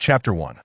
Chapter 1.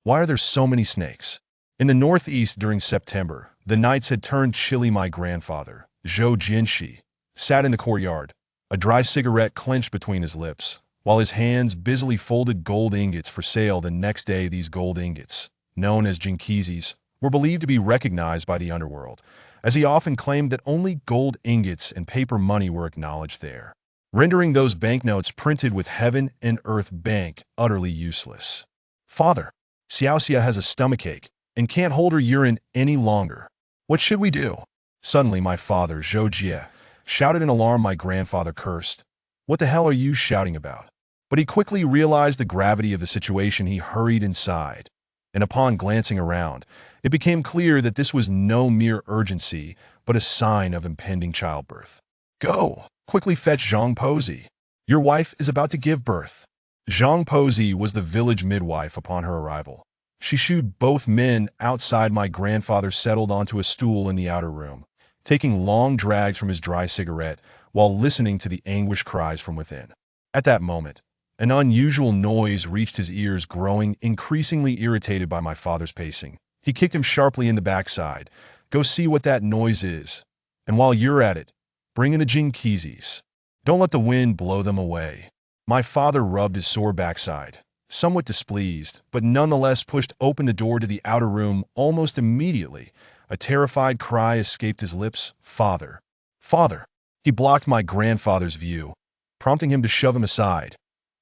Why are there so many snakes? In the northeast during September, the nights had turned chilly. My grandfather, Zhou Jinshi, sat in the courtyard, a dry cigarette clenched between his lips, while his hands busily folded gold ingots for sale the next day. These gold ingots, known as jinkizis, were believed to be recognized by the underworld, as he often claimed that only gold ingots and paper money were acknowledged there, rendering those banknotes printed with heaven and earth bank utterly useless. Father, Xiaoxia has a stomachache and can't hold her urine any longer. What should we do? Suddenly my father, Zhou Jie, shouted in alarm. My grandfather cursed. What the hell are you shouting about? But he quickly realized the gravity of the situation. He hurried inside, and upon glancing around, it became clear that this was no mere urgency, but a sign of impending childbirth. Go, quickly fetch Zhang Pozi. Your wife is about to give birth. Zhang Pozi was the village midwife. Upon her arrival, she shooed both men outside. My grandfather settled onto a stool in the outer room, taking long drags from his dry cigarette while listening to the anguished cries from within. At that moment, an unusual noise reached his ears. Growing increasingly irritated by my father's pacing, he kicked him sharply in the backside. Go see what that noise is, and while you're at it, bring in the jinkizis. Don't let the wind blow them away. My father rubbed his sore backside, somewhat displeased, but nonetheless pushed open the door to the outer room. Almost immediately, a terrified cry escaped his lips. Father! Father! He blocked my grandfather's view, prompting him to shove him aside.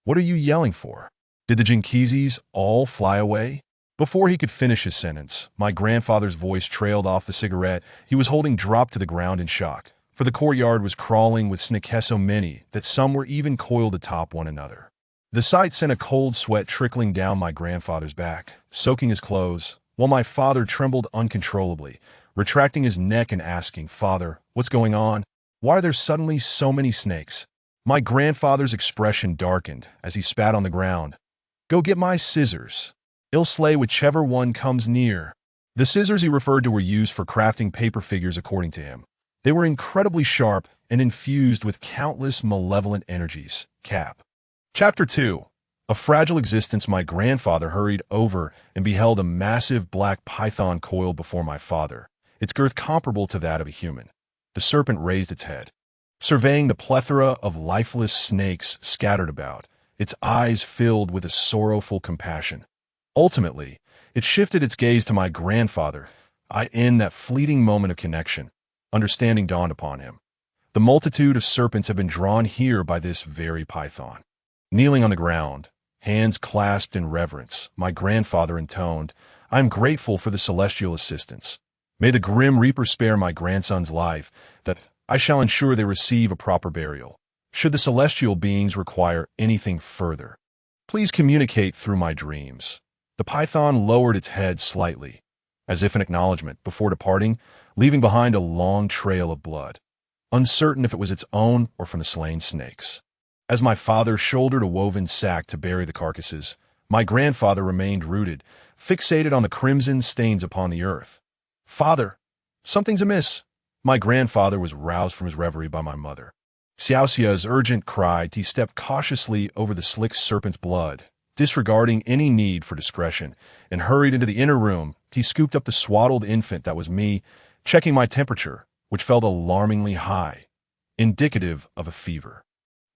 What are you yelling for? Did the jinkizis all fly away? Before he could finish his sentence, my grandfather's voice trailed off. The cigarette he was holding dropped to the ground in shock, for the courtyard was crawling with snakes so many that some were even coiled atop one another. The sight sent a cold sweat trickling down my grandfather's back, soaking his clothes, while my father trembled uncontrollably, retracting his neck and asking, Father, what's going on? Why are there suddenly so many snakes? My grandfather's expression darkened as he spat on the ground. Go get my scissors. I'll slay whichever one comes near. The scissors he referred to were used for crafting paper figures. According to him, they were incredibly sharp and infused with countless malevolent energies. Cap. Chapter 2. A fragile existence. My grandfather hurried over and beheld a massive black python coiled before my father, its girth comparable to that of a human. The serpent raised its head, surveying the plethora of lifeless snakes scattered about, its eyes filled with a sorrowful compassion. Ultimately, it shifted its gaze to my grandfather. In that fleeting moment of connection, understanding dawned upon him. The multitude of serpents had been drawn here by this very python. Kneeling on the ground, hands clasped in reverence, my grandfather intoned, I am grateful for the celestial assistance. May the grim reaper spare my grandson's life, that I shall ensure they receive a proper burial. Should the celestial beings require anything further, please communicate through my dreams. The python lowered its head slightly, as if in acknowledgement, before departing, leaving behind a long trail of blood, uncertain if it was its own or from the slain snakes. As my father shouldered a woven sack to bury the carcasses, my grandfather remained rooted, fixated on the crimson stains upon the earth. Father, something's amiss. My grandfather was roused from his reverie by my mother. Xiaoxia's urgent cry. He stepped cautiously over the slick serpent's blood, disregarding any need for discretion, and hurried into the inner room. He scooped up the swaddled infant that was me, checking my temperature, which felt alarmingly high, indicative of a fever.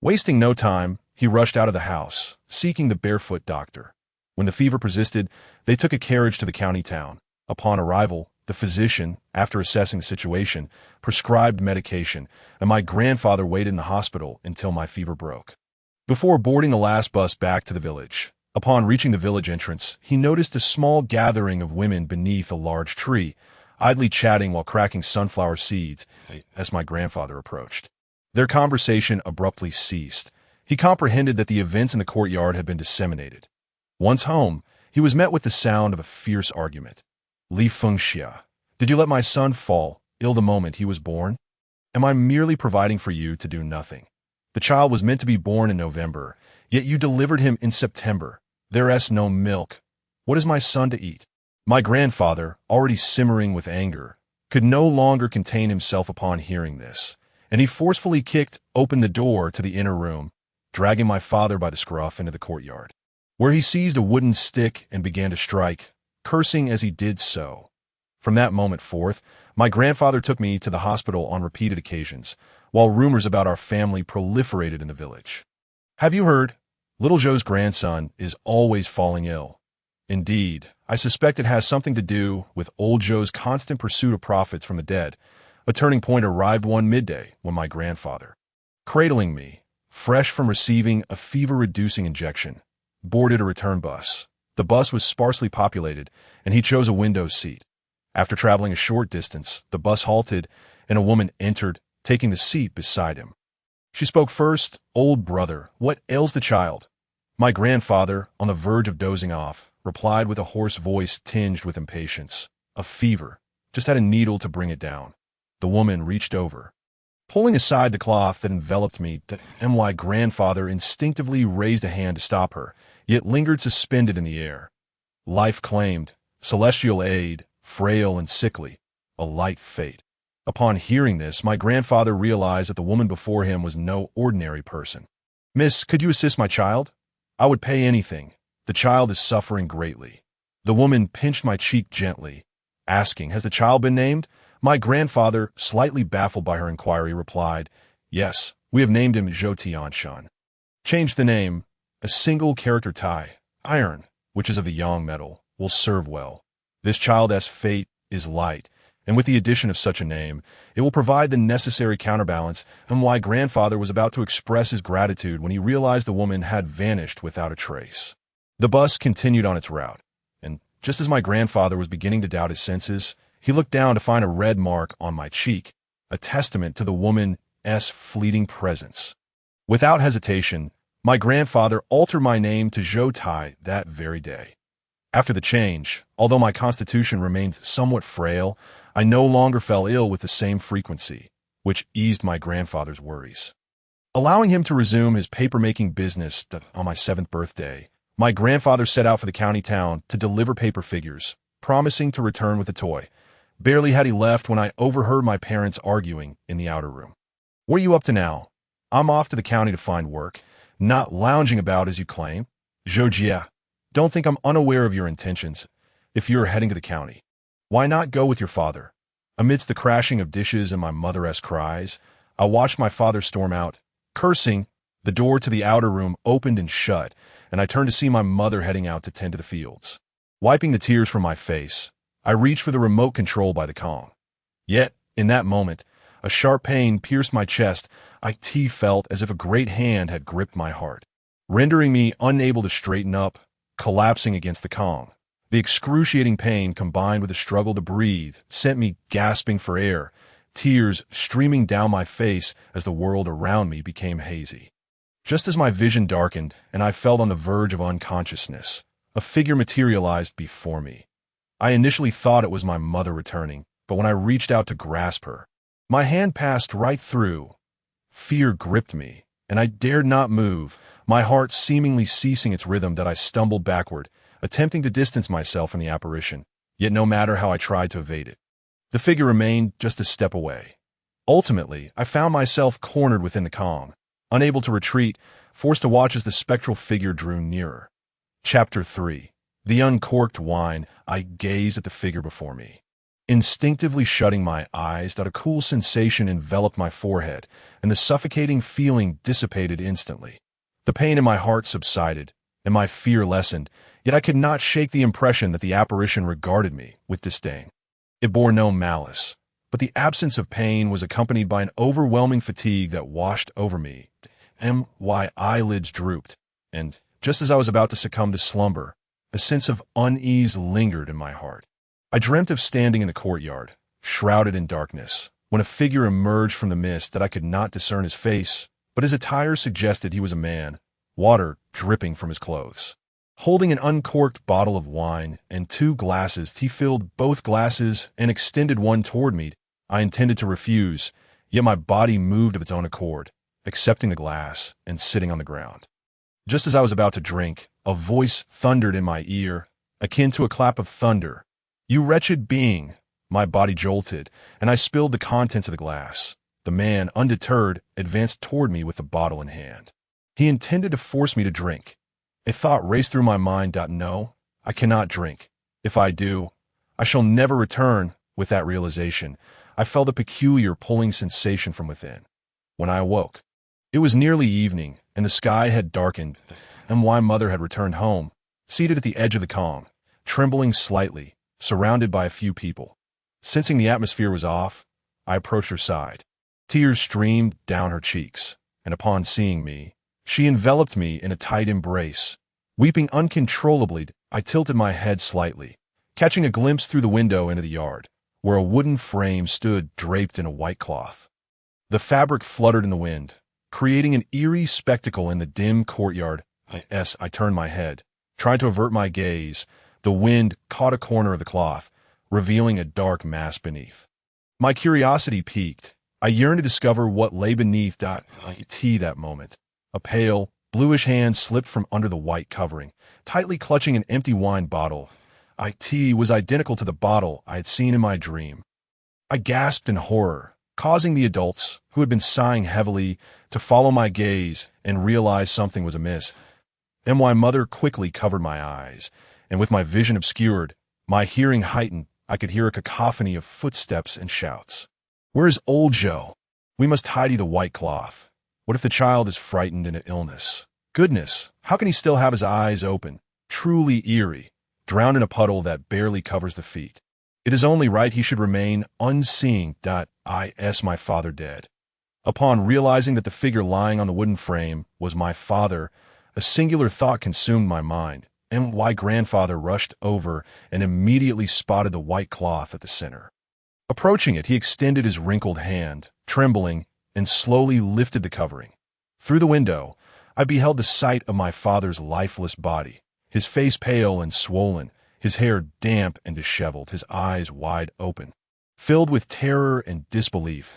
Wasting no time, he rushed out of the house, seeking the barefoot doctor. When the fever persisted, they took a carriage to the county town. Upon arrival, the physician, after assessing the situation, prescribed medication, and my grandfather waited in the hospital until my fever broke. Before boarding the last bus back to the village, upon reaching the village entrance, he noticed a small gathering of women beneath a large tree, idly chatting while cracking sunflower seeds as my grandfather approached. Their conversation abruptly ceased. He comprehended that the events in the courtyard had been disseminated. Once home, he was met with the sound of a fierce argument. Li Fengxia, did you let my son fall ill the moment he was born? Am I merely providing for you to do nothing? The child was meant to be born in November, yet you delivered him in September. There's no milk. What is my son to eat? My grandfather, already simmering with anger, could no longer contain himself upon hearing this, and he forcefully kicked open the door to the inner room, dragging my father by the scruff into the courtyard. where he seized a wooden stick and began to strike, cursing as he did so. From that moment forth, my grandfather took me to the hospital on repeated occasions, while rumors about our family proliferated in the village. Have you heard? Little Joe's grandson is always falling ill. Indeed, I suspect it has something to do with old Joe's constant pursuit of profits from the dead. A turning point arrived one midday when my grandfather, cradling me, fresh from receiving a fever-reducing injection, boarded a return bus. The bus was sparsely populated, and he chose a window seat. After traveling a short distance, the bus halted, and a woman entered, taking the seat beside him. She spoke first. "Old brother, what ails the child?" My grandfather, on the verge of dozing off, replied with a hoarse voice tinged with impatience. "A fever. Just had a needle to bring it down." The woman reached over, pulling aside the cloth that enveloped me. My grandfather instinctively raised a hand to stop her, yet lingered suspended in the air. Life claimed, celestial aid, frail and sickly, a light fate. Upon hearing this, my grandfather realized that the woman before him was no ordinary person. "Miss, could you assist my child? I would pay anything. The child is suffering greatly." The woman pinched my cheek gently, asking, "Has the child been named?" My grandfather, slightly baffled by her inquiry, replied, "Yes, we have named him Zhou Tianshan." "Change the name. A single character Tai, iron, which is of the yang metal, will serve well. This child's fate is light, and with the addition of such a name, it will provide the necessary counterbalance." And my grandfather was about to express his gratitude when he realized the woman had vanished without a trace. The bus continued on its route, and just as my grandfather was beginning to doubt his senses, he looked down to find a red mark on my cheek, a testament to the woman's fleeting presence. Without hesitation, my grandfather altered my name to Zhou Tai that very day. After the change, although my constitution remained somewhat frail, I no longer fell ill with the same frequency, which eased my grandfather's worries. Allowing him to resume his paper-making business on my 7th birthday, my grandfather set out for the county town to deliver paper figures, promising to return with a toy. Barely had he left when I overheard my parents arguing in the outer room. "What are you up to now?" "I'm off to the county to find work. Not lounging about as you claim." "Zhou, don't think I'm unaware of your intentions if you're heading to the county. Why not go with your father?" Amidst the crashing of dishes and my mother's cries, I watched my father storm out. Cursing, the door to the outer room opened and shut, and I turned to see my mother heading out to tend to the fields. Wiping the tears from my face, I reached for the remote control by the Kong. Yet, in that moment, a sharp pain pierced my chest. I felt as if a great hand had gripped my heart, rendering me unable to straighten up, collapsing against the Kong. The excruciating pain, combined with the struggle to breathe, sent me gasping for air, tears streaming down my face as the world around me became hazy. Just as my vision darkened and I felt on the verge of unconsciousness, a figure materialized before me. I initially thought it was my mother returning, but when I reached out to grasp her, my hand passed right through. Fear gripped me, and I dared not move, my heart seemingly ceasing its rhythm. That I stumbled backward, attempting to distance myself from the apparition, yet no matter how I tried to evade it, the figure remained just a step away. Ultimately, I found myself cornered within the Kong, unable to retreat, forced to watch as the spectral figure drew nearer. Chapter 3. The uncorked wine. I gazed at the figure before me, instinctively shutting my eyes. That a cool sensation enveloped my forehead, and the suffocating feeling dissipated instantly. The pain in my heart subsided, and my fear lessened, yet I could not shake the impression that the apparition regarded me with disdain. It bore no malice, but the absence of pain was accompanied by an overwhelming fatigue that washed over me. My eyelids drooped, and just as I was about to succumb to slumber, a sense of unease lingered in my heart. I dreamt of standing in the courtyard, shrouded in darkness, when a figure emerged from the mist. That I could not discern his face, but his attire suggested he was a man, water dripping from his clothes. Holding an uncorked bottle of wine and 2 glasses, he filled both glasses and extended one toward me. I intended to refuse, yet my body moved of its own accord, accepting the glass and sitting on the ground. Just as I was about to drink, a voice thundered in my ear, akin to a clap of thunder. "You wretched being!" My body jolted, and I spilled the contents of the glass. The man, undeterred, advanced toward me with the bottle in hand. He intended to force me to drink. A thought raced through my mind. No, I cannot drink. If I do, I shall never return. With that realization, I felt a peculiar pulling sensation from within. When I awoke, it was nearly evening, and the sky had darkened, and my mother had returned home, seated at the edge of the Kong, trembling slightly, surrounded by a few people. Sensing the atmosphere was off, I approached her side. Tears streamed down her cheeks, and upon seeing me, she enveloped me in a tight embrace. Weeping uncontrollably, I tilted my head slightly, catching a glimpse through the window into the yard, where a wooden frame stood draped in a white cloth. The fabric fluttered in the wind, creating an eerie spectacle in the dim courtyard. I turned my head, tried to avert my gaze. The wind caught a corner of the cloth, revealing a dark mass beneath. My curiosity piqued. I yearned to discover what lay beneath. That moment, a pale, bluish hand slipped from under the white covering, tightly clutching an empty wine bottle. It was identical to the bottle I had seen in my dream. I gasped in horror, causing the adults, who had been sighing heavily, to follow my gaze and realize something was amiss. Then my mother quickly covered my eyes, and with my vision obscured, my hearing heightened, I could hear a cacophony of footsteps and shouts. "Where is old Joe? We must tidy the white cloth. What if the child is frightened into illness? Goodness, how can he still have his eyes open? Truly eerie, drowned in a puddle that barely covers the feet. It is only right he should remain unseeing. My father dead." Upon realizing that the figure lying on the wooden frame was my father, a singular thought consumed my mind, and my grandfather rushed over and immediately spotted the white cloth at the center. Approaching it, he extended his wrinkled hand, trembling, and slowly lifted the covering. Through the window, I beheld the sight of my father's lifeless body, his face pale and swollen, his hair damp and disheveled, his eyes wide open. Filled with terror and disbelief,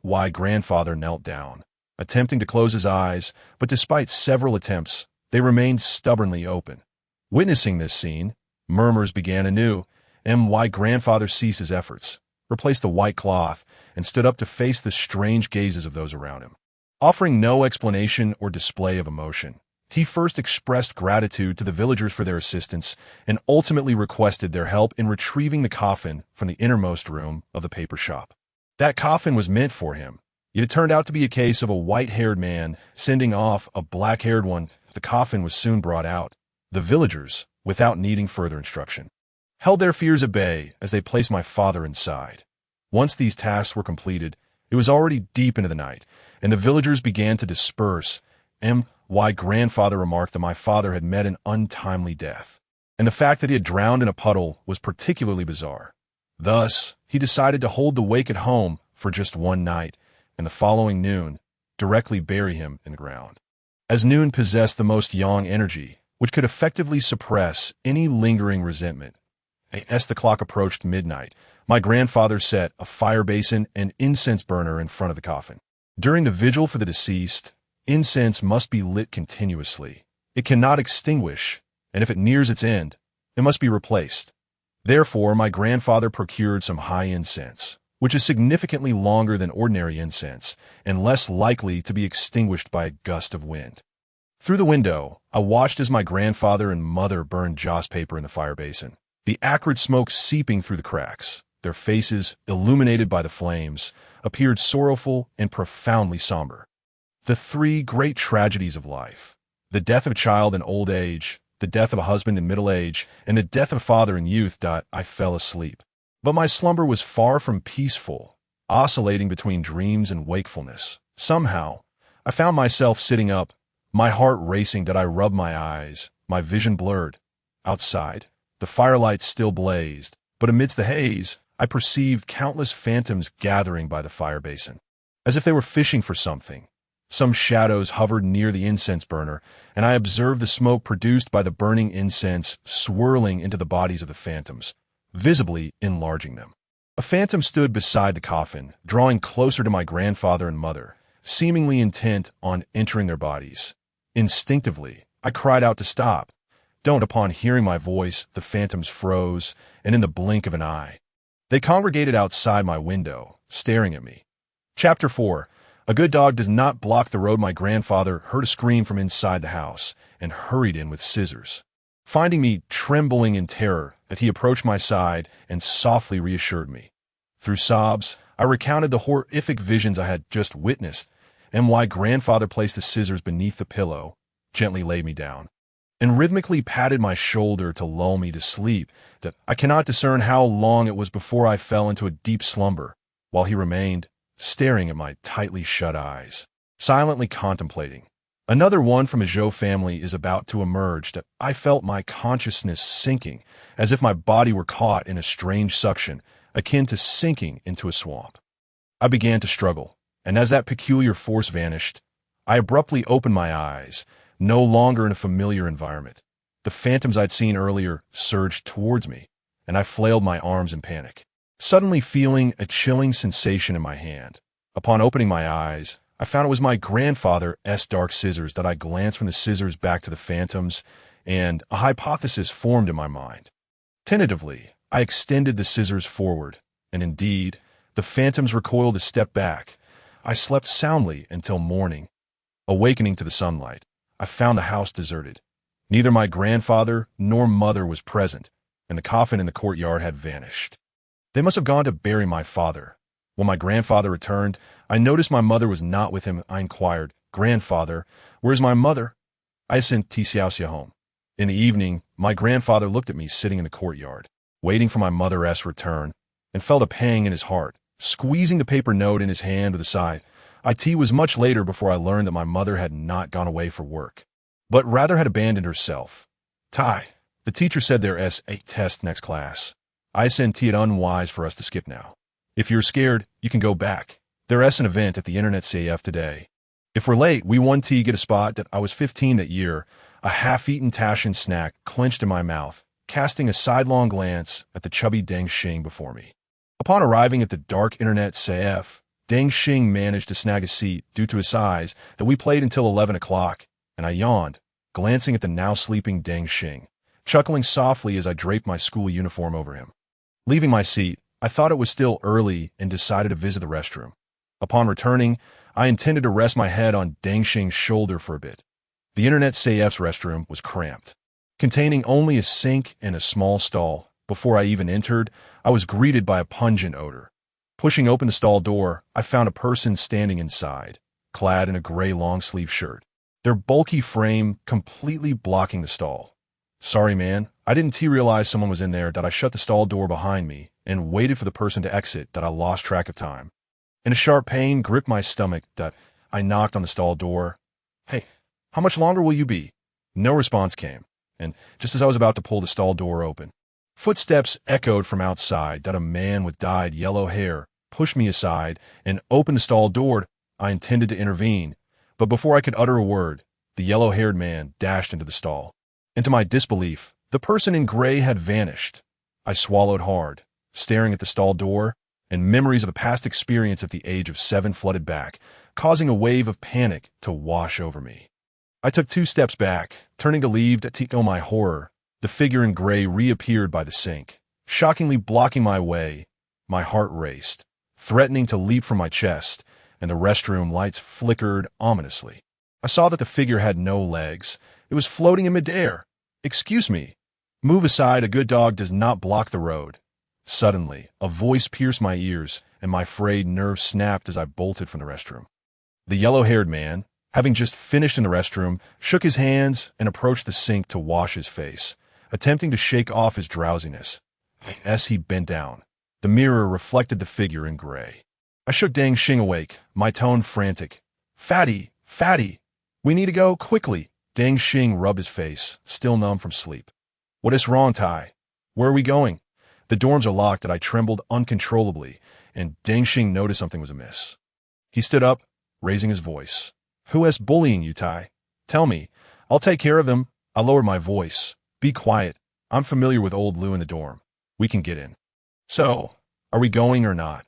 my grandfather knelt down, attempting to close his eyes, but despite several attempts, they remained stubbornly open. Witnessing this scene, murmurs began anew, and my grandfather ceased his efforts, replaced the white cloth, and stood up to face the strange gazes of those around him. Offering no explanation or display of emotion, he first expressed gratitude to the villagers for their assistance and ultimately requested their help in retrieving the coffin from the innermost room of the paper shop. That coffin was meant for him, yet it turned out to be a case of a white-haired man sending off a black-haired one. The coffin was soon brought out. The villagers, without needing further instruction, held their fears at bay as they placed my father inside. Once these tasks were completed, it was already deep into the night, and the villagers began to disperse. My grandfather remarked that my father had met an untimely death, and the fact that he had drowned in a puddle was particularly bizarre. Thus, he decided to hold the wake at home for just one night, and the following noon, directly bury him in the ground. As Noon possessed the most yang energy, which could effectively suppress any lingering resentment, as the clock approached midnight, my grandfather set a fire basin and incense burner in front of the coffin. During the vigil for the deceased, incense must be lit continuously. It cannot extinguish, and if it nears its end, it must be replaced. Therefore, my grandfather procured some high incense, which is significantly longer than ordinary incense and less likely to be extinguished by a gust of wind. Through the window, I watched as my grandfather and mother burned joss paper in the fire basin, the acrid smoke seeping through the cracks. Their faces, illuminated by the flames, appeared sorrowful and profoundly somber. The three great tragedies of life, the death of a child in old age, the death of a husband in middle age, and the death of a father in youth. I fell asleep. But my slumber was far from peaceful, oscillating between dreams and wakefulness. Somehow, I found myself sitting up, my heart racing. I rubbed my eyes, my vision blurred. Outside, the firelight still blazed, but amidst the haze, I perceived countless phantoms gathering by the fire basin, as if they were fishing for something. Some shadows hovered near the incense burner, and I observed the smoke produced by the burning incense swirling into the bodies of the phantoms, visibly enlarging them. A phantom stood beside the coffin, drawing closer to my grandfather and mother, seemingly intent on entering their bodies. Instinctively, I cried out to stop. Upon hearing my voice, the phantoms froze, and in the blink of an eye, they congregated outside my window, staring at me. Chapter 4. A good dog does not block the road. My grandfather heard a scream from inside the house and hurried in with scissors. Finding me trembling in terror, that he approached my side and softly reassured me. Through sobs, I recounted the horrific visions I had just witnessed and why grandfather placed the scissors beneath the pillow, gently laid me down, and rhythmically patted my shoulder to lull me to sleep. That I cannot discern how long it was before I fell into a deep slumber, while he remained staring at my tightly shut eyes, silently contemplating. Another one from a Zhou family is about to emerge. That I felt my consciousness sinking, as if my body were caught in a strange suction, akin to sinking into a swamp. I began to struggle, and as that peculiar force vanished, I abruptly opened my eyes, no longer in a familiar environment. The phantoms I'd seen earlier surged towards me, and I flailed my arms in panic, suddenly feeling a chilling sensation in my hand. Upon opening my eyes, I found it was my grandfather's dark scissors. That I glanced from the scissors back to the phantoms, and a hypothesis formed in my mind. Tentatively, I extended the scissors forward, and indeed, the phantoms recoiled a step back. I slept soundly until morning. Awakening to the sunlight, I found the house deserted. Neither my grandfather nor mother was present, and the coffin in the courtyard had vanished. They must have gone to bury my father. When my grandfather returned, I noticed my mother was not with him. I inquired, "Grandfather, where's my mother?" I sent Xiaoxia home. In the evening, my grandfather looked at me sitting in the courtyard, waiting for my mother's return, and felt a pang in his heart, squeezing the paper note in his hand with a sigh. It was much later before I learned that my mother had not gone away for work, but rather had abandoned herself. Tai, the teacher said there's a test next class. I sent it unwise for us to skip now. If you're scared, you can go back. There's an event at the Internet CAF today. If we're late, we want to get a spot. That I was 15 that year, a half-eaten Taschen snack clenched in my mouth, casting a sidelong glance at the chubby Deng Xing before me. Upon arriving at the dark Internet CAF, Deng Xing managed to snag a seat due to his size. That we played until 11 o'clock, and I yawned, glancing at the now-sleeping Deng Xing, chuckling softly as I draped my school uniform over him. Leaving my seat, I thought it was still early and decided to visit the restroom. Upon returning, I intended to rest my head on Deng Xing's shoulder for a bit. The Internet CAF's restroom was cramped, containing only a sink and a small stall. Before I even entered, I was greeted by a pungent odor. Pushing open the stall door, I found a person standing inside, clad in a gray long-sleeve shirt, their bulky frame completely blocking the stall. "Sorry, man, I didn't realize someone was in there." That I shut the stall door behind me and waited for the person to exit. That I lost track of time. And a sharp pain gripped my stomach. That I knocked on the stall door. "Hey, how much longer will you be?" No response came, and just as I was about to pull the stall door open, footsteps echoed from outside. That a man with dyed yellow hair pushed me aside and opened the stall door. I intended to intervene, but before I could utter a word, the yellow-haired man dashed into the stall. And to my disbelief, the person in gray had vanished. I swallowed hard, staring at the stall door, and memories of a past experience at the age of 7 flooded back, causing a wave of panic to wash over me. I took 2 steps back, turning to leave. To my horror, the figure in gray reappeared by the sink, shockingly blocking my way. My heart raced, threatening to leap from my chest, and the restroom lights flickered ominously. I saw that the figure had no legs. It was floating in midair. "Excuse me. Move aside, a good dog does not block the road." Suddenly, a voice pierced my ears, and my frayed nerves snapped as I bolted from the restroom. The yellow-haired man, having just finished in the restroom, shook his hands and approached the sink to wash his face, attempting to shake off his drowsiness. As he bent down, the mirror reflected the figure in gray. I shook Deng Xing awake, my tone frantic. "Fatty, Fatty, we need to go, quickly." Deng Xing rubbed his face, still numb from sleep. "What is wrong, Tai? Where are we going?" The dorms are locked. And I trembled uncontrollably, and Deng Xing noticed something was amiss. He stood up, raising his voice. "Who is bullying you, Tai? Tell me. I'll take care of them." I lowered my voice. "Be quiet. I'm familiar with old Lou in the dorm. We can get in." "So, are we going or not?"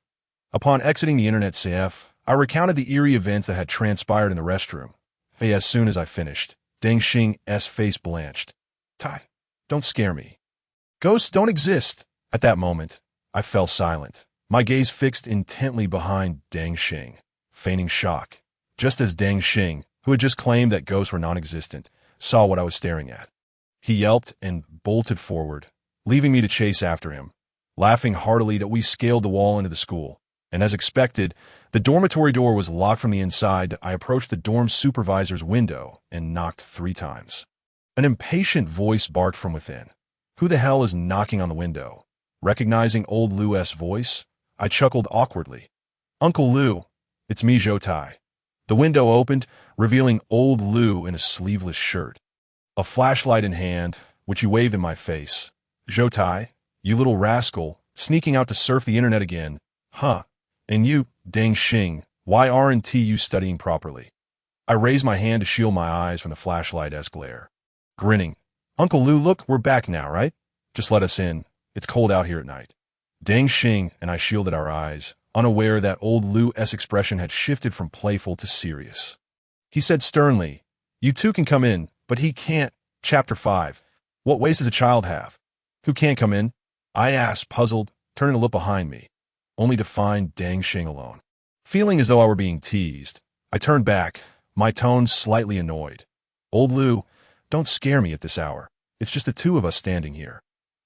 Upon exiting the Internet CF, I recounted the eerie events that had transpired in the restroom. As soon as I finished, Deng Xing's face blanched. "Tai, don't scare me. Ghosts don't exist." At that moment, I fell silent, my gaze fixed intently behind Deng Xing. feigning shock, just as Deng Xing, who had just claimed that ghosts were non-existent, saw what I was staring at. He yelped and bolted forward, leaving me to chase after him, laughing heartily that we scaled the wall into the school. And as expected, the dormitory door was locked from the inside. I approached the dorm supervisor's window and knocked 3 times. An impatient voice barked from within. Who the hell is knocking on the window? Recognizing old Lu's voice, I chuckled awkwardly. Uncle Lu, it's me, Zhou Tai. The window opened, revealing old Lu in a sleeveless shirt, a flashlight in hand, which he waved in my face. Zhou Tai, you little rascal, sneaking out to surf the internet again. Huh. And you, Deng Xing, why aren't you studying properly? I raised my hand to shield my eyes from the flashlight's glare. Grinning. Uncle Lu, look, we're back now, right? Just let us in. It's cold out here at night. Deng Xing and I shielded our eyes, unaware that old Lu's expression had shifted from playful to serious. He said sternly, you two can come in, but he can't. Chapter 5. What waist does a child have? Who can't come in? I asked, puzzled, turning to look behind me, only to find Deng Xing alone. Feeling as though I were being teased, I turned back, my tone slightly annoyed. Old Lu, don't scare me at this hour. It's just the 2 of us standing here.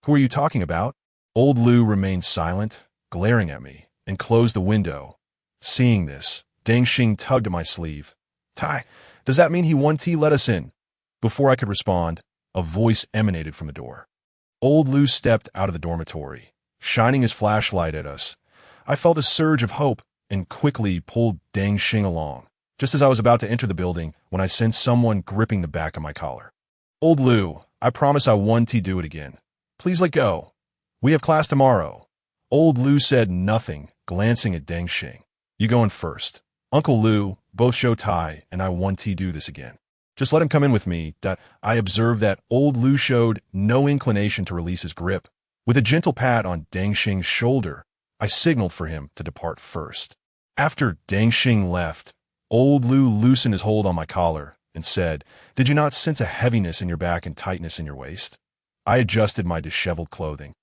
Who are you talking about? Old Lu remained silent, glaring at me, and closed the window. Seeing this, Deng Xing tugged at my sleeve. Tai, does that mean he won't let us in? Before I could respond, a voice emanated from the door. Old Lu stepped out of the dormitory, shining his flashlight at us. I felt a surge of hope and quickly pulled Deng Xing along, just as I was about to enter the building when I sensed someone gripping the back of my collar. Old Lu, I promise I won't do it again. Please let go. We have class tomorrow. Old Lu said nothing, glancing at Deng Xing. You going first. Uncle Lu, both Zhou Tai and I won't do this again. Just let him come in with me. I observed that old Lu showed no inclination to release his grip. With a gentle pat on Deng Xing's shoulder, I signaled for him to depart first. After Deng Xing left, old Lu loosened his hold on my collar and said, did you not sense a heaviness in your back and tightness in your waist? I adjusted my disheveled clothing,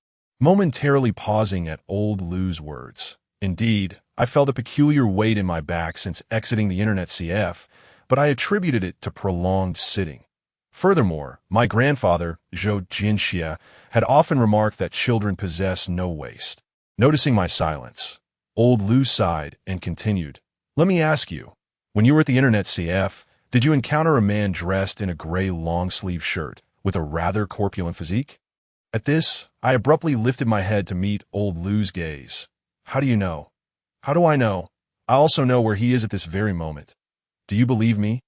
momentarily pausing at old Lu's words. Indeed, I felt a peculiar weight in my back since exiting the internet CF, but I attributed it to prolonged sitting. Furthermore, my grandfather, Zhou Jinxia, had often remarked that children possess no waist. Noticing my silence, old Lu sighed and continued, let me ask you, when you were at the internet CF, did you encounter a man dressed in a gray long-sleeve shirt with a rather corpulent physique? At this, I abruptly lifted my head to meet old Lu's gaze. How do you know? How do I know? I also know where he is at this very moment. Do you believe me?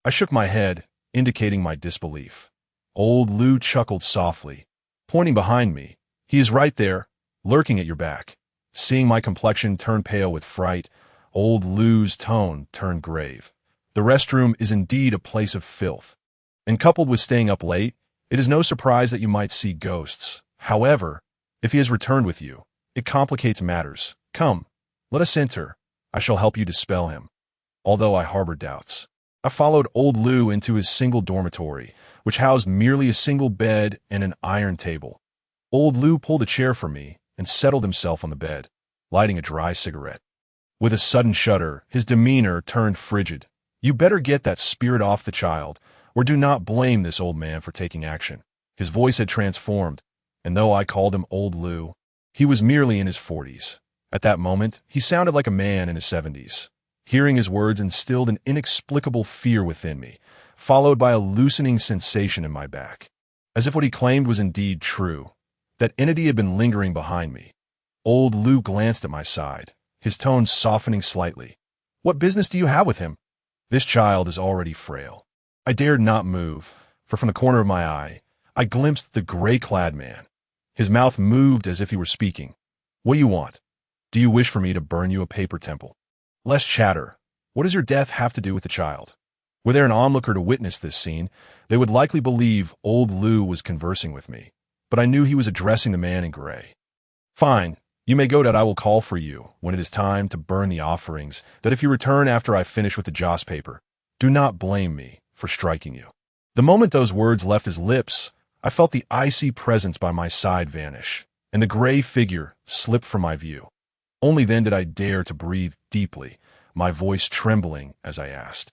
I shook my head, indicating my disbelief. Old Lu chuckled softly, pointing behind me. He is right there, lurking at your back. Seeing my complexion turn pale with fright, old Lu's tone turned grave. The restroom is indeed a place of filth. And coupled with staying up late, it is no surprise that you might see ghosts. However, if he has returned with you, it complicates matters. Come, let us enter. I shall help you dispel him. Although I harbored doubts, I followed old Lu into his single dormitory, which housed merely a single bed and an iron table. Old Lu pulled a chair for me and settled himself on the bed, lighting a dry cigarette. With a sudden shudder, his demeanor turned frigid. You better get that spirit off the child, or do not blame this old man for taking action. His voice had transformed, and though I called him old Lu, he was merely in his 40s. At that moment, he sounded like a man in his 70s. Hearing his words instilled an inexplicable fear within me, followed by a loosening sensation in my back. As if what he claimed was indeed true, that entity had been lingering behind me. Old Lu glanced at my side, his tone softening slightly. What business do you have with him? This child is already frail. I dared not move, for from the corner of my eye, I glimpsed the gray-clad man. His mouth moved as if he were speaking. What do you want? Do you wish for me to burn you a paper temple? Less chatter. What does your death have to do with the child? Were there an onlooker to witness this scene, they would likely believe old Lu was conversing with me, but I knew he was addressing the man in gray. Fine, you may go that I will call for you when it is time to burn the offerings, that if you return after I finish with the joss paper, do not blame me for striking you. The moment those words left his lips, I felt the icy presence by my side vanish, and the gray figure slipped from my view. Only then did I dare to breathe deeply, my voice trembling as I asked.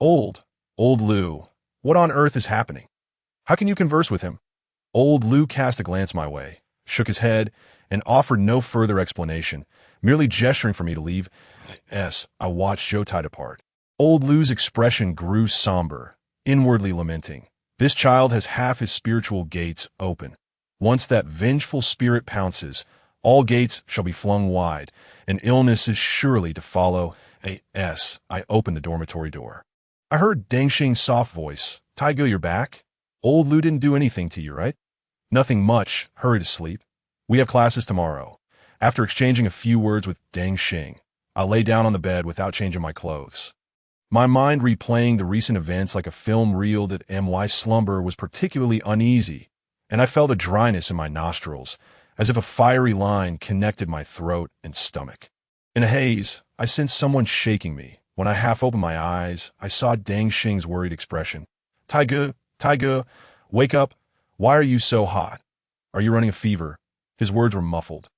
Old Lou, what on earth is happening? How can you converse with him? Old Lou cast a glance my way, shook his head, and offered no further explanation, merely gesturing for me to leave. I watched Zhoutai depart. Old Lou's expression grew somber, inwardly lamenting. This child has half his spiritual gates open. Once that vengeful spirit pounces, all gates shall be flung wide, and illness is surely to follow. I opened the dormitory door. I heard Deng Xing's soft voice. Taigo, you're back? Old Lou didn't do anything to you, right? Nothing much. Hurry to sleep. We have classes tomorrow. After exchanging a few words with Deng Xing, I lay down on the bed without changing my clothes. My mind replaying the recent events like a film reel. That my slumber was particularly uneasy, and I felt a dryness in my nostrils, as if a fiery line connected my throat and stomach. In a haze, I sensed someone shaking me. When I half opened my eyes, I saw Deng Xing's worried expression. Taiga, wake up. Why are you so hot? Are you running a fever? His words were muffled,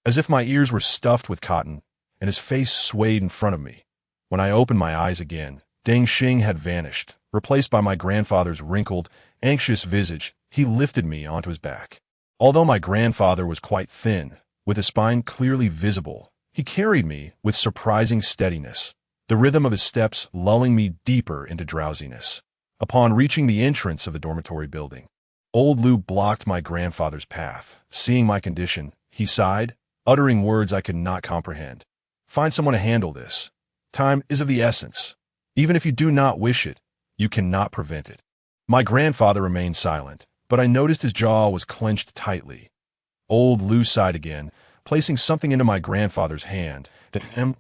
as if my ears were stuffed with cotton, and his face swayed in front of me. When I opened my eyes again, Deng Xing had vanished, replaced by my grandfather's wrinkled, anxious visage. He lifted me onto his back. Although my grandfather was quite thin, with his spine clearly visible, he carried me with surprising steadiness, the rhythm of his steps lulling me deeper into drowsiness. Upon reaching the entrance of the dormitory building, Old Lou blocked my grandfather's path. Seeing my condition, he sighed, uttering words I could not comprehend. Find someone to handle this. Time is of the essence. Even if you do not wish it, you cannot prevent it. My grandfather remained silent, but I noticed his jaw was clenched tightly. Old Lou sighed again, placing something into my grandfather's hand.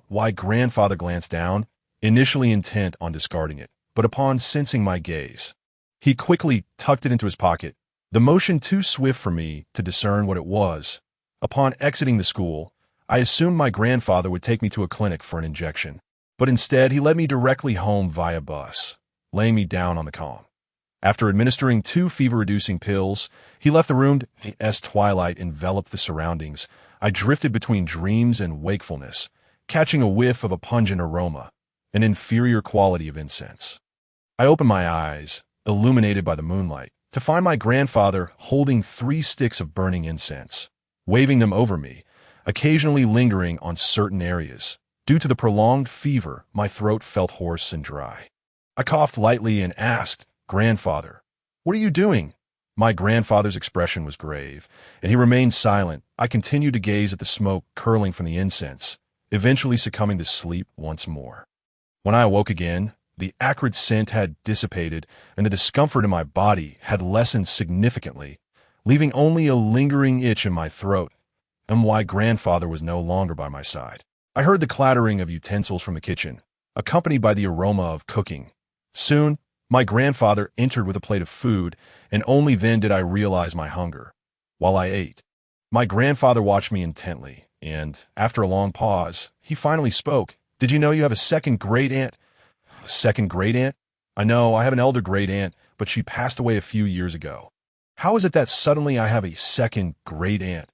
My grandfather glanced down, initially intent on discarding it, but upon sensing my gaze, he quickly tucked it into his pocket, the motion too swift for me to discern what it was. Upon exiting the school, I assumed my grandfather would take me to a clinic for an injection, but instead he led me directly home via bus, laying me down on the calm. After administering 2 fever-reducing pills, he left the room. As twilight enveloped the surroundings, I drifted between dreams and wakefulness, catching a whiff of a pungent aroma, an inferior quality of incense. I opened my eyes, illuminated by the moonlight, to find my grandfather holding 3 sticks of burning incense, waving them over me, occasionally lingering on certain areas. Due to the prolonged fever, my throat felt hoarse and dry. I coughed lightly and asked, "Grandfather, what are you doing?" My grandfather's expression was grave, and he remained silent. I continued to gaze at the smoke curling from the incense, eventually succumbing to sleep once more. When I awoke again, the acrid scent had dissipated, and the discomfort in my body had lessened significantly, leaving only a lingering itch in my throat. And my grandfather was no longer by my side. I heard the clattering of utensils from the kitchen, accompanied by the aroma of cooking. Soon, my grandfather entered with a plate of food, and only then did I realize my hunger. While I ate, my grandfather watched me intently, and, after a long pause, he finally spoke. "Did you know you have a second great-aunt?" "A second great-aunt? I know, I have an elder great-aunt, but she passed away a few years ago. How is it that suddenly I have a second great-aunt?"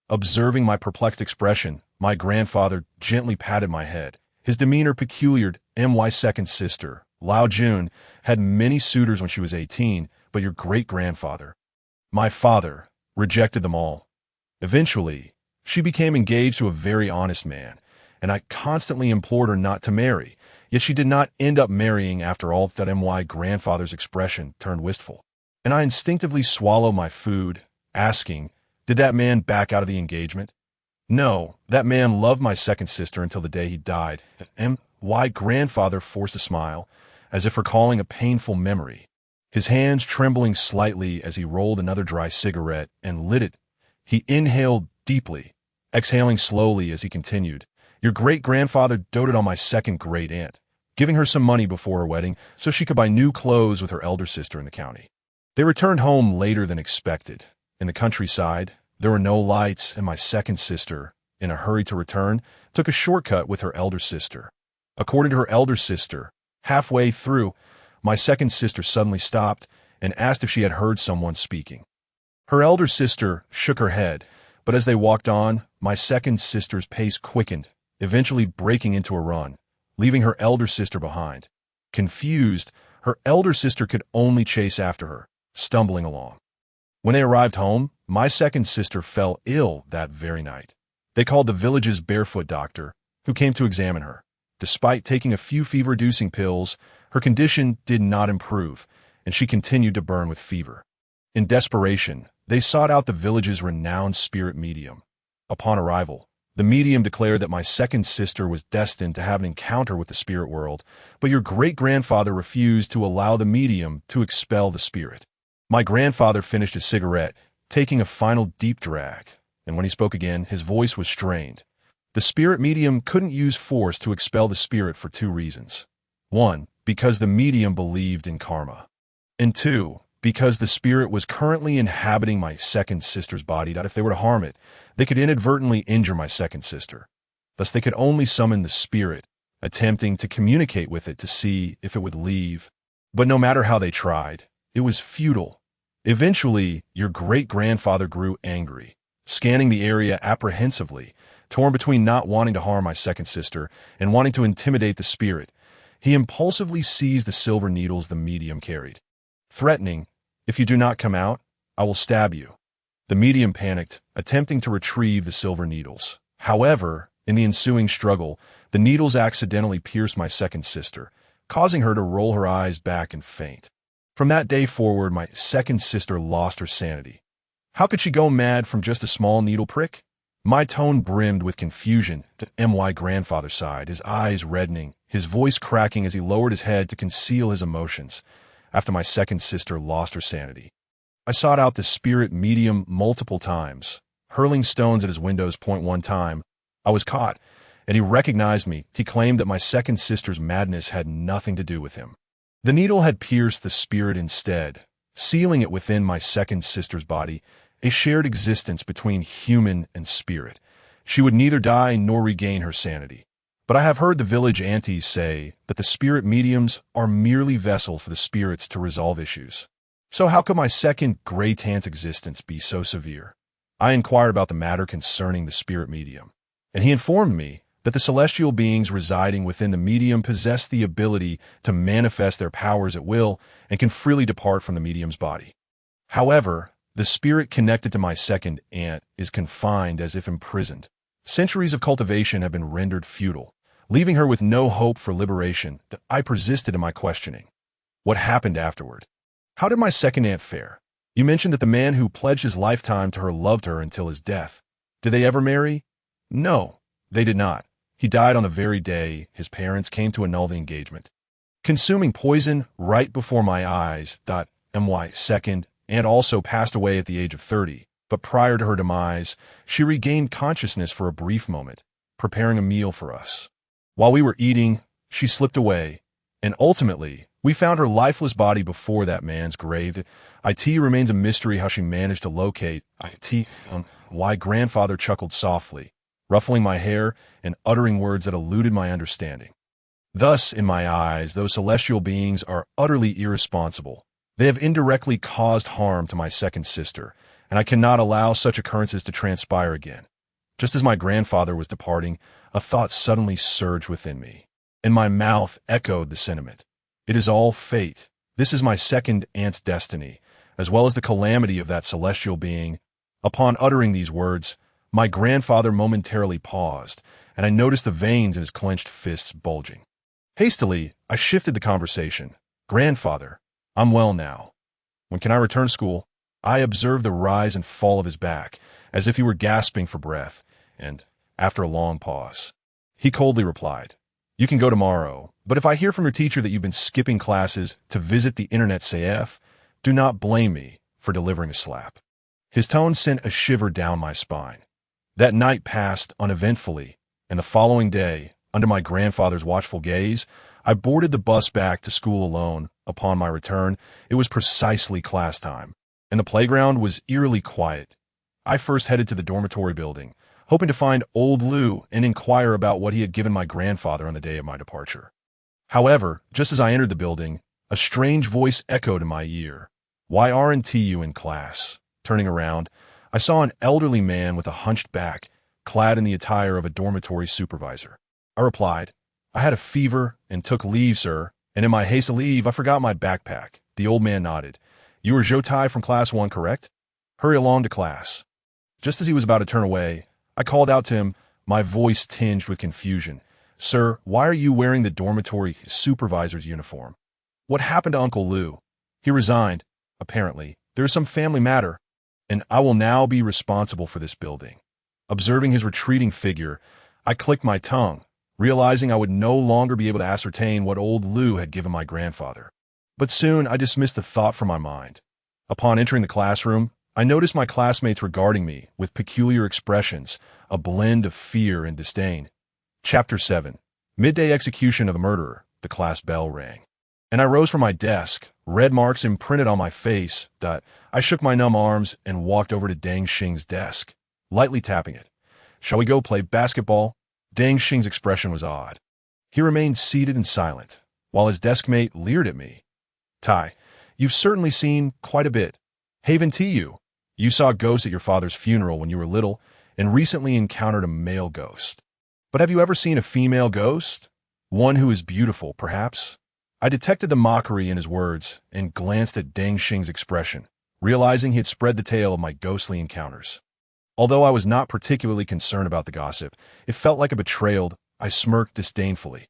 Observing my perplexed expression, my grandfather gently patted my head. His demeanor peculiar. "My second sister, Lao Jun, had many suitors when she was 18, but your great-grandfather, my father, rejected them all. Eventually, she became engaged to a very honest man, and I constantly implored her not to marry, yet she did not end up marrying after all." That my grandfather's expression turned wistful, and I instinctively swallowed my food, asking, "Did that man back out of the engagement?" "No, that man loved my second sister until the day he died." And my grandfather forced a smile, as if recalling a painful memory, his hands trembling slightly as he rolled another dry cigarette and lit it. He inhaled deeply, exhaling slowly as he continued. "Your great-grandfather doted on my second great-aunt, giving her some money before her wedding so she could buy new clothes with her elder sister in the county. They returned home later than expected. In the countryside, there were no lights, and my second sister, in a hurry to return, took a shortcut with her elder sister. According to her elder sister, halfway through, my second sister suddenly stopped and asked if she had heard someone speaking. Her elder sister shook her head, but as they walked on, my second sister's pace quickened, eventually breaking into a run. leaving her elder sister behind. Confused, her elder sister could only chase after her, stumbling along. When they arrived home, my second sister fell ill that very night. They called the village's barefoot doctor, who came to examine her. Despite taking a few fever-reducing pills, her condition did not improve, and she continued to burn with fever. In desperation, they sought out the village's renowned spirit medium. Upon arrival, the medium declared that my second sister was destined to have an encounter with the spirit world, but your great-grandfather refused to allow the medium to expel the spirit. My grandfather finished his cigarette, taking a final deep drag, and when he spoke again, his voice was strained. The spirit medium couldn't use force to expel the spirit for two reasons. One, because the medium believed in karma. And two, because the spirit was currently inhabiting my second sister's body, that if they were to harm it, they could inadvertently injure my second sister. Thus they could only summon the spirit, attempting to communicate with it to see if it would leave. But no matter how they tried, it was futile. Eventually, your great-grandfather grew angry, scanning the area apprehensively, torn between not wanting to harm my second sister and wanting to intimidate the spirit. He impulsively seized the silver needles the medium carried, threatening, "If you do not come out, I will stab you." The medium panicked, attempting to retrieve the silver needles. However, in the ensuing struggle, the needles accidentally pierced my second sister, causing her to roll her eyes back and faint. From that day forward, my second sister lost her sanity. How could she go mad from just a small needle prick? My tone brimmed with confusion. My grandfather sighed, his eyes reddening, his voice cracking as he lowered his head to conceal his emotions. After my second sister lost her sanity, I sought out the spirit medium multiple times, hurling stones at his window's point. One time, I was caught, and he recognized me. He claimed that my second sister's madness had nothing to do with him. The needle had pierced the spirit instead, sealing it within my second sister's body, a shared existence between human and spirit. She would neither die nor regain her sanity. But I have heard the village aunties say that the spirit mediums are merely vessels for the spirits to resolve issues. So how could my second great-aunt's existence be so severe? I inquired about the matter concerning the spirit medium, and he informed me that the celestial beings residing within the medium possess the ability to manifest their powers at will and can freely depart from the medium's body. However, the spirit connected to my second aunt is confined as if imprisoned. Centuries of cultivation have been rendered futile, leaving her with no hope for liberation. I persisted in my questioning. What happened afterward? How did my second aunt fare? You mentioned that the man who pledged his lifetime to her loved her until his death. Did they ever marry? No, they did not. He died on the very day his parents came to annul the engagement, consuming poison right before my eyes. My second aunt also passed away at the age of 30, but prior to her demise, she regained consciousness for a brief moment, preparing a meal for us. While we were eating, she slipped away, and ultimately, we found her lifeless body before that man's grave. It remains a mystery how she managed to locate it. My grandfather chuckled softly, ruffling my hair and uttering words that eluded my understanding. Thus, in my eyes, those celestial beings are utterly irresponsible. They have indirectly caused harm to my second sister, and I cannot allow such occurrences to transpire again. Just as my grandfather was departing, a thought suddenly surged within me, and my mouth echoed the sentiment. It is all fate. This is my second aunt's destiny, as well as the calamity of that celestial being. Upon uttering these words, my grandfather momentarily paused, and I noticed the veins in his clenched fists bulging. Hastily, I shifted the conversation. "Grandfather, I'm well now. When can I return to school?" I observed the rise and fall of his back, as if he were gasping for breath, and, after a long pause, he coldly replied, "You can go tomorrow, but if I hear from your teacher that you've been skipping classes to visit the internet CF, do not blame me for delivering a slap." His tone sent a shiver down my spine. That night passed uneventfully, and the following day, under my grandfather's watchful gaze, I boarded the bus back to school alone. Upon my return, it was precisely class time, and the playground was eerily quiet. I first headed to the dormitory building, hoping to find old Lou and inquire about what he had given my grandfather on the day of my departure. However, just as I entered the building, a strange voice echoed in my ear. "Why aren't you in class?" Turning around, I saw an elderly man with a hunched back, clad in the attire of a dormitory supervisor. I replied, I had a fever and took leave, sir, and in my haste to leave, I forgot my backpack. The old man nodded. You were Zhou Tai from Class 1, correct? Hurry along to class. Just as he was about to turn away, I called out to him, my voice tinged with confusion. Sir, why are you wearing the dormitory supervisor's uniform? What happened to Uncle Liu? He resigned, apparently. There is some family matter, and I will now be responsible for this building. Observing his retreating figure, I clicked my tongue, realizing I would no longer be able to ascertain what old Liu had given my grandfather. But soon I dismissed the thought from my mind. Upon entering the classroom, I noticed my classmates regarding me with peculiar expressions, a blend of fear and disdain. Chapter 7. Midday execution of a murderer. The class bell rang. And I rose from my desk, red marks imprinted on my face. I shook my numb arms and walked over to Deng Xing's desk, lightly tapping it. Shall we go play basketball? Deng Xing's expression was odd. He remained seated and silent, while his desk mate leered at me. Tai, you've certainly seen quite a bit. Haven Tu, you saw ghosts at your father's funeral when you were little, and recently encountered a male ghost. But have you ever seen a female ghost? One who is beautiful, perhaps? I detected the mockery in his words and glanced at Deng Xing's expression, realizing he had spread the tale of my ghostly encounters. Although I was not particularly concerned about the gossip, it felt like a betrayal. I smirked disdainfully.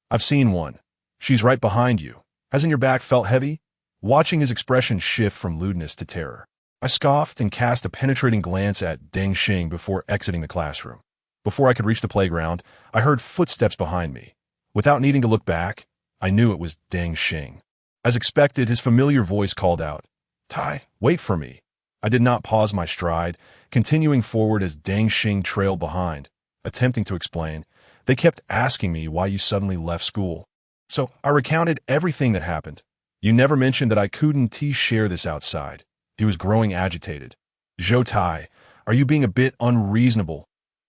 I've seen one. She's right behind you. Hasn't your back felt heavy? Watching his expression shift from lewdness to terror, I scoffed and cast a penetrating glance at Deng Xing before exiting the classroom. Before I could reach the playground, I heard footsteps behind me. Without needing to look back, I knew it was Deng Xing. As expected, his familiar voice called out, Tai, wait for me. I did not pause my stride, continuing forward as Deng Xing trailed behind, attempting to explain. They kept asking me why you suddenly left school. So I recounted everything that happened. You never mentioned that I couldn't share this outside. He was growing agitated. Zhou Tai, are you being a bit unreasonable?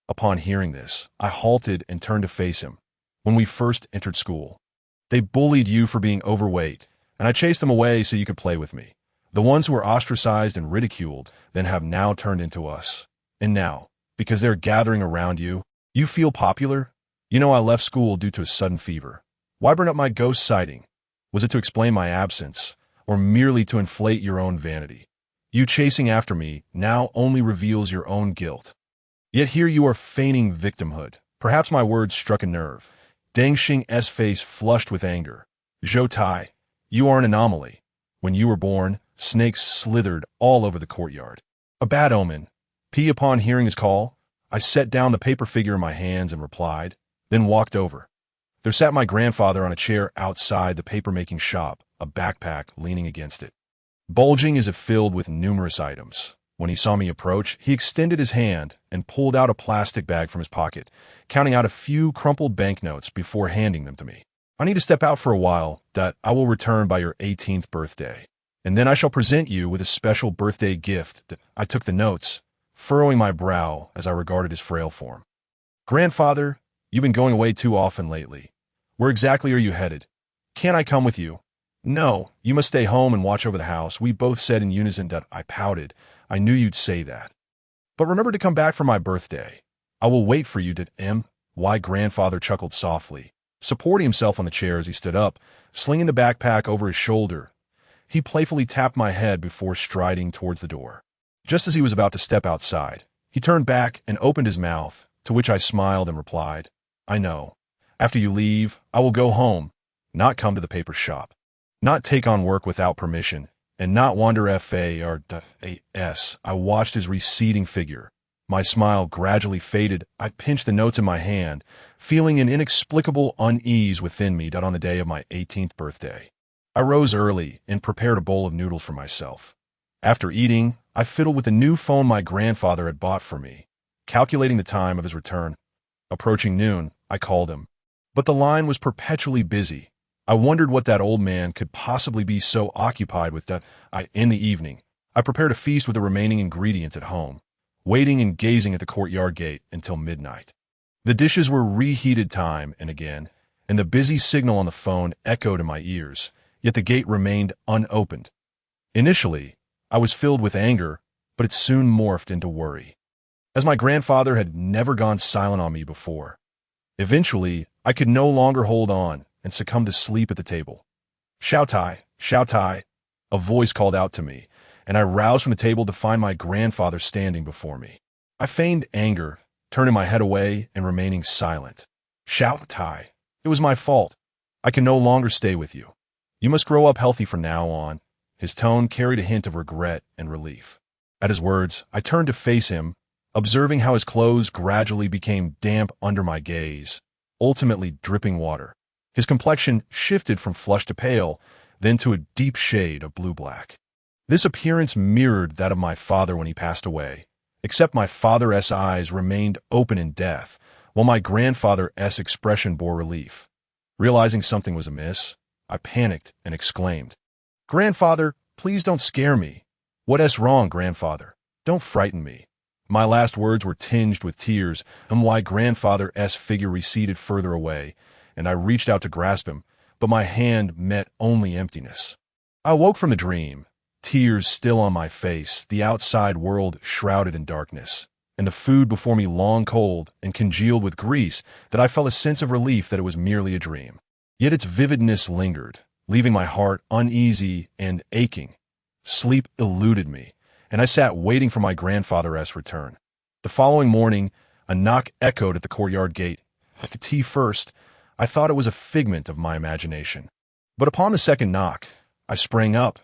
Upon hearing this, I halted and turned to face him. When we first entered school, they bullied you for being overweight, and I chased them away so you could play with me. The ones who were ostracized and ridiculed then have now turned into us. And now, because they're gathering around you, you feel popular? You know I left school due to a sudden fever. Why bring up my ghost sighting? Was it to explain my absence, or merely to inflate your own vanity? You chasing after me now only reveals your own guilt. Yet here you are feigning victimhood. Perhaps my words struck a nerve. Deng Xing's face flushed with anger. Zhou Tai, you are an anomaly. When you were born, snakes slithered all over the courtyard. A bad omen. Upon hearing his call, I set down the paper figure in my hands and replied, then walked over. There sat my grandfather on a chair outside the paper-making shop, a backpack leaning against it, bulging as if filled with numerous items. When he saw me approach, he extended his hand and pulled out a plastic bag from his pocket, counting out a few crumpled banknotes before handing them to me. I need to step out for a while, that I will return by your 18th birthday, and then I shall present you with a special birthday gift. I took the notes, furrowing my brow as I regarded his frail form. Grandfather, you've been going away too often lately. Where exactly are you headed? Can't I come with you? No, you must stay home and watch over the house. We both said in unison. I pouted. I knew you'd say that. But remember to come back for my birthday. I will wait for you. Why? Grandfather chuckled softly, supporting himself on the chair as he stood up, slinging the backpack over his shoulder. He playfully tapped my head before striding towards the door. Just as he was about to step outside, he turned back and opened his mouth, to which I smiled and replied, I know. After you leave, I will go home, not come to the paper shop, not take on work without permission, and not wander FARS. I watched his receding figure. My smile gradually faded. I pinched the notes in my hand, feeling an inexplicable unease within me on the day of my 18th birthday. I rose early and prepared a bowl of noodles for myself. After eating, I fiddled with the new phone my grandfather had bought for me, calculating the time of his return. Approaching noon, I called him. But the line was perpetually busy. I wondered what that old man could possibly be so occupied with. In the evening, I prepared a feast with the remaining ingredients at home, waiting and gazing at the courtyard gate until midnight. The dishes were reheated time and again, and the busy signal on the phone echoed in my ears, yet the gate remained unopened. Initially, I was filled with anger, but it soon morphed into worry. As my grandfather had never gone silent on me before, Eventually, I could no longer hold on and succumbed to sleep at the table. Xiao Tai, a voice called out to me, and I roused from the table to find my grandfather standing before me. I feigned anger, turning my head away and remaining silent. Xiao Tai, it was my fault. I can no longer stay with you. You must grow up healthy from now on. His tone carried a hint of regret and relief. At his words, I turned to face him, observing how his clothes gradually became damp under my gaze, ultimately dripping water. His complexion shifted from flush to pale, then to a deep shade of blue-black. This appearance mirrored that of my father when he passed away, except my father's eyes remained open in death, while my grandfather's expression bore relief. Realizing something was amiss, I panicked and exclaimed, "Grandfather, please don't scare me." "What's wrong, grandfather? Don't frighten me." My last words were tinged with tears, and my grandfather's figure receded further away, and I reached out to grasp him, but my hand met only emptiness. I awoke from the dream, tears still on my face, the outside world shrouded in darkness, and the food before me long cold and congealed with grease that I felt a sense of relief that it was merely a dream. Yet its vividness lingered, leaving my heart uneasy and aching. Sleep eluded me, and I sat waiting for my grandfather's return. The following morning, a knock echoed at the courtyard gate. Like tea first, I thought it was a figment of my imagination. But upon the second knock, I sprang up.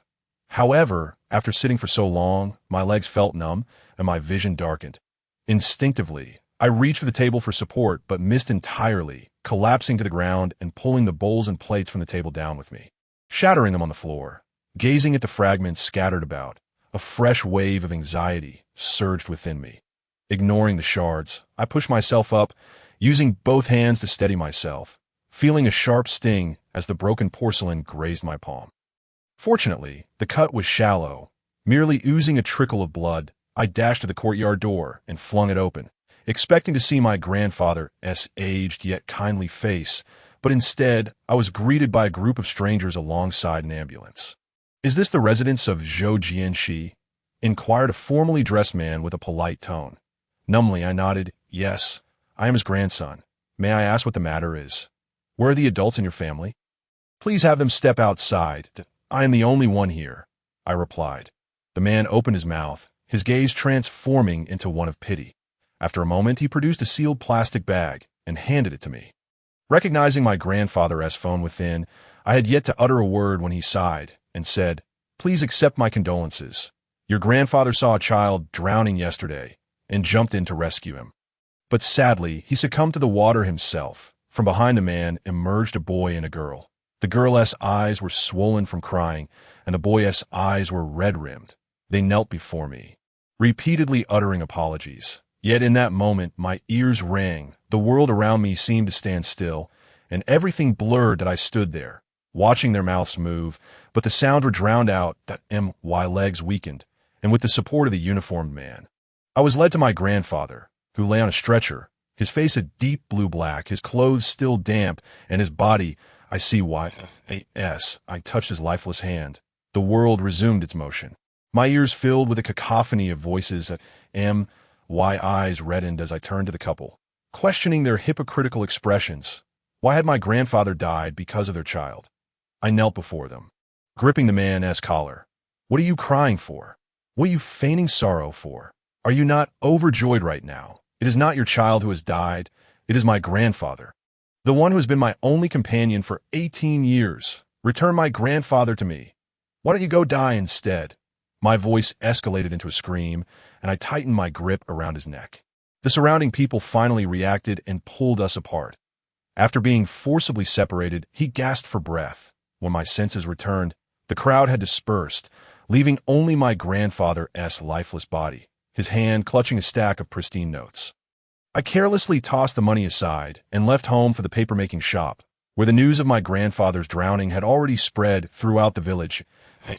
However, after sitting for so long, my legs felt numb and my vision darkened. Instinctively, I reached for the table for support but missed entirely, collapsing to the ground and pulling the bowls and plates from the table down with me, shattering them on the floor. Gazing at the fragments scattered about, a fresh wave of anxiety surged within me. Ignoring the shards, I pushed myself up, using both hands to steady myself, feeling a sharp sting as the broken porcelain grazed my palm. Fortunately, the cut was shallow, merely oozing a trickle of blood. I dashed to the courtyard door and flung it open, expecting to see my grandfather's aged yet kindly face, but instead I was greeted by a group of strangers alongside an ambulance. "Is this the residence of Zhou Jianxi?" inquired a formally dressed man with a polite tone. Numbly I nodded, "Yes, I am his grandson. May I ask what the matter is? Where are the adults in your family?" "Please have them step outside. I am the only one here," I replied. The man opened his mouth, his gaze transforming into one of pity. After a moment, he produced a sealed plastic bag and handed it to me. Recognizing my grandfather's phone within, I had yet to utter a word when he sighed and said, "Please accept my condolences. Your grandfather saw a child drowning yesterday and jumped in to rescue him. But sadly, he succumbed to the water himself. From behind the man emerged a boy and a girl. The girl's eyes were swollen from crying, and the boy's eyes were red-rimmed. They knelt before me, repeatedly uttering apologies. Yet in that moment, my ears rang, the world around me seemed to stand still, and everything blurred that I stood there, watching their mouths move, but the sounds were drowned out, my legs weakened, and with the support of the uniformed man, I was led to my grandfather, who lay on a stretcher, his face a deep blue-black, his clothes still damp, and his body, I touched his lifeless hand. The world resumed its motion. My ears filled with a cacophony of voices, my eyes reddened as I turned to the couple, questioning their hypocritical expressions. Why had my grandfather died because of their child? I knelt before them, gripping the man's collar. "What are you crying for? What are you feigning sorrow for? Are you not overjoyed right now? It is not your child who has died. It is my grandfather, the one who has been my only companion for 18 years. Return my grandfather to me. Why don't you go die instead?" My voice escalated into a scream, and I tightened my grip around his neck. The surrounding people finally reacted and pulled us apart. After being forcibly separated, he gasped for breath. When my senses returned, the crowd had dispersed, leaving only my grandfather's lifeless body, his hand clutching a stack of pristine notes. I carelessly tossed the money aside and left home for the paper-making shop, where the news of my grandfather's drowning had already spread throughout the village.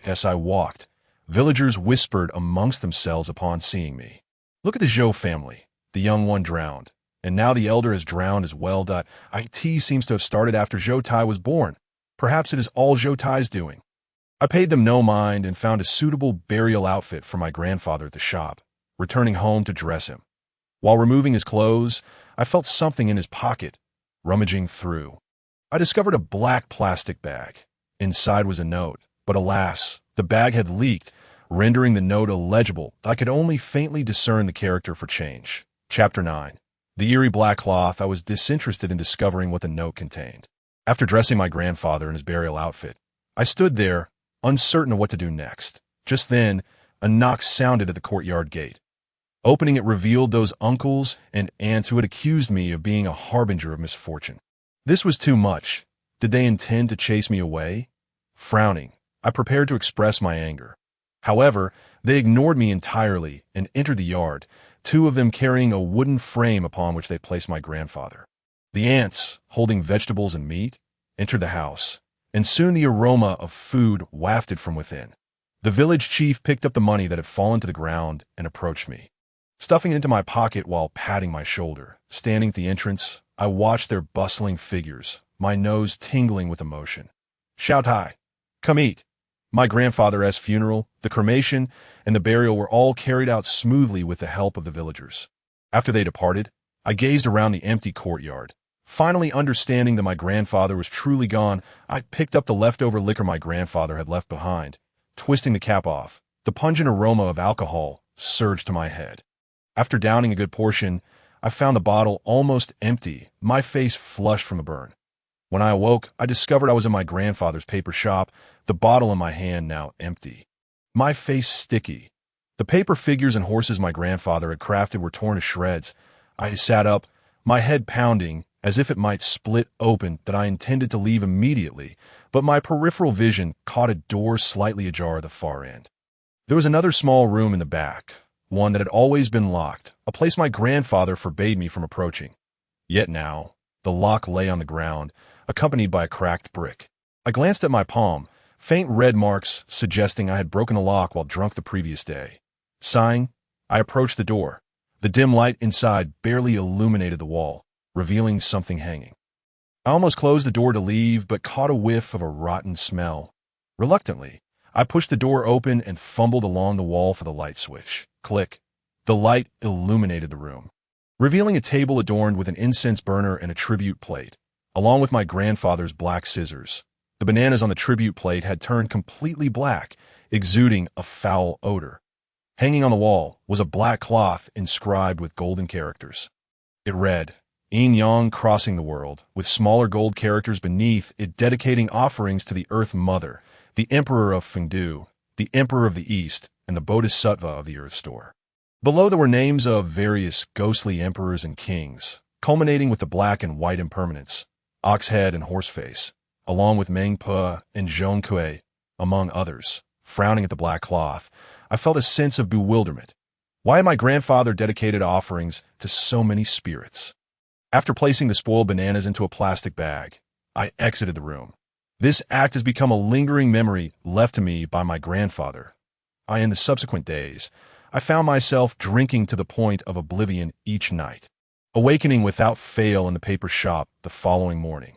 As I walked, villagers whispered amongst themselves upon seeing me. "Look at the Zhou family. The young one drowned, and now the elder has drowned as well. It seems to have started after Zhou Tai was born. Perhaps it is all Zhou Tai's doing." I paid them no mind and found a suitable burial outfit for my grandfather at the shop, returning home to dress him. While removing his clothes, I felt something in his pocket, Rummaging through, I discovered a black plastic bag. Inside was a note, but alas, the bag had leaked, rendering the note illegible. I could only faintly discern the character for change. Chapter 9. The eerie black cloth. I was disinterested in discovering what the note contained. After dressing my grandfather in his burial outfit, I stood there, uncertain of what to do next. Just then, a knock sounded at the courtyard gate. Opening it revealed those uncles and aunts who had accused me of being a harbinger of misfortune. This was too much. Did they intend to chase me away? Frowning, I prepared to express my anger. However, they ignored me entirely and entered the yard, two of them carrying a wooden frame upon which they placed my grandfather. The aunts, holding vegetables and meat, entered the house, and soon the aroma of food wafted from within. The village chief picked up the money that had fallen to the ground and approached me. Stuffing it into my pocket while patting my shoulder, standing at the entrance, I watched their bustling figures, my nose tingling with emotion. Shout high. Come eat. My grandfather's funeral, the cremation, and the burial were all carried out smoothly with the help of the villagers. After they departed, I gazed around the empty courtyard. Finally understanding that my grandfather was truly gone, I picked up the leftover liquor my grandfather had left behind. Twisting the cap off, the pungent aroma of alcohol surged to my head. After downing a good portion, I found the bottle almost empty, my face flushed from the burn. When I awoke, I discovered I was in my grandfather's paper shop, the bottle in my hand now empty. My face sticky. The paper figures and horses my grandfather had crafted were torn to shreds. I sat up, my head pounding, as if it might split open, that I intended to leave immediately, but my peripheral vision caught a door slightly ajar at the far end. There was another small room in the back, one that had always been locked, a place my grandfather forbade me from approaching. Yet now, the lock lay on the ground, accompanied by a cracked brick. I glanced at my palm, faint red marks suggesting I had broken the lock while drunk the previous day. Sighing, I approached the door. The dim light inside barely illuminated the wall, revealing something hanging. I almost closed the door to leave, but caught a whiff of a rotten smell. Reluctantly, I pushed the door open and fumbled along the wall for the light switch. Click. The light illuminated the room, revealing a table adorned with an incense burner and a tribute plate, along with my grandfather's black scissors. The bananas on the tribute plate had turned completely black, exuding a foul odor. Hanging on the wall was a black cloth inscribed with golden characters. It read, Yin Yang Crossing the World, with smaller gold characters beneath it dedicating offerings to the Earth Mother, the Emperor of Fengdu, the Emperor of the East, and the Bodhisattva of the Earth Store. Below there were names of various ghostly emperors and kings, culminating with the black and white impermanents, Oxhead and Horseface, along with Meng Pe and Zhong Kui, among others. Frowning at the black cloth, I felt a sense of bewilderment. Why had my grandfather dedicated offerings to so many spirits? After placing the spoiled bananas into a plastic bag, I exited the room. This act has become a lingering memory left to me by my grandfather. In the subsequent days, I found myself drinking to the point of oblivion each night, awakening without fail in the paper shop the following morning.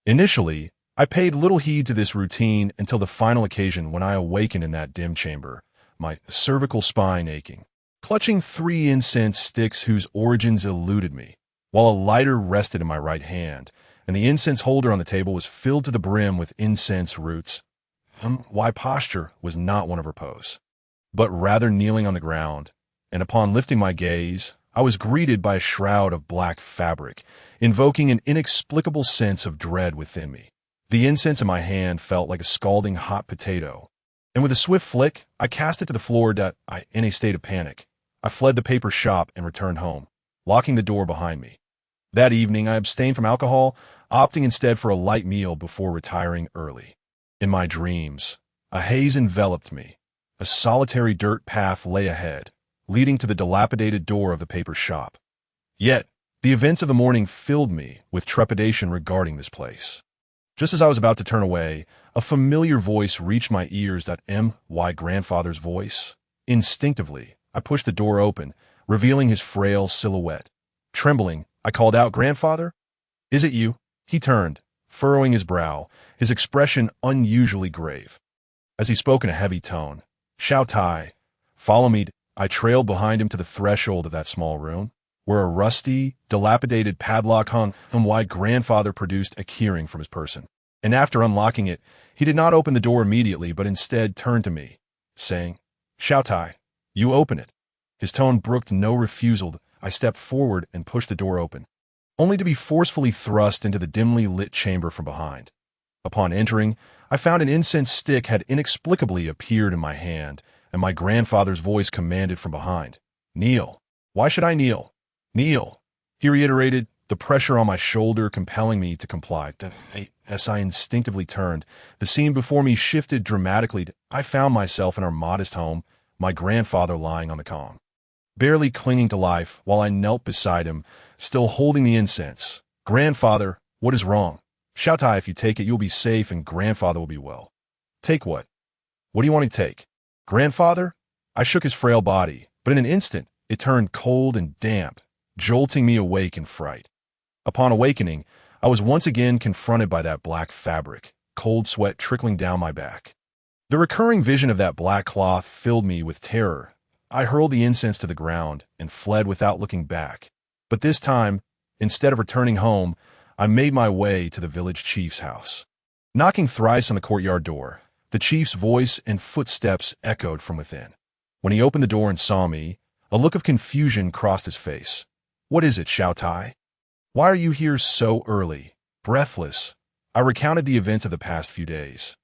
Initially, I paid little heed to this routine until the final occasion when I awakened in that dim chamber, my cervical spine aching, clutching 3 incense sticks whose origins eluded me, while a lighter rested in my right hand, and the incense holder on the table was filled to the brim with incense roots. Why posture was not one of her pose, but rather kneeling on the ground, and upon lifting my gaze, I was greeted by a shroud of black fabric, invoking an inexplicable sense of dread within me. The incense in my hand felt like a scalding hot potato, and with a swift flick, I cast it to the floor in a state of panic. I fled the paper shop and returned home, locking the door behind me. That evening, I abstained from alcohol, opting instead for a light meal before retiring early. In my dreams, a haze enveloped me. A solitary dirt path lay ahead, leading to the dilapidated door of the paper shop. Yet, the events of the morning filled me with trepidation regarding this place. Just as I was about to turn away, a familiar voice reached my ears. My grandfather's voice. Instinctively, I pushed the door open, revealing his frail silhouette. Trembling, I called out, "Grandfather? Is it you?" He turned, furrowing his brow, his expression unusually grave. As he spoke in a heavy tone, "Xiao Tai, follow me." I trailed behind him to the threshold of that small room. where a rusty, dilapidated padlock hung and why grandfather produced a keyring from his person. And after unlocking it, he did not open the door immediately but instead turned to me, saying, "Xiao Tai, you open it." His tone brooked no refusal. I stepped forward and pushed the door open, only to be forcefully thrust into the dimly lit chamber from behind. Upon entering, I found an incense stick had inexplicably appeared in my hand, and my grandfather's voice commanded from behind, "Kneel." "Why should I kneel?" "Kneel," he reiterated, the pressure on my shoulder compelling me to comply. As I instinctively turned, the scene before me shifted dramatically. I found myself in our modest home, my grandfather lying on the calm, barely clinging to life, while I knelt beside him, still holding the incense. "Grandfather, what is wrong?" "Xiao Tai, if you take it, you'll be safe and grandfather will be well." "Take what? What do you want to take?" "Grandfather?" I shook his frail body, but in an instant, it turned cold and damp, jolting me awake in fright. Upon awakening, I was once again confronted by that black fabric, cold sweat trickling down my back. The recurring vision of that black cloth filled me with terror. I hurled the incense to the ground and fled without looking back. But this time, instead of returning home, I made my way to the village chief's house. Knocking thrice on the courtyard door, the chief's voice and footsteps echoed from within. When he opened the door and saw me, a look of confusion crossed his face. "What is it, Xiao Tai? Why are you here so early?" Breathless, I recounted the events of the past few days.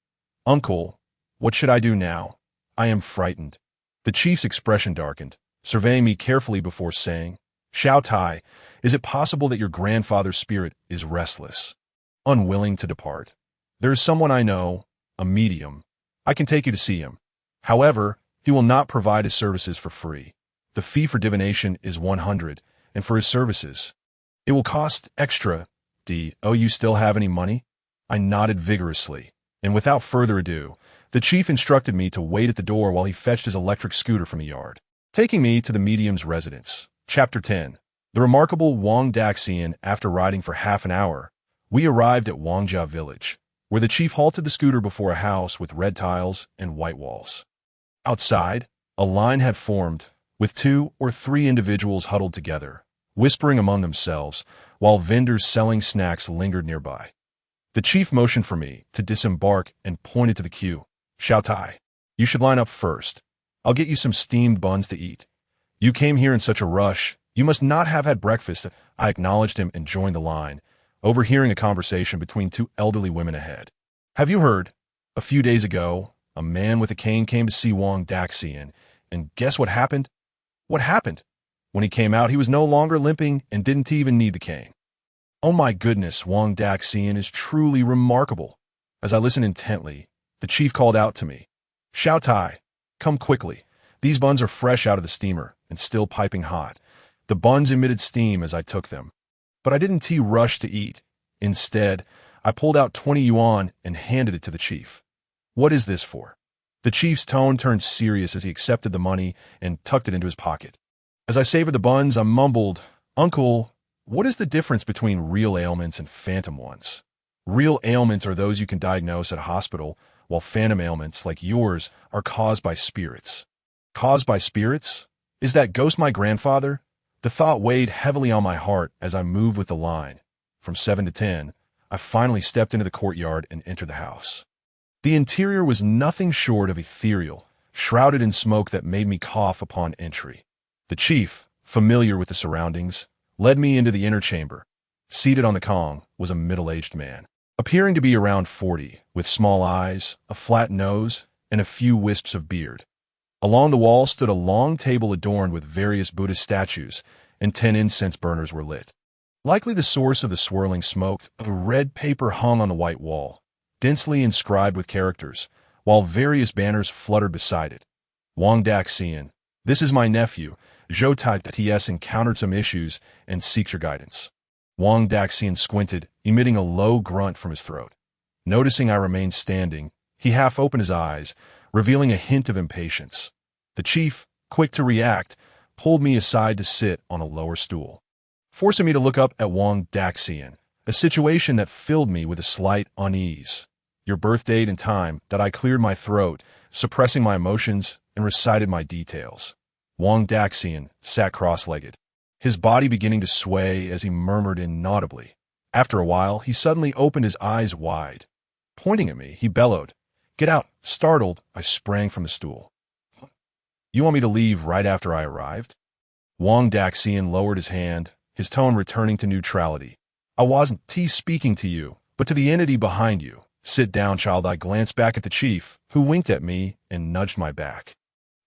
"Uncle, what should I do now? I am frightened." The chief's expression darkened, surveying me carefully before saying, "Xiao Tai, is it possible that your grandfather's spirit is restless, unwilling to depart? There is someone I know, a medium. I can take you to see him. However, he will not provide his services for free. The fee for divination is 100, and for his services, it will cost extra. Oh, you still have any money?" I nodded vigorously, and without further ado, the chief instructed me to wait at the door while he fetched his electric scooter from the yard, taking me to the medium's residence. Chapter 10. The remarkable Wang Daxian. After riding for half an hour, we arrived at Wangjia village, where the chief halted the scooter before a house with red tiles and white walls. Outside, a line had formed, with 2 or 3 individuals huddled together, whispering among themselves, while vendors selling snacks lingered nearby. The chief motioned for me to disembark and pointed to the queue. "Xiao Tai, you should line up first. I'll get you some steamed buns to eat. You came here in such a rush, you must not have had breakfast." I acknowledged him and joined the line, overhearing a conversation between 2 elderly women ahead. "Have you heard? A few days ago, a man with a cane came to see Wang Daxian, and guess what happened?" "What happened?" "When he came out, he was no longer limping and didn't even need the cane." "Oh my goodness, Wang Daxian is truly remarkable." As I listened intently, the chief called out to me, "Xiao Tai, come quickly. These buns are fresh out of the steamer and still piping hot." The buns emitted steam as I took them, but I didn't rush to eat. Instead, I pulled out 20 yuan and handed it to the chief. "What is this for?" The chief's tone turned serious as he accepted the money and tucked it into his pocket. As I savored the buns, I mumbled, "Uncle, what is the difference between real ailments and phantom ones?" "Real ailments are those you can diagnose at a hospital, while phantom ailments, like yours, are caused by spirits." "Caused by spirits? Is that ghost my grandfather?" The thought weighed heavily on my heart as I moved with the line. From 7 to 10, I finally stepped into the courtyard and entered the house. The interior was nothing short of ethereal, shrouded in smoke that made me cough upon entry. The chief, familiar with the surroundings, led me into the inner chamber. Seated on the kong was a middle-aged man, appearing to be around 40, with small eyes, a flat nose, and a few wisps of beard. Along the wall stood a long table adorned with various Buddhist statues, and 10 incense burners were lit. Likely the source of the swirling smoke, a red paper hung on the white wall, densely inscribed with characters, while various banners fluttered beside it. "Wang Daxian, this is my nephew. Zhou Tai has encountered some issues and seeks your guidance." Wang Daxian squinted, emitting a low grunt from his throat. Noticing I remained standing, he half opened his eyes, revealing a hint of impatience. The chief, quick to react, pulled me aside to sit on a lower stool, forcing me to look up at Wang Daxian, a situation that filled me with a slight unease. "Your birth date and time," that I cleared my throat, suppressing my emotions, and recited my details. Wang Daxian sat cross-legged, his body beginning to sway as he murmured inaudibly. After a while, he suddenly opened his eyes wide. Pointing at me, he bellowed, "Get out!" Startled, I sprang from the stool. "You want me to leave right after I arrived?" Wang Daxian lowered his hand, his tone returning to neutrality. "I wasn't speaking to you, but to the entity behind you. Sit down, child." I glanced back at the chief, who winked at me and nudged my back.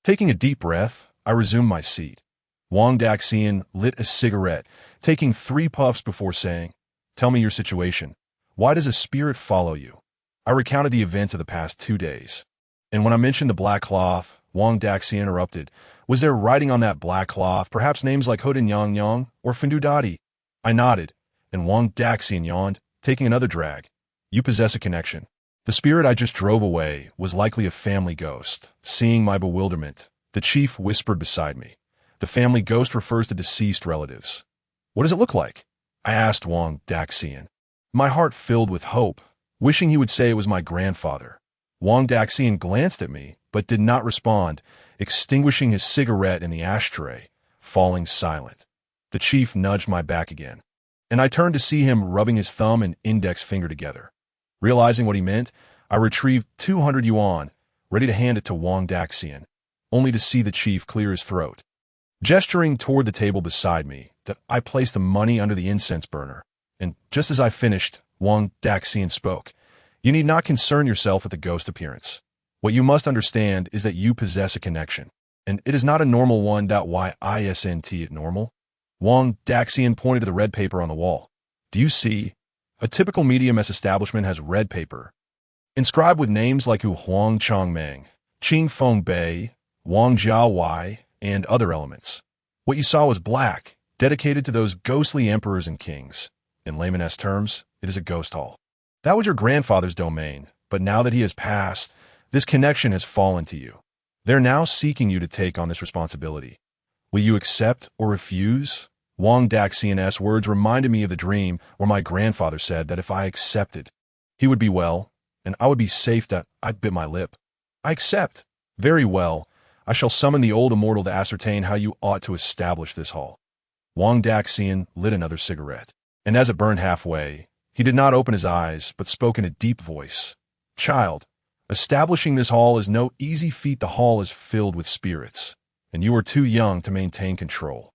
Taking a deep breath, I resumed my seat. Wang Daxian lit a cigarette, taking 3 puffs before saying, "Tell me your situation. Why does a spirit follow you?" I recounted the events of the past 2 days. And when I mentioned the black cloth, Wang Daxian interrupted. "Was there writing on that black cloth, perhaps names like Hoden Yang Yang or Findudadi?" I nodded, and Wang Daxian yawned, taking another drag. "You possess a connection. The spirit I just drove away was likely a family ghost." Seeing my bewilderment, the chief whispered beside me. "The family ghost refers to deceased relatives." "What does it look like?" I asked Wang Daxian. My heart filled with hope, wishing he would say it was my grandfather. Wang Daxian glanced at me, but did not respond, extinguishing his cigarette in the ashtray, falling silent. The chief nudged my back again, and I turned to see him rubbing his thumb and index finger together. Realizing what he meant, I retrieved 200 yuan, ready to hand it to Wang Daxian, only to see the chief clear his throat. Gesturing toward the table beside me, I placed the money under the incense burner, and just as I finished, Wang Daxian spoke. "You need not concern yourself with the ghost appearance. What you must understand is that you possess a connection, and it is not a normal one. Why isn't it normal?" Wang Daxian pointed to the red paper on the wall. "Do you see? A typical medium establishment has red paper, inscribed with names like Huang Changmeng, Qing Feng Bei, Wang Jiawai, and other elements. What you saw was black, dedicated to those ghostly emperors and kings. In layman's terms, it is a ghost hall. That was your grandfather's domain, but now that he has passed, this connection has fallen to you. They're now seeking you to take on this responsibility. Will you accept or refuse?" Wang Daxian's words reminded me of the dream where my grandfather said that if I accepted, he would be well, and I would be safe. I bit my lip. "I accept. Very well. I shall summon the old immortal to ascertain how you ought to establish this hall." Wang Daxian lit another cigarette, and as it burned halfway, he did not open his eyes, but spoke in a deep voice. "Child, establishing this hall is no easy feat. The hall is filled with spirits, and you are too young to maintain control.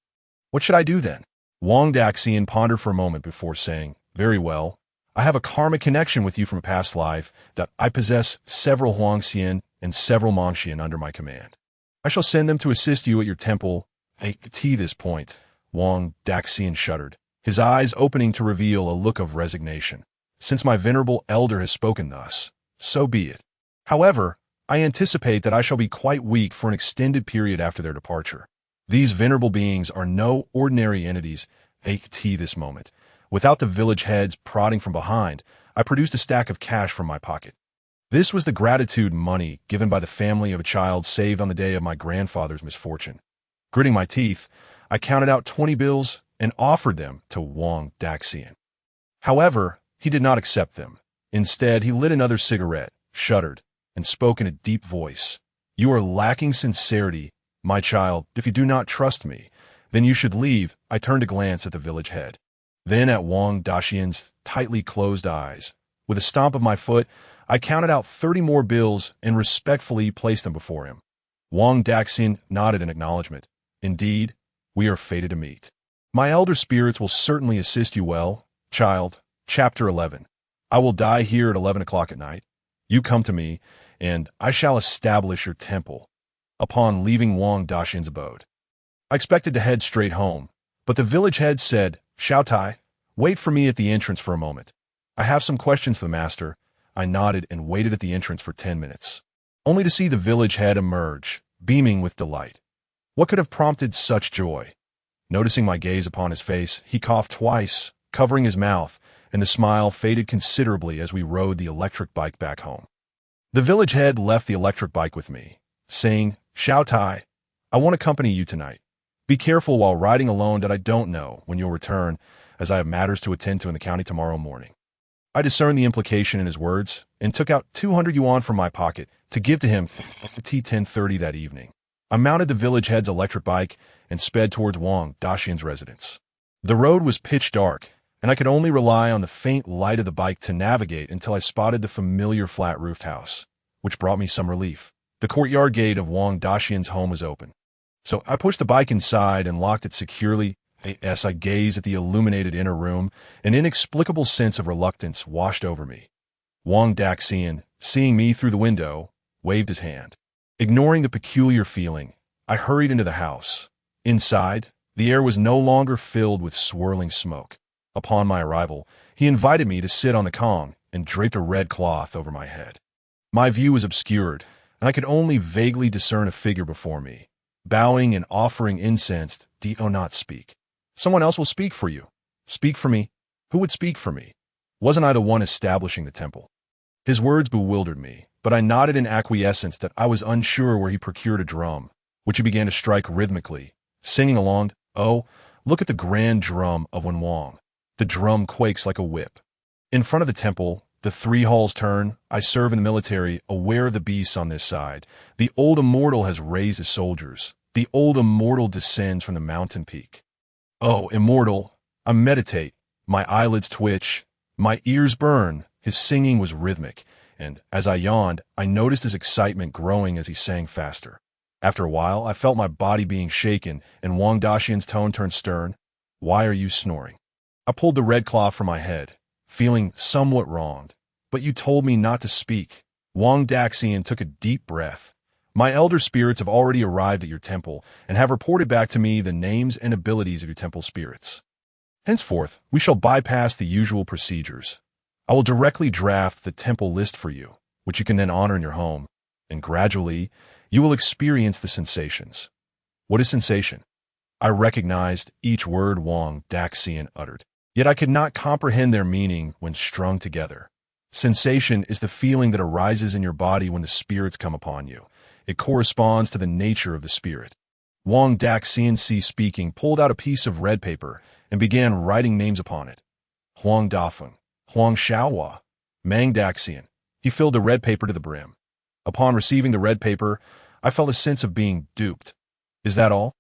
What should I do then?" Wang Daxian pondered for a moment before saying, "Very well. I have a karmic connection with you from a past life. I possess several Huangxian and several Mangxian under my command. I shall send them to assist you at your temple." At this point, Wang Daxian shuddered, his eyes opening to reveal a look of resignation. "Since my venerable elder has spoken thus, so be it. However, I anticipate that I shall be quite weak for an extended period after their departure. These venerable beings are no ordinary entities." At this moment, without the village heads prodding from behind, I produced a stack of cash from my pocket. This was the gratitude money given by the family of a child saved on the day of my grandfather's misfortune. Gritting my teeth, I counted out 20 bills and offered them to Wang Daxian. However, he did not accept them. Instead, he lit another cigarette, shuddered, and spoke in a deep voice. "You are lacking sincerity, my child. If you do not trust me, then you should leave." I turned to glance at the village head, then at Wang Daxian's tightly closed eyes. With a stomp of my foot, I counted out 30 more bills and respectfully placed them before him. Wang Daxian nodded in acknowledgement. "Indeed, we are fated to meet. My elder spirits will certainly assist you well, child." Chapter 11. I will die here at 11 o'clock at night. You come to me, and I shall establish your temple. Upon leaving Wang Daxian's abode, I expected to head straight home, but the village head said, "Xiao Tai, wait for me at the entrance for a moment. I have some questions for the master." I nodded and waited at the entrance for 10 minutes, only to see the village head emerge, beaming with delight. What could have prompted such joy? Noticing my gaze upon his face, he coughed twice, covering his mouth, and the smile faded considerably as we rode the electric bike back home. The village head left the electric bike with me, saying, "Xiao Tai, I want to accompany you tonight. Be careful while riding alone. I don't know when you'll return, as I have matters to attend to in the county tomorrow morning." I discerned the implication in his words and took out 200 yuan from my pocket to give to him at 10:30 that evening. I mounted the village head's electric bike and sped towards Wang Daxian's residence. The road was pitch dark, and I could only rely on the faint light of the bike to navigate until I spotted the familiar flat-roofed house, which brought me some relief. The courtyard gate of Wang Daxian's home was open, so I pushed the bike inside and locked it securely. As I gazed at the illuminated inner room, an inexplicable sense of reluctance washed over me. Wang Daxian, seeing me through the window, waved his hand. Ignoring the peculiar feeling, I hurried into the house. Inside, the air was no longer filled with swirling smoke. Upon my arrival, he invited me to sit on the kong and draped a red cloth over my head. My view was obscured, and I could only vaguely discern a figure before me. Bowing and offering incense, do not speak. Someone else will speak for you. Speak for me. Who would speak for me? Wasn't I the one establishing the temple? His words bewildered me, but I nodded in acquiescence that I was unsure where he procured a drum, which he began to strike rhythmically, singing along, "Oh, look at the grand drum of Wenwang. The drum quakes like a whip." In front of the temple, the 3 halls turn. I serve in the military, aware of the beasts on this side. The old immortal has raised his soldiers. The old immortal descends from the mountain peak. Oh, immortal, I meditate. My eyelids twitch. My ears burn. His singing was rhythmic, and as I yawned, I noticed his excitement growing as he sang faster. After a while, I felt my body being shaken, and Wang Daxian's tone turned stern. "Why are you snoring?" I pulled the red cloth from my head, feeling somewhat wronged. "But you told me not to speak." Wang Daxian took a deep breath. "My elder spirits have already arrived at your temple and have reported back to me the names and abilities of your temple spirits. Henceforth, we shall bypass the usual procedures. I will directly draft the temple list for you, which you can then honor in your home, and gradually, you will experience the sensations." What is sensation? I recognized each word Wang Daxian uttered, yet I could not comprehend their meaning when strung together. Sensation is the feeling that arises in your body when the spirits come upon you. It corresponds to the nature of the spirit. Wang Daxian, speaking, pulled out a piece of red paper and began writing names upon it. Huang Dafeng, Huang Xiaohua, Mang Daxian. He filled the red paper to the brim. Upon receiving the red paper, I felt a sense of being duped. Is that all?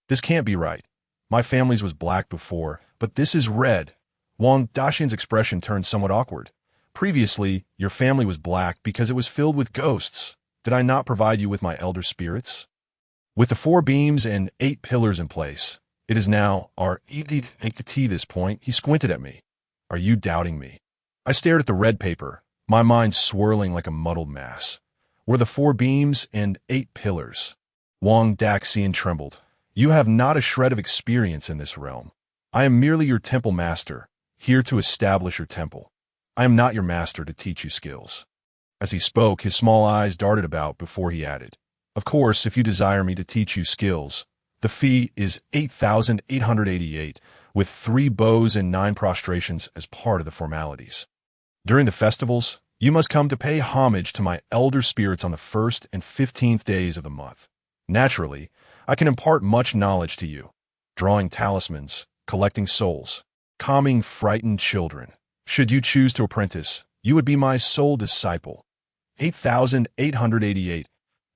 This can't be right. My family's was black before, but this is red. Wang Daxian's expression turned somewhat awkward. Previously, your family was black because it was filled with ghosts. Did I not provide you with my elder spirits? With the 4 beams and 8 pillars in place, it is now our EDT this point. He squinted at me. Are you doubting me? I stared at the red paper, my mind swirling like a muddled mass. Were the 4 beams and 8 pillars? Wang Daxian trembled. You have not a shred of experience in this realm. I am merely your temple master, here to establish your temple. I am not your master to teach you skills. As he spoke, his small eyes darted about before he added, "Of course, if you desire me to teach you skills, the fee is 8,888, with 3 bows and 9 prostrations as part of the formalities. During the festivals, you must come to pay homage to my elder spirits on the 1st and 15th days of the month. Naturally, I can impart much knowledge to you, drawing talismans, collecting souls, calming frightened children. Should you choose to apprentice, you would be my sole disciple. 8,888.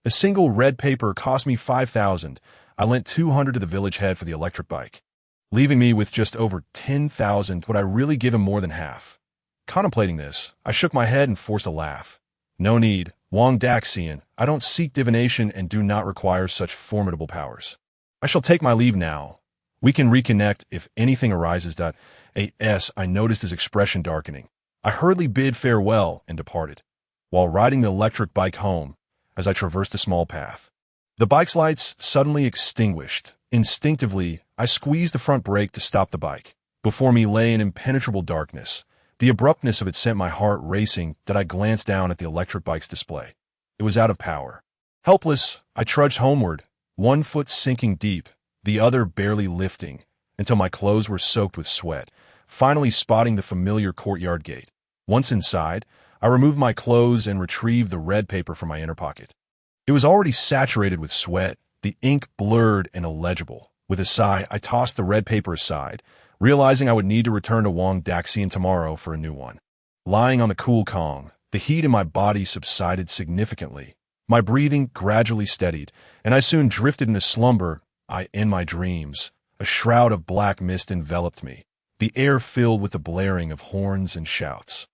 A single red paper cost me 5,000. I lent 200 to the village head for the electric bike, leaving me with just over 10,000. Would I really give him more than half? Contemplating this, I shook my head and forced a laugh. No need, Wang Daxian. I don't seek divination and do not require such formidable powers. I shall take my leave now. We can reconnect if anything arises. I noticed his expression darkening. I hurriedly bid farewell and departed, while riding the electric bike home. As I traversed a small path, the bike's lights suddenly extinguished. Instinctively, I squeezed the front brake to stop the bike. Before me lay an impenetrable darkness. The abruptness of it sent my heart racing that I glanced down at the electric bike's display. It was out of power. Helpless, I trudged homeward, one foot sinking deep, the other barely lifting, until my clothes were soaked with sweat, finally spotting the familiar courtyard gate. Once inside, I removed my clothes and retrieved the red paper from my inner pocket. It was already saturated with sweat, the ink blurred and illegible. With a sigh, I tossed the red paper aside, realizing I would need to return to Wang Daxian tomorrow for a new one. Lying on the cool kong, the heat in my body subsided significantly. My breathing gradually steadied, and I soon drifted into slumber. In my dreams, a shroud of black mist enveloped me, the air filled with the blaring of horns and shouts.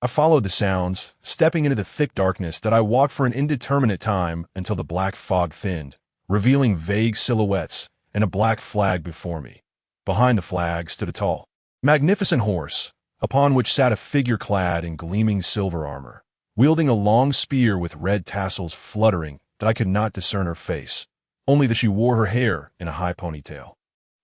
I followed the sounds, stepping into the thick darkness that I walked for an indeterminate time until the black fog thinned, revealing vague silhouettes and a black flag before me. Behind the flag stood a tall, magnificent horse, upon which sat a figure clad in gleaming silver armor, wielding a long spear with red tassels fluttering that I could not discern her face, only that she wore her hair in a high ponytail.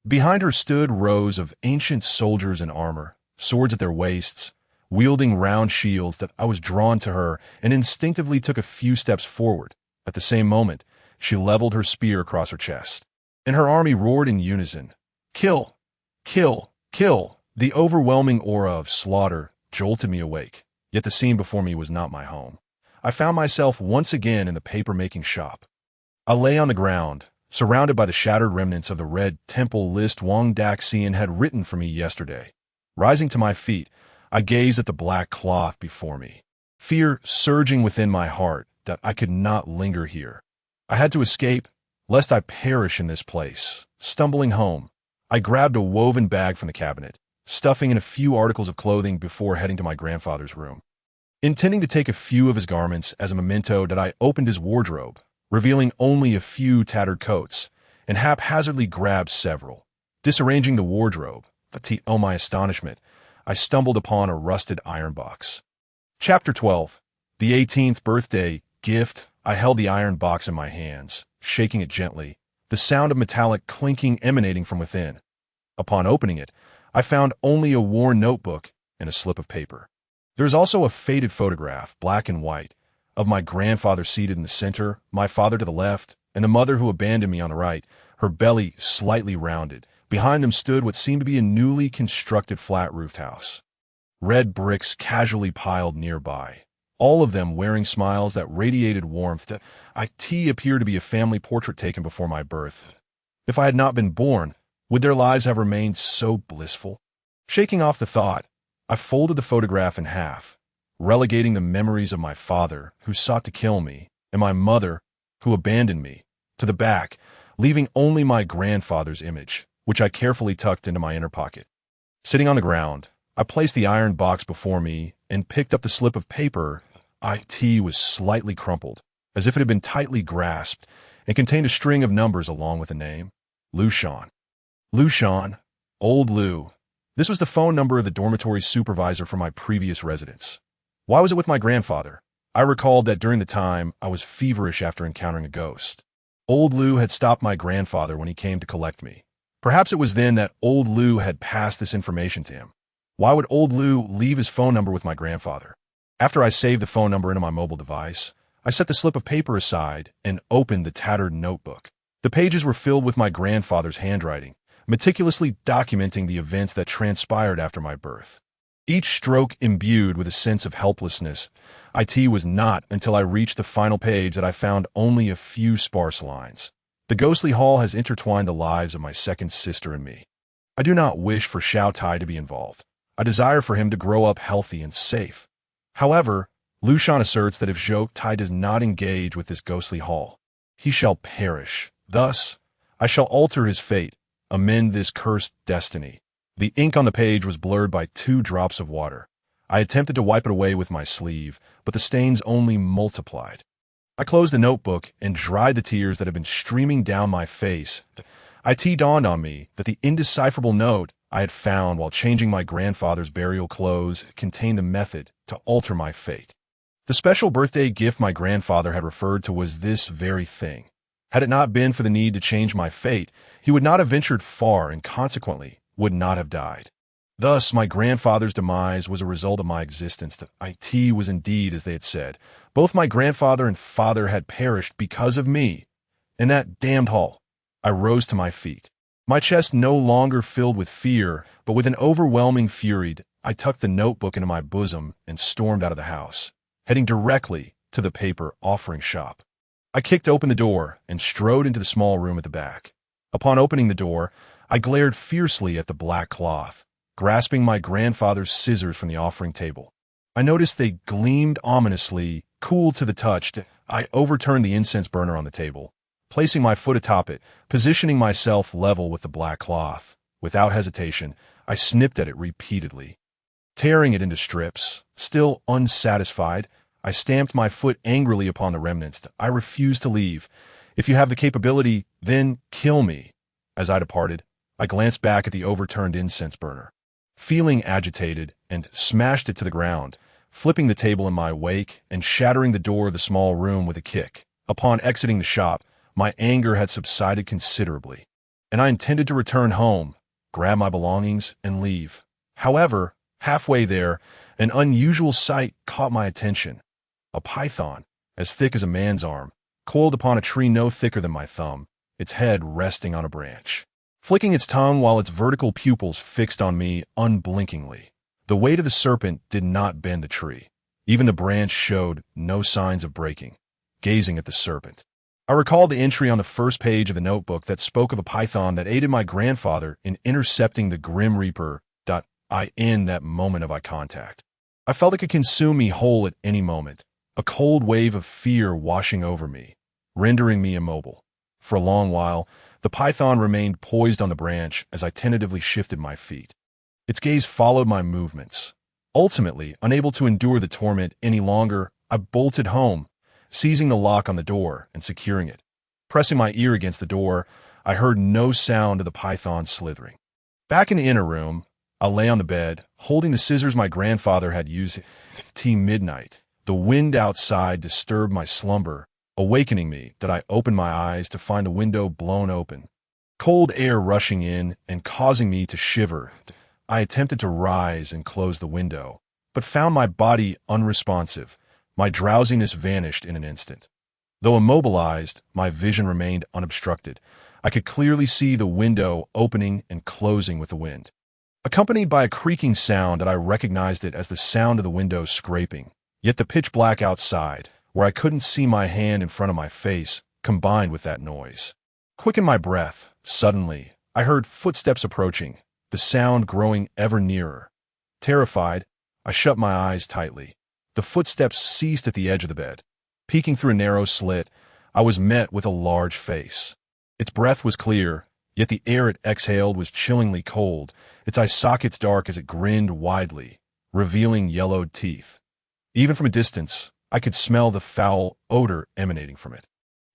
Behind her stood rows of ancient soldiers in armor, swords at their waists, wielding round shields. That I was drawn to her and instinctively took a few steps forward. At the same moment, she leveled her spear across her chest, and her army roared in unison, "Kill! Kill! Kill!" The overwhelming aura of slaughter jolted me awake, yet the scene before me was not my home. I found myself once again in the paper-making shop. I lay on the ground, surrounded by the shattered remnants of the red temple list Wang Daxian had written for me yesterday. Rising to my feet, I gazed at the black cloth before me, fear surging within my heart that I could not linger here. I had to escape, lest I perish in this place. Stumbling home, I grabbed a woven bag from the cabinet, stuffing in a few articles of clothing before heading to my grandfather's room. Intending to take a few of his garments as a memento, that I opened his wardrobe, revealing only a few tattered coats, and haphazardly grabbed several. Disarranging the wardrobe, but to my astonishment, I stumbled upon a rusted iron box. Chapter 12. The 18th birthday gift. I held the iron box in my hands, shaking it gently, the sound of metallic clinking emanating from within. Upon opening it, I found only a worn notebook and a slip of paper. There is also a faded photograph, black and white, of my grandfather seated in the center, my father to the left, and the mother who abandoned me on the right, her belly slightly rounded. Behind them stood what seemed to be a newly constructed flat-roofed house. Red bricks casually piled nearby, all of them wearing smiles that radiated warmth. It appeared to be a family portrait taken before my birth. If I had not been born, would their lives have remained so blissful? Shaking off the thought, I folded the photograph in half, relegating the memories of my father, who sought to kill me, and my mother, who abandoned me, to the back, leaving only my grandfather's image, which I carefully tucked into my inner pocket. Sitting on the ground, I placed the iron box before me and picked up the slip of paper. It was slightly crumpled, as if it had been tightly grasped, and contained a string of numbers along with a name. Lushan. Lushan. Old Lou. This was the phone number of the dormitory supervisor for my previous residence. Why was it with my grandfather? I recalled that during the time, I was feverish after encountering a ghost. Old Lou had stopped my grandfather when he came to collect me. Perhaps it was then that Old Lou had passed this information to him. Why would Old Lou leave his phone number with my grandfather? After I saved the phone number into my mobile device, I set the slip of paper aside and opened the tattered notebook. The pages were filled with my grandfather's handwriting, meticulously documenting the events that transpired after my birth. Each stroke imbued with a sense of helplessness. It was not until I reached the final page that I found only a few sparse lines. The ghostly hall has intertwined the lives of my second sister and me. I do not wish for Xiao Tai to be involved. I desire for him to grow up healthy and safe. However, Lushan asserts that if Zhou Tai does not engage with this ghostly hall, he shall perish. Thus, I shall alter his fate, amend this cursed destiny. The ink on the page was blurred by 2 drops of water. I attempted to wipe it away with my sleeve, but the stains only multiplied. I closed the notebook and dried the tears that had been streaming down my face. It dawned on me that the indecipherable note I had found while changing my grandfather's burial clothes contained the method to alter my fate. The special birthday gift my grandfather had referred to was this very thing. Had it not been for the need to change my fate, he would not have ventured far and consequently would not have died. Thus, my grandfather's demise was a result of my existence. It was indeed, as they had said. Both my grandfather and father had perished because of me. In that damned hall, I rose to my feet. My chest no longer filled with fear, but with an overwhelming fury. I tucked the notebook into my bosom and stormed out of the house, heading directly to the paper offering shop. I kicked open the door and strode into the small room at the back. Upon opening the door, I glared fiercely at the black cloth, grasping my grandfather's scissors from the offering table. I noticed they gleamed ominously Cool to the touch, I overturned the incense burner on the table, placing my foot atop it, positioning myself level with the black cloth. Without hesitation, I snipped at it repeatedly, tearing it into strips. Still unsatisfied, I stamped my foot angrily upon the remnants. I refused to leave. If you have the capability, then kill me. As I departed, I glanced back at the overturned incense burner, feeling agitated, and smashed it to the ground, flipping the table in my wake and shattering the door of the small room with a kick. Upon exiting the shop, my anger had subsided considerably, and I intended to return home, grab my belongings, and leave. However, halfway there, an unusual sight caught my attention. A python, as thick as a man's arm, coiled upon a tree no thicker than my thumb, its head resting on a branch, flicking its tongue while its vertical pupils fixed on me unblinkingly. The weight of the serpent did not bend the tree. Even the branch showed no signs of breaking. Gazing at the serpent, I recalled the entry on the first page of the notebook that spoke of a python that aided my grandfather in intercepting the Grim Reaper. In that moment of eye contact, I felt it could consume me whole at any moment, a cold wave of fear washing over me, rendering me immobile. For a long while, the python remained poised on the branch as I tentatively shifted my feet. Its gaze followed my movements. Ultimately, unable to endure the torment any longer, I bolted home, seizing the lock on the door and securing it. Pressing my ear against the door, I heard no sound of the python slithering. Back in the inner room, I lay on the bed, holding the scissors my grandfather had used. Midnight. The wind outside disturbed my slumber, awakening me that I opened my eyes to find the window blown open, cold air rushing in and causing me to shiver. I attempted to rise and close the window, but found my body unresponsive. My drowsiness vanished in an instant. Though immobilized, my vision remained unobstructed. I could clearly see the window opening and closing with the wind, accompanied by a creaking sound that I recognized it as the sound of the window scraping. Yet the pitch black outside, where I couldn't see my hand in front of my face, combined with that noise, quickened my breath. Suddenly, I heard footsteps approaching, the sound growing ever nearer. Terrified, I shut my eyes tightly. The footsteps ceased at the edge of the bed. Peeking through a narrow slit, I was met with a large face. Its breath was clear, yet the air it exhaled was chillingly cold, its eye sockets dark as it grinned widely, revealing yellowed teeth. Even from a distance, I could smell the foul odor emanating from it.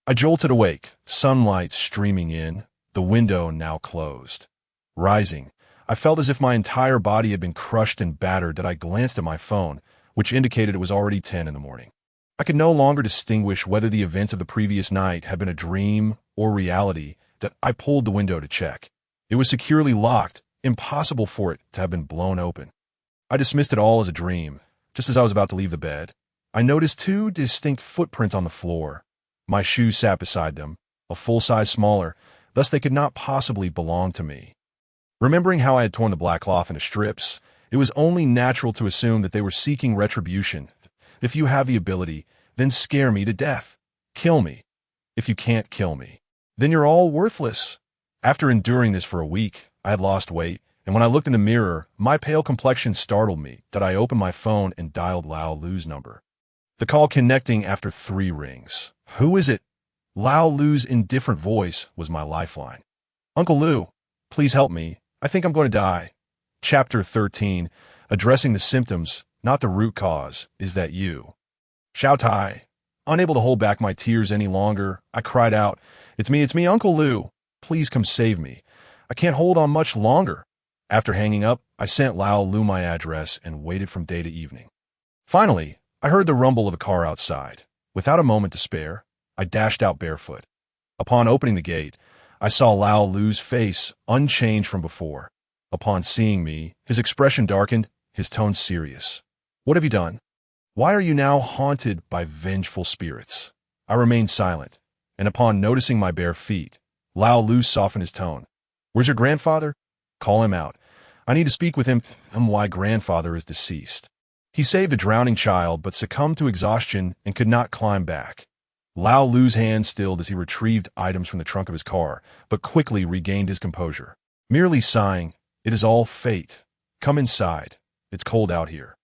I jolted awake, sunlight streaming in, the window now closed. Rising, I felt as if my entire body had been crushed and battered. That I glanced at my phone, which indicated it was already 10 in the morning. I could no longer distinguish whether the events of the previous night had been a dream or reality. That I pulled the window to check. It was securely locked, impossible for it to have been blown open. I dismissed it all as a dream. Just as I was about to leave the bed, I noticed two distinct footprints on the floor. My shoes sat beside them, a full size smaller, thus they could not possibly belong to me. Remembering how I had torn the black cloth into strips, it was only natural to assume that they were seeking retribution. If you have the ability, then scare me to death. Kill me. If you can't kill me, then you're all worthless. After enduring this for a week, I had lost weight, and when I looked in the mirror, my pale complexion startled me. That I opened my phone and dialed Lao Lu's number. The call connecting after 3 rings. Who is it? Lao Lu's indifferent voice was my lifeline. Uncle Lu, please help me. I think I'm going to die. Chapter 13, addressing the symptoms, not the root cause. Is that you? Xiao Tai. Unable to hold back my tears any longer, I cried out, it's me, Uncle Lu. Please come save me. I can't hold on much longer. After hanging up, I sent Lao Lu my address and waited from day to evening. Finally, I heard the rumble of a car outside. Without a moment to spare, I dashed out barefoot. Upon opening the gate, I saw Lao Lu's face unchanged from before. Upon seeing me, his expression darkened, his tone serious. What have you done? Why are you now haunted by vengeful spirits? I remained silent, and upon noticing my bare feet, Lao Lu softened his tone. Where's your grandfather? Call him out. I need to speak with him. Why grandfather is deceased. He saved a drowning child but succumbed to exhaustion and could not climb back. Lao Lu's hand stilled as he retrieved items from the trunk of his car, but quickly regained his composure. Merely sighing, it is all fate. Come inside. It's cold out here.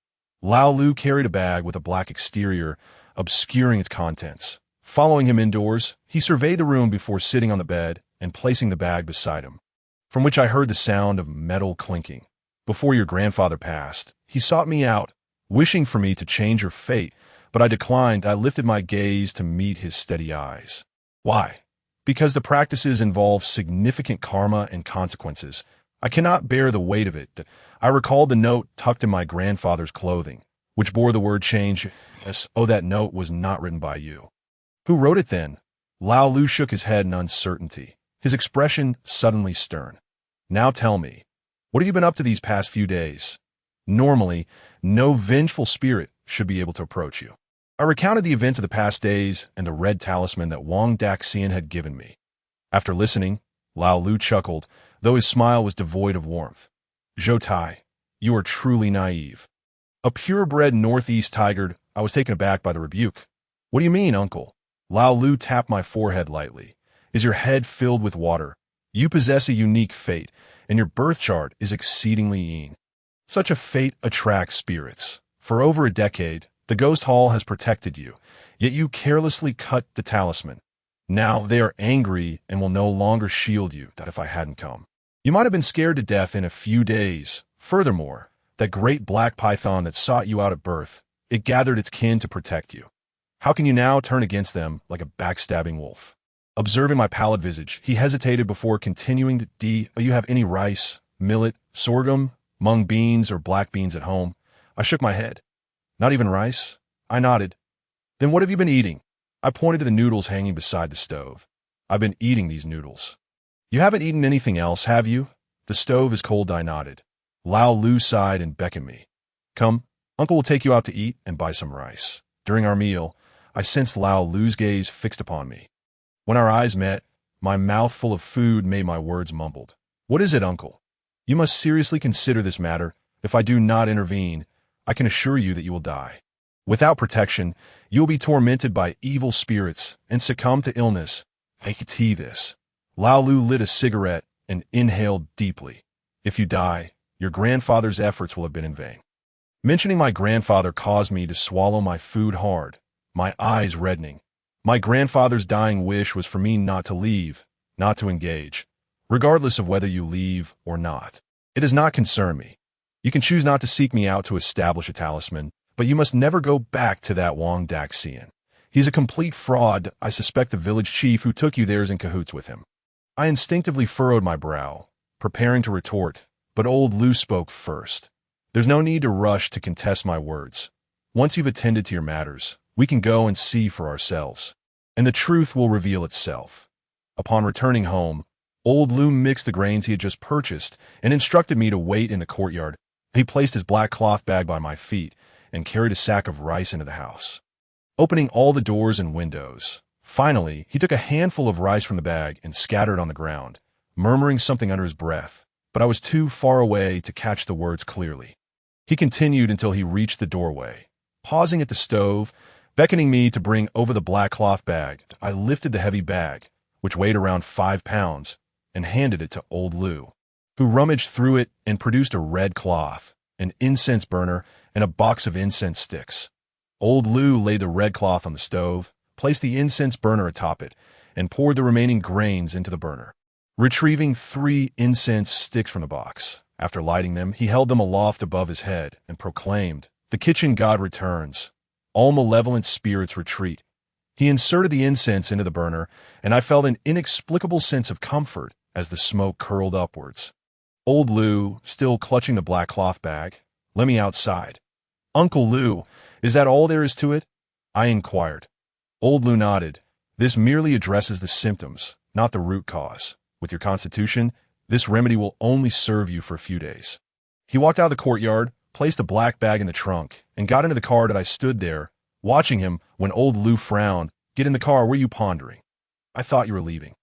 Lao Lu carried a bag with a black exterior, obscuring its contents. Following him indoors, he surveyed the room before sitting on the bed and placing the bag beside him, from which I heard the sound of metal clinking. Before your grandfather passed, he sought me out, wishing for me to change your fate, but I declined. I lifted my gaze to meet his steady eyes. Why? Because the practices involve significant karma and consequences. I cannot bear the weight of it. I recalled the note tucked in my grandfather's clothing, which bore the word change. Yes, oh, that note was not written by you. Who wrote it then? Lao Lu shook his head in uncertainty, his expression suddenly stern. Now tell me, what have you been up to these past few days? Normally, no vengeful spirit should be able to approach you. I recounted the events of the past days and the red talisman that Wang Daxian had given me. After listening, Lao Lu chuckled, though his smile was devoid of warmth. Zhou Tai, you are truly naive. A purebred northeast tiger, I was taken aback by the rebuke. What do you mean, uncle? Lao Lu tapped my forehead lightly. Is your head filled with water? You possess a unique fate, and your birth chart is exceedingly yin. Such a fate attracts spirits. For over a decade, the Ghost Hall has protected you, yet you carelessly cut the talisman. Now they are angry and will no longer shield you. That if I hadn't come, you might have been scared to death in a few days. Furthermore, that great black python that sought you out at birth, it gathered its kin to protect you. How can you now turn against them like a backstabbing wolf? Observing my pallid visage, he hesitated before continuing to Do you have any rice, millet, sorghum, mung beans, or black beans at home? I shook my head. Not even rice? I nodded. Then what have you been eating? I pointed to the noodles hanging beside the stove. I've been eating these noodles. You haven't eaten anything else, have you? The stove is cold, I nodded. Lao Lu sighed and beckoned me. Come, Uncle will take you out to eat and buy some rice. During our meal, I sensed Lao Lu's gaze fixed upon me. When our eyes met, my mouth full of food made my words mumbled. What is it, Uncle? You must seriously consider this matter. If I do not intervene, I can assure you that you will die. Without protection, you will be tormented by evil spirits and succumb to illness. I can see this. Lao Lu lit a cigarette and inhaled deeply. If you die, your grandfather's efforts will have been in vain. Mentioning my grandfather caused me to swallow my food hard, my eyes reddening. My grandfather's dying wish was for me not to leave, not to engage, regardless of whether you leave or not. It does not concern me. You can choose not to seek me out to establish a talisman, but you must never go back to that Wang Daxian. He's a complete fraud. I suspect the village chief who took you there is in cahoots with him. I instinctively furrowed my brow, preparing to retort, but old Lu spoke first. There's no need to rush to contest my words. Once you've attended to your matters, we can go and see for ourselves, and the truth will reveal itself. Upon returning home, old Lu mixed the grains he had just purchased and instructed me to wait in the courtyard. He placed his black cloth bag by my feet and carried a sack of rice into the house, opening all the doors and windows. Finally, he took a handful of rice from the bag and scattered it on the ground, murmuring something under his breath, but I was too far away to catch the words clearly. He continued until he reached the doorway. Pausing at the stove, beckoning me to bring over the black cloth bag, I lifted the heavy bag, which weighed around 5 pounds, and handed it to old Lu, who rummaged through it and produced a red cloth, an incense burner, and a box of incense sticks. Old Lu laid the red cloth on the stove, placed the incense burner atop it, and poured the remaining grains into the burner. Retrieving 3 incense sticks from the box, after lighting them, he held them aloft above his head and proclaimed, "The kitchen god returns. All malevolent spirits retreat." He inserted the incense into the burner, and I felt an inexplicable sense of comfort as the smoke curled upwards. Old Lu, still clutching the black cloth bag, let me outside. Uncle Lu, is that all there is to it? I inquired. Old Lu nodded. This merely addresses the symptoms, not the root cause. With your constitution, this remedy will only serve you for a few days. He walked out of the courtyard, placed the black bag in the trunk, and got into the car that I stood there, watching him when old Lu frowned. Get in the car, were you pondering? I thought you were leaving.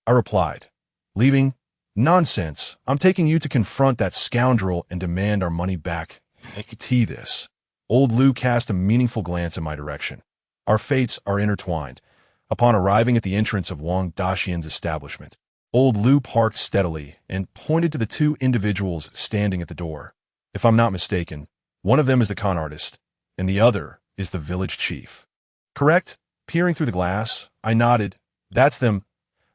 I replied. Leaving? Nonsense. I'm taking you to confront that scoundrel and demand our money back. I can see this. Old Lu cast a meaningful glance in my direction. Our fates are intertwined. Upon arriving at the entrance of Wang Daxian's establishment, old Lu parked steadily and pointed to the 2 individuals standing at the door. If I'm not mistaken, one of them is the con artist, and the other is the village chief. Correct? Peering through the glass, I nodded. That's them.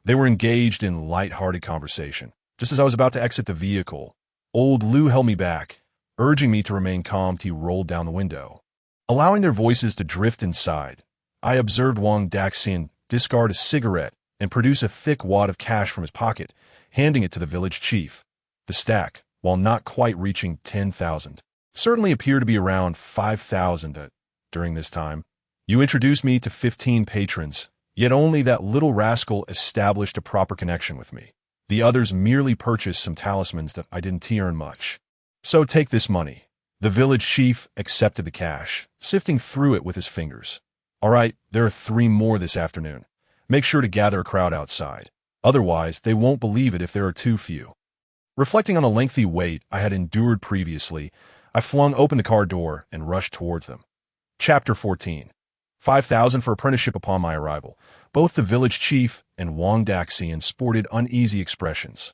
They were engaged in light-hearted conversation. Just as I was about to exit the vehicle, old Lou held me back, urging me to remain calm. He rolled down the window. Allowing their voices to drift inside, I observed Wang Daxian discard a cigarette and produce a thick wad of cash from his pocket, handing it to the village chief. The stack, while not quite reaching 10,000, certainly appeared to be around 5,000 during this time. You introduced me to 15 patrons, yet only that little rascal established a proper connection with me. The others merely purchased some talismans that I didn't earn much. So take this money. The village chief accepted the cash, sifting through it with his fingers. All right, there are 3 more this afternoon. Make sure to gather a crowd outside. Otherwise, they won't believe it if there are too few. Reflecting on the lengthy wait I had endured previously, I flung open the car door and rushed towards them. Chapter 14. 5,000 for apprenticeship. Upon my arrival, both the village chief and Wang Daxian sported uneasy expressions.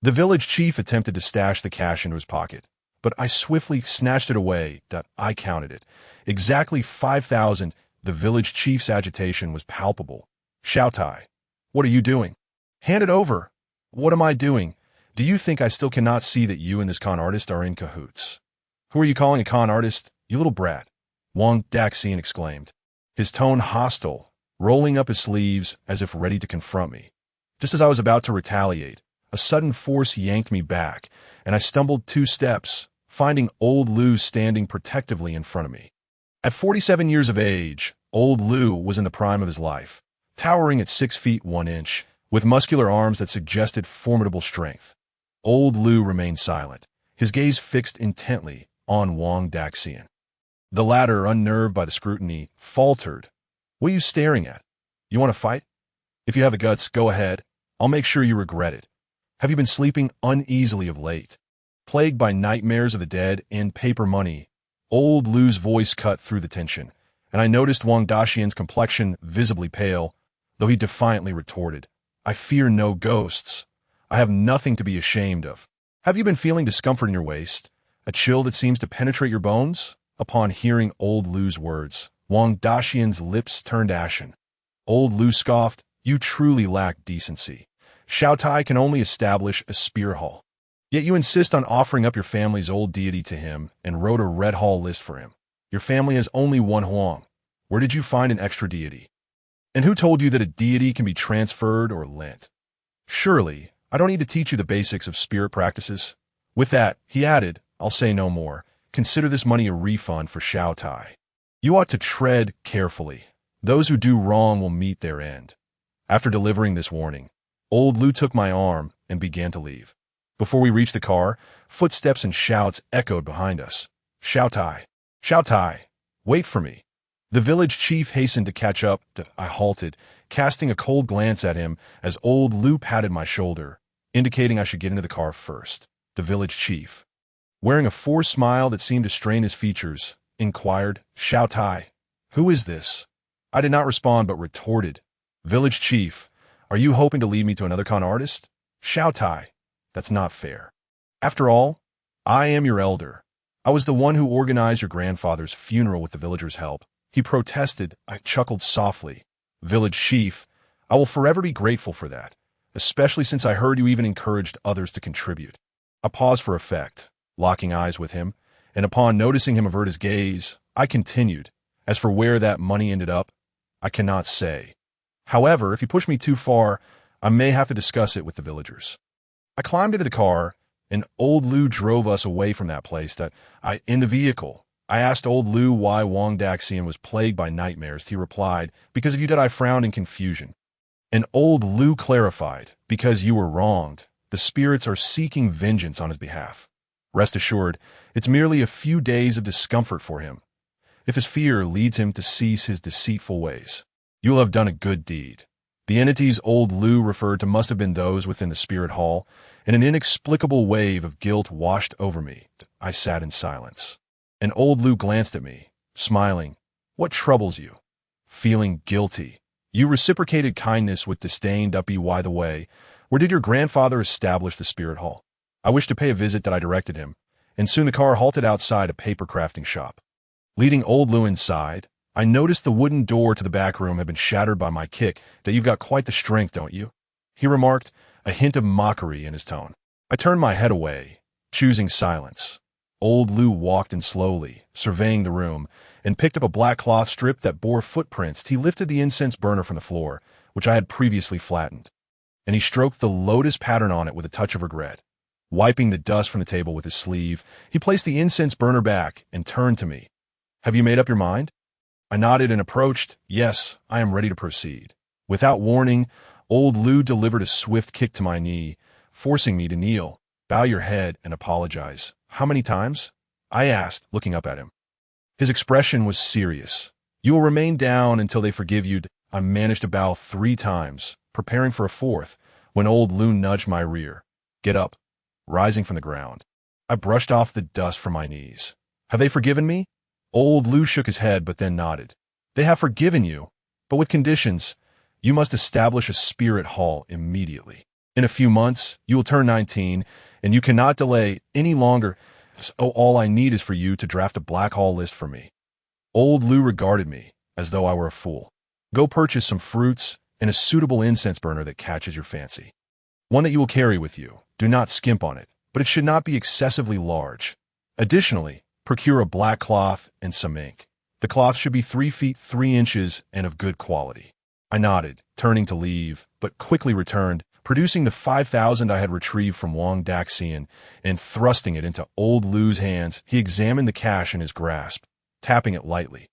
The village chief attempted to stash the cash into his pocket, but I swiftly snatched it away. I counted it. Exactly 5,000. The village chief's agitation was palpable. Xiaotai, what are you doing? Hand it over. What am I doing? Do you think I still cannot see that you and this con artist are in cahoots? Who are you calling a con artist, you little brat? Wang Daxian exclaimed, his tone hostile, rolling up his sleeves as if ready to confront me. Just as I was about to retaliate, a sudden force yanked me back, and I stumbled 2 steps, finding old Lou standing protectively in front of me. At 47 years of age, old Lou was in the prime of his life, towering at 6 feet 1 inch, with muscular arms that suggested formidable strength. Old Lou remained silent, his gaze fixed intently on Wang Daxian. The latter, unnerved by the scrutiny, faltered. What are you staring at? You want to fight? If you have the guts, go ahead. I'll make sure you regret it. Have you been sleeping uneasily of late? Plagued by nightmares of the dead and paper money, old Lou's voice cut through the tension, and I noticed Wang Daxian's complexion visibly pale, though he defiantly retorted, I fear no ghosts. I have nothing to be ashamed of. Have you been feeling discomfort in your waist? A chill that seems to penetrate your bones? Upon hearing old Lou's words, Wang Daxian's lips turned ashen. Old Lou scoffed, you truly lack decency. Xiaotai can only establish a spear hall. Yet you insist on offering up your family's old deity to him and wrote a red hall list for him. Your family has only one Huang. Where did you find an extra deity? And who told you that a deity can be transferred or lent? Surely, I don't need to teach you the basics of spirit practices. With that, he added, I'll say no more. Consider this money a refund for Xiaotai. You ought to tread carefully. Those who do wrong will meet their end. After delivering this warning, old Lou took my arm and began to leave. Before we reached the car, footsteps and shouts echoed behind us. Xiaotai! Xiaotai! Wait for me! The village chief hastened to catch up. I halted, casting a cold glance at him as old Lou patted my shoulder, indicating I should get into the car first. The village chief, wearing a forced smile that seemed to strain his features, inquired, Xiaotai, who is this? I did not respond but retorted, Village chief, are you hoping to lead me to another con artist? Xiaotai, that's not fair. After all, I am your elder. I was the one who organized your grandfather's funeral with the villagers' help. He protested. I chuckled softly. Village chief, I will forever be grateful for that, especially since I heard you even encouraged others to contribute. I paused for effect, locking eyes with him, and upon noticing him avert his gaze, I continued. As for where that money ended up, I cannot say. However, if you push me too far, I may have to discuss it with the villagers. I climbed into the car, and old Lou drove us away from that place. In the vehicle, I asked old Lou why Wang Daxian was plagued by nightmares. He replied, because of you did I frowned in confusion. And old Lou clarified, because you were wronged. The spirits are seeking vengeance on his behalf. Rest assured, it's merely a few days of discomfort for him. If his fear leads him to cease his deceitful ways, you will have done a good deed. The entities old Lou referred to must have been those within the spirit hall, and an inexplicable wave of guilt washed over me. I sat in silence. And old Lou glanced at me, smiling. What troubles you? Feeling guilty. You reciprocated kindness with disdain. By the way, where did your grandfather establish the spirit hall? I wished to pay a visit that I directed him, and soon the car halted outside a paper crafting shop. Leading old Lou inside, I noticed the wooden door to the back room had been shattered by my kick. That you've got quite the strength, don't you? He remarked, a hint of mockery in his tone. I turned my head away, choosing silence. Old Lou walked in slowly, surveying the room, and picked up a black cloth strip that bore footprints. He lifted the incense burner from the floor, which I had previously flattened, and he stroked the lotus pattern on it with a touch of regret. Wiping the dust from the table with his sleeve, he placed the incense burner back and turned to me. Have you made up your mind? I nodded and approached. Yes, I am ready to proceed. Without warning, Old Lou delivered a swift kick to my knee, forcing me to kneel. Bow your head and apologize. How many times? I asked, looking up at him. His expression was serious. You will remain down until they forgive you. I managed to bow 3 times, preparing for a fourth, when Old Lou nudged my rear. Get up. Rising from the ground, I brushed off the dust from my knees. Have they forgiven me? Old Lou shook his head but then nodded. They have forgiven you, but with conditions. You must establish a spirit hall immediately. In a few months, you will turn 19, and you cannot delay any longer, so all I need is for you to draft a black hall list for me. Old Lou regarded me as though I were a fool. Go purchase some fruits and a suitable incense burner that catches your fancy. One that you will carry with you. Do not skimp on it, but it should not be excessively large. Additionally, procure a black cloth and some ink. The cloth should be 3 feet 3 inches and of good quality. I nodded, turning to leave, but quickly returned, producing the 5,000 I had retrieved from Wang Daxian and thrusting it into Old Lou's hands. He examined the cash in his grasp, tapping it lightly.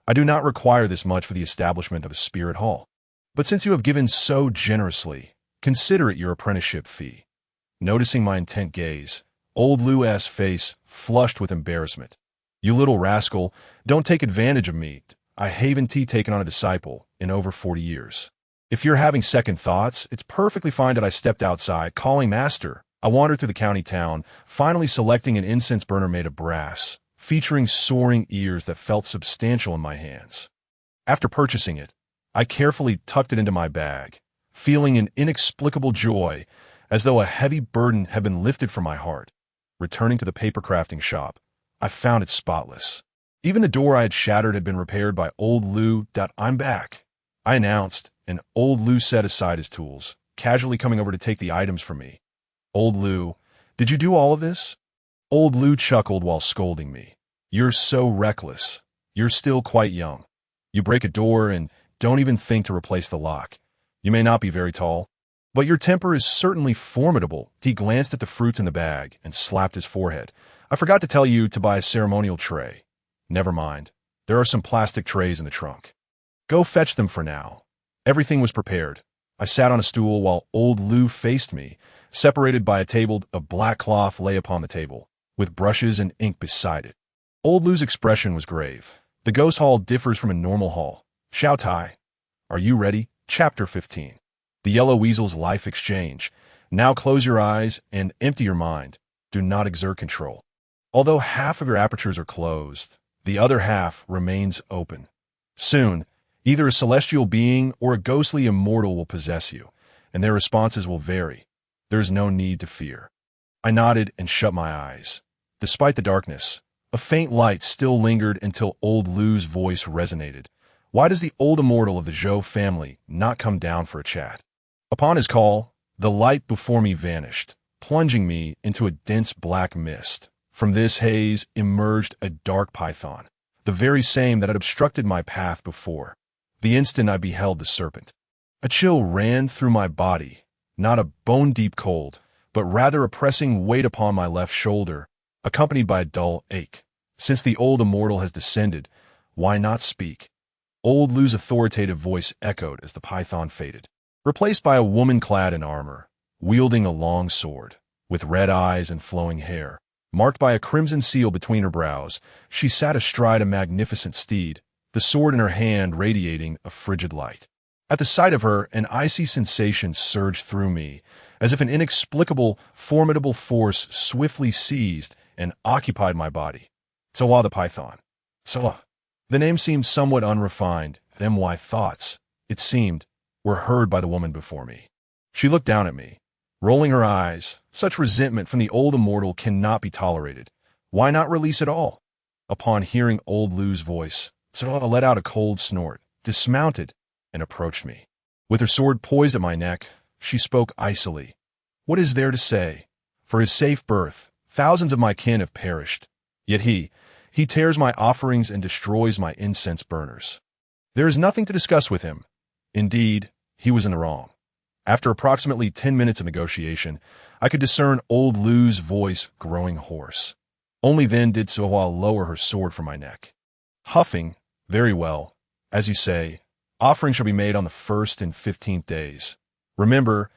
I do not require this much for the establishment of a spirit hall, but since you have given so generously, consider it your apprenticeship fee. Noticing my intent gaze, Old Lou's face flushed with embarrassment. You little rascal, don't take advantage of me. I haven't taken on a disciple in over 40 years. If you're having second thoughts, it's perfectly fine that I stepped outside, calling master. I wandered through the county town, finally selecting an incense burner made of brass, featuring soaring ears that felt substantial in my hands. After purchasing it, I carefully tucked it into my bag, feeling an inexplicable joy, as though a heavy burden had been lifted from my heart. Returning to the paper crafting shop, I found it spotless. Even the door I had shattered had been repaired by Old Lou. I'm back, I announced, and Old Lou set aside his tools, casually coming over to take the items from me. Old Lou, did you do all of this? Old Lou chuckled while scolding me. You're so reckless. You're still quite young. You break a door and don't even think to replace the lock. You may not be very tall, but your temper is certainly formidable. He glanced at the fruits in the bag and slapped his forehead. I forgot to tell you to buy a ceremonial tray. Never mind. There are some plastic trays in the trunk. Go fetch them for now. Everything was prepared. I sat on a stool while Old Lou faced me, separated by a table. A black cloth lay upon the table, with brushes and ink beside it. Old Lou's expression was grave. The ghost hall differs from a normal hall. Xiao Tai. Are you ready? Chapter 15. The Yellow Weasel's Life Exchange. Now close your eyes and empty your mind. Do not exert control. Although half of your apertures are closed, the other half remains open. Soon, either a celestial being or a ghostly immortal will possess you, and their responses will vary. There is no need to fear. I nodded and shut my eyes. Despite the darkness, a faint light still lingered until Old Lou's voice resonated. Why does the old immortal of the Zhou family not come down for a chat? Upon his call, the light before me vanished, plunging me into a dense black mist. From this haze emerged a dark python, the very same that had obstructed my path before. The instant I beheld the serpent, a chill ran through my body, not a bone-deep cold, but rather a pressing weight upon my left shoulder, accompanied by a dull ache. Since the old immortal has descended, why not speak? Old Lou's authoritative voice echoed as the python faded, replaced by a woman clad in armor, wielding a long sword, with red eyes and flowing hair. Marked by a crimson seal between her brows, she sat astride a magnificent steed, the sword in her hand radiating a frigid light. At the sight of her, an icy sensation surged through me, as if an inexplicable, formidable force swiftly seized and occupied my body. Sawa the Python. Sawa. The name seemed somewhat unrefined, and my thoughts, it seemed, were heard by the woman before me. She looked down at me, rolling her eyes. Such resentment from the old immortal cannot be tolerated. Why not release it all? Upon hearing Old Lou's voice, So I let out a cold snort, dismounted, and approached me. With her sword poised at my neck, she spoke icily. What is there to say? For his safe birth, thousands of my kin have perished. Yet he tears my offerings and destroys my incense burners. There is nothing to discuss with him. Indeed, he was in the wrong. After approximately 10 minutes of negotiation, I could discern old Lu's voice growing hoarse. Only then did Suwa lower her sword from my neck. Huffing, very well, as you say, offering shall be made on the 1st and 15th days. Remember,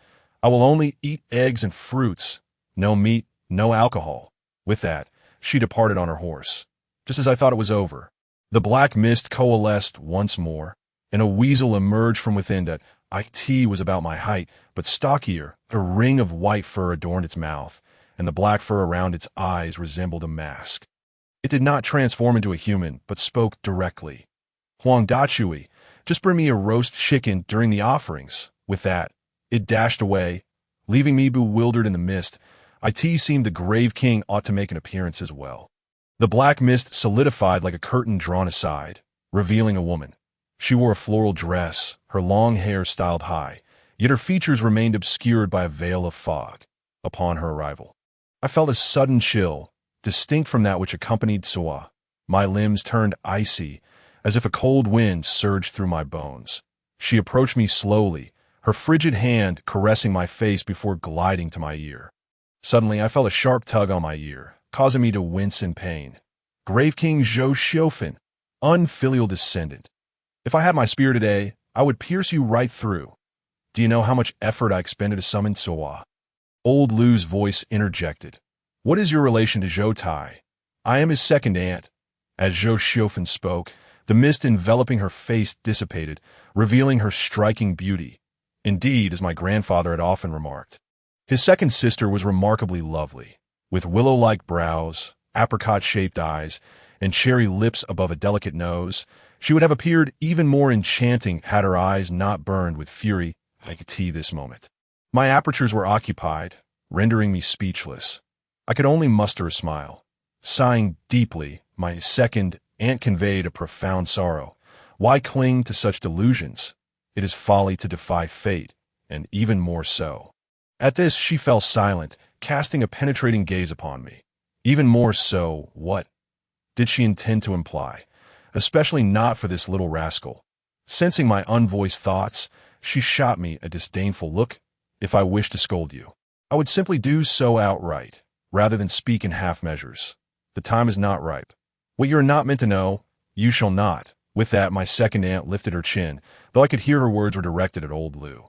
I will only eat eggs and fruits, no meat, no alcohol. With that, she departed on her horse. Just as I thought it was over, the black mist coalesced once more, and a weasel emerged from within that it was about my height, but stockier. A ring of white fur adorned its mouth, and the black fur around its eyes resembled a mask. It did not transform into a human, but spoke directly. Huang Dachui, just bring me a roast chicken during the offerings. With that, it dashed away, leaving me bewildered in the mist. It seemed the grave king ought to make an appearance as well. The black mist solidified like a curtain drawn aside, revealing a woman. She wore a floral dress, her long hair styled high, yet her features remained obscured by a veil of fog. Upon her arrival, I felt a sudden chill, distinct from that which accompanied Suwa. My limbs turned icy, as if a cold wind surged through my bones. She approached me slowly, her frigid hand caressing my face before gliding to my ear. Suddenly, I felt a sharp tug on my ear, causing me to wince in pain. Grave King Zhou Xiofan, unfilial descendant. If I had my spear today, I would pierce you right through. Do you know how much effort I expended to summon Suwa? Old Lu's voice interjected. What is your relation to Zhou Tai? I am his second aunt. As Zhou Xiofan spoke, the mist enveloping her face dissipated, revealing her striking beauty. Indeed, as my grandfather had often remarked, his second sister was remarkably lovely, with willow-like brows, apricot-shaped eyes, and cherry lips above a delicate nose. She would have appeared even more enchanting had her eyes not burned with fury. I could see this moment. My apertures were occupied, rendering me speechless. I could only muster a smile. Sighing deeply, my second aunt conveyed a profound sorrow. Why cling to such delusions? It is folly to defy fate, and even more so. At this, she fell silent, casting a penetrating gaze upon me. Even more so, what did she intend to imply? Especially not for this little rascal. Sensing my unvoiced thoughts, she shot me a disdainful look. If I wished to scold you, I would simply do so outright, rather than speak in half measures. The time is not ripe. What you are not meant to know, you shall not. With that, my second aunt lifted her chin, though I could hear her words were directed at old Lu.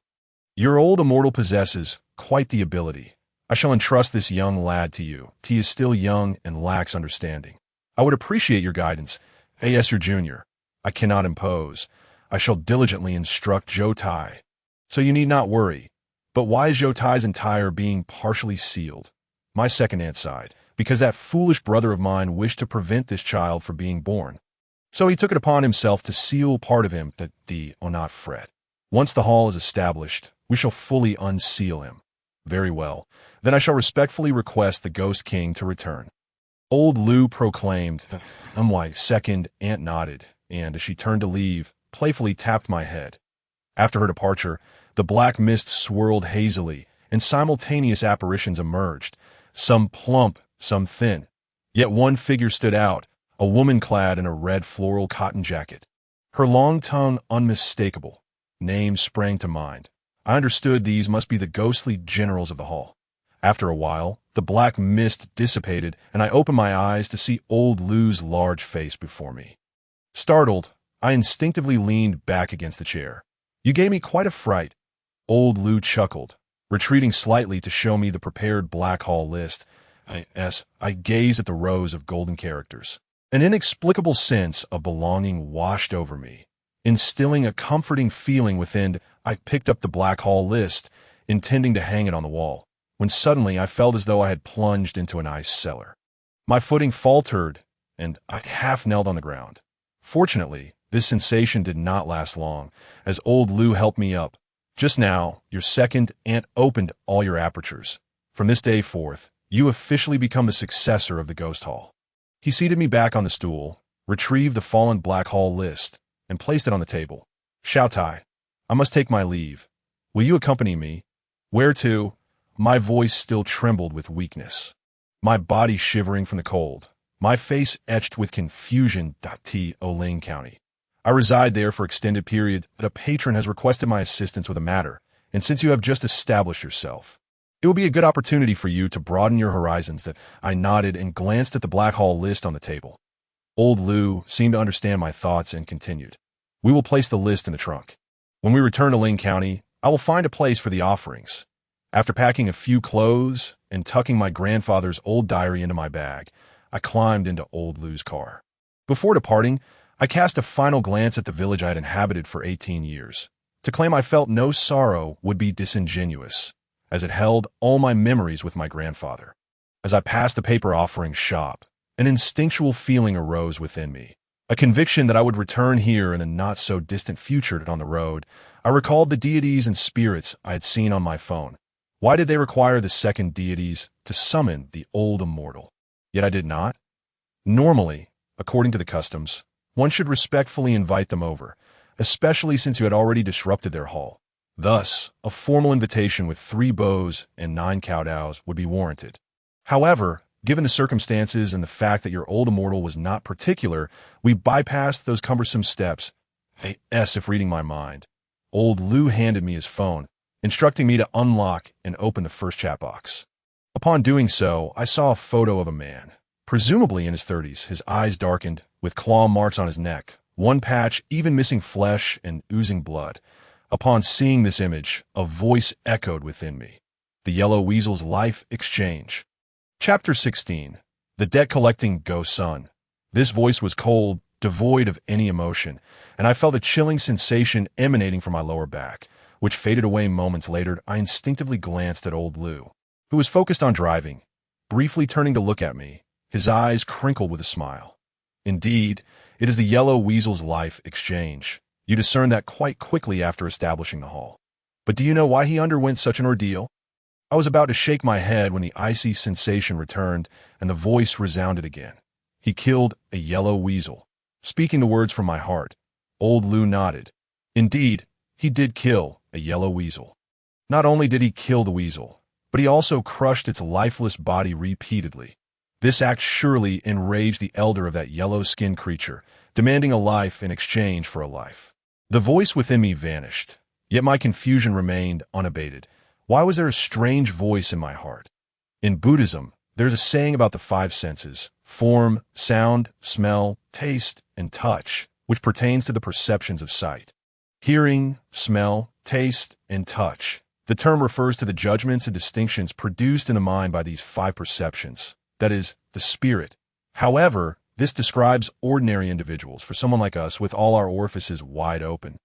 Your old immortal possesses quite the ability. I shall entrust this young lad to you. He is still young and lacks understanding. I would appreciate your guidance. As your junior, I cannot impose. I shall diligently instruct Zhou Tai. So you need not worry. But why is Zhou Tai's entire being partially sealed? My second aunt sighed, because that foolish brother of mine wished to prevent this child from being born. So he took it upon himself to seal part of him. O not fret. Once the hall is established, we shall fully unseal him. Very well. Then I shall respectfully request the Ghost King to return. Old Lu proclaimed. My second aunt nodded, and as she turned to leave, playfully tapped my head. After her departure, the black mist swirled hazily, and simultaneous apparitions emerged, some plump, some thin. Yet one figure stood out, a woman clad in a red floral cotton jacket. Her long tongue unmistakable. Names sprang to mind. I understood these must be the ghostly generals of the hall. After a while, the black mist dissipated, and I opened my eyes to see old Lu's large face before me. Startled, I instinctively leaned back against the chair. You gave me quite a fright. Old Lu chuckled, retreating slightly to show me the prepared Black Hall list. I gazed at the rows of golden characters. An inexplicable sense of belonging washed over me. Instilling a comforting feeling within, I picked up the Black Hall list, intending to hang it on the wall, when suddenly I felt as though I had plunged into an ice cellar. My footing faltered, and I half knelt on the ground. Fortunately, this sensation did not last long, as old Lu helped me up. Just now, your second aunt opened all your apertures. From this day forth, you officially become the successor of the Ghost Hall. He seated me back on the stool, retrieved the fallen Black Hall list, and placed it on the table. Xiao Tai, I must take my leave. Will you accompany me? Where to? My voice still trembled with weakness. My body shivering from the cold. My face etched with confusion. T. Oling County. I reside there for extended periods, but a patron has requested my assistance with a matter, and since you have just established yourself, it will be a good opportunity for you to broaden your horizons. That I nodded and glanced at the Black Hall list on the table. Old Lu seemed to understand my thoughts and continued. We will place the list in the trunk. When we return to Ling County, I will find a place for the offerings. After packing a few clothes and tucking my grandfather's old diary into my bag, I climbed into Old Lu's car. Before departing, I cast a final glance at the village I had inhabited for 18 years. To claim I felt no sorrow would be disingenuous, as it held all my memories with my grandfather. As I passed the paper offering shop, an instinctual feeling arose within me, a conviction that I would return here in a not-so-distant future. On the road, I recalled the deities and spirits I had seen on my phone. Why did they require the second deities to summon the old immortal? Yet I did not. Normally, according to the customs, one should respectfully invite them over, especially since you had already disrupted their hall. Thus, a formal invitation with 3 bows and 9 kowtows would be warranted. However, given the circumstances and the fact that your old immortal was not particular, we bypassed those cumbersome steps. As if reading my mind, Old Lu handed me his phone, instructing me to unlock and open the first chat box. Upon doing so, I saw a photo of a man, presumably in his 30s, his eyes darkened, with claw marks on his neck, one patch even missing flesh and oozing blood. Upon seeing this image, a voice echoed within me. The Yellow Weasel's Life Exchange. Chapter 16. The Debt-Collecting Go-Son. This voice was cold, devoid of any emotion, and I felt a chilling sensation emanating from my lower back, which faded away moments later. I instinctively glanced at Old Lu, who was focused on driving, briefly turning to look at me, his eyes crinkled with a smile. Indeed, it is the Yellow Weasel's Life Exchange. You discern that quite quickly after establishing the hall. But do you know why he underwent such an ordeal? I was about to shake my head when the icy sensation returned and the voice resounded again. He killed a yellow weasel. Speaking the words from my heart, Old Lu nodded. Indeed, he did kill a yellow weasel. Not only did he kill the weasel, but he also crushed its lifeless body repeatedly. This act surely enraged the elder of that yellow-skinned creature, demanding a life in exchange for a life. The voice within me vanished, yet my confusion remained unabated. Why was there a strange voice in my heart? In Buddhism, there's a saying about the 5 senses: form, sound, smell, taste, and touch, which pertains to the perceptions of sight. Hearing, smell, taste, and touch. The term refers to the judgments and distinctions produced in the mind by these 5 perceptions, that is, the spirit. However, this describes ordinary individuals, for someone like us with all our orifices wide open.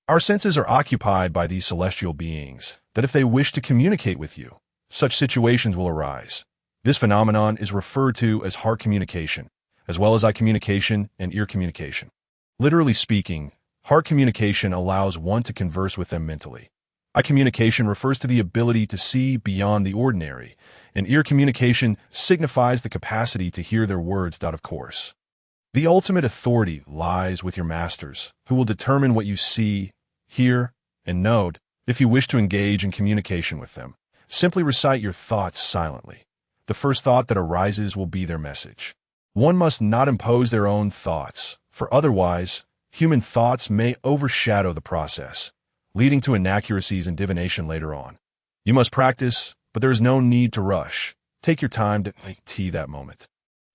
Our senses are occupied by these celestial beings, that if they wish to communicate with you, such situations will arise. This phenomenon is referred to as heart communication, as well as eye communication and ear communication. Literally speaking, heart communication allows one to converse with them mentally. Eye communication refers to the ability to see beyond the ordinary, and ear communication signifies the capacity to hear their words. Of course, the ultimate authority lies with your masters, who will determine what you see, hear, and know. If you wish to engage in communication with them, simply recite your thoughts silently. The first thought that arises will be their message. One must not impose their own thoughts, for otherwise, human thoughts may overshadow the process, leading to inaccuracies in divination later on. You must practice, but there is no need to rush. Take your time to tea that moment.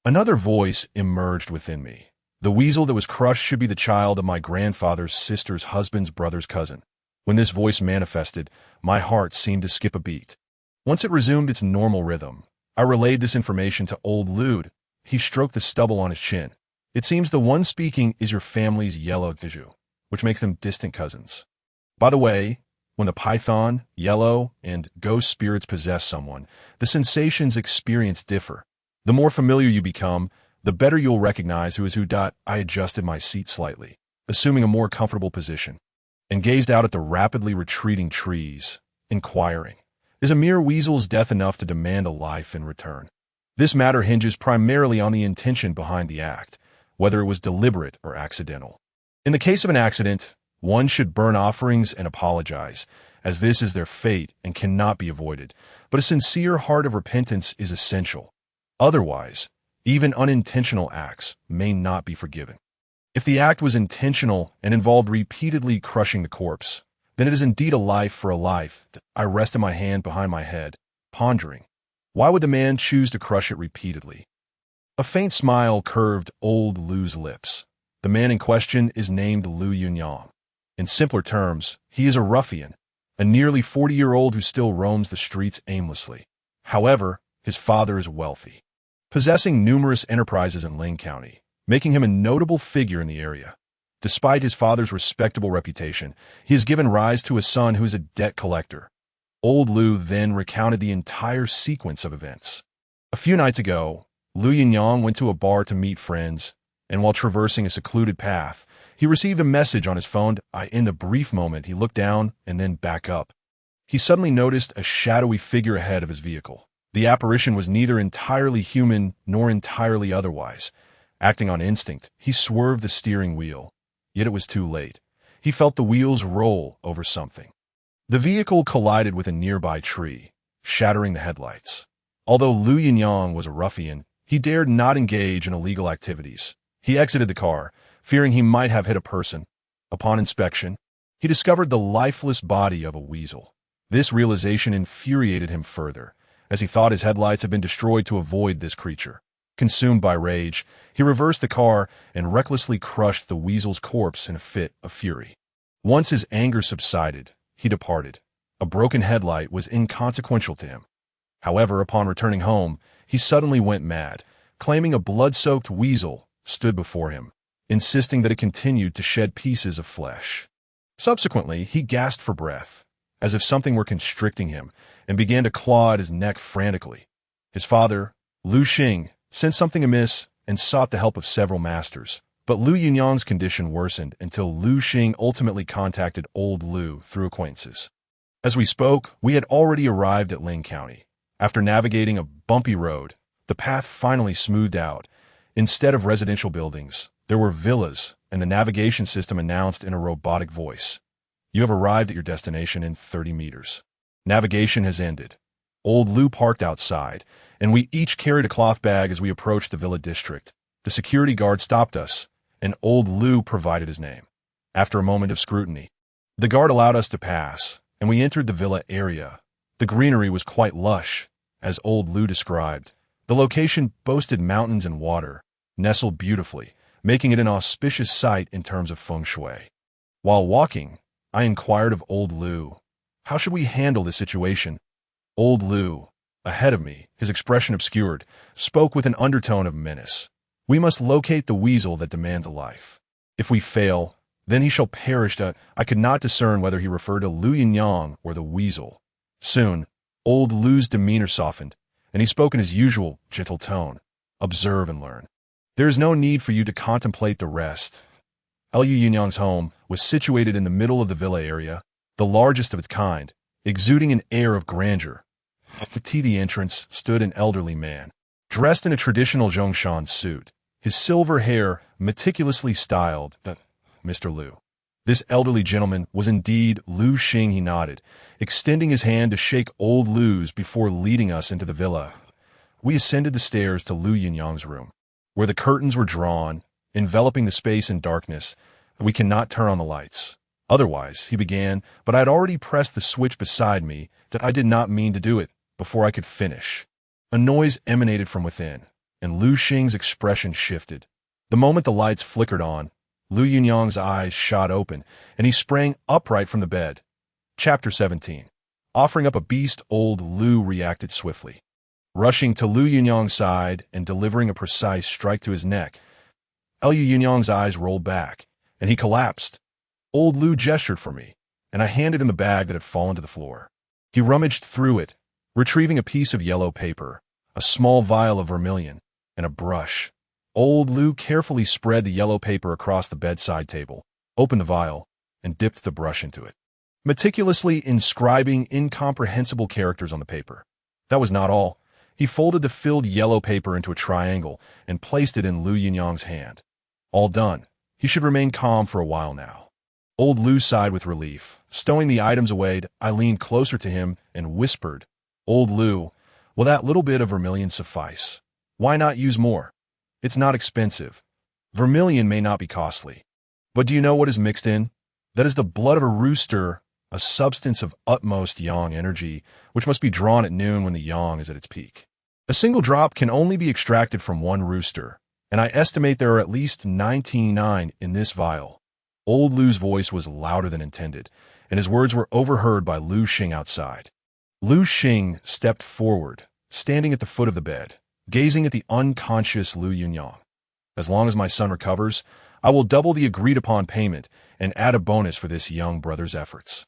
Another voice emerged within me. The weasel that was crushed should be the child of my grandfather's sister's husband's brother's cousin. When this voice manifested, my heart seemed to skip a beat. Once it resumed its normal rhythm, I relayed this information to Old Lu. He stroked the stubble on his chin. It seems the one speaking is your family's yellow Gaju, which makes them distant cousins. By the way, when the python, yellow, and ghost spirits possess someone, the sensations experienced differ. The more familiar you become, the better you'll recognize who is who. I adjusted my seat slightly, assuming a more comfortable position, and gazed out at the rapidly retreating trees, inquiring, is a mere weasel's death enough to demand a life in return? This matter hinges primarily on the intention behind the act. whether it was deliberate or accidental. In the case of an accident, one should burn offerings and apologize, as this is their fate and cannot be avoided, but a sincere heart of repentance is essential. Otherwise, even unintentional acts may not be forgiven. If the act was intentional and involved repeatedly crushing the corpse, then it is indeed a life for a life. I rested my hand behind my head, pondering. Why would the man choose to crush it repeatedly? A faint smile curved old Lu's lips. The man in question is named Lu Yunyang. In simpler terms, he is a ruffian, a nearly 40-year-old who still roams the streets aimlessly. However, his father is wealthy, possessing numerous enterprises in Ling County, making him a notable figure in the area. Despite his father's respectable reputation, he has given rise to a son who is a debt collector. Old Lu then recounted the entire sequence of events. A few nights ago, Lu Yunyang went to a bar to meet friends, and while traversing a secluded path, he received a message on his phone. In a brief moment, he looked down and then back up. He suddenly noticed a shadowy figure ahead of his vehicle. The apparition was neither entirely human nor entirely otherwise. Acting on instinct, he swerved the steering wheel. Yet it was too late. He felt the wheels roll over something. The vehicle collided with a nearby tree, shattering the headlights. Although Lu Yunyang was a ruffian, he dared not engage in illegal activities. He exited the car, fearing he might have hit a person. Upon inspection, he discovered the lifeless body of a weasel. This realization infuriated him further, as he thought his headlights had been destroyed to avoid this creature. Consumed by rage, he reversed the car and recklessly crushed the weasel's corpse in a fit of fury. Once his anger subsided, he departed. A broken headlight was inconsequential to him. However, upon returning home, he suddenly went mad, claiming a blood-soaked weasel stood before him, insisting that it continued to shed pieces of flesh. Subsequently, he gasped for breath, as if something were constricting him, and began to claw at his neck frantically. His father, Lu Xing, sensed something amiss and sought the help of several masters, but Lu Yunyang's condition worsened until Lu Xing ultimately contacted old Lu through acquaintances. As we spoke, we had already arrived at Ling County. After navigating a bumpy road, the path finally smoothed out. Instead of residential buildings, there were villas, and the navigation system announced in a robotic voice, "You have arrived at your destination in 30 meters. Navigation has ended." Old Lu parked outside, and we each carried a cloth bag as we approached the villa district. The security guard stopped us, and old Lu provided his name. After a moment of scrutiny, the guard allowed us to pass, and we entered the villa area. The greenery was quite lush, as old Lu described. The location boasted mountains and water, nestled beautifully, making it an auspicious site in terms of feng shui. While walking, I inquired of old Lu, "How should we handle this situation?" Old Lu, ahead of me, his expression obscured, spoke with an undertone of menace. "We must locate the weasel that demands a life. If we fail, then he shall perish." I could not discern whether he referred to Lu Yunyang or the weasel. Soon, old Lu's demeanor softened, and he spoke in his usual gentle tone. "Observe and learn. There is no need for you to contemplate the rest." Lu Yunyang's home was situated in the middle of the villa area, the largest of its kind, exuding an air of grandeur. At the entrance stood an elderly man, dressed in a traditional Zhongshan suit, his silver hair meticulously styled. "Mr. Lu." This elderly gentleman was indeed Lu Xing. He nodded, extending his hand to shake old Lu's before leading us into the villa. We ascended the stairs to Lu Yunyang's room, where the curtains were drawn, enveloping the space in darkness. "We cannot turn on the lights. Otherwise," he began, but I had already pressed the switch beside me that I did not mean to do it before I could finish. A noise emanated from within, and Lu Xing's expression shifted. The moment the lights flickered on, Lu Yunyang's eyes shot open, and he sprang upright from the bed. Chapter 17. Offering up a beast, old Lu reacted swiftly. Rushing to Lu Yunyang's side and delivering a precise strike to his neck, Lu Yunyang's eyes rolled back, and he collapsed. Old Lu gestured for me, and I handed him the bag that had fallen to the floor. He rummaged through it, retrieving a piece of yellow paper, a small vial of vermilion, and a brush. Old Lu carefully spread the yellow paper across the bedside table, opened the vial, and dipped the brush into it, meticulously inscribing incomprehensible characters on the paper. That was not all. He folded the filled yellow paper into a triangle and placed it in Lu Yunyang's hand. All done. He should remain calm for a while now. Old Lu sighed with relief. Stowing the items away, I leaned closer to him and whispered, "Old Lu, will that little bit of vermilion suffice? Why not use more? It's not expensive. Vermilion may not be costly. But do you know what is mixed in? That is the blood of a rooster, a substance of utmost yang energy, which must be drawn at noon when the yang is at its peak. A single drop can only be extracted from one rooster, and I estimate there are at least 99 in this vial." Old Lu's voice was louder than intended, and his words were overheard by Lu Xing outside. Lu Xing stepped forward, standing at the foot of the bed, gazing at the unconscious Lu Yunyang. "As long as my son recovers, I will double the agreed-upon payment and add a bonus for this young brother's efforts."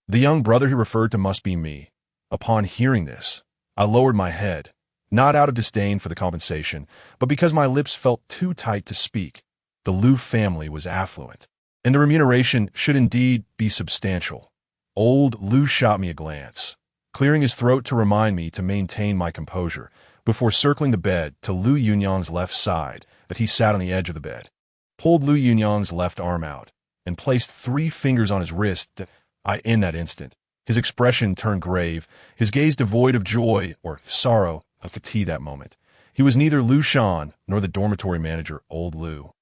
The young brother he referred to must be me. Upon hearing this, I lowered my head, not out of disdain for the compensation, but because my lips felt too tight to speak. The Lu family was affluent, and the remuneration should indeed be substantial. Old Lu shot me a glance, clearing his throat to remind me to maintain my composure, before circling the bed to Lu Yunyang's left side, that he sat on the edge of the bed, pulled Lu Yunyang's left arm out, and placed 3 fingers on his wrist. In that instant, his expression turned grave, his gaze devoid of joy or sorrow. I could see that moment. He was neither Lu Shan nor the dormitory manager, Old Lu,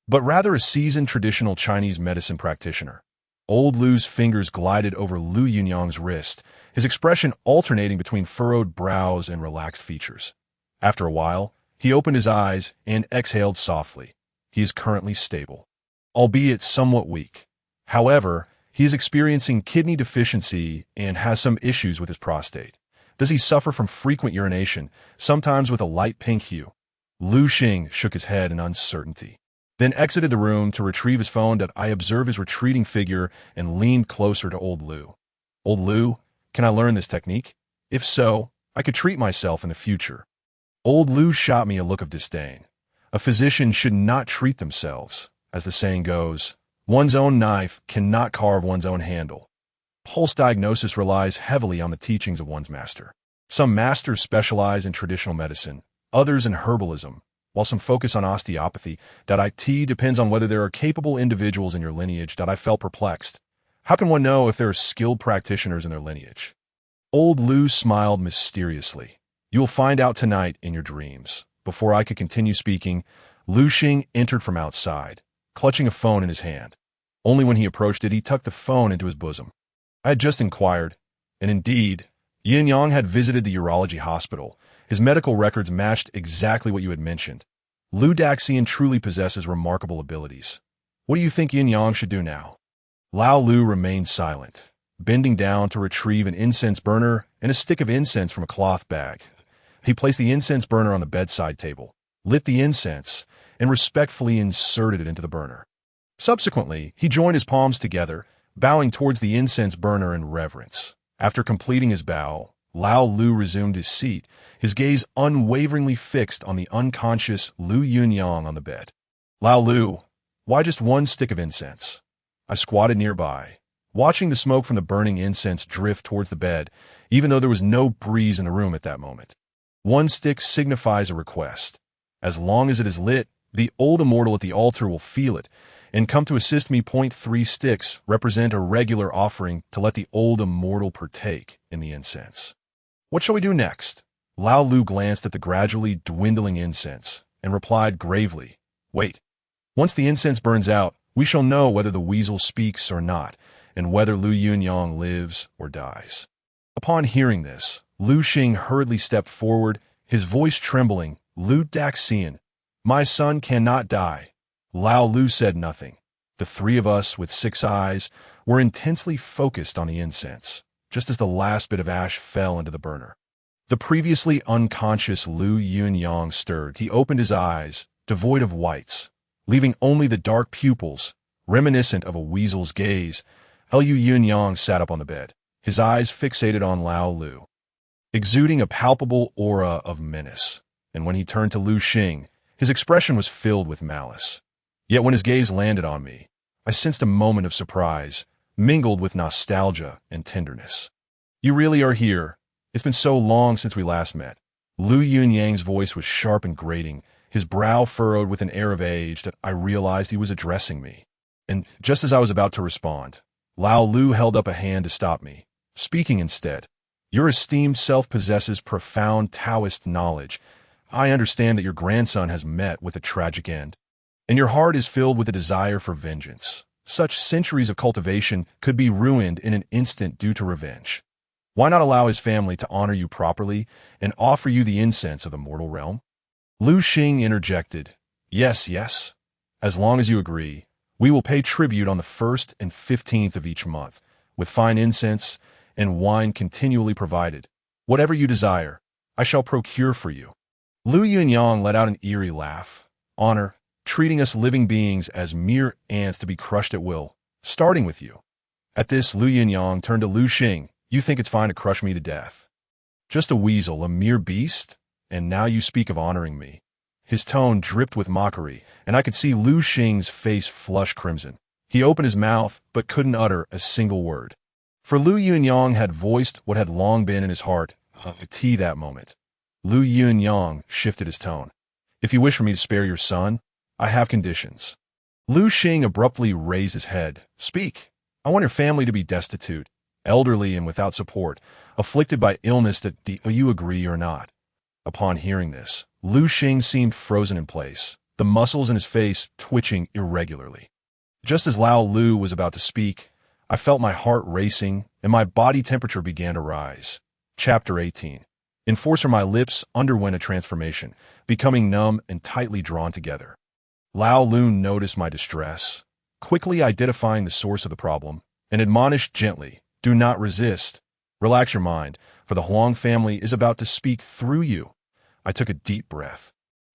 but rather a seasoned traditional Chinese medicine practitioner. Old Lu's fingers glided over Lu Yunyang's wrist, his expression alternating between furrowed brows and relaxed features. After a while, he opened his eyes and exhaled softly. He is currently stable, albeit somewhat weak. However, he is experiencing kidney deficiency and has some issues with his prostate. Does he suffer from frequent urination, sometimes with a light pink hue? Lu Xing shook his head in uncertainty, then exited the room to retrieve his phone. I observed his retreating figure and leaned closer to Old Lu. "Old Lu, can I learn this technique? If so, I could treat myself in the future." Old Lu shot me a look of disdain. A physician should not treat themselves. As the saying goes, one's own knife cannot carve one's own handle. Pulse diagnosis relies heavily on the teachings of one's master. Some masters specialize in traditional medicine, others in herbalism, while some focus on osteopathy. It depends on whether there are capable individuals in your lineage. I felt perplexed. How can one know if there are skilled practitioners in their lineage? Old Lu smiled mysteriously. "You will find out tonight in your dreams." Before I could continue speaking, Lu Xing entered from outside, clutching a phone in his hand. Only when he approached it, he tucked the phone into his bosom. I had just inquired, and indeed, Yin Yang had visited the urology hospital. His medical records matched exactly what you had mentioned. Lu Daxian truly possesses remarkable abilities. What do you think Yin Yang should do now? Lao Lu remained silent, bending down to retrieve an incense burner and a stick of incense from a cloth bag. He placed the incense burner on the bedside table, lit the incense, and respectfully inserted it into the burner. Subsequently, he joined his palms together, bowing towards the incense burner in reverence. After completing his bow, Lao Lu resumed his seat, his gaze unwaveringly fixed on the unconscious Lu Yunyang on the bed. "Lao Lu, why just one stick of incense?" I squatted nearby, watching the smoke from the burning incense drift towards the bed, even though there was no breeze in the room at that moment. "One stick signifies a request. As long as it is lit, the old immortal at the altar will feel it, and come to assist me. 3 sticks represent a regular offering to let the old immortal partake in the incense." "What shall we do next?" Lao Lu glanced at the gradually dwindling incense and replied gravely, "Wait. Once the incense burns out, we shall know whether the weasel speaks or not, and whether Lu Yunyang lives or dies." Upon hearing this, Lu Xing hurriedly stepped forward, his voice trembling. "Lu Daxian, my son cannot die." Lao Lu said nothing. The 3 of us, with 6 eyes, were intensely focused on the incense, just as the last bit of ash fell into the burner. The previously unconscious Lu Yunyang stirred. He opened his eyes, devoid of whites, leaving only the dark pupils, reminiscent of a weasel's gaze. Lu Yunyang sat up on the bed, his eyes fixated on Lao Lu, exuding a palpable aura of menace. And when he turned to Lu Xing, his expression was filled with malice. Yet when his gaze landed on me, I sensed a moment of surprise, mingled with nostalgia and tenderness. "You really are here. It's been so long since we last met." Lu Yunyang's voice was sharp and grating, his brow furrowed with an air of age that I realized he was addressing me. And just as I was about to respond, Lao Lu held up a hand to stop me, speaking instead. Your esteemed self possesses profound Taoist knowledge. I understand that your grandson has met with a tragic end, and your heart is filled with a desire for vengeance. Such centuries of cultivation could be ruined in an instant due to revenge. Why not allow his family to honor you properly and offer you the incense of the mortal realm? Lu Xing interjected, Yes, yes. As long as you agree, we will pay tribute on the 1st and 15th of each month, with fine incense and wine continually provided. Whatever you desire, I shall procure for you. Lu Yunyang let out an eerie laugh. Honor, treating us living beings as mere ants to be crushed at will, starting with you. At this, Lu Yunyang turned to Lu Xing. You think it's fine to crush me to death? Just a weasel, a mere beast? And now you speak of honoring me. His tone dripped with mockery, and I could see Lu Xing's face flush crimson. He opened his mouth, but couldn't utter a single word. For Lu Yunyang had voiced what had long been in his heart, that moment. Lu Yunyang shifted his tone. If you wish for me to spare your son, I have conditions. Lu Xing abruptly raised his head. Speak. I want your family to be destitute, elderly and without support, afflicted by illness that you agree or not. Upon hearing this, Lu Xing seemed frozen in place, the muscles in his face twitching irregularly. Just as Lao Lu was about to speak, I felt my heart racing and my body temperature began to rise. Chapter 18. Enforcer, my lips underwent a transformation, becoming numb and tightly drawn together. Lao Lu noticed my distress, quickly identifying the source of the problem, and admonished gently, Do not resist. Relax your mind, for the Huang family is about to speak through you. I took a deep breath,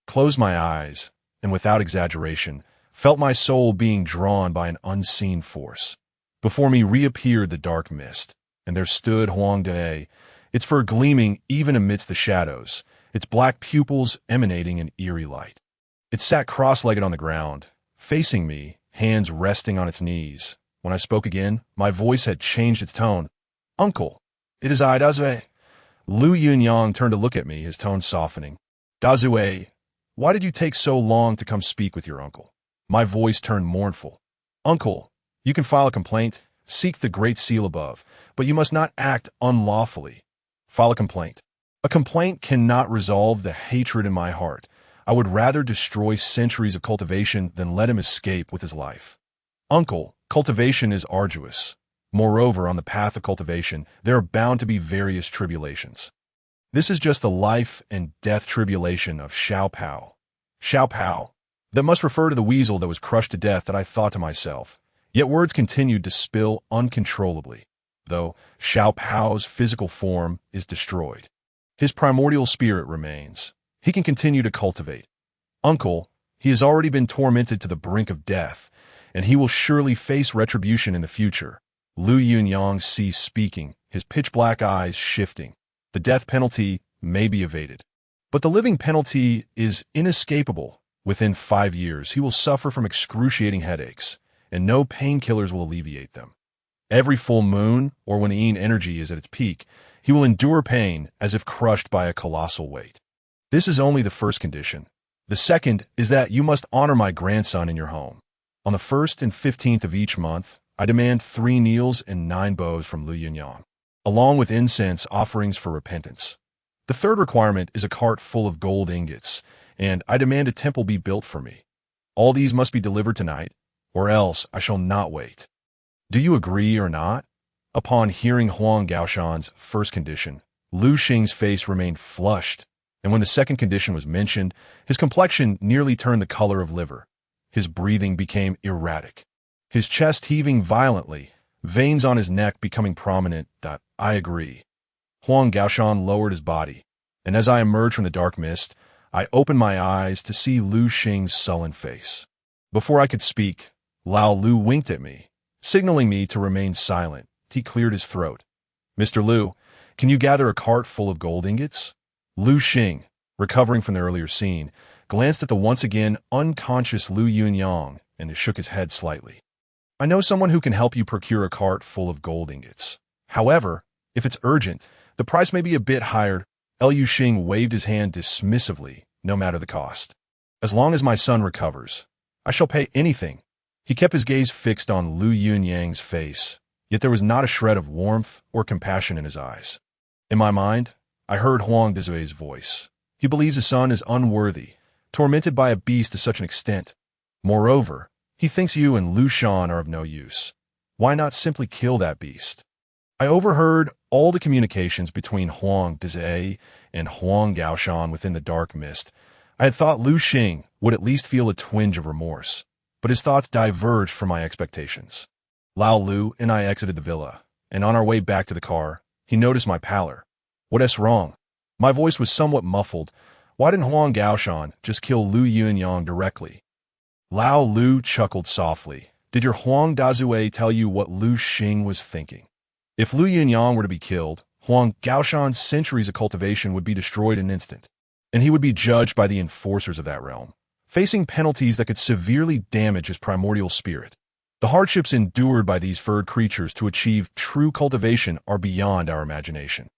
closed my eyes, and without exaggeration, felt my soul being drawn by an unseen force. Before me reappeared the dark mist, and there stood Huang De, its fur gleaming even amidst the shadows, its black pupils emanating an eerie light. It sat cross-legged on the ground, facing me, hands resting on its knees. When I spoke again, my voice had changed its tone. Uncle, it is I, Dazue. Lu Yunyang turned to look at me, his tone softening. Dazue, why did you take so long to come speak with your uncle? My voice turned mournful. Uncle, you can file a complaint, seek the Great Seal above, but you must not act unlawfully. File a complaint. A complaint cannot resolve the hatred in my heart. I would rather destroy centuries of cultivation than let him escape with his life. Uncle, cultivation is arduous. Moreover, on the path of cultivation, there are bound to be various tribulations. This is just the life and death tribulation of Xiao Pao. Xiao Pao. That must refer to the weasel that was crushed to death, that I thought to myself. Yet words continued to spill uncontrollably, though Xiao Pao's physical form is destroyed. His primordial spirit remains. He can continue to cultivate. Uncle, he has already been tormented to the brink of death, and he will surely face retribution in the future. Lu Yunyang ceased speaking, his pitch-black eyes shifting. The death penalty may be evaded, but the living penalty is inescapable. Within 5 years, he will suffer from excruciating headaches, and no painkillers will alleviate them. Every full moon, or when Yin energy is at its peak, he will endure pain as if crushed by a colossal weight. This is only the first condition. The second is that you must honor my grandson in your home. On the 1st and 15th of each month, I demand 3 kneels and 9 bows from Lu Yunyang, along with incense offerings for repentance. The third requirement is a cart full of gold ingots, and I demand a temple be built for me. All these must be delivered tonight, or else I shall not wait. Do you agree or not? Upon hearing Huang Gaoshan's first condition, Lu Xing's face remained flushed, and when the second condition was mentioned, his complexion nearly turned the color of liver. His breathing became erratic, his chest heaving violently, veins on his neck becoming prominent. I agree. Huang Gaoshan lowered his body, and as I emerged from the dark mist, I opened my eyes to see Lu Xing's sullen face. Before I could speak, Lao Lu winked at me, signaling me to remain silent. He cleared his throat. Mr. Lu, can you gather a cart full of gold ingots? Lu Xing, recovering from the earlier scene, glanced at the once again unconscious Lu Yunyang and shook his head slightly. I know someone who can help you procure a cart full of gold ingots. However, if it's urgent, the price may be a bit higher. Lu Xing waved his hand dismissively, no matter the cost. As long as my son recovers, I shall pay anything. He kept his gaze fixed on Lu Yunyang's face, yet there was not a shred of warmth or compassion in his eyes. In my mind, I heard Huang Dezue's voice. He believes his son is unworthy, tormented by a beast to such an extent. Moreover, he thinks you and Lu Shan are of no use. Why not simply kill that beast? I overheard all the communications between Huang Dezue and Huang Gaoshan within the dark mist. I had thought Lu Xing would at least feel a twinge of remorse, but his thoughts diverged from my expectations. Lao Lu and I exited the villa, and on our way back to the car, he noticed my pallor. What's wrong? My voice was somewhat muffled. Why didn't Huang Gaoshan just kill Lu Yunyang directly? Lao Lu chuckled softly. Did your Huang Dazue tell you what Lu Xing was thinking? If Lu Yunyang were to be killed, Huang Gaoshan's centuries of cultivation would be destroyed in an instant, and he would be judged by the enforcers of that realm, facing penalties that could severely damage his primordial spirit. The hardships endured by these furred creatures to achieve true cultivation are beyond our imagination.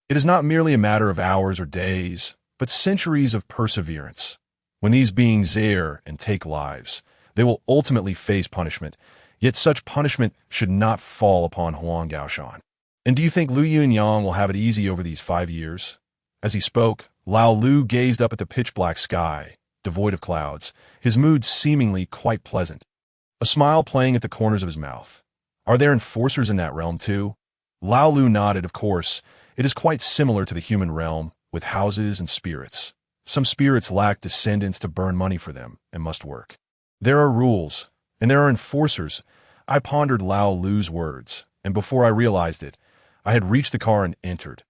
It is not merely a matter of hours or days, but centuries of perseverance. When these beings err and take lives, they will ultimately face punishment, yet such punishment should not fall upon Huang Gaoshan. And do you think Lu Yunyang will have it easy over these 5 years? As he spoke, Lao Lu gazed up at the pitch-black sky, devoid of clouds, his mood seemingly quite pleasant. A smile playing at the corners of his mouth. Are there enforcers in that realm too? Lao Lu nodded. Of course, it is quite similar to the human realm, with houses and spirits. Some spirits lack descendants to burn money for them and must work. There are rules, and there are enforcers. I pondered Lao Lu's words, and before I realized it, I had reached the car and entered.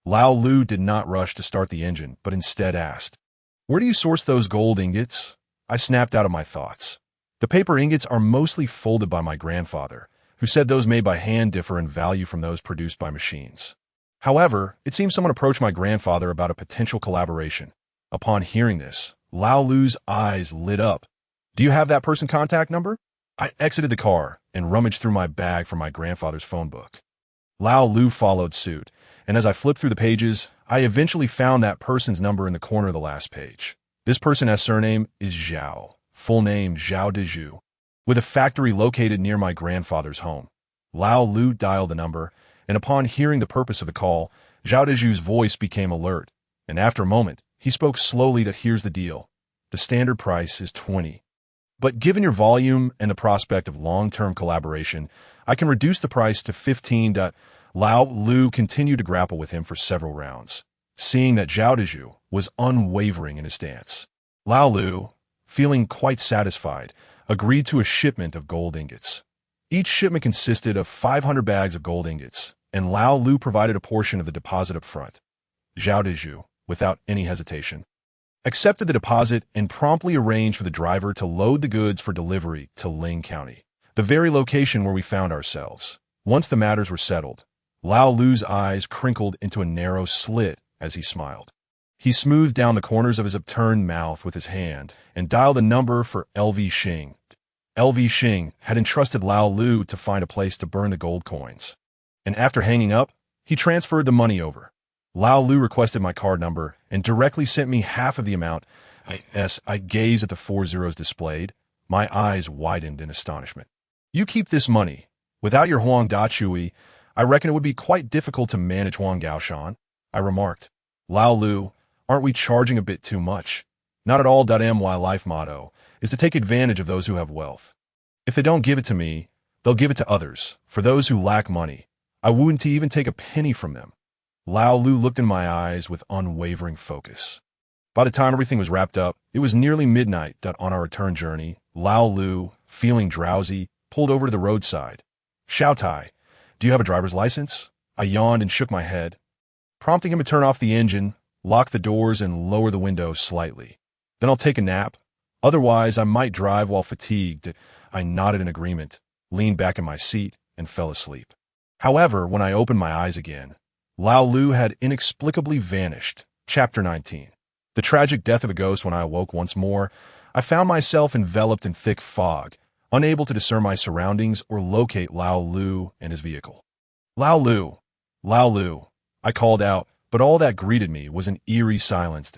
Lao Lu did not rush to start the engine, but instead asked, "Where do you source those gold ingots?" I snapped out of my thoughts. The paper ingots are mostly folded by my grandfather, who said those made by hand differ in value from those produced by machines. However, it seems someone approached my grandfather about a potential collaboration. Upon hearing this, Lao Lu's eyes lit up. "Do you have that person's contact number?" I exited the car and rummaged through my bag for my grandfather's phone book. Lao Lu followed suit, and as I flipped through the pages, I eventually found that person's number in the corner of the last page. This person's surname is Zhao, full name Zhao Dezhu, with a factory located near my grandfather's home. Lao Lu dialed the number, and upon hearing the purpose of the call, Zhao Dezhu's voice became alert, and after a moment, he spoke slowly to "Here's the deal. The standard price is 20. But given your volume and the prospect of long-term collaboration, I can reduce the price to 15. Lao Lu continued to grapple with him for several rounds, seeing that Zhao Dezhu was unwavering in his stance. Lao Lu, feeling quite satisfied, agreed to a shipment of gold ingots. Each shipment consisted of 500 bags of gold ingots, and Lao Lu provided a portion of the deposit up front. Zhao Dezhu, without any hesitation, accepted the deposit and promptly arranged for the driver to load the goods for delivery to Ling County, the very location where we found ourselves. Once the matters were settled, Lao Lu's eyes crinkled into a narrow slit as he smiled. He smoothed down the corners of his upturned mouth with his hand and dialed a number for LV Xing. LV Xing had entrusted Lao Lu to find a place to burn the gold coins. And after hanging up, he transferred the money over. Lao Lu requested my card number and directly sent me half of the amount. I gazed at the 4 zeros displayed. My eyes widened in astonishment. "You keep this money. Without your Huang Dachui, I reckon it would be quite difficult to manage Huang Gaoshan," I remarked. "Lao Lu, aren't we charging a bit too much?" "Not at all. My life motto is to take advantage of those who have wealth. If they don't give it to me, they'll give it to others. For those who lack money, I wouldn't even take a penny from them." Lao Lu looked in my eyes with unwavering focus. By the time everything was wrapped up, it was nearly midnight. On our return journey, Lao Lu, feeling drowsy, pulled over to the roadside. "Xiaotai, do you have a driver's license?" I yawned and shook my head, prompting him to turn off the engine, lock the doors, and lower the window slightly. "Then I'll take a nap. Otherwise, I might drive while fatigued." I nodded in agreement, leaned back in my seat, and fell asleep. However, when I opened my eyes again, Lao Lu had inexplicably vanished. Chapter 19. The tragic death of a ghost. When I awoke once more, I found myself enveloped in thick fog, unable to discern my surroundings or locate Lao Lu and his vehicle. "Lao Lu! Lao Lu!" I called out, but all that greeted me was an eerie silence.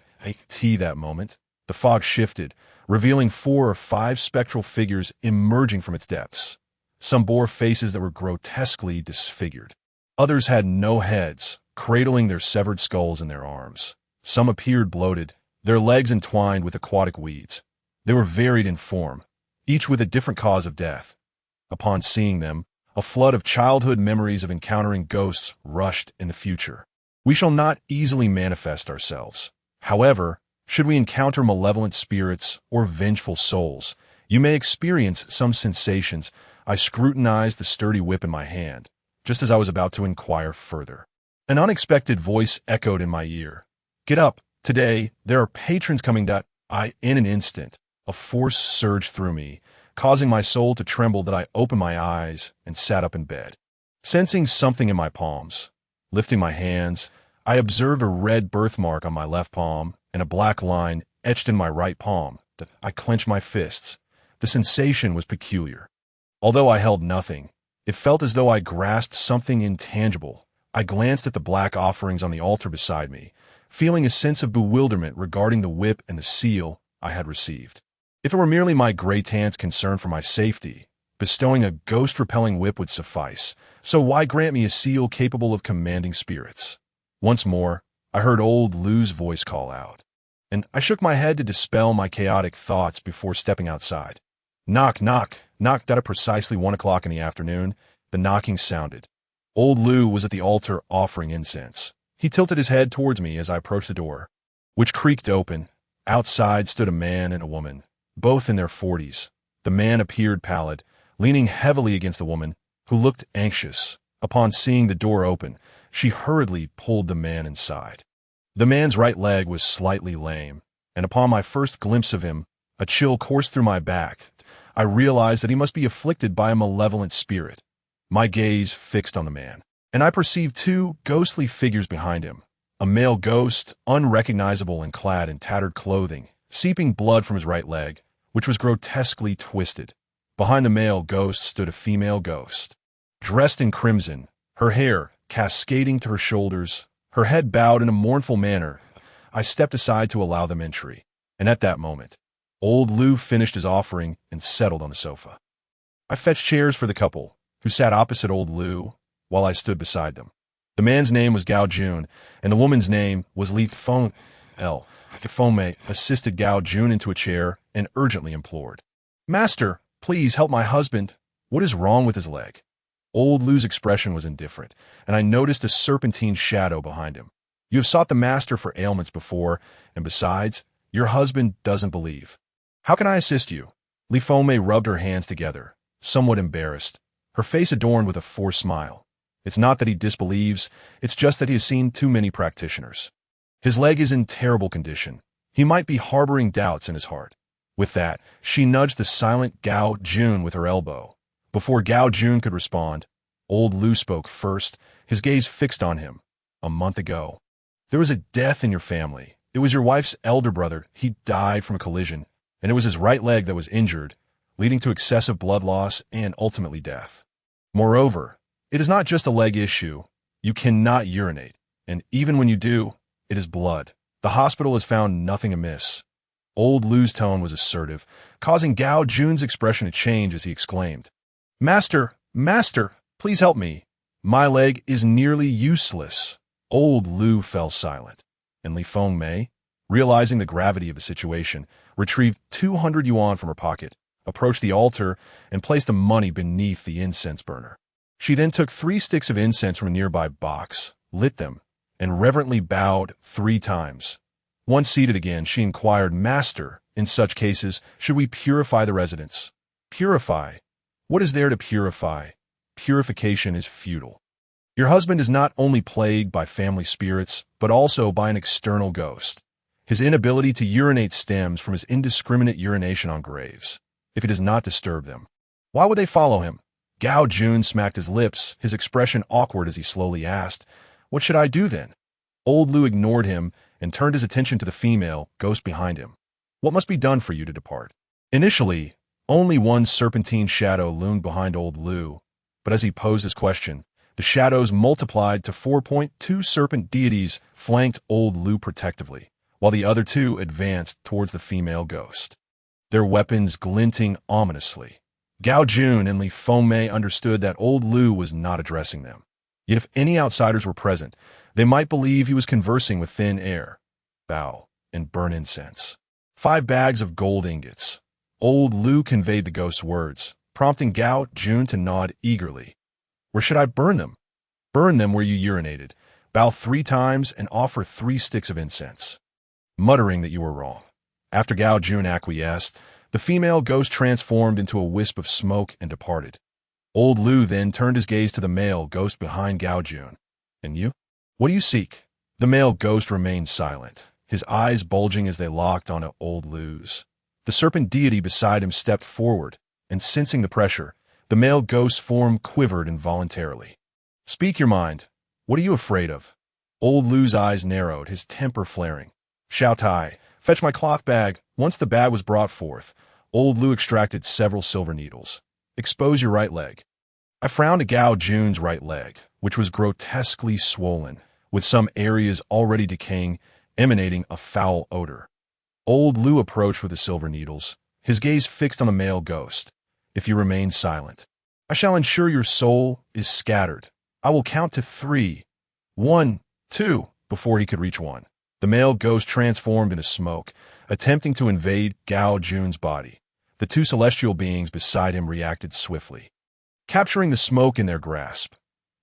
That moment, The fog shifted, revealing 4 or 5 spectral figures emerging from its depths. Some bore faces that were grotesquely disfigured. Others had no heads, cradling their severed skulls in their arms. Some appeared bloated, their legs entwined with aquatic weeds. They were varied in form, each with a different cause of death. Upon seeing them, a flood of childhood memories of encountering ghosts rushed in the future. We shall not easily manifest ourselves. However, should we encounter malevolent spirits or vengeful souls, you may experience some sensations. I scrutinized the sturdy whip in my hand, just as I was about to inquire further. An unexpected voice echoed in my ear. "Get up. Today, there are patrons coming." In an instant, a force surged through me, causing my soul to tremble that I opened my eyes and sat up in bed. Sensing something in my palms, lifting my hands, I observed a red birthmark on my left palm and a black line etched in my right palm. I clenched my fists. The sensation was peculiar. Although I held nothing, it felt as though I grasped something intangible. I glanced at the black offerings on the altar beside me, feeling a sense of bewilderment regarding the whip and the seal I had received. If it were merely my Graytan's concern for my safety, bestowing a ghost-repelling whip would suffice, so why grant me a seal capable of commanding spirits? Once more, I heard old Lou's voice call out, and I shook my head to dispel my chaotic thoughts before stepping outside. Knock, knock, knock. At precisely 1 o'clock in the afternoon, the knocking sounded. Old Lou was at the altar offering incense. He tilted his head towards me as I approached the door, which creaked open. Outside stood a man and a woman, both in their 40s. The man appeared pallid, leaning heavily against the woman, who looked anxious. Upon seeing the door open, she hurriedly pulled the man inside. The man's right leg was slightly lame, and upon my first glimpse of him, a chill coursed through my back. I realized that he must be afflicted by a malevolent spirit. My gaze fixed on the man, and I perceived 2 ghostly figures behind him. A male ghost, unrecognizable and clad in tattered clothing, seeping blood from his right leg, which was grotesquely twisted. Behind the male ghost stood a female ghost, dressed in crimson, her hair cascading to her shoulders, her head bowed in a mournful manner. I stepped aside to allow them entry, and at that moment, old Lou finished his offering and settled on the sofa. I fetched chairs for the couple, who sat opposite old Lou, while I stood beside them. The man's name was Gao Jun, and the woman's name was Li Feng. Feng assisted Gao Jun into a chair and urgently implored, "Master, please help my husband. What is wrong with his leg?" Old Lou's expression was indifferent, and I noticed a serpentine shadow behind him. "You have sought the master for ailments before, and besides, your husband doesn't believe. How can I assist you?" Li Feng rubbed her hands together, somewhat embarrassed, her face adorned with a forced smile. "It's not that he disbelieves, it's just that he has seen too many practitioners. His leg is in terrible condition. He might be harboring doubts in his heart." With that, she nudged the silent Gao Jun with her elbow. Before Gao Jun could respond, old Lou spoke first, his gaze fixed on him. "A month ago, there was a death in your family. It was your wife's elder brother. He died from a collision, and it was his right leg that was injured, leading to excessive blood loss and ultimately death. Moreover, it is not just a leg issue. You cannot urinate, and even when you do, it is blood. The hospital has found nothing amiss." Old Lou's tone was assertive, causing Gao Jun's expression to change as he exclaimed, "Master, master, please help me. My leg is nearly useless." Old Lou fell silent, and Li Feng, realizing the gravity of the situation, retrieved 200 yuan from her pocket, approached the altar, and placed the money beneath the incense burner. She then took 3 sticks of incense from a nearby box, lit them, and reverently bowed 3 times. Once seated again, she inquired, "Master, in such cases, should we purify the residents?" "Purify? What is there to purify? Purification is futile. Your husband is not only plagued by family spirits, but also by an external ghost. His inability to urinate stems from his indiscriminate urination on graves. If he does not disturb them, why would they follow him?" Gao Jun smacked his lips, his expression awkward as he slowly asked, "What should I do then?" Old Lou ignored him and turned his attention to the female ghost behind him. "What must be done for you to depart?" Initially, only one serpentine shadow loomed behind old Lou, but as he posed his question, the shadows multiplied to 4.2 serpent deities flanked old Lou protectively, while the other two advanced towards the female ghost, their weapons glinting ominously. Gao Jun and Li Fengmei understood that old Lu was not addressing them. Yet if any outsiders were present, they might believe he was conversing with thin air, bow, and burn incense. 5 bags of gold ingots. Old Lu conveyed the ghost's words, prompting Gao Jun to nod eagerly. Where should I burn them? Burn them where you urinated. Bow 3 times and offer 3 sticks of incense. Muttering that you were wrong. After Gao Jun acquiesced, the female ghost transformed into a wisp of smoke and departed. Old Lu then turned his gaze to the male ghost behind Gao Jun. And you? What do you seek? The male ghost remained silent, his eyes bulging as they locked onto old Lu's. The serpent deity beside him stepped forward, and sensing the pressure, the male ghost's form quivered involuntarily. Speak your mind. What are you afraid of? Old Lu's eyes narrowed, his temper flaring. Xiao Tai, fetch my cloth bag. Once the bag was brought forth, old Lu extracted several silver needles. Expose your right leg. I frowned at Gao Jun's right leg, which was grotesquely swollen, with some areas already decaying, emanating a foul odor. Old Lu approached with the silver needles, his gaze fixed on the male ghost. If you remain silent, I shall ensure your soul is scattered. I will count to 3. 1, 2, before he could reach 1. The male ghost transformed into smoke, attempting to invade Gao Jun's body. The 2 celestial beings beside him reacted swiftly, capturing the smoke in their grasp.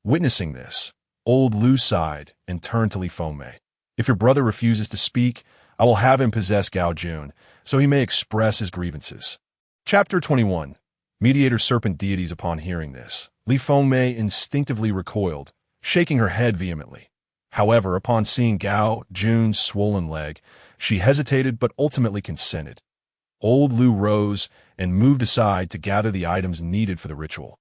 Witnessing this, old Lu sighed and turned to Li Fengmei. If your brother refuses to speak, I will have him possess Gao Jun, so he may express his grievances. Chapter 21. Mediator Serpent Deities. Upon hearing this, Li Fengmei instinctively recoiled, shaking her head vehemently. However, upon seeing Gao Jun's swollen leg, she hesitated but ultimately consented. Old Lu rose and moved aside to gather the items needed for the ritual.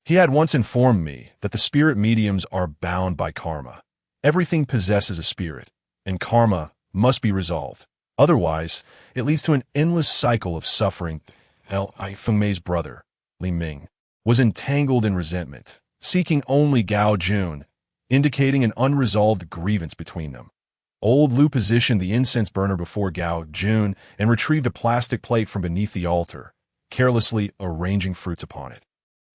He had once informed me that the spirit mediums are bound by karma. Everything possesses a spirit, and karma must be resolved. Otherwise, it leads to an endless cycle of suffering. Li Fengmei's brother, Li Ming, was entangled in resentment, seeking only Gao Jun, indicating an unresolved grievance between them. Old Lu positioned the incense burner before Gao Jun and retrieved a plastic plate from beneath the altar, carelessly arranging fruits upon it.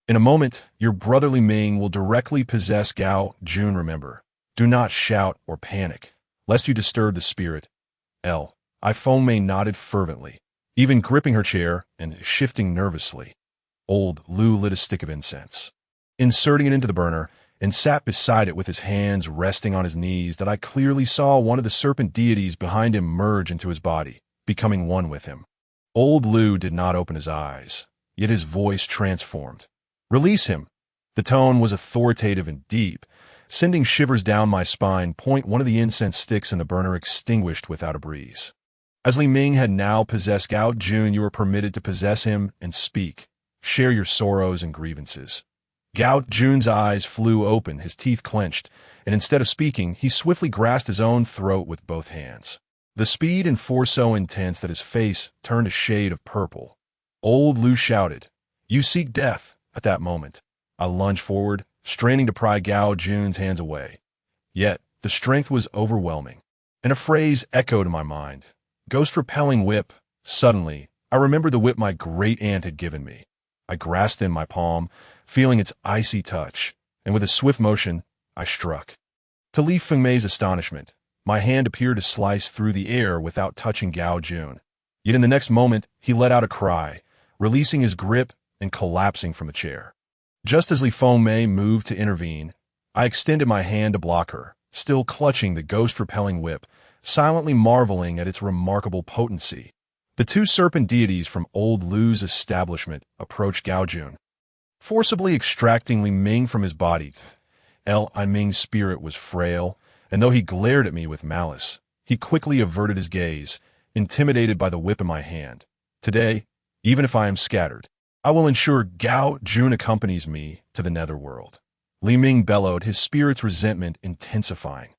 In a moment, your brother Li Ming will directly possess Gao Jun. Remember, do not shout or panic, lest you disturb the spirit. Li Fengmei nodded fervently, even gripping her chair and shifting nervously. Old Lu lit a stick of incense, inserting it into the burner, and sat beside it with his hands resting on his knees that I clearly saw one of the serpent deities behind him merge into his body, becoming one with him. Old Lu did not open his eyes, yet his voice transformed. Release him. The tone was authoritative and deep, sending shivers down my spine. One of the incense sticks in the burner extinguished without a breeze. As Li Ming had now possessed Gao Jun, you were permitted to possess him and speak. Share your sorrows and grievances. Gao Jun's eyes flew open, his teeth clenched, and instead of speaking, he swiftly grasped his own throat with both hands. The speed and force so intense that his face turned a shade of purple. Old Lu shouted, "You seek death." At that moment, I lunged forward, straining to pry Gao Jun's hands away. Yet, the strength was overwhelming, and a phrase echoed in my mind. Ghost-repelling whip. Suddenly, I remembered the whip my great-aunt had given me. I grasped it in my palm, feeling its icy touch, and with a swift motion, I struck. To Li Fengmei's astonishment, my hand appeared to slice through the air without touching Gao Jun. Yet in the next moment, he let out a cry, releasing his grip and collapsing from the chair. Just as Li Fengmei moved to intervene, I extended my hand to block her, still clutching the ghost-repelling whip, silently marveling at its remarkable potency. The 2 serpent deities from old Lu's establishment approached Gao Jun, forcibly extracting Li Ming from his body. Li Ming's spirit was frail, and though he glared at me with malice, he quickly averted his gaze, intimidated by the whip in my hand. Today, even if I am scattered, I will ensure Gao Jun accompanies me to the netherworld. Li Ming bellowed, his spirit's resentment intensifying.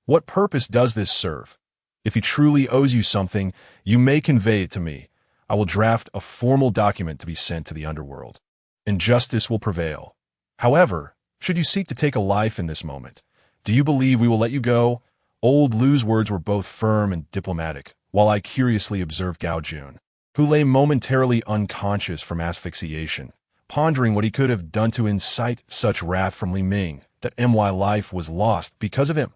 What purpose does this serve? If he truly owes you something, you may convey it to me. I will draft a formal document to be sent to the underworld, and justice will prevail. However, should you seek to take a life in this moment, do you believe we will let you go? Old Lu's words were both firm and diplomatic, while I curiously observed Gao Jun, who lay momentarily unconscious from asphyxiation, pondering what he could have done to incite such wrath from Li Ming that my life was lost because of him.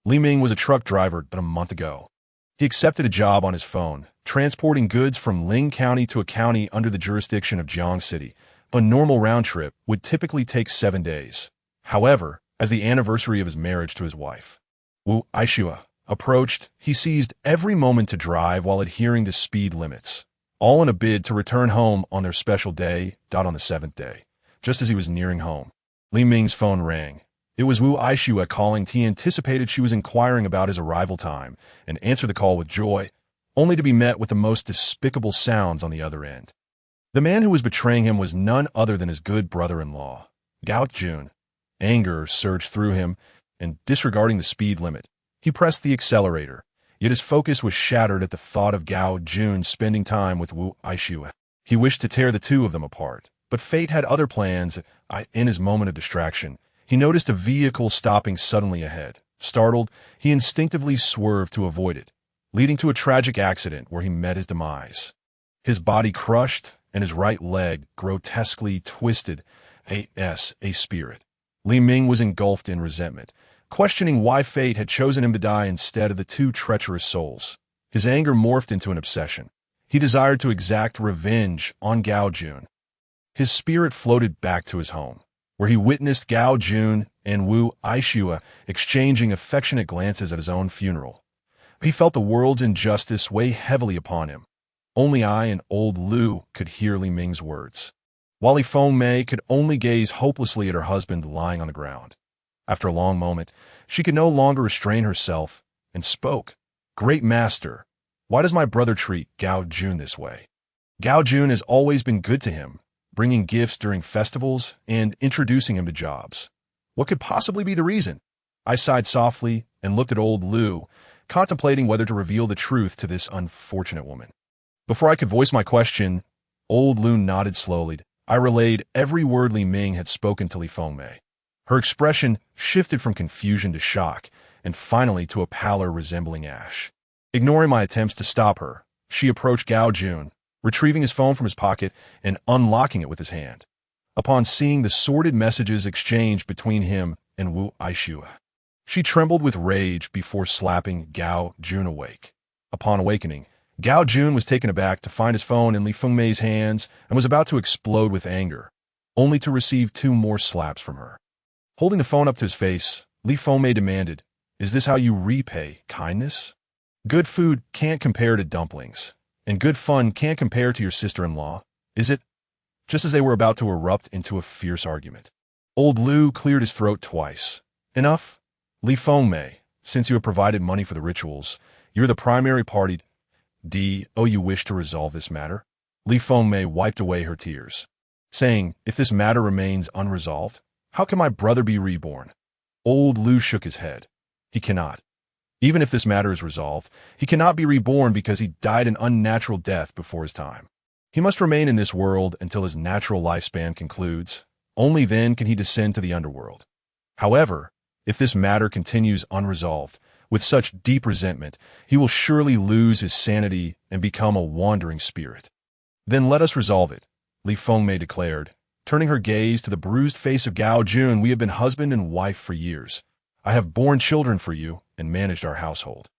Li Ming was a truck driver but a month ago. He accepted a job on his phone, transporting goods from Ling County to a county under the jurisdiction of Jiang City. A normal round trip would typically take 7 days. However, as the anniversary of his marriage to his wife, Wu Aishua, approached, he seized every moment to drive while adhering to speed limits, all in a bid to return home on their special day. On the 7th day, just as he was nearing home, Li Ming's phone rang. It was Wu Aishua calling. He anticipated she was inquiring about his arrival time and answered the call with joy, only to be met with the most despicable sounds on the other end. The man who was betraying him was none other than his good brother-in-law, Gao Jun. Anger surged through him, and disregarding the speed limit, he pressed the accelerator, yet his focus was shattered at the thought of Gao Jun spending time with Wu Aishua. He wished to tear the two of them apart, but fate had other plans. In his moment of distraction, he noticed a vehicle stopping suddenly ahead. Startled, he instinctively swerved to avoid it, leading to a tragic accident where he met his demise. His body crushed, and his right leg grotesquely twisted. A spirit. Li Ming was engulfed in resentment, questioning why fate had chosen him to die instead of the two treacherous souls. His anger morphed into an obsession. He desired to exact revenge on Gao Jun. His spirit floated back to his home, where he witnessed Gao Jun and Wu Aishua exchanging affectionate glances at his own funeral. He felt the world's injustice weigh heavily upon him. Only I and old Lu could hear Li Ming's words, while Li Fengmei could only gaze hopelessly at her husband lying on the ground. After a long moment, she could no longer restrain herself and spoke. "Great master, why does my brother treat Gao Jun this way? Gao Jun has always been good to him, bringing gifts during festivals and introducing him to jobs. What could possibly be the reason?" I sighed softly and looked at old Lu, contemplating whether to reveal the truth to this unfortunate woman. Before I could voice my question, old Lu nodded slowly. I relayed every word Li Ming had spoken to Li Fengmei. Her expression shifted from confusion to shock, and finally to a pallor resembling ash. Ignoring my attempts to stop her, she approached Gao Jun, retrieving his phone from his pocket and unlocking it with his hand. Upon seeing the sordid messages exchanged between him and Wu Aishua, she trembled with rage before slapping Gao Jun awake. Upon awakening, Gao Jun was taken aback to find his phone in Li Fengmei's hands and was about to explode with anger, only to receive 2 more slaps from her. Holding the phone up to his face, Li Fengmei demanded, "Is this how you repay kindness? Good food can't compare to dumplings, and good fun can't compare to your sister-in-law, is it?" Just as they were about to erupt into a fierce argument, old Lu cleared his throat twice. "Enough? Li Fengmei, since you have provided money for the rituals, you're the primary party. You wish to resolve this matter?" Li Fengmei wiped away her tears, saying, "If this matter remains unresolved, how can my brother be reborn?" Old Lu shook his head. "He cannot. Even if this matter is resolved, he cannot be reborn because he died an unnatural death before his time. He must remain in this world until his natural lifespan concludes. Only then can he descend to the underworld. However, if this matter continues unresolved, with such deep resentment, he will surely lose his sanity and become a wandering spirit." "Then let us resolve it," Li Fengmei declared, turning her gaze to the bruised face of Gao Jun. "We have been husband and wife for years. I have borne children for you and managed our household.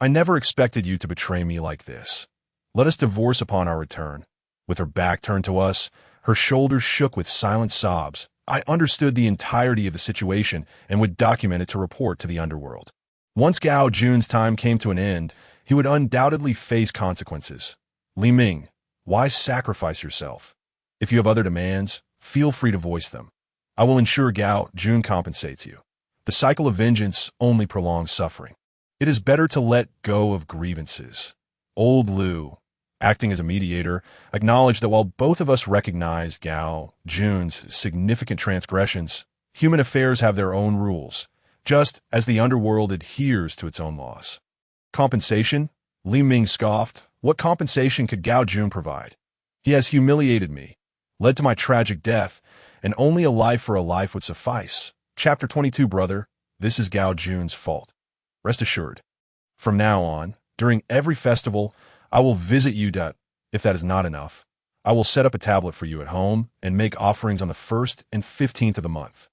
I never expected you to betray me like this. Let us divorce upon our return." With her back turned to us, her shoulders shook with silent sobs, I understood the entirety of the situation and would document it to report to the underworld. Once Gao Jun's time came to an end, he would undoubtedly face consequences. "Li Ming, why sacrifice yourself? If you have other demands, feel free to voice them. I will ensure Gao Jun compensates you. The cycle of vengeance only prolongs suffering. It is better to let go of grievances." Old Lu, acting as a mediator, acknowledged that while both of us recognized Gao Jun's significant transgressions, human affairs have their own rules, just as the underworld adheres to its own laws. "Compensation?" Li Ming scoffed. "What compensation could Gao Jun provide? He has humiliated me, led to my tragic death, and only a life for a life would suffice. Chapter 22, brother. This is Gao Jun's fault. Rest assured. From now on, during every festival, I will visit you. If that is not enough, I will set up a tablet for you at home and make offerings on the 1st and 15th of the month.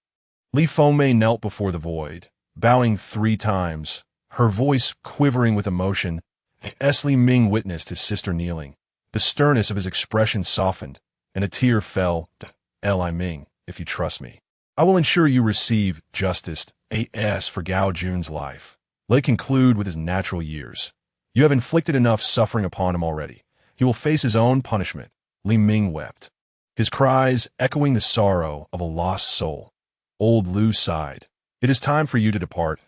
Li Fengmei knelt before the void, bowing 3 times, her voice quivering with emotion. As Li Ming witnessed his sister kneeling, the sternness of his expression softened, and a tear fell. Li Ming, if you trust me, I will ensure you receive justice as for Gao Jun's life. Let it conclude with his natural years. You have inflicted enough suffering upon him already. He will face his own punishment. Li Ming wept, his cries echoing the sorrow of a lost soul. Old Lu sighed. It is time for you to depart.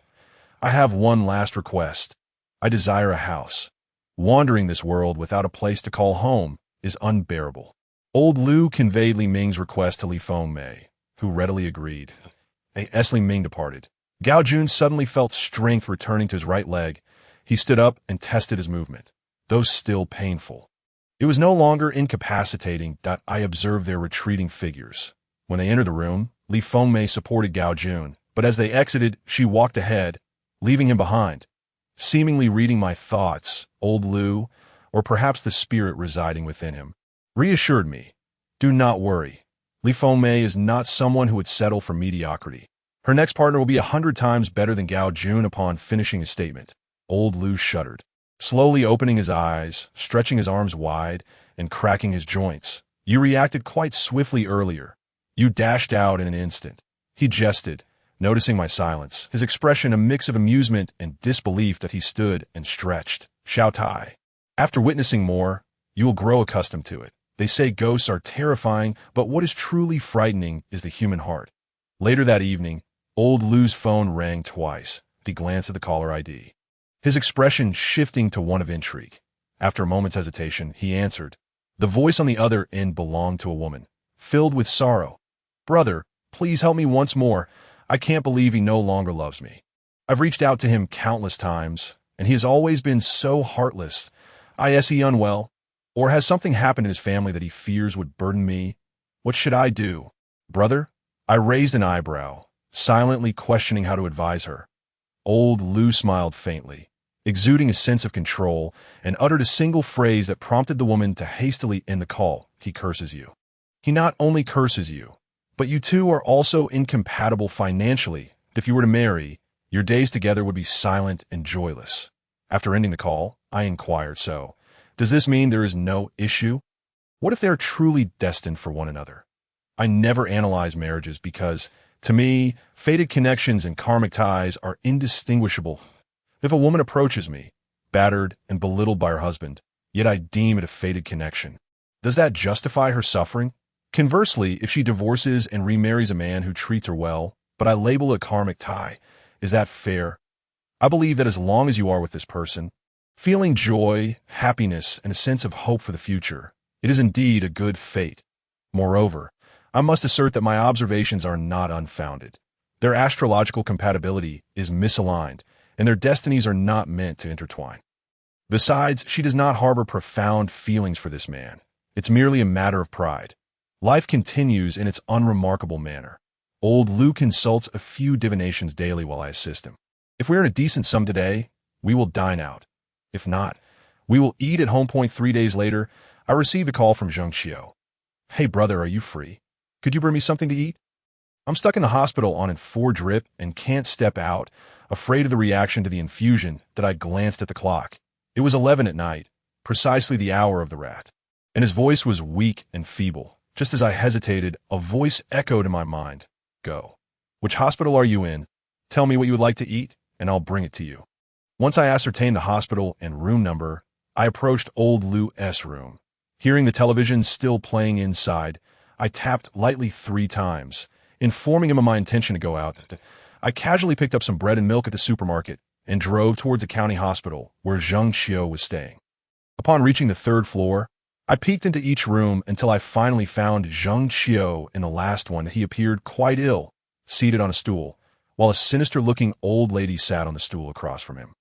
I have one last request. I desire a house. Wandering this world without a place to call home is unbearable. Old Lu conveyed Li Ming's request to Li Fengmei, who readily agreed. As Li Ming departed, Gao Jun suddenly felt strength returning to his right leg. He stood up and tested his movement, though still painful. It was no longer incapacitating. I observed their retreating figures. When they entered the room, Li Fengmei supported Gao Jun, but as they exited, she walked ahead, leaving him behind. Seemingly reading my thoughts, old Lu, or perhaps the spirit residing within him, reassured me. Do not worry. Li Fengmei is not someone who would settle for mediocrity. Her next partner will be 100 times better than Gao Jun. Upon finishing his statement, old Lu shuddered, slowly opening his eyes, stretching his arms wide, and cracking his joints. You reacted quite swiftly earlier. You dashed out in an instant. He jested, noticing my silence, his expression a mix of amusement and disbelief. That he stood and stretched. Xiao Tai. After witnessing more, you will grow accustomed to it. They say ghosts are terrifying, but what is truly frightening is the human heart. Later that evening, old Lu's phone rang twice. He glanced at the caller ID, his expression shifting to one of intrigue. After a moment's hesitation, he answered. The voice on the other end belonged to a woman, filled with sorrow. Brother, please help me once more. I can't believe he no longer loves me. I've reached out to him countless times, and he has always been so heartless. Is he unwell? Or has something happened in his family that he fears would burden me? What should I do? Brother? I raised an eyebrow, silently questioning how to advise her. Old Lu smiled faintly, exuding a sense of control, and uttered a single phrase that prompted the woman to hastily end the call. He curses you. He not only curses you, but you two are also incompatible financially. If you were to marry, your days together would be silent and joyless. After ending the call, I inquired, so, does this mean there is no issue? What if they are truly destined for one another? I never analyze marriages because, to me, fated connections and karmic ties are indistinguishable. If a woman approaches me, battered and belittled by her husband, yet I deem it a fated connection, does that justify her suffering? Conversely, if she divorces and remarries a man who treats her well, but I label it a karmic tie, is that fair? I believe that as long as you are with this person, feeling joy, happiness, and a sense of hope for the future, it is indeed a good fate. Moreover, I must assert that my observations are not unfounded. Their astrological compatibility is misaligned, and their destinies are not meant to intertwine. Besides, she does not harbor profound feelings for this man. It's merely a matter of pride. Life continues in its unremarkable manner. Old Lu consults a few divinations daily while I assist him. If we earn a decent sum today, we will dine out. If not, we will eat at home. 3 days later, I received a call from Zheng Xiao. Hey brother, are you free? Could you bring me something to eat? I'm stuck in the hospital on a 4 drip and can't step out, afraid of the reaction to the infusion. That I glanced at the clock. It was 11 at night, precisely the hour of the rat. And his voice was weak and feeble. Just as I hesitated, a voice echoed in my mind. Go. Which hospital are you in? Tell me what you would like to eat, and I'll bring it to you. Once I ascertained the hospital and room number, I approached old Lu's room. Hearing the television still playing inside, I tapped lightly 3 times, informing him of my intention to go out. I casually picked up some bread and milk at the supermarket and drove towards the county hospital where Zheng Xiao was staying. Upon reaching the 3rd floor, I peeked into each room until I finally found Zheng Xiao in the last one. He appeared quite ill, seated on a stool, while a sinister-looking old lady sat on the stool across from him.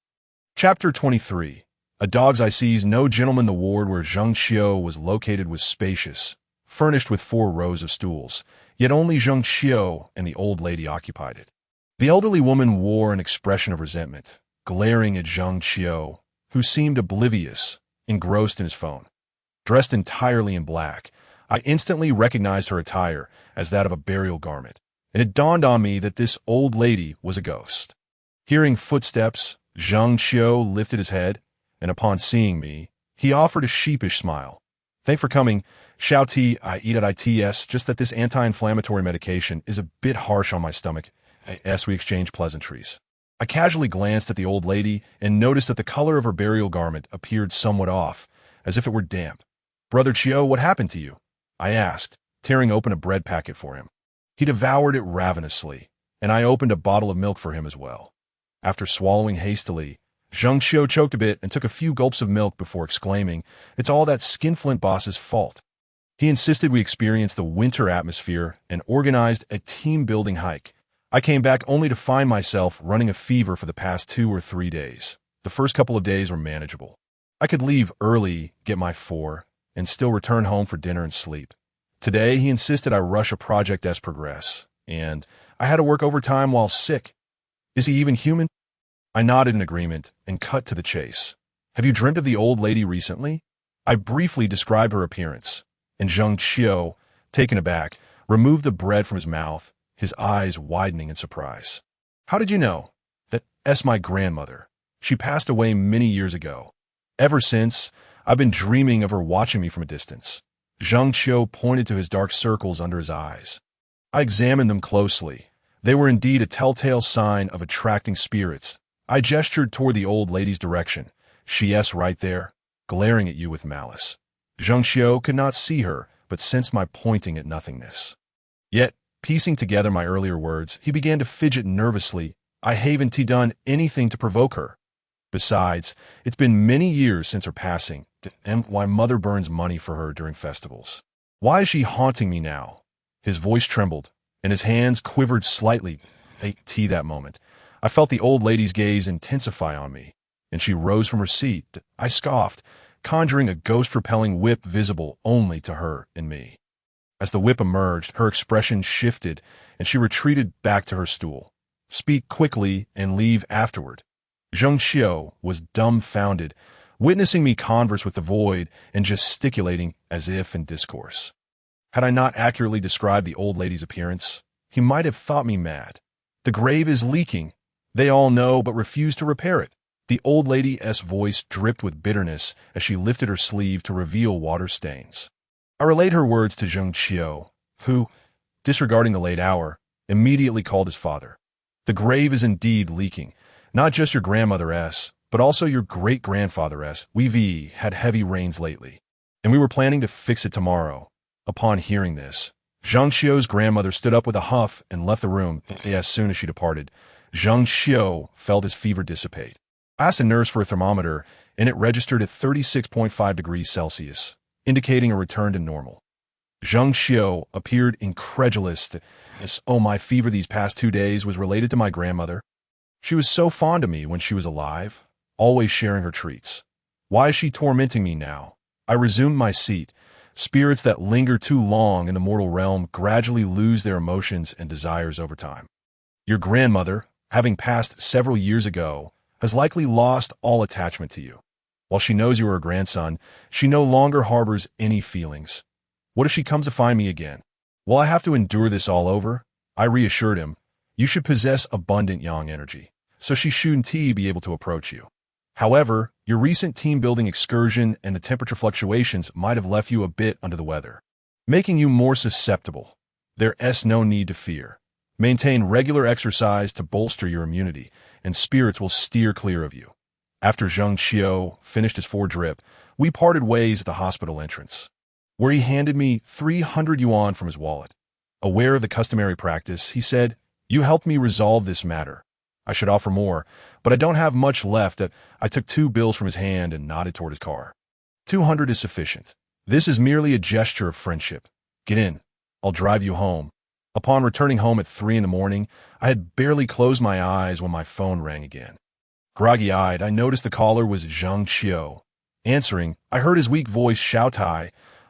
Chapter 23. A dog's eye sees no gentleman. The ward where Zheng Xiao was located was spacious, furnished with 4 rows of stools, yet only Zheng Xiao and the old lady occupied it. The elderly woman wore an expression of resentment, glaring at Zheng Qiu, who seemed oblivious, engrossed in his phone. Dressed entirely in black, I instantly recognized her attire as that of a burial garment, and it dawned on me that this old lady was a ghost. Hearing footsteps, Zheng Qiu lifted his head, and upon seeing me, he offered a sheepish smile. "Thanks for coming. Shao Ti, I eat at ITS, just that this anti-inflammatory medication is a bit harsh on my stomach," as we exchanged pleasantries. I casually glanced at the old lady and noticed that the color of her burial garment appeared somewhat off, as if it were damp. "Brother Qiu, what happened to you?" I asked, tearing open a bread packet for him. He devoured it ravenously, and I opened a bottle of milk for him as well. After swallowing hastily, Zheng Qiu choked a bit and took a few gulps of milk before exclaiming, "It's all that Skinflint boss's fault." He insisted we experience the winter atmosphere and organized a team-building hike. I came back only to find myself running a fever for the past 2 or 3 days. The first couple of days were manageable. I could leave early, get my 4, and still return home for dinner and sleep. Today, he insisted I rush a project as progress, and I had to work overtime while sick. Is he even human? I nodded in agreement and cut to the chase. "Have you dreamt of the old lady recently?" I briefly described her appearance, and Zheng Qiu, taken aback, removed the bread from his mouth, his eyes widening in surprise. "How did you know?" "That's my grandmother. She passed away many years ago. Ever since, I've been dreaming of her watching me from a distance." Zheng Qiu pointed to his dark circles under his eyes. I examined them closely. They were indeed a telltale sign of attracting spirits. I gestured toward the old lady's direction. "She's right there, glaring at you with malice." Zheng Qiu could not see her, but sensed my pointing at nothingness. Yet, piecing together my earlier words, he began to fidget nervously. "I haven't done anything to provoke her. Besides, it's been many years since her passing, and why mother burns money for her during festivals. Why is she haunting me now?" His voice trembled, and his hands quivered slightly. That moment, I felt the old lady's gaze intensify on me, and she rose from her seat. I scoffed, conjuring a ghost-repelling whip visible only to her and me. As the whip emerged, her expression shifted, and she retreated back to her stool. "Speak quickly and leave afterward." Zheng Qiu was dumbfounded, witnessing me converse with the void and gesticulating as if in discourse. Had I not accurately described the old lady's appearance, he might have thought me mad. "The grave is leaking. They all know but refuse to repair it." The old lady's voice dripped with bitterness as she lifted her sleeve to reveal water stains. I relayed her words to Zheng Qiu, who, disregarding the late hour, immediately called his father. "The grave is indeed leaking. Not just your grandmother-s, but also your great-grandfather-s. We've had heavy rains lately, and we were planning to fix it tomorrow." Upon hearing this, Zheng Qiu's grandmother stood up with a huff and left the room. As soon as she departed, Zheng Qiu felt his fever dissipate. I asked a nurse for a thermometer, and it registered at 36.5 degrees Celsius, indicating a return to normal. Zheng Qiu appeared incredulous as, "Oh, my fever these past 2 days was related to my grandmother. She was so fond of me when she was alive, always sharing her treats. Why is she tormenting me now?" I resumed my seat. Spirits that linger too long in the mortal realm gradually lose their emotions and desires over time. Your grandmother, having passed several years ago, has likely lost all attachment to you. While she knows you are her grandson, she no longer harbors any feelings. What if she comes to find me again? Will I have to endure this all over? I reassured him, "You should possess abundant yang energy, so she shouldn't be able to approach you. However, your recent team-building excursion and the temperature fluctuations might have left you a bit under the weather, making you more susceptible. There's no need to fear. Maintain regular exercise to bolster your immunity, and spirits will steer clear of you." After Zheng Qiu finished his 4-drip, we parted ways at the hospital entrance, where he handed me 300 yuan from his wallet. Aware of the customary practice, he said, "You helped me resolve this matter. I should offer more, but I don't have much left." I took 2 bills from his hand and nodded toward his car. 200 is sufficient. This is merely a gesture of friendship. Get in. I'll drive you home." Upon returning home at 3 in the morning, I had barely closed my eyes when my phone rang again. Groggy-eyed, I noticed the caller was Zheng Qiu. Answering, I heard his weak voice shout,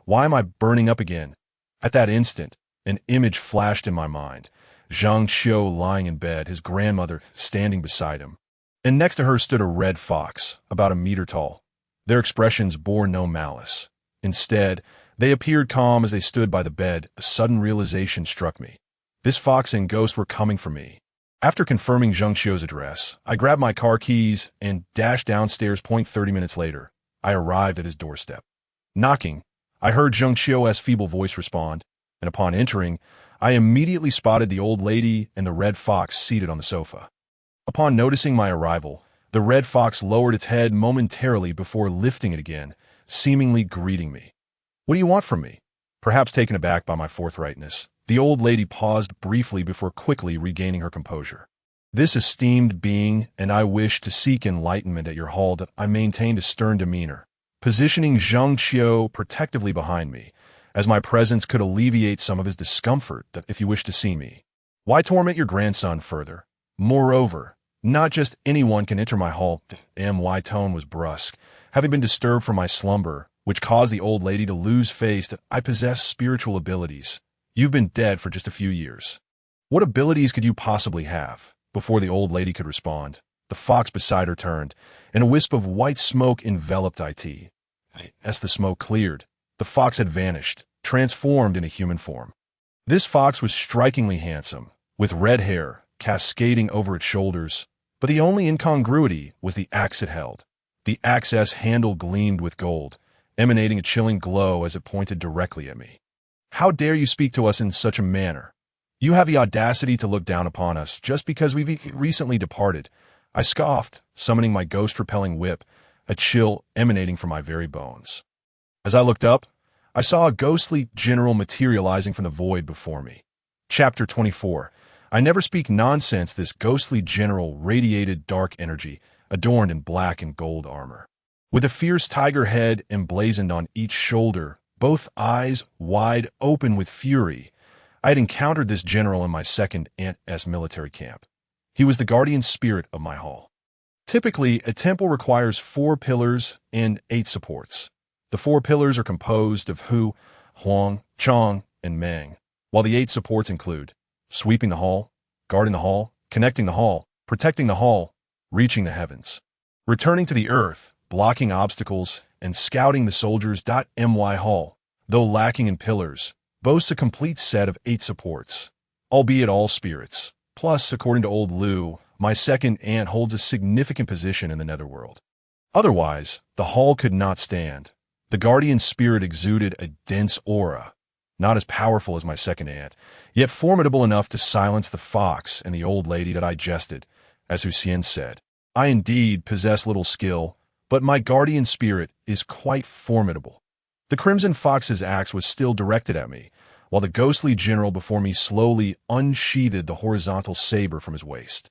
"Why am I burning up again?" At that instant, an image flashed in my mind. Zheng Qiu lying in bed, his grandmother standing beside him. and next to her stood a red fox, about a meter tall. Their expressions bore no malice. Instead, they appeared calm as they stood by the bed. A sudden realization struck me. This fox and ghost were coming for me. After confirming Zheng Qiu's address, I grabbed my car keys and dashed downstairs. 30 minutes later, I arrived at his doorstep. Knocking, I heard Zheng Qiu's feeble voice respond, and upon entering, I immediately spotted the old lady and the red fox seated on the sofa. Upon noticing my arrival, the red fox lowered its head momentarily before lifting it again, seemingly greeting me. "What do you want from me?" Perhaps taken aback by my forthrightness, the old lady paused briefly before quickly regaining her composure. "This esteemed being and I wish to seek enlightenment at your hall." That I maintained a stern demeanor, positioning Zheng Qiu protectively behind me, as my presence could alleviate some of his discomfort. "That if you wish to see me, why torment your grandson further? Moreover, not just anyone can enter my hall." My tone was brusque, having been disturbed from my slumber, which caused the old lady to lose face. "That I possess spiritual abilities. You've been dead for just a few years. What abilities could you possibly have?" Before the old lady could respond, the fox beside her turned, and a wisp of white smoke enveloped it. As the smoke cleared, the fox had vanished, transformed into human form. This fox was strikingly handsome, with red hair cascading over its shoulders, but the only incongruity was the axe it held. The axe's handle gleamed with gold, emanating a chilling glow as it pointed directly at me. "How dare you speak to us in such a manner? You have the audacity to look down upon us just because we've recently departed," I scoffed, summoning my ghost-repelling whip, a chill emanating from my very bones. As I looked up, I saw a ghostly general materializing from the void before me. Chapter 24. I never speak nonsense. This ghostly general radiated dark energy, adorned in black and gold armor. With a fierce tiger head emblazoned on each shoulder, both eyes wide open with fury, I had encountered this general in my second Ant-S military camp. He was the guardian spirit of my hall. Typically, a temple requires 4 pillars and 8 supports. The 4 pillars are composed of Hu, Huang, Chang, and Meng, while the 8 supports include sweeping the hall, guarding the hall, connecting the hall, protecting the hall, reaching the heavens, returning to the earth, blocking obstacles, and scouting the soldiers. My hall, though lacking in pillars, boasts a complete set of 8 supports, albeit all spirits. Plus, according to old Lu, my second ant holds a significant position in the netherworld. Otherwise, the hall could not stand. The guardian spirit exuded a dense aura, not as powerful as my second ant, yet formidable enough to silence the fox and the old lady. That I jested. As Hussein said, "I indeed possess little skill, but my guardian spirit is quite formidable." The crimson fox's axe was still directed at me, while the ghostly general before me slowly unsheathed the horizontal saber from his waist.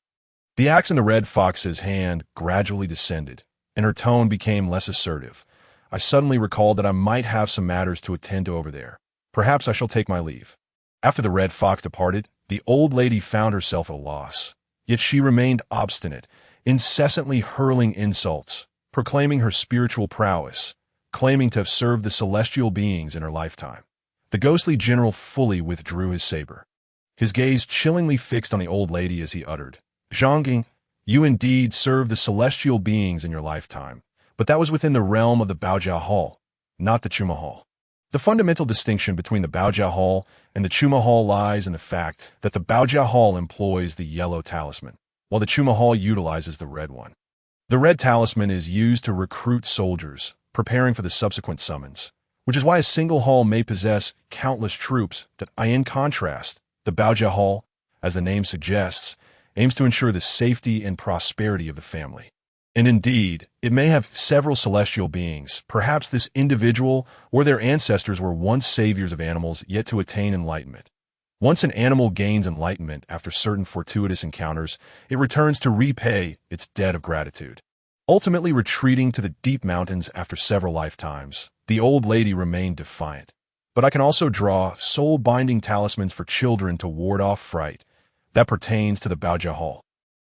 The axe in the red fox's hand gradually descended, and her tone became less assertive. I suddenly recalled that I might have some matters to attend to over there. Perhaps I shall take my leave. After the red fox departed, the old lady found herself at a loss. Yet she remained obstinate, incessantly hurling insults, proclaiming her spiritual prowess, claiming to have served the celestial beings in her lifetime. The ghostly general fully withdrew his saber, his gaze chillingly fixed on the old lady as he uttered, "Zhanging, you indeed served the celestial beings in your lifetime, but that was within the realm of the Baojiao Hall, not the Chuma Hall. The fundamental distinction between the Baojiao Hall and the Chuma Hall lies in the fact that the Baojiao Hall employs the yellow talisman, while the Chuma Hall utilizes the red one. The red talisman is used to recruit soldiers, preparing for the subsequent summons, which is why a single hall may possess countless troops. That in contrast, the Baojiao Hall, as the name suggests, aims to ensure the safety and prosperity of the family. And indeed, it may have several celestial beings. Perhaps this individual or their ancestors were once saviors of animals yet to attain enlightenment. Once an animal gains enlightenment after certain fortuitous encounters, it returns to repay its debt of gratitude. Ultimately retreating to the deep mountains after several lifetimes, the old lady remained defiant. But I can also draw soul-binding talismans for children to ward off fright. That pertains to the Baojiao Hall.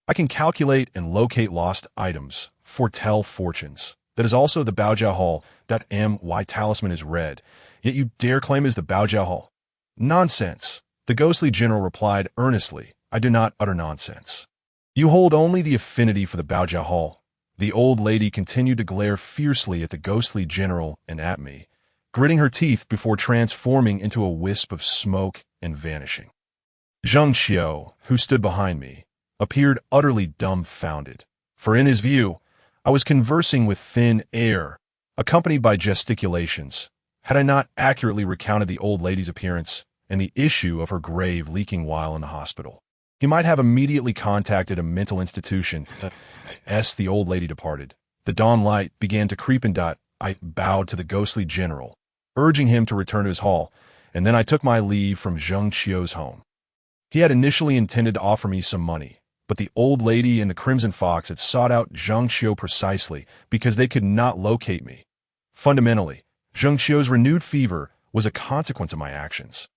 I can calculate and locate lost items, foretell fortunes. That is also the Baojiao Hall. My talisman is red, yet you dare claim it is the Baojiao Hall. Nonsense. The ghostly general replied earnestly, "I do not utter nonsense." You hold only the affinity for the Baojia Hall. The old lady continued to glare fiercely at the ghostly general and at me, gritting her teeth before transforming into a wisp of smoke and vanishing. Zheng Xiao, who stood behind me, appeared utterly dumbfounded, for in his view, I was conversing with thin air, accompanied by gesticulations, had I not accurately recounted the old lady's appearance and the issue of her grave leaking while in the hospital. He might have immediately contacted a mental institution. As the old lady departed, the dawn light began to creep in. I bowed to the ghostly general, urging him to return to his hall, and then I took my leave from Zheng Xiao's home. He had initially intended to offer me some money, but the old lady and the Crimson Fox had sought out Zheng Xiao precisely because they could not locate me. Fundamentally, Zheng Xiao's renewed fever was a consequence of my actions.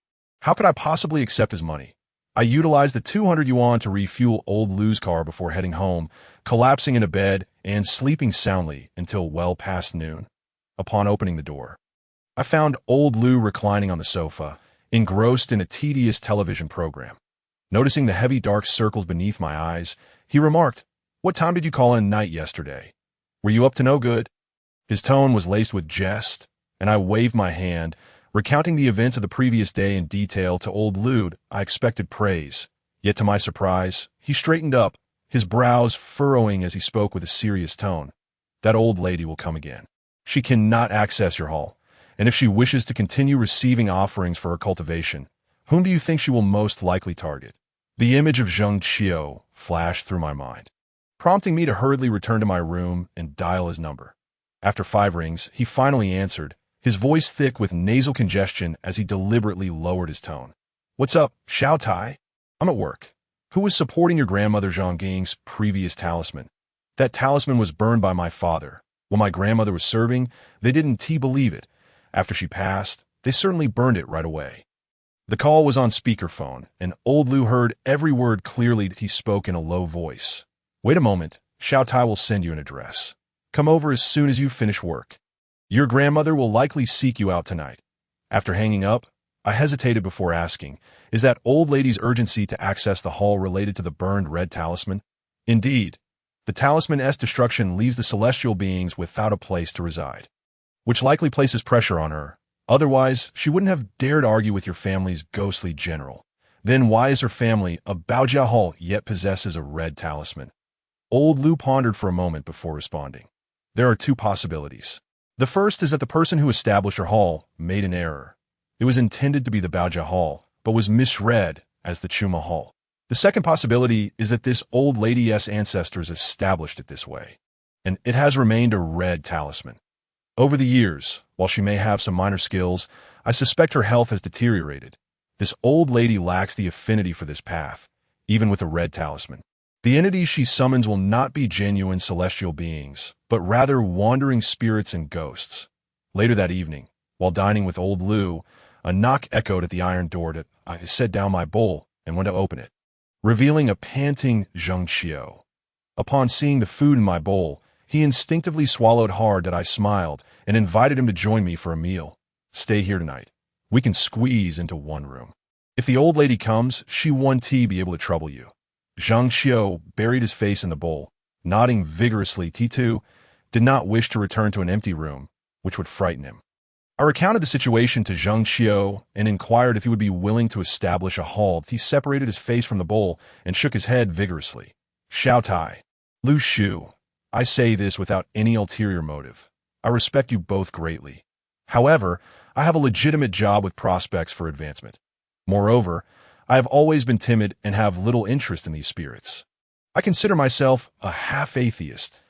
How could I possibly accept his money? I utilized the 200 yuan to refuel old Lu's car before heading home, collapsing into bed and sleeping soundly until well past noon. Upon opening the door, I found old Lu reclining on the sofa, engrossed in a tedious television program. Noticing the heavy dark circles beneath my eyes, he remarked, "What time did you call in night yesterday? Were you up to no good?" His tone was laced with jest, and I waved my hand, recounting the events of the previous day in detail to old Lude. I expected praise, yet to my surprise, he straightened up, his brows furrowing as he spoke with a serious tone. "That old lady will come again. She cannot access your hall, and if she wishes to continue receiving offerings for her cultivation, whom do you think she will most likely target?" The image of Zheng Xiao flashed through my mind, prompting me to hurriedly return to my room and dial his number. After 5 rings, he finally answered, his voice thick with nasal congestion as he deliberately lowered his tone. "What's up, Xiao Tai? I'm at work. Who was supporting your grandmother Zhang Ying's previous talisman? That talisman was burned by my father. When my grandmother was serving, they didn't believe it. After she passed, they certainly burned it right away." The call was on speakerphone, and old Lu heard every word clearly. He spoke in a low voice. "Wait a moment, Xiao Tai will send you an address. Come over as soon as you finish work. Your grandmother will likely seek you out tonight." After hanging up, I hesitated before asking, "Is that old lady's urgency to access the hall related to the burned red talisman?" "Indeed. The talisman's destruction leaves the celestial beings without a place to reside, which likely places pressure on her. Otherwise, she wouldn't have dared argue with your family's ghostly general. Then why is her family, a Baojia Hall, yet possesses a red talisman?" Old Lu pondered for a moment before responding. "There are 2 possibilities. The first is that the person who established her hall made an error. It was intended to be the Baojia Hall, but was misread as the Chuma Hall. The second possibility is that this old lady's ancestors established it this way, and it has remained a red talisman. Over the years, while she may have some minor skills, I suspect her health has deteriorated. This old lady lacks the affinity for this path, even with a red talisman. The entities she summons will not be genuine celestial beings, but rather wandering spirits and ghosts." Later that evening, while dining with old Lu, a knock echoed at the iron door. I set down my bowl and went to open it, revealing a panting Zheng Xiao. Upon seeing the food in my bowl, he instinctively swallowed hard. I smiled and invited him to join me for a meal. "Stay here tonight. We can squeeze into one room. If the old lady comes, she won't be able to trouble you." Zheng Xiao buried his face in the bowl, nodding vigorously. T2 did not wish to return to an empty room, which would frighten him. I recounted the situation to Zheng Xiao and inquired if he would be willing to establish a hall. He separated his face from the bowl and shook his head vigorously. "Xiao Tai, Lu Shu, I say this without any ulterior motive. I respect you both greatly. However, I have a legitimate job with prospects for advancement. Moreover, I have always been timid and have little interest in these spirits. I consider myself a half-atheist.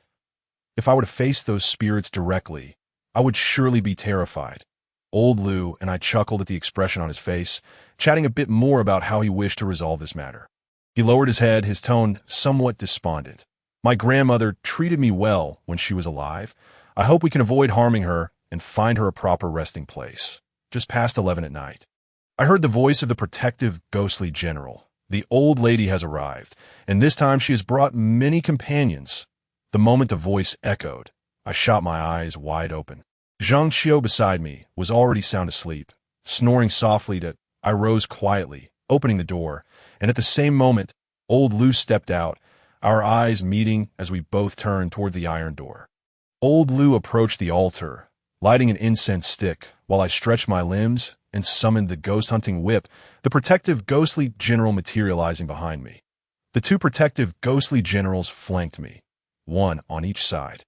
If I were to face those spirits directly, I would surely be terrified." Old Lu and I chuckled at the expression on his face, chatting a bit more about how he wished to resolve this matter. He lowered his head, his tone somewhat despondent. "My grandmother treated me well when she was alive. I hope we can avoid harming her and find her a proper resting place. Just past 11 at night. I heard the voice of the protective, ghostly general. The old lady has arrived, and this time she has brought many companions." The moment the voice echoed, I shot my eyes wide open. Zheng Xiao beside me was already sound asleep, snoring softly. I rose quietly, opening the door, and at the same moment, old Lu stepped out. our eyes meeting as we both turned toward the iron door. Old Lu approached the altar, lighting an incense stick, while I stretched my limbs and summoned the ghost-hunting whip, the protective ghostly general materializing behind me. The two protective ghostly generals flanked me, one on each side.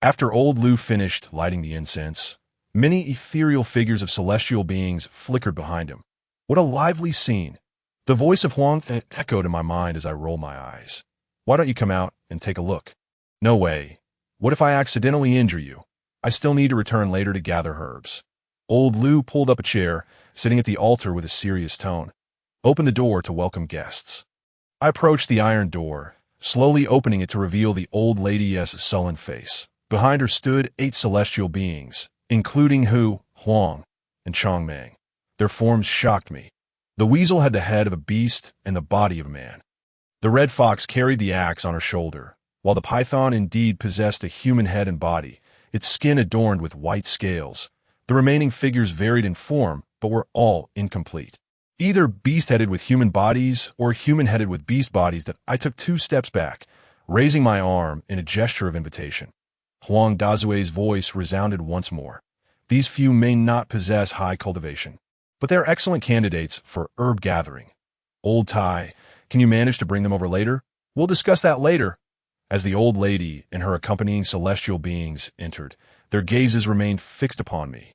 After Old Lu finished lighting the incense, many ethereal figures of celestial beings flickered behind him. What a lively scene! The voice of Huang echoed in my mind as I rolled my eyes. Why don't you come out and take a look? No way. What if I accidentally injure you? I still need to return later to gather herbs. Old Lu pulled up a chair, sitting at the altar with a serious tone. Open the door to welcome guests. I approached the iron door, slowly opening it to reveal the old lady's sullen face. Behind her stood 8 celestial beings, including Hu, Huang, and Changmeng. Their forms shocked me. The weasel had the head of a beast and the body of a man. The red fox carried the axe on her shoulder, while the python indeed possessed a human head and body, its skin adorned with white scales. The remaining figures varied in form, but were all incomplete. Either beast-headed with human bodies or human-headed with beast bodies. That I took 2 steps back, raising my arm in a gesture of invitation. Huang Dazue's voice resounded once more. These few may not possess high cultivation, but they are excellent candidates for herb gathering. Old Tai, can you manage to bring them over later? We'll discuss that later. As the old lady and her accompanying celestial beings entered, their gazes remained fixed upon me.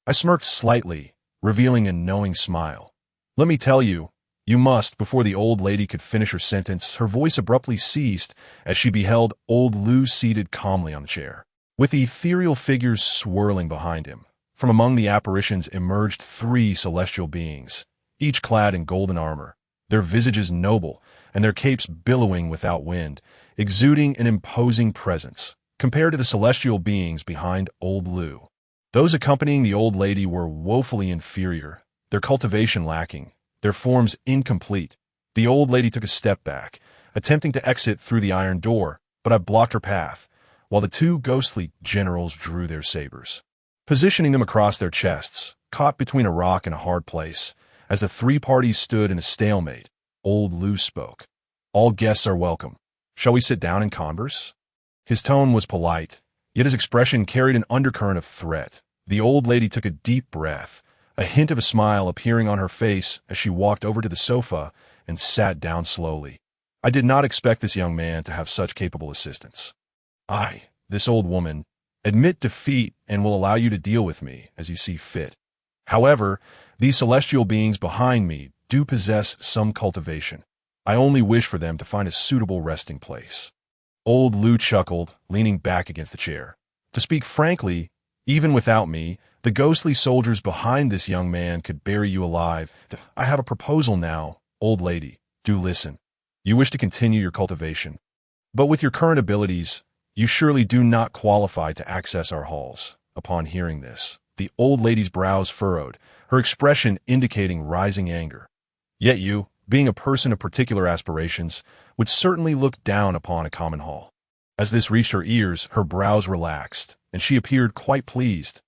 I smirked slightly, revealing a knowing smile. Let me tell you, you must. Before the old lady could finish her sentence, her voice abruptly ceased as she beheld Old Lu seated calmly on the chair, with the ethereal figures swirling behind him. From among the apparitions emerged 3 celestial beings, each clad in golden armor, their visages noble and their capes billowing without wind, exuding an imposing presence, compared to the celestial beings behind Old Lu. Those accompanying the old lady were woefully inferior, their cultivation lacking, their forms incomplete. The old lady took a step back, attempting to exit through the iron door, but I blocked her path, while the 2 ghostly generals drew their sabers, positioning them across their chests, caught between a rock and a hard place. As the 3 parties stood in a stalemate, Old Lu spoke. All guests are welcome. Shall we sit down and converse? His tone was polite, yet his expression carried an undercurrent of threat. The old lady took a deep breath, a hint of a smile appearing on her face as she walked over to the sofa and sat down slowly. I did not expect this young man to have such capable assistance. This old woman, admit defeat and will allow you to deal with me as you see fit. However, these celestial beings behind me do possess some cultivation. I only wish for them to find a suitable resting place. Old Lu chuckled, leaning back against the chair. To speak frankly, even without me, the ghostly soldiers behind this young man could bury you alive. I have a proposal now, old lady. Do listen. You wish to continue your cultivation, but with your current abilities, you surely do not qualify to access our halls. Upon hearing this, the old lady's brows furrowed, her expression indicating rising anger. Yet you, being a person of particular aspirations, would certainly look down upon a common hall. As this reached her ears, her brows relaxed, and she appeared quite pleased.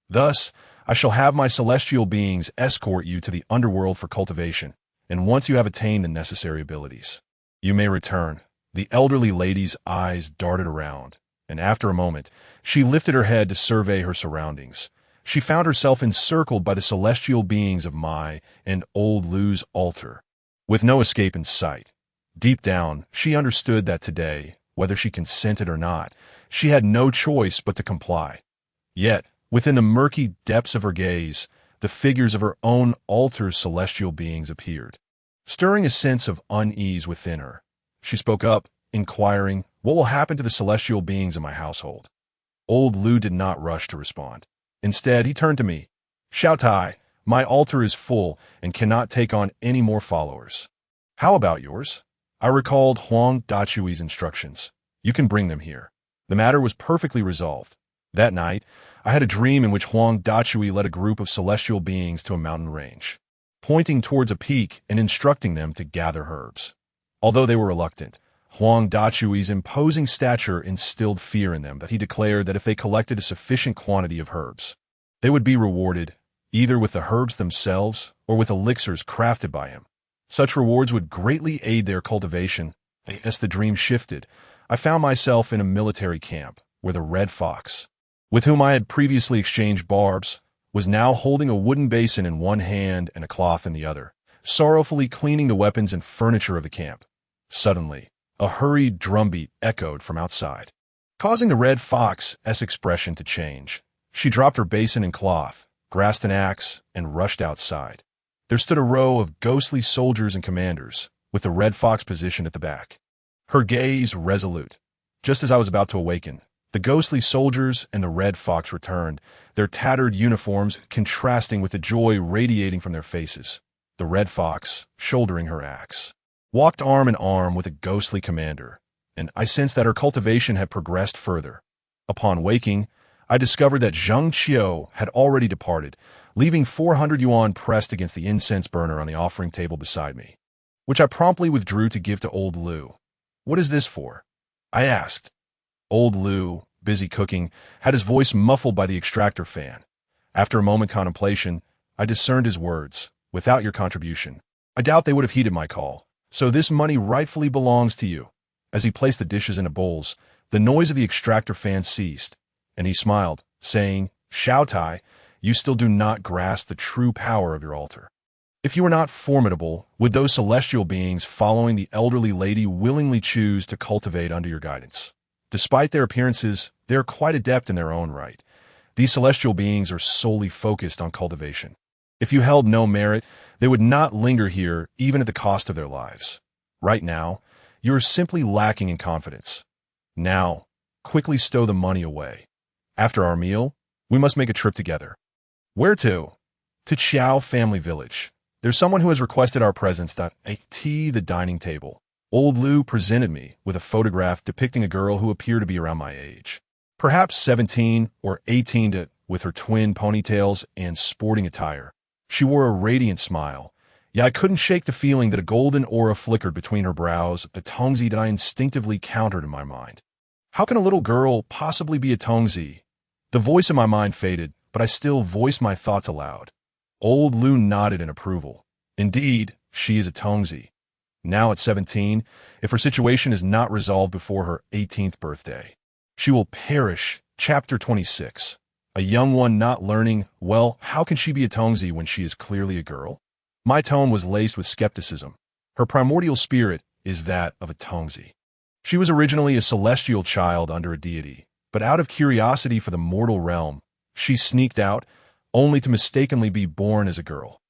Thus, I shall have my celestial beings escort you to the underworld for cultivation, and once you have attained the necessary abilities, you may return. The elderly lady's eyes darted around, and after a moment, she lifted her head to survey her surroundings. She found herself encircled by the celestial beings of Mai and Old Lu's altar, with no escape in sight. Deep down, she understood that today, whether she consented or not, she had no choice but to comply. Yet, within the murky depths of her gaze, the figures of her own altar's celestial beings appeared, stirring a sense of unease within her. She spoke up, inquiring, "What will happen to the celestial beings in my household?" Old Lu did not rush to respond. Instead, he turned to me. "Xiao Tai, my altar is full and cannot take on any more followers. How about yours?" I recalled Huang Dachui's instructions. "You can bring them here." The matter was perfectly resolved. That night, I had a dream in which Huang Dachui led a group of celestial beings to a mountain range, pointing towards a peak and instructing them to gather herbs. Although they were reluctant, Huang Dachui's imposing stature instilled fear in them that he declared that if they collected a sufficient quantity of herbs, they would be rewarded, either with the herbs themselves or with elixirs crafted by him. Such rewards would greatly aid their cultivation, As the dream shifted, I found myself in a military camp where the Red Fox, with whom I had previously exchanged barbs, was now holding a wooden basin in one hand and a cloth in the other, sorrowfully cleaning the weapons and furniture of the camp. Suddenly, a hurried drumbeat echoed from outside, causing the Red Fox's expression to change. She dropped her basin and cloth, grasped an axe, and rushed outside. There stood a row of ghostly soldiers and commanders, with the Red Fox positioned at the back, her gaze resolute. Just as I was about to awaken, the ghostly soldiers and the Red Fox returned, their tattered uniforms contrasting with the joy radiating from their faces. The Red Fox, shouldering her axe, walked arm in arm with a ghostly commander, and I sensed that her cultivation had progressed further. Upon waking, I discovered that Zheng Qiu had already departed, leaving 400 yuan pressed against the incense burner on the offering table beside me, which I promptly withdrew to give to old Lu. "What is this for?" I asked. Old Lu, busy cooking, had his voice muffled by the extractor fan. After a moment's contemplation, I discerned his words. "Without your contribution, I doubt they would have heeded my call, so this money rightfully belongs to you." As he placed the dishes into bowls, the noise of the extractor fan ceased, and he smiled, saying, "Xiao Tai, you still do not grasp the true power of your altar. If you were not formidable, would those celestial beings following the elderly lady willingly choose to cultivate under your guidance? Despite their appearances, they are quite adept in their own right. These celestial beings are solely focused on cultivation. If you held no merit, they would not linger here even at the cost of their lives. Right now, you are simply lacking in confidence. Now, quickly stow the money away. After our meal, we must make a trip together." "Where to?" "To Qiao Family Village. There's someone who has requested our presence at the dining table." Old Lu presented me with a photograph depicting a girl who appeared to be around my age, perhaps 17 or 18, with her twin ponytails and sporting attire. She wore a radiant smile, yet I couldn't shake the feeling that a golden aura flickered between her brows, a Tongzi that I instinctively countered in my mind. How can a little girl possibly be a Tongzi? The voice in my mind faded, but I still voiced my thoughts aloud. Old Lu nodded in approval. Indeed, she is a Tongzi. Now at 17, if her situation is not resolved before her 18th birthday, she will perish. Chapter 26. A young one not learning, well, how can she be a Tongzi when she is clearly a girl? My tone was laced with skepticism. Her primordial spirit is that of a Tongzi. She was originally a celestial child under a deity, but out of curiosity for the mortal realm, she sneaked out, only to mistakenly be born as a girl.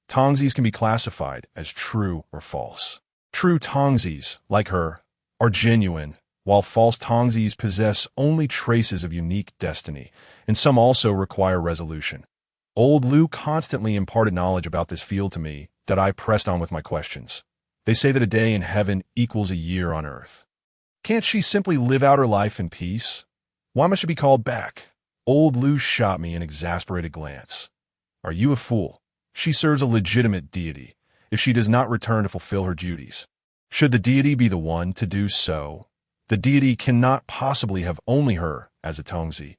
Tongzis can be classified as true or false. True Tongzis, like her, are genuine, while false Tongzis possess only traces of unique destiny, and some also require resolution. Old Lu constantly imparted knowledge about this field to me that I pressed on with my questions. They say that a day in heaven equals a year on earth. Can't she simply live out her life in peace? Why must she be called back? Old Lu shot me an exasperated glance. Are you a fool? She serves a legitimate deity, if she does not return to fulfill her duties. Should the deity be the one to do so, the deity cannot possibly have only her as a Tongzi.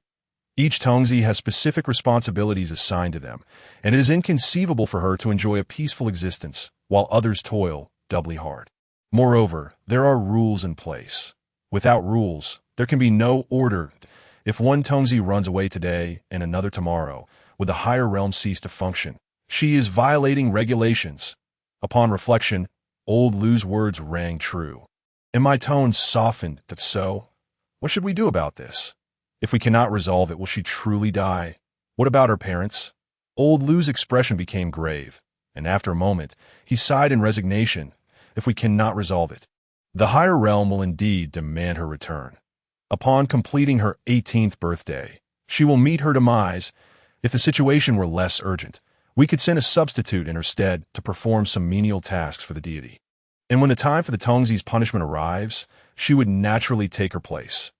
Each Tongzi has specific responsibilities assigned to them, and it is inconceivable for her to enjoy a peaceful existence, while others toil doubly hard. Moreover, there are rules in place. Without rules, there can be no order. If one Tongzi runs away today and another tomorrow, would the higher realm cease to function? She is violating regulations. Upon reflection, Old Lu's words rang true, and my tone softened. If so, what should we do about this? If we cannot resolve it, will she truly die? What about her parents? Old Lu's expression became grave, and after a moment, he sighed in resignation. If we cannot resolve it, the higher realm will indeed demand her return. Upon completing her 18th birthday, she will meet her demise. If the situation were less urgent, we could send a substitute in her stead to perform some menial tasks for the deity. And when the time for the Tongzi's punishment arrives, she would naturally take her place.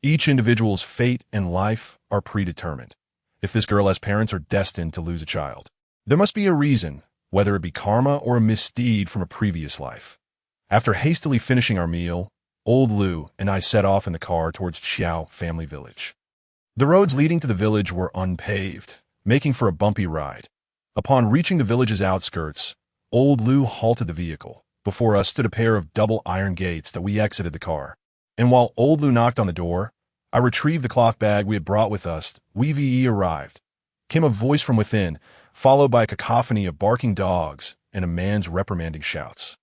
Each individual's fate and life are predetermined. If this girl has parents are destined to lose a child, there must be a reason, whether it be karma or a misdeed from a previous life. After hastily finishing our meal, Old Lu and I set off in the car towards Qiao Family Village. The roads leading to the village were unpaved, making for a bumpy ride. Upon reaching the village's outskirts, Old Lu halted the vehicle, Before us stood a pair of double iron gates that we exited the car. And while Old Lou knocked on the door, I retrieved the cloth bag we had brought with us. We arrived. Came a voice from within, followed by a cacophony of barking dogs and a man's reprimanding shouts.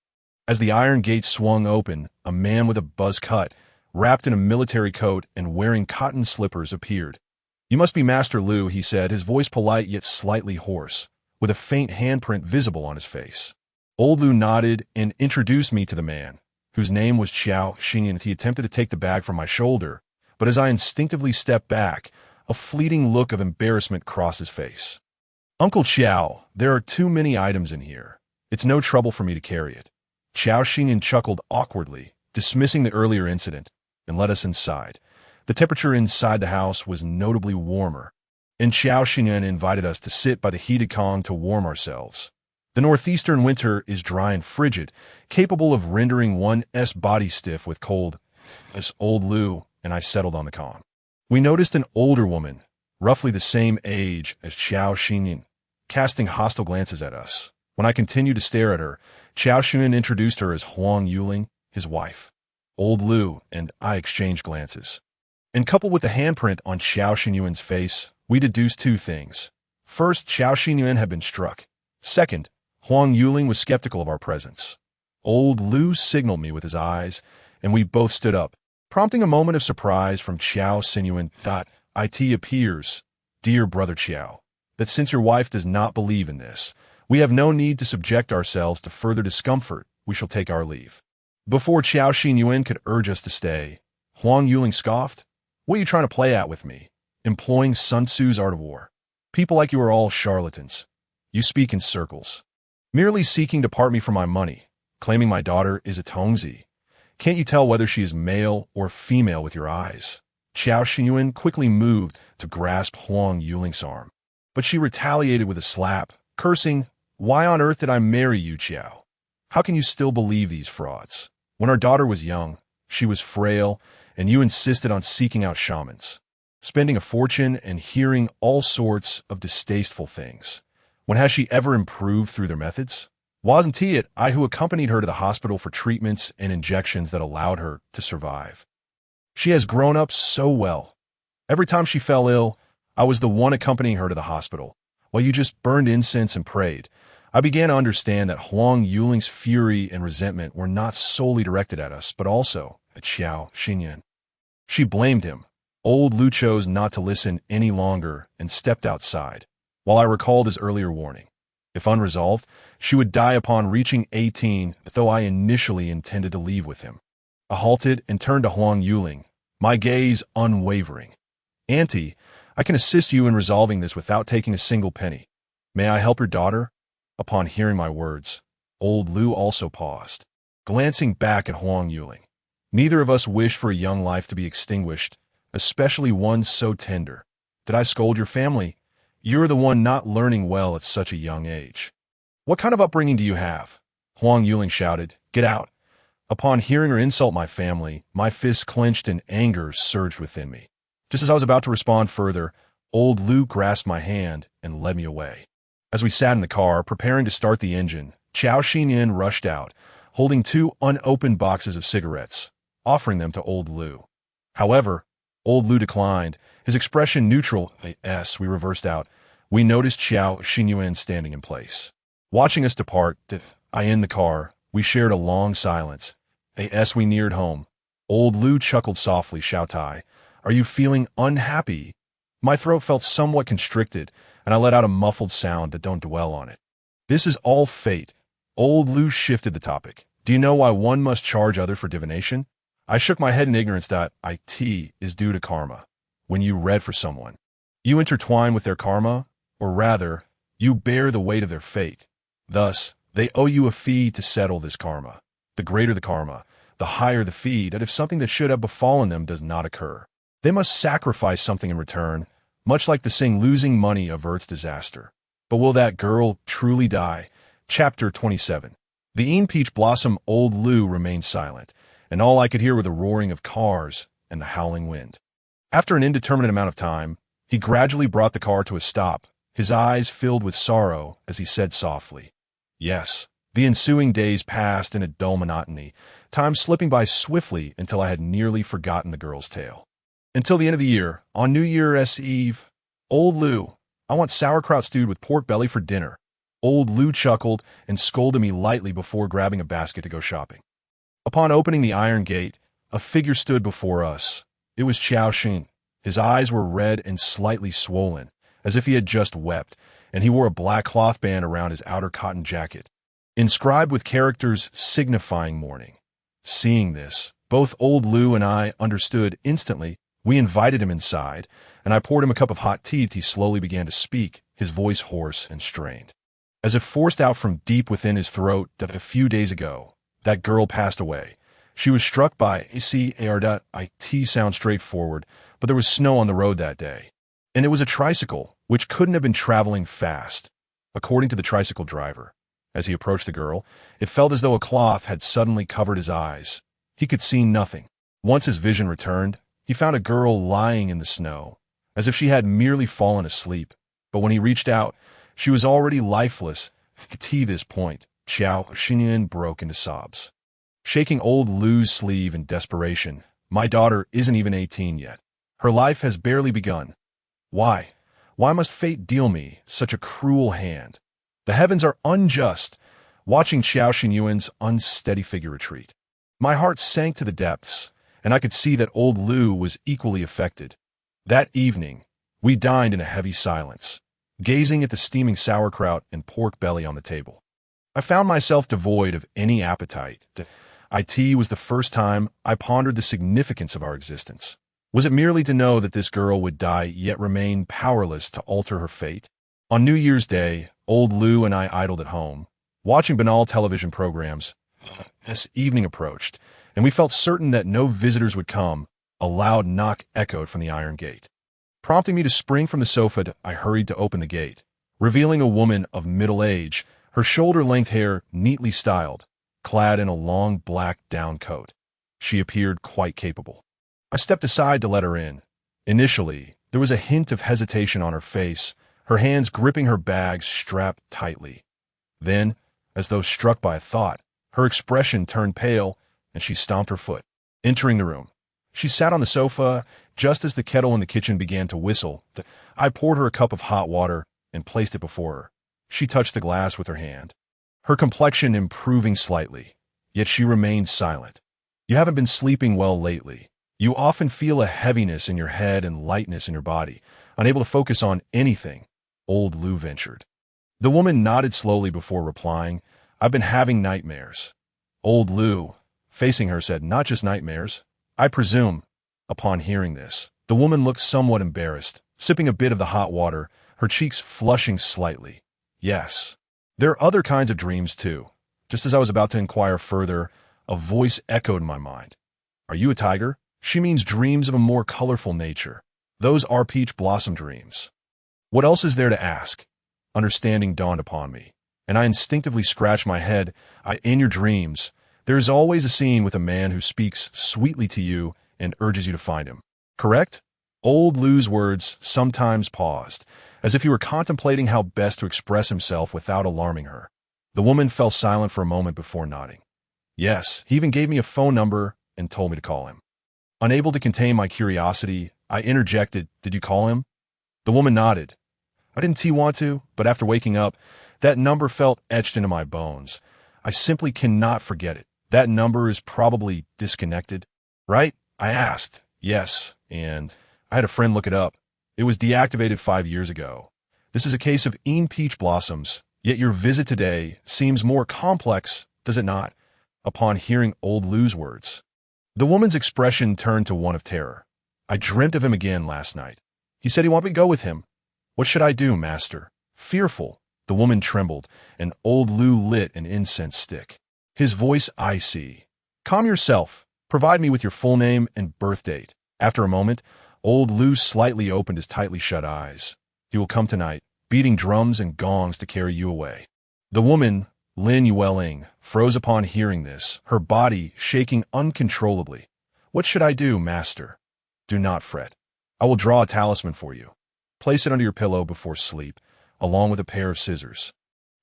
As the iron gates swung open, a man with a buzz cut, wrapped in a military coat and wearing cotton slippers, appeared. "You must be Master Lou," he said, his voice polite yet slightly hoarse, with a faint handprint visible on his face. Old Lou nodded and introduced me to the man, whose name was Qiao Xinyan. He attempted to take the bag from my shoulder, but as I instinctively stepped back, a fleeting look of embarrassment crossed his face. "Uncle Qiao, there are too many items in here. It's no trouble for me to carry it." Qiao Xinyan chuckled awkwardly, dismissing the earlier incident, and led us inside. The temperature inside the house was notably warmer, and Qiao Xinyan invited us to sit by the heated Kong to warm ourselves. The northeastern winter is dry and frigid, capable of rendering one's body stiff with cold. As Old Lou and I settled on the Kong, we noticed an older woman, roughly the same age as Qiao Xinyan, casting hostile glances at us. When I continued to stare at her, Qiao Xinyan introduced her as Huang Yuling, his wife. Old Lou and I exchanged glances. And coupled with the handprint on Qiao Xinyan's face, we deduced two things. First, Qiao Xinyan had been struck. Second, Huang Yuling was skeptical of our presence. Old Lou signaled me with his eyes, and we both stood up, prompting a moment of surprise from Qiao Xinyan. "It appears, dear brother Qiao, that since your wife does not believe in this, we have no need to subject ourselves to further discomfort. We shall take our leave." Before Qiao Xinyan could urge us to stay, Huang Yuling scoffed. "What are you trying to play at with me? Employing Sun Tzu's art of war? People like you are all charlatans. You speak in circles. Merely seeking to part me from my money, claiming my daughter is a Tongzi. Can't you tell whether she is male or female with your eyes?" Qiao Xinyan quickly moved to grasp Huang Yuling's arm, but she retaliated with a slap, cursing, "Why on earth did I marry you, Qiao? How can you still believe these frauds? When our daughter was young, she was frail, and you insisted on seeking out shamans, spending a fortune and hearing all sorts of distasteful things. When has she ever improved through their methods? Wasn't it I who accompanied her to the hospital for treatments and injections that allowed her to survive? She has grown up so well. Every time she fell ill, I was the one accompanying her to the hospital, while you just burned incense and prayed." I began to understand that Huang Yuling's fury and resentment were not solely directed at us, but also at Qiao Xinyan. She blamed him. Old Lou chose not to listen any longer and stepped outside, while I recalled his earlier warning. If unresolved, she would die upon reaching 18, though I initially intended to leave with him. I halted and turned to Huang Yuling, my gaze unwavering. "Auntie, I can assist you in resolving this without taking a single penny. May I help your daughter?" Upon hearing my words, Old Lou also paused, glancing back at Huang Yuling. Neither of us wished for a young life to be extinguished, especially one so tender. "Did I scold your family? You're the one not learning well at such a young age." "What kind of upbringing do you have?" Huang Yuling shouted. "Get out." Upon hearing her insult my family, my fists clenched and anger surged within me. Just as I was about to respond further, Old Lou grasped my hand and led me away. As we sat in the car, preparing to start the engine, Qiao Xinyan rushed out, holding 2 unopened boxes of cigarettes, offering them to Old Lou. However, Old Lou declined, his expression neutral. As we reversed out, we noticed Qiao Xinyan standing in place. Watching us depart, I in the car, we shared a long silence. As we neared home, Old Lou chuckled softly. "Xiao Tai, are you feeling unhappy?" My throat felt somewhat constricted, and I let out a muffled sound. "But don't dwell on it. This is all fate." Old Lou shifted the topic. "Do you know why one must charge others for divination?" I shook my head in ignorance. "It is due to karma. When you read for someone, you intertwine with their karma, or rather, you bear the weight of their fate. Thus, they owe you a fee to settle this karma. The greater the karma, the higher the fee. That if something that should have befallen them does not occur, they must sacrifice something in return, much like the saying, losing money averts disaster. But will that girl truly die? Chapter 27. The Ean Peach Blossom. Old Lou remained silent, and all I could hear were the roaring of cars and the howling wind. After an indeterminate amount of time, he gradually brought the car to a stop, his eyes filled with sorrow as he said softly, "Yes, The ensuing days passed in a dull monotony, time slipping by swiftly until I had nearly forgotten the girl's tale. Until the end of the year, on New Year's Eve, "Old Lou, I want sauerkraut stewed with pork belly for dinner." Old Lou chuckled and scolded me lightly before grabbing a basket to go shopping. Upon opening the iron gate, a figure stood before us. It was Xiao Xin. His eyes were red and slightly swollen, as if he had just wept, and he wore a black cloth band around his outer cotton jacket, inscribed with characters signifying mourning. Seeing this, both Old Lou and I understood instantly. We invited him inside, and I poured him a cup of hot tea. He slowly began to speak, his voice hoarse and strained, as if forced out from deep within his throat, that a few days ago, that girl passed away. She was struck by it sounds straightforward, but there was snow on the road that day. And it was a tricycle, which couldn't have been traveling fast. According to the tricycle driver, as he approached the girl, it felt as though a cloth had suddenly covered his eyes. He could see nothing. Once his vision returned, he found a girl lying in the snow, as if she had merely fallen asleep. But when he reached out, she was already lifeless. To this point, Xiao Xinyan broke into sobs. Shaking Old Lou's sleeve in desperation, "My daughter isn't even 18 yet. Her life has barely begun. Why? Why must fate deal me such a cruel hand? The heavens are unjust." Watching Xiao Xinyuan's unsteady figure retreat, my heart sank to the depths, and I could see that Old Lou was equally affected. That evening, we dined in a heavy silence, gazing at the steaming sauerkraut and pork belly on the table. I found myself devoid of any appetite. It was the first time I pondered the significance of our existence. Was it merely to know that this girl would die yet remain powerless to alter her fate? On New Year's Day, Old Lou and I idled at home, watching banal television programs. As evening approached, and we felt certain that no visitors would come, a loud knock echoed from the iron gate. Prompting me to spring from the sofa, I hurried to open the gate, revealing a woman of middle age, her shoulder-length hair neatly styled, clad in a long black down coat. She appeared quite capable. I stepped aside to let her in. Initially, there was a hint of hesitation on her face, her hands gripping her bags strapped tightly. Then, as though struck by a thought, her expression turned pale, and she stomped her foot. Entering the room, she sat on the sofa just as the kettle in the kitchen began to whistle. I poured her a cup of hot water and placed it before her. She touched the glass with her hand, her complexion improving slightly, yet she remained silent. "You haven't been sleeping well lately. You often feel a heaviness in your head and lightness in your body, unable to focus on anything," Old Lou ventured. The woman nodded slowly before replying, "I've been having nightmares." Old Lou, facing her, said, "Not just nightmares, I presume." Upon hearing this, the woman looked somewhat embarrassed, sipping a bit of the hot water, her cheeks flushing slightly. "Yes, there are other kinds of dreams too." Just as I was about to inquire further, a voice echoed in my mind. "Are you a tiger?" "She means dreams of a more colorful nature. Those are peach blossom dreams." What else is there to ask? Understanding dawned upon me, and I instinctively scratched my head. In your dreams, there is always a scene with a man who speaks sweetly to you and urges you to find him. Correct? Old Lou's words sometimes paused, as if he were contemplating how best to express himself without alarming her. The woman fell silent for a moment before nodding. "Yes, he even gave me a phone number and told me to call him." Unable to contain my curiosity, I interjected, "Did you call him?" The woman nodded. "I didn't want to, but after waking up, that number felt etched into my bones. I simply cannot forget it. That number is probably disconnected." "Right?" I asked. "Yes, and I had a friend look it up. It was deactivated 5 years ago. This is a case of peach blossoms, yet your visit today seems more complex, does it not?" Upon hearing Old Lou's words, the woman's expression turned to one of terror. "I dreamt of him again last night. He said he wanted me to go with him. What should I do, master?" Fearful, the woman trembled, and Old Lou lit an incense stick, his voice icy. "Calm yourself. Provide me with your full name and birth date." After a moment, Old Lou slightly opened his tightly shut eyes. "He will come tonight, beating drums and gongs to carry you away." The woman, Lin Yueling, froze upon hearing this, her body shaking uncontrollably. "What should I do, master?" "Do not fret. I will draw a talisman for you. Place it under your pillow before sleep, along with a pair of scissors.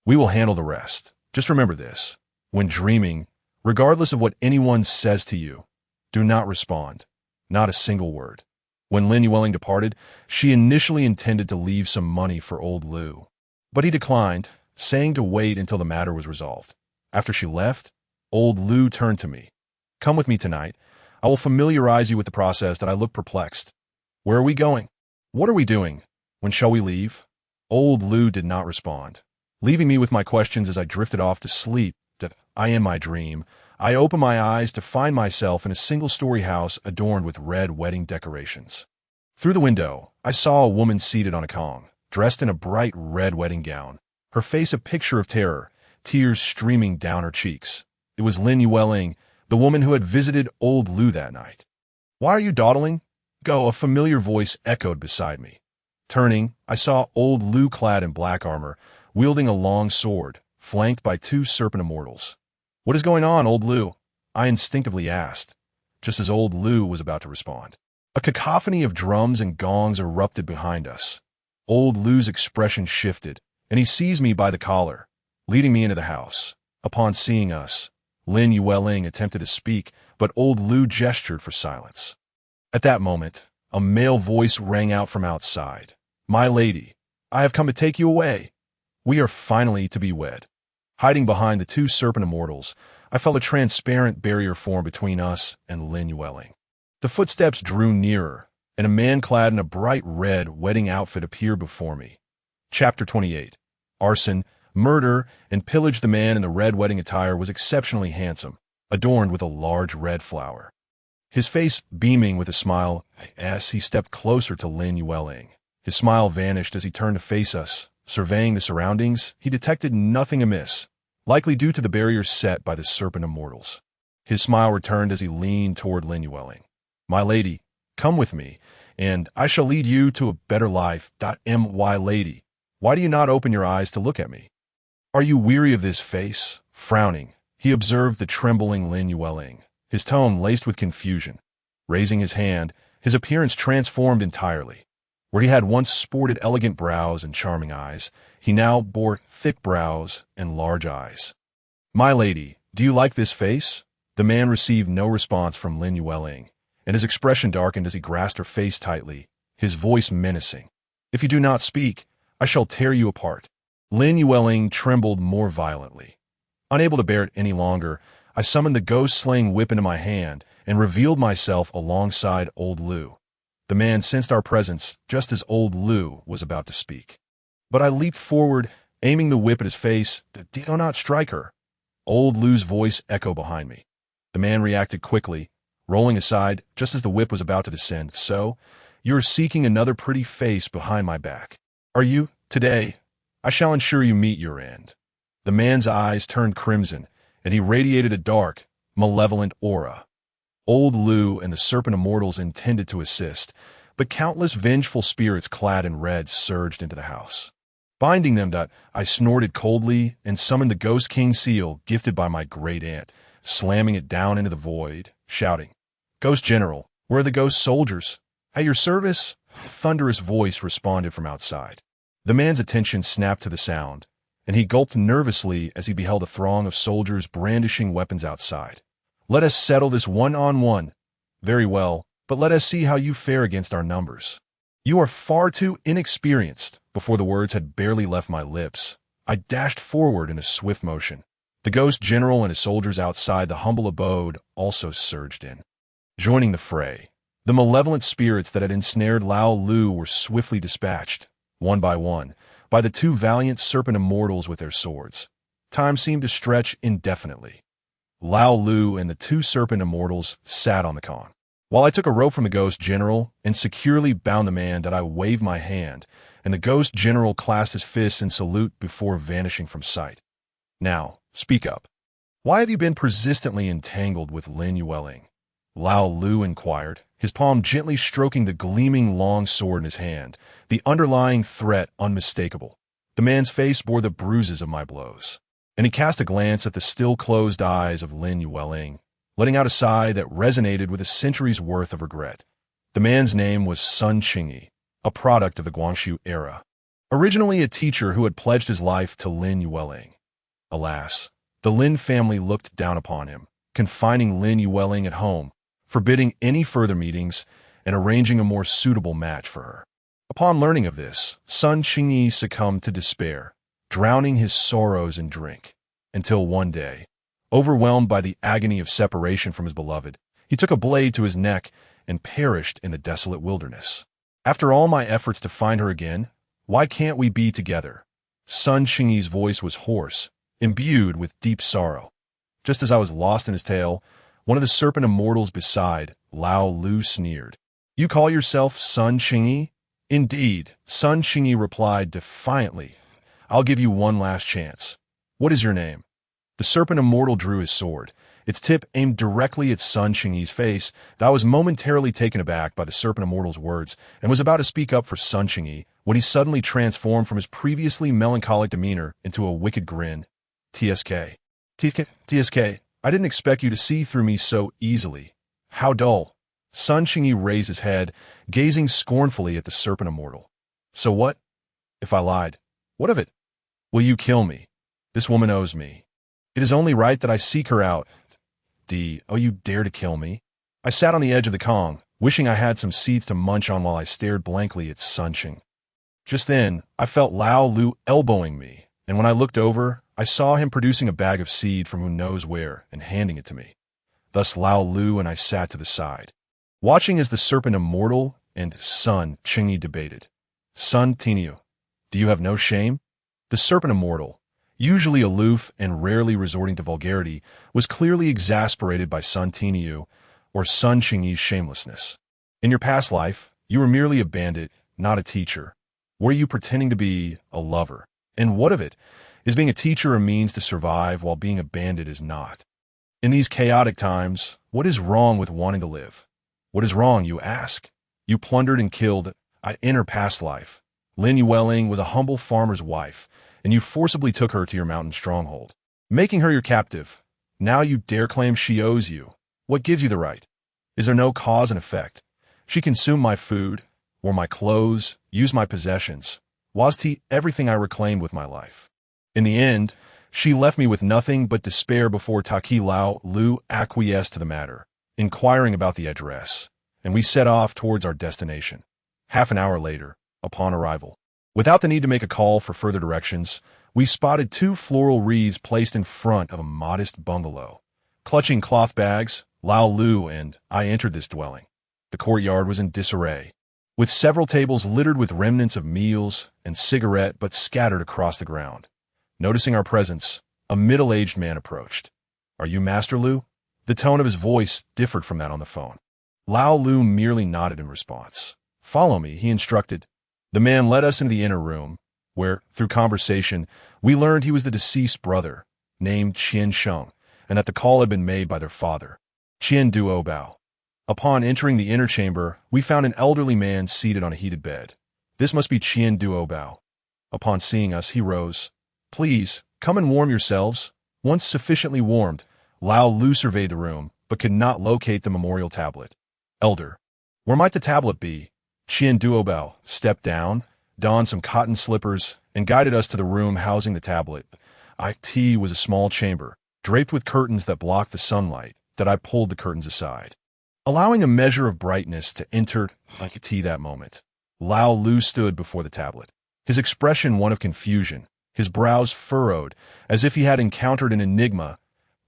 We will handle the rest." Just remember this. When dreaming, regardless of what anyone says to you, do not respond. Not a single word. When Lin Yueling departed, she initially intended to leave some money for old Lu. But he declined, saying to wait until the matter was resolved. After she left, old Lu turned to me. Come with me tonight. I will familiarize you with the process. That I looked perplexed. Where are we going? What are we doing? When shall we leave? Old Lu did not respond, leaving me with my questions as I drifted off to sleep. That I in my dream, I opened my eyes to find myself in a single-story house adorned with red wedding decorations. Through the window, I saw a woman seated on a kong, dressed in a bright red wedding gown, her face a picture of terror, tears streaming down her cheeks. It was Lin Yueling, the woman who had visited old Lu that night. Why are you dawdling? Go, a familiar voice echoed beside me. Turning, I saw old Lu clad in black armor, wielding a long sword, flanked by two serpent immortals. What is going on, old Lu? I instinctively asked, just as old Lu was about to respond. A cacophony of drums and gongs erupted behind us. Old Lu's expression shifted, and he seized me by the collar, leading me into the house. Upon seeing us, Lin Yueling attempted to speak, but old Lu gestured for silence. At that moment, a male voice rang out from outside. My lady, I have come to take you away. We are finally to be wed. Hiding behind the two serpent immortals, I felt a transparent barrier form between us and Lin Yueling. The footsteps drew nearer, and a man clad in a bright red wedding outfit appeared before me. Chapter 28. Arson, murder, and pillage. The man in the red wedding attire was exceptionally handsome, adorned with a large red flower. His face beaming with a smile as he stepped closer to Lin Yueling. His smile vanished as he turned to face us. Surveying the surroundings, he detected nothing amiss, likely due to the barriers set by the serpent immortals. His smile returned as he leaned toward Lin Yueling. My lady, come with me, and I shall lead you to a better life. My lady, why do you not open your eyes to look at me? Are you weary of this face? Frowning, he observed the trembling Lin Yueling, his tone laced with confusion. Raising his hand, his appearance transformed entirely. Where he had once sported elegant brows and charming eyes, he now bore thick brows and large eyes. My lady, do you like this face? The man received no response from Lin Yueling, and his expression darkened as he grasped her face tightly, his voice menacing. If you do not speak, I shall tear you apart. Lin Yueling trembled more violently. Unable to bear it any longer, I summoned the ghost-slaying whip into my hand and revealed myself alongside old Lu. The man sensed our presence just as old Lu was about to speak. But I leaped forward, aiming the whip at his face. Do not strike her. Old Lu's voice echoed behind me. The man reacted quickly, rolling aside just as the whip was about to descend. So, you are seeking another pretty face behind my back. Are you? Today, I shall ensure you meet your end. The man's eyes turned crimson, and he radiated a dark, malevolent aura. Old Lu and the serpent immortals intended to assist, but countless vengeful spirits clad in red surged into the house. Binding them, I snorted coldly and summoned the Ghost King seal gifted by my great aunt, slamming it down into the void, shouting, Ghost General, where are the ghost soldiers? At your service? A thunderous voice responded from outside. The man's attention snapped to the sound, and he gulped nervously as he beheld a throng of soldiers brandishing weapons outside. Let us settle this one-on-one. Very well, but let us see how you fare against our numbers. You are far too inexperienced. Before the words had barely left my lips, I dashed forward in a swift motion. The Ghost General and his soldiers outside the humble abode also surged in. Joining the fray, the malevolent spirits that had ensnared Lao Lu were swiftly dispatched, one, by the two valiant serpent immortals with their swords. Time seemed to stretch indefinitely. Lao Lu and the two serpent immortals sat on the kong. While I took a rope from the Ghost General and securely bound the man, I waved my hand, and the Ghost General clasped his fists in salute before vanishing from sight. Now, speak up. Why have you been persistently entangled with Lin Yueling? Lao Lu inquired, his palm gently stroking the gleaming long sword in his hand, the underlying threat unmistakable. The man's face bore the bruises of my blows, and he cast a glance at the still-closed eyes of Lin Yueling, letting out a sigh that resonated with a century's worth of regret. The man's name was Sun Qingyi, a product of the Guangxu era. Originally a teacher who had pledged his life to Lin Yueling. Alas, the Lin family looked down upon him, confining Lin Yueling at home, forbidding any further meetings, and arranging a more suitable match for her. Upon learning of this, Sun Qingyi succumbed to despair, drowning his sorrows in drink, until one day, overwhelmed by the agony of separation from his beloved, he took a blade to his neck and perished in the desolate wilderness. After all my efforts to find her again, why can't we be together? Sun Qingyi's voice was hoarse, imbued with deep sorrow. Just as I was lost in his tale, one of the serpent immortals beside, Lao Lu, sneered. You call yourself Sun Qingyi? Indeed, Sun Qingyi replied defiantly. I'll give you one last chance. What is your name? The serpent immortal drew his sword, its tip aimed directly at Sun Qingyi's face. I was momentarily taken aback by the serpent immortal's words and was about to speak up for Sun Qingyi when he suddenly transformed from his previously melancholic demeanor into a wicked grin. TSK. TSK, I didn't expect you to see through me so easily. How dull. Sun Qingyi raised his head, gazing scornfully at the serpent immortal. So what? If I lied, what of it? Will you kill me? This woman owes me. It is only right that I seek her out. Oh, you dare to kill me? I sat on the edge of the Kong, wishing I had some seeds to munch on while I stared blankly at Sun Qing. Just then, I felt Lao Lu elbowing me, and when I looked over, I saw him producing a bag of seed from who knows where and handing it to me. Thus Lao Lu and I sat to the side, watching as the serpent immortal and Sun Qingyi debated. Sun Tinyu, do you have no shame? The serpent immortal, usually aloof and rarely resorting to vulgarity, was clearly exasperated by Sun Tinyu, or Sun Qingyi's shamelessness. In your past life, you were merely a bandit, not a teacher. Were you pretending to be a lover? And what of it? Is being a teacher a means to survive while being a bandit is not? In these chaotic times, what is wrong with wanting to live? What is wrong, you ask? You plundered and killed in her past life. Lin Yueling was a humble farmer's wife, and you forcibly took her to your mountain stronghold, making her your captive. Now you dare claim she owes you. What gives you the right? Is there no cause and effect? She consumed my food, wore my clothes, used my possessions, was everything I reclaimed with my life. In the end, she left me with nothing but despair before Taki Lao Lu acquiesced to the matter, inquiring about the address, and we set off towards our destination. Half an hour later, upon arrival, without the need to make a call for further directions, we spotted 2 floral wreaths placed in front of a modest bungalow. Clutching cloth bags, Lao Lu and I entered this dwelling. The courtyard was in disarray, with several tables littered with remnants of meals and cigarette butts scattered across the ground. Noticing our presence, a middle-aged man approached. Are you Master Lu? The tone of his voice differed from that on the phone. Lao Lu merely nodded in response. Follow me, he instructed. The man led us into the inner room, where, through conversation, we learned he was the deceased brother, named Qian Sheng, and that the call had been made by their father, Qian Duobao. Upon entering the inner chamber, we found an elderly man seated on a heated bed. This must be Qian Duobao. Upon seeing us, he rose. Please, come and warm yourselves. Once sufficiently warmed, Lao Lu surveyed the room, but could not locate the memorial tablet. Elder, where might the tablet be? Qian Duobao stepped down, donned some cotton slippers, and guided us to the room housing the tablet. It was a small chamber, draped with curtains that blocked the sunlight, that I pulled the curtains aside, allowing a measure of brightness to enter that moment. Lao Lu stood before the tablet, his expression one of confusion, his brows furrowed, as if he had encountered an enigma.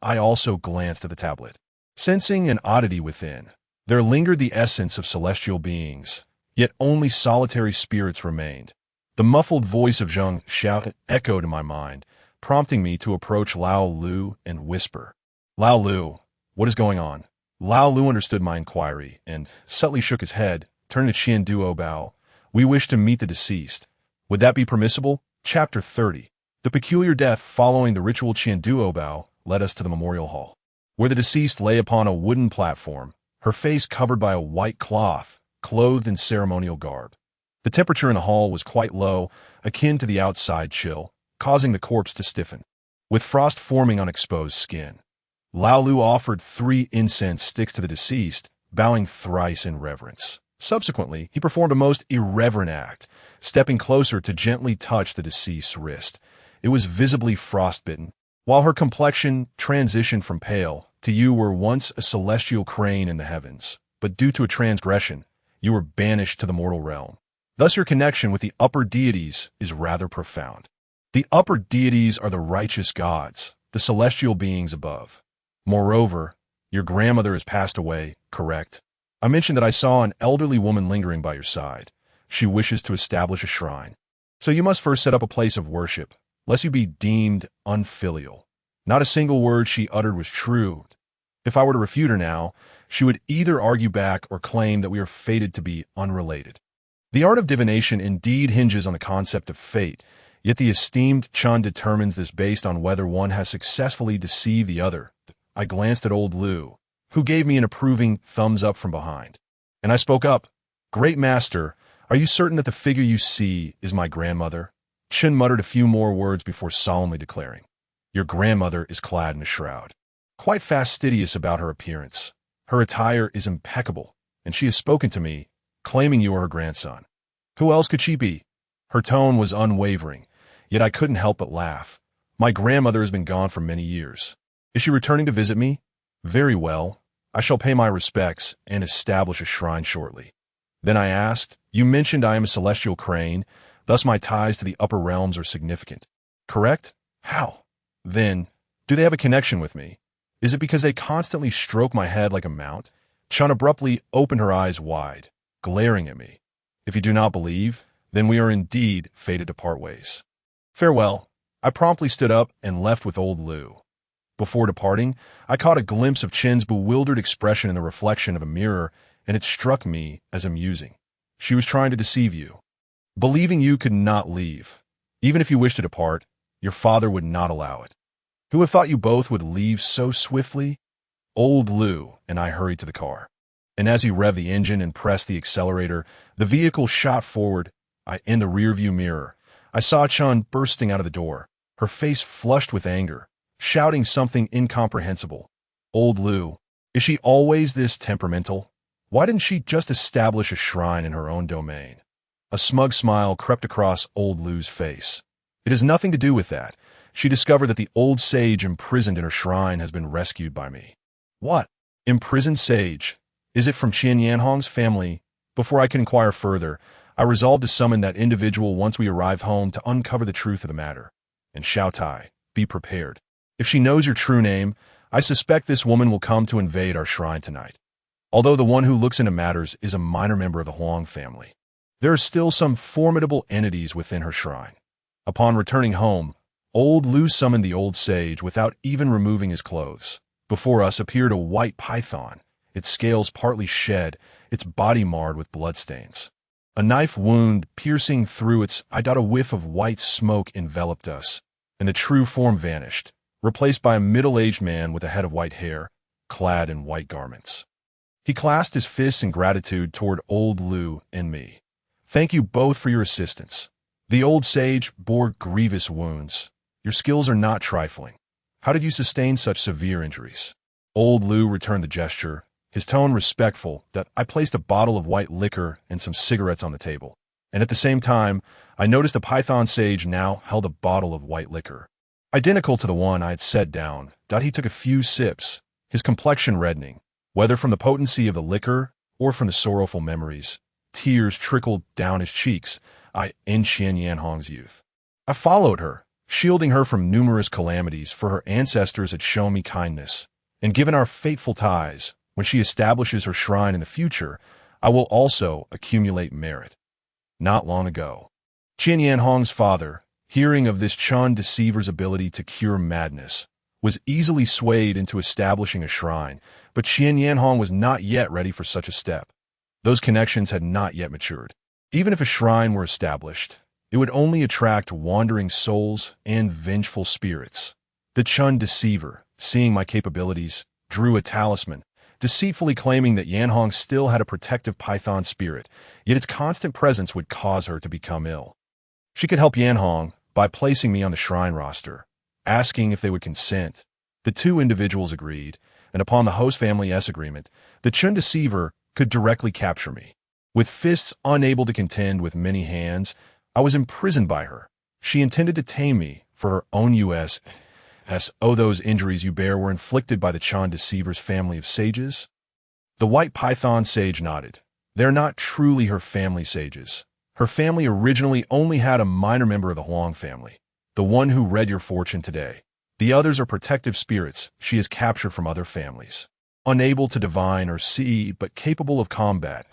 I also glanced at the tablet, sensing an oddity within. There lingered the essence of celestial beings, yet only solitary spirits remained. The muffled voice of Zheng Xiao echoed in my mind, prompting me to approach Lao Lu and whisper, Lao Lu, what is going on? Lao Lu understood my inquiry and subtly shook his head, turning to Qian Duobao. We wish to meet the deceased. Would that be permissible? Chapter 30. The peculiar death following the ritual. Qian Duobao led us to the memorial hall, where the deceased lay upon a wooden platform, her face covered by a white cloth, clothed in ceremonial garb. The temperature in the hall was quite low, akin to the outside chill, causing the corpse to stiffen, with frost forming on exposed skin. Lao Lu offered 3 incense sticks to the deceased, bowing thrice in reverence. Subsequently, he performed a most irreverent act, stepping closer to gently touch the deceased's wrist. It was visibly frostbitten, While her complexion transitioned from pale to you were once a celestial crane in the heavens, but due to a transgression, you were banished to the mortal realm. Thus your connection with the upper deities is rather profound. The upper deities are the righteous gods, the celestial beings above. Moreover, your grandmother has passed away, correct? I mentioned that I saw an elderly woman lingering by your side. She wishes to establish a shrine. So you must first set up a place of worship, lest you be deemed unfilial. Not a single word she uttered was true. If I were to refute her now, she would either argue back or claim that we are fated to be unrelated. The art of divination indeed hinges on the concept of fate, yet the esteemed Chun determines this based on whether one has successfully deceived the other. I glanced at old Lu, who gave me an approving thumbs up from behind. And I spoke up. Great master, are you certain that the figure you see is my grandmother? Chun muttered a few more words before solemnly declaring, your grandmother is clad in a shroud. Quite fastidious about her appearance. Her attire is impeccable, and she has spoken to me, claiming you are her grandson. Who else could she be? Her tone was unwavering, yet I couldn't help but laugh. My grandmother has been gone for many years. Is she returning to visit me? Very well. I shall pay my respects and establish a shrine shortly. Then I asked, you mentioned I am a celestial crane, thus my ties to the upper realms are significant. Correct? How? Then, do they have a connection with me? Is it because they constantly stroke my head like a mount? Chun abruptly opened her eyes wide, glaring at me. If you do not believe, then we are indeed fated to part ways. Farewell. I promptly stood up and left with old Lu. Before departing, I caught a glimpse of Chin's bewildered expression in the reflection of a mirror, and it struck me as amusing. She was trying to deceive you. Believing you could not leave. Even if you wished to depart, your father would not allow it. Who would have thought you both would leave so swiftly? Old Lu and I hurried to the car. And as he revved the engine and pressed the accelerator, the vehicle shot forward. In the rearview mirror, I saw Chun bursting out of the door, her face flushed with anger, shouting something incomprehensible. Old Lu, is she always this temperamental? Why didn't she just establish a shrine in her own domain? A smug smile crept across old Lu's face. It has nothing to do with that. She discovered that the old sage imprisoned in her shrine has been rescued by me. What? Imprisoned sage? Is it from Qian Yanhong's family? Before I could inquire further, I resolved to summon that individual once we arrive home to uncover the truth of the matter. And Xiao Tai, be prepared. If she knows your true name, I suspect this woman will come to invade our shrine tonight. Although the one who looks into matters is a minor member of the Huang family, there are still some formidable entities within her shrine. Upon returning home, old Lu summoned the old sage without even removing his clothes. Before us appeared a white python, its scales partly shed, its body marred with bloodstains. A knife wound piercing through its eye. A whiff of white smoke enveloped us, and the true form vanished, replaced by a middle-aged man with a head of white hair, clad in white garments. He clasped his fists in gratitude toward old Lu and me. Thank you both for your assistance. The old sage bore grievous wounds. Your skills are not trifling. How did you sustain such severe injuries? Old Lu returned the gesture, his tone respectful, that I placed a bottle of white liquor and some cigarettes on the table. And at the same time, I noticed the python sage now held a bottle of white liquor, identical to the one I had set down. He took a few sips, his complexion reddening, whether from the potency of the liquor or from the sorrowful memories. Tears trickled down his cheeks. In Qian Yanhong's youth. I followed her, shielding her from numerous calamities, for her ancestors had shown me kindness. And given our fateful ties, when she establishes her shrine in the future, I will also accumulate merit. Not long ago, Qian Yanhong's father, hearing of this Chun deceiver's ability to cure madness, was easily swayed into establishing a shrine, but Qian Yanhong was not yet ready for such a step. Those connections had not yet matured. Even if a shrine were established, it would only attract wandering souls and vengeful spirits. The Chun deceiver, seeing my capabilities, drew a talisman, deceitfully claiming that Yanhong still had a protective python spirit, yet its constant presence would cause her to become ill. She could help Yanhong by placing me on the shrine roster, asking if they would consent. The two individuals agreed, and upon the host family's agreement, the Chun deceiver could directly capture me. With fists unable to contend with many hands, I was imprisoned by her. She intended to tame me for her own use, Oh, those injuries you bear were inflicted by the Chan Deceiver's family of sages? The white python sage nodded. They're not truly her family sages. Her family originally only had a minor member of the Huang family, the one who read your fortune today. The others are protective spirits she has captured from other families, unable to divine or see but capable of combat.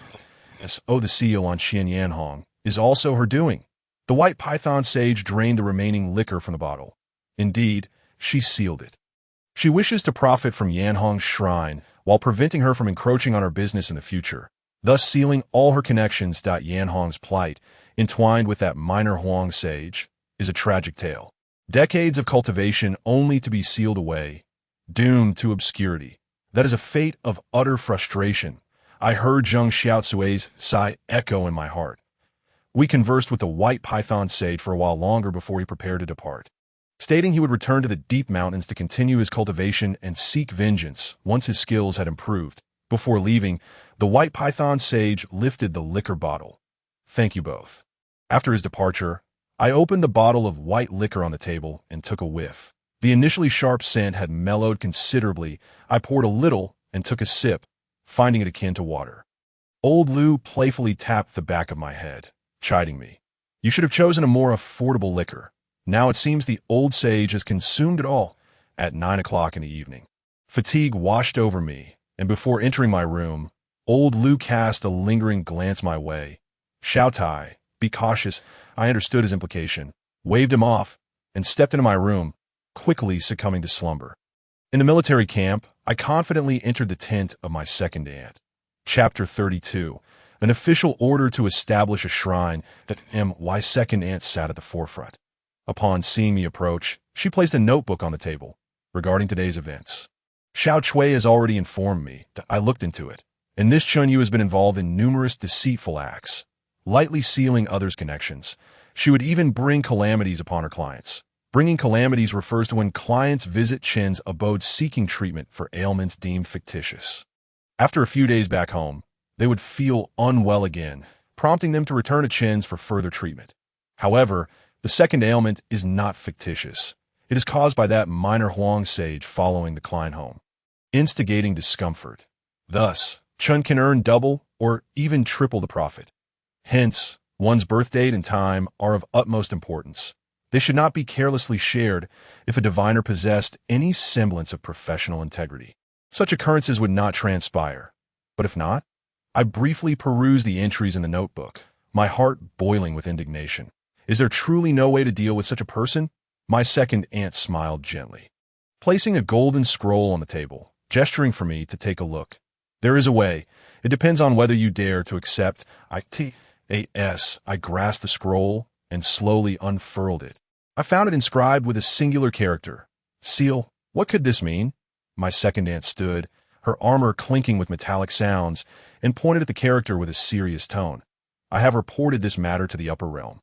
The seal on Xian Yanhong is also her doing. The white python sage drained the remaining liquor from the bottle. Indeed, she sealed it. She wishes to profit from Yanhong's shrine while preventing her from encroaching on her business in the future, thus sealing all her connections. Yanhong's plight, entwined with that minor Huang sage, is a tragic tale. Decades of cultivation only to be sealed away, doomed to obscurity. That is a fate of utter frustration. I heard Zheng Xiaocui's sigh echo in my heart. We conversed with the white python sage for a while longer before he prepared to depart, stating he would return to the deep mountains to continue his cultivation and seek vengeance once his skills had improved. Before leaving, the white python sage lifted the liquor bottle. Thank you both. After his departure, I opened the bottle of white liquor on the table and took a whiff. The initially sharp scent had mellowed considerably. I poured a little and took a sip, finding it akin to water. Old Lu playfully tapped the back of my head, chiding me. You should have chosen a more affordable liquor. Now it seems the old sage has consumed it all at 9 o'clock in the evening. Fatigue washed over me, and before entering my room, Old Lu cast a lingering glance my way. Xiao Tai, be cautious. I understood his implication, waved him off, and stepped into my room, quickly succumbing to slumber. In the military camp, I confidently entered the tent of my second aunt. Chapter 32. An official order to establish a shrine. My second aunt sat at the forefront. Upon seeing me approach, she placed a notebook on the table regarding today's events. Xiao Chui has already informed me. I looked into it, and this Chunyu has been involved in numerous deceitful acts, lightly sealing others' connections. She would even bring calamities upon her clients. Bringing calamities refers to when clients visit Chen's abode seeking treatment for ailments deemed fictitious. After a few days back home, they would feel unwell again, prompting them to return to Chen's for further treatment. However, the second ailment is not fictitious. It is caused by that minor Huang sage following the client home, instigating discomfort. Thus, Chen can earn double or even triple the profit. Hence, one's birth date and time are of utmost importance. They should not be carelessly shared if a diviner possessed any semblance of professional integrity. Such occurrences would not transpire. But if not, I briefly perused the entries in the notebook, my heart boiling with indignation. Is there truly no way to deal with such a person? My second aunt smiled gently, placing a golden scroll on the table, gesturing for me to take a look. There is a way. It depends on whether you dare to accept. I grasped the scroll and slowly unfurled it. I found it inscribed with a singular character. Seal. What could this mean? My second aunt stood, her armor clinking with metallic sounds, and pointed at the character with a serious tone. I have reported this matter to the upper realm.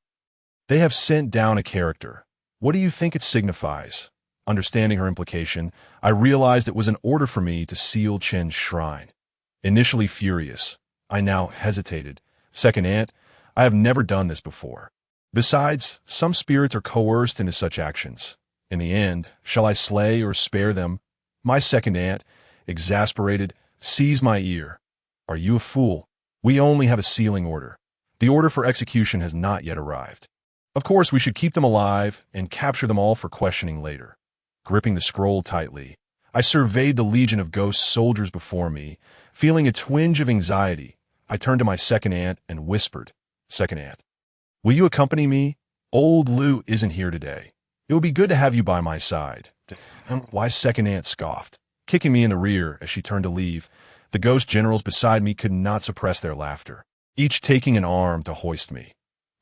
They have sent down a character. What do you think it signifies? Understanding her implication, I realized it was an order for me to seal Chen's shrine. Initially furious, I now hesitated. Second aunt, I have never done this before. Besides, some spirits are coerced into such actions. In the end, shall I slay or spare them? My second aunt, exasperated, seized my ear. Are you a fool? We only have a sealing order. The order for execution has not yet arrived. Of course, we should keep them alive and capture them all for questioning later. Gripping the scroll tightly, I surveyed the legion of ghost soldiers before me. Feeling a twinge of anxiety, I turned to my second aunt and whispered, Second aunt, will you accompany me? Old Lu isn't here today. It would be good to have you by my side. Why second aunt scoffed, kicking me in the rear as she turned to leave. The ghost generals beside me could not suppress their laughter, each taking an arm to hoist me.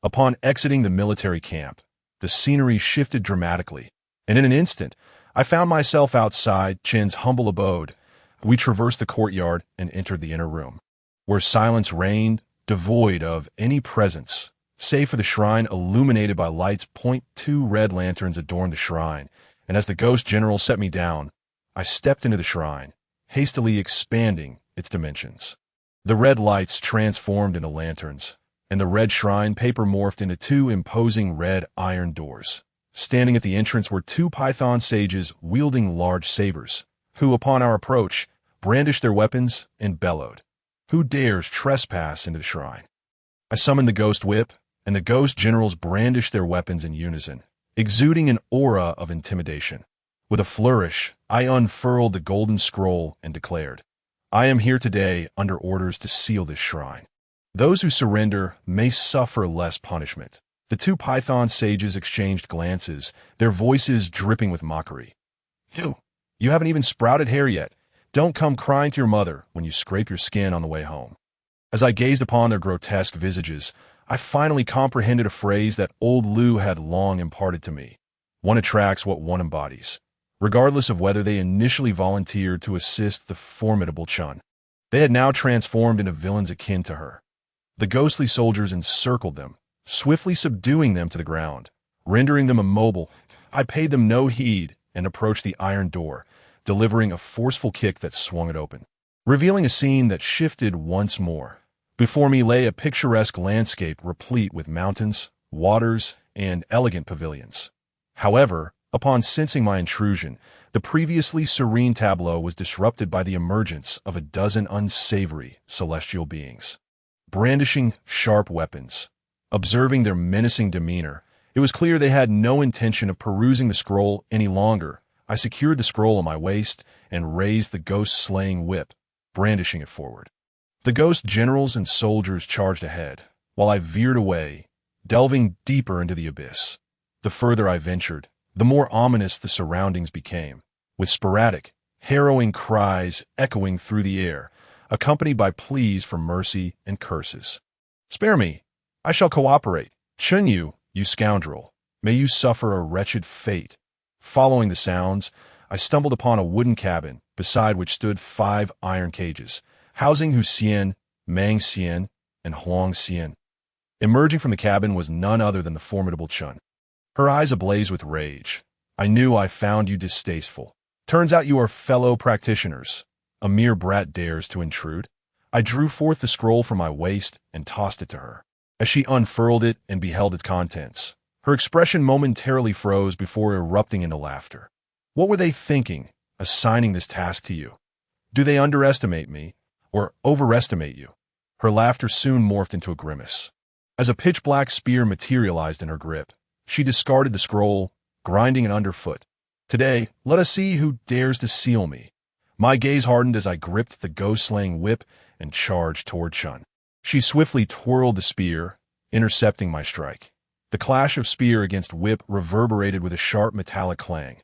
Upon exiting the military camp, the scenery shifted dramatically, and in an instant, I found myself outside Chen's humble abode. We traversed the courtyard and entered the inner room, where silence reigned, devoid of any presence, save for the shrine illuminated by lights. 2 red lanterns adorned the shrine, and as the ghost general set me down, I stepped into the shrine, hastily expanding its dimensions. The red lights transformed into lanterns, and the red shrine paper morphed into 2 imposing red iron doors, Standing at the entrance were two python sages wielding large sabers, who, upon our approach, brandished their weapons and bellowed. "Who dares trespass into the shrine?" I summoned the ghost whip, and the ghost generals brandished their weapons in unison, exuding an aura of intimidation. With a flourish, I unfurled the golden scroll and declared, "I am here today under orders to seal this shrine. Those who surrender may suffer less punishment." The two python sages exchanged glances, their voices dripping with mockery. You haven't even sprouted hair yet. Don't come crying to your mother when you scrape your skin on the way home." As I gazed upon their grotesque visages, I finally comprehended a phrase that old Lu had long imparted to me. One attracts what one embodies, regardless of whether they initially volunteered to assist the formidable Chun. They had now transformed into villains akin to her. The ghostly soldiers encircled them, swiftly subduing them to the ground, rendering them immobile. I paid them no heed and approached the iron door, delivering a forceful kick that swung it open, revealing a scene that shifted once more. Before me lay a picturesque landscape replete with mountains, waters, and elegant pavilions. However, upon sensing my intrusion, the previously serene tableau was disrupted by the emergence of a dozen unsavory celestial beings, brandishing sharp weapons. Observing their menacing demeanor, it was clear they had no intention of perusing the scroll any longer. I secured the scroll on my waist and raised the ghost-slaying whip, brandishing it forward. The ghost generals and soldiers charged ahead, while I veered away, delving deeper into the abyss. The further I ventured, the more ominous the surroundings became, with sporadic, harrowing cries echoing through the air, accompanied by pleas for mercy and curses. "Spare me! I shall cooperate. Chun Yu, you scoundrel, may you suffer a wretched fate." Following the sounds, I stumbled upon a wooden cabin, beside which stood 5 iron cages, housing Hu Xian, Mang Xian, and Huang Xian. Emerging from the cabin was none other than the formidable Chun. Her eyes ablaze with rage. "I knew I found you distasteful. Turns out you are fellow practitioners. A mere brat dares to intrude." I drew forth the scroll from my waist and tossed it to her. As she unfurled it and beheld its contents, her expression momentarily froze before erupting into laughter. "What were they thinking, assigning this task to you? Do they underestimate me, or overestimate you?" Her laughter soon morphed into a grimace. As a pitch-black spear materialized in her grip, she discarded the scroll, grinding it underfoot. "Today, let us see who dares to seal me." My gaze hardened as I gripped the ghost-slaying whip and charged toward Chun. She swiftly twirled the spear, intercepting my strike. The clash of spear against whip reverberated with a sharp metallic clang.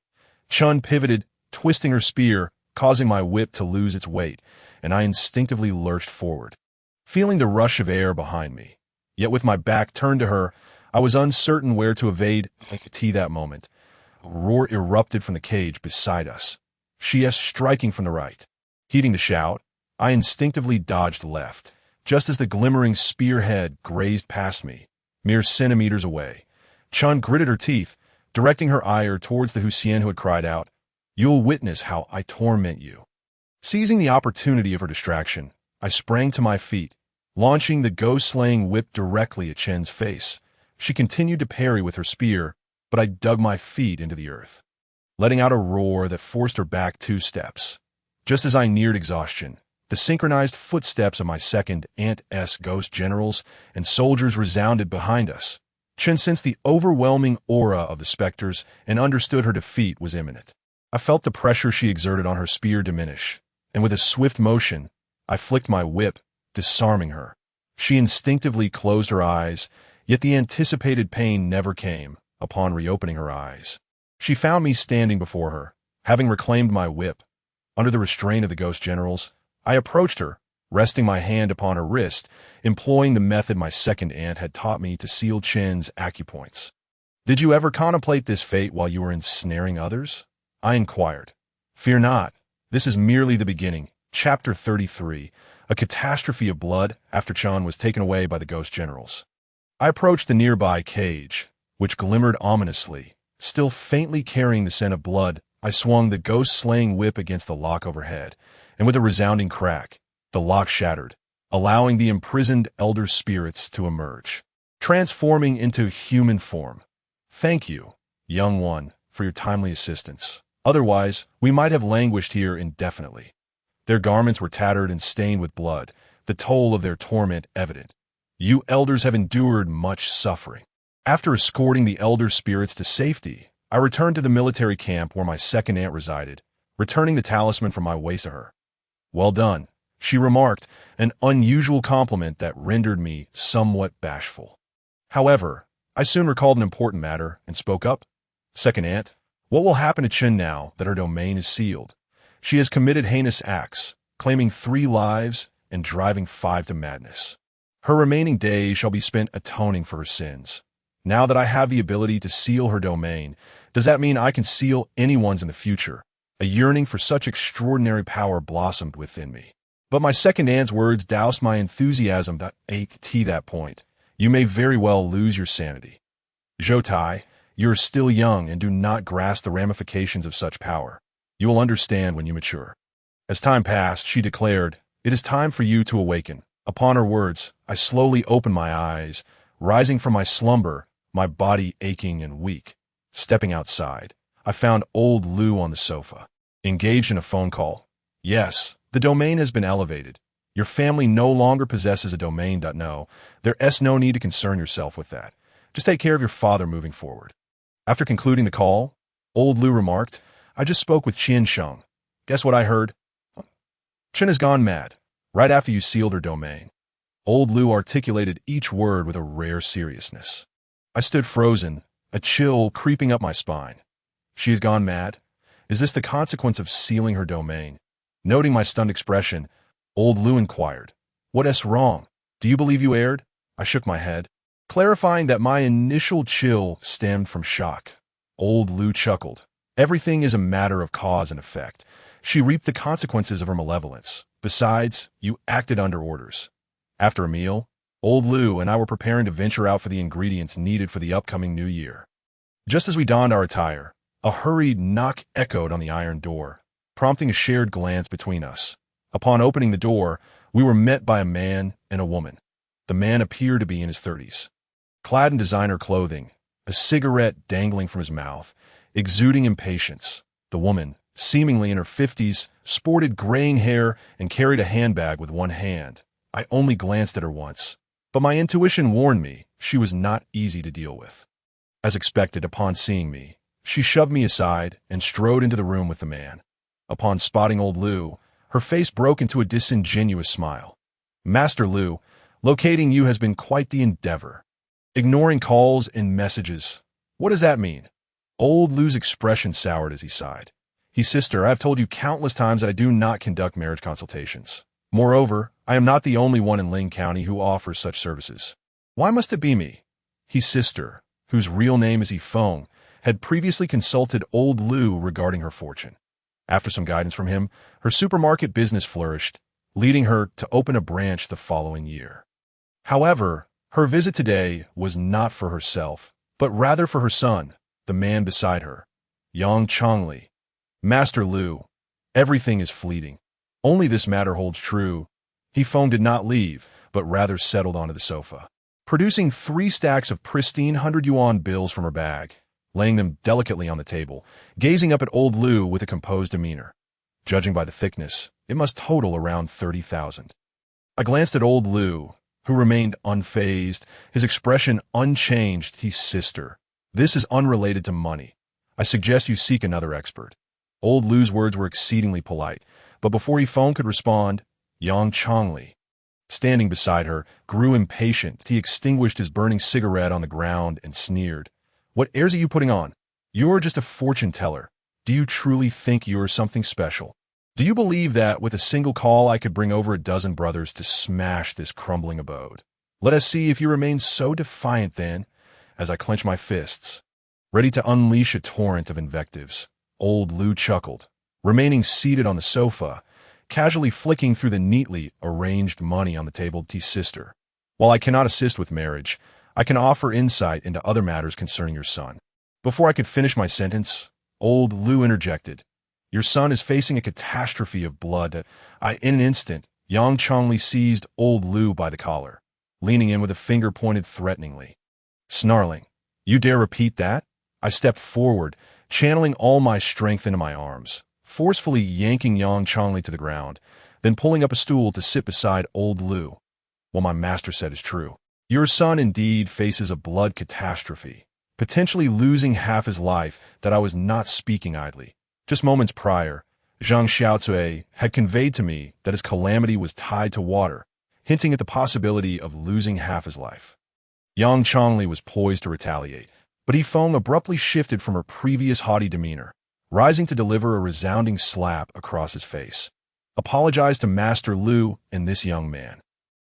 Chun pivoted, twisting her spear, causing my whip to lose its weight, and I instinctively lurched forward, feeling the rush of air behind me. Yet with my back turned to her, I was uncertain where to evade. At that moment, a roar erupted from the cage beside us. She is striking from the right. Heeding the shout, I instinctively dodged left, just as the glimmering spearhead grazed past me, mere centimeters away. Chun gritted her teeth, directing her ire towards the Hu Xian who had cried out, "You'll witness how I torment you." Seizing the opportunity of her distraction, I sprang to my feet, launching the ghost-slaying whip directly at Chen's face. She continued to parry with her spear, but I dug my feet into the earth, letting out a roar that forced her back 2 steps. Just as I neared exhaustion, the synchronized footsteps of my second Ant-S ghost generals and soldiers resounded behind us. Chen sensed the overwhelming aura of the specters and understood her defeat was imminent. I felt the pressure she exerted on her spear diminish, and with a swift motion, I flicked my whip, disarming her. She instinctively closed her eyes, yet the anticipated pain never came upon reopening her eyes. She found me standing before her, having reclaimed my whip. Under the restraint of the ghost generals, I approached her, resting my hand upon her wrist, employing the method my second aunt had taught me to seal Chen's acupoints. "Did you ever contemplate this fate while you were ensnaring others?" I inquired. "Fear not. This is merely the beginning." Chapter 33, A Catastrophe of Blood after Chen was taken away by the ghost generals. I approached the nearby cage, which glimmered ominously. Still faintly carrying the scent of blood, I swung the ghost-slaying whip against the lock overhead, and with a resounding crack, the lock shattered, allowing the imprisoned elder spirits to emerge, transforming into human form. "Thank you. young one, for your timely assistance. Otherwise, we might have languished here indefinitely. Their garments were tattered and stained with blood, the toll of their torment evident. You elders have endured much suffering. After escorting the elder spirits to safety, I returned to the military camp where my second aunt resided, returning the talisman from my waist to her. Well done, she remarked, an unusual compliment that rendered me somewhat bashful. However, I soon recalled an important matter and spoke up. Second aunt, what will happen to Chen now that her domain is sealed? She has committed heinous acts, claiming 3 lives and driving 5 to madness. Her remaining days shall be spent atoning for her sins. Now that I have the ability to seal her domain, does that mean I can seal anyone's in the future? A yearning for such extraordinary power blossomed within me. But my second aunt's words doused my enthusiasm to that point. You may very well lose your sanity. Zhou Tai, you are still young and do not grasp the ramifications of such power. You will understand when you mature. As time passed, she declared, it is time for you to awaken. Upon her words, I slowly opened my eyes, rising from my slumber, my body aching and weak. Stepping outside, I found old Lu on the sofa, engaged in a phone call. Yes, the domain has been elevated. Your family no longer possesses a domain. No, there's no need to concern yourself with that. Just take care of your father moving forward. After concluding the call, old Lu remarked, I just spoke with Qian Sheng. Guess what I heard? Chen has gone mad, right after you sealed her domain. Old Lu articulated each word with a rare seriousness. I stood frozen, a chill creeping up my spine. She has gone mad? Is this the consequence of sealing her domain? Noting my stunned expression, old Lu inquired, What's wrong? Do you believe you erred? I shook my head, clarifying that my initial chill stemmed from shock. Old Lu chuckled. Everything is a matter of cause and effect. She reaped the consequences of her malevolence. Besides, you acted under orders. After a meal, old Lu and I were preparing to venture out for the ingredients needed for the upcoming new year. Just as we donned our attire, a hurried knock echoed on the iron door, prompting a shared glance between us. Upon opening the door, we were met by a man and a woman. The man appeared to be in his 30s. Clad in designer clothing, a cigarette dangling from his mouth, exuding impatience. The woman, seemingly in her 50s, sported graying hair and carried a handbag with one hand. I only glanced at her once, but my intuition warned me she was not easy to deal with. As expected, upon seeing me, she shoved me aside and strode into the room with the man. Upon spotting old Lu, her face broke into a disingenuous smile. Master Lu, locating you has been quite the endeavor. Ignoring calls and messages. What does that mean? Old Lu's expression soured as he sighed. Sister, I have told you countless times that I do not conduct marriage consultations. Moreover, I am not the only one in Ling County who offers such services. Why must it be me? Sister, whose real name is Yifeng, had previously consulted old Lu regarding her fortune. After some guidance from him, her supermarket business flourished, leading her to open a branch the following year. However, her visit today was not for herself, but rather for her son, the man beside her, Yang Chongli. Master Lu, everything is fleeting. Only this matter holds true. Yifeng did not leave, but rather settled onto the sofa, producing 3 stacks of pristine 100-yuan bills from her bag, laying them delicately on the table, gazing up at old Lu with a composed demeanor. Judging by the thickness, it must total around 30,000. I glanced at old Lu, who remained unfazed, his expression unchanged. Sister, this is unrelated to money. I suggest you seek another expert. Old Lu's words were exceedingly polite, but before Yifeng could respond, Yang Chongli, standing beside her, grew impatient. He extinguished his burning cigarette on the ground and sneered. What airs are you putting on? You're just a fortune teller. Do you truly think you're something special? Do you believe that with a single call I could bring over a dozen brothers to smash this crumbling abode? Let us see if you remain so defiant then, as I clench my fists, ready to unleash a torrent of invectives. Old Lu chuckled, remaining seated on the sofa, casually flicking through the neatly arranged money on the table. Sister, while I cannot assist with marriage, I can offer insight into other matters concerning your son. Before I could finish my sentence, old Lu interjected. Your son is facing a catastrophe of blood. In an instant, Yang Chongli seized old Lu by the collar, leaning in with a finger pointed threateningly. Snarling, you dare repeat that? I stepped forward, channeling all my strength into my arms, forcefully yanking Yang Chongli to the ground, then pulling up a stool to sit beside old Lu. What my master said is true. Your son indeed faces a blood catastrophe, potentially losing half his life. That I was not speaking idly. Just moments prior, Zhang Xiaocui had conveyed to me that his calamity was tied to water, hinting at the possibility of losing half his life. Yang Chongli was poised to retaliate, but Yifeng abruptly shifted from her previous haughty demeanor, rising to deliver a resounding slap across his face. Apologize to Master Lu and this young man.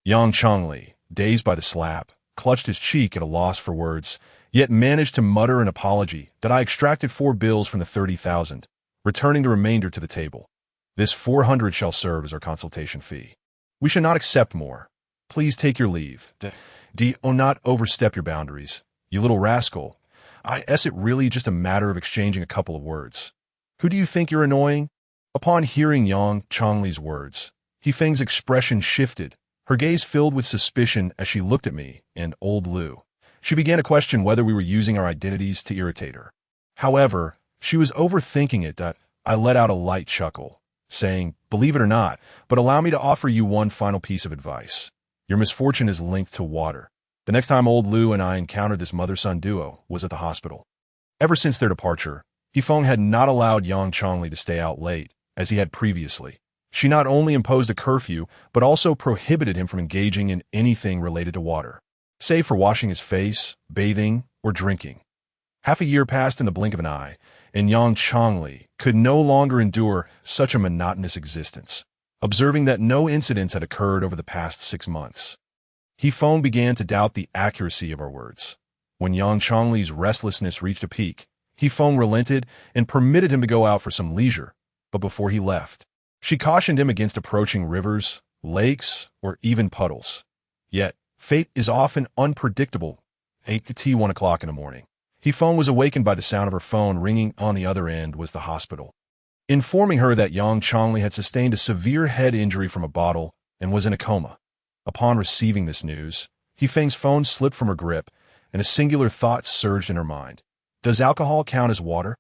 Yang Chongli, dazed by the slap, clutched his cheek at a loss for words, yet managed to mutter an apology that I extracted 4 bills from the 30,000, returning the remainder to the table. This 400 shall serve as our consultation fee. We shall not accept more. Please take your leave. Do not overstep your boundaries, you little rascal. Is it really just a matter of exchanging a couple of words? Who do you think you're annoying? Upon hearing Yang Chongli's words, Yifeng's expression shifted, her gaze filled with suspicion as she looked at me and old Lu. She began to question whether we were using our identities to irritate her. However, she was overthinking it. I let out a light chuckle, saying, believe it or not, but allow me to offer you one final piece of advice. Your misfortune is linked to water. The next time old Lu and I encountered this mother-son duo was at the hospital. Ever since their departure, Yifeng had not allowed Yang Chongli to stay out late, as he had previously. She not only imposed a curfew, but also prohibited him from engaging in anything related to water, save for washing his face, bathing, or drinking. Half a year passed in the blink of an eye, and Yang Chongli could no longer endure such a monotonous existence, observing that no incidents had occurred over the past 6 months. Yifeng began to doubt the accuracy of our words. When Yang Chongli's restlessness reached a peak, Yifeng relented and permitted him to go out for some leisure, but before he left, she cautioned him against approaching rivers, lakes, or even puddles. Yet, fate is often unpredictable. 1 o'clock in the morning. Yifeng was awakened by the sound of her phone ringing. On the other end was the hospital, informing her that Yang Chongli had sustained a severe head injury from a bottle and was in a coma. Upon receiving this news, Yifeng's phone slipped from her grip, and a singular thought surged in her mind. Does alcohol count as water?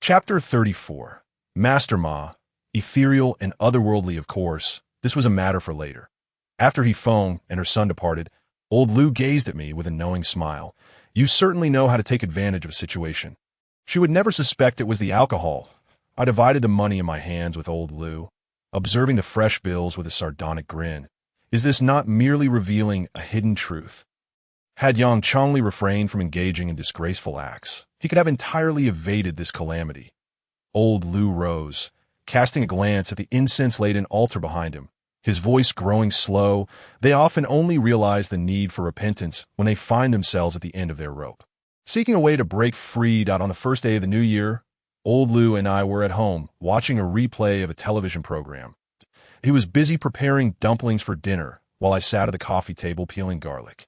Chapter 34. Master Ma, ethereal and otherworldly, of course, this was a matter for later. After Yifeng and her son departed, old Lu gazed at me with a knowing smile. You certainly know how to take advantage of a situation. She would never suspect it was the alcohol. I divided the money in my hands with old Lu, observing the fresh bills with a sardonic grin. Is this not merely revealing a hidden truth? Had Yang Chongli refrained from engaging in disgraceful acts, he could have entirely evaded this calamity. Old Lu rose, casting a glance at the incense-laden altar behind him, his voice growing slow. They often only realize the need for repentance when they find themselves at the end of their rope. Seeking a way to break free. On the first day of the new year, old Lu and I were at home, watching a replay of a television program. He was busy preparing dumplings for dinner, while I sat at the coffee table peeling garlic.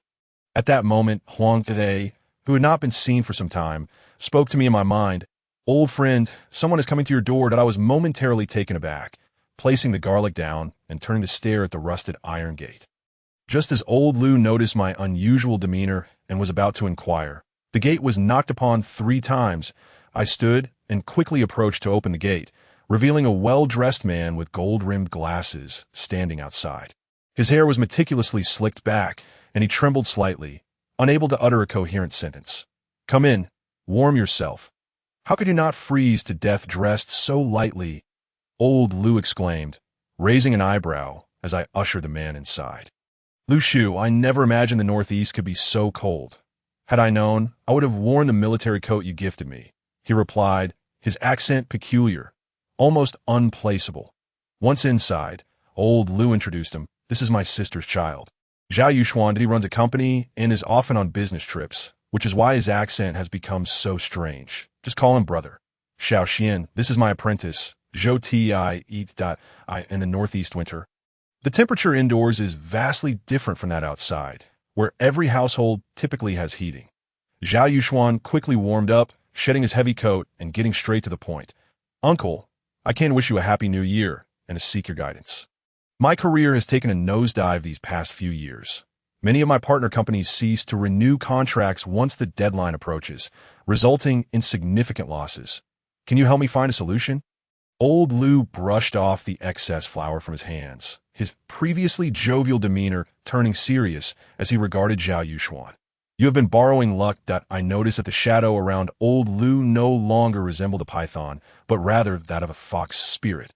At that moment, Huang Tade, who had not been seen for some time, spoke to me in my mind. Old friend, someone is coming to your door. That I was momentarily taken aback, placing the garlic down and turning to stare at the rusted iron gate. Just as old Lu noticed my unusual demeanor and was about to inquire, the gate was knocked upon 3 times. I stood and quickly approached to open the gate, revealing a well-dressed man with gold-rimmed glasses standing outside. His hair was meticulously slicked back, and he trembled slightly, unable to utter a coherent sentence. Come in, warm yourself. How could you not freeze to death dressed so lightly? Old Lu exclaimed, raising an eyebrow as I ushered the man inside. Lu Shu, I never imagined the Northeast could be so cold. Had I known, I would have worn the military coat you gifted me, he replied, his accent peculiar, almost unplaceable. Once inside, old Lu introduced him. This is my sister's child. Zhao Yuxuan. He runs a company and is often on business trips, which is why his accent has become so strange. Just call him brother. Xiao Xian. This is my apprentice, Zhou Ti. In the Northeast winter, the temperature indoors is vastly different from that outside, where every household typically has heating. Zhao Yuxuan quickly warmed up, shedding his heavy coat and getting straight to the point. Uncle, I can wish you a happy new year and to seek your guidance. My career has taken a nosedive these past few years. Many of my partner companies cease to renew contracts once the deadline approaches, resulting in significant losses. Can you help me find a solution? Old Lu brushed off the excess flour from his hands, his previously jovial demeanor turning serious as he regarded Zhao Yuxuan. You have been borrowing luck. That I noticed that the shadow around Old Lu no longer resembled a python, but rather that of a fox spirit.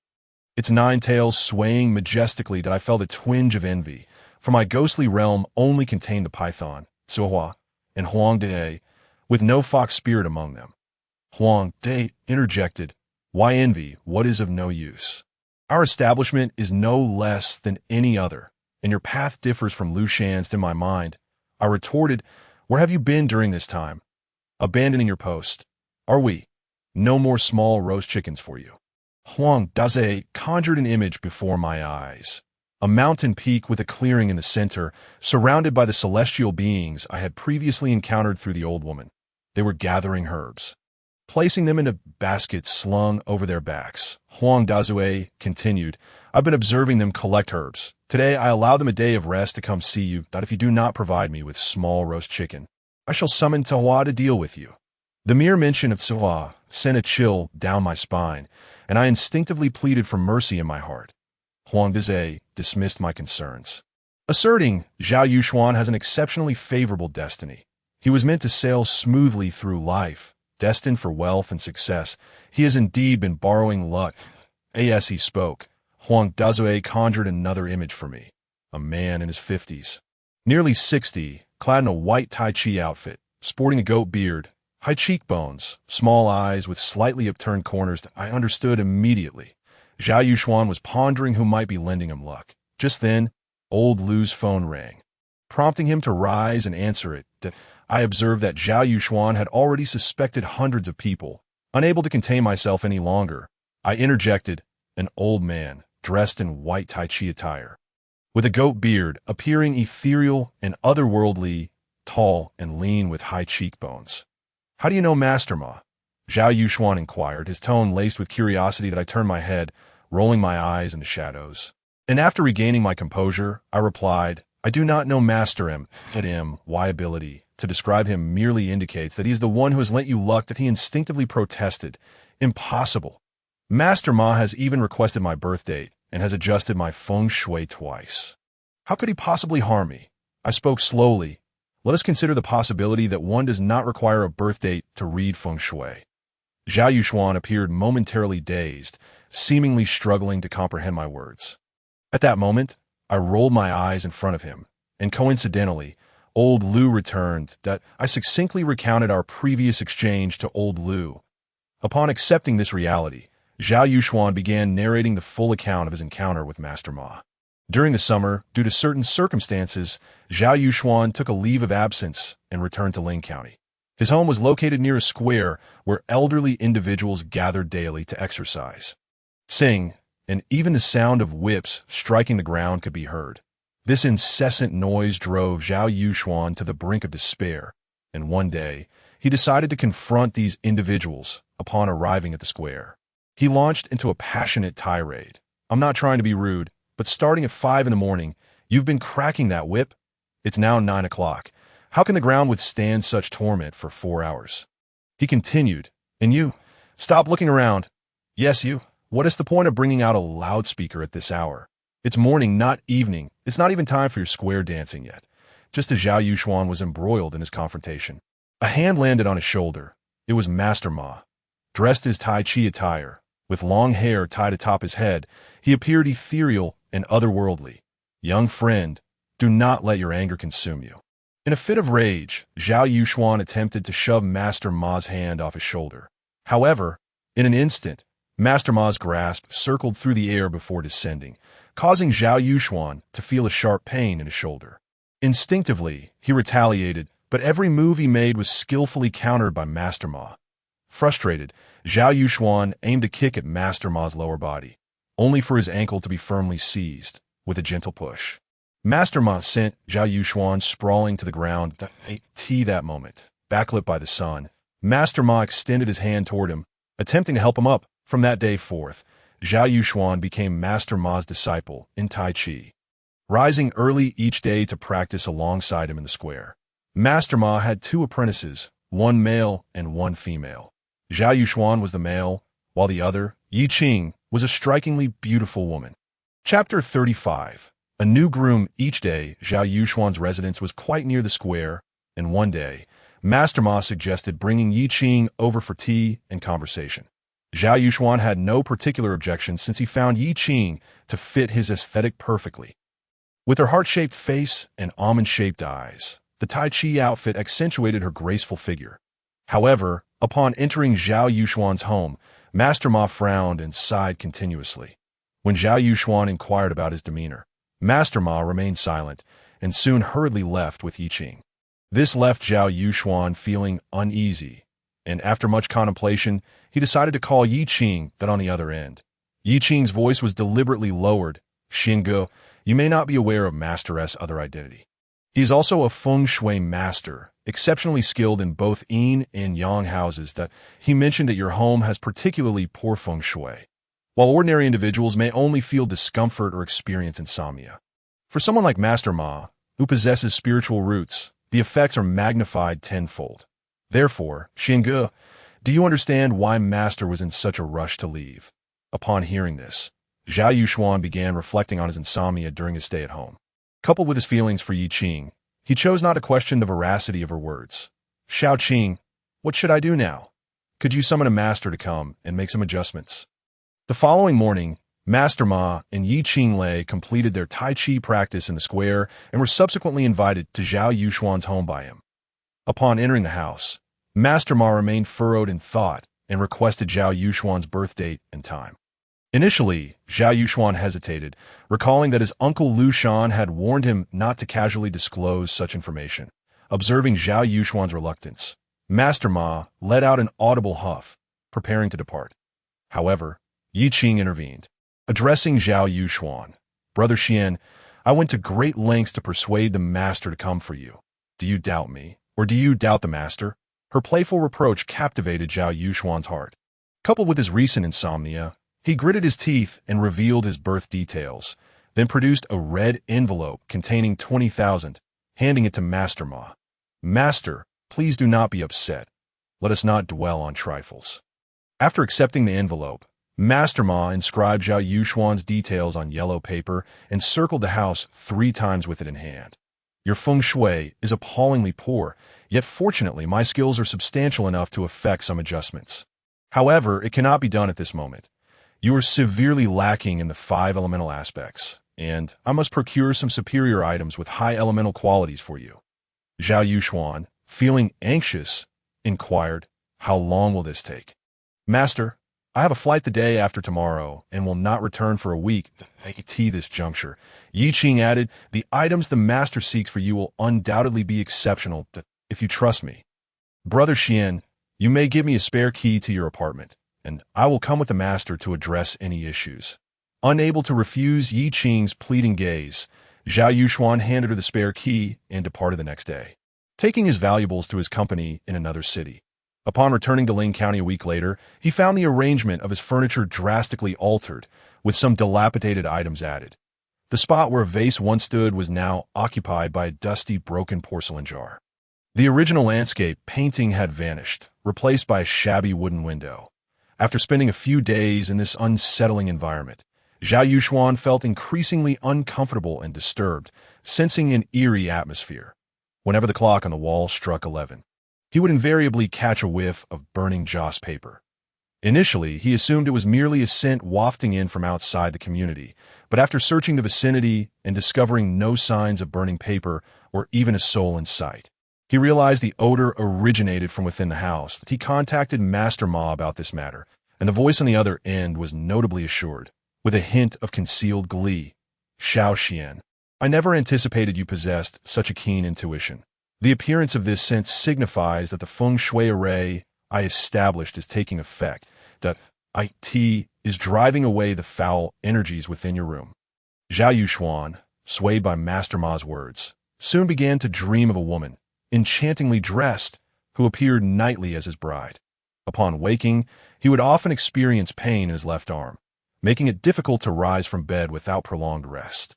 Its 9 tails swaying majestically that I felt a twinge of envy, for my ghostly realm only contained the python, Suhua, and Huang De, with no fox spirit among them. Huang De interjected, "Why envy what is of no use? Our establishment is no less than any other, and your path differs from Lu Shan's in my mind." I retorted, "Where have you been during this time? Abandoning your post. Are we? No more small roast chickens for you." Huang Daze conjured an image before my eyes. A mountain peak with a clearing in the center, surrounded by the celestial beings I had previously encountered through the old woman. They were gathering herbs, placing them into baskets slung over their backs. Huang Dazue continued, "I've been observing them collect herbs. Today I allow them a day of rest to come see you, that if you do not provide me with small roast chicken, I shall summon Tahua to deal with you." The mere mention of Tahua sent a chill down my spine, and I instinctively pleaded for mercy in my heart. Huang Daze dismissed my concerns, asserting Zhao Yuxuan has an exceptionally favorable destiny. He was meant to sail smoothly through life, destined for wealth and success. He has indeed been borrowing luck. As he spoke, Huang Dazue conjured another image for me, a man in his 50s, nearly 60, clad in a white Tai Chi outfit, sporting a goat beard, high cheekbones, small eyes with slightly upturned corners. I understood immediately. Zhao Yuxuan was pondering who might be lending him luck. Just then, Old Lu's phone rang. Prompting him to rise and answer it, I observed that Zhao Yuxuan had already suspected hundreds of people. Unable to contain myself any longer, I interjected, an old man, dressed in white Tai Chi attire, with a goat beard, appearing ethereal and otherworldly, tall and lean with high cheekbones. "How do you know Master Ma?" Zhao Yuxuan inquired, his tone laced with curiosity. That I turned my head, rolling my eyes into shadows. And after regaining my composure, I replied, "I do not know Master M. Why ability to describe him merely indicates that he is the one who has lent you luck." That he instinctively protested. "Impossible. Master Ma has even requested my birth date and has adjusted my feng shui twice. How could he possibly harm me?" I spoke slowly. "Let us consider the possibility that one does not require a birth date to read feng shui." Zhao Yuxuan appeared momentarily dazed, seemingly struggling to comprehend my words. At that moment, I rolled my eyes in front of him, and coincidentally, Old Lu returned. That I succinctly recounted our previous exchange to Old Lu. Upon accepting this reality, Zhao Yuxuan began narrating the full account of his encounter with Master Ma. During the summer, due to certain circumstances, Zhao Yuxuan took a leave of absence and returned to Ling County. His home was located near a square where elderly individuals gathered daily to exercise, sing, and even the sound of whips striking the ground could be heard. This incessant noise drove Zhao Yuxuan to the brink of despair, and one day, he decided to confront these individuals upon arriving at the square. He launched into a passionate tirade. "I'm not trying to be rude, but starting at 5 in the morning, you've been cracking that whip. It's now 9 o'clock. How can the ground withstand such torment for 4 hours?" He continued, "And you, stop looking around. Yes, you. What is the point of bringing out a loudspeaker at this hour? It's morning, not evening. It's not even time for your square dancing yet." Just as Zhao Yuxuan was embroiled in his confrontation, a hand landed on his shoulder. It was Master Ma. Dressed in Tai Chi attire, with long hair tied atop his head, he appeared ethereal and otherworldly. "Young friend, do not let your anger consume you." In a fit of rage, Zhao Yuxuan attempted to shove Master Ma's hand off his shoulder. However, in an instant, Master Ma's grasp circled through the air before descending, causing Zhao Yuxuan to feel a sharp pain in his shoulder. Instinctively, he retaliated, but every move he made was skillfully countered by Master Ma. Frustrated, Zhao Yuxuan aimed a kick at Master Ma's lower body, only for his ankle to be firmly seized, with a gentle push. Master Ma sent Zhao Yuxuan sprawling to the ground. That moment, backlit by the sun, Master Ma extended his hand toward him, attempting to help him up. From that day forth, Zhao Yuxuan became Master Ma's disciple in Tai Chi. rising early each day to practice alongside him in the square. Master Ma had two apprentices, one male and one female. Zhao Yuxuan was the male, while the other, Yi Qing, was a strikingly beautiful woman. Chapter 35. A new groom. Each day, Zhao Yuxuan's residence was quite near the square, and one day, Master Ma suggested bringing Yi Qing over for tea and conversation. Zhao Yuxuan had no particular objection since he found Yi Qing to fit his aesthetic perfectly. With her heart-shaped face and almond-shaped eyes, the Tai Chi outfit accentuated her graceful figure. However, upon entering Zhao Yuxuan's home, Master Ma frowned and sighed continuously. When Zhao Yuxuan inquired about his demeanor, Master Ma remained silent and soon hurriedly left with Yi Qing. This left Zhao Yuxuan feeling uneasy, and after much contemplation, he decided to call Yi Qing, but on the other end. Yi Qing's voice was deliberately lowered. "Xinge, you may not be aware of Master S' other identity. He is also a feng shui master, exceptionally skilled in both yin and yang houses. That he mentioned that your home has particularly poor feng shui, while ordinary individuals may only feel discomfort or experience insomnia. For someone like Master Ma, who possesses spiritual roots, the effects are magnified tenfold. Therefore, Xinge, do you understand why Master was in such a rush to leave?" Upon hearing this, Zhao Yuxuan began reflecting on his insomnia during his stay at home. Coupled with his feelings for Yi Qing, he chose not to question the veracity of her words. "Xiao Qing, what should I do now? Could you summon a master to come and make some adjustments?" The following morning, Master Ma and Yi Qing Lei completed their Tai Chi practice in the square and were subsequently invited to Zhao Yuxuan's home by him. Upon entering the house, Master Ma remained furrowed in thought and requested Zhao Yuxuan's birth date and time. Initially, Zhao Yuxuan hesitated, recalling that his uncle Lu Shan had warned him not to casually disclose such information. Observing Zhao Yuxuan's reluctance, Master Ma let out an audible huff, preparing to depart. However, Yi Qing intervened. Addressing Zhao Yuxuan, "Brother Xian, I went to great lengths to persuade the master to come for you. Do you doubt me, or do you doubt the master?" Her playful reproach captivated Zhao Yuxuan's heart. Coupled with his recent insomnia, he gritted his teeth and revealed his birth details, then produced a red envelope containing 20,000, handing it to Master Ma. "Master, please do not be upset. Let us not dwell on trifles." After accepting the envelope, Master Ma inscribed Zhao Yuxuan's details on yellow paper and circled the house 3 times with it in hand. "Your feng shui is appallingly poor, yet fortunately my skills are substantial enough to effect some adjustments. However, it cannot be done at this moment. You are severely lacking in the 5 elemental aspects, and I must procure some superior items with high elemental qualities for you." Zhao Yuxuan, feeling anxious, inquired, "How long will this take?" "Master, I have a flight the day after tomorrow and will not return for a week at this juncture." Yi Qing added, "The items the master seeks for you will undoubtedly be exceptional if you trust me. Brother Xian, you may give me a spare key to your apartment, and I will come with the master to address any issues." Unable to refuse Yi Qing's pleading gaze, Zhao Yuxuan handed her the spare key and departed the next day, taking his valuables to his company in another city. Upon returning to Ling County a week later, he found the arrangement of his furniture drastically altered, with some dilapidated items added. The spot where a vase once stood was now occupied by a dusty, broken porcelain jar. The original landscape painting had vanished, replaced by a shabby wooden window. After spending a few days in this unsettling environment, Zhao Yuxuan felt increasingly uncomfortable and disturbed, sensing an eerie atmosphere. Whenever the clock on the wall struck 11, he would invariably catch a whiff of burning joss paper. Initially, he assumed it was merely a scent wafting in from outside the community, but after searching the vicinity and discovering no signs of burning paper or even a soul in sight, he realized the odor originated from within the house. He contacted Master Ma about this matter, and the voice on the other end was notably assured, with a hint of concealed glee. "Xiao Xian, I never anticipated you possessed such a keen intuition. The appearance of this sense signifies that the feng shui array I established is taking effect, that IT is driving away the foul energies within your room." Zhao Yuxuan, swayed by Master Ma's words, soon began to dream of a woman, enchantingly dressed, who appeared nightly as his bride. Upon waking, he would often experience pain in his left arm, making it difficult to rise from bed without prolonged rest.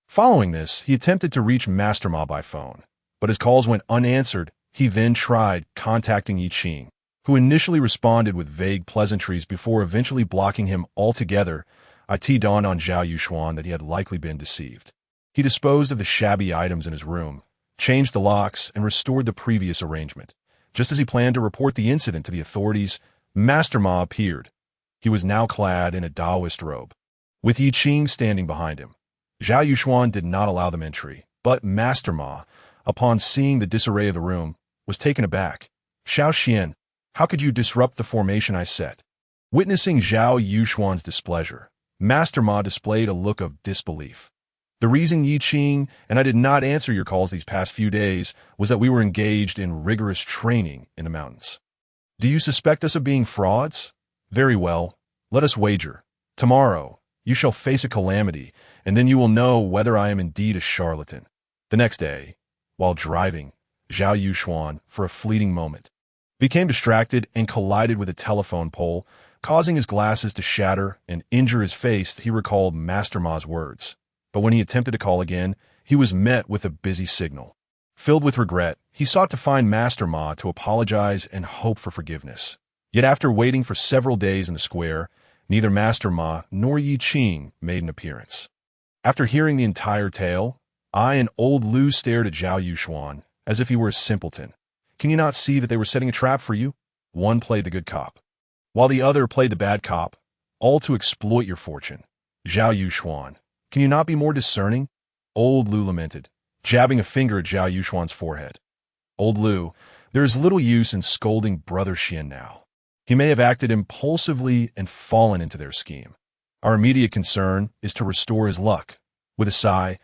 Following this, he attempted to reach Master Ma by phone, but his calls went unanswered. He then tried contacting Yi Qing, who initially responded with vague pleasantries before eventually blocking him altogether. It dawned on Zhao Yuxuan that he had likely been deceived. He disposed of the shabby items in his room, changed the locks, and restored the previous arrangement. Just as he planned to report the incident to the authorities, Master Ma appeared. He was now clad in a Taoist robe, with Yi Qing standing behind him. Zhao Yuxuan did not allow them entry, but Master Ma, upon seeing the disarray of the room, was taken aback. "Xiao Xian, how could you disrupt the formation I set?" Witnessing Zhao Yuxuan's displeasure, Master Ma displayed a look of disbelief. "The reason Yi Qing and I did not answer your calls these past few days was that we were engaged in rigorous training in the mountains. Do you suspect us of being frauds? Very well, let us wager. Tomorrow, you shall face a calamity, and then you will know whether I am indeed a charlatan." The next day, while driving, Zhao Yuxuan, for a fleeting moment, became distracted and collided with a telephone pole, causing his glasses to shatter and injure his face. He recalled Master Ma's words, but when he attempted to call again, he was met with a busy signal. Filled with regret, he sought to find Master Ma to apologize and hope for forgiveness. Yet after waiting for several days in the square, neither Master Ma nor Yi Qing made an appearance. After hearing the entire tale, I and old Lu stared at Zhao Yuxuan as if he were a simpleton. "Can you not see that they were setting a trap for you?" One played the good cop, while the other played the bad cop, all to exploit your fortune. "Zhao Yuxuan, can you not be more discerning?" Old Lu lamented, jabbing a finger at Zhao Yuxuan's forehead. "Old Lu, there is little use in scolding Brother Xian now. He may have acted impulsively and fallen into their scheme. Our immediate concern is to restore his luck." With a sigh,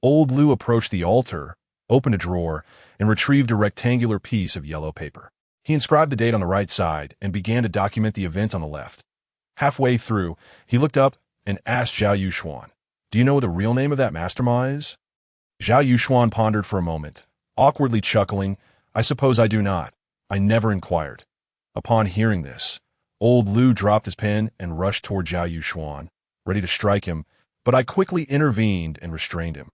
old Lu approached the altar, opened a drawer, and retrieved a rectangular piece of yellow paper. He inscribed the date on the right side and began to document the event on the left. Halfway through, he looked up and asked Zhao Yuxuan, "Do you know what the real name of that Master Ma is?" Zhao Yuxuan pondered for a moment, awkwardly chuckling, "I suppose I do not. I never inquired." Upon hearing this, old Lu dropped his pen and rushed toward Zhao Yuxuan, ready to strike him, but I quickly intervened and restrained him.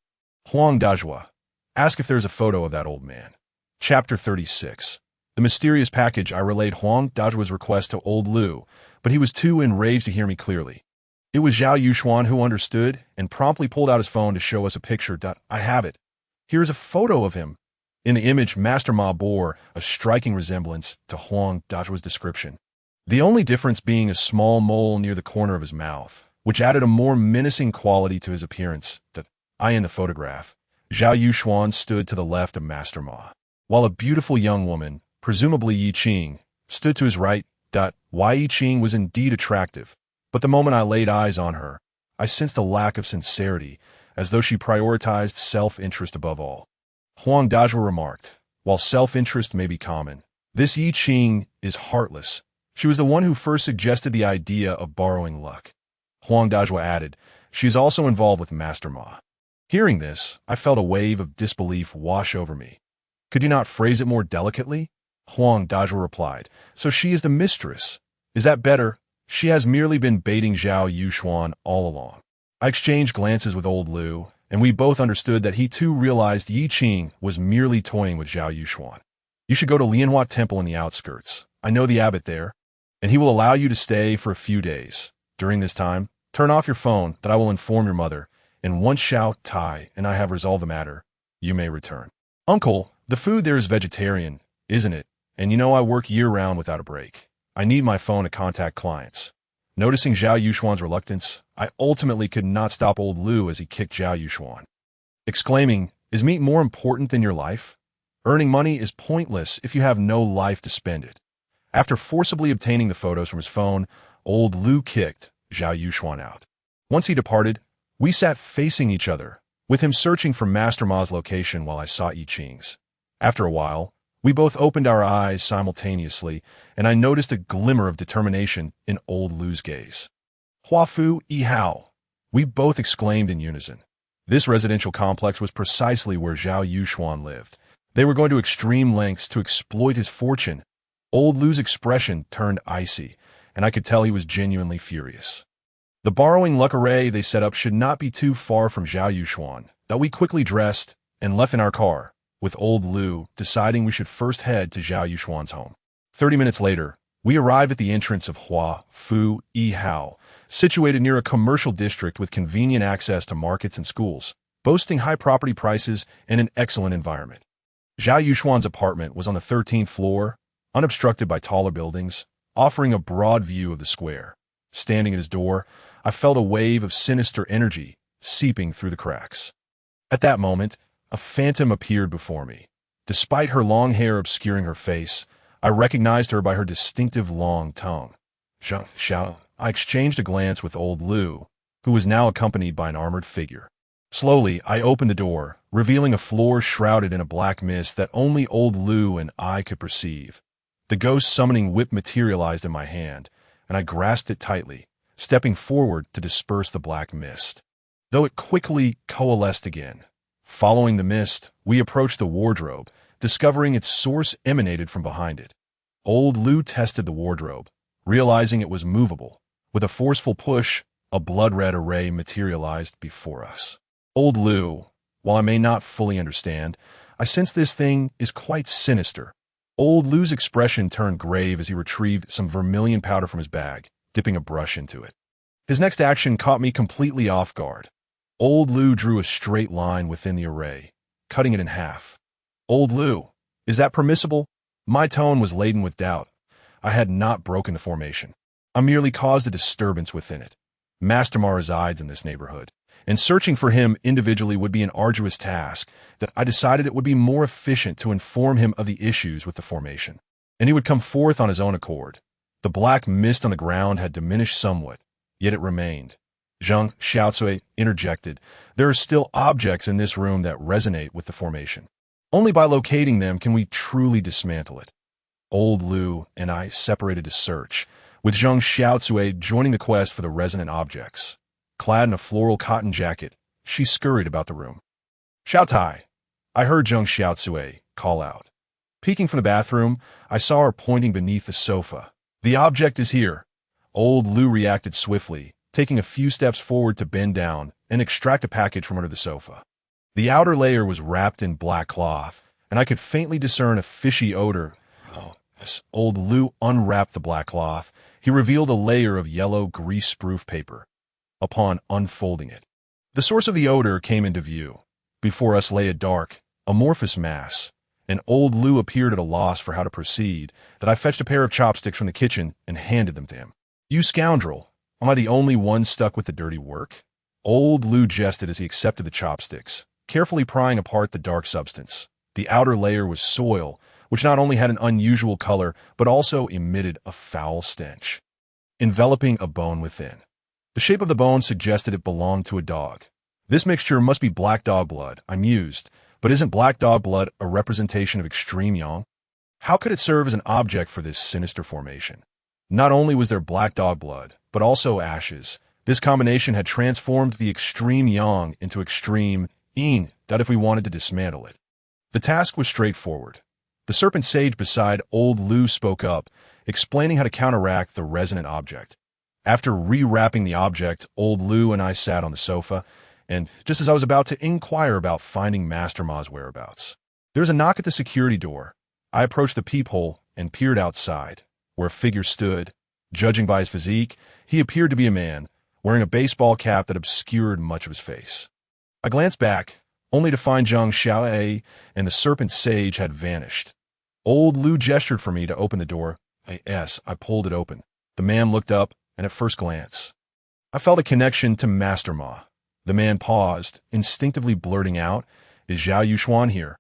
"Huang Dazhua, ask if there's a photo of that old man." Chapter 36. The mysterious package. I relayed Huang Dazhua's request to old Lu, but he was too enraged to hear me clearly. It was Zhao Yuxuan who understood and promptly pulled out his phone to show us a picture. "I have it. Here is a photo of him." In the image, Master Ma bore a striking resemblance to Huang Dazhua's description, the only difference being a small mole near the corner of his mouth, which added a more menacing quality to his appearance. In the photograph, Zhao Yuxuan stood to the left of Master Ma, while a beautiful young woman, presumably Yi Qing, stood to his right. Yi Qing was indeed attractive, but the moment I laid eyes on her, I sensed a lack of sincerity, as though she prioritized self-interest above all. Huang Dazhua remarked, "While self-interest may be common, this Yi Qing is heartless. She was the one who first suggested the idea of borrowing luck." Huang Dazhua added, "She is also involved with Master Ma." Hearing this, I felt a wave of disbelief wash over me. "Could you not phrase it more delicately?" Huang Dazhua replied, "So she is the mistress. Is that better? She has merely been baiting Zhao Yuxuan all along." I exchanged glances with old Lu, and we both understood that he too realized Yi Qing was merely toying with Zhao Yuxuan. "You should go to Lianhua Temple in the outskirts. I know the abbot there, and he will allow you to stay for a few days. During this time, turn off your phone, that I will inform your mother, and once Xiao Tai and I have resolved the matter, you may return." "Uncle, the food there is vegetarian, isn't it? And you know I work year-round without a break. I need my phone to contact clients." Noticing Zhao Yuxuan's reluctance, I ultimately could not stop old Lu as he kicked Zhao Yuxuan, exclaiming, "Is meat more important than your life? Earning money is pointless if you have no life to spend it." After forcibly obtaining the photos from his phone, old Lu kicked Zhao Yuxuan out. Once he departed, we sat facing each other, with him searching for Master Ma's location while I sought Yi Qing's. After a while, we both opened our eyes simultaneously, and I noticed a glimmer of determination in old Lu's gaze. "Huafu Yi Hao," we both exclaimed in unison. This residential complex was precisely where Zhao Yuxuan lived. They were going to extreme lengths to exploit his fortune. Old Lu's expression turned icy, and I could tell he was genuinely furious. The borrowing luck array they set up should not be too far from Zhao Yuxuan, that we quickly dressed and left in our car, with old Lu deciding we should first head to Zhao Yuxuan's home. 30 minutes later, we arrive at the entrance of Hua Fu Yi Hao, situated near a commercial district with convenient access to markets and schools, boasting high property prices and an excellent environment. Zhao Yuxuan's apartment was on the 13th floor, unobstructed by taller buildings, offering a broad view of the square. Standing at his door, I felt a wave of sinister energy seeping through the cracks. At that moment, a phantom appeared before me. Despite her long hair obscuring her face, I recognized her by her distinctive long tongue. Zhang Xiao. I exchanged a glance with old Lu, who was now accompanied by an armored figure. Slowly, I opened the door, revealing a floor shrouded in a black mist that only old Lu and I could perceive. The ghost summoning whip materialized in my hand, and I grasped it tightly, stepping forward to disperse the black mist. Though it quickly coalesced again. Following the mist, we approached the wardrobe, discovering its source emanated from behind it. Old Lu tested the wardrobe, realizing it was movable. With a forceful push, a blood-red array materialized before us. Old Lu, while I may not fully understand, I sense this thing is quite sinister. Old Lu's expression turned grave as he retrieved some vermilion powder from his bag, dipping a brush into it. His next action caught me completely off guard. Old Lu drew a straight line within the array, cutting it in half. Old Lu, is that permissible? My tone was laden with doubt. I had not broken the formation. I merely caused a disturbance within it. Master Ma resides in this neighborhood, and searching for him individually would be an arduous task that I decided it would be more efficient to inform him of the issues with the formation, and he would come forth on his own accord. The black mist on the ground had diminished somewhat, yet it remained. Zhang Xiaocui interjected, "There are still objects in this room that resonate with the formation. Only by locating them can we truly dismantle it." Old Lu and I separated to search, with Zhang Xiaocui joining the quest for the resonant objects. Clad in a floral cotton jacket, she scurried about the room. "Xiao Tai!" I heard Zhang Xiaocui call out. Peeking from the bathroom, I saw her pointing beneath the sofa. "The object is here." Old Lu reacted swiftly, taking a few steps forward to bend down and extract a package from under the sofa. The outer layer was wrapped in black cloth, and I could faintly discern a fishy odor. As old Lu unwrapped the black cloth, he revealed a layer of yellow grease-proof paper. Upon unfolding it, the source of the odor came into view. Before us lay a dark, amorphous mass, and old Lu appeared at a loss for how to proceed, that I fetched a pair of chopsticks from the kitchen and handed them to him. "You scoundrel, am I the only one stuck with the dirty work?" Old Lu jested as he accepted the chopsticks, carefully prying apart the dark substance. The outer layer was soil, which not only had an unusual color, but also emitted a foul stench, enveloping a bone within. The shape of the bone suggested it belonged to a dog. This mixture must be black dog blood, I mused, but isn't black dog blood a representation of extreme yang? How could it serve as an object for this sinister formation? Not only was there black dog blood, but also ashes. This combination had transformed the extreme yang into extreme yin, that if we wanted to dismantle it. The task was straightforward. The serpent sage beside old Lu spoke up, explaining how to counteract the resonant object. After rewrapping the object, old Lu and I sat on the sofa, and just as I was about to inquire about finding Master Ma's whereabouts, there was a knock at the security door. I approached the peephole and peered outside, where a figure stood. Judging by his physique, he appeared to be a man, wearing a baseball cap that obscured much of his face. I glanced back, only to find Zhang Xiaocui and the serpent sage had vanished. Old Lu gestured for me to open the door. Yes, I pulled it open. The man looked up, and at first glance, I felt a connection to Master Ma. The man paused, instinctively blurting out, "Is Zhao Yuxuan here?"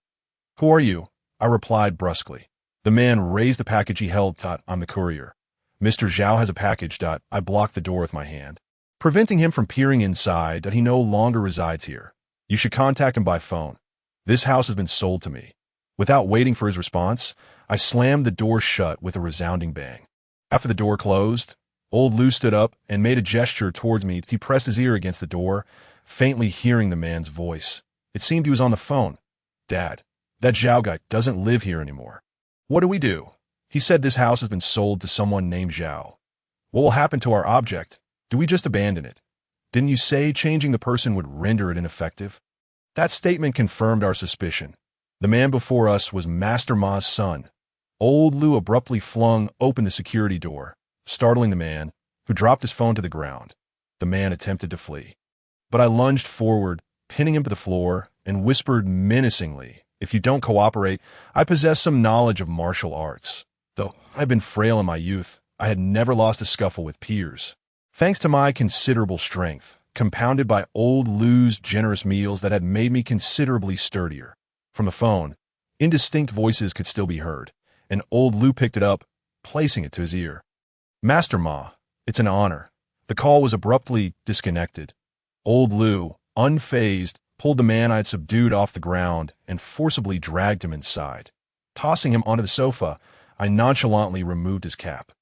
"Who are you?" I replied brusquely. The man raised the package he held. "I'm the courier. Mr. Zhao has a package." I blocked the door with my hand, preventing him from peering inside. "That he no longer resides here. You should contact him by phone. This house has been sold to me." Without waiting for his response, I slammed the door shut with a resounding bang. After the door closed, old Lu stood up and made a gesture towards me. He pressed his ear against the door, faintly hearing the man's voice. It seemed he was on the phone. "Dad, that Zhao guy doesn't live here anymore. What do we do? He said this house has been sold to someone named Zhao. What will happen to our object? Do we just abandon it? Didn't you say changing the person would render it ineffective?" That statement confirmed our suspicion. The man before us was Master Ma's son. Old Lu abruptly flung open the security door, startling the man, who dropped his phone to the ground. The man attempted to flee. But I lunged forward, pinning him to the floor, and whispered menacingly, "If you don't cooperate, I possess some knowledge of martial arts. Though I've been frail in my youth, I had never lost a scuffle with peers. Thanks to my considerable strength, compounded by old Lu's generous meals that had made me considerably sturdier." From the phone, indistinct voices could still be heard, and old Lu picked it up, placing it to his ear. "Master Ma, it's an honor." The call was abruptly disconnected. Old Lu, unfazed, pulled the man I had subdued off the ground and forcibly dragged him inside. Tossing him onto the sofa, I nonchalantly removed his cap,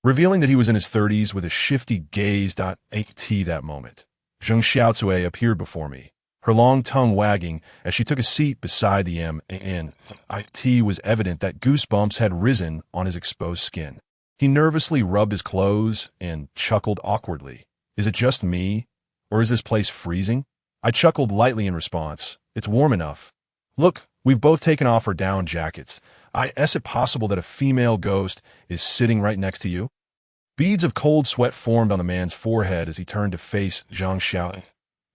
revealing that he was in his 30s with a shifty gaze. At that moment, Zheng Xiaocui appeared before me, her long tongue wagging as she took a seat beside the man. It was evident that goosebumps had risen on his exposed skin. He nervously rubbed his clothes and chuckled awkwardly. "Is it just me, or is this place freezing?" I chuckled lightly in response. "It's warm enough. Look, we've both taken off our down jackets. Is it possible that a female ghost is sitting right next to you?" Beads of cold sweat formed on the man's forehead as he turned to face Zhang Xiao.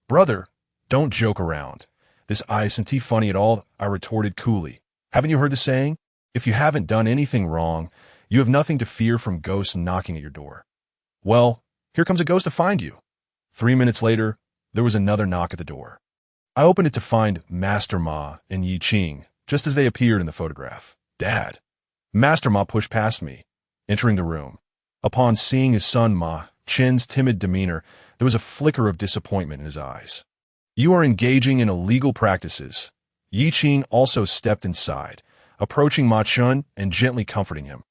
"Brother, don't joke around. This isn't funny at all," I retorted coolly. "Haven't you heard the saying? If you haven't done anything wrong, you have nothing to fear from ghosts knocking at your door. Well, here comes a ghost to find you." 3 minutes later, there was another knock at the door. I opened it to find Master Ma and Yi Qing, just as they appeared in the photograph. "Dad." Master Ma pushed past me, entering the room. Upon seeing his son Ma Chen's timid demeanor, there was a flicker of disappointment in his eyes. "You are engaging in illegal practices." Yi Qing also stepped inside, approaching Ma Chen and gently comforting him.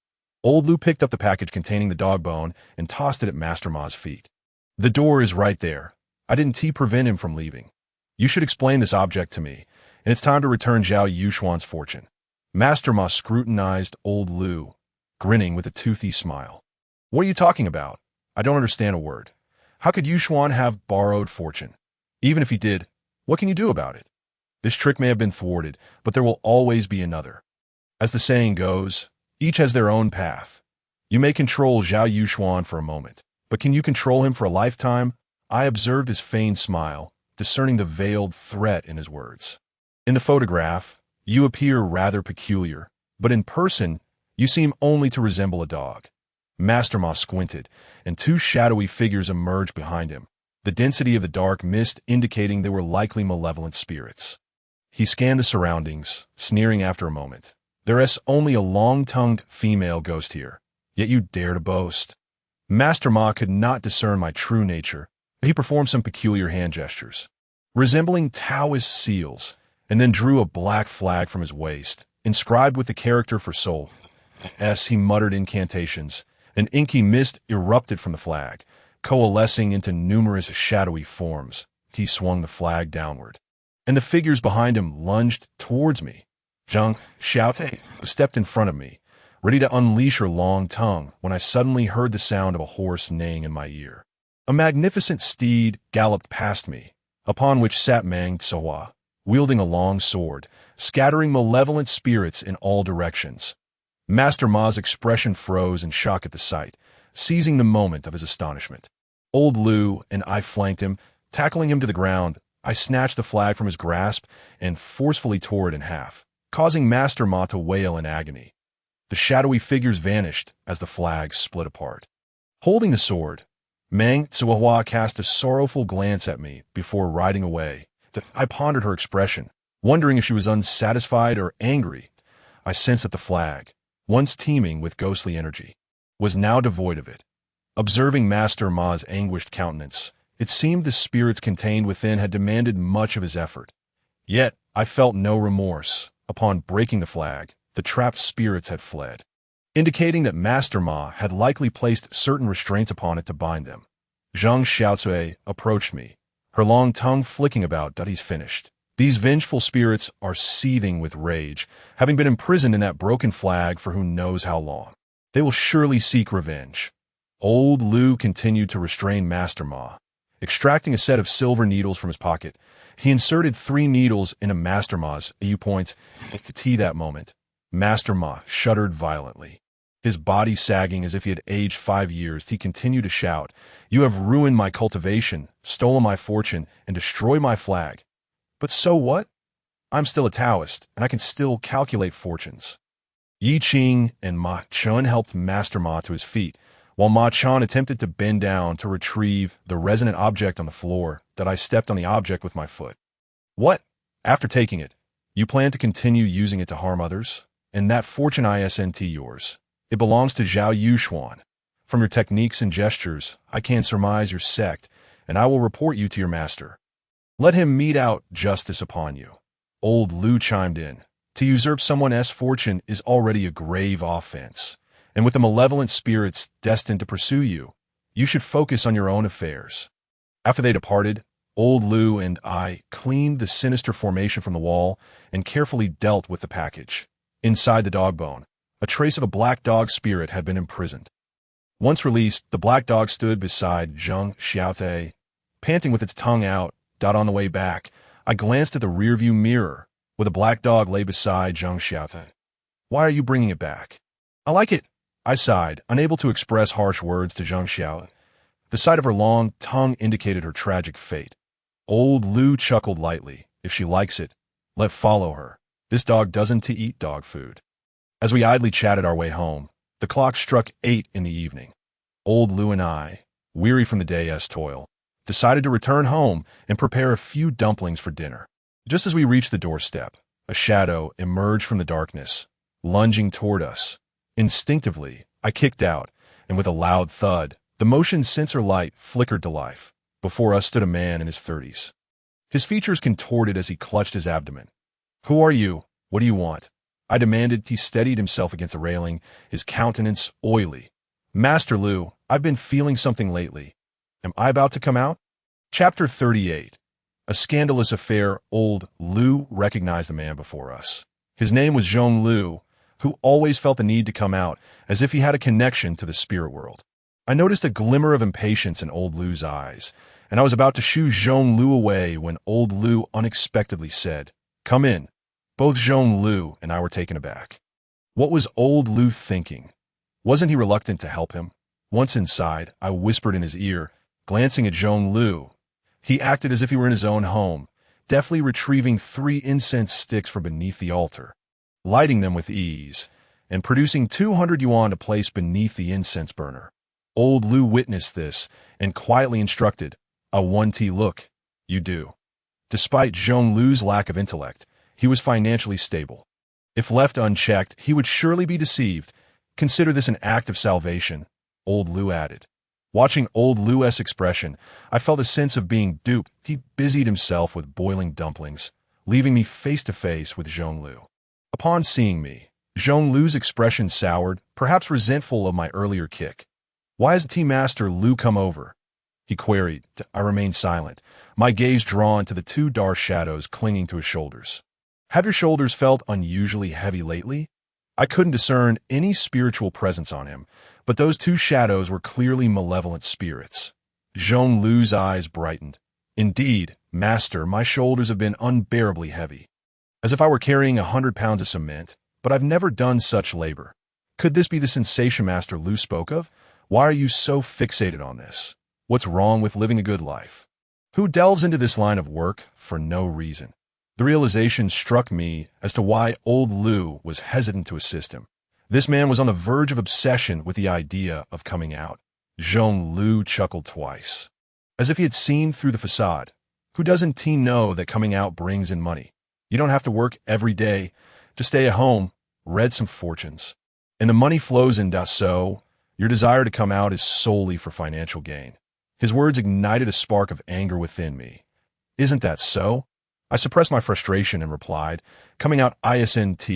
Old Lu picked up the package containing the dog bone and tossed it at Master Ma's feet. "The door is right there. I didn't prevent him from leaving. You should explain this object to me, and it's time to return Zhao Yuxuan's fortune." Master Ma scrutinized old Lu, grinning with a toothy smile. "What are you talking about? I don't understand a word. How could Yuxuan have borrowed fortune? Even if he did, what can you do about it? This trick may have been thwarted, but there will always be another. As the saying goes, each has their own path. You may control Zhao Yuxuan for a moment, but can you control him for a lifetime?" I observed his feigned smile, discerning the veiled threat in his words. "In the photograph, you appear rather peculiar, but in person, you seem only to resemble a dog." Master Ma squinted, and 2 shadowy figures emerged behind him, the density of the dark mist indicating they were likely malevolent spirits. He scanned the surroundings, sneering after a moment. "There is only a long-tongued female ghost here, yet you dare to boast." Master Ma could not discern my true nature, but he performed some peculiar hand gestures, resembling Taoist seals, and then drew a black flag from his waist, inscribed with the character for soul. As he muttered incantations, an inky mist erupted from the flag, coalescing into numerous shadowy forms. He swung the flag downward, and the figures behind him lunged towards me. Zhang Xiaocui stepped in front of me, ready to unleash her long tongue, when I suddenly heard the sound of a horse neighing in my ear. A magnificent steed galloped past me, upon which sat Meng Tsohua, wielding a long sword, scattering malevolent spirits in all directions. Master Ma's expression froze in shock at the sight, seizing the moment of his astonishment. Old Lu and I flanked him, tackling him to the ground. I snatched the flag from his grasp and forcefully tore it in half, causing Master Ma to wail in agony. The shadowy figures vanished as the flag split apart. Holding the sword, Meng Tsohua cast a sorrowful glance at me before riding away. I pondered her expression, wondering if she was unsatisfied or angry. I sensed that the flag, once teeming with ghostly energy, was now devoid of it. Observing Master Ma's anguished countenance, it seemed the spirits contained within had demanded much of his effort. Yet I felt no remorse. Upon breaking the flag, the trapped spirits had fled, indicating that Master Ma had likely placed certain restraints upon it to bind them. Zhang Xiaocui approached me, her long tongue flicking about. "He's finished. These vengeful spirits are seething with rage, having been imprisoned in that broken flag for who knows how long. They will surely seek revenge." Old Lu continued to restrain Master Ma, Extracting a set of silver needles from his pocket, he inserted 3 needles into Master Ma's U-point. You could see that moment. Master Ma shuddered violently. His body sagging as if he had aged 5 years, he continued to shout, "You have ruined my cultivation, stolen my fortune, and destroyed my flag. But so what? I'm still a Taoist, and I can still calculate fortunes." Yi Qing and Ma Chun helped Master Ma to his feet, while Ma Chun attempted to bend down to retrieve the resonant object on the floor that I stepped on the object with my foot. "What? After taking it, you plan to continue using it to harm others? And that fortune isn't yours. It belongs to Zhao Yuxuan. From your techniques and gestures, I can surmise your sect, and I will report you to your master. Let him mete out justice upon you." Old Lu chimed in. "To usurp someone's fortune is already a grave offense, and with the malevolent spirits destined to pursue you, you should focus on your own affairs." After they departed, Old Lu and I cleaned the sinister formation from the wall and carefully dealt with the package. Inside the dog bone, a trace of a black dog spirit had been imprisoned. Once released, the black dog stood beside Zheng Xiaotei, panting with its tongue out. On the way back, I glanced at the rearview mirror, where the black dog lay beside Zheng Xiaotei. "Why are you bringing it back?" "I like it," I sighed, unable to express harsh words to Zheng Xiaotei. The sight of her long tongue indicated her tragic fate. Old Lu chuckled lightly. "If she likes it, let follow her. This dog doesn't eat dog food." As we idly chatted our way home, the clock struck 8 in the evening. Old Lu and I, weary from the day's toil, decided to return home and prepare a few dumplings for dinner. Just as we reached the doorstep, a shadow emerged from the darkness, lunging toward us. Instinctively, I kicked out, and with a loud thud, the motion sensor light flickered to life. Before us stood a man in his 30s. His features contorted as he clutched his abdomen. "Who are you? What do you want?" I demanded. He steadied himself against the railing, his countenance oily. "Master Lu, I've been feeling something lately. Am I about to come out?" Chapter 38. A scandalous affair. Old Lu recognized the man before us. His name was Zhong Lu, who always felt the need to come out, as if he had a connection to the spirit world. I noticed a glimmer of impatience in Old Lu's eyes, and I was about to shoo Zhong Lu away when Old Lu unexpectedly said, "Come in." Both Zhong Lu and I were taken aback. What was Old Lu thinking? Wasn't he reluctant to help him? Once inside, I whispered in his ear, glancing at Zhong Lu. He acted as if he were in his own home, deftly retrieving 3 incense sticks from beneath the altar, lighting them with ease, and producing 200 yuan to place beneath the incense burner. Old Lu witnessed this and quietly instructed, "A 1T look, you do." Despite Zhong Lu's lack of intellect, he was financially stable. If left unchecked, he would surely be deceived. "Consider this an act of salvation," Old Lu added. Watching Old Lu's expression, I felt a sense of being duped. He busied himself with boiling dumplings, leaving me face to face with Zhong Lu. Upon seeing me, Zhong Lu's expression soured, perhaps resentful of my earlier kick. "Why has Tea Master Lu come over?" he queried. I remained silent, my gaze drawn to the 2 dark shadows clinging to his shoulders. "Have your shoulders felt unusually heavy lately?" I couldn't discern any spiritual presence on him, but those 2 shadows were clearly malevolent spirits. Zhong Lu's eyes brightened. "Indeed, Master, my shoulders have been unbearably heavy, as if I were carrying 100 pounds of cement, but I've never done such labor. Could this be the sensation Master Lu spoke of? Why are you so fixated on this? What's wrong with living a good life? Who delves into this line of work for no reason?" The realization struck me as to why Old Lu was hesitant to assist him. This man was on the verge of obsession with the idea of coming out. Zhong Lu chuckled twice, as if he had seen through the facade. "Who doesn't know that coming out brings in money? You don't have to work every day. Just stay at home, read some fortunes, and the money flows in. So, your desire to come out is solely for financial gain." His words ignited a spark of anger within me. "Isn't that so?" I suppressed my frustration and replied, "Coming out isn't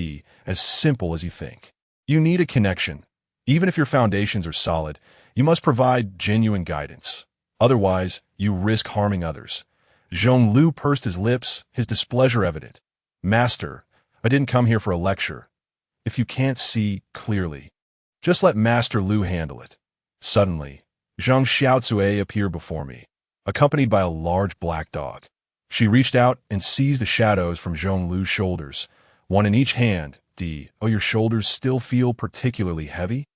as simple as you think. You need a connection. Even if your foundations are solid, you must provide genuine guidance. Otherwise, you risk harming others." Zhong Lu pursed his lips, his displeasure evident. "Master, I didn't come here for a lecture. If you can't see clearly, just let Master Lu handle it." Suddenly, Zhang Xiaotsue appeared before me. accompanied by a large black dog. She reached out and seized the shadows from Zhong Lu's shoulders, one in each hand. Oh, your shoulders still feel particularly heavy?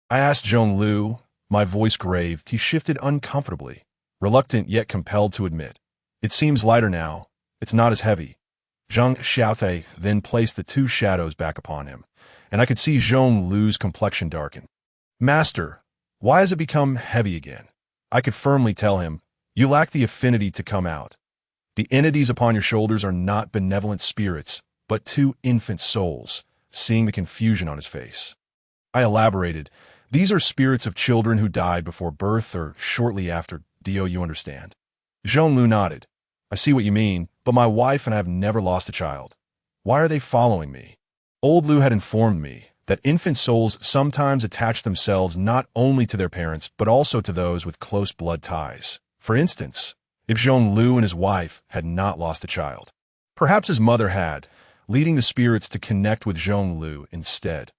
I asked Zhong Lu, my voice grave. He shifted uncomfortably, reluctant yet compelled to admit. It seems lighter now. It's not as heavy. Zhang Xiaotai then placed the two shadows back upon him, and I could see Zhong Lu's complexion darken. Master, why has it become heavy again? I could firmly tell him, you lack the affinity to come out. The entities upon your shoulders are not benevolent spirits, but two infant souls, seeing the confusion on his face. I elaborated, these are spirits of children who died before birth or shortly after. Do you understand? Zhong Lu nodded. I see what you mean, but my wife and I have never lost a child. Why are they following me? Old Lu had informed me that infant souls sometimes attach themselves not only to their parents, but also to those with close blood ties. For instance, if Zhong Lu and his wife had not lost a child, perhaps his mother had, leading the spirits to connect with Zhong Lu instead.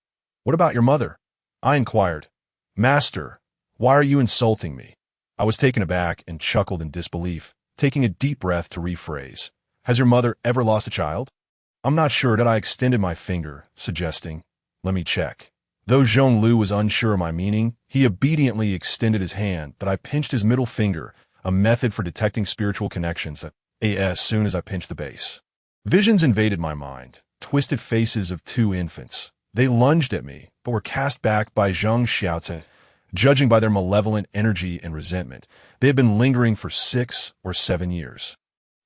What about your mother? I inquired. Master, why are you insulting me? I was taken aback and chuckled in disbelief, taking a deep breath to rephrase. Has your mother ever lost a child? I'm not sure that I extended my finger, suggesting, let me check. Though Zhong Lu was unsure of my meaning, he obediently extended his hand, but I pinched his middle finger, a method for detecting spiritual connections, as soon as I pinched the base. Visions invaded my mind, twisted faces of two infants. They lunged at me, but were cast back by Zhang Xiaozi. Judging by their malevolent energy and resentment, they had been lingering for 6 or 7 years.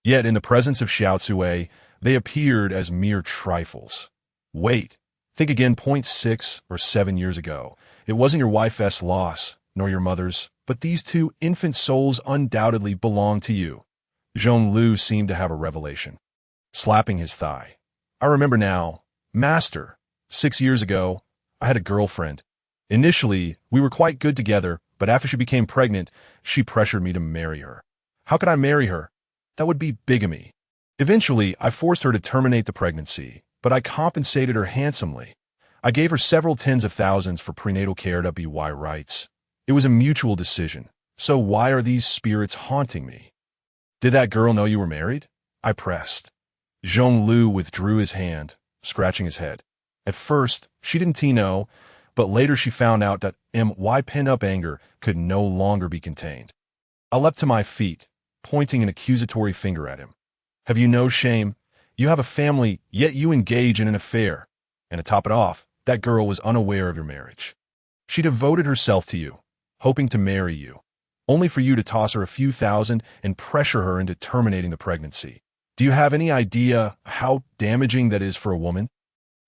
Yet in the presence of Xiao Zui, they appeared as mere trifles. Wait, think again. 6 or 7 years ago, it wasn't your wife's loss, nor your mother's, but these two infant souls undoubtedly belong to you. Zhong Lu seemed to have a revelation, slapping his thigh. I remember now. Master, 6 years ago, I had a girlfriend. Initially, we were quite good together, but after she became pregnant, she pressured me to marry her. How could I marry her? That would be bigamy. Eventually, I forced her to terminate the pregnancy, but I compensated her handsomely. I gave her several tens of thousands for prenatal care to BY rights. It was a mutual decision. So why are these spirits haunting me? Did that girl know you were married? I pressed. Zhong Lu withdrew his hand, scratching his head. At first, she didn't know, but later she found out that my pent-up anger could no longer be contained. I leapt to my feet, pointing an accusatory finger at him. Have you no shame? You have a family, yet you engage in an affair. And to top it off, that girl was unaware of your marriage. She devoted herself to you, hoping to marry you, only for you to toss her a few thousand and pressure her into terminating the pregnancy. Do you have any idea how damaging that is for a woman?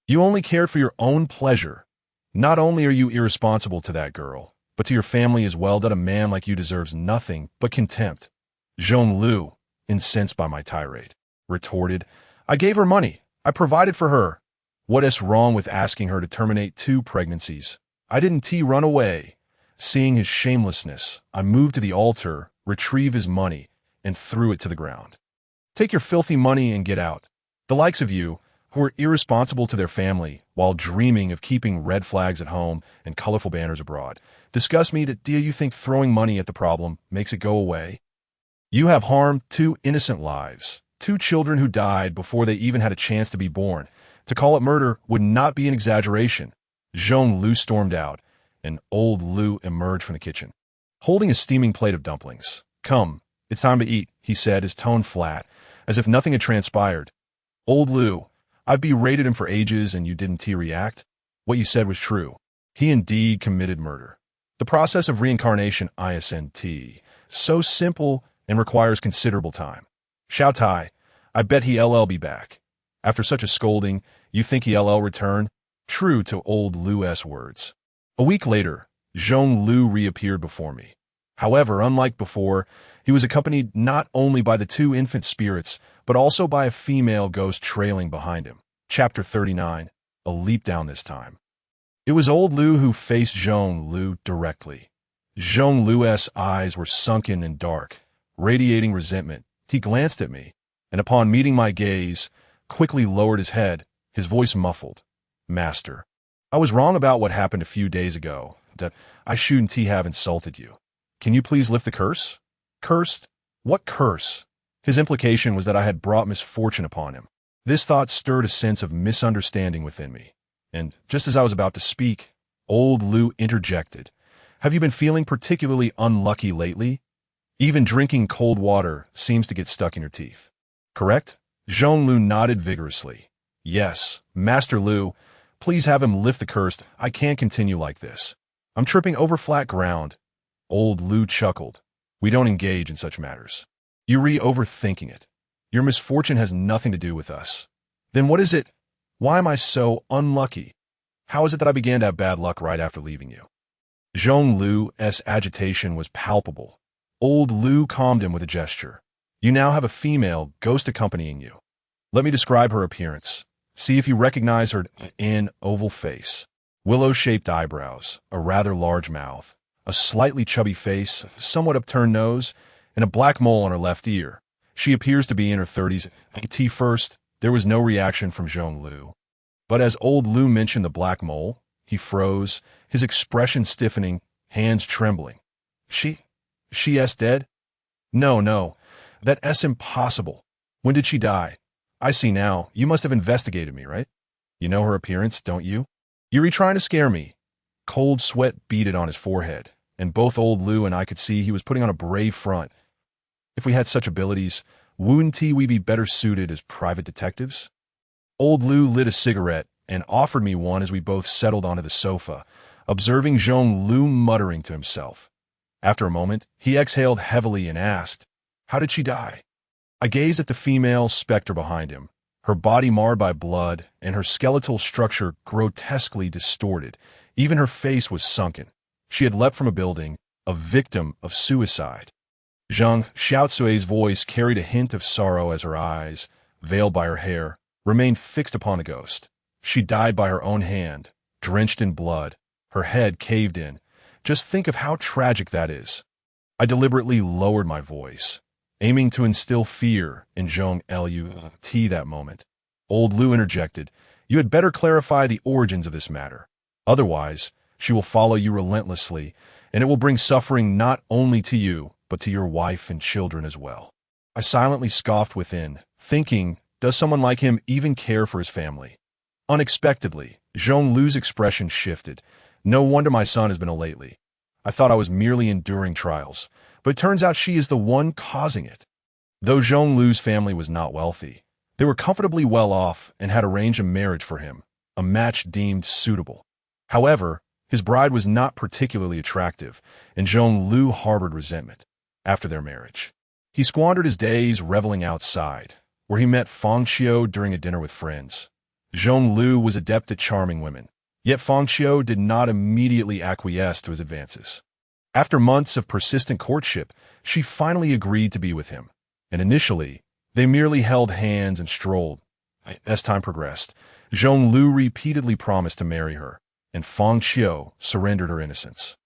You only cared for your own pleasure. Not only are you irresponsible to that girl, but to your family as well. That a man like you deserves nothing but contempt. Zhong Lu, incensed by my tirade, retorted, I gave her money. I provided for her. What is wrong with asking her to terminate 2 pregnancies? I didn't run away. Seeing his shamelessness, I moved to the altar, retrieved his money, and threw it to the ground. Take your filthy money and get out. The likes of you, who are irresponsible to their family while dreaming of keeping red flags at home and colorful banners abroad, disgust me. Do you think throwing money at the problem makes it go away? You have harmed 2 innocent lives, 2 children who died before they even had a chance to be born. To call it murder would not be an exaggeration. Zhong Lu stormed out, and old Lu emerged from the kitchen, holding a steaming plate of dumplings. Come, it's time to eat, he said, his tone flat, as if nothing had transpired. Old Lu, I've berated him for ages and you didn't react. What you said was true. He indeed committed murder. The process of reincarnation isn't so simple and requires considerable time. Xiao Tai, I bet he'll be back. After such a scolding, you think he'll return? True to old Lu's words. A week later, Zhong Lu reappeared before me. However, unlike before, he was accompanied not only by the 2 infant spirits, but also by a female ghost trailing behind him. Chapter 39, a leap down this time. It was old Lu who faced Zhong Lu directly. Zhong Lu's eyes were sunken and dark, radiating resentment. He glanced at me, and upon meeting my gaze, quickly lowered his head, his voice muffled. Master, I was wrong about what happened a few days ago, that I shouldn't have insulted you. Can you please lift the curse? Cursed? What curse? His implication was that I had brought misfortune upon him. This thought stirred a sense of misunderstanding within me. And just as I was about to speak, old Lu interjected. Have you been feeling particularly unlucky lately? Even drinking cold water seems to get stuck in your teeth. Correct? Zhonglu nodded vigorously. Yes, Master Lu, please have him lift the curse. I can't continue like this. I'm tripping over flat ground. Old Lu chuckled. We don't engage in such matters. You're overthinking it. Your misfortune has nothing to do with us. Then what is it? Why am I so unlucky? How is it that I began to have bad luck right after leaving you? Zhonglu's agitation was palpable. Old Lu calmed him with a gesture. You now have a female ghost accompanying you. Let me describe her appearance. See if you recognize her in oval face, willow-shaped eyebrows, a rather large mouth, a slightly chubby face, somewhat upturned nose, and a black mole on her left ear. She appears to be in her 30s. At first, there was no reaction from Zhonglu. But as old Lu mentioned the black mole, he froze, his expression stiffening, hands trembling. She's dead? No, that's impossible. When did she die? I see now, you must have investigated me, right? You know her appearance, don't you? You're trying to scare me. Cold sweat beaded on his forehead, and both old Lu and I could see he was putting on a brave front. If we had such abilities, wouldn't we be better suited as private detectives? Old Lu lit a cigarette and offered me one as we both settled onto the sofa, observing Zhonglu muttering to himself. After a moment, he exhaled heavily and asked, How did she die? I gazed at the female specter behind him, her body marred by blood and her skeletal structure grotesquely distorted. Even her face was sunken. She had leapt from a building, a victim of suicide. Zhang Xiaocui's voice carried a hint of sorrow as her eyes, veiled by her hair, remained fixed upon the ghost. She died by her own hand, drenched in blood, her head caved in. Just think of how tragic that is. I deliberately lowered my voice, aiming to instill fear in Zhong Lut that moment. Old Lu interjected, You had better clarify the origins of this matter. Otherwise, she will follow you relentlessly, and it will bring suffering not only to you, but to your wife and children as well. I silently scoffed within, thinking, does someone like him even care for his family? Unexpectedly, Zhonglu's expression shifted. No wonder my son has been ill lately. I thought I was merely enduring trials, but it turns out she is the one causing it. Though Zhonglu's family was not wealthy, they were comfortably well off and had arranged a marriage for him, a match deemed suitable. However, his bride was not particularly attractive, and Zhonglu harbored resentment. After their marriage, he squandered his days reveling outside, where he met Fang Xiu during a dinner with friends. Zhonglu was adept at charming women, yet Fang Xiu did not immediately acquiesce to his advances. After months of persistent courtship, she finally agreed to be with him, and initially, they merely held hands and strolled. As time progressed, Zhonglu repeatedly promised to marry her, and Fang Xiu surrendered her innocence.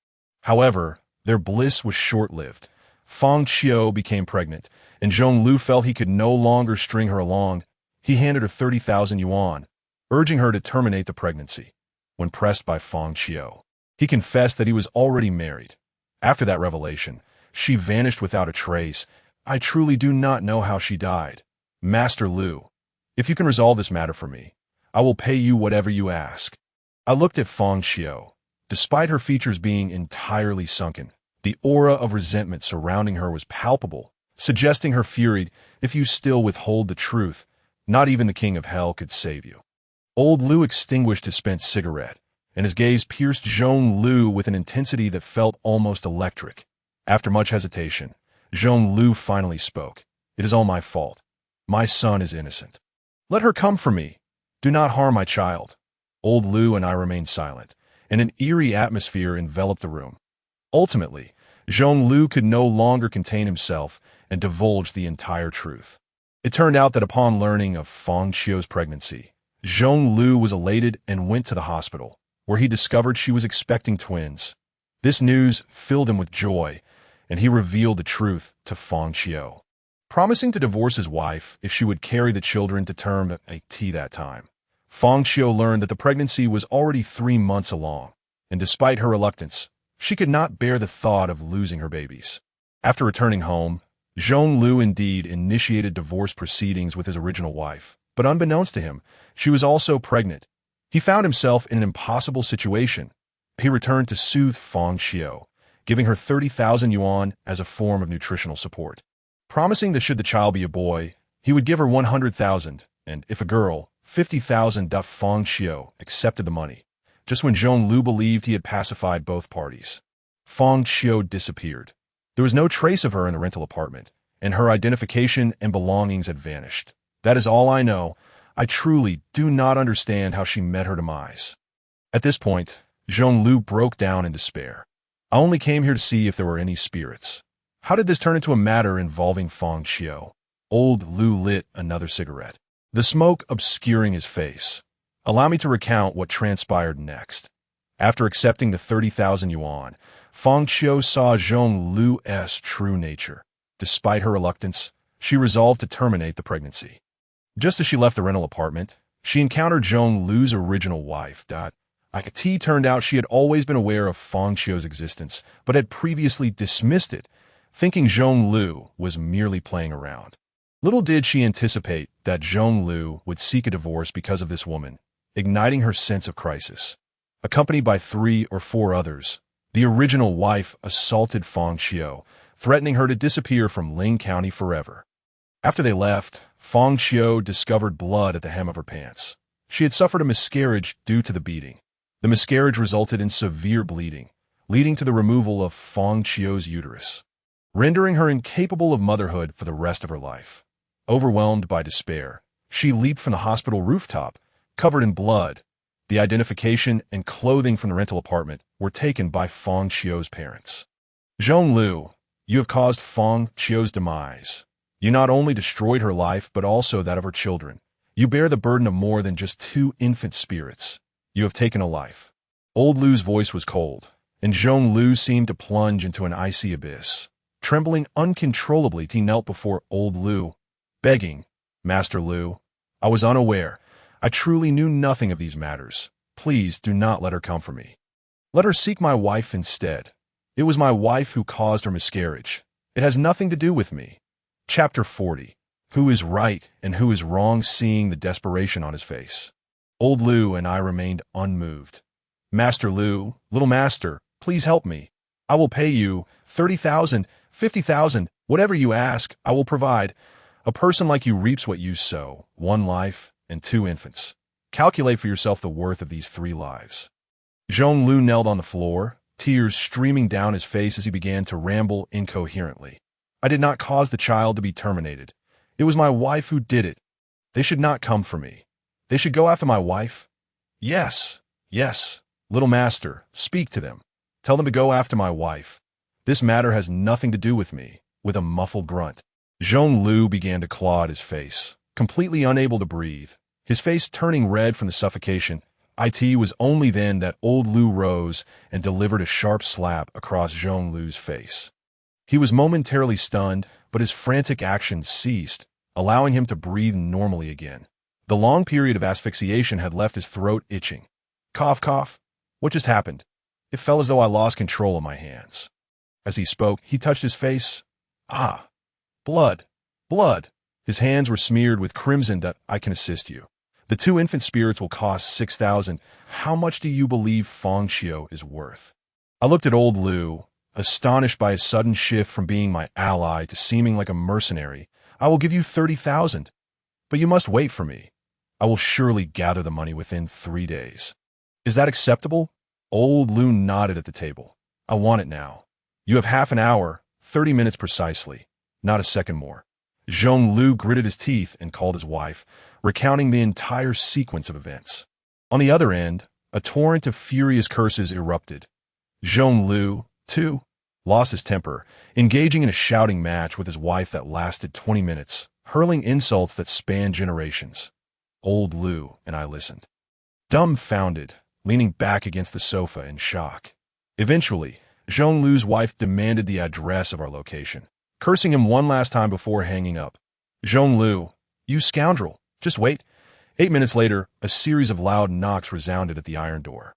However, their bliss was short-lived. Fang Xiu became pregnant, and Zhonglu felt he could no longer string her along. He handed her 30,000 yuan, urging her to terminate the pregnancy. When pressed by Fang Xiu, he confessed that he was already married. After that revelation, she vanished without a trace. I truly do not know how she died. Master Lu, if you can resolve this matter for me, I will pay you whatever you ask. I looked at Fang Xiu. Despite her features being entirely sunken, the aura of resentment surrounding her was palpable, suggesting her fury. If you still withhold the truth, not even the king of hell could save you. Old Lu extinguished his spent cigarette, and his gaze pierced Zhonglu with an intensity that felt almost electric. After much hesitation, Zhonglu finally spoke. It is all my fault. My son is innocent. Let her come for me. Do not harm my child. Old Lu and I remained silent, and an eerie atmosphere enveloped the room. Ultimately, Zhonglu could no longer contain himself and divulged the entire truth. It turned out that upon learning of Fang Xiu's pregnancy, Zhonglu was elated and went to the hospital, where he discovered she was expecting twins. This news filled him with joy, and he revealed the truth to Fang Xiu, promising to divorce his wife if she would carry the children to term at that time. Fang Xiu learned that the pregnancy was already 3 months along, and despite her reluctance, she could not bear the thought of losing her babies. After returning home, Zhong Lu indeed initiated divorce proceedings with his original wife, but unbeknownst to him, she was also pregnant. He found himself in an impossible situation. He returned to soothe Fang Xiao, giving her 30,000 yuan as a form of nutritional support, promising that should the child be a boy, he would give her 100,000, and if a girl, 50,000. Fang Xiao accepted the money. Just when Zhong Lu believed he had pacified both parties, Fang Xiao disappeared. There was no trace of her in the rental apartment, and her identification and belongings had vanished. That is all I know. I truly do not understand how she met her demise. At this point, Zhong Lu broke down in despair. I only came here to see if there were any spirits. How did this turn into a matter involving Fang Xiao? Old Lu lit another cigarette, the smoke obscuring his face. Allow me to recount what transpired next. After accepting the 30,000 yuan, Fang Xiao saw Zhong Lu's true nature. Despite her reluctance, she resolved to terminate the pregnancy. Just as she left the rental apartment, she encountered Zhong Lu's original wife. It turned out she had always been aware of Fang Xiao's existence, but had previously dismissed it, thinking Zhong Lu was merely playing around. Little did she anticipate that Zhong Lu would seek a divorce because of this woman, igniting her sense of crisis. Accompanied by 3 or 4 others, the original wife assaulted Fang Xiao, threatening her to disappear from Ling County forever. After they left, Fang Xiao discovered blood at the hem of her pants. She had suffered a miscarriage due to the beating. The miscarriage resulted in severe bleeding, leading to the removal of Fang Xiao's uterus, rendering her incapable of motherhood for the rest of her life. Overwhelmed by despair, she leaped from the hospital rooftop, covered in blood. The identification and clothing from the rental apartment were taken by Fang Xiao's parents. Zhong Lu, you have caused Fang Xiao's demise. You not only destroyed her life, but also that of her children. You bear the burden of more than just 2 infant spirits. You have taken a life. Old Lu's voice was cold, and Zhong Lu seemed to plunge into an icy abyss. Trembling uncontrollably, he knelt before Old Lu, begging, Master Lu, I was unaware. I truly knew nothing of these matters. Please do not let her come for me. Let her seek my wife instead. It was my wife who caused her miscarriage. It has nothing to do with me. Chapter 40. Who is right and who is wrong? Seeing the desperation on his face, Old Lu and I remained unmoved. Master Lu, little master, please help me. I will pay you 30,000, 50,000, whatever you ask, I will provide. A person like you reaps what you sow, 1 life and 2 infants. Calculate for yourself the worth of these 3 lives. Zhong Lu knelt on the floor, tears streaming down his face as he began to ramble incoherently. I did not cause the child to be terminated. It was my wife who did it. They should not come for me. They should go after my wife. Yes, yes, little master, speak to them. Tell them to go after my wife. This matter has nothing to do with me. With a muffled grunt, Zhong Lu began to claw at his face, completely unable to breathe, his face turning red from the suffocation. It was only then that Old Lu rose and delivered a sharp slap across Zhong Lu's face. He was momentarily stunned, but his frantic actions ceased, allowing him to breathe normally again. The long period of asphyxiation had left his throat itching. Cough, cough. What just happened? It felt as though I lost control of my hands. As he spoke, he touched his face. Ah, blood, blood. His hands were smeared with crimson. I can assist you. The 2 infant spirits will cost 6,000. How much do you believe Fang Xiao is worth? I looked at Old Lu, astonished by his sudden shift from being my ally to seeming like a mercenary. I will give you 30,000, but you must wait for me. I will surely gather the money within 3 days. Is that acceptable? Old Lu nodded at the table. I want it now. You have half an hour, 30 minutes precisely, not a second more. Zhong Lu gritted his teeth and called his wife, recounting the entire sequence of events. On the other end, a torrent of furious curses erupted. Zhong Lu, too, lost his temper, engaging in a shouting match with his wife that lasted 20 minutes, hurling insults that spanned generations. Old Lu and I listened, dumbfounded, leaning back against the sofa in shock. Eventually, Zhong Lu's wife demanded the address of our location, cursing him one last time before hanging up. Zhong Lu, you scoundrel, just wait. 8 minutes later, a series of loud knocks resounded at the iron door.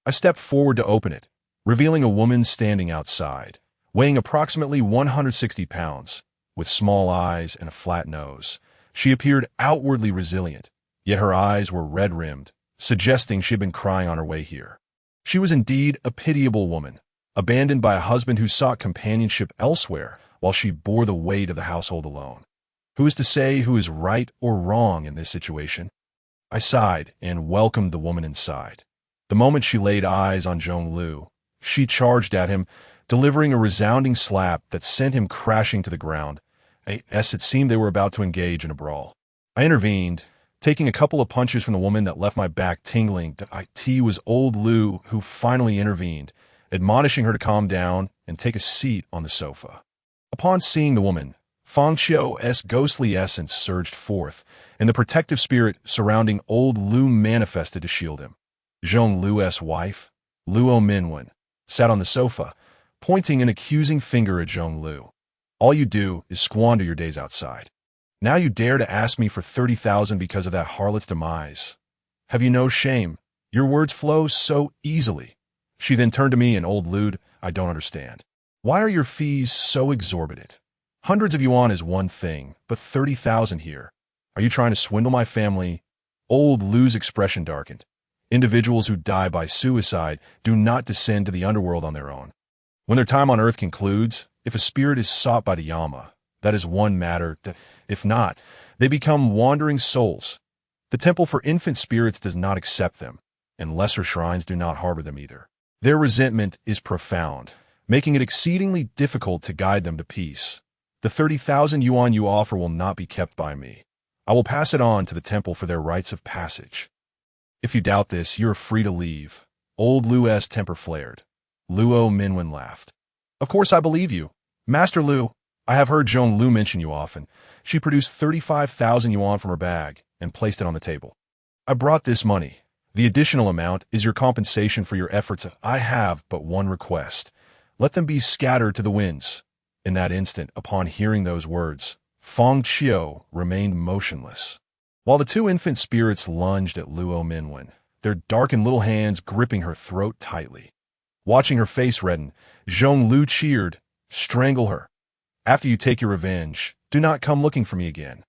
I stepped forward to open it, revealing a woman standing outside, weighing approximately 160 pounds, with small eyes and a flat nose. She appeared outwardly resilient, yet her eyes were red-rimmed, suggesting she had been crying on her way here. She was indeed a pitiable woman, abandoned by a husband who sought companionship elsewhere while she bore the weight of the household alone. Who is to say who is right or wrong in this situation? I sighed and welcomed the woman inside. The moment she laid eyes on Zhonglu, she charged at him, delivering a resounding slap that sent him crashing to the ground. As it seemed they were about to engage in a brawl. I intervened, taking a couple of punches from the woman that left my back tingling. It was old Lu who finally intervened, admonishing her to calm down and take a seat on the sofa. Upon seeing the woman, Fang Qiu's ghostly essence surged forth, and the protective spirit surrounding old Lu manifested to shield him. Zhonglu's wife, Luo Minwen, sat on the sofa, pointing an accusing finger at Zhonglu. All you do is squander your days outside. Now you dare to ask me for 30,000 because of that harlot's demise. Have you no shame? Your words flow so easily. She then turned to me and old Lude, I don't understand. Why are your fees so exorbitant? Hundreds of yuan is one thing, but 30,000 here. Are you trying to swindle my family? Old Lu's expression darkened. Individuals who die by suicide do not descend to the underworld on their own. When their time on earth concludes, if a spirit is sought by the Yama, that is one matter. If not, they become wandering souls. The temple for infant spirits does not accept them, and lesser shrines do not harbor them either. Their resentment is profound, making it exceedingly difficult to guide them to peace. The 30,000 yuan you offer will not be kept by me. I will pass it on to the temple for their rites of passage. If you doubt this, you are free to leave. Old Lu's temper flared. Luo Minwen laughed. Of course I believe you. Master Lu, I have heard Zhonglu mention you often. She produced 35,000 yuan from her bag and placed it on the table. I brought this money. The additional amount is your compensation for your efforts. I have but one request. Let them be scattered to the winds. In that instant, upon hearing those words, Fang Qiu remained motionless, while the two infant spirits lunged at Luo Minwen, their darkened little hands gripping her throat tightly. Watching her face redden, Zhonglu cheered, "Strangle her. After you take your revenge, do not come looking for me again."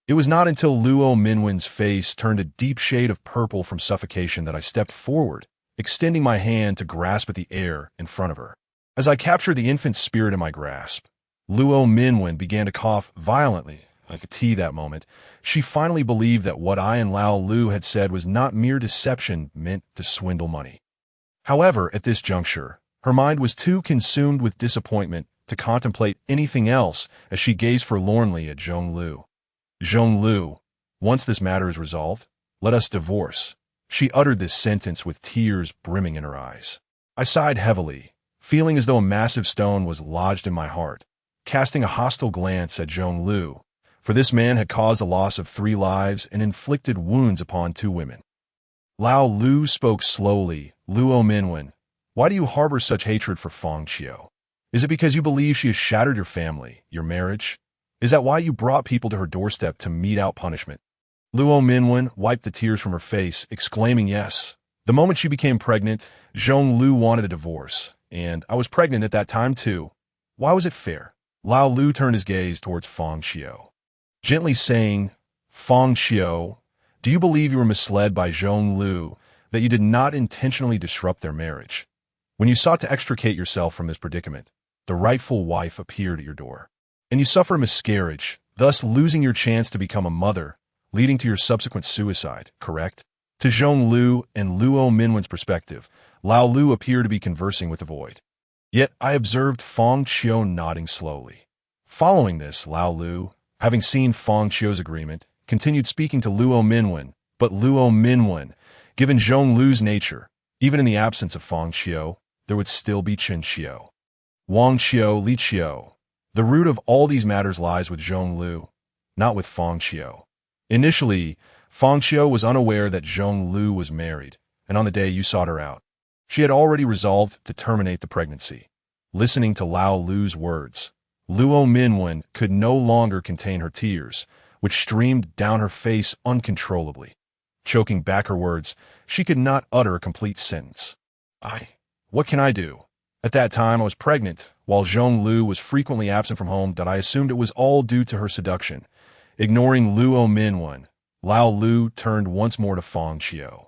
It was not until Luo Minwen's face turned a deep shade of purple from suffocation that I stepped forward, extending my hand to grasp at the air in front of her. As I captured the infant spirit in my grasp, Luo Minwen began to cough violently. I could see that moment. She finally believed that what I and Lao Lu had said was not mere deception meant to swindle money. However, at this juncture, her mind was too consumed with disappointment to contemplate anything else as she gazed forlornly at Zhonglu. Zhonglu, once this matter is resolved, let us divorce. She uttered this sentence with tears brimming in her eyes. I sighed heavily, feeling as though a massive stone was lodged in my heart, casting a hostile glance at Zhonglu, for this man had caused the loss of 3 lives and inflicted wounds upon 2 women. Lao Lu spoke slowly. Luo Minwen, why do you harbor such hatred for Fang Qiu? Is it because you believe she has shattered your family, your marriage? Is that why you brought people to her doorstep to mete out punishment? Luo Minwen wiped the tears from her face, exclaiming yes. The moment she became pregnant, Zhonglu wanted a divorce, and I was pregnant at that time too. Why was it fair? Lao Lu turned his gaze towards Fang Qiu, gently saying, Fang Qiu, do you believe you were misled by Zhonglu, that you did not intentionally disrupt their marriage? When you sought to extricate yourself from this predicament, the rightful wife appeared at your door, and you suffer a miscarriage, thus losing your chance to become a mother, leading to your subsequent suicide, correct? To Zhonglu and Luo Minwen's perspective, Lao Lu appeared to be conversing with the void. Yet I observed Fang Qiu nodding slowly. Following this, Lao Lu, having seen Fang Qiu's agreement, continued speaking to Luo Minwen, but Luo Minwen, given Zhonglu's nature, even in the absence of Fang Qiu, there would still be Chen Qiu. Wang Qiu, Li Qiu. The root of all these matters lies with Zhonglu, not with Fang Qiu. Initially, Fang Qiu was unaware that Zhonglu was married, and on the day you sought her out, she had already resolved to terminate the pregnancy. Listening to Lao Lu's words, Luo Minwen could no longer contain her tears, which streamed down her face uncontrollably. Choking back her words, she could not utter a complete sentence. What can I do? At that time, I was pregnant, while Zhong Lu was frequently absent from home. That I assumed it was all due to her seduction. Ignoring Luo Minwen, Lao Lu turned once more to Feng Qiu.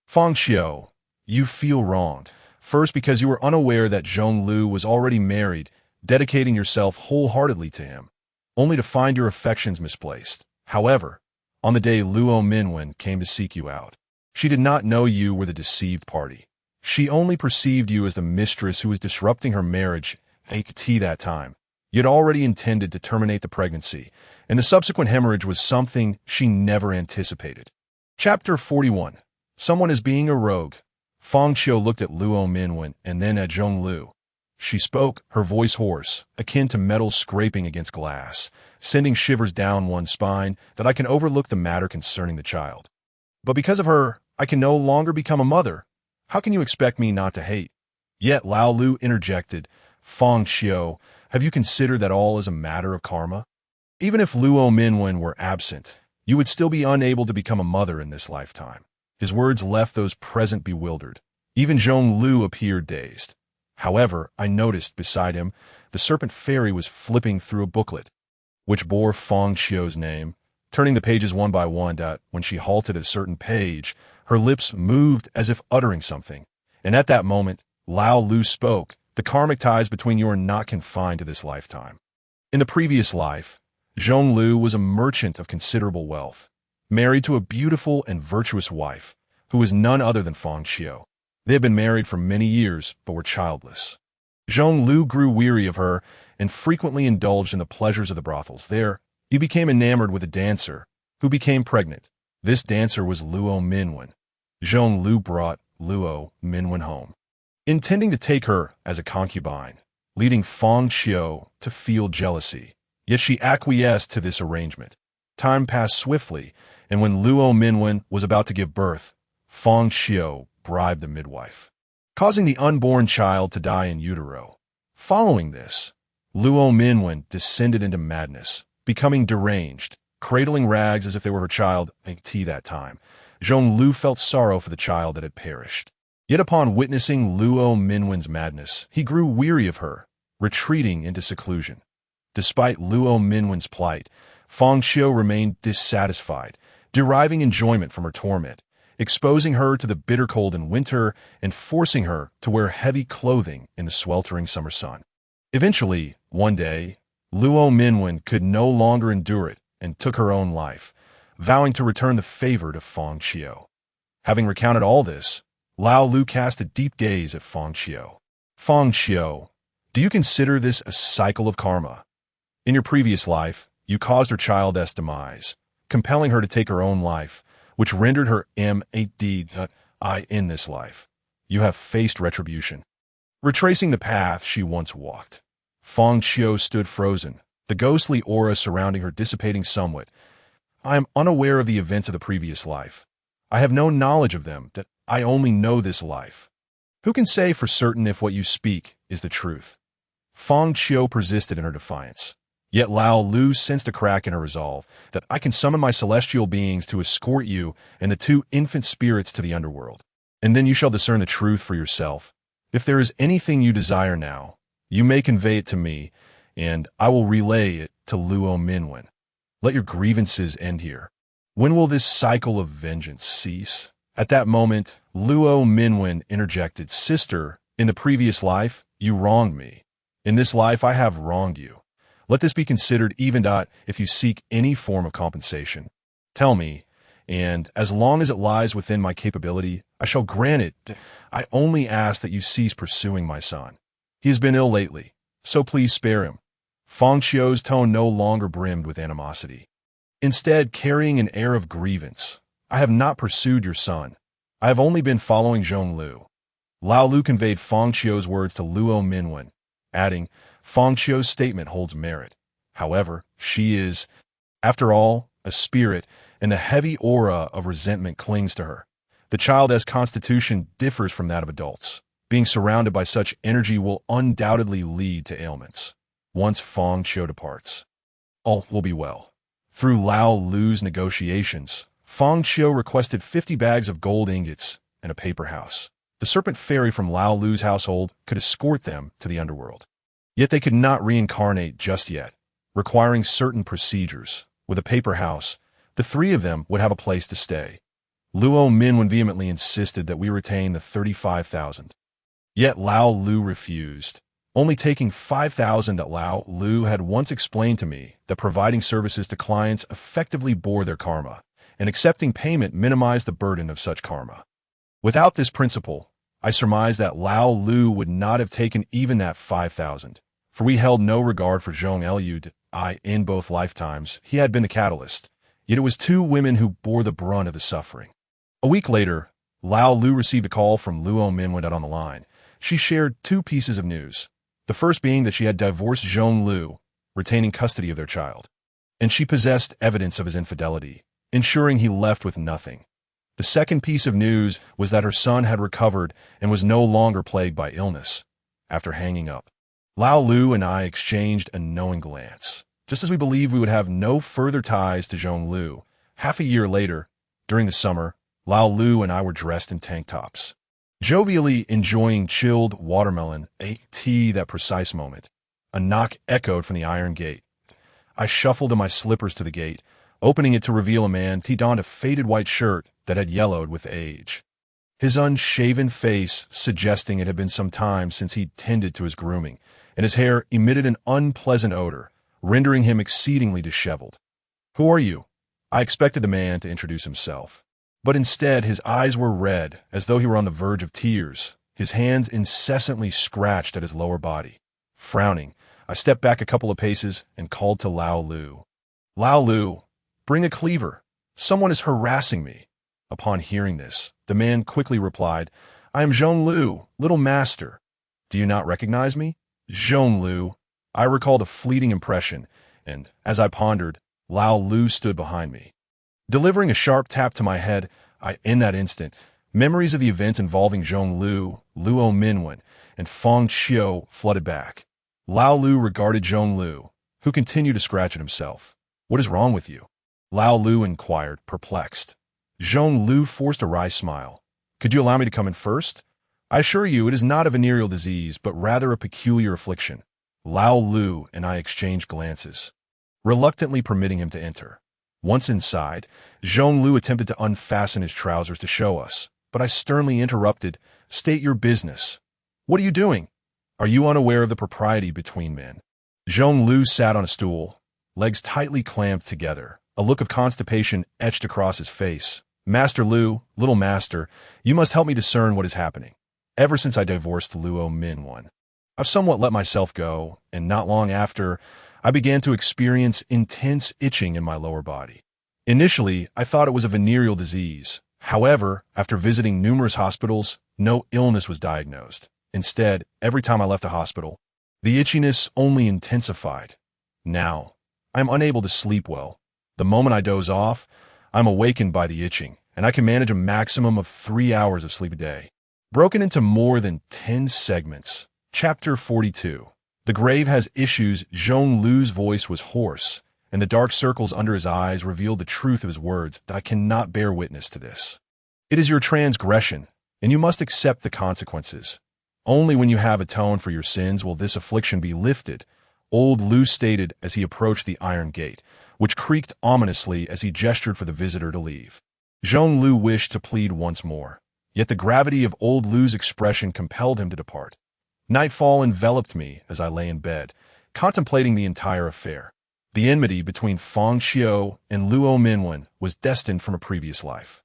Feng Qiu, you feel wronged. First, because you were unaware that Zhong Lu was already married, dedicating yourself wholeheartedly to him, only to find your affections misplaced. However, on the day Luo Minwen came to seek you out, she did not know you were the deceived party. She only perceived you as the mistress who was disrupting her marriage. At that time, you had already intended to terminate the pregnancy, and the subsequent hemorrhage was something she never anticipated. Chapter 41. Someone is being a rogue. Feng Qiu looked at Luo Minwen and then at Zhong Lu. She spoke, her voice hoarse, akin to metal scraping against glass, sending shivers down one's spine. That I can overlook the matter concerning the child. But because of her, I can no longer become a mother. How can you expect me not to hate? Yet Lao Lu interjected, Feng Qiu, have you considered that all is a matter of karma? Even if Luo Minwen were absent, you would still be unable to become a mother in this lifetime. His words left those present bewildered. Even Zhong Lu appeared dazed. However, I noticed beside him, the serpent fairy was flipping through a booklet, which bore Feng Qiu's name. Turning the pages one by one, when she halted at a certain page, her lips moved as if uttering something. And at that moment, Lao Lu spoke. The karmic ties between you are not confined to this lifetime. In the previous life, Zhong Lu was a merchant of considerable wealth, married to a beautiful and virtuous wife, who was none other than Feng Qiu. They had been married for many years, but were childless. Zhong Lu grew weary of her and frequently indulged in the pleasures of the brothels. There, he became enamored with a dancer, who became pregnant. This dancer was Luo Minwen. Zhong Lu brought Luo Minwen home, intending to take her as a concubine, leading Feng Qiu to feel jealousy. Yet she acquiesced to this arrangement. Time passed swiftly, and when Luo Minwen was about to give birth, Feng Qiu bribed the midwife, causing the unborn child to die in utero. Following this, Luo Minwen descended into madness, becoming deranged, cradling rags as if they were her child. At that time, Zhong Lu felt sorrow for the child that had perished. Yet upon witnessing Luo Minwen's madness, he grew weary of her, retreating into seclusion. Despite Luo Minwen's plight, Feng Qiu remained dissatisfied, deriving enjoyment from her torment, exposing her to the bitter cold in winter and forcing her to wear heavy clothing in the sweltering summer sun. Eventually, one day, Luo Minwen could no longer endure it and took her own life, vowing to return the favor to Feng Qiu. Having recounted all this, Lao Lu cast a deep gaze at Feng Qiu. Feng Qiu, do you consider this a cycle of karma? In your previous life, you caused her child's demise, compelling her to take her own life, which rendered her MAD in this life. You have faced retribution. Retracing the path she once walked, Feng Qiu stood frozen, the ghostly aura surrounding her dissipating somewhat. I am unaware of the events of the previous life. I have no knowledge of them, that I only know this life. Who can say for certain if what you speak is the truth? Feng Qiu persisted in her defiance. Yet Lao Lu sensed a crack in her resolve, that I can summon my celestial beings to escort you and the two infant spirits to the underworld. And then you shall discern the truth for yourself. If there is anything you desire now, you may convey it to me, and I will relay it to Luo Minwen. Let your grievances end here. When will this cycle of vengeance cease? At that moment, Luo Minwen interjected, Sister, in the previous life, you wronged me. In this life, I have wronged you. Let this be considered even. If you seek any form of compensation, tell me, and as long as it lies within my capability, I shall grant it. I only ask that you cease pursuing my son. He has been ill lately, so please spare him. Feng Qiu's tone no longer brimmed with animosity. Instead, carrying an air of grievance, I have not pursued your son. I have only been following Zhong Lu. Lao Lu conveyed Feng Qiu's words to Luo Minwen, adding, Feng Qiu's statement holds merit. However, she is, after all, a spirit, and a heavy aura of resentment clings to her. The child's constitution differs from that of adults. Being surrounded by such energy will undoubtedly lead to ailments. Once Feng Qiu departs, all will be well. Through Lao Lu's negotiations, Feng Qiu requested 50 bags of gold ingots and a paper house. The serpent fairy from Lao Lu's household could escort them to the underworld. Yet they could not reincarnate just yet, requiring certain procedures. With a paper house, the three of them would have a place to stay. Luo Minwen vehemently insisted that we retain the 35,000. Yet Lao Lu refused, only taking 5,000. Lao Lu had once explained to me that providing services to clients effectively bore their karma, and accepting payment minimized the burden of such karma. Without this principle, I surmised that Lao Lu would not have taken even that 5,000, for we held no regard for Zhong Liu. In both lifetimes, he had been the catalyst, yet it was two women who bore the brunt of the suffering. A week later, Lao Lu received a call from Luo Minwen on the line. She shared two pieces of news, the first being that she had divorced Zhong Lu, retaining custody of their child, and she possessed evidence of his infidelity, ensuring he left with nothing. The second piece of news was that her son had recovered and was no longer plagued by illness. After hanging up, Lao Lu and I exchanged a knowing glance, just as we believed we would have no further ties to Zhong Lu. Half a year later, during the summer, Lao Lu and I were dressed in tank tops, jovially enjoying chilled watermelon tea. That precise moment, a knock echoed from the iron gate. I shuffled in my slippers to the gate, opening it to reveal a man. He donned a faded white shirt that had yellowed with age, his unshaven face suggesting it had been some time since he'd tended to his grooming, and his hair emitted an unpleasant odor, rendering him exceedingly disheveled. "Who are you?" I expected the man to introduce himself, but instead his eyes were red, as though he were on the verge of tears. His hands incessantly scratched at his lower body. Frowning, I stepped back a couple of paces and called to Lao Lu. "Lao Lu, bring a cleaver. Someone is harassing me." Upon hearing this, the man quickly replied, "I am Zhong Lu, little master. Do you not recognize me?" Zhong Lu. I recalled a fleeting impression, and as I pondered, Lao Lu stood behind me. Delivering a sharp tap to my head, in that instant, memories of the event involving Zhong Lu, Luo Minwen, and Fong Qiu flooded back. Lao Lu regarded Zhong Lu, who continued to scratch at himself. "What is wrong with you?" Lao Lu inquired, perplexed. Zhong Lu forced a wry smile. "Could you allow me to come in first? I assure you it is not a venereal disease, but rather a peculiar affliction." Lao Lu and I exchanged glances, reluctantly permitting him to enter. Once inside, Zhong Lu attempted to unfasten his trousers to show us, but I sternly interrupted. "State your business. What are you doing? Are you unaware of the propriety between men?" Zhong Lu sat on a stool, legs tightly clamped together. A look of constipation etched across his face. "Master Lu, little master, you must help me discern what is happening. Ever since I divorced Luo Minwen, I've somewhat let myself go, and not long after, I began to experience intense itching in my lower body. Initially, I thought it was a venereal disease. However, after visiting numerous hospitals, no illness was diagnosed. Instead, every time I left the hospital, the itchiness only intensified. Now, I am unable to sleep well. The moment I doze off, I'm awakened by the itching, and I can manage a maximum of 3 hours of sleep a day. Broken into more than 10 segments. Chapter 42. The grave has issues. Zhong Lu's voice was hoarse, and the dark circles under his eyes revealed the truth of his words. "I cannot bear witness to this. It is your transgression, and you must accept the consequences. Only when you have atoned for your sins will this affliction be lifted," old Lu stated as he approached the iron gate, which creaked ominously as he gestured for the visitor to leave. Zhong Lu wished to plead once more, yet the gravity of old Lu's expression compelled him to depart. Nightfall enveloped me as I lay in bed, contemplating the entire affair. The enmity between Fong Qiu and Luo Minwen was destined from a previous life.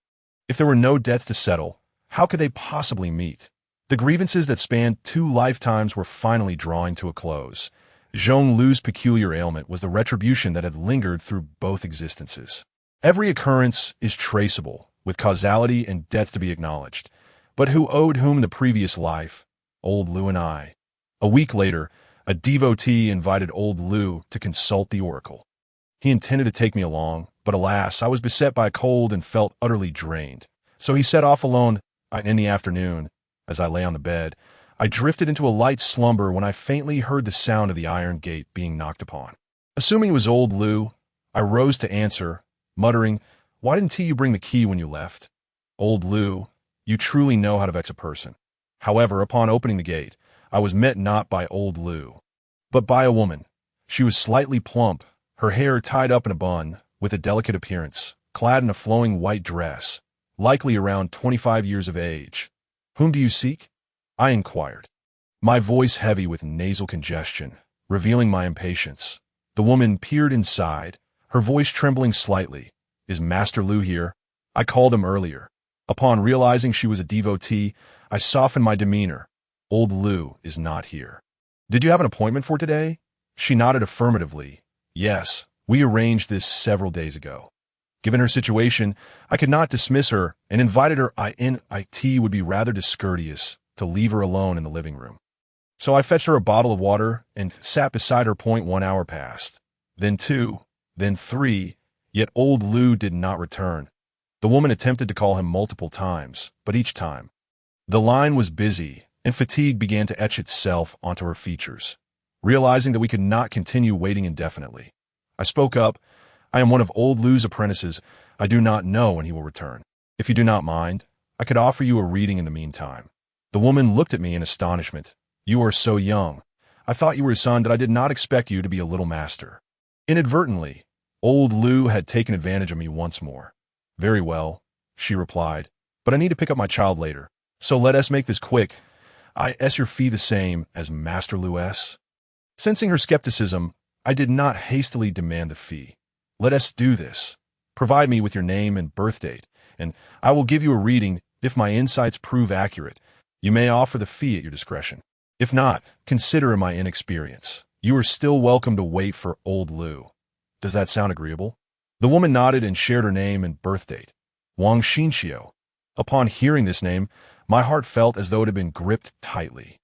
If there were no debts to settle, how could they possibly meet? The grievances that spanned 2 lifetimes were finally drawing to a close. Zhong Lu's peculiar ailment was the retribution that had lingered through both existences. Every occurrence is traceable, with causality and debts to be acknowledged. But who owed whom in the previous life? Old Lu and I. A week later, a devotee invited old Lu to consult the oracle. He intended to take me along, but alas, I was beset by a cold and felt utterly drained. So he set off alone. In the afternoon, as I lay on the bed, I drifted into a light slumber when I faintly heard the sound of the iron gate being knocked upon. Assuming it was old Lu, I rose to answer, muttering, "Why didn't you bring the key when you left?" "Old Lu, you truly know how to vex a person. However, upon opening the gate, I was met not by old Lou, but by a woman. She was slightly plump, her hair tied up in a bun, with a delicate appearance, clad in a flowing white dress, likely around 25 years of age. "Whom do you seek?" I inquired, my voice heavy with nasal congestion, revealing my impatience. The woman peered inside, her voice trembling slightly. "Is Master Lou here? I called him earlier." Upon realizing she was a devotee, I softened my demeanor. "Old Lou is not here." "Did you have an appointment for today?" She nodded affirmatively. "Yes, we arranged this several days ago." Given her situation, I could not dismiss her and invited her. It would be rather discourteous to leave her alone in the living room. So I fetched her a bottle of water and sat beside her. 1 hour passed, then 2, then 3, yet old Lou did not return. The woman attempted to call him multiple times, but each time, the line was busy, and fatigue began to etch itself onto her features. Realizing that we could not continue waiting indefinitely, I spoke up. "I am one of old Lou's apprentices. I do not know when he will return. If you do not mind, I could offer you a reading in the meantime." The woman looked at me in astonishment. "You are so young. I thought you were his son, but I did not expect you to be a little master." Inadvertently, old Lou had taken advantage of me once more. "Very well," she replied, "but I need to pick up my child later. So let us make this quick. Is your fee the same as Master Lou's?" Sensing her skepticism, I did not hastily demand the fee. "Let us do this. Provide me with your name and birth date, and I will give you a reading. If my insights prove accurate, you may offer the fee at your discretion. If not, consider my inexperience. You are still welcome to wait for old Lou. Does that sound agreeable?" The woman nodded and shared her name and birth date. Wang Xinqiu. Upon hearing this name, my heart felt as though it had been gripped tightly.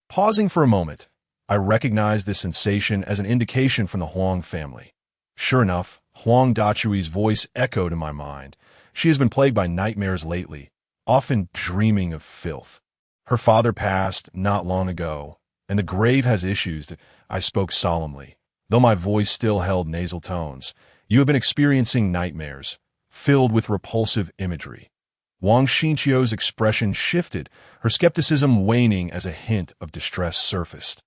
Pausing for a moment, I recognized this sensation as an indication from the Huang family. Sure enough, Huang Dachui's voice echoed in my mind. She has been plagued by nightmares lately, often dreaming of filth. Her father passed not long ago, and the grave has issues. I spoke solemnly, though my voice still held nasal tones. "You have been experiencing nightmares, filled with repulsive imagery." Wang Xinqiu's expression shifted, her skepticism waning as a hint of distress surfaced.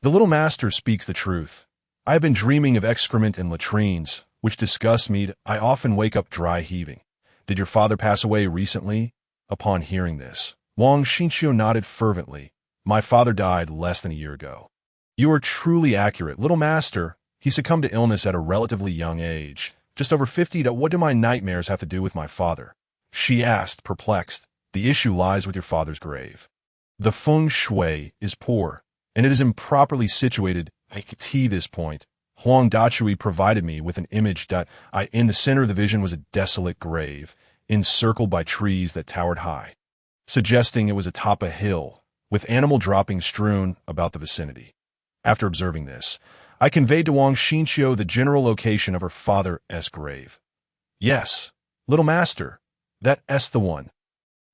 "The little master speaks the truth. I have been dreaming of excrement and latrines, which disgust me. I often wake up dry heaving. Did your father pass away recently?" Upon hearing this, Wang Xinqiu nodded fervently. "My father died less than a year ago." "You are truly accurate, little master. He succumbed to illness at a relatively young age, just over 50. What do my nightmares have to do with my father?" she asked, perplexed. "The issue lies with your father's grave. The feng shui is poor, and it is improperly situated. At this point, Huang Dachui provided me with an image. In the center of the vision was a desolate grave, encircled by trees that towered high, suggesting it was atop a hill, with animal droppings strewn about the vicinity. After observing this, I conveyed to Wang Xinqiu the general location of her father's grave. "Yes, little master, that's the one,"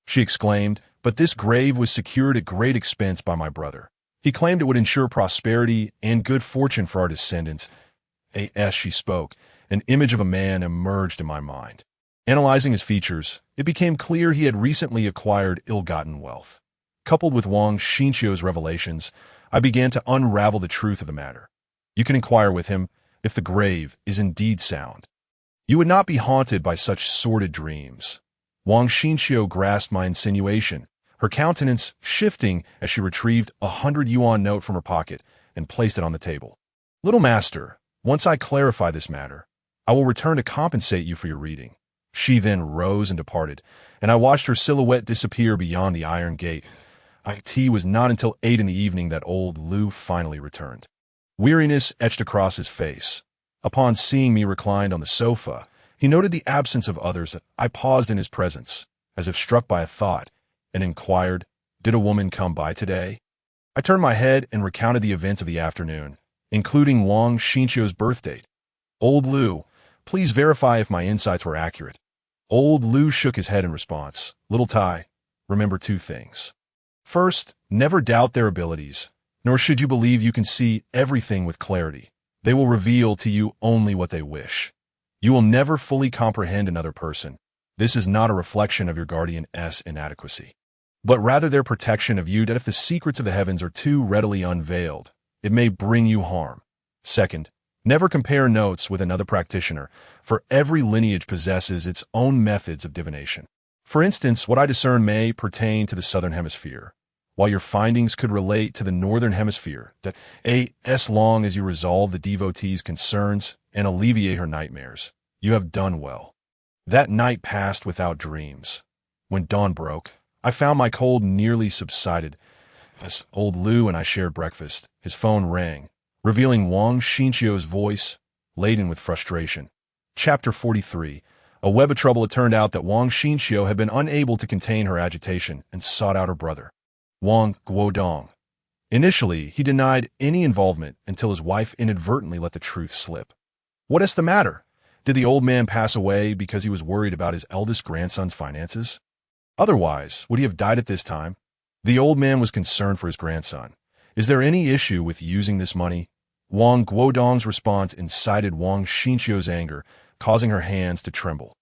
she exclaimed, "but this grave was secured at great expense by my brother. He claimed it would ensure prosperity and good fortune for our descendants." As she spoke, an image of a man emerged in my mind. Analyzing his features, it became clear he had recently acquired ill-gotten wealth. Coupled with Wang Xinqiu's revelations, I began to unravel the truth of the matter. "You can inquire with him if the grave is indeed sound. You would not be haunted by such sordid dreams." Wang Xinqiu grasped my insinuation, her countenance shifting as she retrieved a 100 yuan note from her pocket and placed it on the table. "Little master, once I clarify this matter, I will return to compensate you for your reading." She then rose and departed, and I watched her silhouette disappear beyond the iron gate. It was not until 8 in the evening that old Lou finally returned. Weariness etched across his face. Upon seeing me reclined on the sofa, he noted the absence of others. I paused in his presence, as if struck by a thought, and inquired, "Did a woman come by today?" I turned my head and recounted the events of the afternoon, including Wang Xinqiu's birth date. "Old Lou, please verify if my insights were accurate." Old Lou shook his head in response. "Little Tai, remember 2 things. First, never doubt their abilities, nor should you believe you can see everything with clarity. They will reveal to you only what they wish. You will never fully comprehend another person. This is not a reflection of your guardian's inadequacy. but rather their protection of you, that if the secrets of the heavens are too readily unveiled, it may bring you harm. Second, never compare notes with another practitioner, for every lineage possesses its own methods of divination. For instance, what I discern may pertain to the southern hemisphere, while your findings could relate to the northern hemisphere, that as long as you resolve the devotee's concerns and alleviate her nightmares, you have done well. That night passed without dreams. When dawn broke, I found my cold nearly subsided. As old Lu and I shared breakfast, his phone rang, revealing Wang Xinqiu's voice, laden with frustration. Chapter 43. A web of trouble. It turned out that Wang Xinqiu had been unable to contain her agitation and sought out her brother, Wang Guodong. Initially, he denied any involvement until his wife inadvertently let the truth slip. "What is the matter? Did the old man pass away because he was worried about his eldest grandson's finances? Otherwise, would he have died at this time?" The old man was concerned for his grandson. "Is there any issue with using this money?" Wang Guodong's response incited Wang Xinqiu's anger, causing her hands to tremble.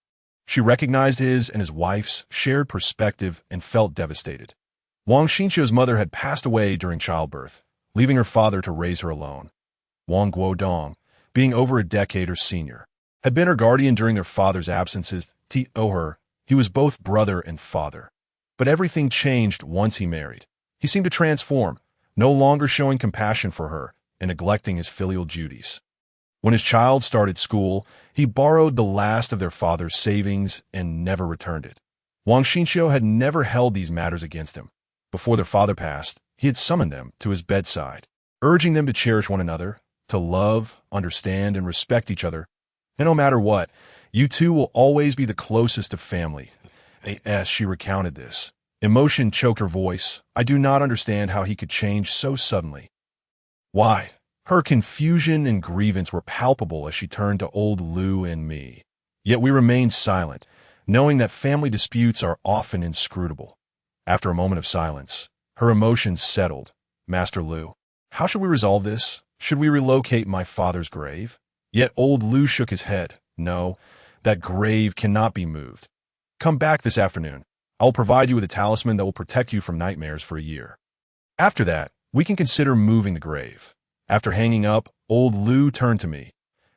She recognized his and his wife's shared perspective and felt devastated. Wang Xinqiu's mother had passed away during childbirth, leaving her father to raise her alone. Wang Guodong, being over a decade her senior, had been her guardian during their father's absences. He was both brother and father. But everything changed once he married. He seemed to transform, no longer showing compassion for her and neglecting his filial duties. When his child started school, he borrowed the last of their father's savings and never returned it. Wang Xinqiu had never held these matters against him. Before their father passed, he had summoned them to his bedside, urging them to cherish one another, to love, understand, and respect each other. And no matter what, you two will always be the closest of family. As she recounted this, emotion choked her voice. I do not understand how he could change so suddenly. Why? Her confusion and grievance were palpable as she turned to old Lu and me. Yet we remained silent, knowing that family disputes are often inscrutable. After a moment of silence, her emotions settled. "Master Lu, how should we resolve this? Should we relocate my father's grave?" Yet old Lu shook his head. "No, that grave cannot be moved. Come back this afternoon. I will provide you with a talisman that will protect you from nightmares for a year. After that, we can consider moving the grave." After hanging up, old Lu turned to me.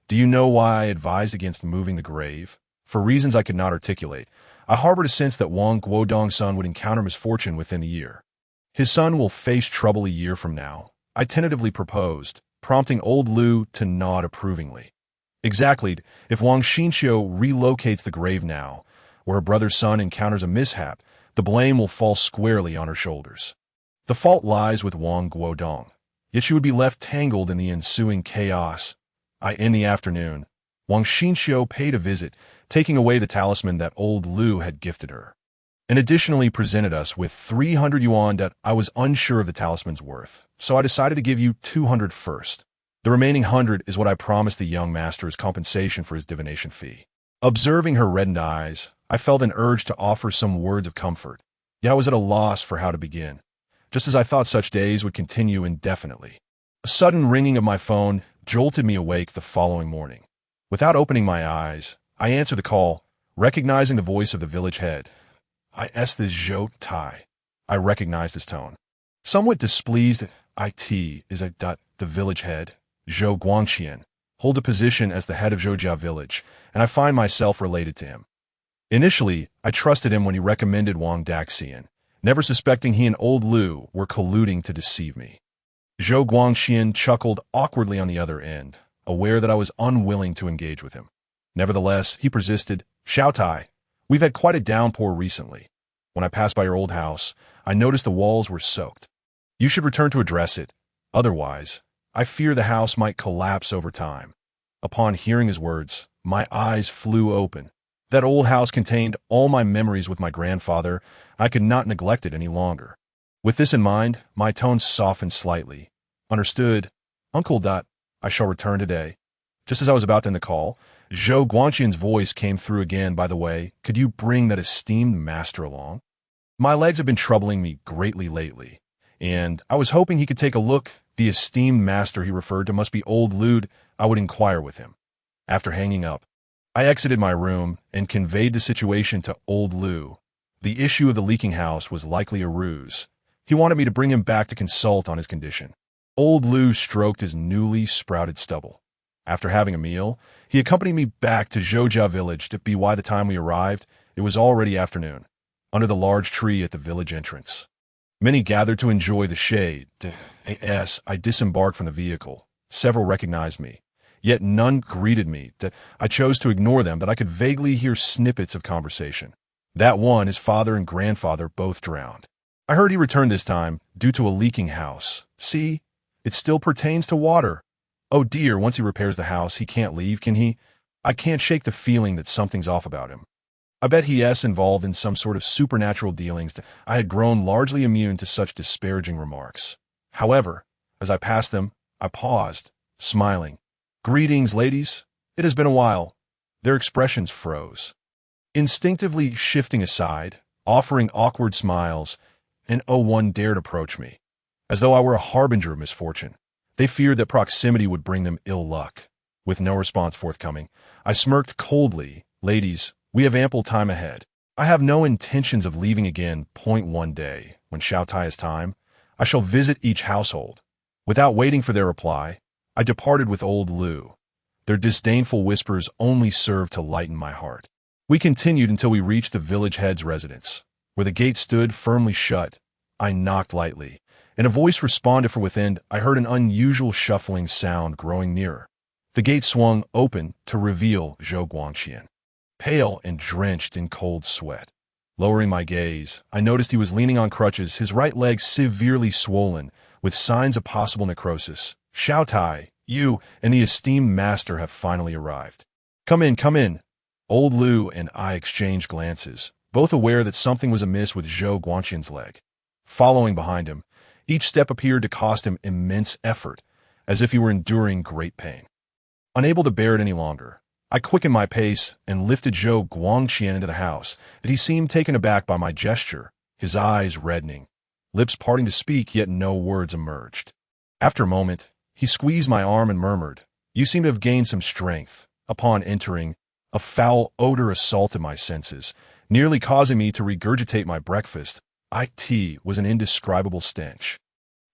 "Do you know why I advised against moving the grave? For reasons I could not articulate. I harbored a sense that Wang Guodong's son would encounter misfortune within the year. His son will face trouble a year from now," I tentatively proposed, prompting old Lu to nod approvingly. "Exactly. If Wang Xinqiu relocates the grave now, where her brother's son encounters a mishap, the blame will fall squarely on her shoulders. The fault lies with Wang Guodong. Yet she would be left tangled in the ensuing chaos." In the afternoon, Wang Xinqiu paid a visit, taking away the talisman that old Lu had gifted her, and additionally presented us with 300 yuan that I was unsure of the talisman's worth, so I decided to give you 200 first. The remaining 100 is what I promised the young master as compensation for his divination fee. Observing her reddened eyes, I felt an urge to offer some words of comfort, yet I was at a loss for how to begin, just as I thought such days would continue indefinitely. A sudden ringing of my phone jolted me awake the following morning. Without opening my eyes, I answered the call, recognizing the voice of the village head. This Zhou Tai. I recognized his tone. Somewhat displeased, the village head, Zhou Guangqian, hold a position as the head of Zhoujia village, and I find myself related to him. Initially, I trusted him when he recommended Wang Daxian, never suspecting he and old Lu were colluding to deceive me. Zhou Guangqian chuckled awkwardly on the other end, aware that I was unwilling to engage with him. Nevertheless, he persisted, "Xiao Tai, we've had quite a downpour recently. When I passed by your old house, I noticed the walls were soaked. You should return to address it. Otherwise, I fear the house might collapse over time." Upon hearing his words, my eyes flew open. That old house contained all my memories with my grandfather. I could not neglect it any longer. With this in mind, my tone softened slightly. "Understood. Uncle. I shall return today." Just as I was about to end the call, Zhou Guangqian's voice came through again. "By the way, could you bring that esteemed master along? My legs have been troubling me greatly lately, and I was hoping he could take a look." The esteemed master he referred to must be old Lud. I would inquire with him. After hanging up, I exited my room and conveyed the situation to old Lu. The issue of the leaking house was likely a ruse. He wanted me to bring him back to consult on his condition. Old Lou stroked his newly sprouted stubble. After having a meal, he accompanied me back to Zhoujia village to be by the time we arrived, it was already afternoon, under the large tree at the village entrance. Many gathered to enjoy the shade. As I disembarked from the vehicle, several recognized me, yet none greeted me. I chose to ignore them, but I could vaguely hear snippets of conversation. That one, his father and grandfather, both drowned. I heard he returned this time, due to a leaking house. See? It still pertains to water. Oh dear, once he repairs the house, he can't leave, can he? I can't shake the feeling that something's off about him. I bet he's involved in some sort of supernatural dealings. I had grown largely immune to such disparaging remarks. However, as I passed them, I paused, smiling. Greetings, ladies. It has been a while. Their expressions froze. Instinctively shifting aside, offering awkward smiles, and one dared approach me, as though I were a harbinger of misfortune. They feared that proximity would bring them ill luck. With no response forthcoming, I smirked coldly. Ladies, we have ample time ahead. I have no intentions of leaving again. One day, when Xiaotai has time, I shall visit each household. Without waiting for their reply, I departed with old Lou. Their disdainful whispers only served to lighten my heart. We continued until we reached the village head's residence. Where the gate stood firmly shut, I knocked lightly, and a voice responded from within. I heard an unusual shuffling sound growing nearer. The gate swung open to reveal Zhou Guangqian, pale and drenched in cold sweat. Lowering my gaze, I noticed he was leaning on crutches, his right leg severely swollen, with signs of possible necrosis. Xiaotai, you and the esteemed master have finally arrived. Come in, come in. Old Lou and I exchanged glances, both aware that something was amiss with Zhou Guangqian's leg. Following behind him, each step appeared to cost him immense effort, as if he were enduring great pain. Unable to bear it any longer, I quickened my pace and lifted Zhou Guangqian into the house, but he seemed taken aback by my gesture, his eyes reddening, lips parting to speak, yet no words emerged. After a moment, he squeezed my arm and murmured, "You seem to have gained some strength." Upon entering, a foul odor assaulted my senses, nearly causing me to regurgitate my breakfast. It was an indescribable stench.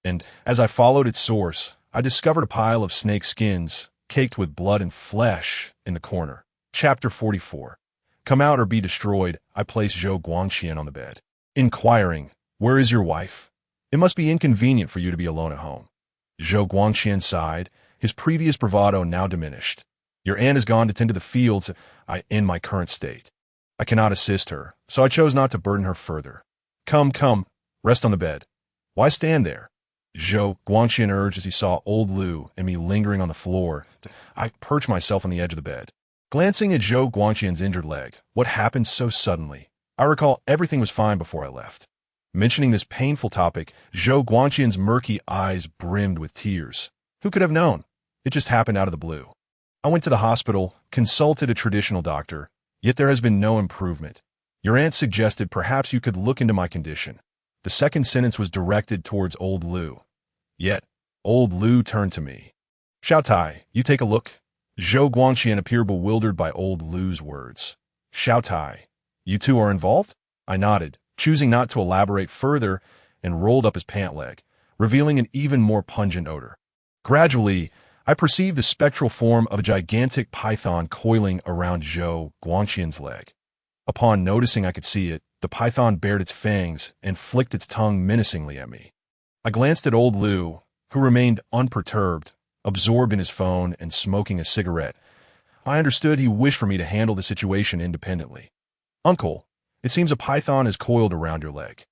And as I followed its source, I discovered a pile of snake skins, caked with blood and flesh, in the corner. Chapter 44. Come out or be destroyed. I placed Zhou Guangqian on the bed, inquiring, "Where is your wife? It must be inconvenient for you to be alone at home." Zhou Guangqian sighed, his previous bravado now diminished. "Your aunt has gone to tend to the fields. In my current state, I cannot assist her, so I chose not to burden her further. Come, come, rest on the bed. Why stand there?" Zhou Guangqian urged as he saw old Lou and me lingering on the floor. I perched myself on the edge of the bed. Glancing at Zhou Guangqian's injured leg, what happened so suddenly? I recall everything was fine before I left. Mentioning this painful topic, Zhou Guangqian's murky eyes brimmed with tears. Who could have known? It just happened out of the blue. I went to the hospital, consulted a traditional doctor, yet there has been no improvement. Your aunt suggested perhaps you could look into my condition. The second sentence was directed towards old Lou. Yet, old Lou turned to me. "Xiaotai, you take a look." Zhou Guangqian appeared bewildered by old Lou's words. "Xiaotai, you two are involved?" I nodded, choosing not to elaborate further, and rolled up his pant leg, revealing an even more pungent odor. Gradually, I perceived the spectral form of a gigantic python coiling around Zhou Guangqian's leg. Upon noticing I could see it, the python bared its fangs and flicked its tongue menacingly at me. I glanced at old Lou, who remained unperturbed, absorbed in his phone and smoking a cigarette. I understood he wished for me to handle the situation independently. "Uncle, it seems a python is coiled around your leg."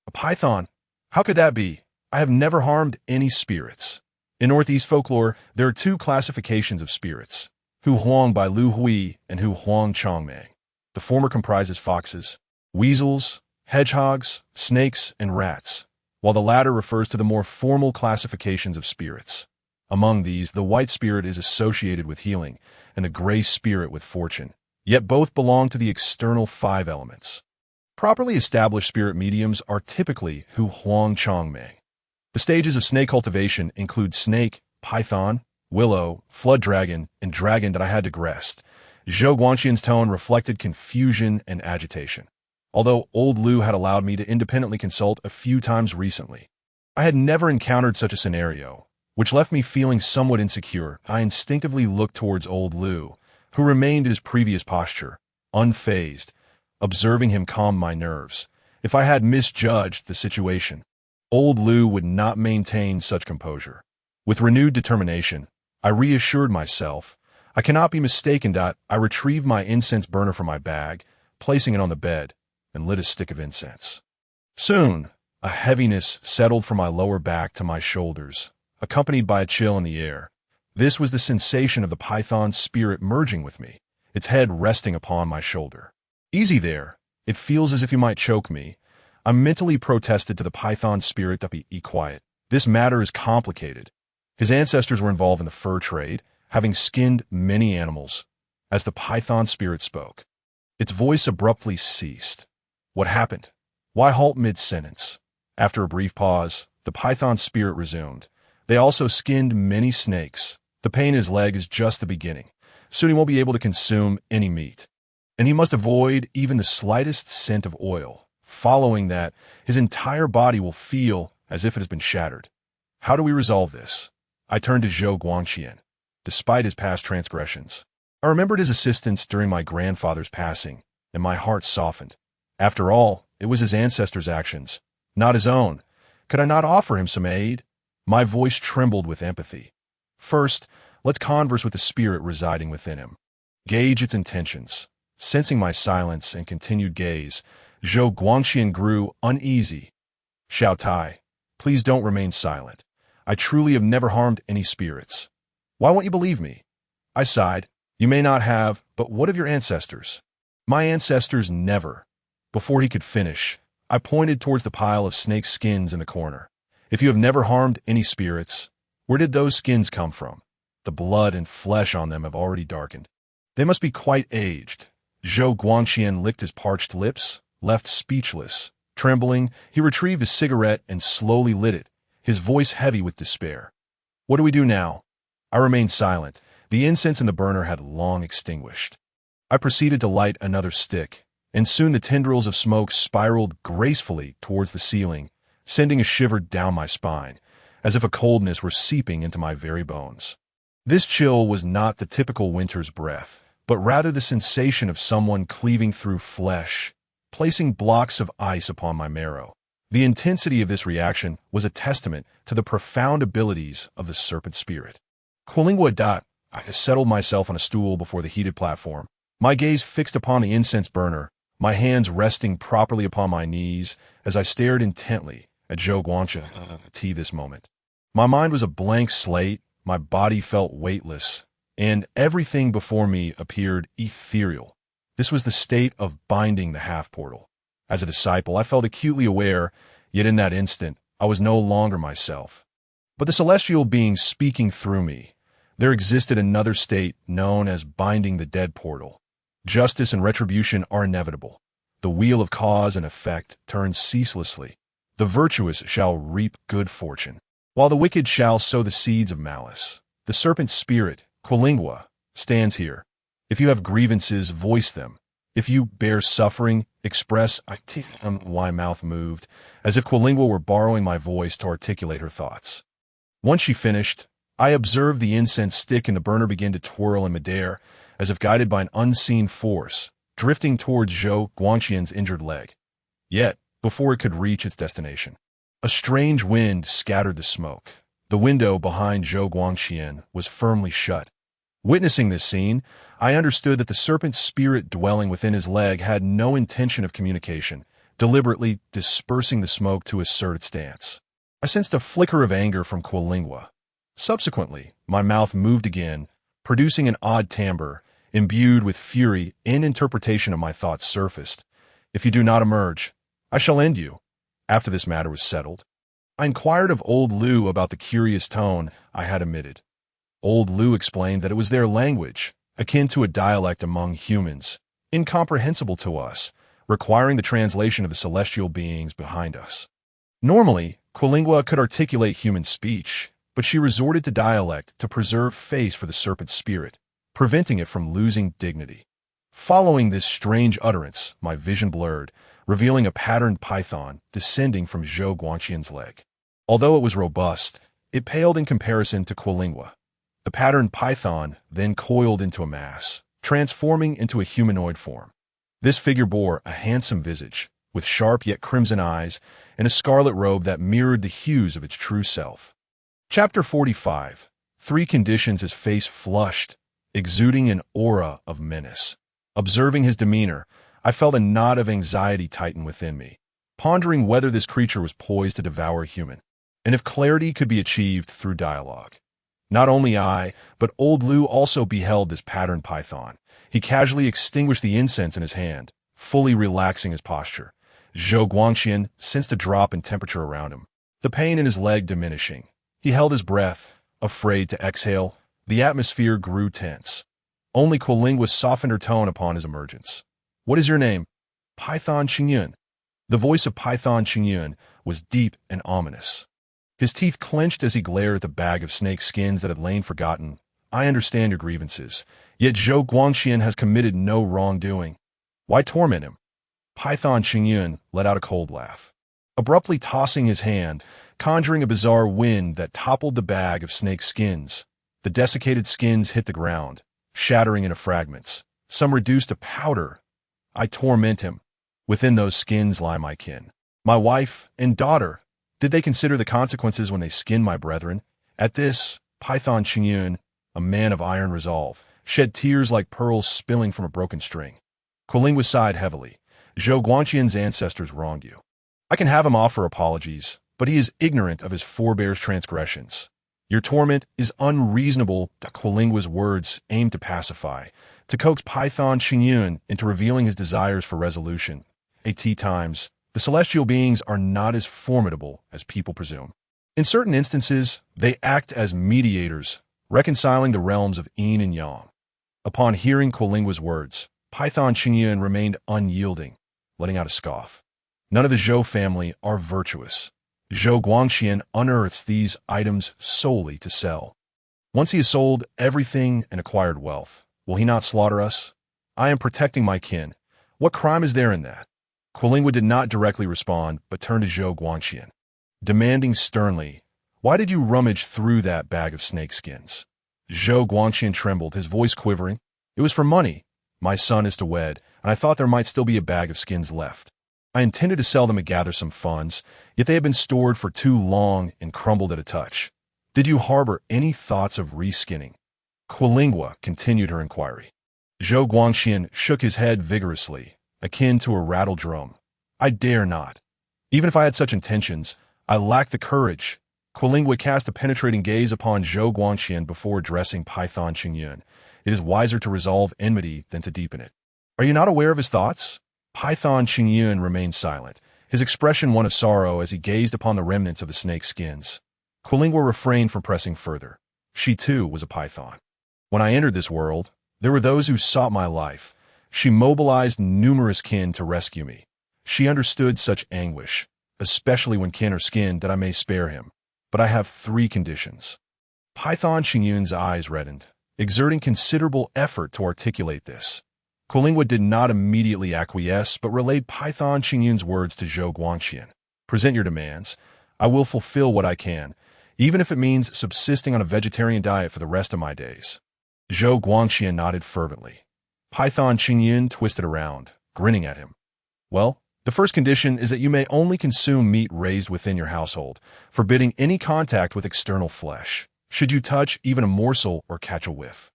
"A python? How could that be? I have never harmed any spirits." In Northeast folklore, there are two classifications of spirits, Hu Huang by Lu Hui and Hu Huang Changmei. The former comprises foxes, weasels, hedgehogs, snakes, and rats, while the latter refers to the more formal classifications of spirits. Among these, the white spirit is associated with healing, and the gray spirit with fortune, yet both belong to the external five elements. Properly established spirit mediums are typically Hu Huang Changmei. The stages of snake cultivation include snake, python, willow, flood dragon, and dragon that I had digressed. Zhou Guangqian's tone reflected confusion and agitation. although old Lu had allowed me to independently consult a few times recently. I had never encountered such a scenario, which left me feeling somewhat insecure. I instinctively looked towards old Lu, who remained in his previous posture, unfazed. Observing him calmed my nerves. If I had misjudged the situation, old Lu would not maintain such composure. With renewed determination, I reassured myself. I cannot be mistaken. I retrieved my incense burner from my bag, placing it on the bed, and lit a stick of incense. Soon, a heaviness settled from my lower back to my shoulders, accompanied by a chill in the air. This was the sensation of the python's spirit merging with me, its head resting upon my shoulder. "Easy there. It feels as if you might choke me." I mentally protested to the python spirit to be quiet. This matter is complicated. His ancestors were involved in the fur trade, having skinned many animals. As the python spirit spoke, its voice abruptly ceased. What happened? Why halt mid-sentence? After a brief pause, the python spirit resumed. They also skinned many snakes. The pain in his leg is just the beginning. Soon he won't be able to consume any meat. And he must avoid even the slightest scent of oil. Following that, his entire body will feel as if it has been shattered. How do we resolve this? I turned to Zhou Guangqian. Despite his past transgressions, I remembered his assistance during my grandfather's passing, and my heart softened. After all, it was his ancestors' actions, not his own. Could I not offer him some aid? My voice trembled with empathy. First, let's converse with the spirit residing within him. Gauge its intentions. Sensing my silence and continued gaze, Zhou Guangqian grew uneasy. "Xiao Tai, please don't remain silent. I truly have never harmed any spirits. Why won't you believe me?" I sighed. "You may not have, but what of your ancestors?" "My ancestors never." Before he could finish, I pointed towards the pile of snake skins in the corner. "If you have never harmed any spirits, where did those skins come from? The blood and flesh on them have already darkened. They must be quite aged." Zhou Guangqian licked his parched lips, left speechless. Trembling, he retrieved a cigarette and slowly lit it, his voice heavy with despair. "What do we do now?" I remained silent. The incense in the burner had long extinguished. I proceeded to light another stick, and soon the tendrils of smoke spiraled gracefully towards the ceiling, sending a shiver down my spine, as if a coldness were seeping into my very bones. This chill was not the typical winter's breath, but rather the sensation of someone cleaving through flesh, placing blocks of ice upon my marrow. The intensity of this reaction was a testament to the profound abilities of the serpent spirit. Quilingua. I settled myself on a stool before the heated platform, my gaze fixed upon the incense burner, my hands resting properly upon my knees as I stared intently at Zhou Guangqian this moment. My mind was a blank slate, my body felt weightless, and everything before me appeared ethereal. This was the state of binding the half-portal. As a disciple, I felt acutely aware, yet in that instant, I was no longer myself. But the celestial being speaking through me, there existed another state known as binding the dead portal. Justice and retribution are inevitable. The wheel of cause and effect turns ceaselessly. The virtuous shall reap good fortune, while the wicked shall sow the seeds of malice. The serpent spirit, Quilingua, stands here. If you have grievances, voice them. If you bear suffering, express. My mouth moved, as if Quilingua were borrowing my voice to articulate her thoughts. Once she finished, I observed the incense stick in the burner begin to twirl in midair, as if guided by an unseen force, drifting towards Zhou Guangqian's injured leg. Yet, before it could reach its destination, a strange wind scattered the smoke. The window behind Zhou Guangqian was firmly shut. Witnessing this scene, I understood that the serpent spirit dwelling within his leg had no intention of communication, deliberately dispersing the smoke to assert its stance. I sensed a flicker of anger from Quilingua. Subsequently, my mouth moved again, producing an odd timbre, imbued with fury and interpretation of my thoughts surfaced. "If you do not emerge, I shall end you." After this matter was settled, I inquired of old Lu about the curious tone I had emitted. Old Lu explained that it was their language, akin to a dialect among humans, incomprehensible to us, requiring the translation of the celestial beings behind us. Normally, Quilingua could articulate human speech, but she resorted to dialect to preserve face for the serpent spirit, preventing it from losing dignity. Following this strange utterance, my vision blurred, revealing a patterned python descending from Zhou Guangqian's leg. Although it was robust, it paled in comparison to Quilingua. The patterned python then coiled into a mass, transforming into a humanoid form. This figure bore a handsome visage, with sharp yet crimson eyes, and a scarlet robe that mirrored the hues of its true self. Chapter 45. 3 conditions. His face flushed, exuding an aura of menace. Observing his demeanor, I felt a knot of anxiety tighten within me, pondering whether this creature was poised to devour a human, and if clarity could be achieved through dialogue. Not only I, but old Liu also beheld this patterned python. He casually extinguished the incense in his hand, fully relaxing his posture. Zhou Guangqian sensed a drop in temperature around him, the pain in his leg diminishing. He held his breath, afraid to exhale. The atmosphere grew tense. Only Quilingua softened her tone upon his emergence. "What is your name?" "Python Qingyun." The voice of Python Qingyun was deep and ominous. His teeth clenched as he glared at the bag of snake skins that had lain forgotten. "I understand your grievances, yet Zhou Guangqian has committed no wrongdoing. Why torment him?" Python Qingyun let out a cold laugh, abruptly tossing his hand, conjuring a bizarre wind that toppled the bag of snake skins. The desiccated skins hit the ground, shattering into fragments, some reduced to powder. "I torment him. Within those skins lie my kin, my wife and daughter. Did they consider the consequences when they skinned my brethren?" At this, Python Qingyun, a man of iron resolve, shed tears like pearls spilling from a broken string. Quilingua sighed heavily. "Zhou Guangqian's ancestors wronged you. I can have him offer apologies, but he is ignorant of his forebears' transgressions. Your torment is unreasonable." Quilingua's words aimed to pacify, to coax Python Qingyun into revealing his desires for resolution. At times, the celestial beings are not as formidable as people presume. In certain instances, they act as mediators, reconciling the realms of yin and yang. Upon hearing Quilingua's words, Python Qingyun remained unyielding, letting out a scoff. "None of the Zhou family are virtuous. Zhou Guangqian unearths these items solely to sell. Once he has sold everything and acquired wealth, will he not slaughter us? I am protecting my kin. What crime is there in that?" Quilingua did not directly respond, but turned to Zhou Guangqian, demanding sternly, "Why did you rummage through that bag of snakeskins?" Zhou Guangqian trembled, his voice quivering. "It was for money. My son is to wed, and I thought there might still be a bag of skins left. I intended to sell them and gather some funds, yet they had been stored for too long and crumbled at a touch. Did you harbor any thoughts of reskinning?" Quilingua continued her inquiry. Zhou Guangqian shook his head vigorously, akin to a rattled drum. "I dare not. Even if I had such intentions, I lack the courage." Quilingua cast a penetrating gaze upon Zhou Guangqian before addressing Python Qingyun. "It is wiser to resolve enmity than to deepen it." "Are you not aware of his thoughts?" Python Qingyun remained silent, his expression one of sorrow as he gazed upon the remnants of the snake skins. Quilingua refrained from pressing further. She too was a python. "When I entered this world, there were those who sought my life. She mobilized numerous kin to rescue me. She understood such anguish, especially when kin are skinned, that I may spare him. But I have 3 conditions." Python Qingyun's eyes reddened, exerting considerable effort to articulate this. Quilingua did not immediately acquiesce, but relayed Python Qingyun's words to Zhou Guangqian. "Present your demands. I will fulfill what I can, even if it means subsisting on a vegetarian diet for the rest of my days." Zhou Guangqian nodded fervently. Python Qingyun twisted around, grinning at him. "Well, the first condition is that you may only consume meat raised within your household, forbidding any contact with external flesh. Should you touch even a morsel or catch a whiff,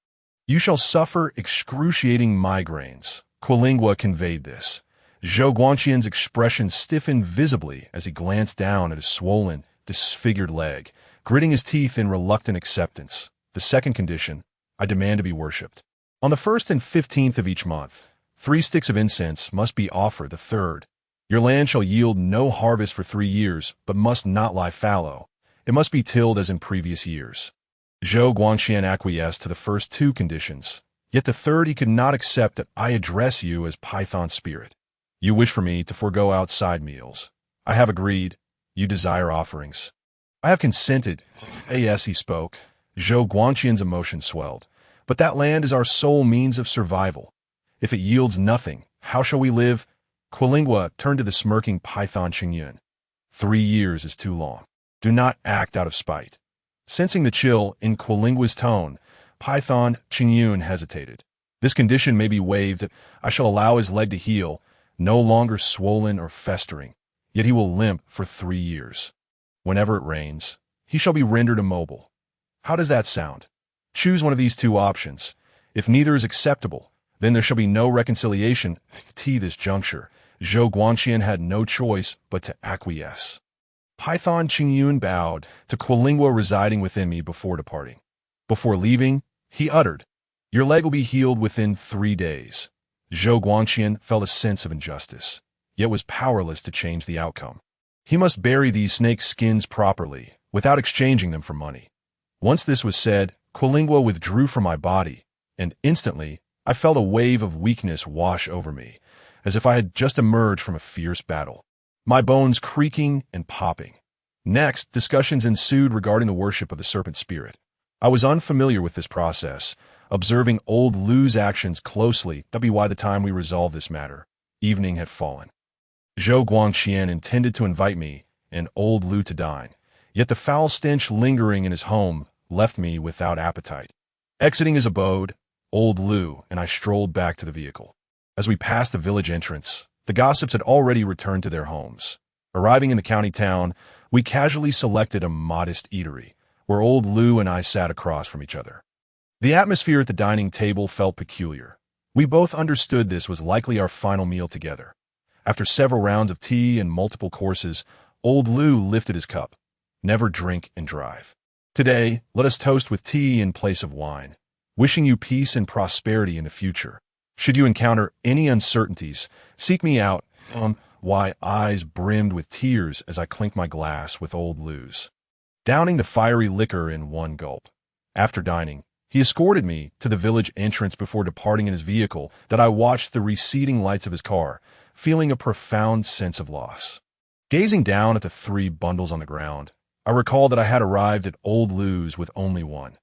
you shall suffer excruciating migraines." Quilingua conveyed this. Zhou Guangqian's expression stiffened visibly as he glanced down at his swollen, disfigured leg, gritting his teeth in reluctant acceptance. "The second condition, I demand to be worshipped. On the 1st and 15th of each month, 3 sticks of incense must be offered. The third, your land shall yield no harvest for 3 years, but must not lie fallow. It must be tilled as in previous years." Zhou Guangqian acquiesced to the first 2 conditions, yet the third he could not accept. "That I address you as Python Spirit. You wish for me to forego outside meals. I have agreed. You desire offerings. I have consented." As he spoke, Zhou Guangqian's emotion swelled. "But that land is our sole means of survival. If it yields nothing, how shall we live? Quilingua turned to the smirking python Qingyun. 3 years is too long. Do not act out of spite. Sensing the chill in Quilingua's tone, Python Qingyun hesitated. This condition may be waived. I shall allow his leg to heal, no longer swollen or festering, yet he will limp for 3 years. Whenever it rains, he shall be rendered immobile. How does that sound? Choose one of these 2 options. If neither is acceptable, then there shall be no reconciliation. At this juncture, Zhou Guangxian had no choice but to acquiesce. Python Qingyun bowed to Quilingua residing within me before departing. Before leaving, he uttered, "Your leg will be healed within 3 days." Zhou Guangxian felt a sense of injustice, yet was powerless to change the outcome. He must bury these snake skins properly, without exchanging them for money. Once this was said, Quilingua withdrew from my body, and instantly I felt a wave of weakness wash over me, as if I had just emerged from a fierce battle, my bones creaking and popping. Next, discussions ensued regarding the worship of the serpent spirit. I was unfamiliar with this process, observing old Lu's actions closely. By the time we resolved this matter, evening had fallen. Zhou Guangxian intended to invite me and old Lu to dine, yet the foul stench lingering in his home left me without appetite. Exiting his abode, old Lu and I strolled back to the vehicle. As we passed the village entrance, the gossips had already returned to their homes. Arriving in the county town, we casually selected a modest eatery, where old Lu and I sat across from each other. The atmosphere at the dining table felt peculiar. We both understood this was likely our final meal together. After several rounds of tea and multiple courses, old Lu lifted his cup. Never drink and drive. Today, let us toast with tea in place of wine, wishing you peace and prosperity in the future. Should you encounter any uncertainties, seek me out. Why eyes brimmed with tears as I clinked my glass with old Lu's, downing the fiery liquor in one gulp. After dining, he escorted me to the village entrance before departing in his vehicle that I watched the receding lights of his car, feeling a profound sense of loss. Gazing down at the 3 bundles on the ground, I recalled that I had arrived at old Lu's with only one.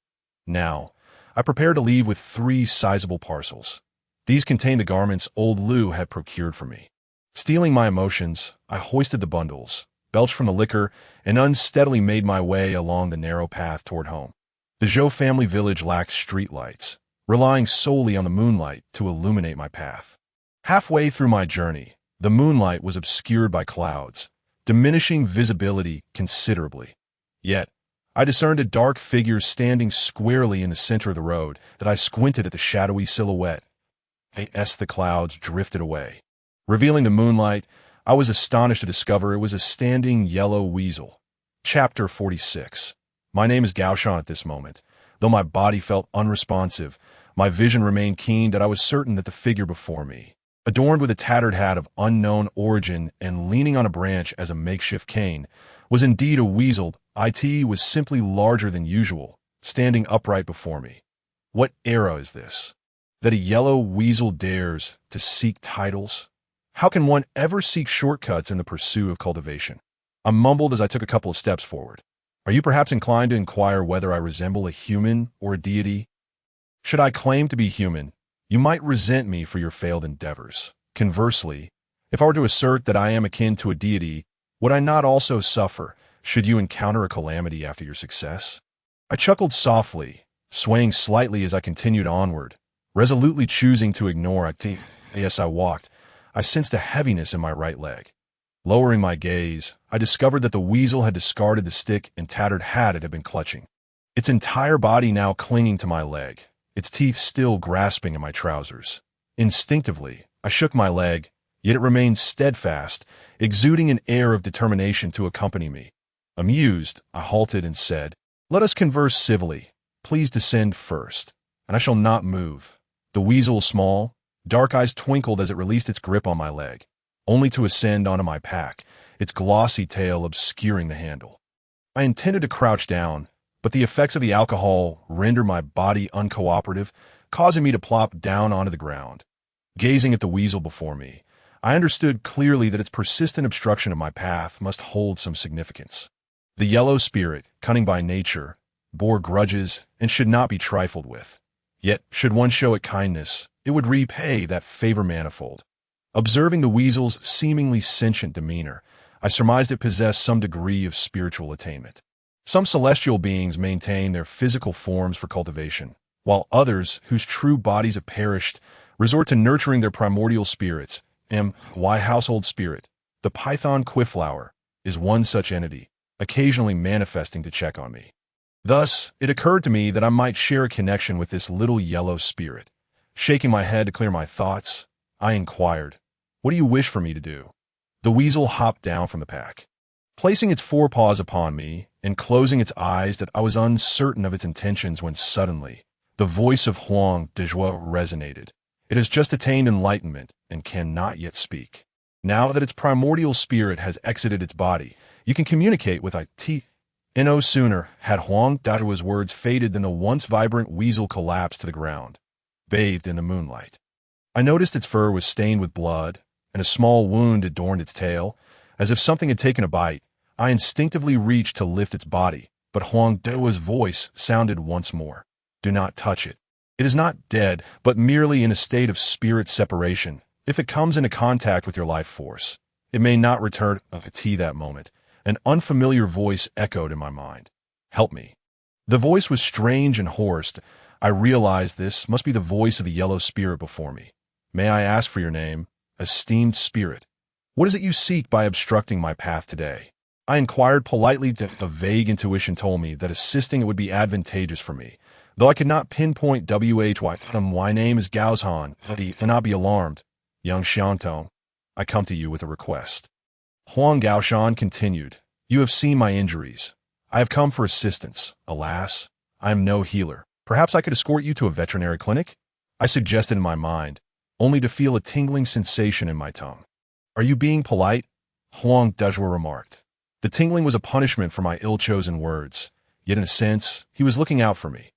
Now, I prepared to leave with 3 sizable parcels. These contained the garments old Lu had procured for me. Stealing my emotions, I hoisted the bundles, belched from the liquor, and unsteadily made my way along the narrow path toward home. The Zhou family village lacked street lights, relying solely on the moonlight to illuminate my path. Halfway through my journey, the moonlight was obscured by clouds, diminishing visibility considerably. Yet, I discerned a dark figure standing squarely in the center of the road that I squinted at the shadowy silhouette. As the clouds drifted away, revealing the moonlight, I was astonished to discover it was a standing yellow weasel. Chapter 46. My name is Gaoshan at this moment. Though my body felt unresponsive, my vision remained keen that I was certain that the figure before me, adorned with a tattered hat of unknown origin and leaning on a branch as a makeshift cane, was indeed a weasel. It was simply larger than usual, standing upright before me. What era is this? That a yellow weasel dares to seek titles? How can one ever seek shortcuts in the pursuit of cultivation? I mumbled as I took a couple of steps forward. Are you perhaps inclined to inquire whether I resemble a human or a deity? Should I claim to be human, you might resent me for your failed endeavors. Conversely, if I were to assert that I am akin to a deity, would I not also suffer should you encounter a calamity after your success? I chuckled softly, swaying slightly as I continued onward, resolutely choosing to ignore it. As I walked, I sensed a heaviness in my right leg. Lowering my gaze, I discovered that the weasel had discarded the stick and tattered hat it had been clutching, its entire body now clinging to my leg, its teeth still grasping at my trousers. Instinctively, I shook my leg, yet it remained steadfast, exuding an air of determination to accompany me. Amused, I halted and said, "Let us converse civilly. Please descend first, and I shall not move." The weasel, small, dark eyes twinkled as it released its grip on my leg, only to ascend onto my pack, its glossy tail obscuring the handle. I intended to crouch down, but the effects of the alcohol rendered my body uncooperative, causing me to plop down onto the ground. Gazing at the weasel before me, I understood clearly that its persistent obstruction of my path must hold some significance. The yellow spirit, cunning by nature, bore grudges and should not be trifled with. Yet, should one show it kindness, it would repay that favor manifold. Observing the weasel's seemingly sentient demeanor, I surmised it possessed some degree of spiritual attainment. Some celestial beings maintain their physical forms for cultivation, while others, whose true bodies have perished, resort to nurturing their primordial spirits. My household spirit, the python quifflower, is one such entity, occasionally manifesting to check on me. Thus, it occurred to me that I might share a connection with this little yellow spirit. Shaking my head to clear my thoughts, I inquired, "What do you wish for me to do?" The weasel hopped down from the pack. Placing its forepaws upon me and closing its eyes, that I was uncertain of its intentions when suddenly the voice of Huang Dezhua resonated. "It has just attained enlightenment and cannot yet speak. Now that its primordial spirit has exited its body, you can communicate with it." No sooner had Huang Dezhua's words faded than the once vibrant weasel collapsed to the ground, bathed in the moonlight. I noticed its fur was stained with blood, and a small wound adorned its tail. As if something had taken a bite, I instinctively reached to lift its body, but Huang Dezhua's voice sounded once more. "Do not touch it. It is not dead, but merely in a state of spirit separation. If it comes into contact with your life force, it may not return." That moment, an unfamiliar voice echoed in my mind. "Help me." The voice was strange and hoarse. I realized this must be the voice of the yellow spirit before me. "May I ask for your name, esteemed spirit? What is it you seek by obstructing my path today?" I inquired politely. A vague intuition told me that assisting it would be advantageous for me, though I could not pinpoint why. "My name is Gaozhan. Do not be alarmed. Young Xiangtong, I come to you with a request." Huang Gaoshan continued, "You have seen my injuries. I have come for assistance. Alas, I am no healer. Perhaps I could escort you to a veterinary clinic?" I suggested in my mind, only to feel a tingling sensation in my tongue. "Are you being polite?" Huang Dezhua remarked. The tingling was a punishment for my ill-chosen words, yet in a sense, he was looking out for me.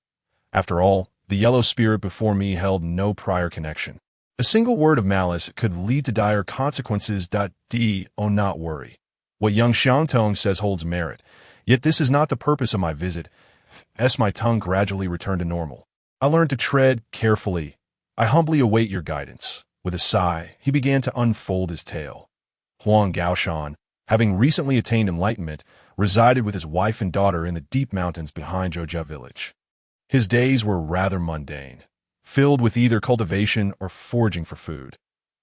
After all, the yellow spirit before me held no prior connection. A single word of malice could lead to dire consequences. Not worry. What young Xiangtong says holds merit, yet this is not the purpose of my visit. As my tongue gradually returned to normal, I learned to tread carefully. "I humbly await your guidance." With a sigh, he began to unfold his tale. Huang Gaoshan, having recently attained enlightenment, resided with his wife and daughter in the deep mountains behind Zhoujia village. His days were rather mundane, filled with either cultivation or foraging for food.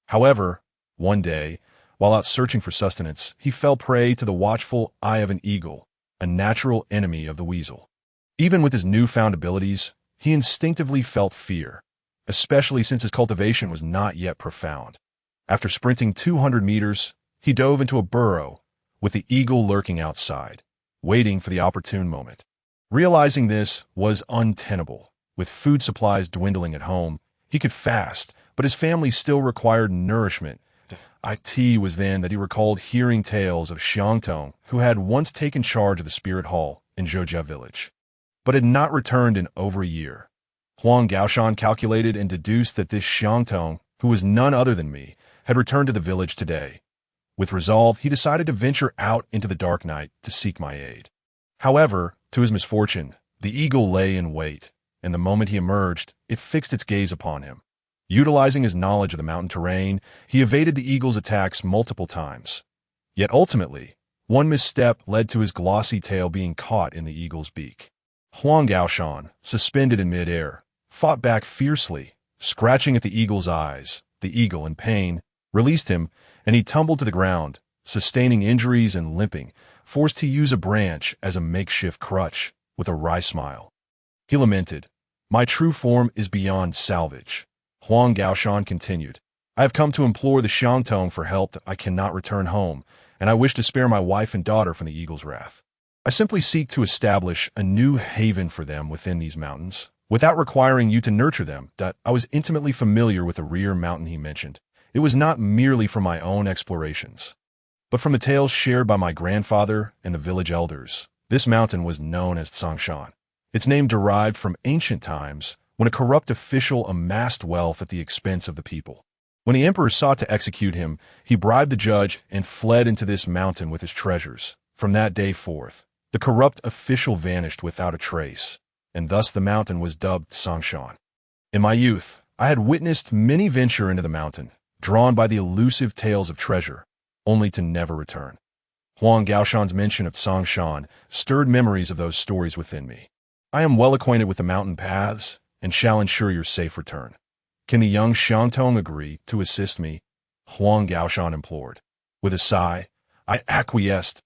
However, one day, while out searching for sustenance, he fell prey to the watchful eye of an eagle, a natural enemy of the weasel. Even with his newfound abilities, he instinctively felt fear, especially since his cultivation was not yet profound. After sprinting 200 meters, he dove into a burrow, with the eagle lurking outside, waiting for the opportune moment. Realizing this was untenable, with food supplies dwindling at home, he could fast, but his family still required nourishment. It was then that he recalled hearing tales of Xiangtong, who had once taken charge of the spirit hall in Zhoujia village, but had not returned in over a year. Huang Gaoshan calculated and deduced that this Xiangtong, who was none other than me, had returned to the village today. With resolve, he decided to venture out into the dark night to seek my aid. However, to his misfortune, the eagle lay in wait, and the moment he emerged, it fixed its gaze upon him. Utilizing his knowledge of the mountain terrain, he evaded the eagle's attacks multiple times. Yet ultimately, one misstep led to his glossy tail being caught in the eagle's beak. Huang Gaoshan, suspended in midair, fought back fiercely, scratching at the eagle's eyes. The eagle, in pain, released him, and he tumbled to the ground, sustaining injuries and limping, forced to use a branch as a makeshift crutch, with a wry smile. He lamented, "My true form is beyond salvage." Huang Gaoshan continued, "I have come to implore the Xiangtong for help. I cannot return home, and I wish to spare my wife and daughter from the eagle's wrath. I simply seek to establish a new haven for them within these mountains, without requiring you to nurture them." I was intimately familiar with the rear mountain he mentioned. It was not merely from my own explorations, but from the tales shared by my grandfather and the village elders. This mountain was known as Tsangshan. Its name derived from ancient times, when a corrupt official amassed wealth at the expense of the people. When the emperor sought to execute him, he bribed the judge and fled into this mountain with his treasures. From that day forth, the corrupt official vanished without a trace, and thus the mountain was dubbed Tsangshan. In my youth, I had witnessed many venture into the mountain, drawn by the elusive tales of treasure, only to never return. Huang Gaoshan's mention of Songshan stirred memories of those stories within me. I am well acquainted with the mountain paths and shall ensure your safe return. Can the young Xiangtong agree to assist me? Huang Gaoshan implored. With a sigh, I acquiesced.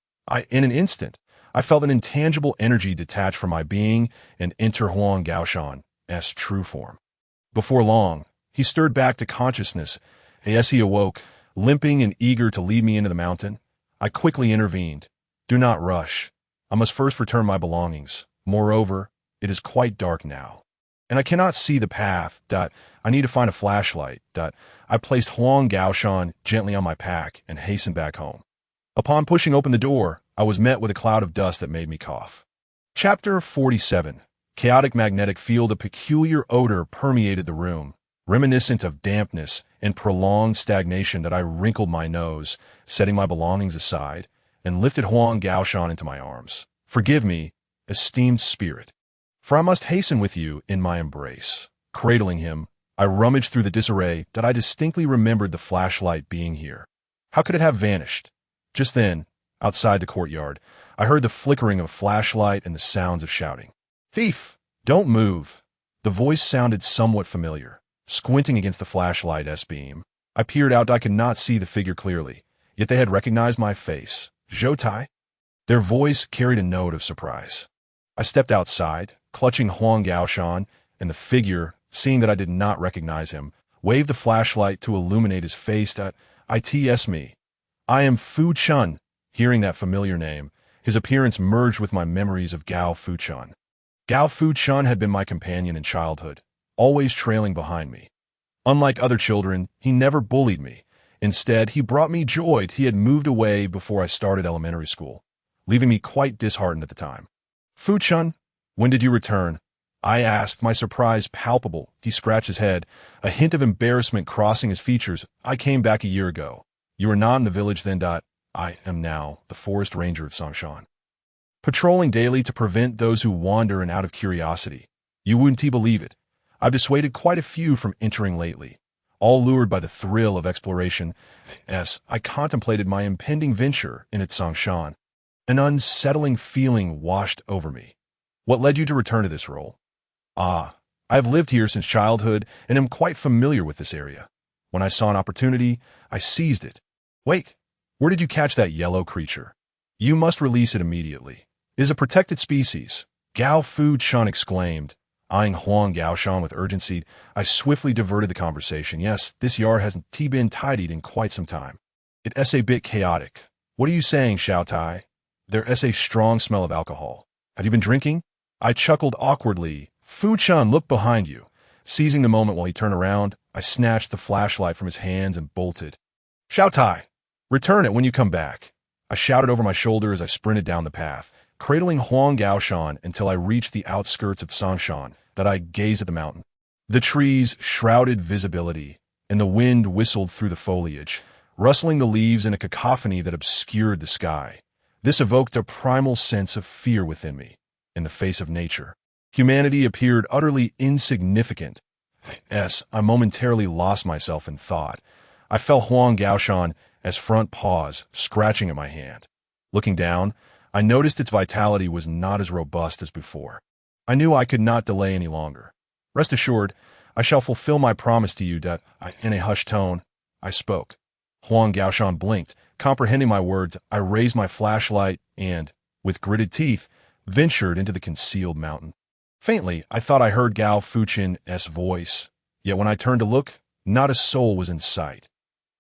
In an instant, I felt an intangible energy detach from my being and enter Huang Gaoshan's true form. Before long, he stirred back to consciousness. As he awoke, limping and eager to lead me into the mountain, I quickly intervened. Do not rush. I must first return my belongings. Moreover, it is quite dark now, and I cannot see the path. I need to find a flashlight. I placed Huang Gaoshan gently on my pack and hastened back home. Upon pushing open the door, I was met with a cloud of dust that made me cough. Chapter 47. Chaotic magnetic field. A peculiar odor permeated the room, reminiscent of dampness and prolonged stagnation. That I wrinkled my nose, setting my belongings aside, and lifted Huang Gaoshan into my arms. Forgive me, esteemed spirit, for I must hasten with you in my embrace. Cradling him, I rummaged through the disarray. That I distinctly remembered the flashlight being here. How could it have vanished? Just then, outside the courtyard, I heard the flickering of a flashlight and the sounds of shouting. Thief! Don't move! The voice sounded somewhat familiar. Squinting against the flashlight's beam, I peered out. I could not see the figure clearly, yet they had recognized my face. Zhou Tai? Their voice carried a note of surprise. I stepped outside, clutching Huang Gaoshan, and the figure, seeing that I did not recognize him, waved the flashlight to illuminate his face. It's me. I am Fu Chun. Hearing that familiar name, his appearance merged with my memories of Gao Fu Chun. Gao Fu Chun had been my companion in childhood, always trailing behind me. Unlike other children, he never bullied me. Instead, he brought me joy. He had moved away before I started elementary school, leaving me quite disheartened at the time. Fu Chun, when did you return? I asked, my surprise palpable. He scratched his head, a hint of embarrassment crossing his features. I came back a year ago. You were not in the village then. I am now the forest ranger of Songshan, patrolling daily to prevent those who wander and out of curiosity. You wouldn't believe it. I've dissuaded quite a few from entering lately, all lured by the thrill of exploration. As I contemplated my impending venture in Songshan, an unsettling feeling washed over me. What led you to return to this role? I have lived here since childhood and am quite familiar with this area. When I saw an opportunity, I seized it. Wait, where did you catch that yellow creature? You must release it immediately. It is a protected species, Gao Fu Chun exclaimed, eyeing Huang Gaoshan with urgency. I swiftly diverted the conversation. Yes, this yard hasn't been tidied in quite some time. It's a bit chaotic. What are you saying, Xiao Tai? There's a strong smell of alcohol. Have you been drinking? I chuckled awkwardly. Fu Chun, look behind you. Seizing the moment while he turned around, I snatched the flashlight from his hands and bolted. Xiao Tai, return it when you come back. I shouted over my shoulder as I sprinted down the path, cradling Huang Gaoshan until I reached the outskirts of Songshan. That I gazed at the mountain. The trees shrouded visibility, and the wind whistled through the foliage, rustling the leaves in a cacophony that obscured the sky. This evoked a primal sense of fear within me. In the face of nature, humanity appeared utterly insignificant. As I momentarily lost myself in thought, I felt Huang Gaoshan's front paws scratching at my hand. Looking down, I noticed its vitality was not as robust as before. I knew I could not delay any longer. Rest assured, I shall fulfill my promise to you. In a hushed tone, I spoke. Huang Gaoshan blinked. Comprehending my words, I raised my flashlight and, with gritted teeth, ventured into the concealed mountain. Faintly, I thought I heard Gao Fu Chun's voice, yet when I turned to look, not a soul was in sight.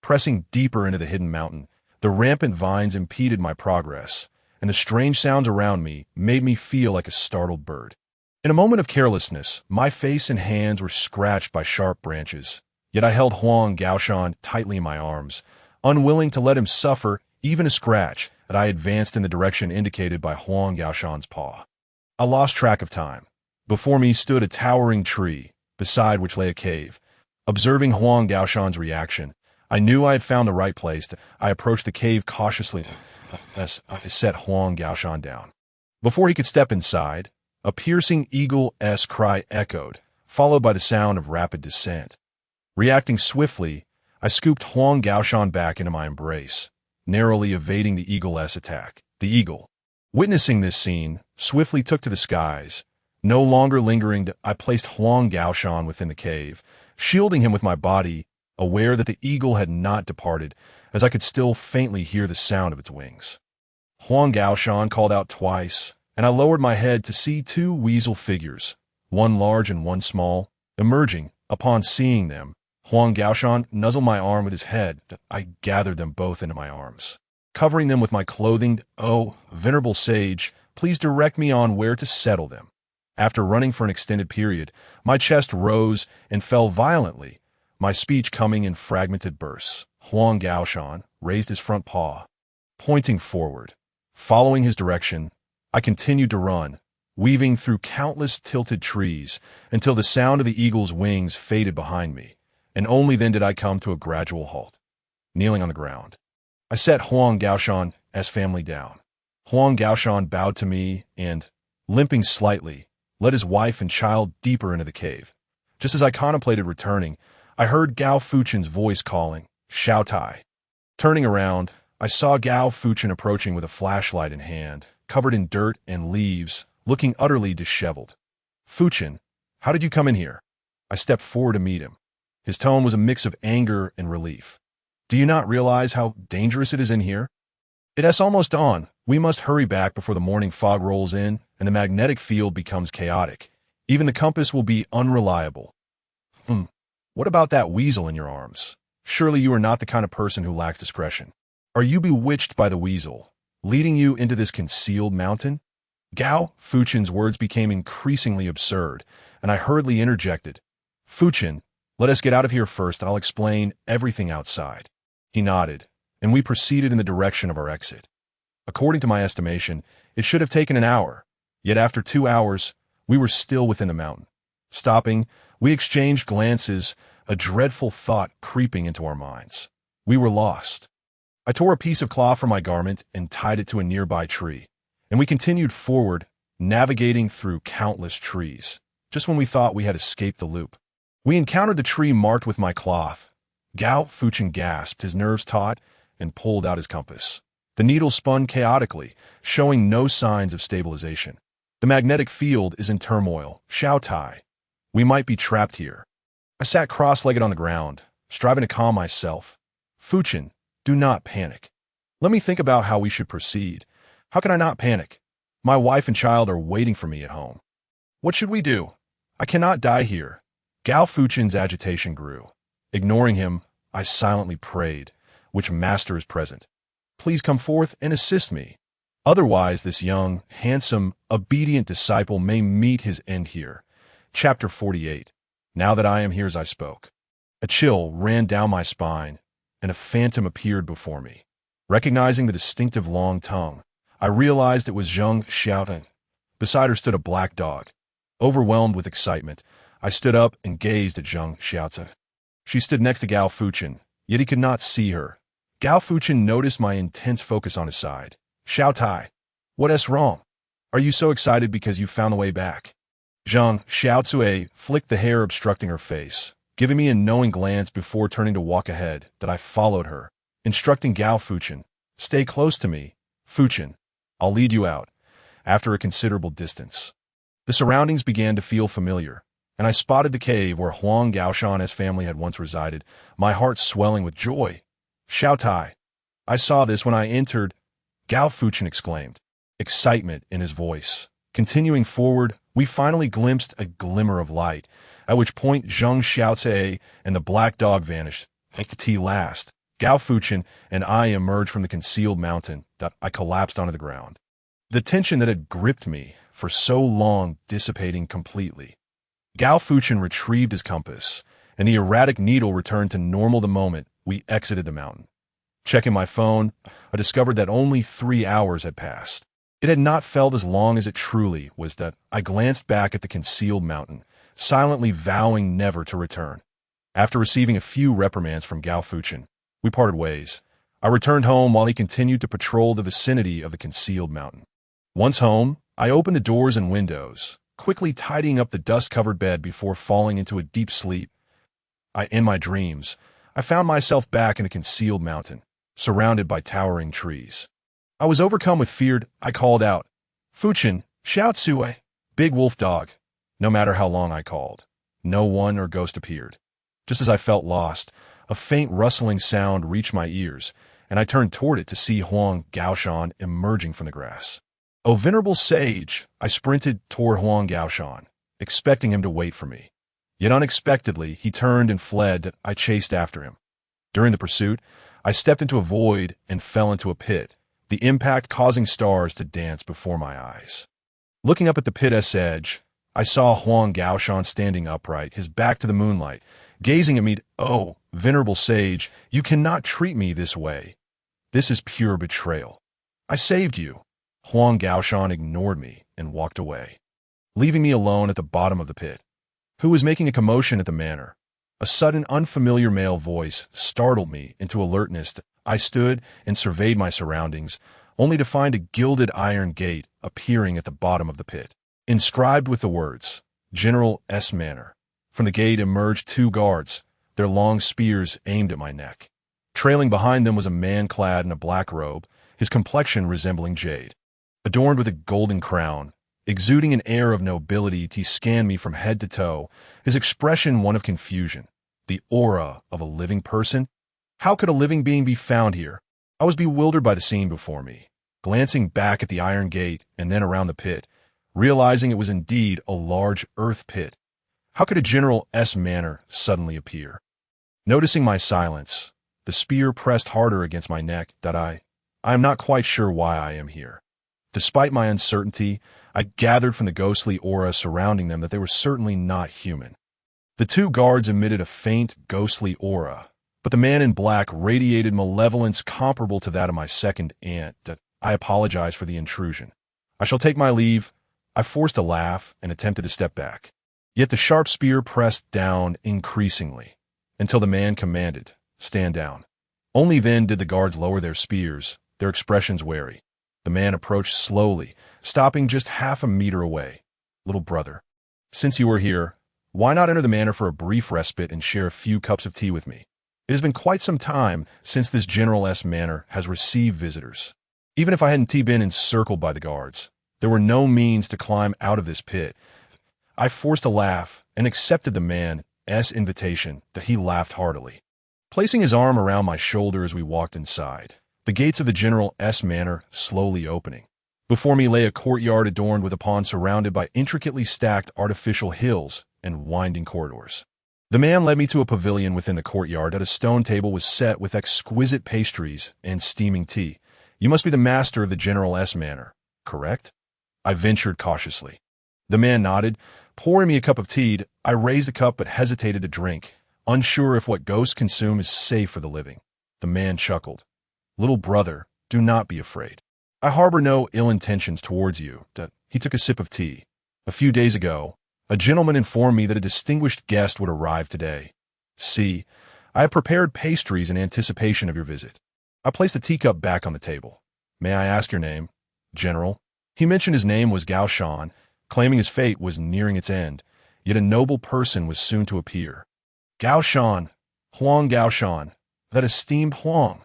Pressing deeper into the hidden mountain, the rampant vines impeded my progress, and the strange sounds around me made me feel like a startled bird. In a moment of carelessness, my face and hands were scratched by sharp branches, yet I held Huang Gaoshan tightly in my arms, unwilling to let him suffer even a scratch, and I advanced in the direction indicated by Huang Gaoshan's paw. I lost track of time. Before me stood a towering tree, beside which lay a cave. Observing Huang Gaoshan's reaction, I knew I had found the right place. I approached the cave cautiously as I set Huang Gaoshan down. Before he could step inside, a piercing eagle-esque cry echoed. followed by the sound of rapid descent. Reacting swiftly, I scooped Huang Gaoshan back into my embrace, narrowly evading the eagle's attack. The eagle, witnessing this scene, swiftly took to the skies. No longer lingering, I placed Huang Gaoshan within the cave, shielding him with my body, aware that the eagle had not departed, as I could still faintly hear the sound of its wings. Huang Gaoshan called out twice, and I lowered my head to see two weasel figures, one large and one small, emerging. Upon seeing them, Huang Gaoshan nuzzled my arm with his head. I gathered them both into my arms, covering them with my clothing. "Oh, venerable sage, please direct me on where to settle them." After running for an extended period, my chest rose and fell violently, my speech coming in fragmented bursts. Huang Gaoshan raised his front paw, pointing forward. Following his direction, I continued to run, weaving through countless tilted trees until the sound of the eagle's wings faded behind me, and only then did I come to a gradual halt. Kneeling on the ground, I set Huang Gaoshan's family down. Huang Gaoshan bowed to me and, limping slightly, led his wife and child deeper into the cave. Just as I contemplated returning, I heard Gao Fuchen's voice calling, "Xiao Tai." Turning around, I saw Gao Fuchen approaching with a flashlight in hand, covered in dirt and leaves, looking utterly disheveled. "Fuchen, how did you come in here?" I stepped forward to meet him. His tone was a mix of anger and relief. "Do you not realize how dangerous it is in here? It is almost dawn. We must hurry back before the morning fog rolls in and the magnetic field becomes chaotic. Even the compass will be unreliable." What about that weasel in your arms? Surely you are not the kind of person who lacks discretion. Are you bewitched by the weasel, leading you into this concealed mountain?" Gao Fuchen's words became increasingly absurd, and I hurriedly interjected, "Fuchen, let us get out of here first, and I'll explain everything outside." He nodded, and we proceeded in the direction of our exit. According to my estimation, it should have taken an hour, yet after 2 hours, we were still within the mountain. Stopping, we exchanged glances, a dreadful thought creeping into our minds. We were lost. I tore a piece of cloth from my garment and tied it to a nearby tree, and we continued forward, navigating through countless trees. Just when we thought we had escaped the loop, we encountered the tree marked with my cloth. Gao Fuchen gasped, his nerves taut, and pulled out his compass. The needle spun chaotically, showing no signs of stabilization. "The magnetic field is in turmoil. Xiao Tai. We might be trapped here." I sat cross-legged on the ground, striving to calm myself. "Fuchen, do not panic. Let me think about how we should proceed. How can I not panic? My wife and child are waiting for me at home. What should we do? I cannot die here." Gao Fuchen's agitation grew. Ignoring him, I silently prayed, "Which master is present? Please come forth and assist me. Otherwise, this young, handsome, obedient disciple may meet his end here." Chapter 48. Now that I am here as I spoke, a chill ran down my spine, and a phantom appeared before me. Recognizing the distinctive long tongue, I realized it was Zheng Xiaotan. Beside her stood a black dog. Overwhelmed with excitement, I stood up and gazed at Zheng Xiaotan. She stood next to Gao Fuchen, yet he could not see her. Gao Fuchen noticed my intense focus on his side. "Xiao Tai, what is wrong? Are you so excited because you found the way back?" Zheng Xiaotsue flicked the hair obstructing her face, giving me a knowing glance before turning to walk ahead. That I followed her, instructing Gao Fuchen, "Stay close to me, Fuchen. I'll lead you out." After a considerable distance, the surroundings began to feel familiar, and I spotted the cave where Huang Gaoshan's family had once resided, my heart swelling with joy. "Xiao Tai, I saw this when I entered," Gao Fuchen exclaimed, excitement in his voice. Continuing forward, we finally glimpsed a glimmer of light, at which point Zheng Xiaotsue and the black dog vanished. At last, Gao Fuchen and I emerged from the concealed mountain. I collapsed onto the ground, the tension that had gripped me for so long dissipating completely. Gao Fuchen retrieved his compass, and the erratic needle returned to normal the moment we exited the mountain. Checking my phone, I discovered that only 3 hours had passed. It had not felt as long as it truly was. That I glanced back at the concealed mountain, silently vowing never to return. After receiving a few reprimands from Gao Fuchen, we parted ways. I returned home while he continued to patrol the vicinity of the concealed mountain. Once home, I opened the doors and windows, quickly tidying up the dust-covered bed before falling into a deep sleep. In my dreams, I found myself back in a concealed mountain, surrounded by towering trees. I was overcome with fear. I called out, "Fuchin, shout Sue, big wolf dog." No matter how long I called, no one or ghost appeared. Just as I felt lost, a faint rustling sound reached my ears, and I turned toward it to see Huang Gaoshan emerging from the grass. "O venerable sage," I sprinted toward Huang Gaoshan, expecting him to wait for me. Yet unexpectedly, he turned and fled. I chased after him. During the pursuit, I stepped into a void and fell into a pit, the impact causing stars to dance before my eyes. Looking up at the pit's edge, I saw Huang Gaoshan standing upright, his back to the moonlight, gazing at me. "Oh, venerable sage, you cannot treat me this way. This is pure betrayal. I saved you." Huang Gaoshan ignored me and walked away, leaving me alone at the bottom of the pit. Who was making a commotion at the manor? A sudden, unfamiliar male voice startled me into alertness. I stood and surveyed my surroundings, only to find a gilded iron gate appearing at the bottom of the pit, inscribed with the words, "General S. Manor." From the gate emerged two guards, their long spears aimed at my neck. Trailing behind them was a man clad in a black robe, his complexion resembling jade. Adorned with a golden crown, exuding an air of nobility, he scanned me from head to toe, his expression one of confusion. The aura of a living person? How could a living being be found here? I was bewildered by the scene before me, glancing back at the iron gate and then around the pit, realizing it was indeed a large earth pit. How could a General S. Manor suddenly appear? Noticing my silence, the spear pressed harder against my neck. I am not quite sure why I am here. Despite my uncertainty, I gathered from the ghostly aura surrounding them that they were certainly not human. The two guards emitted a faint, ghostly aura, but the man in black radiated malevolence comparable to that of my second aunt. I apologize for the intrusion. I shall take my leave. I forced a laugh and attempted to step back. Yet the sharp spear pressed down increasingly, until the man commanded, "Stand down." Only then did the guards lower their spears, their expressions wary. The man approached slowly, stopping just half a meter away. "Little brother, since you are here, why not enter the manor for a brief respite and share a few cups of tea with me? It has been quite some time since this General S. Manor has received visitors. Even if I hadn't been encircled by the guards, there were no means to climb out of this pit." I forced a laugh and accepted the man's invitation. He laughed heartily, placing his arm around my shoulder as we walked inside, the gates of the General S. Manor slowly opening. Before me lay a courtyard adorned with a pond surrounded by intricately stacked artificial hills and winding corridors. The man led me to a pavilion within the courtyard. At a stone table was set with exquisite pastries and steaming tea. "You must be the master of the General S. Manor, correct?" I ventured cautiously. The man nodded, pouring me a cup of tea. I raised the cup but hesitated to drink, unsure if what ghosts consume is safe for the living. The man chuckled. "Little brother, do not be afraid. I harbor no ill intentions towards you." He took a sip of tea. "A few days ago, a gentleman informed me that a distinguished guest would arrive today. See, I have prepared pastries in anticipation of your visit." I placed the teacup back on the table. "May I ask your name?" "General." He mentioned his name was Gaoshan, claiming his fate was nearing its end, yet a noble person was soon to appear. "Gaoshan, Huang Gaoshan, that esteemed Huang.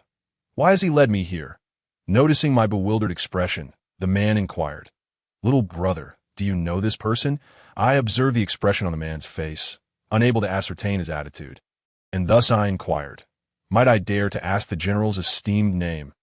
Why has he led me here?" Noticing my bewildered expression, the man inquired. "Little brother, do you know this person?" I observed the expression on the man's face, unable to ascertain his attitude. And thus I inquired, "Might I dare to ask the General's esteemed name?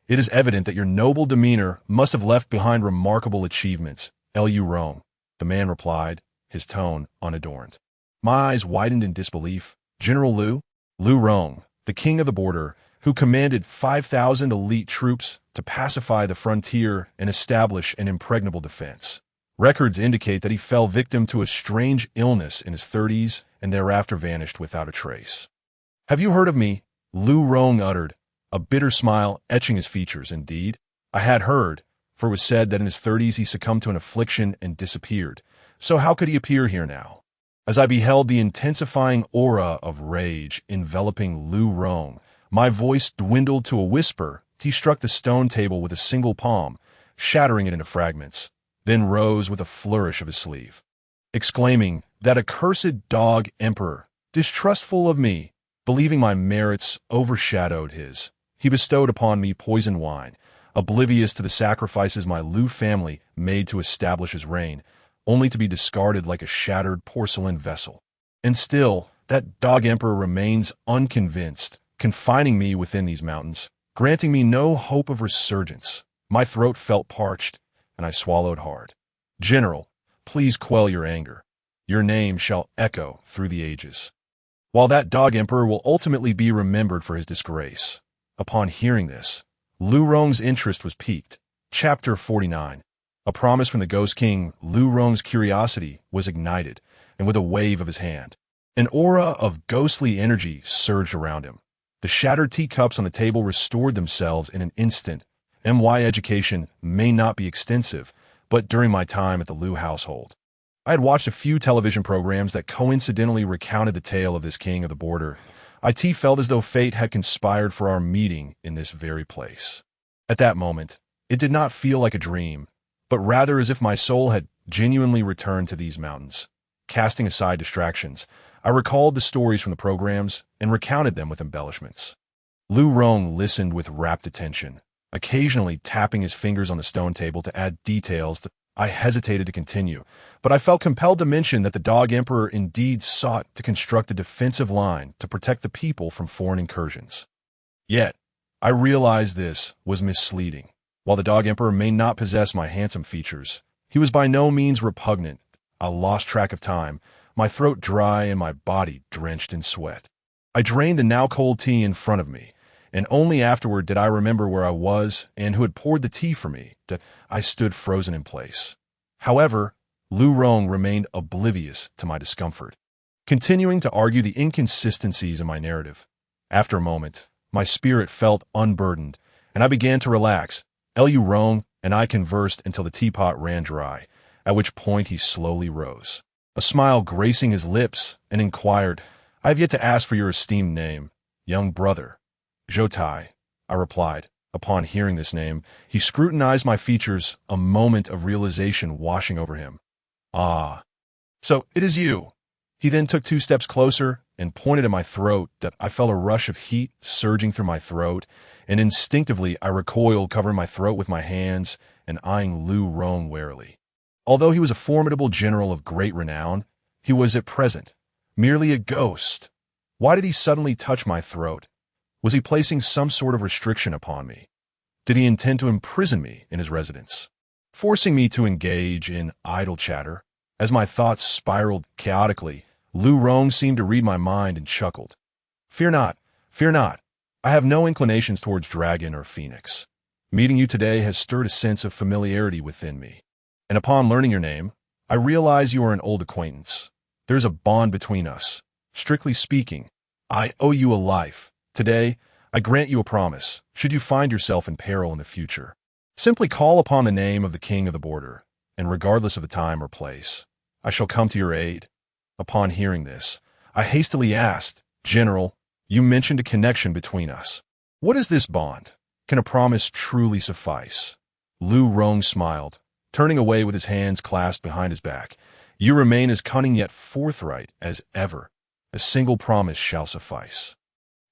It is evident that your noble demeanor must have left behind remarkable achievements." "Lu Rong," the man replied, his tone unadorned. My eyes widened in disbelief. "General Lu?" "Lu Rong, the king of the border, who commanded 5,000 elite troops to pacify the frontier and establish an impregnable defense. Records indicate that he fell victim to a strange illness in his 30s and thereafter vanished without a trace." "Have you heard of me?" Lu Rong uttered, a bitter smile etching his features. "Indeed, I had heard, for it was said that in his 30s he succumbed to an affliction and disappeared. So how could he appear here now?" As I beheld the intensifying aura of rage enveloping Lu Rong, my voice dwindled to a whisper. He struck the stone table with a single palm, shattering it into fragments. then rose with a flourish of his sleeve, exclaiming, "That accursed dog emperor, distrustful of me, believing my merits overshadowed his, he bestowed upon me poisoned wine, oblivious to the sacrifices my Lu family made to establish his reign, only to be discarded like a shattered porcelain vessel. And still, that dog emperor remains unconvinced, confining me within these mountains, granting me no hope of resurgence." My throat felt parched, and I swallowed hard. "General, please quell your anger. Your name shall echo through the ages. While that dog emperor will ultimately be remembered for his disgrace." Upon hearing this, Lu Rong's interest was piqued. Chapter 49. A promise from the Ghost King. Lu Rong's curiosity was ignited, and with a wave of his hand, an aura of ghostly energy surged around him. The shattered teacups on the table restored themselves in an instant. My education may not be extensive, but during my time at the Lu household, I had watched a few television programs that coincidentally recounted the tale of this king of the border. It felt as though fate had conspired for our meeting in this very place. At that moment, it did not feel like a dream, but rather as if my soul had genuinely returned to these mountains. Casting aside distractions, I recalled the stories from the programs and recounted them with embellishments. Lu Rong listened with rapt attention, occasionally tapping his fingers on the stone table to add details that I hesitated to continue, but I felt compelled to mention that the dog emperor indeed sought to construct a defensive line to protect the people from foreign incursions. Yet, I realized this was misleading. While the dog emperor may not possess my handsome features, he was by no means repugnant. I lost track of time, my throat dry and my body drenched in sweat. I drained the now cold tea in front of me, and only afterward did I remember where I was and who had poured the tea for me. That I stood frozen in place. However, Lu Rong remained oblivious to my discomfort, continuing to argue the inconsistencies in my narrative. After a moment, my spirit felt unburdened, and I began to relax. Lu Rong and I conversed until the teapot ran dry, at which point he slowly rose, a smile gracing his lips, and inquired, "I have yet to ask for your esteemed name." "Young brother." "Zhou Tai," I replied. Upon hearing this name, he scrutinized my features, a moment of realization washing over him. "Ah, so it is you." He then took 2 steps closer and pointed at my throat. That I felt a rush of heat surging through my throat, and instinctively I recoiled, covering my throat with my hands and eyeing Lu Rong warily. Although he was a formidable general of great renown, he was at present merely a ghost. Why did he suddenly touch my throat? Was he placing some sort of restriction upon me? Did he intend to imprison me in his residence, forcing me to engage in idle chatter? As my thoughts spiraled chaotically, Lu Rong seemed to read my mind and chuckled. Fear not. I have no inclinations towards dragon or phoenix. Meeting you today has stirred a sense of familiarity within me. And upon learning your name, I realize you are an old acquaintance. There is a bond between us. Strictly speaking, I owe you a life. Today, I grant you a promise, should you find yourself in peril in the future. Simply call upon the name of the king of the border, and regardless of the time or place, I shall come to your aid. Upon hearing this, I hastily asked, General, you mentioned a connection between us. What is this bond? Can a promise truly suffice? Lu Rong smiled, turning away with his hands clasped behind his back. You remain as cunning yet forthright as ever. A single promise shall suffice.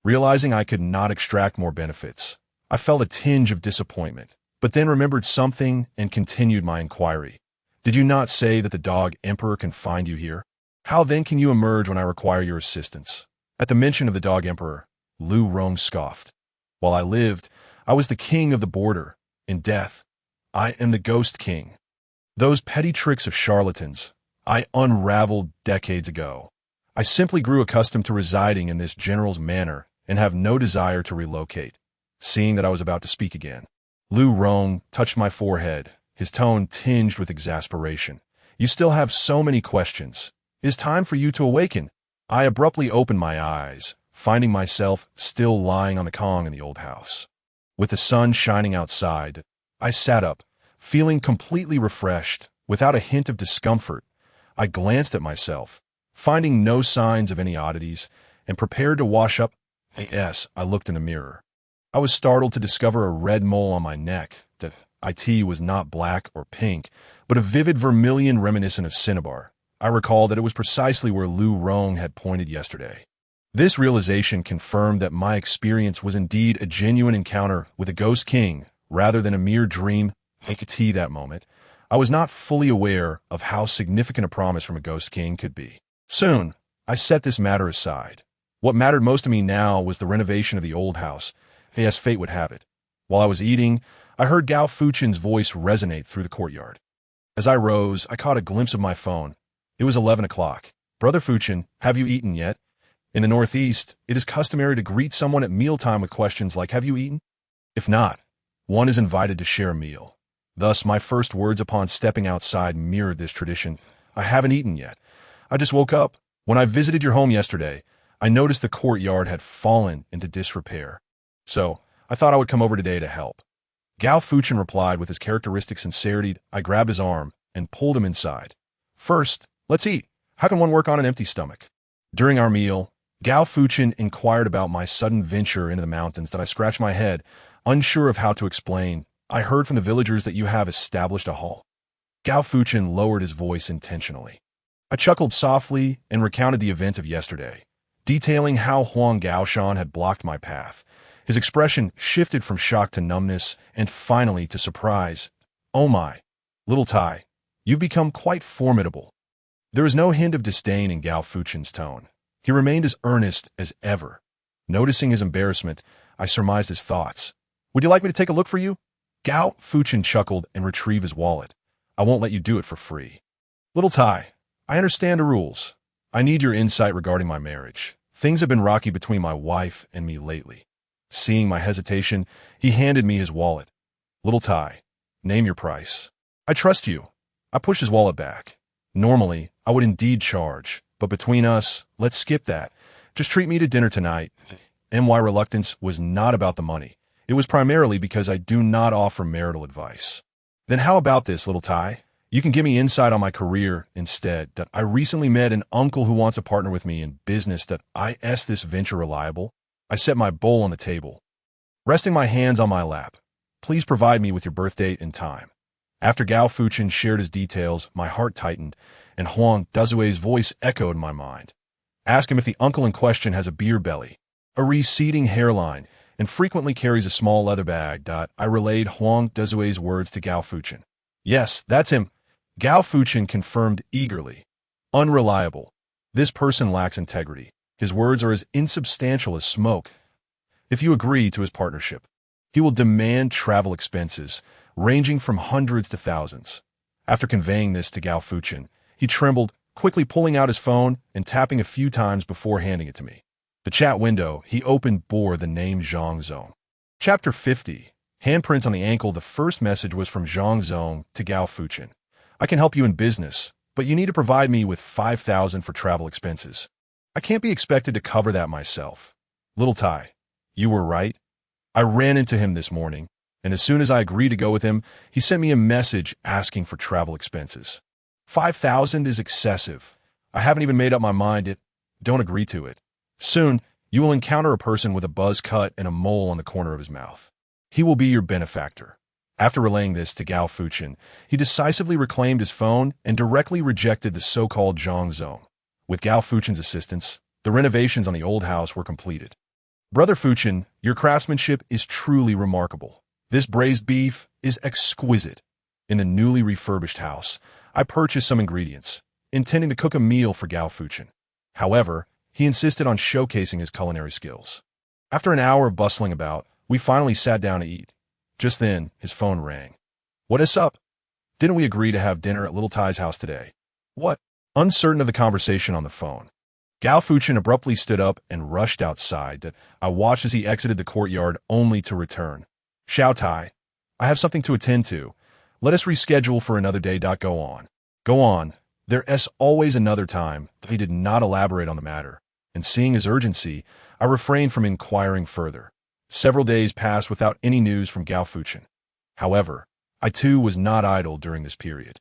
Realizing I could not extract more benefits, I felt a tinge of disappointment, but then remembered something and continued my inquiry. Did you not say that the dog emperor can find you here? How then can you emerge when I require your assistance? At the mention of the dog emperor, Lu Rong scoffed. While I lived, I was the king of the border. In death, I am the ghost king. Those petty tricks of charlatans, I unraveled decades ago. I simply grew accustomed to residing in this general's manor and have no desire to relocate. Seeing that I was about to speak again, Lu Rong touched my forehead, his tone tinged with exasperation. You still have so many questions. It is time for you to awaken. I abruptly opened my eyes, finding myself still lying on the Kong in the old house. With the sun shining outside, I sat up, feeling completely refreshed, without a hint of discomfort. I glanced at myself, finding no signs of any oddities, and prepared to wash up. I looked in the mirror. I was startled to discover a red mole on my neck. That IT was not black or pink, but a vivid vermilion reminiscent of cinnabar. I recall that it was precisely where Lu Rong had pointed yesterday. This realization confirmed that my experience was indeed a genuine encounter with a ghost king, rather than a mere dream. IT that moment, I was not fully aware of how significant a promise from a ghost king could be. Soon, I set this matter aside. What mattered most to me now was the renovation of the old house, as fate would have it. While I was eating, I heard Gao Fuchen's voice resonate through the courtyard. As I rose, I caught a glimpse of my phone. It was 11 o'clock. Brother Fuchen, have you eaten yet? In the Northeast, it is customary to greet someone at mealtime with questions like, have you eaten? If not, one is invited to share a meal. Thus, my first words upon stepping outside mirrored this tradition. I haven't eaten yet. I just woke up. When I visited your home yesterday, I noticed the courtyard had fallen into disrepair. So, I thought I would come over today to help. Gao Fuchen replied with his characteristic sincerity. I grabbed his arm and pulled him inside. First, let's eat. How can one work on an empty stomach? During our meal, Gao Fuchen inquired about my sudden venture into the mountains that I scratched my head, unsure of how to explain. I heard from the villagers that you have established a hall. Gao Fuchen lowered his voice intentionally. I chuckled softly and recounted the event of yesterday, detailing how Huang Gaoshan had blocked my path. His expression shifted from shock to numbness and finally to surprise. Oh my, little Tai, you've become quite formidable. There was no hint of disdain in Gao Fuchen's tone. He remained as earnest as ever. Noticing his embarrassment, I surmised his thoughts. Would you like me to take a look for you? Gao Fuchen chuckled and retrieved his wallet. I won't let you do it for free. Little Tai, I understand the rules. I need your insight regarding my marriage. Things have been rocky between my wife and me lately. Seeing my hesitation, he handed me his wallet. Little Tai, name your price. I trust you. I pushed his wallet back. Normally, I would indeed charge, but between us, let's skip that. Just treat me to dinner tonight. My reluctance was not about the money. It was primarily because I do not offer marital advice. Then how about this, little Tai? You can give me insight on my career instead. That I recently met an uncle who wants to partner with me in business. That this venture reliable? I set my bowl on the table. Resting my hands on my lap. Please provide me with your birth date and time. After Gao Fuchen shared his details, my heart tightened, and Huang Dezue's voice echoed in my mind. Ask him if the uncle in question has a beer belly, a receding hairline, and frequently carries a small leather bag. I relayed Huang Dezue's words to Gao Fuchen. Yes, that's him. Gao Fuchen confirmed eagerly. Unreliable. This person lacks integrity. His words are as insubstantial as smoke. If you agree to his partnership, he will demand travel expenses, ranging from hundreds to thousands. After conveying this to Gao Fuchen, he trembled, quickly pulling out his phone and tapping a few times before handing it to me. The chat window he opened bore the name Zhang Zong. Chapter 50. Handprints on the ankle. The first message was from Zhang Zong to Gao Fuchen. I can help you in business, but you need to provide me with 5,000 for travel expenses. I can't be expected to cover that myself. Little Tai, you were right. I ran into him this morning, and as soon as I agreed to go with him, he sent me a message asking for travel expenses. 5,000 is excessive. I haven't even made up my mind. Don't agree to it. Soon, you will encounter a person with a buzz cut and a mole on the corner of his mouth. He will be your benefactor. After relaying this to Gao Fuchen, he decisively reclaimed his phone and directly rejected the so-called Zhang Zong. With Gao Fuchen's assistance, the renovations on the old house were completed. Brother Fuchen, your craftsmanship is truly remarkable. This braised beef is exquisite. In the newly refurbished house, I purchased some ingredients, intending to cook a meal for Gao Fuchen. However, he insisted on showcasing his culinary skills. After an hour of bustling about, we finally sat down to eat. Just then, his phone rang. What is up? Didn't we agree to have dinner at Little Tai's house today? What? Uncertain of the conversation on the phone, Gao Fuchen abruptly stood up and rushed outside. I watched as he exited the courtyard only to return. Xiao Tai, I have something to attend to. Let us reschedule for another day. Go on. Go on. There's always another time. He did not elaborate on the matter, and seeing his urgency, I refrained from inquiring further. Several days passed without any news from Gao Fuchen. However, I too was not idle during this period.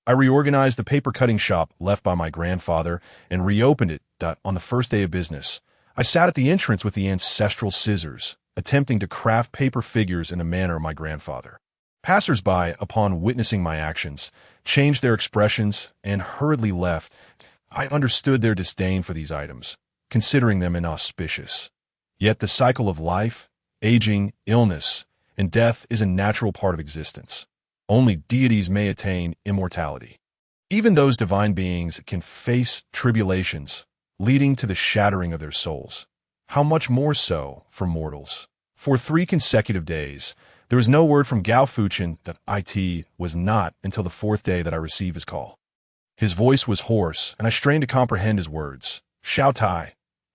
I reorganized the paper-cutting shop left by my grandfather and reopened it. On the first day of business, I sat at the entrance with the ancestral scissors, attempting to craft paper figures in the manner of my grandfather. Passers-by, upon witnessing my actions, changed their expressions and hurriedly left. I understood their disdain for these items, considering them inauspicious. Yet the cycle of life, aging, illness, and death is a natural part of existence. Only deities may attain immortality. Even those divine beings can face tribulations, leading to the shattering of their souls. How much more so for mortals? For 3 consecutive days, there was no word from Gao Fuchen that it was not until the 4th day that I received his call. His voice was hoarse, and I strained to comprehend his words. Xiao Tai,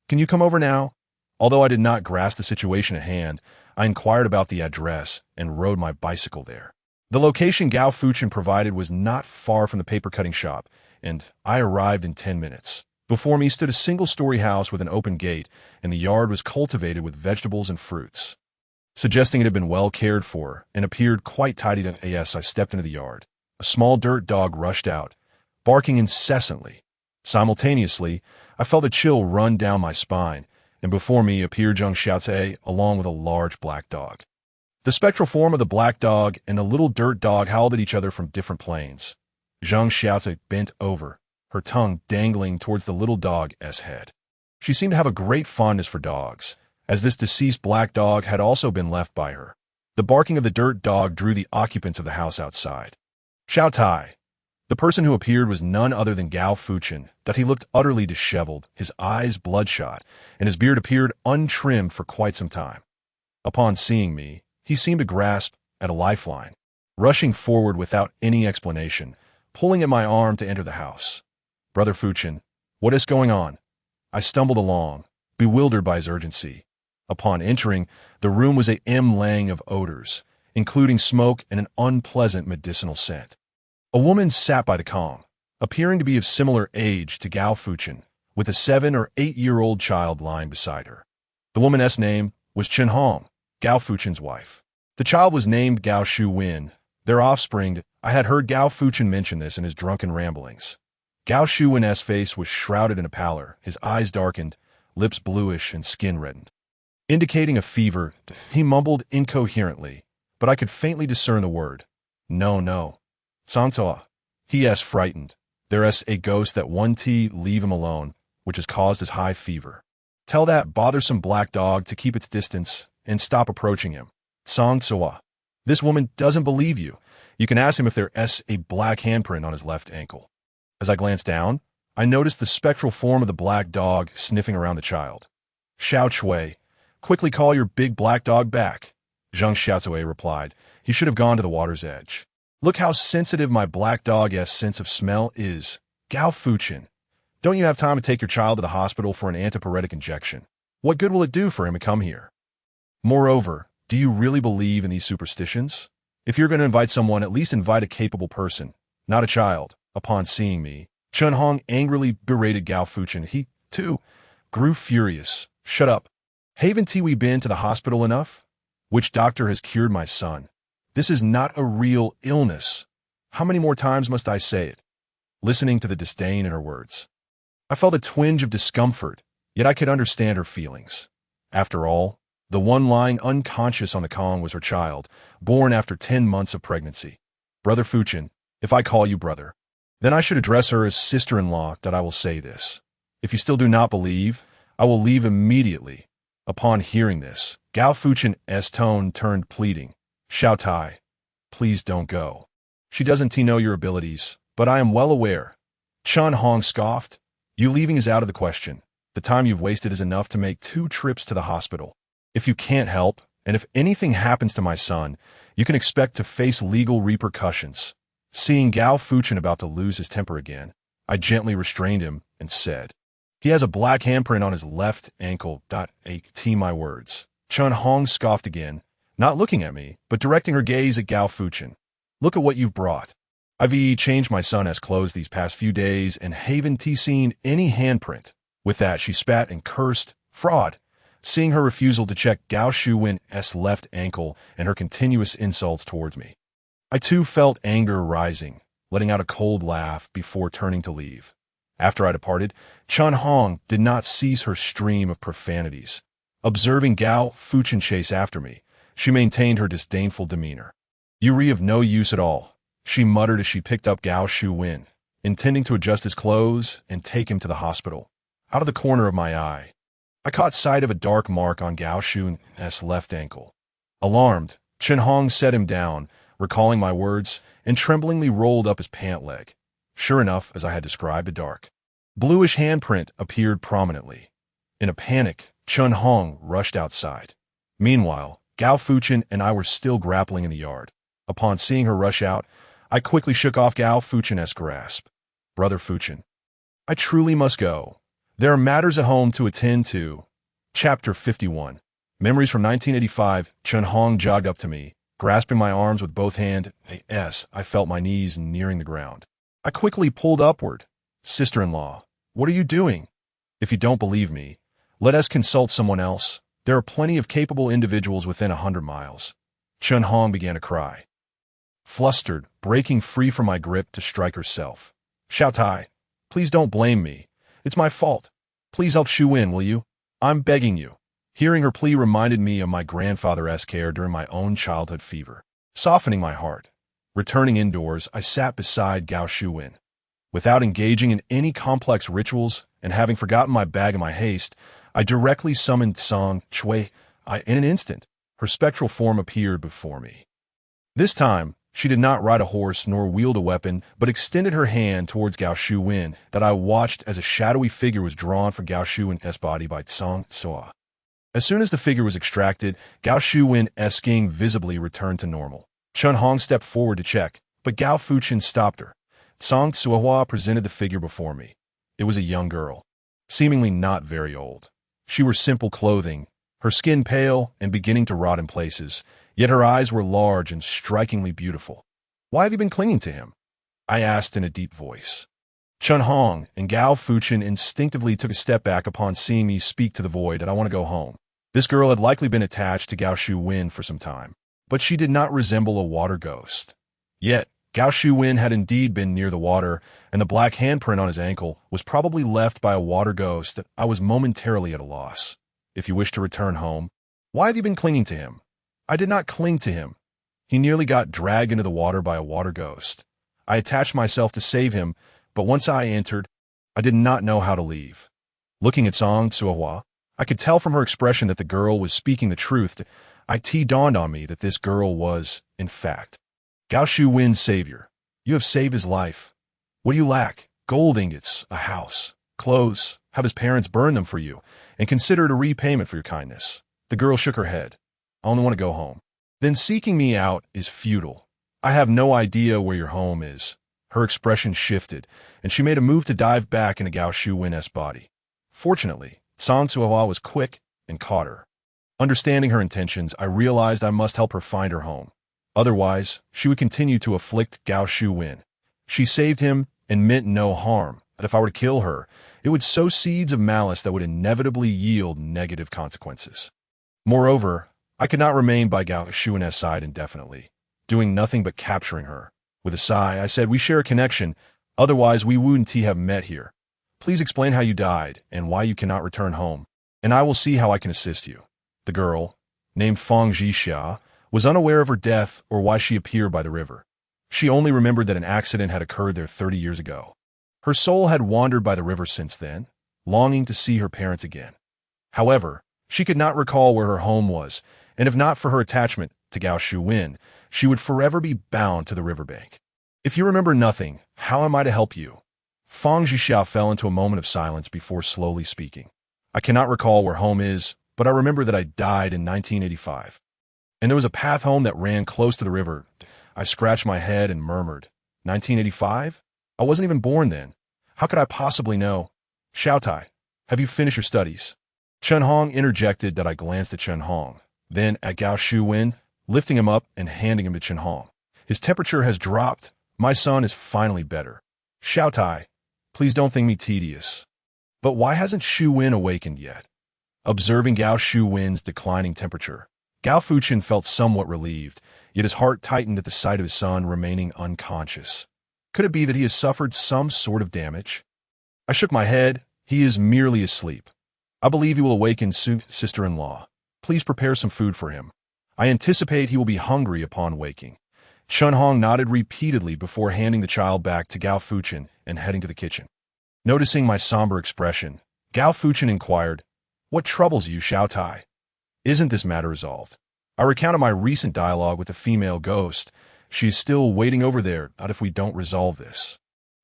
can you come over now? Although I did not grasp the situation at hand, I inquired about the address and rode my bicycle there. The location Gao Fuchen provided was not far from the paper-cutting shop, and I arrived in 10 minutes. Before me stood a single-story house with an open gate, and the yard was cultivated with vegetables and fruits. Suggesting it had been well cared for and appeared quite tidy as I stepped into the yard. A small dirt dog rushed out, barking incessantly. Simultaneously, I felt a chill run down my spine, and before me appeared Zhang Xiaotai along with a large black dog. The spectral form of the black dog and the little dirt dog howled at each other from different planes. Zhang Xiaotai bent over, her tongue dangling towards the little dog's head. She seemed to have a great fondness for dogs, as this deceased black dog had also been left by her. The barking of the dirt dog drew the occupants of the house outside. Xiao Tai. The person who appeared was none other than Gao Fuchen, that he looked utterly disheveled, his eyes bloodshot, and his beard appeared untrimmed for quite some time. Upon seeing me, he seemed to grasp at a lifeline, rushing forward without any explanation, pulling at my arm to enter the house. Brother Fuchen, what is going on? I stumbled along, bewildered by his urgency. Upon entering, the room was a lang of odors, including smoke and an unpleasant medicinal scent. A woman sat by the Kong, appearing to be of similar age to Gao Fuchen, with a 7 or 8-year-old child lying beside her. The woman's name was Chen Hong, Gao Fuchen's wife. The child was named Gao Shu Wen, their offspring. I had heard Gao Fuchen mention this in his drunken ramblings. Gao Shu Wen's face was shrouded in a pallor, his eyes darkened, lips bluish and skin reddened. Indicating a fever, he mumbled incoherently, but I could faintly discern the word. No. Sansa. He frightened. There's a ghost that leave him alone, which has caused his high fever. Tell that bothersome black dog to keep its distance and stop approaching him. Sansa. This woman doesn't believe you. You can ask him if there's a black handprint on his left ankle. As I glanced down, I noticed the spectral form of the black dog sniffing around the child. Xiao Chui, quickly call your big black dog back. Zhang Xiaocui replied. He should have gone to the water's edge. Look how sensitive my black dog's sense of smell is. Gao Fuchen, don't you have time to take your child to the hospital for an antipyretic injection? What good will it do for him to come here? Moreover, do you really believe in these superstitions? If you're going to invite someone, at least invite a capable person, not a child. Upon seeing me, Chen Hong angrily berated Gao Fuchen. He, too, grew furious. Shut up. Haven't we been to the hospital enough? Which doctor has cured my son? This is not a real illness. How many more times must I say it? Listening to the disdain in her words, I felt a twinge of discomfort, yet I could understand her feelings. After all, the one lying unconscious on the Kong was her child, born after 10 months of pregnancy. Brother Fuchen, if I call you brother, then I should address her as sister-in-law. That I will say this. If you still do not believe, I will leave immediately. Upon hearing this, Gao Fuchen's tone turned pleading. Xiao Tai, please don't go. She doesn't know your abilities, but I am well aware. Chen Hong scoffed. You leaving is out of the question. The time you've wasted is enough to make 2 trips to the hospital. If you can't help, and if anything happens to my son, you can expect to face legal repercussions. Seeing Gao Fuchen about to lose his temper again, I gently restrained him and said, he has a black handprint on his left ankle. My words. Chen Hong scoffed again, not looking at me, but directing her gaze at Gao Fuchen. Look at what you've brought. I've changed my son's clothes these past few days and haven't seen any handprint. With that, she spat and cursed. Fraud. Seeing her refusal to check Gao Shu Wen's left ankle and her continuous insults towards me, I too felt anger rising, letting out a cold laugh before turning to leave. After I departed, Chen Hong did not cease her stream of profanities. Observing Gao Fuchen chase after me, she maintained her disdainful demeanor. You re of no use at all, she muttered as she picked up Gao Shu-wen, intending to adjust his clothes and take him to the hospital. Out of the corner of my eye, I caught sight of a dark mark on Gao Shu-wen's left ankle. Alarmed, Chen Hong set him down, recalling my words, and tremblingly rolled up his pant leg. Sure enough, as I had described, a dark, bluish handprint appeared prominently. In a panic, Chen Hong rushed outside. Meanwhile, Gao Fuchen and I were still grappling in the yard. Upon seeing her rush out, I quickly shook off Gao Fuchen's grasp. Brother Fuchen, I truly must go. There are matters at home to attend to. Chapter 51. Memories from 1985. Chen Hong jogged up to me, grasping my arms with both hands. I felt my knees nearing the ground. I quickly pulled upward. Sister-in-law, what are you doing? If you don't believe me, let us consult someone else. There are plenty of capable individuals within 100 miles. Chen Hong began to cry. Flustered, breaking free from my grip to strike herself. Xiaotai, please don't blame me. It's my fault. Please help Shu-wen, will you? I'm begging you. Hearing her plea reminded me of my grandfather's care during my own childhood fever, softening my heart. Returning indoors, I sat beside Gao Shu-wen. Without engaging in any complex rituals and having forgotten my bag in my haste, I directly summoned Song Chui. In an instant, her spectral form appeared before me. This time, she did not ride a horse nor wield a weapon, but extended her hand towards Gao Shu-wen that I watched as a shadowy figure was drawn from Gao Shu-wen's body by Song Chui. As soon as the figure was extracted, Gao Shu-wen's skin visibly returned to normal. Chen Hong stepped forward to check, but Gao Fuchen stopped her. Song Cui presented the figure before me. It was a young girl, seemingly not very old. She wore simple clothing, her skin pale and beginning to rot in places, yet her eyes were large and strikingly beautiful. Why have you been clinging to him? I asked in a deep voice. Chen Hong and Gao Fuchen instinctively took a step back upon seeing me speak to the void that I want to go home. This girl had likely been attached to Gao Shu-wen for some time, but she did not resemble a water ghost. Yet, Gao Shu-wen had indeed been near the water, and the black handprint on his ankle was probably left by a water ghost that I was momentarily at a loss. If you wish to return home, why have you been clinging to him? I did not cling to him. He nearly got dragged into the water by a water ghost. I attached myself to save him, but once I entered, I did not know how to leave. Looking at Song Cui, I could tell from her expression that the girl was speaking the truth. It dawned on me that this girl was, in fact, Gao Shu-wen's savior. You have saved his life. What do you lack? Gold ingots, a house, clothes. Have his parents burn them for you, and consider it a repayment for your kindness. The girl shook her head. I only want to go home. Then seeking me out is futile. I have no idea where your home is. Her expression shifted, and she made a move to dive back into Gao Shu-wen's body. Fortunately, Song Cui was quick and caught her. Understanding her intentions, I realized I must help her find her home. Otherwise, she would continue to afflict Gao Shu-wen. She saved him and meant no harm, but if I were to kill her, it would sow seeds of malice that would inevitably yield negative consequences. Moreover, I could not remain by Gao Shu-wen's side indefinitely, doing nothing but capturing her. With a sigh, I said, we share a connection, otherwise we wouldn't have met here. Please explain how you died and why you cannot return home, and I will see how I can assist you. The girl, named Fang Zhixia, was unaware of her death or why she appeared by the river. She only remembered that an accident had occurred there 30 years ago. Her soul had wandered by the river since then, longing to see her parents again. However, she could not recall where her home was, and if not for her attachment to Gao Shu-wen, she would forever be bound to the riverbank. If you remember nothing, how am I to help you? Fang Zhixia fell into a moment of silence before slowly speaking. I cannot recall where home is, but I remember that I died in 1985. And there was a path home that ran close to the river. I scratched my head and murmured, 1985? I wasn't even born then. How could I possibly know? Xiaotai, have you finished your studies? Chen Hong interjected that I glanced at Chen Hong, then at Gao Shu-wen, lifting him up and handing him to Chen Hong. His temperature has dropped. My son is finally better. Xiaotai, please don't think me tedious. But why hasn't Shu-wen awakened yet? Observing Gao Shu-wen's declining temperature, Gao Fuchen felt somewhat relieved, yet his heart tightened at the sight of his son remaining unconscious. Could it be that he has suffered some sort of damage? I shook my head. He is merely asleep. I believe he will awaken soon, sister-in-law. Please prepare some food for him. I anticipate he will be hungry upon waking. Chun Hong nodded repeatedly before handing the child back to Gao Fuchen and heading to the kitchen. Noticing my somber expression, Gao Fuchen inquired, "What troubles you, Xiao Tai? Isn't this matter resolved?" I recounted my recent dialogue with the female ghost. She is still waiting over there, not if we don't resolve this.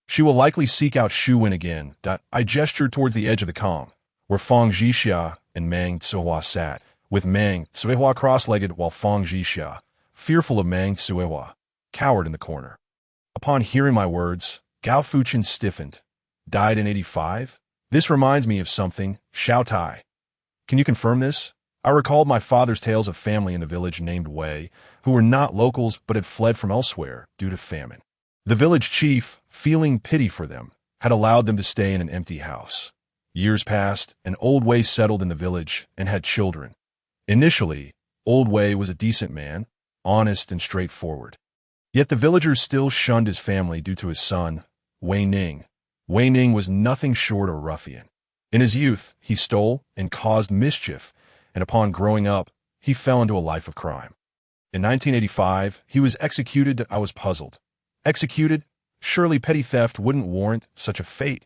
She will likely seek out Shu Wen again. I gestured towards the edge of the Kong, where Fang Zhixia and Meng Tsuehua sat, with Meng Tsuehua cross-legged while Fang Zhixia, fearful of Meng Tsuehua, cowered in the corner. Upon hearing my words, Gao Fuchen stiffened. Died in 85? This reminds me of something, Xiao Tai. Can you confirm this? I recalled my father's tales of family in the village named Wei, who were not locals but had fled from elsewhere due to famine. The village chief, feeling pity for them, had allowed them to stay in an empty house. Years passed, and Old Wei settled in the village and had children. Initially, Old Wei was a decent man, honest and straightforward. Yet the villagers still shunned his family due to his son, Wei Ning. Wei Ning was nothing short of a ruffian. In his youth, he stole and caused mischief, and upon growing up, he fell into a life of crime. In 1985, he was executed. I was puzzled. Executed? Surely petty theft wouldn't warrant such a fate.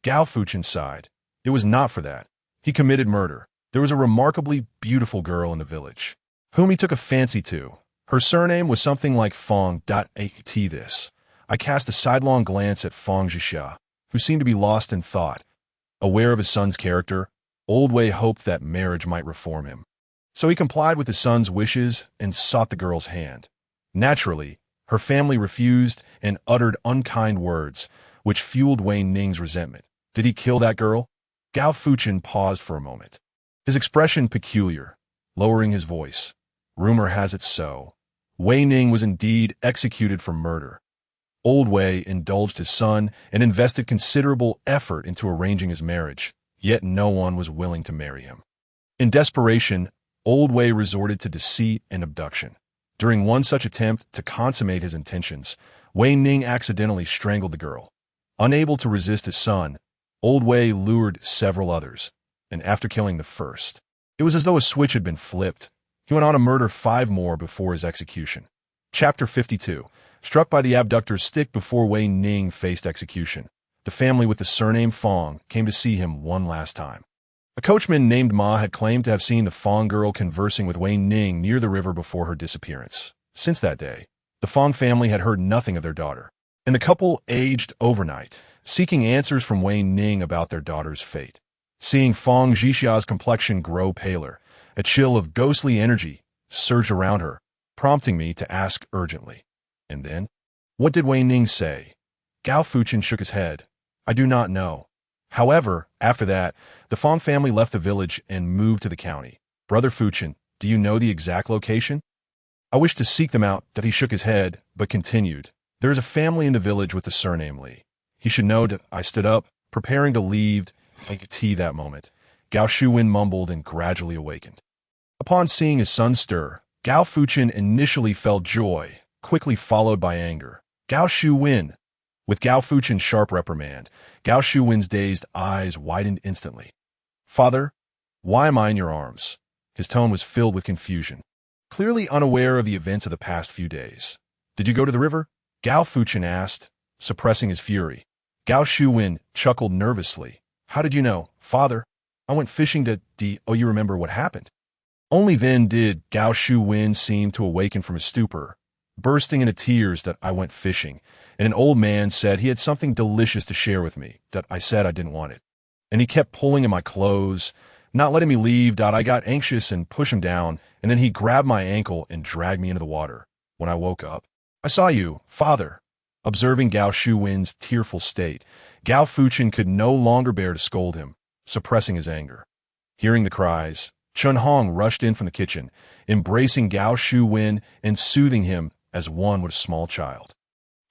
Gao Fuchen sighed. It was not for that. He committed murder. There was a remarkably beautiful girl in the village, whom he took a fancy to. Her surname was something like Fong. At this, I cast a sidelong glance at Fang Zhixia, who seemed to be lost in thought. Aware of his son's character, Old Wei hoped that marriage might reform him. So he complied with his son's wishes and sought the girl's hand. Naturally, her family refused and uttered unkind words, which fueled Wei Ning's resentment. Did he kill that girl? Gao Fuchen paused for a moment, his expression peculiar, lowering his voice. Rumor has it so. Wei Ning was indeed executed for murder. Old Wei indulged his son and invested considerable effort into arranging his marriage, yet no one was willing to marry him. In desperation, Old Wei resorted to deceit and abduction. During one such attempt to consummate his intentions, Wei Ning accidentally strangled the girl. Unable to resist his son, Old Wei lured several others, and after killing the first, it was as though a switch had been flipped. He went on to murder 5 more before his execution. Chapter 52. Struck by the abductor's stick before Wei Ning faced execution, the family with the surname Fong came to see him one last time. A coachman named Ma had claimed to have seen the Fong girl conversing with Wei Ning near the river before her disappearance. Since that day, the Fong family had heard nothing of their daughter, and the couple aged overnight, seeking answers from Wei Ning about their daughter's fate. Seeing Fang Zhixia's complexion grow paler, a chill of ghostly energy surged around her, prompting me to ask urgently. And then? What did Wei Ning say? Gao Fuchen shook his head. I do not know. However, after that, the Fong family left the village and moved to the county. Brother Fuchen, do you know the exact location? I wished to seek them out, that he shook his head, but continued. There is a family in the village with the surname Li. He should know that I stood up, preparing to leave. I could see that moment. Gao Shuwen mumbled and gradually awakened. Upon seeing his son stir, Gao Fuchen initially felt joy, quickly followed by anger. Gao Shuwen! With Gao Fuchen's sharp reprimand, Gao Shuwen's dazed eyes widened instantly. Father, why am I in your arms? His tone was filled with confusion, clearly unaware of the events of the past few days. Did you go to the river? Gao Fuchen asked, suppressing his fury. Gao Shuwen chuckled nervously. How did you know, Father? I went fishing to Oh, you remember what happened? Only then did Gao Shuwen seem to awaken from his stupor, bursting into tears that I went fishing, and an old man said he had something delicious to share with me, that I said I didn't want it. And he kept pulling at my clothes, not letting me leave. I got anxious and pushed him down, and then he grabbed my ankle and dragged me into the water. When I woke up, I saw you, Father. Observing Gao Shuwen's tearful state, Gao Fuchen could no longer bear to scold him, suppressing his anger. Hearing the cries, Chun Hong rushed in from the kitchen, embracing Gao Shuwen and soothing him as one would a small child.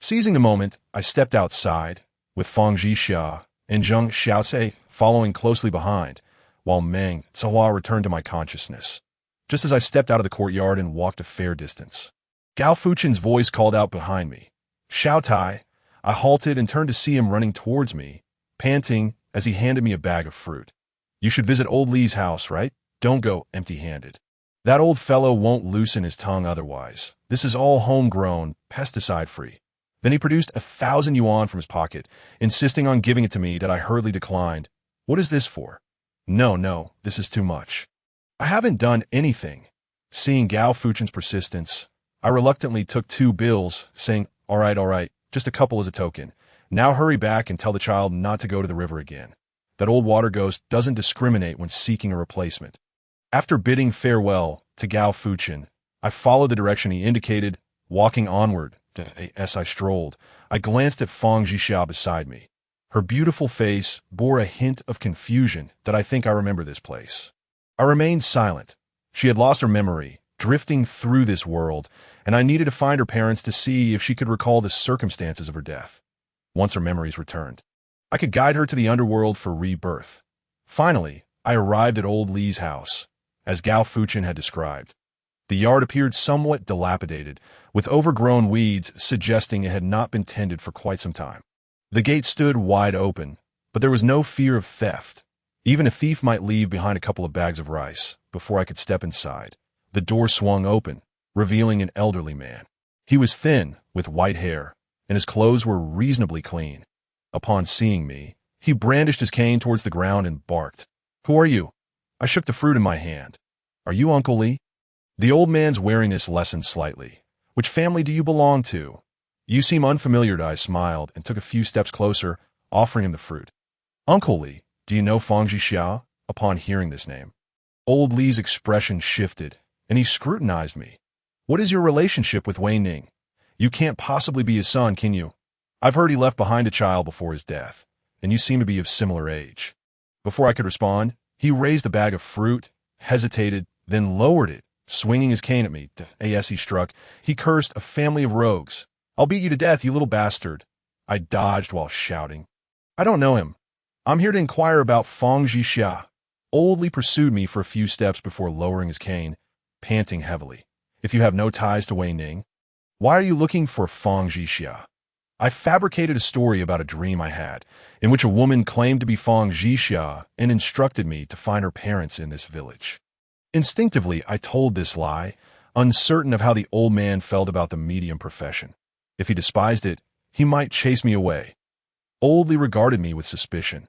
Seizing the moment, I stepped outside, with Fang Zhixia and Zheng Xiaoce following closely behind, while Meng Tsuehua returned to my consciousness. Just as I stepped out of the courtyard and walked a fair distance, Gao Fuchen's voice called out behind me. Xiao Tai. I halted and turned to see him running towards me, panting as he handed me a bag of fruit. You should visit old Li's house, right? Don't go empty-handed. That old fellow won't loosen his tongue otherwise. This is all homegrown, pesticide-free. Then he produced 1,000 yuan from his pocket, insisting on giving it to me that I hurriedly declined. What is this for? No, this is too much. I haven't done anything. Seeing Gao Fuchen's persistence, I reluctantly took 2 bills, saying, all right, just a couple as a token. Now hurry back and tell the child not to go to the river again. That old water ghost doesn't discriminate when seeking a replacement. After bidding farewell to Gao Fuchen, I followed the direction he indicated, walking onward. As I strolled, I glanced at Fang Zhixia beside me. Her beautiful face bore a hint of confusion that I think I remember this place. I remained silent. She had lost her memory, drifting through this world, and I needed to find her parents to see if she could recall the circumstances of her death. Once her memories returned, I could guide her to the underworld for rebirth. Finally, I arrived at old Li's house, as Gao Fuchen had described. The yard appeared somewhat dilapidated, with overgrown weeds suggesting it had not been tended for quite some time. The gate stood wide open, but there was no fear of theft. Even a thief might leave behind a couple of bags of rice before I could step inside. The door swung open, revealing an elderly man. He was thin, with white hair, and his clothes were reasonably clean. Upon seeing me, he brandished his cane towards the ground and barked. Who are you? I shook the fruit in my hand. Are you Uncle Li? The old man's wariness lessened slightly. Which family do you belong to? You seem unfamiliar. I smiled and took a few steps closer, offering him the fruit. Uncle Li, do you know Fang Zhixia? Upon hearing this name, old Li's expression shifted, and he scrutinized me. What is your relationship with Wei Ning? You can't possibly be his son, can you? I've heard he left behind a child before his death, and you seem to be of similar age. Before I could respond, he raised a bag of fruit, hesitated, then lowered it, swinging his cane at me. As he struck, he cursed, a family of rogues. I'll beat you to death, you little bastard. I dodged while shouting. I don't know him. I'm here to inquire about Fang Zhixia. Old Li pursued me for a few steps before lowering his cane, panting heavily. If you have no ties to Wei Ning, why are you looking for Fang Zhixia? I fabricated a story about a dream I had, in which a woman claimed to be Fang Zhixia and instructed me to find her parents in this village. Instinctively, I told this lie, uncertain of how the old man felt about the medium profession. If he despised it, he might chase me away. Old Li regarded me with suspicion.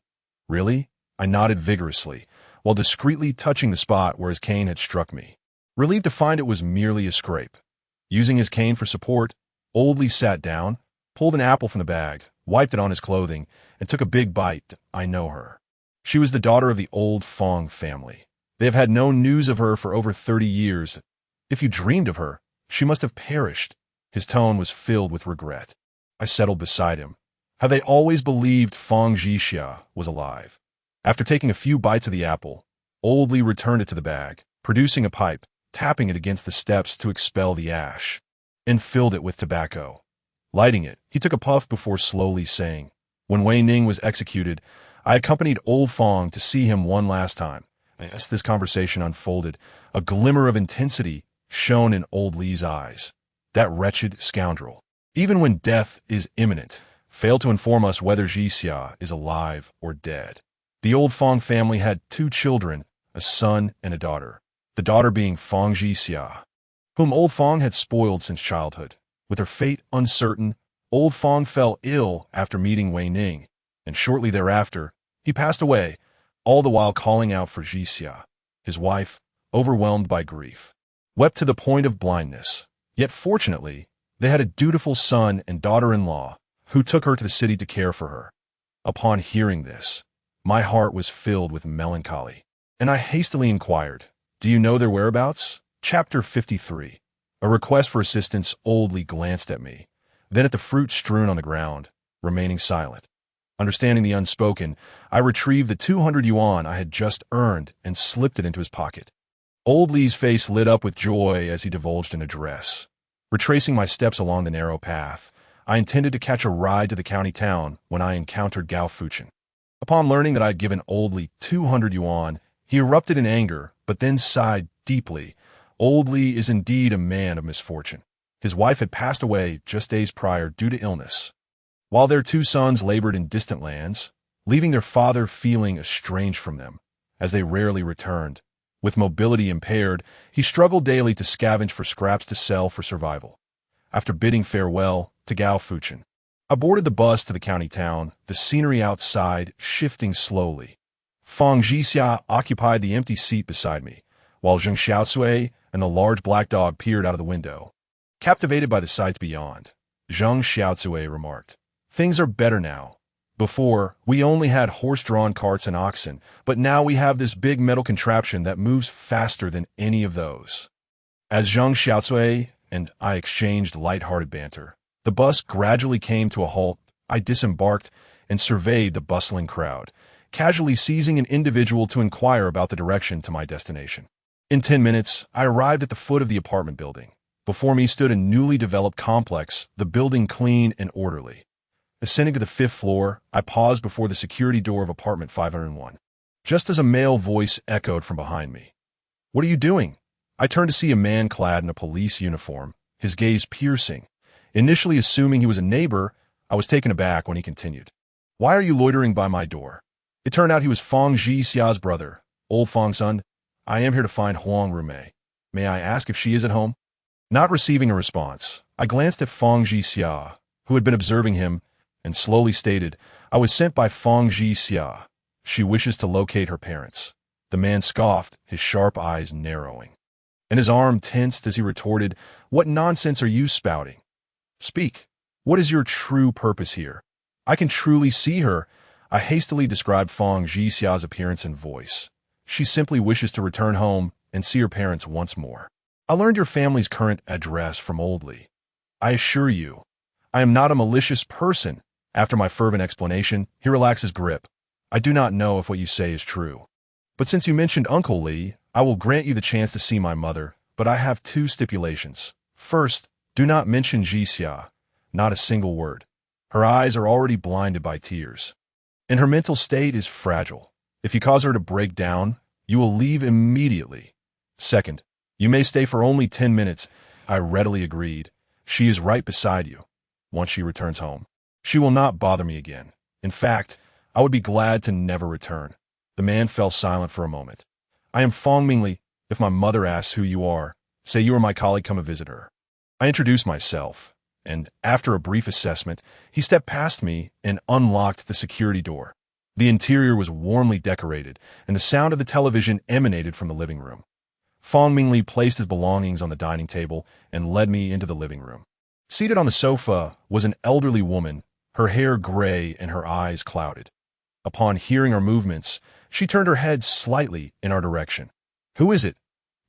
Really? I nodded vigorously, while discreetly touching the spot where his cane had struck me. Relieved to find it was merely a scrape. Using his cane for support, Old Li sat down, pulled an apple from the bag, wiped it on his clothing, and took a big bite. I know her. She was the daughter of the old Fang family. They have had no news of her for over 30 years. If you dreamed of her, she must have perished. His tone was filled with regret. I settled beside him. Have they always believed Fang Zhixia was alive? After taking a few bites of the apple, Old Li returned it to the bag, producing a pipe, tapping it against the steps to expel the ash, and filled it with tobacco. Lighting it, he took a puff before slowly saying, when Wei Ning was executed, I accompanied old Fang to see him one last time. As this conversation unfolded, a glimmer of intensity shone in Old Li's eyes. That wretched scoundrel, even when death is imminent, failed to inform us whether Zhixia is alive or dead. The old Fang family had 2 children, a son and a daughter, the daughter being Fang Zhixia, whom old Fang had spoiled since childhood. With her fate uncertain, old Fang fell ill after meeting Wei Ning, and shortly thereafter, he passed away, all the while calling out for Zhixia. His wife, overwhelmed by grief, wept to the point of blindness. Yet fortunately, they had a dutiful son and daughter-in-law who took her to the city to care for her. Upon hearing this, my heart was filled with melancholy, and I hastily inquired, do you know their whereabouts? Chapter 53. A request for assistance. Old Li glanced at me, then at the fruit strewn on the ground, remaining silent. Understanding the unspoken, I retrieved the 200 yuan I had just earned and slipped it into his pocket. Old Li's face lit up with joy as he divulged an address. Retracing my steps along the narrow path, I intended to catch a ride to the county town when I encountered Gao Fuchen. Upon learning that I had given Old Li 200 yuan, he erupted in anger, but then sighed deeply. Old Li is indeed a man of misfortune. His wife had passed away just days prior due to illness, while their 2 sons labored in distant lands, leaving their father feeling estranged from them, as they rarely returned. With mobility impaired, he struggled daily to scavenge for scraps to sell for survival. After bidding farewell to Gao Fuchen, I boarded the bus to the county town, the scenery outside shifting slowly. Fang Jixia occupied the empty seat beside me, while Zheng Xiaocui and the large black dog peered out of the window. Captivated by the sights beyond, Zheng Xiaocui remarked, "Things are better now. Before, we only had horse-drawn carts and oxen, but now we have this big metal contraption that moves faster than any of those." As Zheng Xiaocui and I exchanged light-hearted banter, the bus gradually came to a halt. I disembarked and surveyed the bustling crowd, casually seizing an individual to inquire about the direction to my destination. In 10 minutes, I arrived at the foot of the apartment building. Before me stood a newly developed complex, the building clean and orderly. Ascending to the 5th floor, I paused before the security door of apartment 501. Just as a male voice echoed from behind me. "What are you doing?" I turned to see a man clad in a police uniform, his gaze piercing. Initially assuming he was a neighbor, I was taken aback when he continued, "Why are you loitering by my door?" It turned out he was Fang Jixia's brother. "Old Fang-sun, I am here to find Huang Rumei. May I ask if she is at home?" Not receiving a response, I glanced at Fang Jixia, who had been observing him, and slowly stated, "I was sent by Fang Jixia. She wishes to locate her parents." The man scoffed, his sharp eyes narrowing. And his arm tensed as he retorted, "What nonsense are you spouting? Speak. What is your true purpose here? I can truly see her." I hastily described Fang Jixia's appearance and voice. "She simply wishes to return home and see her parents once more. I learned your family's current address from Old Li. I assure you, I am not a malicious person." After my fervent explanation, he relaxed his grip. "I do not know if what you say is true. But since you mentioned Uncle Li, I will grant you the chance to see my mother, but I have 2 stipulations. First, do not mention Jixia, not a single word. Her eyes are already blinded by tears, and her mental state is fragile. If you cause her to break down, you will leave immediately. Second, you may stay for only 10 minutes. I readily agreed. She is right beside you. Once she returns home, she will not bother me again. In fact, I would be glad to never return." The man fell silent for a moment. "I am Fang Mingli. If my mother asks who you are, say you are my colleague come to visit her." I introduced myself, and after a brief assessment, he stepped past me and unlocked the security door. The interior was warmly decorated, and the sound of the television emanated from the living room. Fang Mingli placed his belongings on the dining table and led me into the living room. Seated on the sofa was an elderly woman, her hair gray and her eyes clouded. Upon hearing our movements, she turned her head slightly in our direction. "Who is it?"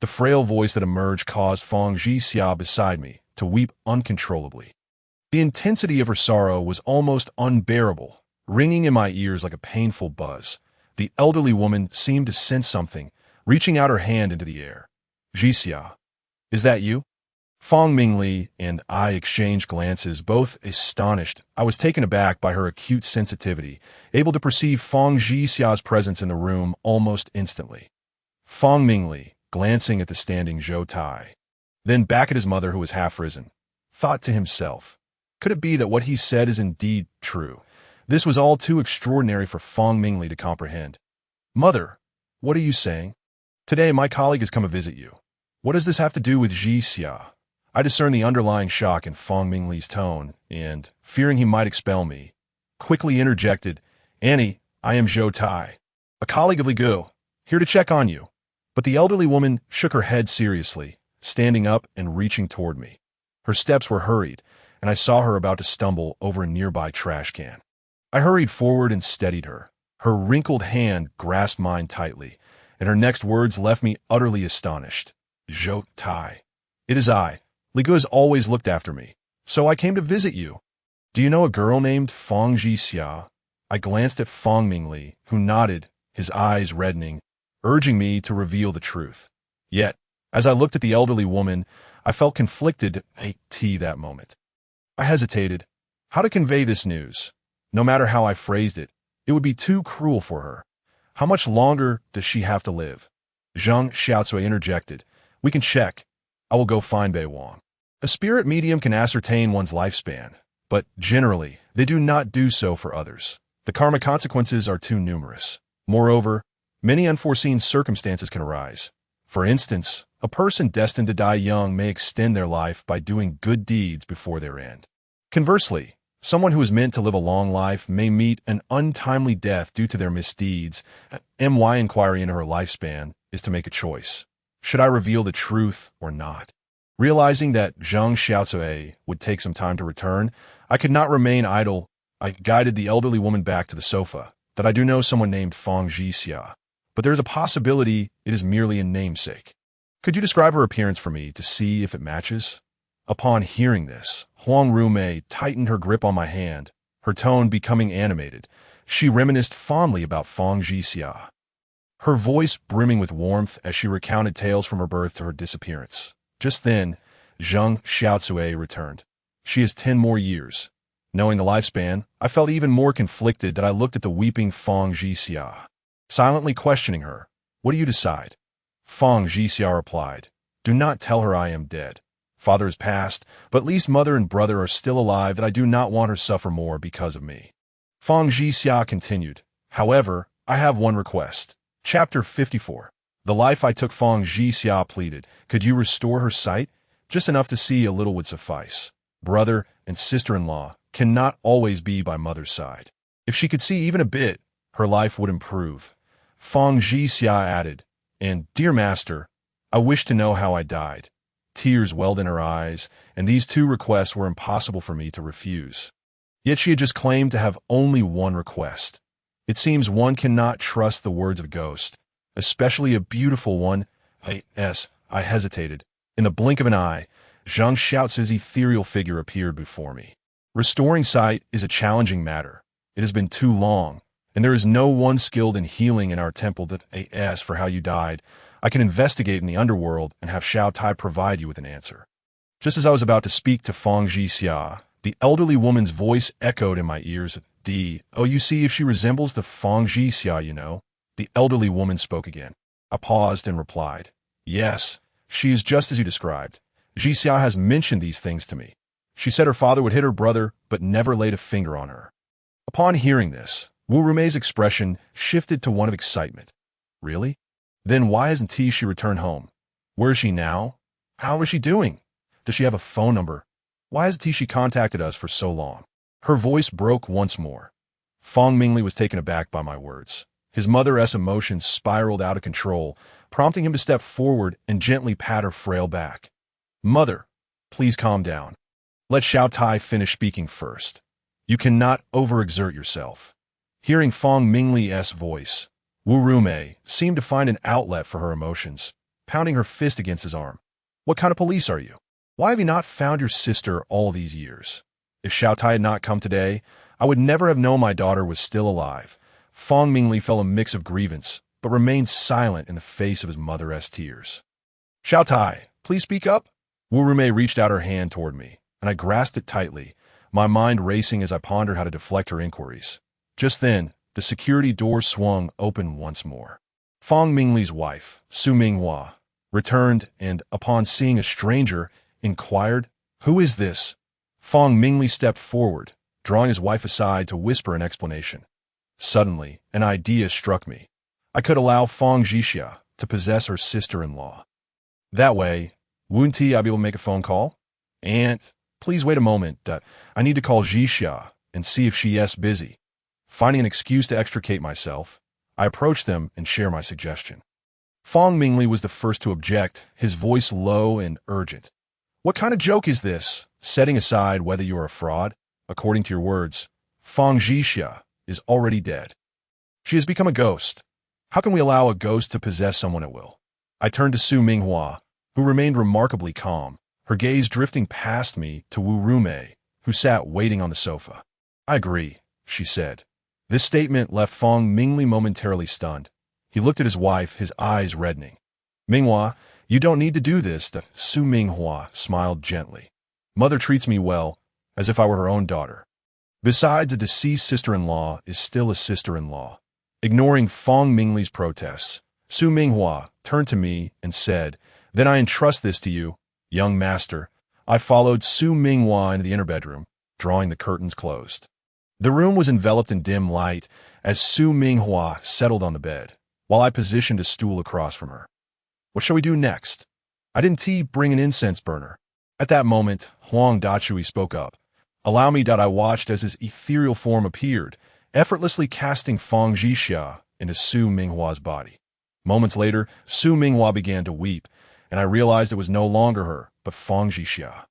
The frail voice that emerged caused Fang Jixia beside me to weep uncontrollably. The intensity of her sorrow was almost unbearable, ringing in my ears like a painful buzz. The elderly woman seemed to sense something, reaching out her hand into the air. "Jixia, is that you?" Fang Mingli and I exchanged glances, both astonished. I was taken aback by her acute sensitivity, able to perceive Fang Jixia's presence in the room almost instantly. Fang Mingli, glancing at the standing Zhou Tai, then back at his mother who was half risen, thought to himself, could it be that what he said is indeed true? This was all too extraordinary for Fang Mingli to comprehend. "Mother, what are you saying? Today my colleague has come to visit you. What does this have to do with Jixia?" I discerned the underlying shock in Fang Mingli's tone, and, fearing he might expel me, quickly interjected, "Annie, I am Zhou Tai, a colleague of Li Gu, here to check on you." But the elderly woman shook her head seriously, standing up and reaching toward me. Her steps were hurried, and I saw her about to stumble over a nearby trash can. I hurried forward and steadied her. Her wrinkled hand grasped mine tightly, and her next words left me utterly astonished. "Zhou Tai, it is I. Li Gu has always looked after me, so I came to visit you. Do you know a girl named Fang Jixia?" I glanced at Fang Mingli, who nodded, his eyes reddening, urging me to reveal the truth. Yet, as I looked at the elderly woman, I felt conflicted at that moment. I hesitated. How to convey this news? No matter how I phrased it, it would be too cruel for her. How much longer does she have to live? Zheng Xiaocui interjected. "We can check. I will go find Bei Wang." A spirit medium can ascertain one's lifespan, but generally, they do not do so for others. The karma consequences are too numerous. Moreover, many unforeseen circumstances can arise. For instance, a person destined to die young may extend their life by doing good deeds before their end. Conversely, someone who is meant to live a long life may meet an untimely death due to their misdeeds. My inquiry into her lifespan is to make a choice. Should I reveal the truth or not? Realizing that Zhang Xiaocui would take some time to return, I could not remain idle. I guided the elderly woman back to the sofa. That I do know someone named Fang Jixia, but there is a possibility it is merely a namesake. Could you describe her appearance for me to see if it matches? Upon hearing this, Huang Rumei tightened her grip on my hand, her tone becoming animated. She reminisced fondly about Fang Jixia, her voice brimming with warmth as she recounted tales from her birth to her disappearance. Just then, Zhang Xiaocui returned. She has 10 more years. Knowing the lifespan, I felt even more conflicted that I looked at the weeping Fang Jixia, silently questioning her. What do you decide? Fang Jixia replied, do not tell her I am dead. Father has passed, but at least mother and brother are still alive, that I do not want her to suffer more because of me. Fang Jixia continued, however, I have one request. Chapter 54. The life I took. Fang Jixia pleaded, could you restore her sight? Just enough to see a little would suffice. Brother and sister-in-law cannot always be by mother's side. If she could see even a bit, her life would improve. Fang Jixia added, and, dear master, I wish to know how I died. Tears welled in her eyes, and these two requests were impossible for me to refuse. Yet she had just claimed to have only one request. It seems one cannot trust the words of a ghost, especially a beautiful one. I hesitated. In the blink of an eye, Zhang Xiaocui's ethereal figure appeared before me. Restoring sight is a challenging matter. It has been too long, and there is no one skilled in healing in our temple. That as for how you died, I can investigate in the underworld and have Xiao Tai provide you with an answer. Just as I was about to speak to Fang Jixia, the elderly woman's voice echoed in my ears. Oh, you see if she resembles the Fang Jixia you know. The elderly woman spoke again. I paused and replied, yes, she is just as you described. Jixia has mentioned these things to me. She said her father would hit her brother, but never laid a finger on her. Upon hearing this, Wu Rumei's expression shifted to one of excitement. Really? Then why hasn't she returned home? Where is she now? How is she doing? Does she have a phone number? Why hasn't she contacted us for so long? Her voice broke once more. Fang Mingli was taken aback by my words. His mother's emotions spiraled out of control, prompting him to step forward and gently pat her frail back. Mother, please calm down. Let Xiao Tai finish speaking first. You cannot overexert yourself. Hearing Fang Mingli's voice, Wu Rumei seemed to find an outlet for her emotions, pounding her fist against his arm. What kind of police are you? Why have you not found your sister all these years? If Xiao Tai had not come today, I would never have known my daughter was still alive. Fang Mingli felt a mix of grievance, but remained silent in the face of his mother's tears. Xiao Tai, please speak up. Wu Rumei reached out her hand toward me, and I grasped it tightly, my mind racing as I pondered how to deflect her inquiries. Just then, the security door swung open once more. Fang Mingli's wife, Su Minghua, returned and, upon seeing a stranger, inquired, who is this? Fang Mingli stepped forward, drawing his wife aside to whisper an explanation. Suddenly, an idea struck me. I could allow Fang Jixia to possess her sister-in-law. That way, wouldn't I be able to make a phone call? And, please wait a moment, I need to call Jixia and see if she is busy. Finding an excuse to extricate myself, I approached them and shared my suggestion. Fang Mingli was the first to object, his voice low and urgent. What kind of joke is this? Setting aside whether you are a fraud, according to your words, Fang Jixia is already dead. She has become a ghost. How can we allow a ghost to possess someone at will? I turned to Su Minghua, who remained remarkably calm, her gaze drifting past me to Wu Rumei, who sat waiting on the sofa. I agree, she said. This statement left Fang Mingli momentarily stunned. He looked at his wife, his eyes reddening. Minghua, you don't need to do this. Su Minghua smiled gently. Mother treats me well, as if I were her own daughter. Besides, a deceased sister-in-law is still a sister-in-law. Ignoring Fang Mingli's protests, Su Minghua turned to me and said, then I entrust this to you, young master. I followed Su Minghua into the inner bedroom, drawing the curtains closed. The room was enveloped in dim light as Su Minghua settled on the bed, while I positioned a stool across from her. What shall we do next? I didn't bring an incense burner. At that moment, Huang Dachui spoke up. Allow me. I watched as his ethereal form appeared, effortlessly casting Fang Zhixia into Su Minghua's body. Moments later, Su Minghua began to weep, and I realized it was no longer her, but Fang Zhixia.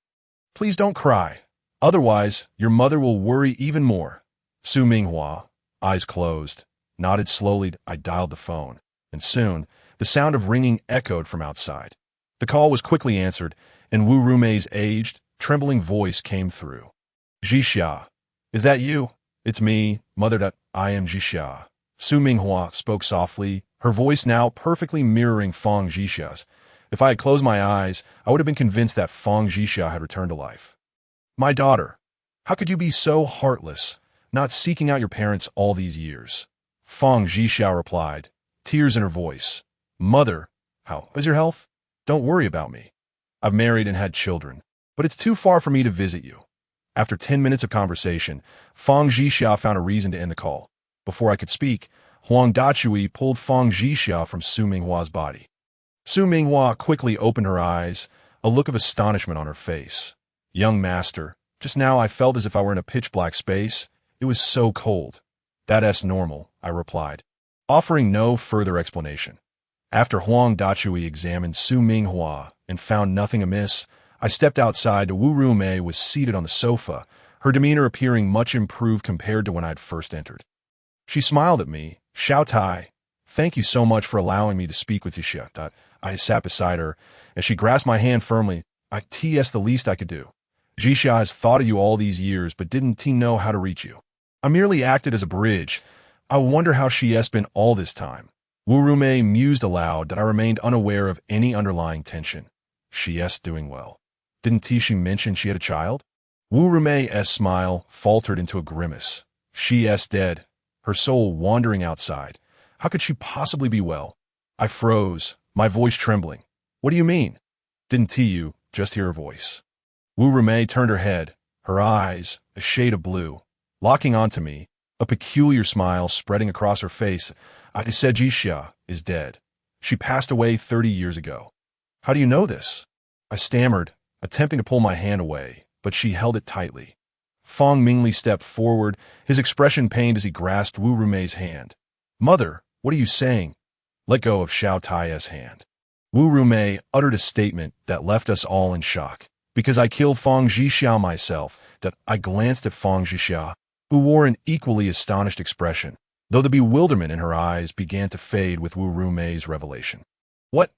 Please don't cry. Otherwise, your mother will worry even more. Su Minghua, eyes closed, nodded slowly. I dialed the phone, and soon, the sound of ringing echoed from outside. The call was quickly answered, and Wu Rumei's aged, trembling voice came through. Zhixia, is that you? It's me, mother. I am Zhixia. Su Minghua spoke softly, her voice now perfectly mirroring Fang Zhixia's. If I had closed my eyes, I would have been convinced that Fang Zhixia had returned to life. My daughter, how could you be so heartless, not seeking out your parents all these years? Fang Zhixia replied, tears in her voice. Mother, how is your health? Don't worry about me. I've married and had children, but it's too far for me to visit you. After 10 minutes of conversation, Fang Zhixia found a reason to end the call. Before I could speak, Huang Dachui pulled Fang Zhixia from Su Minghua's body. Su Minghua quickly opened her eyes, a look of astonishment on her face. Young master, just now I felt as if I were in a pitch-black space. It was so cold. That's normal, I replied, offering no further explanation. After Huang Dachui examined Su Minghua and found nothing amiss, I stepped outside to Wu Rumei was seated on the sofa, her demeanor appearing much improved compared to when I'd first entered. She smiled at me. Xiao Tai, thank you so much for allowing me to speak with you, Xia. I sat beside her, and she grasped my hand firmly. It's the least I could do. Zhixia has thought of you all these years, but didn't know how to reach you. I merely acted as a bridge. I wonder how she has been all this time. Wu Rumei mused aloud that I remained unaware of any underlying tension. She's doing well. Didn't she mention she had a child? Wu Rumei's smile faltered into a grimace. She's dead, her soul wandering outside. How could she possibly be well? I froze, my voice trembling. What do you mean? Didn't you just hear her voice? Wu Rumei turned her head, her eyes, a shade of blue, locking onto me, a peculiar smile spreading across her face. I said Zhixia is dead. She passed away 30 years ago. How do you know this? I stammered, attempting to pull my hand away, but she held it tightly. Fang Mingli stepped forward, his expression pained as he grasped Wu Rumei's hand. Mother, what are you saying? Let go of Xiao Tai's hand. Wu Rumei uttered a statement that left us all in shock. Because I killed Fang Zhixia myself, that I glanced at Fang Zhixia, who wore an equally astonished expression, though the bewilderment in her eyes began to fade with Wu Rumei's revelation. What?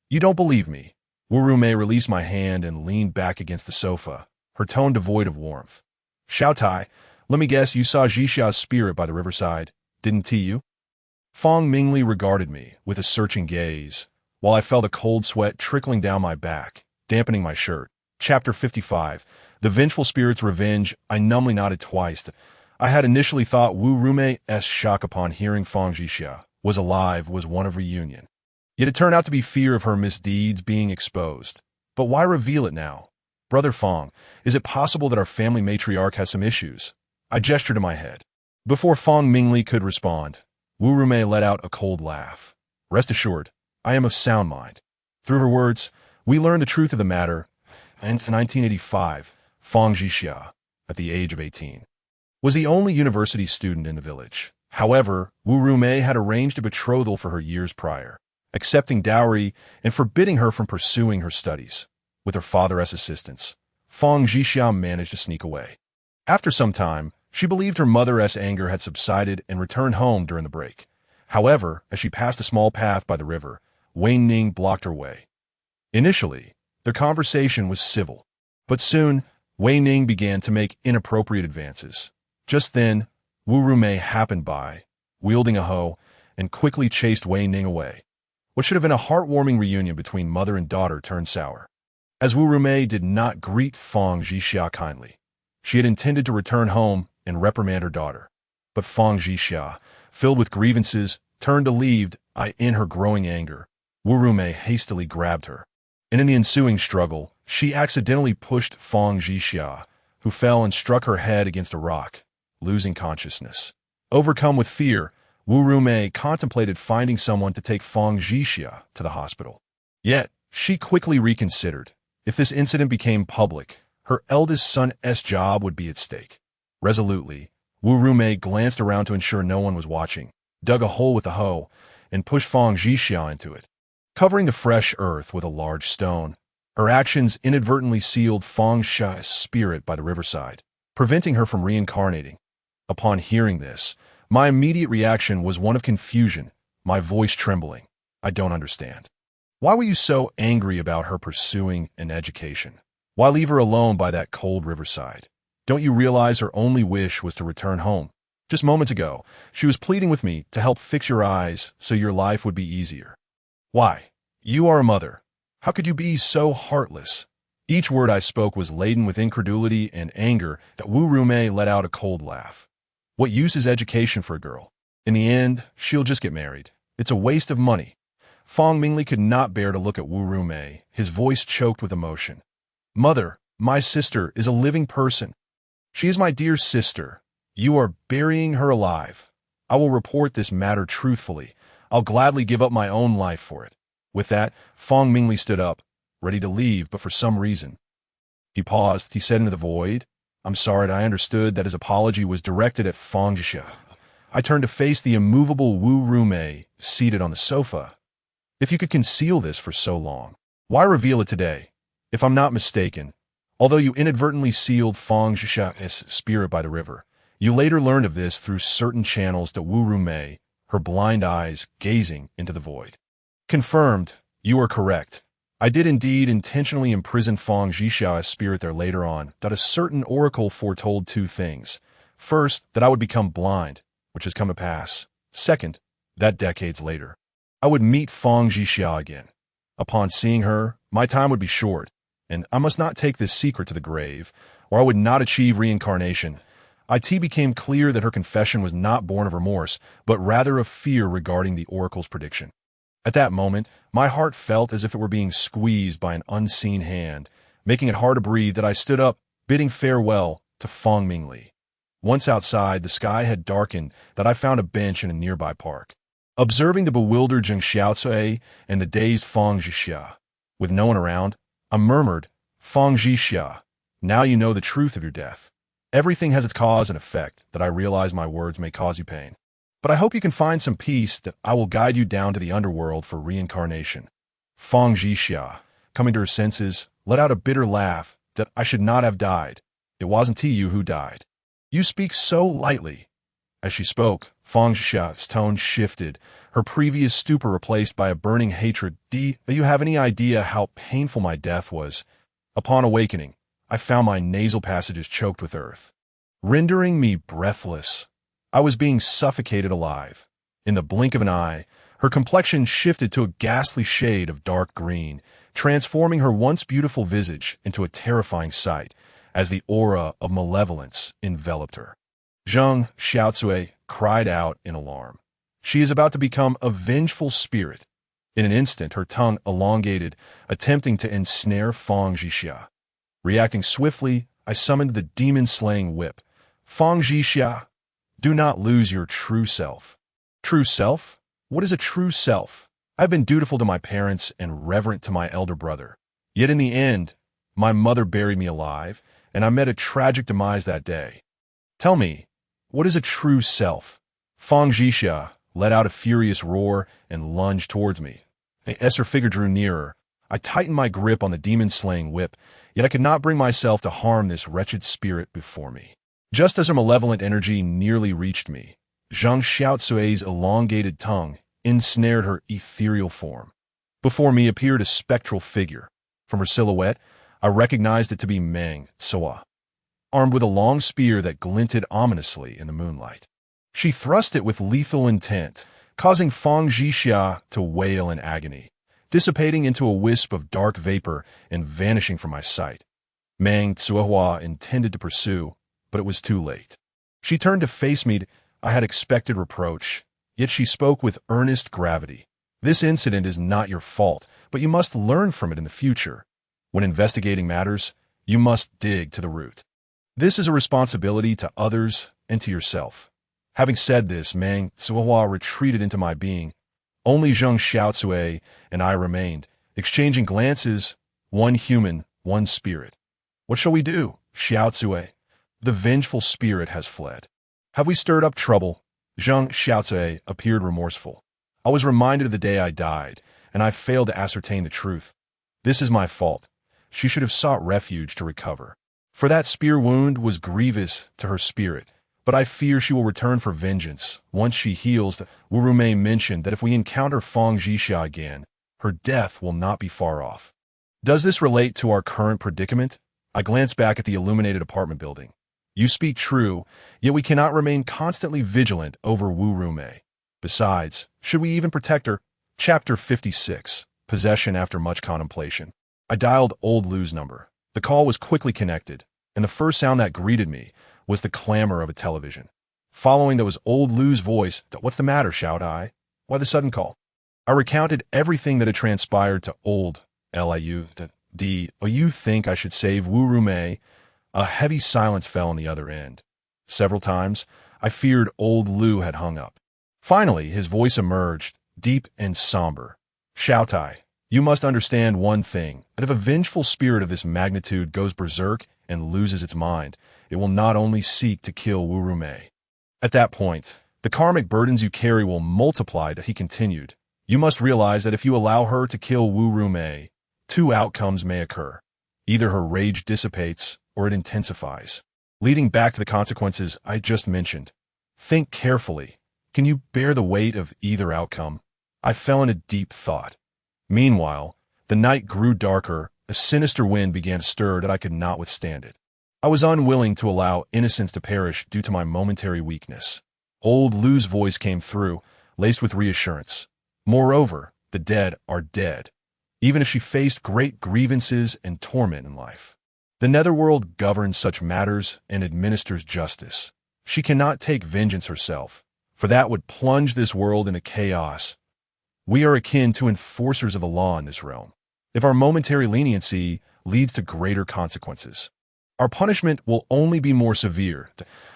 You don't believe me? Wu Rumei released my hand and leaned back against the sofa, her tone devoid of warmth. Xiao Tai, let me guess you saw Zhixia's spirit by the riverside, didn't you? Fang Mingli regarded me with a searching gaze, while I felt a cold sweat trickling down my back, dampening my shirt. Chapter 55, The Vengeful Spirit's Revenge. I numbly nodded twice. I had initially thought Wu Rumei's shock upon hearing Fang Zhixia was alive was one of reunion. Yet it turned out to be fear of her misdeeds being exposed. But why reveal it now? Brother Fang, is it possible that our family matriarch has some issues? I gestured to my head. Before Fang Mingli could respond, Wu Rumei let out a cold laugh. Rest assured, I am of sound mind. Through her words, we learned the truth of the matter, and in 1985, Fang Zhixia, at the age of 18, was the only university student in the village. However, Wu Rumei had arranged a betrothal for her years prior, accepting dowry and forbidding her from pursuing her studies. With her father's assistance, Fang Zhixia managed to sneak away. After some time, she believed her mother's anger had subsided and returned home during the break. However, as she passed a small path by the river, Wei Ning blocked her way. Initially, their conversation was civil, but soon, Wei Ning began to make inappropriate advances. Just then, Wu Rumei happened by, wielding a hoe, and quickly chased Wei Ning away. What should have been a heartwarming reunion between mother and daughter turned sour, as Wu Rumei did not greet Fang Zhixia kindly. She had intended to return home and reprimand her daughter, but Fang Zhixia, filled with grievances, turned to leave. In her growing anger, Wu Rumei hastily grabbed her, and in the ensuing struggle, she accidentally pushed Fang Zhixia, who fell and struck her head against a rock, losing consciousness. Overcome with fear, Wu Rumei contemplated finding someone to take Fang Zhixia to the hospital. Yet, she quickly reconsidered. If this incident became public, her eldest son's job would be at stake. Resolutely, Wu Rumei glanced around to ensure no one was watching, dug a hole with a hoe, and pushed Fang Zhixia into it, covering the fresh earth with a large stone. Her actions inadvertently sealed Fang Zhixia's spirit by the riverside, preventing her from reincarnating. Upon hearing this, my immediate reaction was one of confusion, my voice trembling. I don't understand. Why were you so angry about her pursuing an education? Why leave her alone by that cold riverside? Don't you realize her only wish was to return home? Just moments ago, she was pleading with me to help fix your eyes so your life would be easier. Why? You are a mother. How could you be so heartless? Each word I spoke was laden with incredulity and anger that Wu Rumei let out a cold laugh. What use is education for a girl? In the end, she'll just get married. It's a waste of money. Fang Mingli could not bear to look at Wu Rumei, his voice choked with emotion. Mother, my sister is a living person. She is my dear sister. You are burying her alive. I will report this matter truthfully. I'll gladly give up my own life for it. With that, Fang Mingli stood up, ready to leave, but for some reason. He paused. He said into the void, I'm sorry, I understood that his apology was directed at Fang Zhixia. I turned to face the immovable Wu Rumei, seated on the sofa. If you could conceal this for so long, why reveal it today? If I'm not mistaken, although you inadvertently sealed Fang Zhixia's spirit by the river, you later learned of this through certain channels to Wu Rumei, her blind eyes gazing into the void. Confirmed, you are correct. I did indeed intentionally imprison Fang Zhixia's spirit there later on, that a certain oracle foretold two things. First, that I would become blind, which has come to pass. Second, that decades later, I would meet Fang Zhixia again. Upon seeing her, my time would be short, and I must not take this secret to the grave, or I would not achieve reincarnation. It became clear that her confession was not born of remorse, but rather of fear regarding the oracle's prediction. At that moment, my heart felt as if it were being squeezed by an unseen hand, making it hard to breathe that I stood up, bidding farewell to Fang Mingli. Once outside, the sky had darkened that I found a bench in a nearby park. Observing the bewildered Zheng Xiaocui and the dazed Fang Zhixia, with no one around, I murmured, Fang Zhixia, now you know the truth of your death. Everything has its cause and effect, that I realize my words may cause you pain. But I hope you can find some peace, that I will guide you down to the underworld for reincarnation. Fang Zhixia, coming to her senses, let out a bitter laugh, that I should not have died. It wasn't you who died. You speak so lightly. As she spoke, Fang Zhixia's tone shifted, her previous stupor replaced by a burning hatred. Do you have any idea how painful my death was? Upon awakening, I found my nasal passages choked with earth, rendering me breathless. I was being suffocated alive. In the blink of an eye, her complexion shifted to a ghastly shade of dark green, transforming her once beautiful visage into a terrifying sight, as the aura of malevolence enveloped her. Zheng Xiaocui cried out in alarm. She is about to become a vengeful spirit. In an instant, her tongue elongated, attempting to ensnare Fang Zhixia. Reacting swiftly, I summoned the demon-slaying whip. Fang Zhixia, do not lose your true self. True self? What is a true self? I've been dutiful to my parents and reverent to my elder brother. Yet in the end, my mother buried me alive, and I met a tragic demise that day. Tell me, what is a true self? Fang Zhixia let out a furious roar and lunged towards me. As her figure drew nearer, I tightened my grip on the demon-slaying whip, yet I could not bring myself to harm this wretched spirit before me. Just as her malevolent energy nearly reached me, Zheng Xiaocui's elongated tongue ensnared her ethereal form. Before me appeared a spectral figure. From her silhouette, I recognized it to be Meng Suo, armed with a long spear that glinted ominously in the moonlight. She thrust it with lethal intent, causing Fang Zhixia to wail in agony, dissipating into a wisp of dark vapor and vanishing from my sight. Meng Suo intended to pursue, but it was too late. She turned to face me. I had expected reproach, yet she spoke with earnest gravity. This incident is not your fault, but you must learn from it in the future. When investigating matters, you must dig to the root. This is a responsibility to others and to yourself. Having said this, Meng Suo retreated into my being. Only Zheng Xiaocui and I remained, exchanging glances, one human, one spirit. What shall we do? Xiao Zui. The vengeful spirit has fled. Have we stirred up trouble? Zhang Xiaozui appeared remorseful. I was reminded of the day I died, and I failed to ascertain the truth. This is my fault. She should have sought refuge to recover. For that spear wound was grievous to her spirit, but I fear she will return for vengeance. Once she heals, Wu Rumei mentioned that if we encounter Fang Zhixia again, her death will not be far off. Does this relate to our current predicament? I glanced back at the illuminated apartment building. You speak true, yet we cannot remain constantly vigilant over Wu Rumei. Besides, should we even protect her? Chapter 56, Possession After Much Contemplation. I dialed Old Lu's number. The call was quickly connected, and the first sound that greeted me was the clamor of a television. Following that was Old Lu's voice. What's the matter, shout I? Why the sudden call? I recounted everything that had transpired to Old Liu. You think I should save Wu Rumei? A heavy silence fell on the other end. Several times, I feared Old Lu had hung up. Finally, his voice emerged, deep and somber. Xiaotai, you must understand one thing, that if a vengeful spirit of this magnitude goes berserk and loses its mind, it will not only seek to kill Wu Rumei. At that point, the karmic burdens you carry will multiply, he continued. You must realize that if you allow her to kill Wu Rumei, two outcomes may occur. Either her rage dissipates, or it intensifies, leading back to the consequences I just mentioned. Think carefully. Can you bear the weight of either outcome? I fell into deep thought. Meanwhile, the night grew darker, a sinister wind began to stir that I could not withstand it. I was unwilling to allow innocence to perish due to my momentary weakness. Old Lu's voice came through, laced with reassurance. Moreover, the dead are dead, even if she faced great grievances and torment in life. The netherworld governs such matters and administers justice. She cannot take vengeance herself, for that would plunge this world into chaos. We are akin to enforcers of the law in this realm. If our momentary leniency leads to greater consequences, our punishment will only be more severe.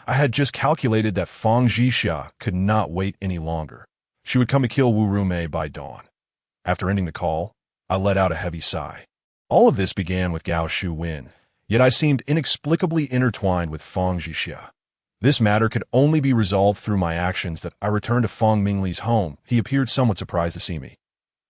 I had just calculated that Fang Zhixia could not wait any longer. She would come to kill Wu Rumei by dawn. After ending the call, I let out a heavy sigh. All of this began with Gao Shuwen, yet I seemed inexplicably intertwined with Fang Zhixia. This matter could only be resolved through my actions. That I returned to Fang Mingli's home. He appeared somewhat surprised to see me.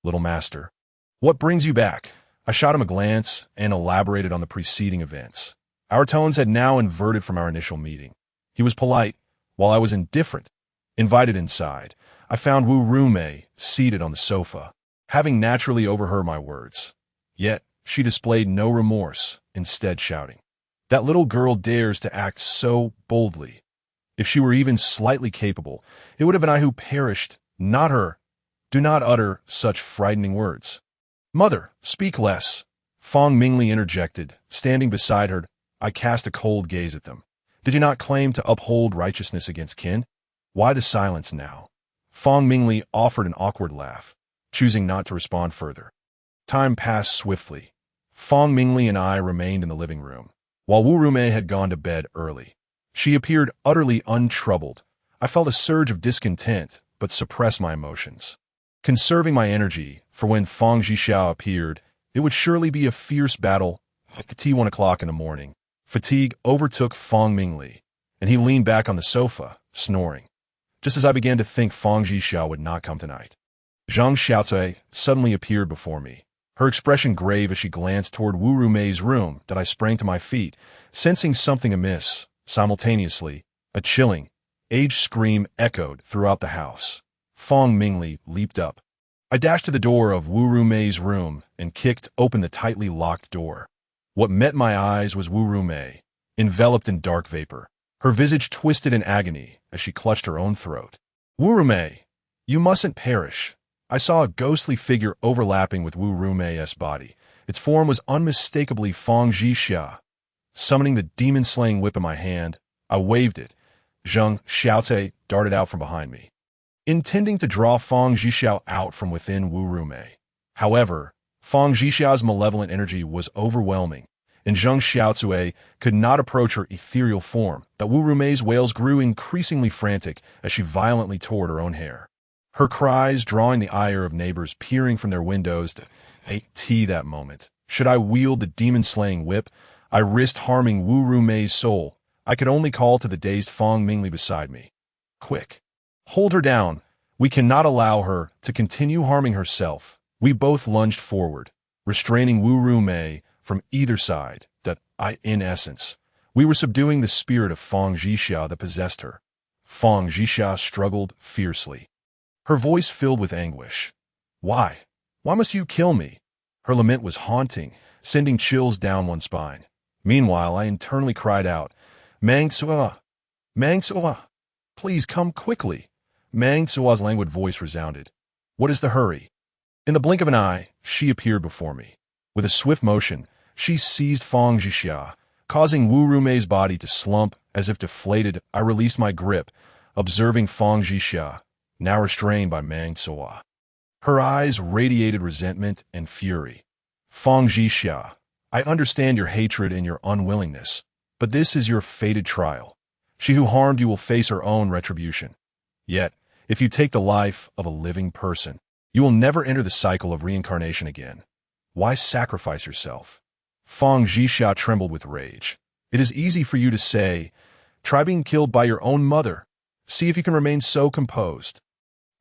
Little master, what brings you back? I shot him a glance and elaborated on the preceding events. Our tones had now inverted from our initial meeting. He was polite, while I was indifferent. Invited inside, I found Wu Rumei seated on the sofa, having naturally overheard my words. Yet, she displayed no remorse, instead shouting, "That little girl dares to act so boldly. If she were even slightly capable, it would have been I who perished, not her. Do not utter such frightening words." "Mother, speak less," Fang Mingli interjected. Standing beside her, I cast a cold gaze at them. Did you not claim to uphold righteousness against kin? Why the silence now? Fang Mingli offered an awkward laugh, choosing not to respond further. Time passed swiftly. Fang Mingli and I remained in the living room, while Wu Rumei had gone to bed early. She appeared utterly untroubled. I felt a surge of discontent, but suppressed my emotions, conserving my energy for when Fang Zhixia appeared. It would surely be a fierce battle. At 1 o'clock in the morning, fatigue overtook Fang Mingli, and he leaned back on the sofa, snoring. Just as I began to think Fang Zhixia would not come tonight, Zhang Xiaozui suddenly appeared before me, her expression grave as she glanced toward Wu Rumei's room. That I sprang to my feet, sensing something amiss. Simultaneously, a chilling, aged scream echoed throughout the house. Fang Mingli leaped up. I dashed to the door of Wu Rumei's room and kicked open the tightly locked door. What met my eyes was Wu Rumei, enveloped in dark vapor, her visage twisted in agony as she clutched her own throat. "Wu Rumei, you mustn't perish." I saw a ghostly figure overlapping with Wu Rumei's body. Its form was unmistakably Fang Zhixia. Summoning the demon-slaying whip in my hand, I waved it. Zhang Xiaozui darted out from behind me, intending to draw Fang Zhixia out from within Wu Rumei. However, Fang Zhixia's malevolent energy was overwhelming, and Zhang Xiaozui could not approach her ethereal form. That Wu Rumei's wails grew increasingly frantic as she violently tore her own hair. Her cries drawing the ire of neighbors peering from their windows. that moment. Should I wield the demon-slaying whip, I risked harming Wu Rumei's soul. I could only call to the dazed Fang Mingli beside me. Quick. Hold her down. We cannot allow her to continue harming herself. We both lunged forward, restraining Wu Rumei from either side. In essence, we were subduing the spirit of Fang Zhixia that possessed her. Fang Zhixia struggled fiercely, her voice filled with anguish. Why? Why must you kill me? Her lament was haunting, sending chills down one's spine. Meanwhile, I internally cried out, Mang Sua! Mang Sua! Please come quickly! Mang Sua's languid voice resounded. What is the hurry? In the blink of an eye, she appeared before me. With a swift motion, she seized Fang Zhixia, causing Wu Rumei's body to slump as if deflated. I released my grip, observing Fang Zhixia, now restrained by Mang Sua. Her eyes radiated resentment and fury. Fang Zhixia, I understand your hatred and your unwillingness, but this is your fated trial. She who harmed you will face her own retribution. Yet, if you take the life of a living person, you will never enter the cycle of reincarnation again. Why sacrifice yourself? Fang Zhixia trembled with rage. It is easy for you to say, try being killed by your own mother. See if you can remain so composed.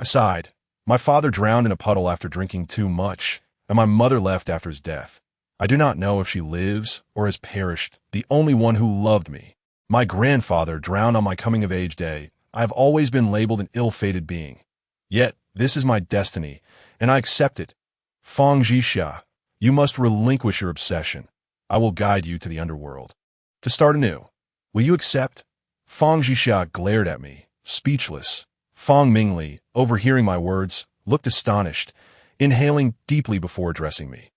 I sighed. My father drowned in a puddle after drinking too much, and my mother left after his death. I do not know if she lives or has perished, the only one who loved me. My grandfather drowned on my coming-of-age day. I have always been labeled an ill-fated being. Yet, this is my destiny, and I accept it. Fang Zhixia, you must relinquish your obsession. I will guide you to the underworld. To start anew, will you accept? Fang Zhixia glared at me, speechless. Fang Mingli, overhearing my words, looked astonished, inhaling deeply before addressing me.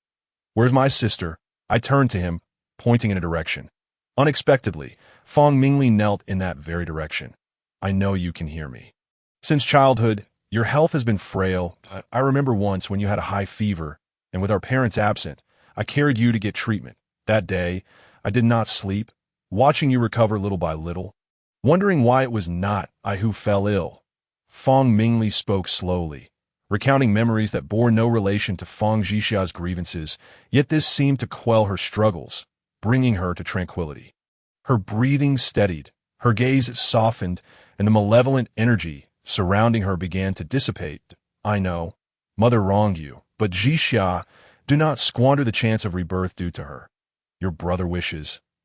Where's my sister? I turned to him, pointing in a direction. Unexpectedly, Fang Mingli knelt in that very direction. I know you can hear me. Since childhood, your health has been frail. I remember once when you had a high fever, and with our parents absent, I carried you to get treatment. That day, I did not sleep, watching you recover little by little, wondering why it was not I who fell ill. Fang Mingli spoke slowly, recounting memories that bore no relation to Fang Zhixia's grievances, yet this seemed to quell her struggles, bringing her to tranquility. Her breathing steadied, her gaze softened, and the malevolent energy surrounding her began to dissipate. I know, Mother wronged you, but Zhixia, do not squander the chance of rebirth due to her. Your brother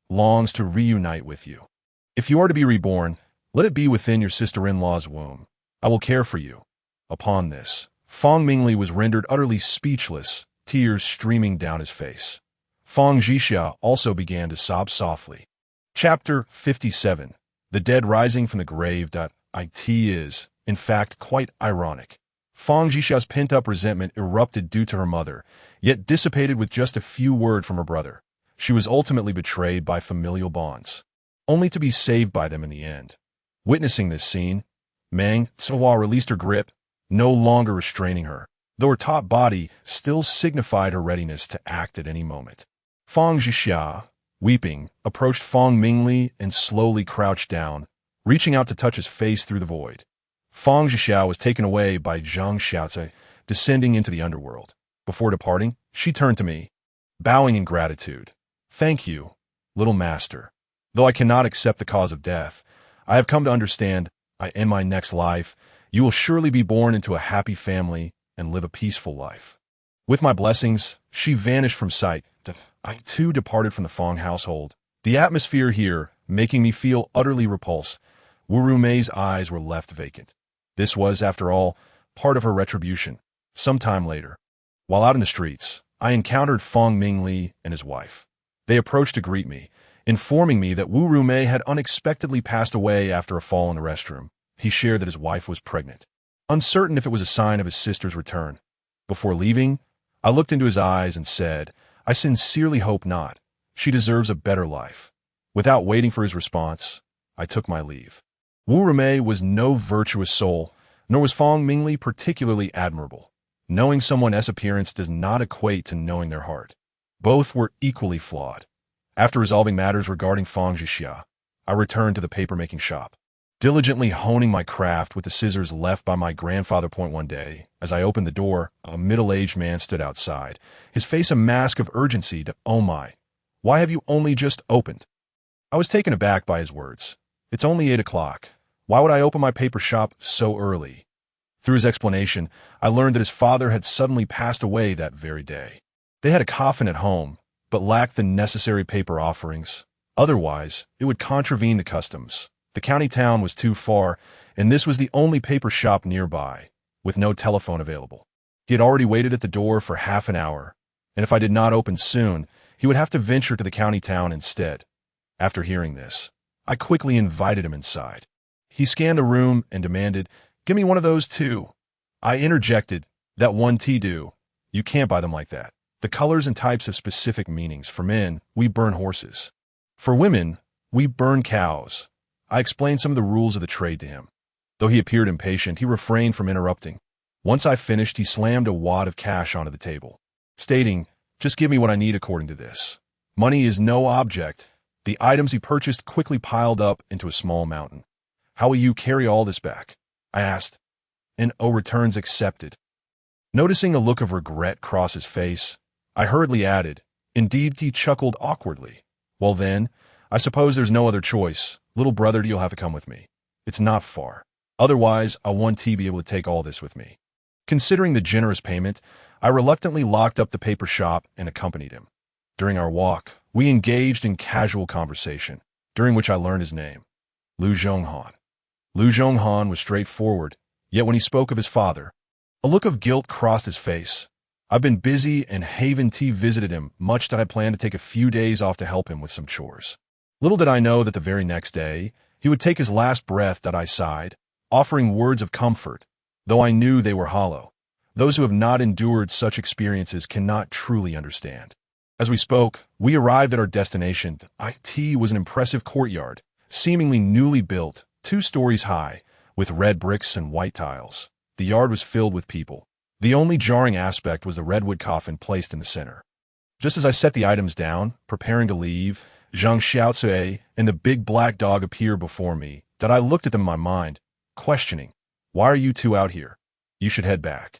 longs to reunite with you. If you are to be reborn, let it be within your sister-in-law's womb. I will care for you. Upon this, Fang Mingli was rendered utterly speechless, tears streaming down his face. Fang Zhixia also began to sob softly. Chapter 57. The Dead Rising from the Grave. It is, in fact, quite ironic. Fang Zhixia's pent-up resentment erupted due to her mother, yet dissipated with just a few words from her brother. She was ultimately betrayed by familial bonds, only to be saved by them in the end. Witnessing this scene, Mang Sua released her grip, no longer restraining her, though her taut body still signified her readiness to act at any moment. Fang Zhixia, weeping, approached Fang Mingli and slowly crouched down, reaching out to touch his face through the void. Fang Zhixia was taken away by Zhang Xiaozi, descending into the underworld. Before departing, she turned to me, bowing in gratitude. Thank you, little master. Though I cannot accept the cause of death, I have come to understand, in my next life, you will surely be born into a happy family and live a peaceful life. With my blessings, she vanished from sight. I too departed from the Fang household, the atmosphere here making me feel utterly repulsed. Wu Rumei's eyes were left vacant. This was, after all, part of her retribution. Sometime later, while out in the streets, I encountered Fang Mingli and his wife. They approached to greet me, informing me that Wu Rumei had unexpectedly passed away after a fall in the restroom. He shared that his wife was pregnant, uncertain if it was a sign of his sister's return. Before leaving, I looked into his eyes and said, I sincerely hope not. She deserves a better life. Without waiting for his response, I took my leave. Wu Rumei was no virtuous soul, nor was Fang Mingli particularly admirable. Knowing someone's appearance does not equate to knowing their heart. Both were equally flawed. After resolving matters regarding Fang Zhixia, I returned to the paper-making shop. Diligently honing my craft with the scissors left by my grandfather. One day, as I opened the door, a middle-aged man stood outside, his face a mask of urgency. Oh my, why have you only just opened? I was taken aback by his words. It's only 8 o'clock. Why would I open my paper shop so early? Through his explanation, I learned that his father had suddenly passed away that very day. They had a coffin at home, but lacked the necessary paper offerings. Otherwise, it would contravene the customs. The county town was too far, and this was the only paper shop nearby, with no telephone available. He had already waited at the door for half an hour, and if I did not open soon, he would have to venture to the county town instead. After hearing this, I quickly invited him inside. He scanned the room and demanded, "Give me one of those too." I interjected, "That one tea do. You can't buy them like that. The colors and types have specific meanings. For men, we burn horses. For women, we burn cows." I explained some of the rules of the trade to him. Though he appeared impatient, he refrained from interrupting. Once I finished, he slammed a wad of cash onto the table, stating, "Just give me what I need according to this. Money is no object." The items he purchased quickly piled up into a small mountain. "How will you carry all this back?" I asked. "No returns accepted." Noticing a look of regret cross his face, I hurriedly added, "Indeed." He chuckled awkwardly. "Well then, I suppose there's no other choice. Little brother, you'll have to come with me. It's not far. Otherwise, I won't be able to take all this with me." Considering the generous payment, I reluctantly locked up the paper shop and accompanied him. During our walk, we engaged in casual conversation, during which I learned his name, Lu Zhonghan. Lu Zhonghan was straightforward, yet when he spoke of his father, a look of guilt crossed his face. I've been busy and Haven T visited him, much that I planned to take a few days off to help him with some chores. Little did I know that the very next day, he would take his last breath. I sighed, offering words of comfort, though I knew they were hollow. Those who have not endured such experiences cannot truly understand. As we spoke, we arrived at our destination. It was an impressive courtyard, seemingly newly built, 2 stories high, with red bricks and white tiles. The yard was filled with people. The only jarring aspect was the redwood coffin placed in the center. Just as I set the items down, preparing to leave, Zhang Xiaotsui and the big black dog appeared before me. I looked at them in my mind, questioning, "Why are you two out here? You should head back."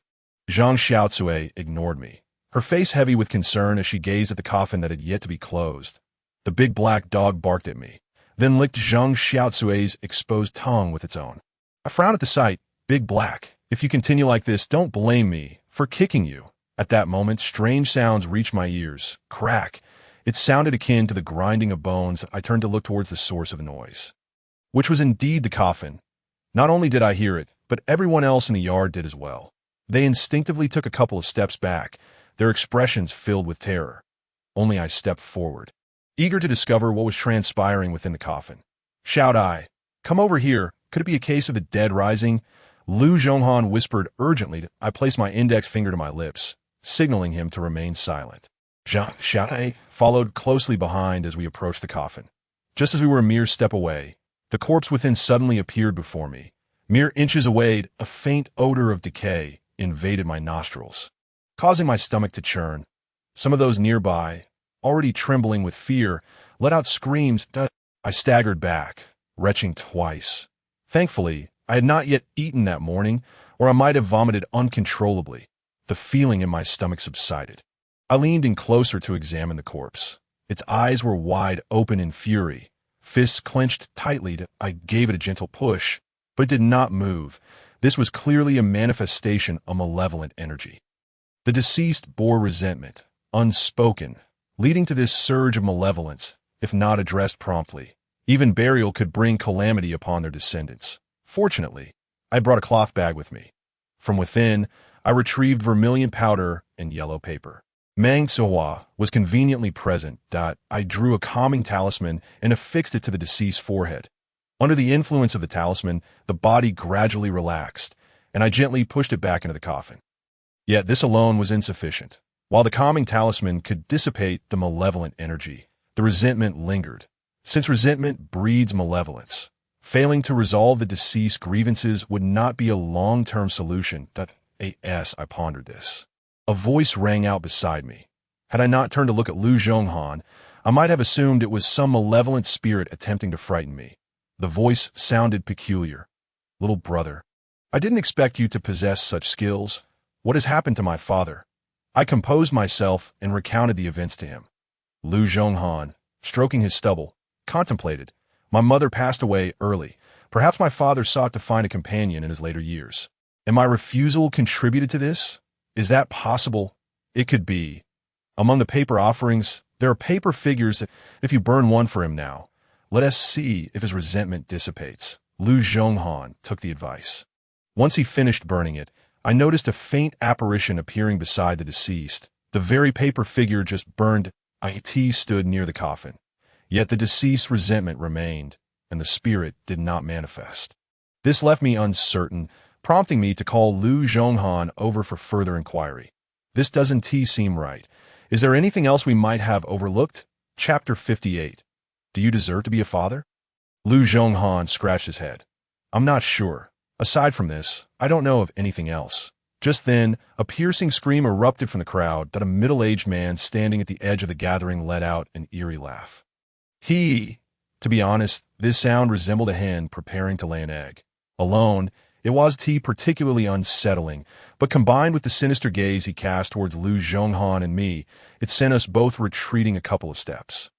Zhang Xiaotsui ignored me, her face heavy with concern as she gazed at the coffin that had yet to be closed. The big black dog barked at me, then licked Zhang Xiaotsui's exposed tongue with its own. I frowned at the sight. "Big Black, if you continue like this, don't blame me for kicking you." At that moment, strange sounds reached my ears. Crack. It sounded akin to the grinding of bones. I turned to look towards the source of the noise, which was indeed the coffin. Not only did I hear it, but everyone else in the yard did as well. They instinctively took a couple of steps back, their expressions filled with terror. Only I stepped forward, eager to discover what was transpiring within the coffin. Shout I, "Come over here. Could it be a case of the dead rising?" Lu Zhonghan whispered urgently. I placed my index finger to my lips, signaling him to remain silent. Zhang Xiaotai followed closely behind as we approached the coffin. Just as we were a mere step away, the corpse within suddenly appeared before me. Mere inches away, a faint odor of decay invaded my nostrils, causing my stomach to churn. Some of those nearby, already trembling with fear, let out screams. I staggered back, retching twice. Thankfully, I had not yet eaten that morning, or I might have vomited uncontrollably. The feeling in my stomach subsided. I leaned in closer to examine the corpse. Its eyes were wide open in fury, fists clenched tightly. I gave it a gentle push, but it did not move. This was clearly a manifestation of malevolent energy. The deceased bore resentment, unspoken, leading to this surge of malevolence, if not addressed promptly. Even burial could bring calamity upon their descendants. Fortunately, I brought a cloth bag with me. From within, I retrieved vermilion powder and yellow paper. Meng Zihua was conveniently present. I drew a calming talisman and affixed it to the deceased's forehead. Under the influence of the talisman, the body gradually relaxed, and I gently pushed it back into the coffin. Yet this alone was insufficient. While the calming talisman could dissipate the malevolent energy, the resentment lingered. Since resentment breeds malevolence, failing to resolve the deceased's grievances would not be a long-term solution. I pondered this. A voice rang out beside me. Had I not turned to look at Lu Zhonghan, I might have assumed it was some malevolent spirit attempting to frighten me. The voice sounded peculiar. Little brother, I didn't expect you to possess such skills. What has happened to my father? I composed myself and recounted the events to him. Lu Zhonghan, stroking his stubble, contemplated. My mother passed away early. Perhaps my father sought to find a companion in his later years. And my refusal contributed to this? Is that possible? It could be. Among the paper offerings, there are paper figures that, if you burn one for him now, let us see if his resentment dissipates. Lu Zhonghan took the advice. Once he finished burning it, I noticed a faint apparition appearing beside the deceased. The very paper figure just burned. It stood near the coffin. Yet the deceased's resentment remained, and the spirit did not manifest. This left me uncertain, prompting me to call Lu Zhonghan over for further inquiry. This doesn't seem right. Is there anything else we might have overlooked? Chapter 58. Do you deserve to be a father? Lu Zhonghan scratched his head. I'm not sure. Aside from this, I don't know of anything else. Just then, a piercing scream erupted from the crowd that a middle-aged man standing at the edge of the gathering let out an eerie laugh. To be honest, this sound resembled a hen preparing to lay an egg. Alone, it was particularly unsettling, but combined with the sinister gaze he cast towards Lu Zhonghan and me, it sent us both retreating a couple of steps.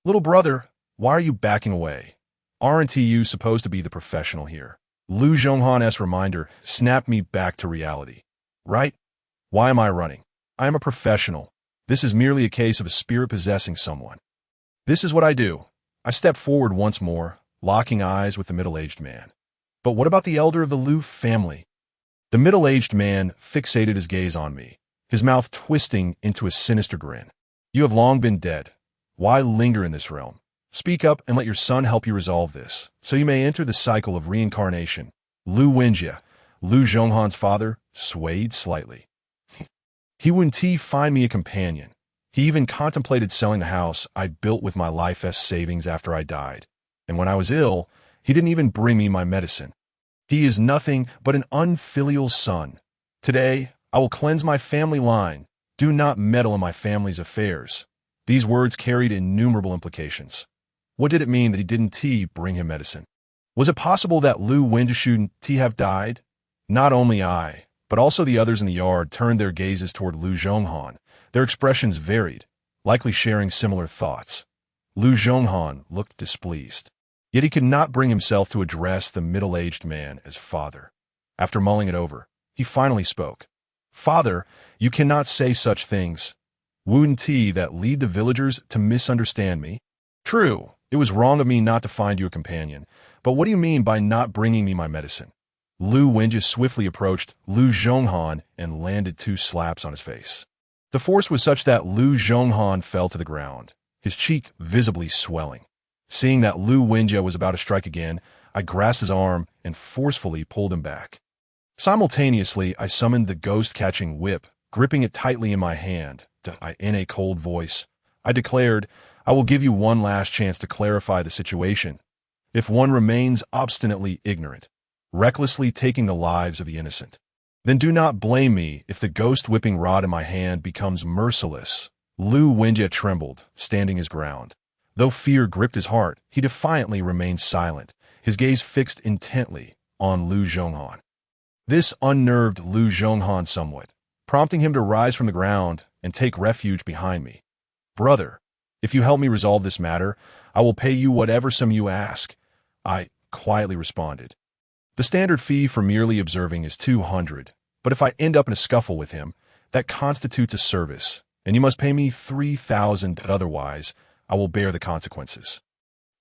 Little brother, why are you backing away? Aren't you supposed to be the professional here? Lu Zhonghan's reminder snapped me back to reality. Right? Why am I running? I am a professional. This is merely a case of a spirit possessing someone. This is what I do. I stepped forward once more, locking eyes with the middle-aged man. But what about the elder of the Lu family? The middle-aged man fixated his gaze on me, his mouth twisting into a sinister grin. You have long been dead. Why linger in this realm? Speak up and let your son help you resolve this, so you may enter the cycle of reincarnation. Lu Wenjie, Lu Zhonghan's father, swayed slightly. He wouldn't find me a companion. He even contemplated selling the house I built with my life's savings after I died. And when I was ill, he didn't even bring me my medicine. He is nothing but an unfilial son. Today, I will cleanse my family line. Do not meddle in my family's affairs. These words carried innumerable implications. What did it mean that he didn't bring him medicine? Was it possible that Lu Wenjie shouldn't have died? Not only I, but also the others in the yard turned their gazes toward Lu Zhonghan. Their expressions varied, likely sharing similar thoughts. Lu Zhonghan looked displeased. Yet he could not bring himself to address the middle-aged man as father. After mulling it over, he finally spoke. Father, you cannot say such things. Wouldn't that lead the villagers to misunderstand me? True, it was wrong of me not to find you a companion, but what do you mean by not bringing me my medicine? Lu Wenjie swiftly approached Lu Zhonghan and landed 2 slaps on his face. The force was such that Lu Zhonghan fell to the ground, his cheek visibly swelling. Seeing that Lu Wenjie was about to strike again, I grasped his arm and forcefully pulled him back. Simultaneously, I summoned the ghost-catching whip, gripping it tightly in my hand. In a cold voice, I declared, I will give you one last chance to clarify the situation. If one remains obstinately ignorant, recklessly taking the lives of the innocent, then do not blame me if the ghost-whipping rod in my hand becomes merciless. Lu Wenjie trembled, standing his ground. Though fear gripped his heart, he defiantly remained silent, his gaze fixed intently on Lu Zhonghan. This unnerved Lu Zhonghan somewhat, prompting him to rise from the ground and take refuge behind me. Brother, if you help me resolve this matter, I will pay you whatever sum you ask, I quietly responded. The standard fee for merely observing is 200, but if I end up in a scuffle with him, that constitutes a service, and you must pay me 3,000, otherwise I will bear the consequences.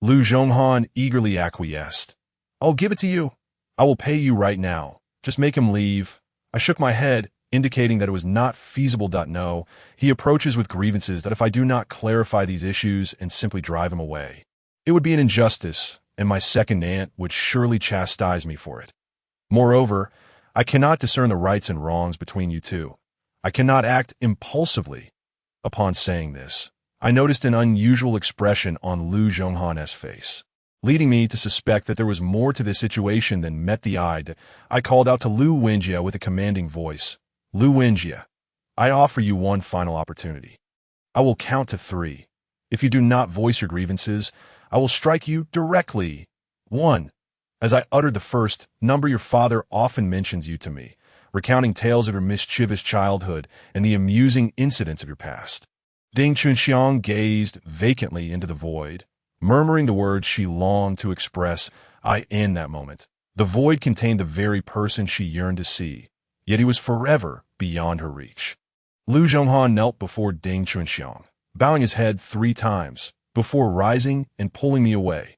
Lu Zhonghan eagerly acquiesced. I'll give it to you. I will pay you right now. Just make him leave. I shook my head, indicating that it was not feasible. No, he approaches with grievances that if I do not clarify these issues and simply drive him away, it would be an injustice, and my second aunt would surely chastise me for it. Moreover, I cannot discern the rights and wrongs between you two. I cannot act impulsively. Upon saying this, I noticed an unusual expression on Lu Zhonghan's face, leading me to suspect that there was more to this situation than met the eye. I called out to Lu Wenjie with a commanding voice. Lu Wenjie, I offer you one final opportunity. I will count to 3. If you do not voice your grievances, I will strike you directly. 1. As I uttered the first number, your father often mentions you to me, recounting tales of your mischievous childhood and the amusing incidents of your past. Ding Chunxiang gazed vacantly into the void, murmuring the words she longed to express. In that moment, the void contained the very person she yearned to see, yet he was forever beyond her reach. Lu Zhonghan knelt before Ding Chunxiang, bowing his head 3 times, before rising and pulling me away.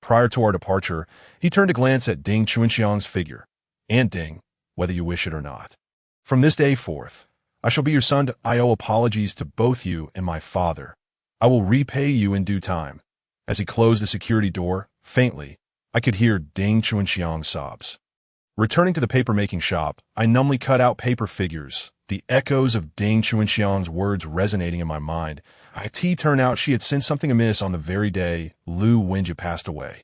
Prior to our departure, he turned to glance at Ding Chunxiang's figure. Aunt Ding, whether you wish it or not. From this day forth, I shall be your son. I owe apologies to both you and my father. I will repay you in due time. As he closed the security door, faintly, I could hear Ding Chunxiang's sobs. Returning to the paper-making shop, I numbly cut out paper figures, the echoes of Ding Chunxiang's words resonating in my mind. It turned out she had sensed something amiss on the very day Lu Wenjie passed away.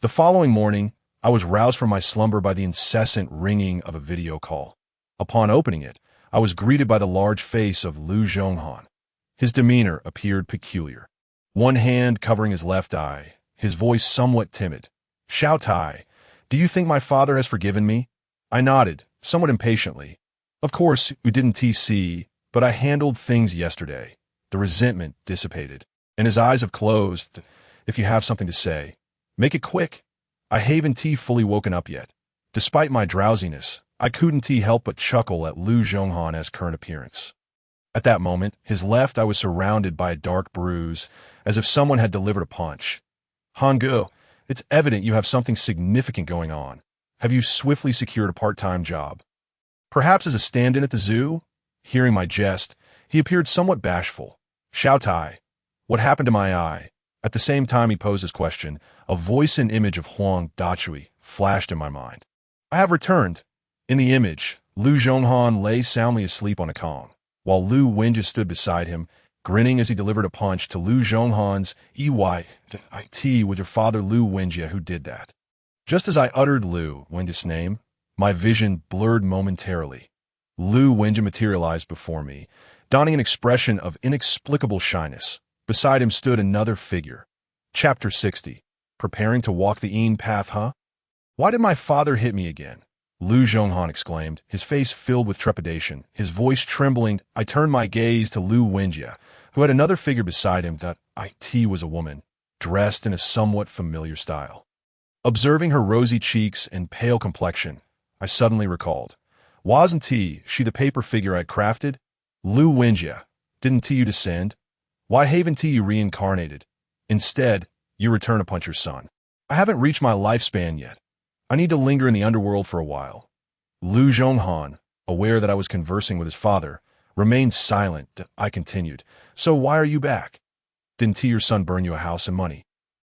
The following morning, I was roused from my slumber by the incessant ringing of a video call. Upon opening it, I was greeted by the large face of Lu Zhonghan. His demeanor appeared peculiar. One hand covering his left eye, his voice somewhat timid. Xiao Tai, do you think my father has forgiven me? I nodded, somewhat impatiently. Of course, we didn't TC, but I handled things yesterday. The resentment dissipated, and his eyes have closed. If you have something to say, make it quick. I haven't fully woken up yet. Despite my drowsiness, I couldn't help but chuckle at Lu Zhonghan's current appearance. At that moment, his left eye was surrounded by a dark bruise, as if someone had delivered a punch. Hanggu, it's evident you have something significant going on. Have you swiftly secured a part-time job? Perhaps as a stand-in at the zoo? Hearing my jest, he appeared somewhat bashful. Xiao Tai, what happened to my eye? At the same time he posed his question, a voice and image of Huang Dachui flashed in my mind. I have returned. In the image, Lu Zhonghan lay soundly asleep on a kong, while Lu Wenjie stood beside him, grinning as he delivered a punch to Lu Zhonghan's It was your father Lu Wenjie who did that. Just as I uttered Lu Wenjie's name, my vision blurred momentarily. Lu Wenjie materialized before me, donning an expression of inexplicable shyness. Beside him stood another figure. Chapter 60. Preparing to walk the Yin path, huh? Why did my father hit me again? Lu Zhonghan exclaimed, his face filled with trepidation, his voice trembling. I turned my gaze to Lu Wenjie, who had another figure beside him. That It was a woman, dressed in a somewhat familiar style. Observing her rosy cheeks and pale complexion, I suddenly recalled. Wasn't she the paper figure I'd crafted? Lu Wenjie, didn't you descend? Why haven't you reincarnated? Instead, you return upon your son. I haven't reached my lifespan yet. I need to linger in the underworld for a while. Lu Zhonghan, aware that I was conversing with his father, remained silent. I continued, so why are you back? Didn't your son burn you a house and money?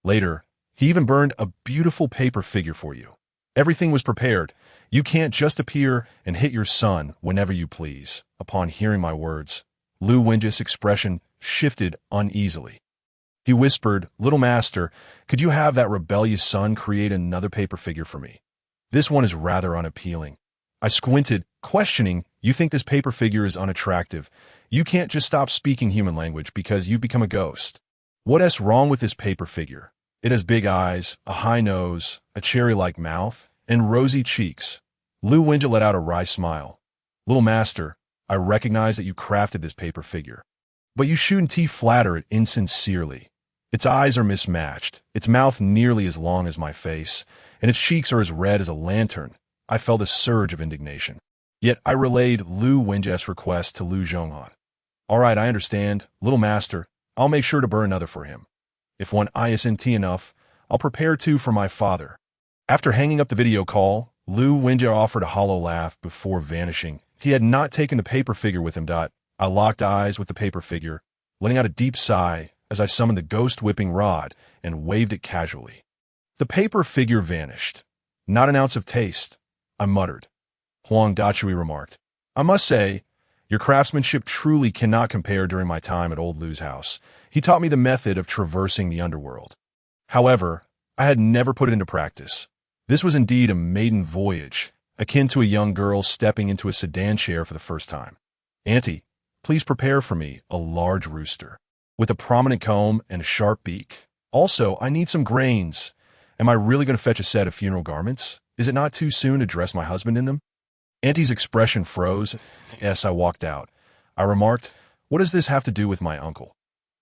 Later, he even burned a beautiful paper figure for you. Everything was prepared. You can't just appear and hit your son whenever you please. Upon hearing my words, Lu Wenjie's expression shifted uneasily. He whispered, Little Master, could you have that rebellious son create another paper figure for me? This one is rather unappealing. I squinted, questioning, you think this paper figure is unattractive. You can't just stop speaking human language because you've become a ghost. What's wrong with this paper figure? It has big eyes, a high nose, a cherry-like mouth, and rosy cheeks. Lu Wenjie let out a wry smile. Little Master, I recognize that you crafted this paper figure. But you shouldn't flatter it insincerely. Its eyes are mismatched, its mouth nearly as long as my face, and its cheeks are as red as a lantern. I felt a surge of indignation. Yet I relayed Lu Wenjie's request to Lu Zhonghan. All right, I understand. Little Master, I'll make sure to burn another for him. If one isn't enough, I'll prepare 2 for my father. After hanging up the video call, Lu Wenjie offered a hollow laugh before vanishing. He had not taken the paper figure with him. I locked eyes with the paper figure, letting out a deep sigh as I summoned the ghost whipping rod and waved it casually. The paper figure vanished. Not an ounce of taste, I muttered. Huang Dachui remarked, I must say, your craftsmanship truly cannot compare during my time at Old Lu's house. He taught me the method of traversing the underworld. However, I had never put it into practice. This was indeed a maiden voyage, akin to a young girl stepping into a sedan chair for the first time. Auntie, please prepare for me a large rooster, with a prominent comb and a sharp beak. Also, I need some grains. Am I really going to fetch a set of funeral garments? Is it not too soon to dress my husband in them? Auntie's expression froze. Yes, I walked out. I remarked, what does this have to do with my uncle?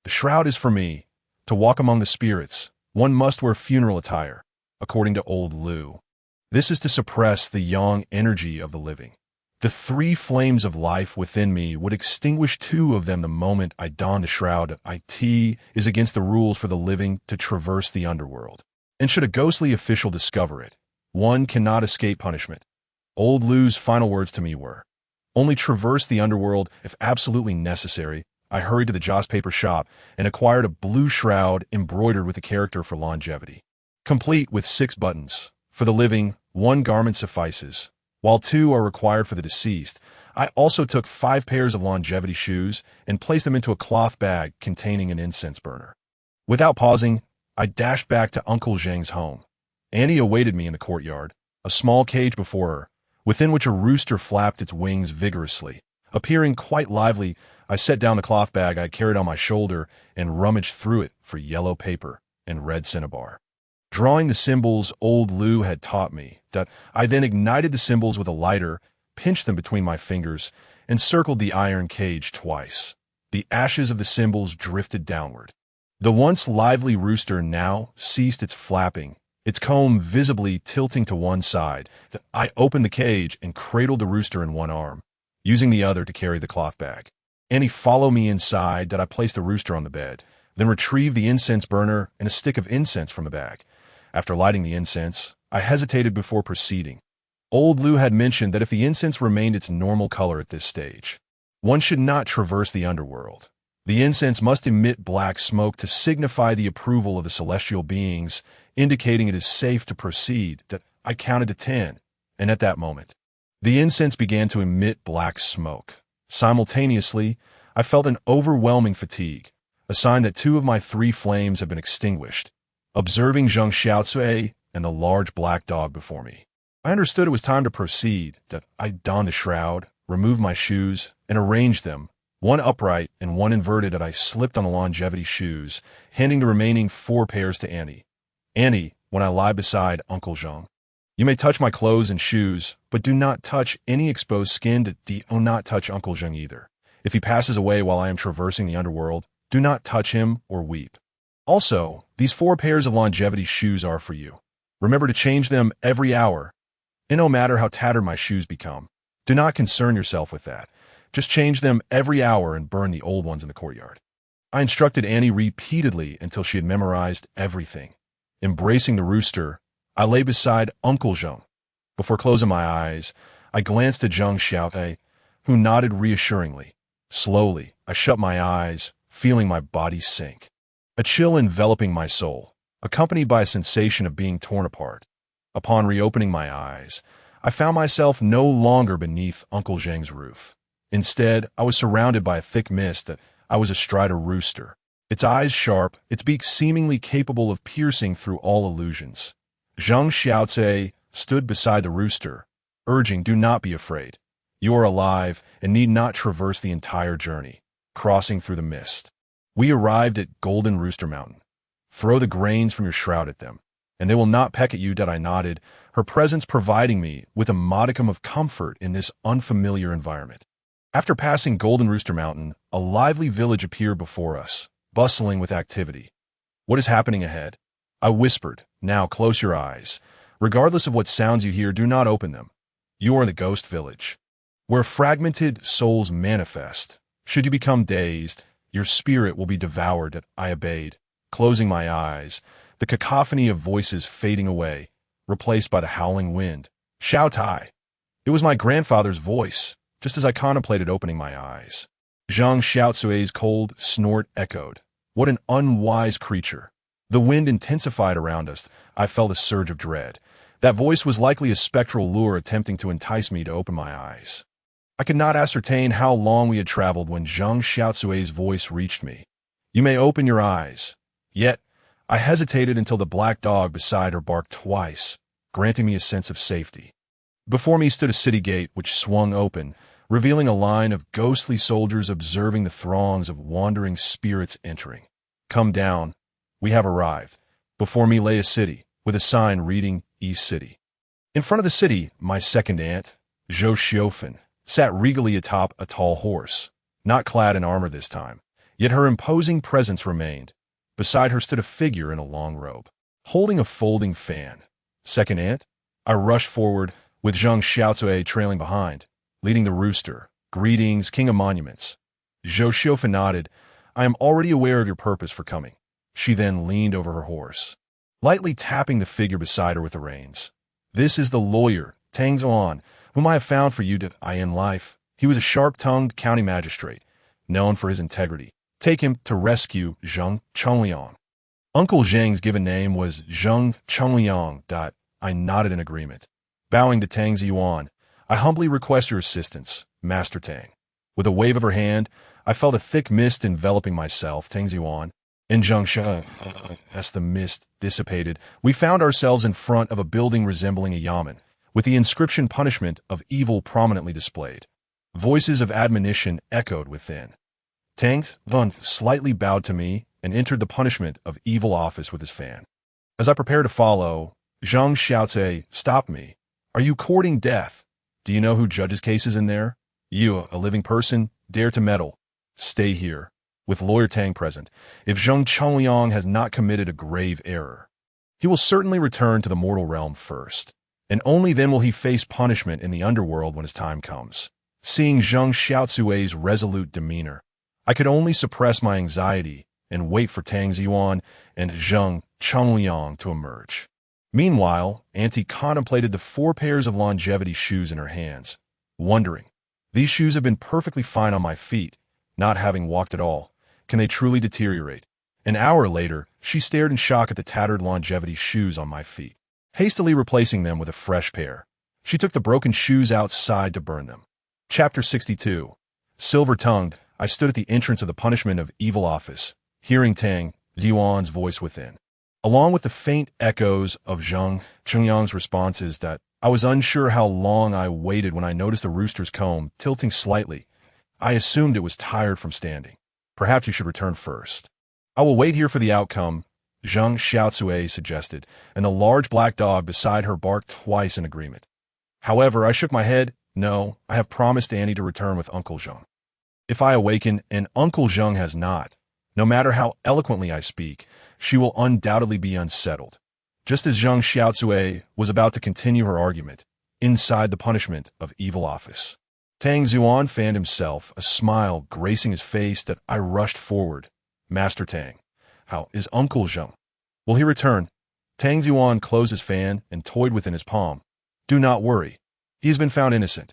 The shroud is for me. To walk among the spirits, one must wear funeral attire, according to old Lou. This is to suppress the yang energy of the living. The three flames of life within me would extinguish two of them the moment I donned the shroud. It is against the rules for the living to traverse the underworld. And should a ghostly official discover it, one cannot escape punishment. Old Lou's final words to me were, only traverse the underworld if absolutely necessary. I hurried to the Joss paper shop and acquired a blue shroud embroidered with a character for longevity. Complete with 6 buttons. For the living, 1 garment suffices, while 2 are required for the deceased. I also took 5 pairs of longevity shoes and placed them into a cloth bag containing an incense burner. Without pausing, I dashed back to Uncle Zheng's home. Annie awaited me in the courtyard, a small cage before her, within which a rooster flapped its wings vigorously. Appearing quite lively, I set down the cloth bag I carried on my shoulder and rummaged through it for yellow paper and red cinnabar. Drawing the symbols old Lou had taught me, I then ignited the symbols with a lighter, pinched them between my fingers, and circled the iron cage twice. The ashes of the symbols drifted downward. The once lively rooster now ceased its flapping, its comb visibly tilting to one side. I opened the cage and cradled the rooster in one arm, using the other to carry the cloth bag. Annie followed me inside. I placed the rooster on the bed, then retrieved the incense burner and a stick of incense from the bag. After lighting the incense, I hesitated before proceeding. Old Lou had mentioned that if the incense remained its normal color at this stage, one should not traverse the underworld. The incense must emit black smoke to signify the approval of the celestial beings, indicating it is safe to proceed. I counted to 10, and at that moment, the incense began to emit black smoke. Simultaneously, I felt an overwhelming fatigue, a sign that 2 of my 3 flames had been extinguished. Observing Zheng Xiaocui and the large black dog before me, I understood it was time to proceed. I donned a shroud, removed my shoes, and arranged them, one upright and one inverted. I slipped on the longevity shoes, handing the remaining 4 pairs to Annie. Annie, when I lie beside Uncle Zheng, you may touch my clothes and shoes, but do not touch any exposed skin. Do not touch Uncle Zheng either. If he passes away while I am traversing the underworld, do not touch him or weep. Also, these 4 pairs of longevity shoes are for you. Remember to change them every hour. And no matter how tattered my shoes become, do not concern yourself with that. Just change them every hour and burn the old ones in the courtyard. I instructed Annie repeatedly until she had memorized everything. Embracing the rooster, I lay beside Uncle Zheng. Before closing my eyes, I glanced at Zheng Xiaocui, who nodded reassuringly. Slowly, I shut my eyes, feeling my body sink. A chill enveloping my soul, accompanied by a sensation of being torn apart. Upon reopening my eyes, I found myself no longer beneath Uncle Zheng's roof. Instead, I was surrounded by a thick mist. That I was astride a rooster, its eyes sharp, its beak seemingly capable of piercing through all illusions. Zheng Xiaocui stood beside the rooster, urging, do not be afraid. You are alive and need not traverse the entire journey, crossing through the mist. We arrived at Golden Rooster Mountain. Throw the grains from your shroud at them, and they will not peck at you. I nodded, her presence providing me with a modicum of comfort in this unfamiliar environment. After passing Golden Rooster Mountain, a lively village appeared before us, bustling with activity. What is happening ahead? I whispered, now close your eyes. Regardless of what sounds you hear, do not open them. You are in the ghost village, where fragmented souls manifest. Should you become dazed, your spirit will be devoured. I obeyed, closing my eyes, the cacophony of voices fading away, replaced by the howling wind. Xiao Tai. It was my grandfather's voice, just as I contemplated opening my eyes. Zheng Xiaocui's cold snort echoed. What an unwise creature. The wind intensified around us. I felt a surge of dread. That voice was likely a spectral lure attempting to entice me to open my eyes. I could not ascertain how long we had traveled when Zheng Xiaocui's voice reached me. You may open your eyes. Yet, I hesitated until the black dog beside her barked twice, granting me a sense of safety. Before me stood a city gate which swung open, revealing a line of ghostly soldiers observing the throngs of wandering spirits entering. Come down. We have arrived. Before me lay a city, with a sign reading East City. In front of the city, my second aunt, Zhou Xiaofan, sat regally atop a tall horse, not clad in armor this time, yet her imposing presence remained. Beside her stood a figure in a long robe, holding a folding fan. Second aunt? I rushed forward, with Zhang Xiaocui trailing behind, leading the rooster. Greetings, King of Monuments. Zhou Xiaofan nodded. I am already aware of your purpose for coming. She then leaned over her horse, lightly tapping the figure beside her with the reins. This is the lawyer, Tang Zuan, whom I have found for you to in life. He was a sharp-tongued county magistrate, known for his integrity. Take him to rescue Zheng Chengliang. Uncle Zheng's given name was Zheng Chengliang. I nodded in agreement. Bowing to Tang Zuan, I humbly request your assistance, Master Tang. With a wave of her hand, I felt a thick mist enveloping myself, Tang Zuan, and Zheng Shen. As the mist dissipated, we found ourselves in front of a building resembling a yamen, with the inscription punishment of evil prominently displayed. Voices of admonition echoed within. Tang Zuan slightly bowed to me and entered the punishment of evil office with his fan. As I prepared to follow, Zhang Xiaocui stopped me. Are you courting death? Do you know who judges cases in there? You, a living person, dare to meddle. Stay here, with Lawyer Tang present. If Zheng Chengliang has not committed a grave error, he will certainly return to the mortal realm first, and only then will he face punishment in the underworld when his time comes. Seeing Zheng Xiaocui's resolute demeanor, I could only suppress my anxiety and wait for Tang Zuan and Zheng Chengliang to emerge. Meanwhile, Auntie contemplated the 4 pairs of longevity shoes in her hands, wondering, these shoes have been perfectly fine on my feet, not having walked at all. Can they truly deteriorate? An hour later, she stared in shock at the tattered longevity shoes on my feet, hastily replacing them with a fresh pair. She took the broken shoes outside to burn them. Chapter 62. Silver-tongued, I stood at the entrance of the punishment of evil office, hearing Tang Zuan's voice within, along with the faint echoes of Zheng Chengliang's responses that I was unsure how long I waited when I noticed the rooster's comb tilting slightly. I assumed it was tired from standing. Perhaps you should return first. I will wait here for the outcome, Zheng Xiaocui suggested, and the large black dog beside her barked twice in agreement. However, I shook my head. No, I have promised Annie to return with Uncle Zheng. If I awaken and Uncle Zheng has not, no matter how eloquently I speak, she will undoubtedly be unsettled. Just as Zheng Xiaocui was about to continue her argument, inside the punishment of evil office, Tang Zuan fanned himself, a smile gracing his face that I rushed forward. Master Tang, how is Uncle Zheng? Will he return? Tang Zuan closed his fan and toyed within his palm. Do not worry. He has been found innocent.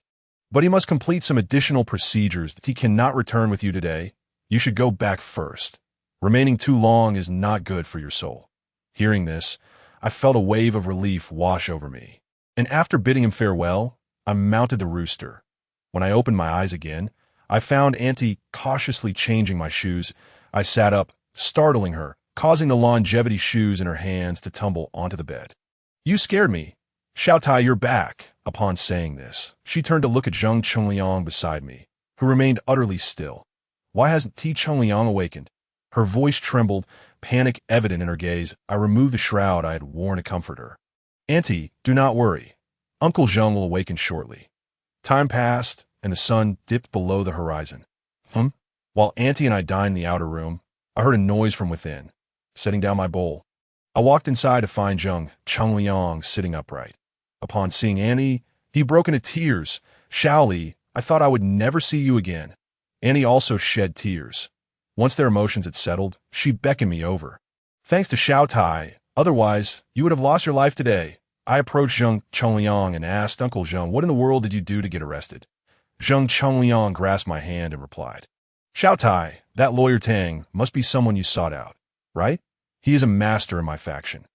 But he must complete some additional procedures. He cannot return with you today. You should go back first. Remaining too long is not good for your soul. Hearing this, I felt a wave of relief wash over me. And after bidding him farewell, I mounted the rooster. When I opened my eyes again, I found Auntie cautiously changing my shoes. I sat up, startling her, causing the longevity shoes in her hands to tumble onto the bed. You scared me. Xiaotai, you're back. Upon saying this, she turned to look at Zheng Chengliang beside me, who remained utterly still. Why hasn't T. Chengliang awakened? Her voice trembled, panic evident in her gaze. I removed the shroud I had worn to comfort her. Auntie, do not worry. Uncle Zheng will awaken shortly. Time passed, and the sun dipped below the horizon. While Auntie and I dined in the outer room, I heard a noise from within. Setting down my bowl, I walked inside to find Zheng Chengliang sitting upright. Upon seeing Annie, he broke into tears. Shaoli, I thought I would never see you again. Annie also shed tears. Once their emotions had settled, she beckoned me over. Thanks to Xiaotai, otherwise, you would have lost your life today. I approached Zheng Chengliang and asked Uncle Zheng, what in the world did you do to get arrested? Zheng Chengliang grasped my hand and replied, Xiaotai, that lawyer Tang must be someone you sought out, right? He is a master in my faction.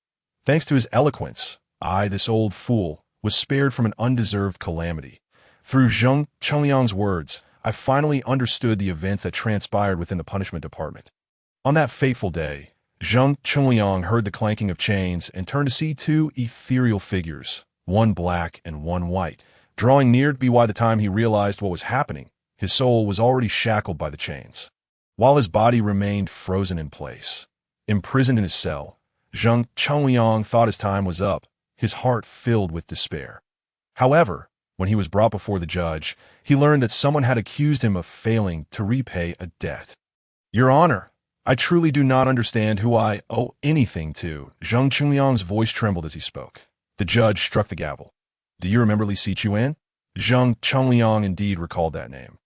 Thanks to his eloquence, I, this old fool, was spared from an undeserved calamity. Through Zheng Chengliang's words, I finally understood the events that transpired within the punishment department. On that fateful day, Zheng Chengliang heard the clanking of chains and turned to see 2 ethereal figures, one black and one white. Drawing near to be by the time he realized what was happening, his soul was already shackled by the chains, while his body remained frozen in place. Imprisoned in his cell, Zheng Chongliang thought his time was up, his heart filled with despair. However, when he was brought before the judge, he learned that someone had accused him of failing to repay a debt. Your Honor, I truly do not understand who I owe anything to. Zheng Chongliang's voice trembled as he spoke. The judge struck the gavel. Do you remember Li Sichuan? Zheng Chongliang indeed recalled that name.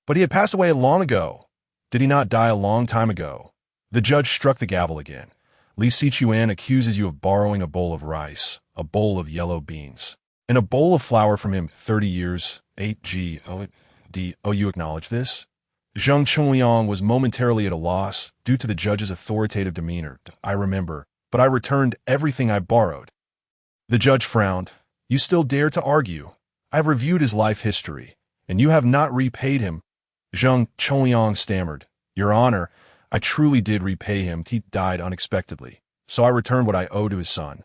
But he had passed away long ago. Did he not die a long time ago? The judge struck the gavel again. Li Sichuan accuses you of borrowing a bowl of rice, a bowl of yellow beans, and a bowl of flour from him 30 years. 8G. Oh, you acknowledge this? Zheng Chongliang was momentarily at a loss due to the judge's authoritative demeanor. I remember, but I returned everything I borrowed. The judge frowned. You still dare to argue? I have reviewed his life history, and you have not repaid him. Zheng Chongliang stammered. Your Honor, I truly did repay him. He died unexpectedly, so I returned what I owe to his son.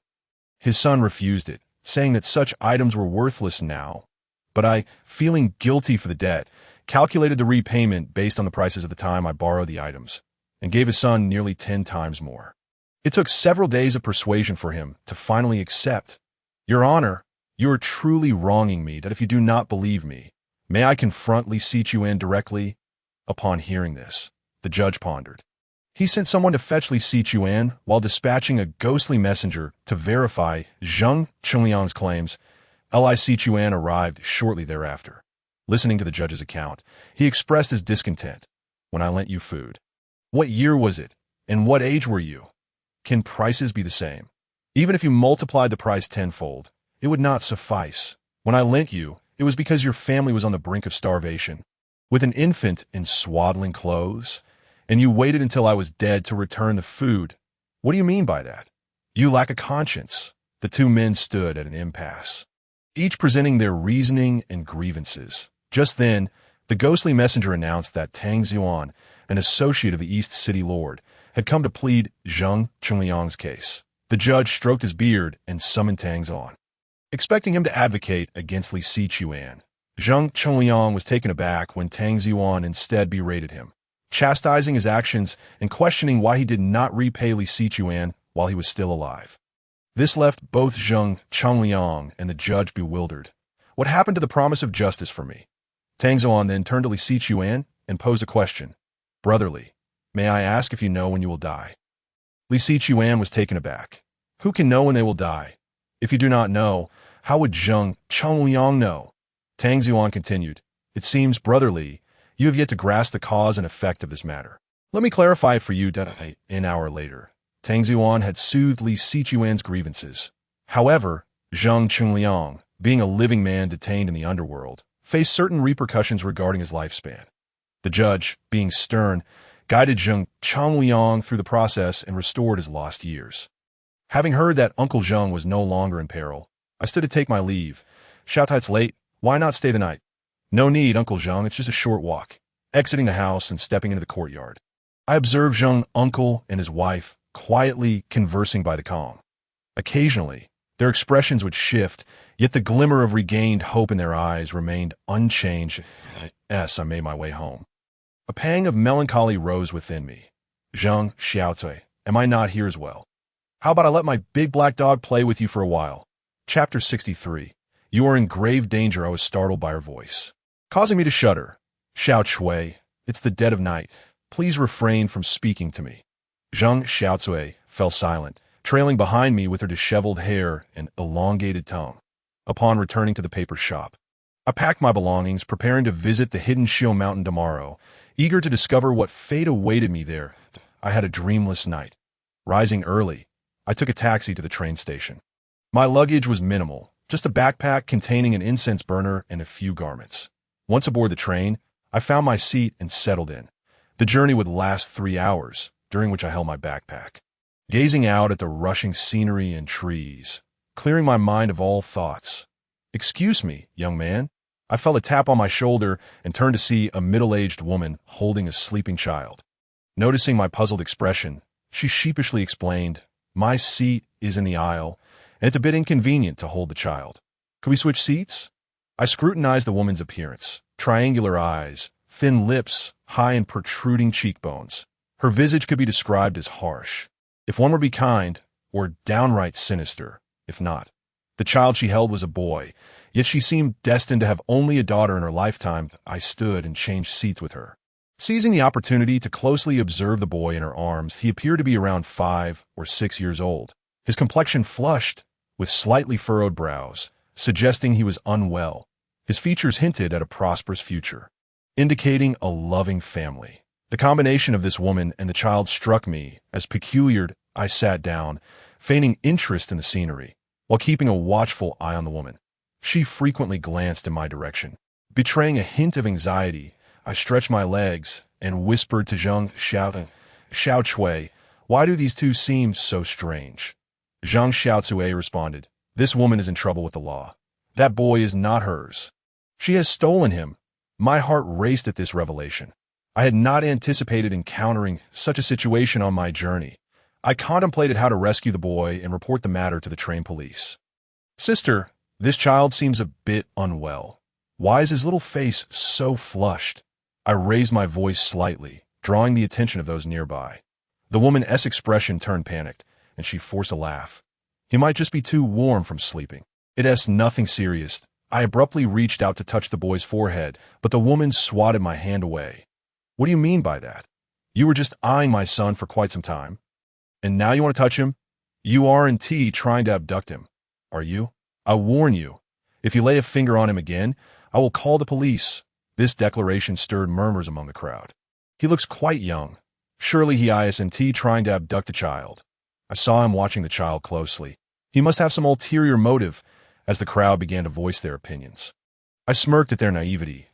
His son refused it, saying that such items were worthless now. But I, feeling guilty for the debt, calculated the repayment based on the prices of the time I borrowed the items, and gave his son nearly 10 times more. It took several days of persuasion for him to finally accept. Your Honor, you are truly wronging me that if you do not believe me, may I confront Li Sichuan directly? Upon hearing this, the judge pondered. He sent someone to fetch Li Sichuan while dispatching a ghostly messenger to verify Zheng Chongliang's claims. Li Sichuan arrived shortly thereafter. Listening to the judge's account, he expressed his discontent. When I lent you food. What year was it, and what age were you? Can prices be the same? Even if you multiplied the price tenfold, it would not suffice. When I lent you, it was because your family was on the brink of starvation, with an infant in swaddling clothes, and you waited until I was dead to return the food. What do you mean by that? You lack a conscience. The two men stood at an impasse, each presenting their reasoning and grievances. Just then, the ghostly messenger announced that Tang Xuan, an associate of the East City Lord, had come to plead Zheng Chongliang's case. The judge stroked his beard and summoned Tang Xuan, expecting him to advocate against Li Sichuan. Zheng Chongliang was taken aback when Tang Xuan instead berated him, chastising his actions and questioning why he did not repay Li Sichuan while he was still alive. This left both Zheng Chongliang and the judge bewildered. What happened to the promise of justice for me? Tang Xuan then turned to Li Sichuan and posed a question. Brotherly, may I ask if you know when you will die? Li Sichuan was taken aback. Who can know when they will die? If you do not know, how would Zheng Chongliang know? Tang Xuan continued. It seems, brotherly, you have yet to grasp the cause and effect of this matter. Let me clarify it for you. An hour later, Tang Xuan had soothed Li Sichuan's grievances. However, Zheng Chongliang, being a living man detained in the underworld, faced certain repercussions regarding his lifespan. The judge, being stern, guided Zheng Chongliang through the process and restored his lost years. Having heard that Uncle Zheng was no longer in peril, I stood to take my leave. Xiaotait's late. Why not stay the night? No need, Uncle Zheng. It's just a short walk. Exiting the house and stepping into the courtyard, I observed Zheng uncle and his wife quietly conversing by the calm. Occasionally, their expressions would shift, yet the glimmer of regained hope in their eyes remained unchanged. I made my way home. A pang of melancholy rose within me. Zheng Xiaocui, am I not here as well? How about I let my big black dog play with you for a while? Chapter 63. You are in grave danger. I was startled by her voice, causing me to shudder. Xiao Cui, it's the dead of night. Please refrain from speaking to me. Zheng Xiaocui fell silent, trailing behind me with her disheveled hair and elongated tongue. Upon returning to the paper shop, I packed my belongings, preparing to visit the hidden Shio Mountain tomorrow, eager to discover what fate awaited me there. I had a dreamless night. Rising early, I took a taxi to the train station. My luggage was minimal, just a backpack containing an incense burner and a few garments. Once aboard the train, I found my seat and settled in. The journey would last 3 hours, during which I held my backpack, gazing out at the rushing scenery and trees, clearing my mind of all thoughts. Excuse me, young man. I felt a tap on my shoulder and turned to see a middle-aged woman holding a sleeping child. Noticing my puzzled expression, she sheepishly explained, my seat is in the aisle, and it's a bit inconvenient to hold the child. Could we switch seats? I scrutinized the woman's appearance. Triangular eyes, thin lips, high and protruding cheekbones. Her visage could be described as harsh. If one were to be kind, or downright sinister, if not. The child she held was a boy, yet she seemed destined to have only a daughter in her lifetime. I stood and changed seats with her. Seizing the opportunity to closely observe the boy in her arms, he appeared to be around 5 or 6 years old. His complexion flushed, with slightly furrowed brows, suggesting he was unwell. His features hinted at a prosperous future, indicating a loving family. The combination of this woman and the child struck me as peculiar. I sat down, feigning interest in the scenery, while keeping a watchful eye on the woman. She frequently glanced in my direction. Betraying a hint of anxiety, I stretched my legs and whispered to Zhang Xiaocui, "Why do these two seem so strange?" Zhang Xiaocui responded, "This woman is in trouble with the law. That boy is not hers. She has stolen him." My heart raced at this revelation. I had not anticipated encountering such a situation on my journey. I contemplated how to rescue the boy and report the matter to the train police. "Sister, this child seems a bit unwell. Why is his little face so flushed?" I raised my voice slightly, drawing the attention of those nearby. The woman's expression turned panicked, and she forced a laugh. "He might just be too warm from sleeping. It's nothing serious." I abruptly reached out to touch the boy's forehead, but the woman swatted my hand away. "What do you mean by that? You were just eyeing my son for quite some time. And now you want to touch him? You aren't trying to abduct him, are you? I warn you, if you lay a finger on him again, I will call the police." This declaration stirred murmurs among the crowd. "He looks quite young. Surely he isn't trying to abduct a child." I saw him watching the child closely. He must have some ulterior motive, as the crowd began to voice their opinions. I smirked at their naivety.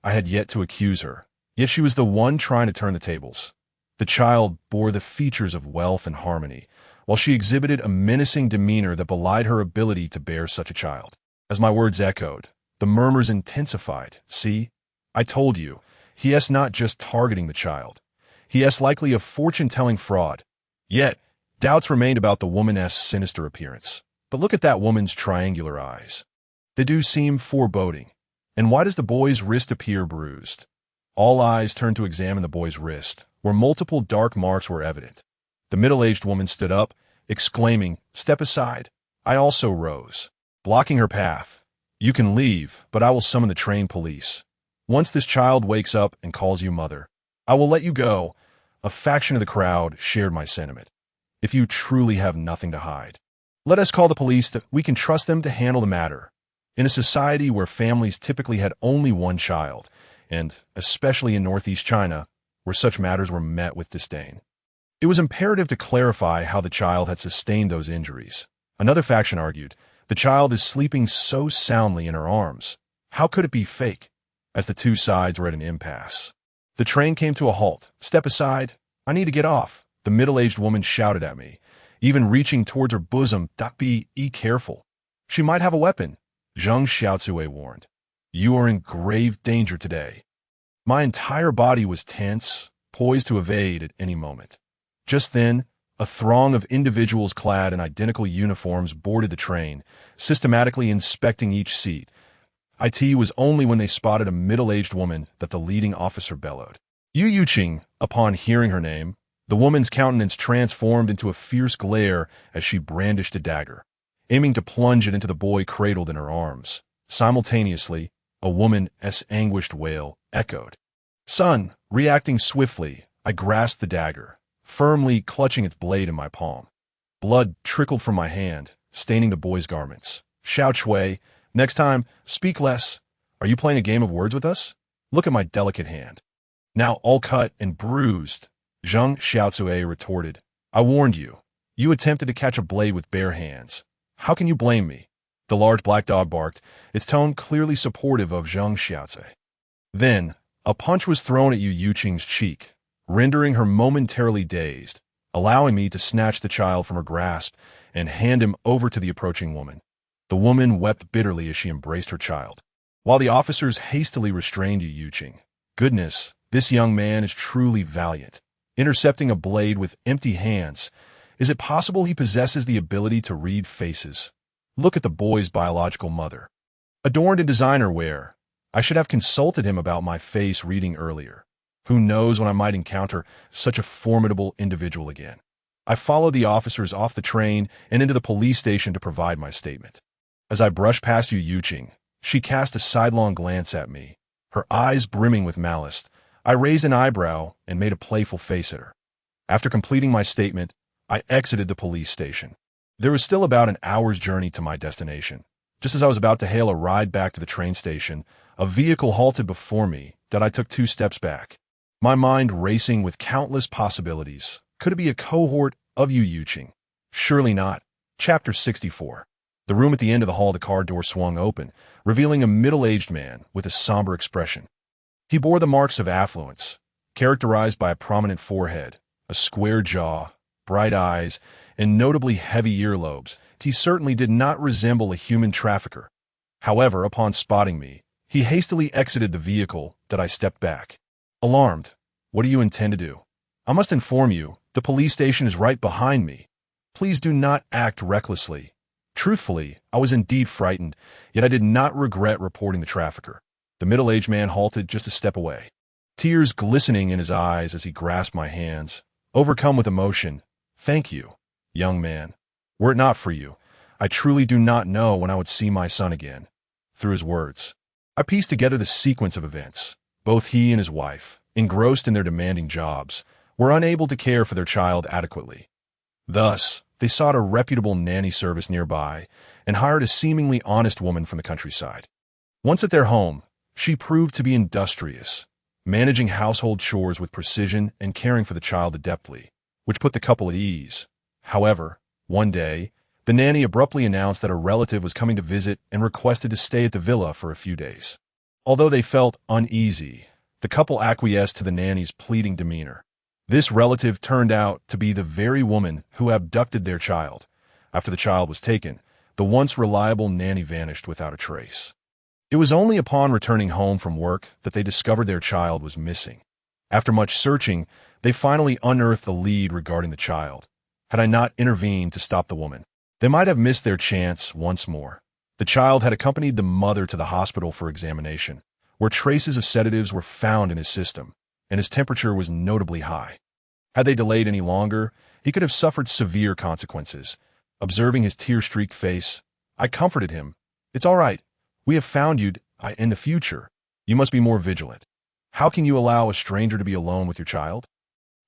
I had yet to accuse her, yet she was the one trying to turn the tables. The child bore the features of wealth and harmony, while she exhibited a menacing demeanor that belied her ability to bear such a child. As my words echoed, the murmurs intensified. "See? I told you, he is not just targeting the child. He is likely a fortune-telling fraud." Yet, doubts remained about the woman's sinister appearance. But look at that woman's triangular eyes. They do seem foreboding. And why does the boy's wrist appear bruised? All eyes turned to examine the boy's wrist, where multiple dark marks were evident. The middle-aged woman stood up, exclaiming, "Step aside." I also rose, blocking her path. "You can leave, but I will summon the train police. Once this child wakes up and calls you mother, I will let you go." A faction of the crowd shared my sentiment. "If you truly have nothing to hide, let us call the police. We can trust them to handle the matter." In a society where families typically had only one child, and especially in northeast China, where such matters were met with disdain, it was imperative to clarify how the child had sustained those injuries. Another faction argued, "The child is sleeping so soundly in her arms. How could it be fake?" As the two sides were at an impasse, the train came to a halt. "Step aside. I need to get off," the middle-aged woman shouted at me, even reaching towards her bosom. "Be careful. She might have a weapon," Zhang Xiaocui warned. "You are in grave danger today." My entire body was tense, poised to evade at any moment. Just then, a throng of individuals clad in identical uniforms boarded the train, systematically inspecting each seat. It was only when they spotted a middle-aged woman that the leading officer bellowed, "Yu Yuqing." Upon hearing her name, the woman's countenance transformed into a fierce glare as she brandished a dagger, aiming to plunge it into the boy cradled in her arms. Simultaneously, a woman's anguished wail echoed. "Son!" Reacting swiftly, I grasped the dagger, firmly clutching its blade in my palm. Blood trickled from my hand, staining the boy's garments. "Xiaocui, next time, speak less. Are you playing a game of words with us? Look at my delicate hand. Now all cut and bruised." Zhang Xiaocui retorted, "I warned you. You attempted to catch a blade with bare hands. How can you blame me?" The large black dog barked, its tone clearly supportive of Zhang Xiaocui. Then, a punch was thrown at Yu Yuqing's cheek, rendering her momentarily dazed, allowing me to snatch the child from her grasp and hand him over to the approaching woman. The woman wept bitterly as she embraced her child, while the officers hastily restrained Yu Yuqing. Goodness, this young man is truly valiant. Intercepting a blade with empty hands. Is it possible he possesses the ability to read faces? Look at the boy's biological mother, adorned in designer wear. I should have consulted him about my face reading earlier. Who knows when I might encounter such a formidable individual again. I followed the officers off the train and into the police station to provide my statement. As I brushed past Yu Yuqing, she cast a sidelong glance at me, her eyes brimming with malice. I raised an eyebrow and made a playful face at her. After completing my statement, I exited the police station. There was still about an hour's journey to my destination. Just as I was about to hail a ride back to the train station, a vehicle halted before me that I took 2 steps back, my mind racing with countless possibilities. Could it be a cohort of Yu Yuqing? Surely not. Chapter 64. The room at the end of the hall, the car door swung open, revealing a middle-aged man with a somber expression. He bore the marks of affluence, characterized by a prominent forehead, a square jaw, bright eyes, and notably heavy earlobes. He certainly did not resemble a human trafficker. However, upon spotting me, he hastily exited the vehicle that I stepped back. Alarmed, "What do you intend to do?" "I must inform you, the police station is right behind me. Please do not act recklessly." Truthfully, I was indeed frightened, yet I did not regret reporting the trafficker. The middle-aged man halted just a step away, tears glistening in his eyes as he grasped my hands, overcome with emotion. "Thank you, young man. Were it not for you, I truly do not know when I would see my son again." Through his words, I pieced together the sequence of events. Both he and his wife, engrossed in their demanding jobs, were unable to care for their child adequately. Thus, they sought a reputable nanny service nearby and hired a seemingly honest woman from the countryside. Once at their home, she proved to be industrious, managing household chores with precision and caring for the child adeptly, which put the couple at ease. However, one day, the nanny abruptly announced that a relative was coming to visit and requested to stay at the villa for a few days. Although they felt uneasy, the couple acquiesced to the nanny's pleading demeanor. This relative turned out to be the very woman who abducted their child. After the child was taken, the once reliable nanny vanished without a trace. It was only upon returning home from work that they discovered their child was missing. After much searching, they finally unearthed the lead regarding the child. Had I not intervened to stop the woman, they might have missed their chance once more. The child had accompanied the mother to the hospital for examination, where traces of sedatives were found in his system, and his temperature was notably high. Had they delayed any longer, he could have suffered severe consequences. Observing his tear-streaked face, I comforted him. "It's all right. We have found you. In the future, you must be more vigilant. How can you allow a stranger to be alone with your child?"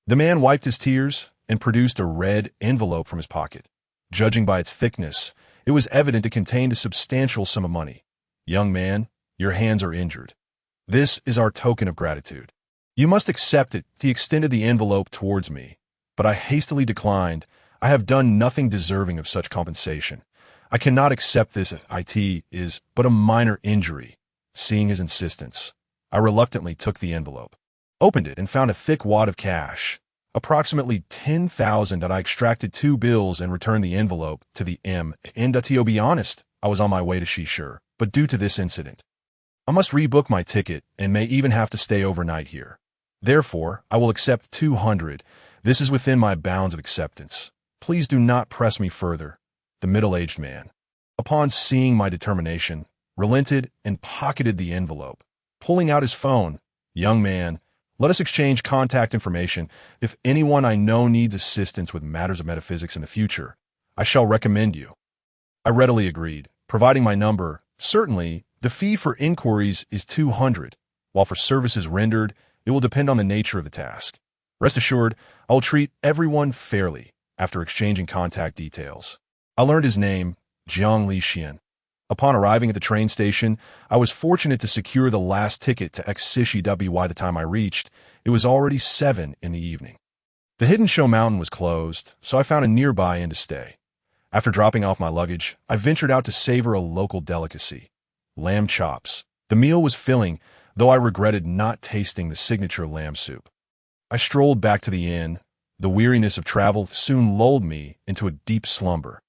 The man wiped his tears and produced a red envelope from his pocket. Judging by its thickness, it was evident it contained a substantial sum of money. "Young man, your hands are injured. This is our token of gratitude. You must accept it." He extended the envelope towards me, but I hastily declined. "I have done nothing deserving of such compensation. I cannot accept this. It is but a minor injury." Seeing his insistence, I reluctantly took the envelope, opened it, and found a thick wad of cash, approximately 10,000. I extracted 2 bills and returned the envelope to the M. And to be honest, I was on my way to Shishir, but due to this incident, I must rebook my ticket and may even have to stay overnight here. Therefore, I will accept 200. This is within my bounds of acceptance. Please do not press me further." The middle-aged man, upon seeing my determination, relented and pocketed the envelope. Pulling out his phone, "Young man, let us exchange contact information. If anyone I know needs assistance with matters of metaphysics in the future, I shall recommend you." I readily agreed, providing my number. "Certainly, the fee for inquiries is 200, while for services rendered, it will depend on the nature of the task. Rest assured, I will treat everyone fairly." After exchanging contact details, I learned his name, Jiang Li Xian. Upon arriving at the train station, I was fortunate to secure the last ticket to Xishi. By the time I reached, it was already 7 in the evening. The Hidden Show Mountain was closed, so I found a nearby inn to stay. After dropping off my luggage, I ventured out to savor a local delicacy, lamb chops. The meal was filling, though I regretted not tasting the signature lamb soup. I strolled back to the inn. The weariness of travel soon lulled me into a deep slumber.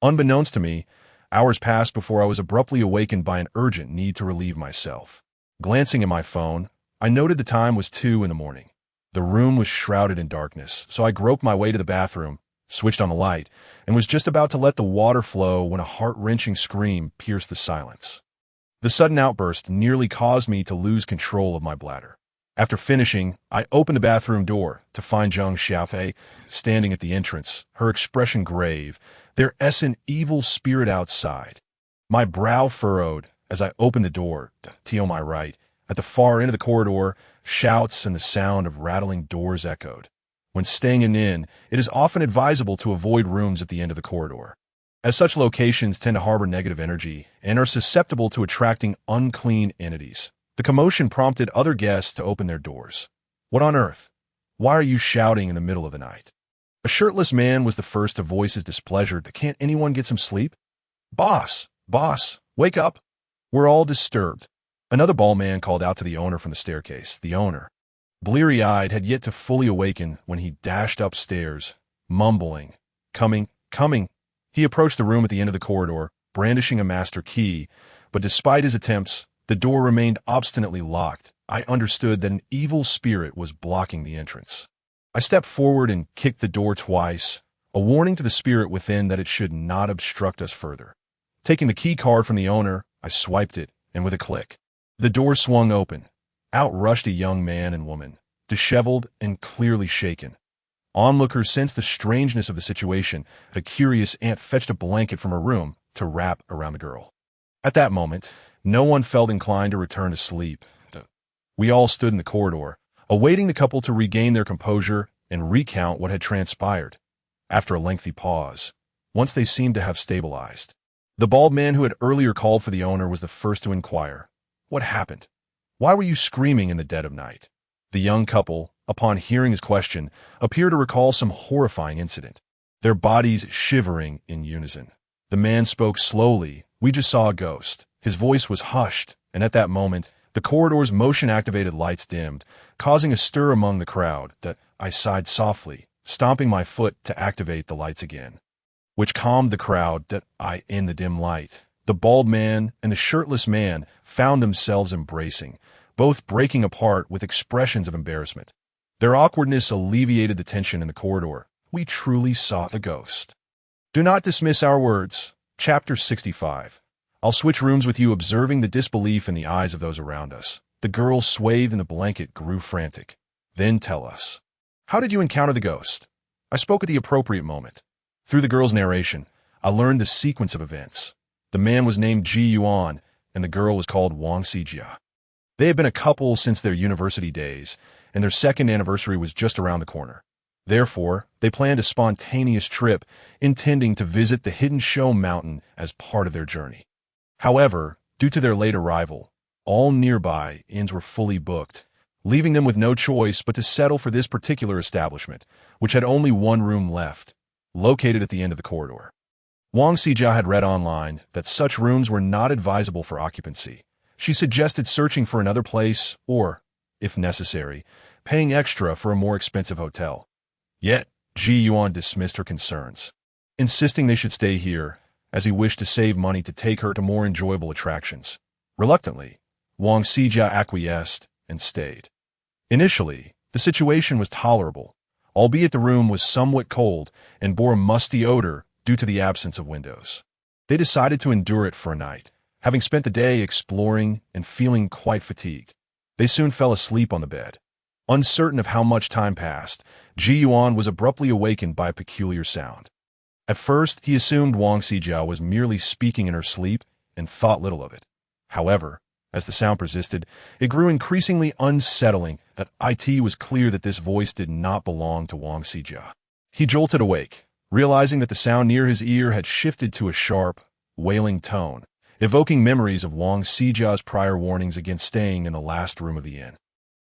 Unbeknownst to me, hours passed before I was abruptly awakened by an urgent need to relieve myself. Glancing at my phone, I noted the time was 2 in the morning. The room was shrouded in darkness, so I groped my way to the bathroom, switched on the light, and was just about to let the water flow when a heart-wrenching scream pierced the silence. The sudden outburst nearly caused me to lose control of my bladder. After finishing, I opened the bathroom door to find Zheng Xiaofei standing at the entrance, her expression grave, their essence evil spirit outside. My brow furrowed as I opened the door to my right. At the far end of the corridor, shouts and the sound of rattling doors echoed. When staying in an inn, it is often advisable to avoid rooms at the end of the corridor, as such locations tend to harbor negative energy and are susceptible to attracting unclean entities. The commotion prompted other guests to open their doors. What on earth? Why are you shouting in the middle of the night? A shirtless man was the first to voice his displeasure. Can't anyone get some sleep? Boss, wake up. We're all disturbed. Another bald man called out to the owner from the staircase. The owner, bleary-eyed, had yet to fully awaken when he dashed upstairs, mumbling, Coming. He approached the room at the end of the corridor, brandishing a master key, but despite his attempts, the door remained obstinately locked. I understood that an evil spirit was blocking the entrance. I stepped forward and kicked the door twice, a warning to the spirit within that it should not obstruct us further. Taking the key card from the owner, I swiped it, and with a click, the door swung open. Out rushed a young man and woman, disheveled and clearly shaken. Onlookers sensed the strangeness of the situation. A curious aunt fetched a blanket from her room to wrap around the girl. At that moment, no one felt inclined to return to sleep. We all stood in the corridor, awaiting the couple to regain their composure and recount what had transpired. After a lengthy pause, once they seemed to have stabilized, the bald man who had earlier called for the owner was the first to inquire. What happened? Why were you screaming in the dead of night? The young couple, upon hearing his question, appeared to recall some horrifying incident, their bodies shivering in unison. The man spoke slowly. We just saw a ghost. His voice was hushed, and at that moment, the corridor's motion-activated lights dimmed, causing a stir among the crowd. That I sighed softly, stomping my foot to activate the lights again, which calmed the crowd. In the dim light, the bald man and the shirtless man found themselves embracing, both breaking apart with expressions of embarrassment. Their awkwardness alleviated the tension in the corridor. We truly saw the ghost. Do not dismiss our words. Chapter 65. I'll switch rooms with you, observing the disbelief in the eyes of those around us. The girl swathed in the blanket grew frantic. Then tell us. How did you encounter the ghost? I spoke at the appropriate moment. Through the girl's narration, I learned the sequence of events. The man was named Ji Yuan, and the girl was called Wang Xijia. They had been a couple since their university days, and their second anniversary was just around the corner. Therefore, they planned a spontaneous trip, intending to visit the Hidden Show Mountain as part of their journey. However, due to their late arrival, all nearby inns were fully booked, leaving them with no choice but to settle for this particular establishment, which had only one room left, located at the end of the corridor. Wang Xijia had read online that such rooms were not advisable for occupancy. She suggested searching for another place or, if necessary, paying extra for a more expensive hotel. Yet, Ji Yuan dismissed her concerns, insisting they should stay here, as he wished to save money to take her to more enjoyable attractions. Reluctantly, Wang Xijia acquiesced and stayed. Initially, the situation was tolerable, albeit the room was somewhat cold and bore a musty odor due to the absence of windows. They decided to endure it for a night, having spent the day exploring and feeling quite fatigued. They soon fell asleep on the bed. Uncertain of how much time passed, Ji Yuan was abruptly awakened by a peculiar sound. At first, he assumed Wang Xijia was merely speaking in her sleep and thought little of it. However, as the sound persisted, it grew increasingly unsettling. It was clear that this voice did not belong to Wang Xijia. He jolted awake, realizing that the sound near his ear had shifted to a sharp, wailing tone, evoking memories of Wang Xijia's prior warnings against staying in the last room of the inn.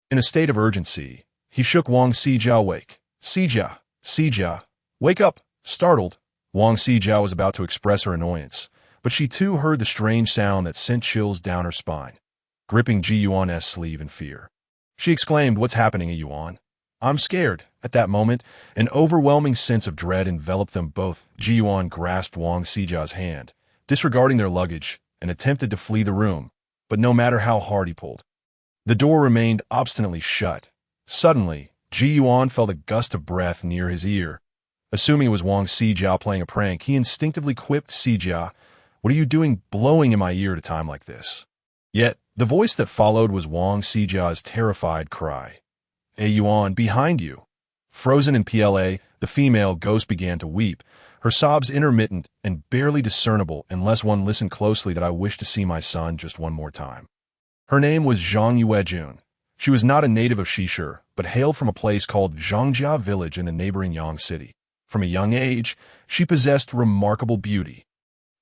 In a state of urgency, he shook Wang Xijia awake. Xijia, wake up! Startled, Wang Xijia was about to express her annoyance, but she too heard the strange sound that sent chills down her spine, gripping Ji Yuan's sleeve in fear. She exclaimed, "What's happening, Yuan?" "I'm scared." At that moment, an overwhelming sense of dread enveloped them both. Ji Yuan grasped Wang Xijia's hand, disregarding their luggage, and attempted to flee the room, but no matter how hard he pulled, the door remained obstinately shut. Suddenly, Ji Yuan felt a gust of breath near his ear. Assuming it was Wang Xijia playing a prank, he instinctively quipped, "Xijia, what are you doing blowing in my ear at a time like this?" Yet, The voice that followed was Wang Sijia's terrified cry. "Hey Yuan, behind you!" Frozen in PLA, the female ghost began to weep, her sobs intermittent and barely discernible unless one listened closely that I wish to see my son just one more time. Her name was Zhang Yuejun. She was not a native of Shishir, but hailed from a place called Zhangjia village in the neighboring Yang city. From a young age, she possessed remarkable beauty,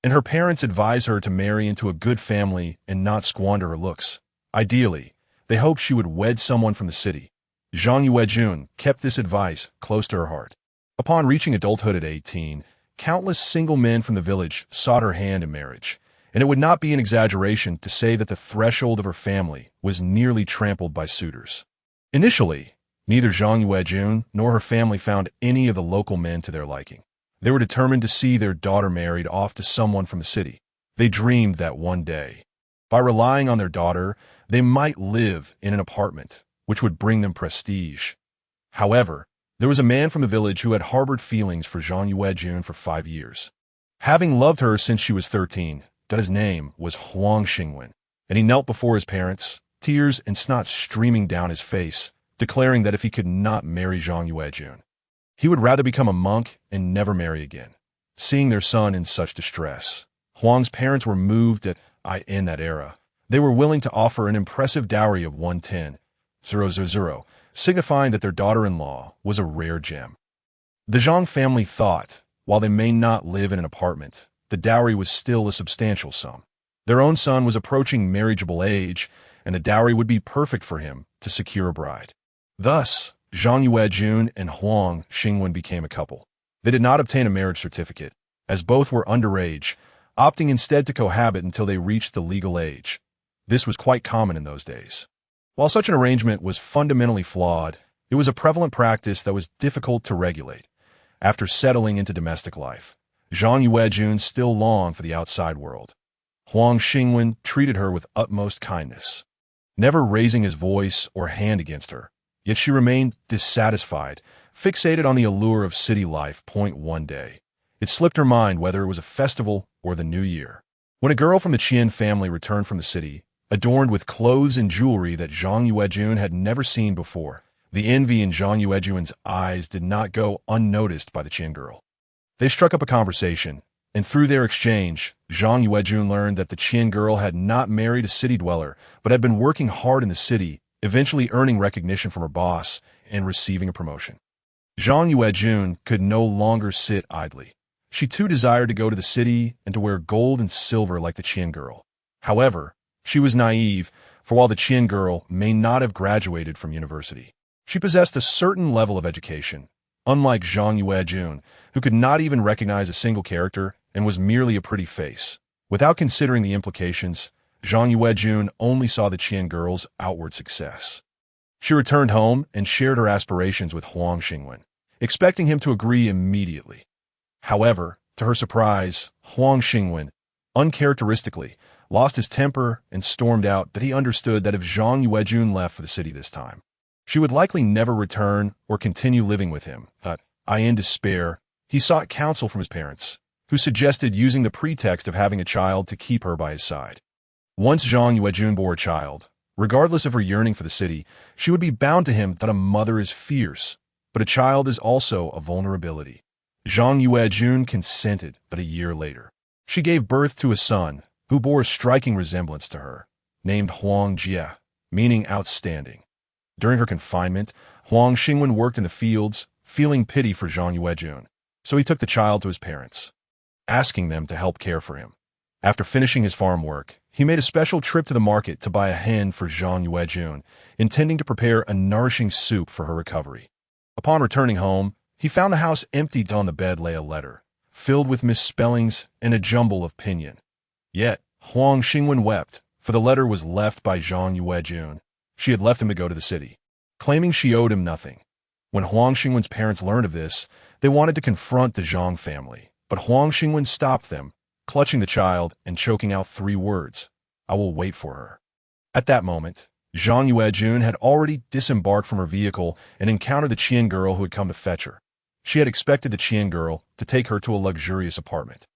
and her parents advised her to marry into a good family and not squander her looks. Ideally, they hoped she would wed someone from the city. Zhang Yuejun kept this advice close to her heart. Upon reaching adulthood at 18, countless single men from the village sought her hand in marriage, and it would not be an exaggeration to say that the threshold of her family was nearly trampled by suitors. Initially, neither Zhang Yuejun nor her family found any of the local men to their liking. They were determined to see their daughter married off to someone from the city. They dreamed that one day, by relying on their daughter, they might live in an apartment, which would bring them prestige. However, there was a man from the village who had harbored feelings for Zhang Yuejun for 5 years. Having loved her since she was 13, that his name was Huang Xingwen, and he knelt before his parents, tears and snot streaming down his face, declaring that if he could not marry Zhang Yuejun, he would rather become a monk and never marry again. Seeing their son in such distress, Huang's parents were moved in that era. They were willing to offer an impressive dowry of 110,000, signifying that their daughter-in-law was a rare gem. The Zhang family thought, while they may not live in an apartment, the dowry was still a substantial sum. Their own son was approaching marriageable age, and the dowry would be perfect for him to secure a bride. Thus, Zhang Yuejun and Huang Xingwen became a couple. They did not obtain a marriage certificate, as both were underage, opting instead to cohabit until they reached the legal age. This was quite common in those days. While such an arrangement was fundamentally flawed, it was a prevalent practice that was difficult to regulate. After settling into domestic life, Zhang Yuejun still longed for the outside world. Huang Xingwen treated her with utmost kindness, never raising his voice or hand against her. Yet she remained dissatisfied, fixated on the allure of city life. One day, it slipped her mind whether it was a festival or the new year, when a girl from the Qian family returned from the city, adorned with clothes and jewelry that Zhang Yuejun had never seen before. The envy in Zhang Yuejun's eyes did not go unnoticed by the Qian girl. They struck up a conversation, and through their exchange, Zhang Yuejun learned that the Qian girl had not married a city dweller, but had been working hard in the city, eventually earning recognition from her boss and receiving a promotion. Zhang Yuejun could no longer sit idly. She too desired to go to the city and to wear gold and silver like the Qian girl. However, she was naive, for while the Qian girl may not have graduated from university, she possessed a certain level of education, unlike Zhang Yuejun, who could not even recognize a single character and was merely a pretty face. Without considering the implications, Zhang Yuejun only saw the Qian girl's outward success. She returned home and shared her aspirations with Huang Xingwen, expecting him to agree immediately. However, to her surprise, Huang Xingwen, uncharacteristically, lost his temper and stormed out that he understood that if Zhang Yuejun left for the city this time, she would likely never return or continue living with him. In despair, he sought counsel from his parents, who suggested using the pretext of having a child to keep her by his side. Once Zhang Yuejun bore a child, regardless of her yearning for the city, she would be bound to him that a mother is fierce, but a child is also a vulnerability. Zhang Yuejun consented, but a year later, she gave birth to a son who bore a striking resemblance to her, named Huang Jie, meaning outstanding. During her confinement, Huang Xingwen worked in the fields, feeling pity for Zhang Yuejun, so he took the child to his parents, asking them to help care for him. After finishing his farm work, he made a special trip to the market to buy a hen for Zhang Yuejun, intending to prepare a nourishing soup for her recovery. Upon returning home, he found the house empty. On the bed lay a letter, filled with misspellings and a jumble of pinyin. Yet, Huang Xingwen wept, for the letter was left by Zhang Yuejun. She had left him to go to the city, claiming she owed him nothing. When Huang Xingwen's parents learned of this, they wanted to confront the Zhang family, but Huang Xingwen stopped them, clutching the child and choking out 3 words, "I will wait for her." At that moment, Zhang Yuejun had already disembarked from her vehicle and encountered the Qian girl who had come to fetch her. She had expected the Qian girl to take her to a luxurious apartment,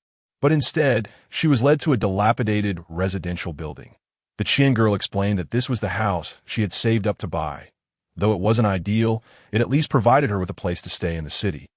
but instead, she was led to a dilapidated residential building. The Qian girl explained that this was the house she had saved up to buy. Though it wasn't ideal, it at least provided her with a place to stay in the city.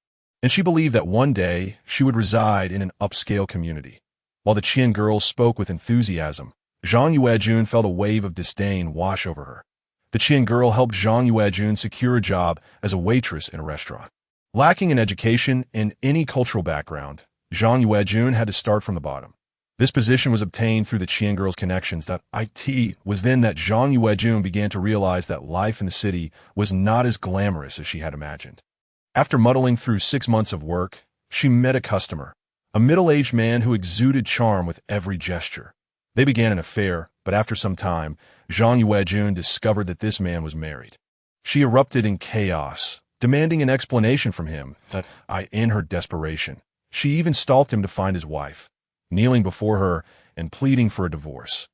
And she believed that one day she would reside in an upscale community. While the Qian girl spoke with enthusiasm, Zhang Yuejun felt a wave of disdain wash over her. The Qian girl helped Zhang Yuejun secure a job as a waitress in a restaurant. Lacking in education and any cultural background, Zhang Yuejun had to start from the bottom. This position was obtained through the Qian girl's connections. It was then that Zhang Yuejun began to realize that life in the city was not as glamorous as she had imagined. After muddling through 6 months of work, she met a customer, a middle-aged man who exuded charm with every gesture. They began an affair, but after some time, Zhang Yuejun discovered that this man was married. She erupted in chaos, demanding an explanation from him. In her desperation, she even stalked him to find his wife, kneeling before her and pleading for a divorce.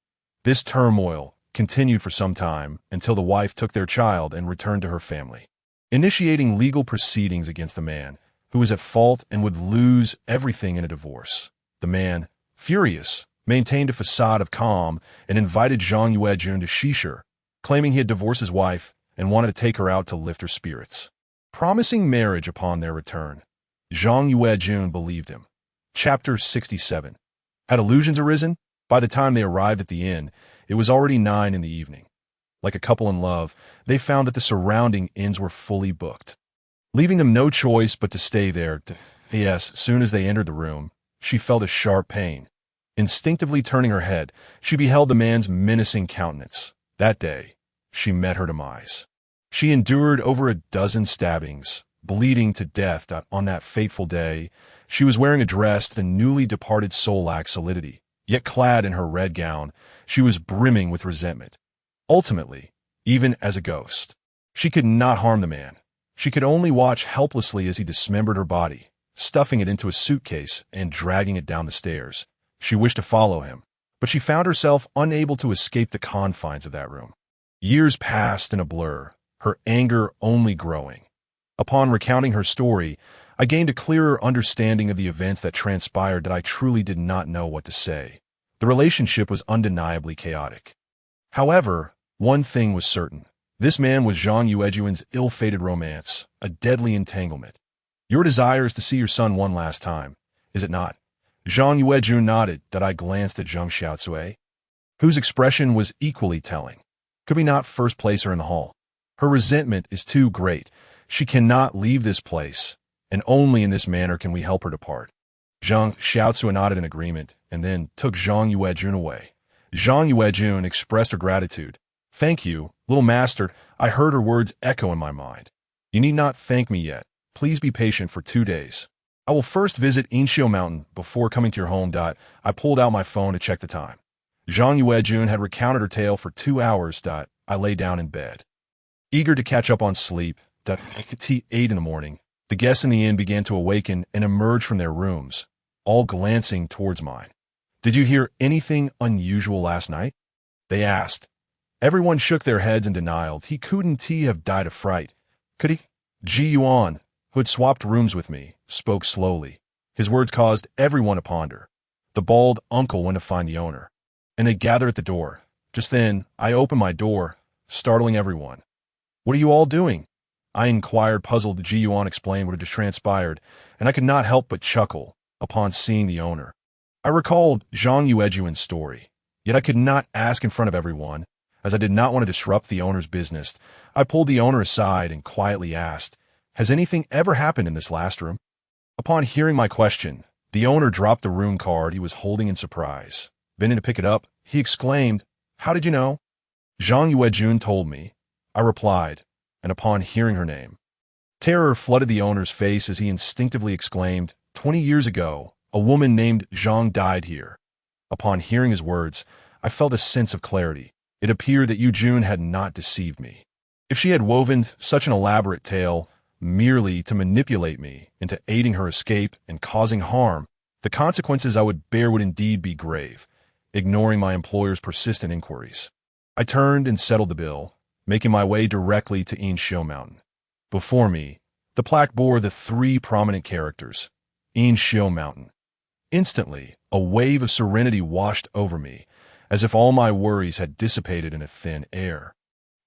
This turmoil continued for some time until the wife took their child and returned to her family, initiating legal proceedings against the man, who was at fault and would lose everything in a divorce. The man, furious, maintained a facade of calm and invited Zhang Yuejun to Shishir, claiming he had divorced his wife and wanted to take her out to lift her spirits. Promising marriage upon their return, Zhang Yuejun believed him. Chapter 67. Had illusions arisen? By the time they arrived at the inn, it was already 9 in the evening. Like a couple in love, they found that the surrounding inns were fully booked, leaving them no choice but to stay there. Yes, soon as they entered the room, she felt a sharp pain. Instinctively turning her head, she beheld the man's menacing countenance. That day, she met her demise. She endured over a dozen stabbings, bleeding to death. On that fateful day, she was wearing a dress that a newly departed soul lacked solidity, yet clad in her red gown, she was brimming with resentment. Ultimately, even as a ghost, she could not harm the man. She could only watch helplessly as he dismembered her body, stuffing it into a suitcase and dragging it down the stairs. She wished to follow him, but she found herself unable to escape the confines of that room. Years passed in a blur, her anger only growing. Upon recounting her story, I gained a clearer understanding of the events that transpired. That I truly did not know what to say. The relationship was undeniably chaotic. However, one thing was certain. This man was Zhang Yuejun's ill-fated romance, a deadly entanglement. Your desire is to see your son one last time, is it not? Zhang Yuejun nodded. That I glanced at Zhang Xiaocui, whose expression was equally telling. Could we not first place her in the hall? Her resentment is too great. She cannot leave this place, and only in this manner can we help her depart. Zhang Xiaocui nodded in agreement, and then took Zhang Yuejun away. Zhang Yuejun expressed her gratitude. Thank you, little master. I heard her words echo in my mind. You need not thank me yet. Please be patient for 2 days. I will first visit Inshio Mountain before coming to your home. I pulled out my phone to check the time. Zhang Yuejun had recounted her tale for 2 hours. I lay down in bed, eager to catch up on sleep. At 8 in the morning, the guests in the inn began to awaken and emerge from their rooms, all glancing towards mine. Did you hear anything unusual last night? They asked. Everyone shook their heads in denial. He couldn't have died of fright. Could he? Ji Yuan, who had swapped rooms with me, spoke slowly. His words caused everyone to ponder. The bald uncle went to find the owner, and they gathered at the door. Just then, I opened my door, startling everyone. What are you all doing? I inquired, puzzled. Ji Yuan explained what had just transpired, and I could not help but chuckle upon seeing the owner. I recalled Zhang Yuejun's story, yet I could not ask in front of everyone, as I did not want to disrupt the owner's business. I pulled the owner aside and quietly asked, has anything ever happened in this last room? Upon hearing my question, the owner dropped the room card he was holding in surprise. Bending to pick it up, he exclaimed, how did you know? Zhang Yuejun told me. I replied, and upon hearing her name, terror flooded the owner's face as he instinctively exclaimed, 20 years ago, a woman named Zhang died here. Upon hearing his words, I felt a sense of clarity. It appeared that Yuejun had not deceived me. If she had woven such an elaborate tale merely to manipulate me into aiding her escape and causing harm, the consequences I would bear would indeed be grave. Ignoring my employer's persistent inquiries, I turned and settled the bill, making my way directly to Inshio Mountain. Before me, the plaque bore the 3 prominent characters, Inshio Mountain. Instantly, a wave of serenity washed over me, as if all my worries had dissipated in a thin air.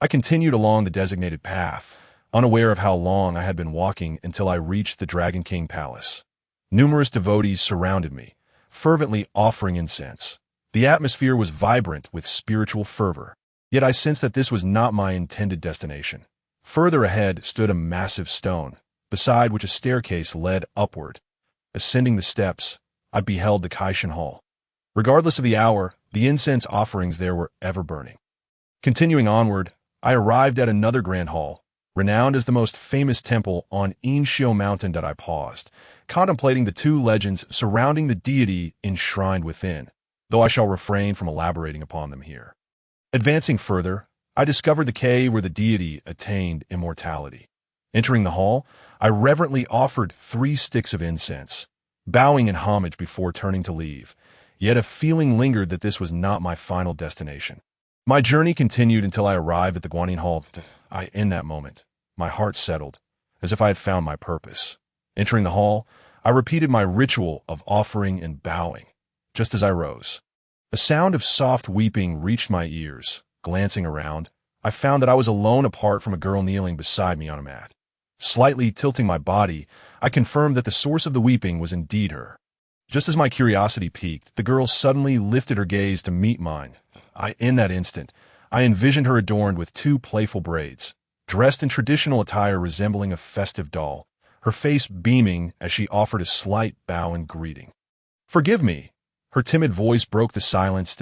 I continued along the designated path, unaware of how long I had been walking until I reached the Dragon King Palace. Numerous devotees surrounded me, fervently offering incense. The atmosphere was vibrant with spiritual fervor, yet I sensed that this was not my intended destination. Further ahead stood a massive stone, beside which a staircase led upward. Ascending the steps, I beheld the Kaishan Hall. Regardless of the hour, the incense offerings there were ever burning. Continuing onward, I arrived at another grand hall, renowned as the most famous temple on Inshio Mountain. I paused, contemplating the two legends surrounding the deity enshrined within, though I shall refrain from elaborating upon them here. Advancing further, I discovered the cave where the deity attained immortality. Entering the hall, I reverently offered 3 sticks of incense, bowing in homage before turning to leave, yet a feeling lingered that this was not my final destination. My journey continued until I arrived at the Guanyin Hall. In that moment, my heart settled, as if I had found my purpose. Entering the hall, I repeated my ritual of offering and bowing. Just as I rose, a sound of soft weeping reached my ears. Glancing around, I found that I was alone apart from a girl kneeling beside me on a mat. Slightly tilting my body, I confirmed that the source of the weeping was indeed her. Just as my curiosity piqued, the girl suddenly lifted her gaze to meet mine. In that instant, I envisioned her adorned with 2 playful braids, dressed in traditional attire resembling a festive doll, her face beaming as she offered a slight bow in greeting. "Forgive me." Her timid voice broke the silence.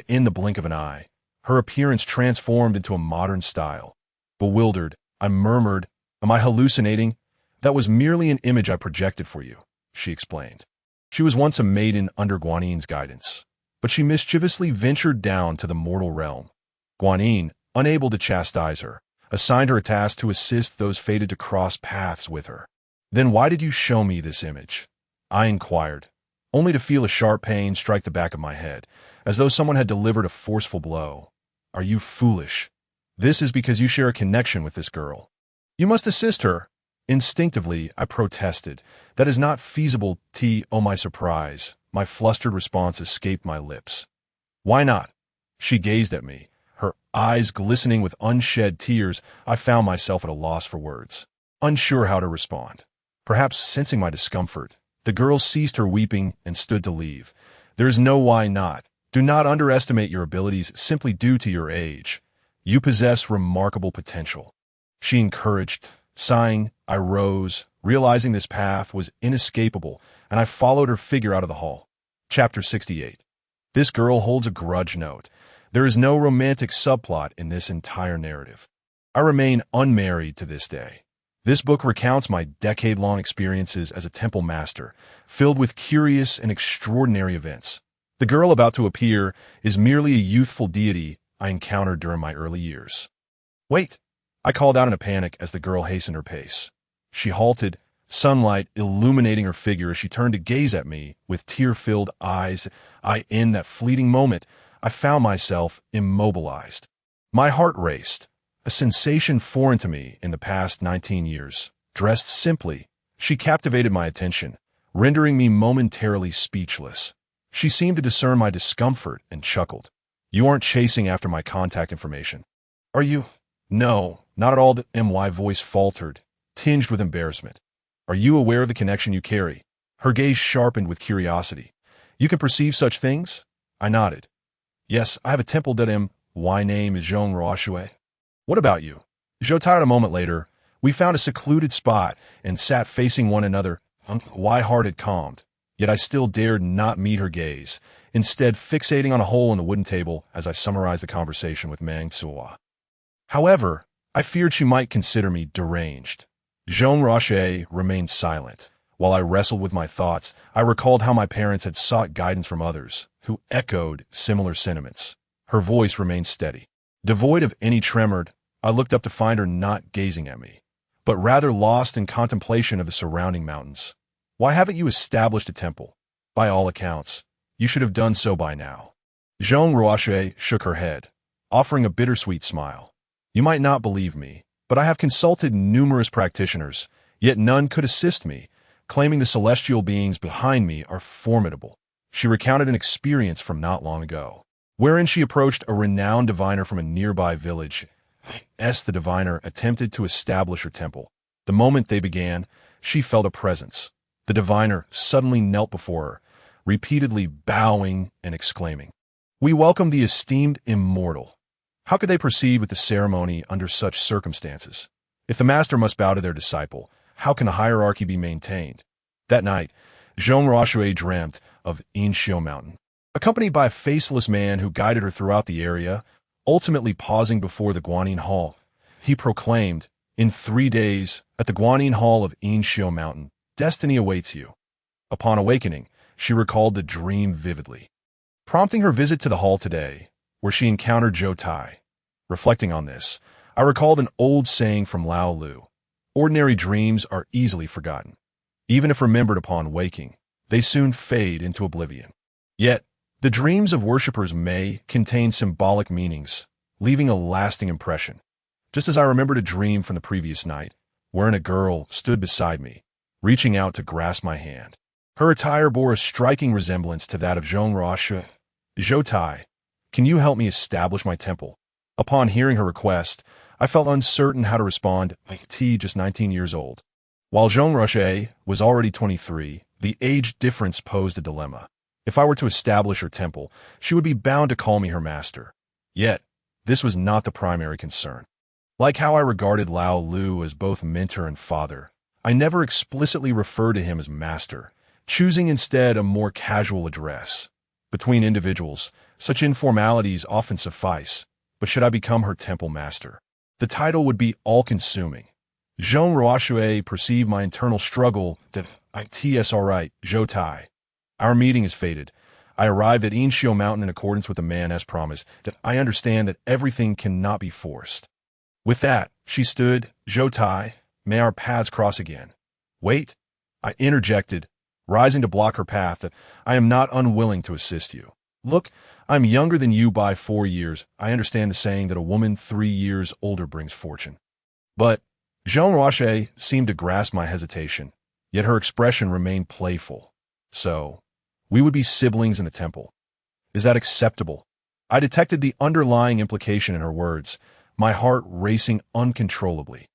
In the blink of an eye, her appearance transformed into a modern style. Bewildered, I murmured, "Am I hallucinating? That was merely an image I projected for you," she explained. She was once a maiden under Guanyin's guidance, but she mischievously ventured down to the mortal realm. Guanyin, unable to chastise her, assigned her a task to assist those fated to cross paths with her. "Then why did you show me this image?" I inquired, only to feel a sharp pain strike the back of my head, as though someone had delivered a forceful blow. "Are you foolish? This is because you share a connection with this girl. You must assist her." Instinctively, I protested. "That is not feasible, Oh, my surprise. My flustered response escaped my lips. "Why not?" She gazed at me, her eyes glistening with unshed tears. I found myself at a loss for words, unsure how to respond. Perhaps sensing my discomfort, the girl ceased her weeping and stood to leave. "There is no why not. Do not underestimate your abilities simply due to your age. You possess remarkable potential," she encouraged. Sighing, I rose, realizing this path was inescapable, and I followed her figure out of the hall. Chapter 68. This girl holds a grudge note. There is no romantic subplot in this entire narrative. I remain unmarried to this day. This book recounts my decade-long experiences as a temple master, filled with curious and extraordinary events. The girl about to appear is merely a youthful deity I encountered during my early years. "Wait!" I called out in a panic as the girl hastened her pace. She halted, sunlight illuminating her figure as she turned to gaze at me with tear-filled eyes. In that fleeting moment, I found myself immobilized. My heart raced, a sensation foreign to me in the past 19 years. Dressed simply, she captivated my attention, rendering me momentarily speechless. She seemed to discern my discomfort and chuckled. "You aren't chasing after my contact information, are you?" "No, not at all." My voice faltered, tinged with embarrassment. "Are you aware of the connection you carry?" Her gaze sharpened with curiosity. "You can perceive such things?" I nodded. "Yes, I have a temple that my name is Zhong Ruoxue." "What about you?" Zhou tired a moment later. We found a secluded spot and sat facing one another. My heart had calmed, yet I still dared not meet her gaze, instead fixating on a hole in the wooden table as I summarized the conversation with Meng Tsuo. However, I feared she might consider me deranged. Zhong Ruoxue remained silent. While I wrestled with my thoughts, I recalled how my parents had sought guidance from others, who echoed similar sentiments. Her voice remained steady. Devoid of any tremor, I looked up to find her not gazing at me, but rather lost in contemplation of the surrounding mountains. "Why haven't you established a temple? By all accounts, you should have done so by now." Zhong Ruoxue shook her head, offering a bittersweet smile. "You might not believe me, but I have consulted numerous practitioners, yet none could assist me, claiming the celestial beings behind me are formidable." She recounted an experience from not long ago. wherein she approached a renowned diviner from a nearby village. The diviner attempted to establish her temple. The moment they began, she felt a presence. The diviner suddenly knelt before her, repeatedly bowing and exclaiming, "We welcome the esteemed immortal." How could they proceed with the ceremony under such circumstances? If the master must bow to their disciple, how can the hierarchy be maintained? That night, Zhong Ruoshui dreamt of Inxiu Mountain, accompanied by a faceless man who guided her throughout the area. Ultimately pausing before the Guanyin Hall, he proclaimed, "In 3 days, at the Guanyin Hall of Inxiu Mountain, destiny awaits you." Upon awakening, she recalled the dream vividly, prompting her visit to the hall today, where she encountered Zhou Tai. Reflecting on this, I recalled an old saying from Lao Lu: ordinary dreams are easily forgotten. Even if remembered upon waking, they soon fade into oblivion. Yet, the dreams of worshippers may contain symbolic meanings, leaving a lasting impression. Just as I remembered a dream from the previous night, wherein a girl stood beside me, reaching out to grasp my hand. Her attire bore a striking resemblance to that of Zhong Ruoshui. "Zhou Tai, can you help me establish my temple?" Upon hearing her request, I felt uncertain how to respond. Just 19 years old. While Zhong Ruoshui was already 23, the age difference posed a dilemma. If I were to establish her temple, she would be bound to call me her master. Yet, this was not the primary concern. Like how I regarded Lao Lu as both mentor and father, I never explicitly referred to him as master, choosing instead a more casual address. Between individuals, such informalities often suffice, but should I become her temple master, the title would be all-consuming. Zhong Ruoshui perceived my internal struggle that it's all right, Zhou Tai. Our meeting is fated. I arrived at Inxiu Mountain in accordance with the man as promised, that I understand that everything cannot be forced. With that, she stood. "Zhou Tai, may our paths cross again." "Wait," I interjected, rising to block her path, "that I am not unwilling to assist you. Look, I'm younger than you by 4 years. I understand the saying that a woman 3 years older brings fortune." But Zhong Ruoshui seemed to grasp my hesitation, yet her expression remained playful. "So, we would be siblings in the temple. Is that acceptable?" I detected the underlying implication in her words, my heart racing uncontrollably.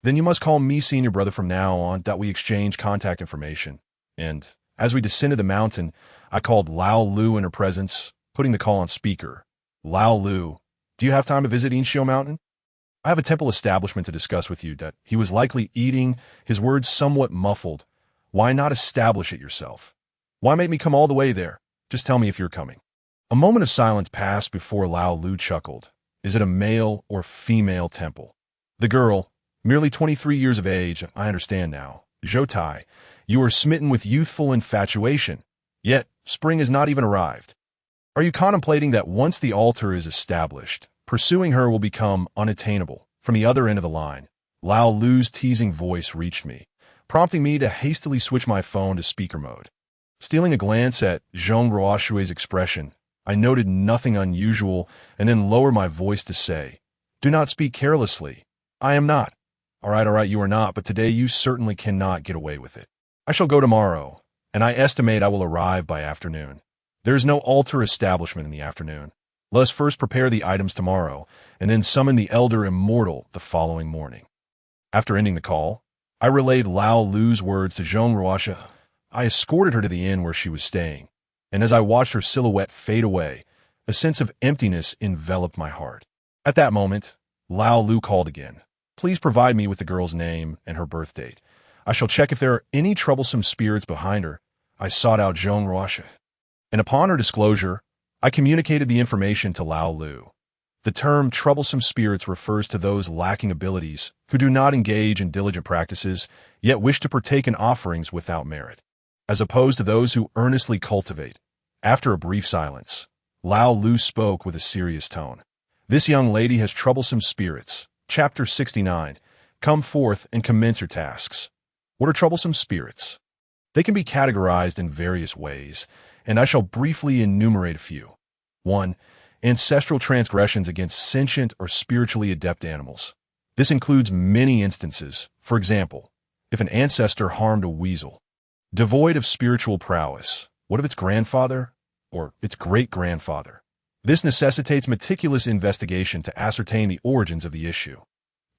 "Then you must call me senior brother from now on, that we exchange contact information." And as we descended the mountain, I called Lao Lu in her presence, putting the call on speaker. "Lao Lu, do you have time to visit Inxiu Mountain? I have a temple establishment to discuss with you." That he was likely eating, his words somewhat muffled. "Why not establish it yourself? Why make me come all the way there? Just tell me if you're coming." A moment of silence passed before Lao Lu chuckled. "Is it a male or female temple?" The girl, merely 23 years of age, "I understand now. Zhou Tai, you are smitten with youthful infatuation, yet spring has not even arrived. Are you contemplating that once the altar is established, pursuing her will become unattainable?" From the other end of the line, Lao Lu's teasing voice reached me, prompting me to hastily switch my phone to speaker mode. Stealing a glance at Zhong Ruoshui's expression, I noted nothing unusual and then lowered my voice to say, "Do not speak carelessly. I am not." All right, you are not, but today you certainly cannot get away with it. I shall go tomorrow, and I estimate I will arrive by afternoon. There is no altar establishment in the afternoon. Let us first prepare the items tomorrow, and then summon the Elder Immortal the following morning. After ending the call, I relayed Lao Lu's words to Zhong Ruoshui. I escorted her to the inn where she was staying, and as I watched her silhouette fade away, a sense of emptiness enveloped my heart. At that moment, Lao Lu called again. "Please provide me with the girl's name and her birth date. I shall check if there are any troublesome spirits behind her." I sought out Zhong Ruoshui, and upon her disclosure, I communicated the information to Lao Lu. The term troublesome spirits refers to those lacking abilities, who do not engage in diligent practices, yet wish to partake in offerings without merit, as opposed to those who earnestly cultivate. After a brief silence, Lao Lu spoke with a serious tone. "This young lady has troublesome spirits." Chapter 69. Come forth and commence your tasks. What are troublesome spirits? They can be categorized in various ways, and I shall briefly enumerate a few. 1. Ancestral transgressions against sentient or spiritually adept animals. This includes many instances. For example, if an ancestor harmed a weasel. Devoid of spiritual prowess, what of its grandfather or its great-grandfather? This necessitates meticulous investigation to ascertain the origins of the issue.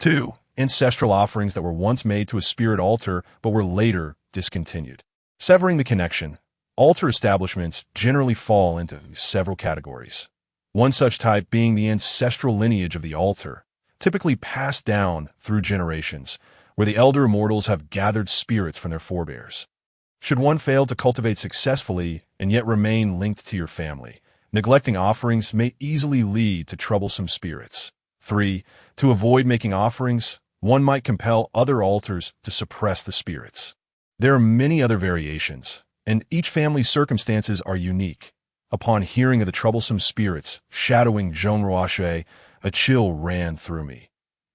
2. Ancestral offerings that were once made to a spirit altar but were later discontinued. Severing the connection, altar establishments generally fall into several categories. One such type being the ancestral lineage of the altar, typically passed down through generations, where the elder immortals have gathered spirits from their forebears. Should one fail to cultivate successfully and yet remain linked to your family, neglecting offerings may easily lead to troublesome spirits. 3. To avoid making offerings, one might compel other altars to suppress the spirits. There are many other variations, and each family's circumstances are unique. Upon hearing of the troublesome spirits shadowing Jean Roache, a chill ran through me.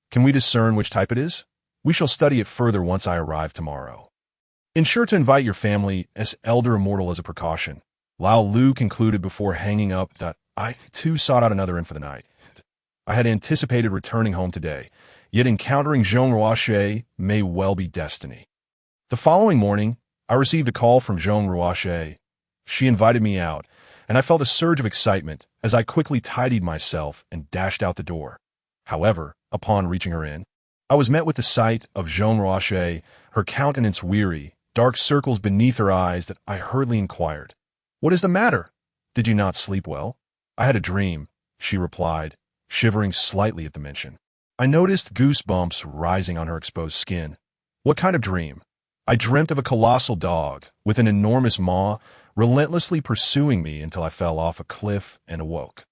Can we discern which type it is? We shall study it further once I arrive tomorrow. Ensure to invite your family as elder immortal as a precaution. Lao Lu concluded before hanging up that I, too, sought out another inn for the night. I had anticipated returning home today, yet encountering Jean Roache may well be destiny. The following morning, I received a call from Jean Roache. She invited me out, and I felt a surge of excitement as I quickly tidied myself and dashed out the door. However, upon reaching her inn, I was met with the sight of Jean Roache, her countenance weary, dark circles beneath her eyes that I hurriedly inquired, "What is the matter? Did you not sleep well?" "I had a dream," she replied, shivering slightly at the mention. I noticed goosebumps rising on her exposed skin. "What kind of dream?" "I dreamt of a colossal dog with an enormous maw relentlessly pursuing me until I fell off a cliff and awoke."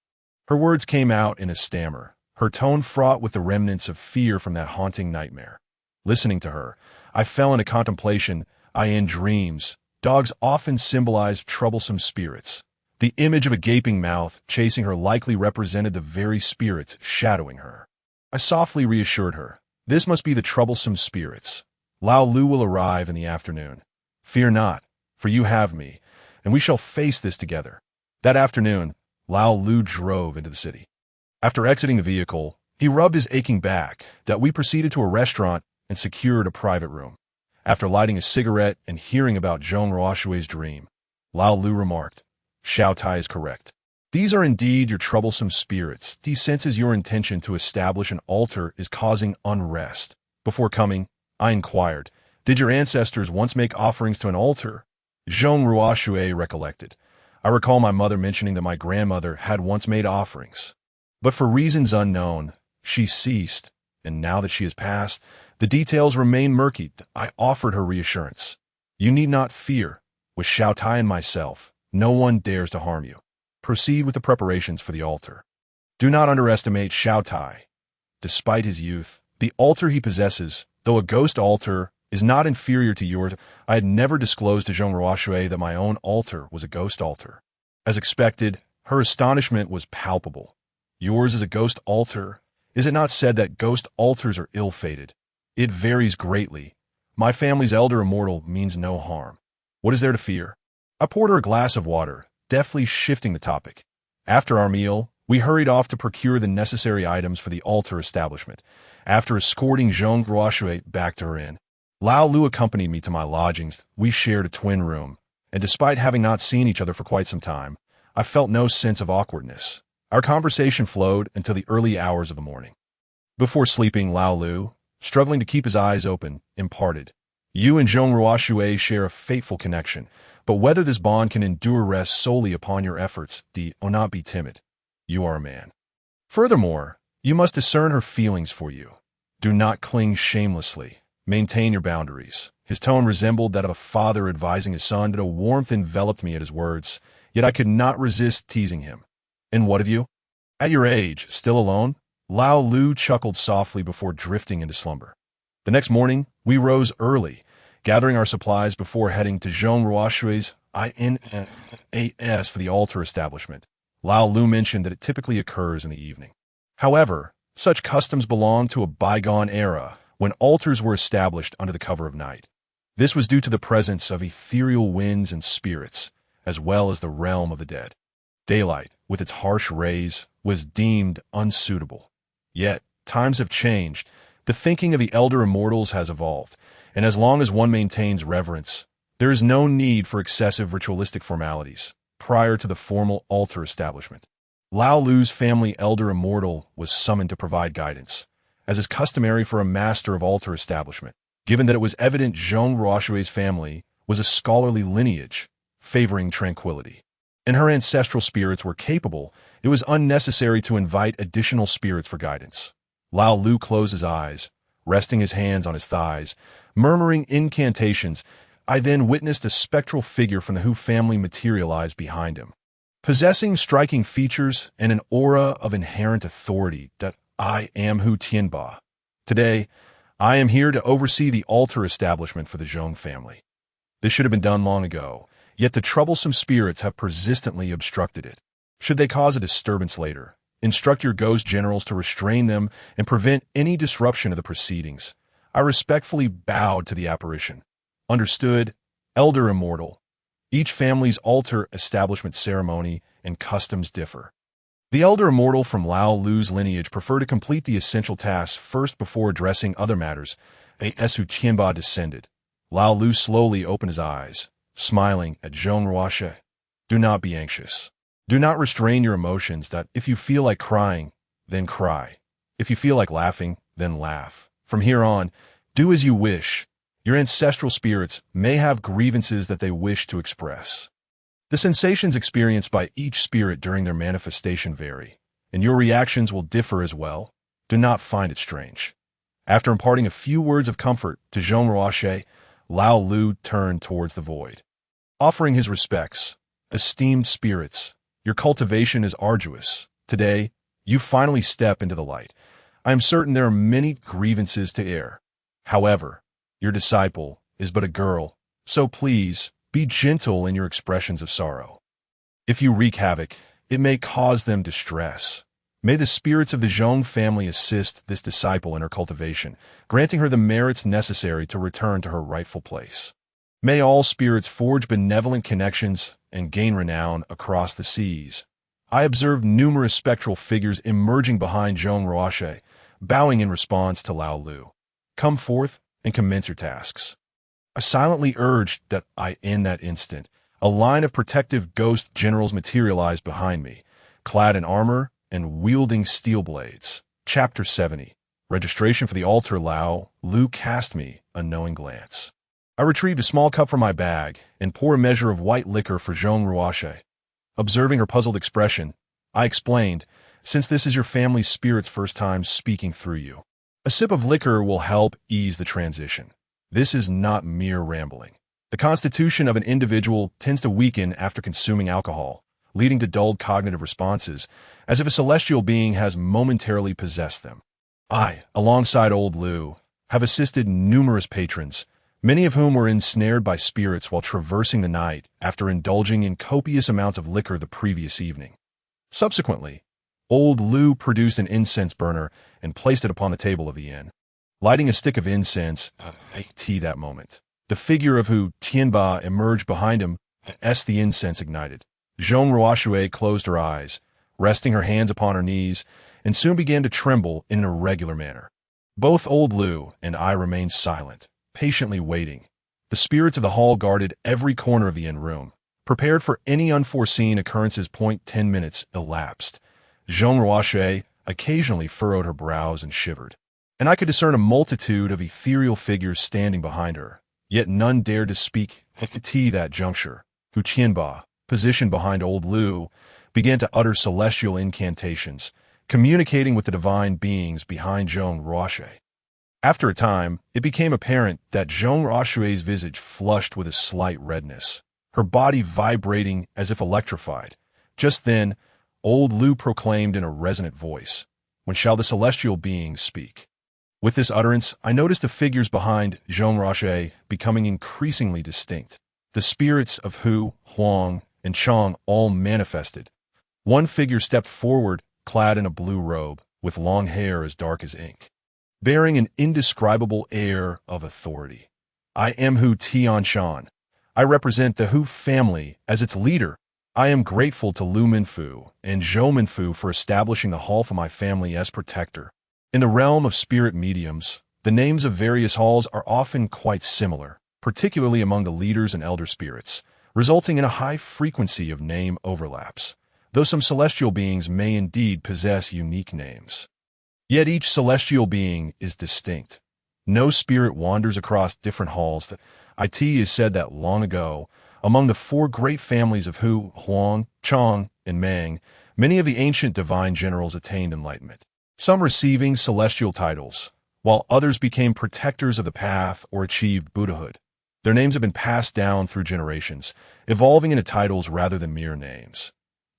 Her words came out in a stammer, her tone fraught with the remnants of fear from that haunting nightmare. Listening to her, I fell into contemplation. In dreams, dogs often symbolize troublesome spirits. The image of a gaping mouth chasing her likely represented the very spirits shadowing her. I softly reassured her. "This must be the troublesome spirits. Lao Lu will arrive in the afternoon. Fear not, for you have me, and we shall face this together." That afternoon, Lao Lu drove into the city. After exiting the vehicle, he rubbed his aching back that we proceeded to a restaurant and secured a private room. After lighting a cigarette and hearing about Jean Roache's dream, Lao Lu remarked, "Xiao Tai is correct. These are indeed your troublesome spirits. He senses your intention to establish an altar is causing unrest. Before coming, I inquired, did your ancestors once make offerings to an altar?" Jean Roache recollected. "I recall my mother mentioning that my grandmother had once made offerings. But for reasons unknown, she ceased, and now that she has passed, the details remain murky." I offered her reassurance. "You need not fear. With Xiao Tai and myself, no one dares to harm you. Proceed with the preparations for the altar. Do not underestimate Xiao Tai. Despite his youth, the altar he possesses, though a ghost altar, is not inferior to yours." I had never disclosed to Jean Roache that my own altar was a ghost altar. As expected, her astonishment was palpable. "Yours is a ghost altar? Is it not said that ghost altars are ill-fated?" "It varies greatly. My family's elder immortal means no harm. What is there to fear?" I poured her a glass of water, deftly shifting the topic. After our meal, we hurried off to procure the necessary items for the altar establishment. After escorting Jean Roache back to her inn, Lao Lu accompanied me to my lodgings. We shared a twin room, and despite having not seen each other for quite some time, I felt no sense of awkwardness. Our conversation flowed until the early hours of the morning. Before sleeping, Lao Lu, struggling to keep his eyes open, imparted, "You and Jean Roache share a fateful connection, but whether this bond can endure rests solely upon your efforts. Do not be timid. You are a man. Furthermore, you must discern her feelings for you. Do not cling shamelessly. Maintain your boundaries." His tone resembled that of a father advising his son, but a warmth enveloped me at his words, yet I could not resist teasing him. "And what of you? At your age, still alone?" Lao Lu chuckled softly before drifting into slumber. The next morning, we rose early, gathering our supplies before heading to Jean Roache's INAS for the altar establishment. Lao Lu mentioned that it typically occurs in the evening. However, such customs belong to a bygone era when altars were established under the cover of night. This was due to the presence of ethereal winds and spirits, as well as the realm of the dead. Daylight, with its harsh rays, was deemed unsuitable. Yet, times have changed. The thinking of the elder immortals has evolved, and as long as one maintains reverence, there is no need for excessive ritualistic formalities prior to the formal altar establishment. Lao Lu's family elder immortal was summoned to provide guidance, as is customary for a master of altar establishment, given that it was evident Zhong Ruoshui's family was a scholarly lineage, favoring tranquility. And her ancestral spirits were capable, it was unnecessary to invite additional spirits for guidance. Lao Lu closed his eyes, resting his hands on his thighs, murmuring incantations. I then witnessed a spectral figure from the Hu family materialize behind him, possessing striking features and an aura of inherent authority. That I am Hu Tianba. Today, I am here to oversee the altar establishment for the Zhong family. This should have been done long ago, yet the troublesome spirits have persistently obstructed it. Should they cause a disturbance later, instruct your ghost generals to restrain them and prevent any disruption of the proceedings. I respectfully bowed to the apparition. Understood, Elder Immortal. Each family's altar establishment ceremony and customs differ. The Elder Immortal from Lao Lu's lineage prefer to complete the essential tasks first before addressing other matters. Hu Tianba descended. Lao Lu slowly opened his eyes, smiling at Zhong Ruoshui. Do not be anxious. Do not restrain your emotions. That if you feel like crying, then cry. If you feel like laughing, then laugh. From here on, do as you wish. Your ancestral spirits may have grievances that they wish to express. The sensations experienced by each spirit during their manifestation vary, and your reactions will differ as well. Do not find it strange. After imparting a few words of comfort to Zhong Ruoshui, Lao Lu turned towards the void. Offering his respects, esteemed spirits, your cultivation is arduous. Today, you finally step into the light. I am certain there are many grievances to air. However, your disciple is but a girl, so please, be gentle in your expressions of sorrow. If you wreak havoc, it may cause them distress. May the spirits of the Zhong family assist this disciple in her cultivation, granting her the merits necessary to return to her rightful place. May all spirits forge benevolent connections and gain renown across the seas. I observed numerous spectral figures emerging behind Zhong Ruoshui, bowing in response to Lao Lu. Come forth and commence your tasks. I silently urged that in that instant, a line of protective ghost generals materialized behind me, clad in armor and wielding steel blades. Chapter 70. Registration for the altar. Lao Lu cast me a knowing glance. I retrieved a small cup from my bag and poured a measure of white liquor for Zhong Ruoshui. Observing her puzzled expression, I explained, since this is your family's spirit's first time speaking through you, a sip of liquor will help ease the transition. This is not mere rambling. The constitution of an individual tends to weaken after consuming alcohol, leading to dulled cognitive responses, as if a celestial being has momentarily possessed them. I, alongside Old Lu, have assisted numerous patrons, many of whom were ensnared by spirits while traversing the night after indulging in copious amounts of liquor the previous evening. Subsequently, Old Lu produced an incense burner and placed it upon the table of the inn. Lighting a stick of incense, that moment, the figure of Hu Tianba emerged behind him as the incense ignited. Zhong Ruoshui closed her eyes, resting her hands upon her knees, and soon began to tremble in an irregular manner. Both Old Lu and I remained silent, patiently waiting. The spirits of the hall guarded every corner of the inn room, prepared for any unforeseen occurrences. 10 minutes elapsed. Zhong Ruoshui occasionally furrowed her brows and shivered, and I could discern a multitude of ethereal figures standing behind her, yet none dared to speak. At that juncture, Hu Tianba, positioned behind Old Lu, began to utter celestial incantations, communicating with the divine beings behind Zhong Ruoshui. After a time, it became apparent that Zhong Ruoshui's visage flushed with a slight redness, her body vibrating as if electrified. Just then, Old Lu proclaimed in a resonant voice, "When shall the celestial beings speak?" With this utterance, I noticed the figures behind Zhong Ruoshui becoming increasingly distinct. The spirits of Hu, Huang, and Chang all manifested. One figure stepped forward, clad in a blue robe, with long hair as dark as ink, bearing an indescribable air of authority. I am Hu Tianshan. I represent the Hu family as its leader. I am grateful to Lu Minfu and Zhou Minfu for establishing the hall for my family as protector. In the realm of spirit mediums, the names of various halls are often quite similar, particularly among the leaders and elder spirits, resulting in a high frequency of name overlaps. though some celestial beings may indeed possess unique names. Yet each celestial being is distinct. No spirit wanders across different halls. It is said that long ago, among the four great families of Hu, Huang, Chang, and Mang, many of the ancient divine generals attained enlightenment, some receiving celestial titles, while others became protectors of the path or achieved Buddhahood. Their names have been passed down through generations, evolving into titles rather than mere names.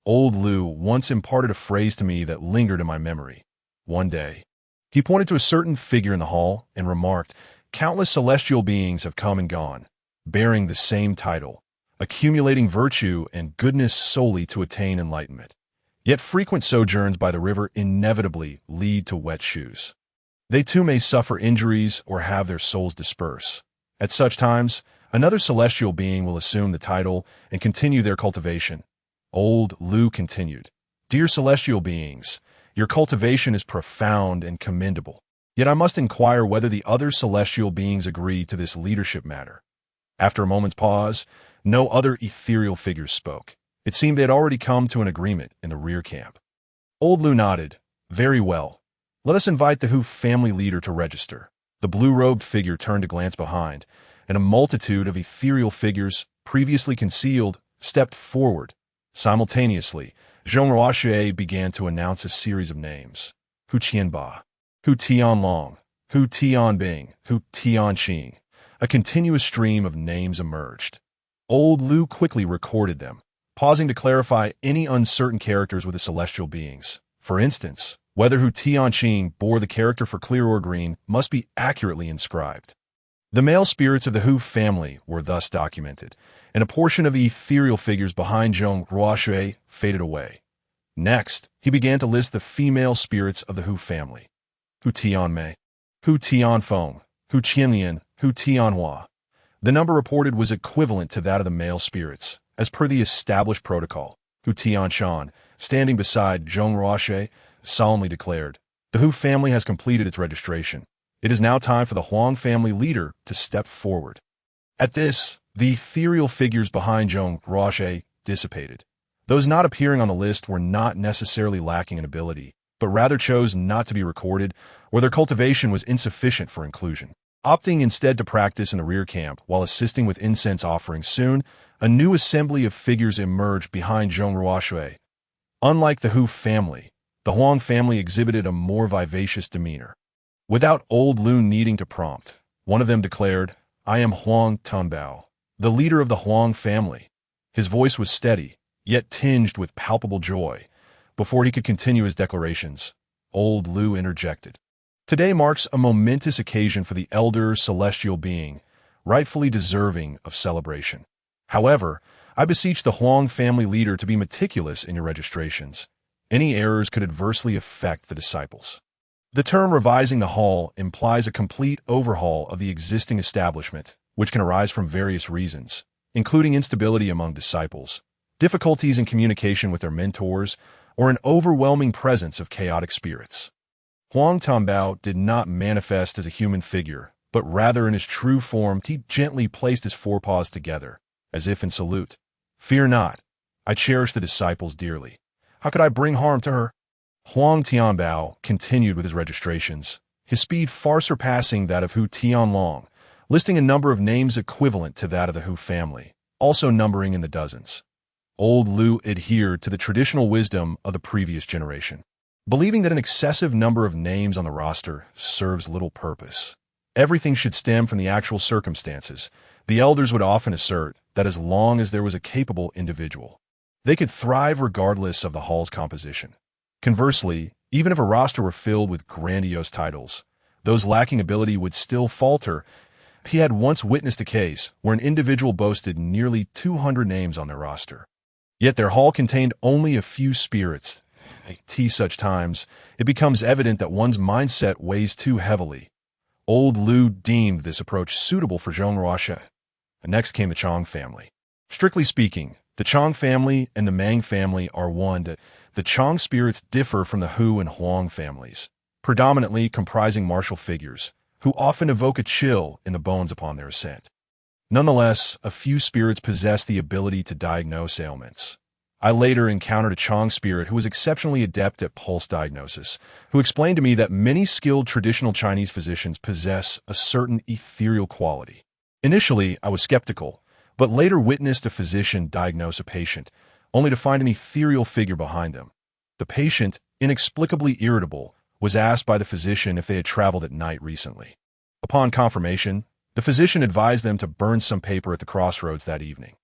Old Lu once imparted a phrase to me that lingered in my memory. One day, he pointed to a certain figure in the hall and remarked, "Countless celestial beings have come and gone, bearing the same title, accumulating virtue and goodness solely to attain enlightenment. Yet frequent sojourns by the river inevitably lead to wet shoes. They too may suffer injuries or have their souls disperse. At such times, another celestial being will assume the title and continue their cultivation." Old Lu continued, "Dear celestial beings, your cultivation is profound and commendable. Yet I must inquire whether the other celestial beings agree to this leadership matter." After a moment's pause, no other ethereal figures spoke. It seemed they had already come to an agreement in the rear camp. Old Lu nodded. "Very well. Let us invite the Hu family leader to register." The blue-robed figure turned to glance behind, and a multitude of ethereal figures, previously concealed, stepped forward. Simultaneously, Zhong Ruoxue began to announce a series of names. Hu Qianba, Hu Tianlong, Hu Tianbing, Hu Tianqing. A continuous stream of names emerged. Old Lu quickly recorded them, pausing to clarify any uncertain characters with the celestial beings. For instance, whether Hu Tianqing bore the character for clear or green must be accurately inscribed. The male spirits of the Hu family were thus documented, and a portion of the ethereal figures behind Zhong Ruoxue faded away. Next, he began to list the female spirits of the Hu family. Hu Tianmei, Hu Tianfeng, Hu Qianlian, Hu Tianhua. The number reported was equivalent to that of the male spirits, as per the established protocol. Hu Tianshan, standing beside Zhong Ruoxue, solemnly declared, "The Hu family has completed its registration. It is now time for the Huang family leader to step forward." At this, the ethereal figures behind Zhong Ruoxue dissipated. Those not appearing on the list were not necessarily lacking in ability, but rather chose not to be recorded, or their cultivation was insufficient for inclusion. Opting instead to practice in the rear camp while assisting with incense offerings, soon, a new assembly of figures emerged behind Zhong Ruoxue. Unlike the Hu family, the Huang family exhibited a more vivacious demeanor. Without Old Lu needing to prompt, one of them declared, "I am Huang Tunbao, the leader of the Huang family." His voice was steady, yet tinged with palpable joy. Before he could continue his declarations, Old Lu interjected. "Today marks a momentous occasion for the elder celestial being, rightfully deserving of celebration. However, I beseech the Huang family leader to be meticulous in your registrations. Any errors could adversely affect the disciples." The term revising the hall implies a complete overhaul of the existing establishment, which can arise from various reasons, including instability among disciples, difficulties in communication with their mentors, or an overwhelming presence of chaotic spirits. Huang Tanbao did not manifest as a human figure, but rather in his true form he gently placed his forepaws together, as if in salute. "Fear not. I cherish the disciples dearly. How could I bring harm to her?" Huang Tianbao continued with his registrations, his speed far surpassing that of Hu Tianlong, listing a number of names equivalent to that of the Hu family, also numbering in the dozens. Old Lu adhered to the traditional wisdom of the previous generation, believing that an excessive number of names on the roster serves little purpose. Everything should stem from the actual circumstances. The elders would often assert that as long as there was a capable individual, they could thrive regardless of the hall's composition. Conversely, even if a roster were filled with grandiose titles, those lacking ability would still falter. He had once witnessed a case where an individual boasted nearly 200 names on their roster. Yet their hall contained only a few spirits. At such times, it becomes evident that one's mindset weighs too heavily. Old Lu deemed this approach suitable for Zhong Ruoxue. Next came the Chang family. Strictly speaking, the Chang family and the Mang family are one. The Chang spirits differ from the Hu and Huang families, predominantly comprising martial figures, who often evoke a chill in the bones upon their ascent. Nonetheless, a few spirits possess the ability to diagnose ailments. I later encountered a Chong spirit who was exceptionally adept at pulse diagnosis, who explained to me that many skilled traditional Chinese physicians possess a certain ethereal quality. Initially, I was skeptical, but later witnessed a physician diagnose a patient, only to find an ethereal figure behind them. The patient, inexplicably irritable, was asked by the physician if they had traveled at night recently. Upon confirmation, the physician advised them to burn some paper at the crossroads that evening.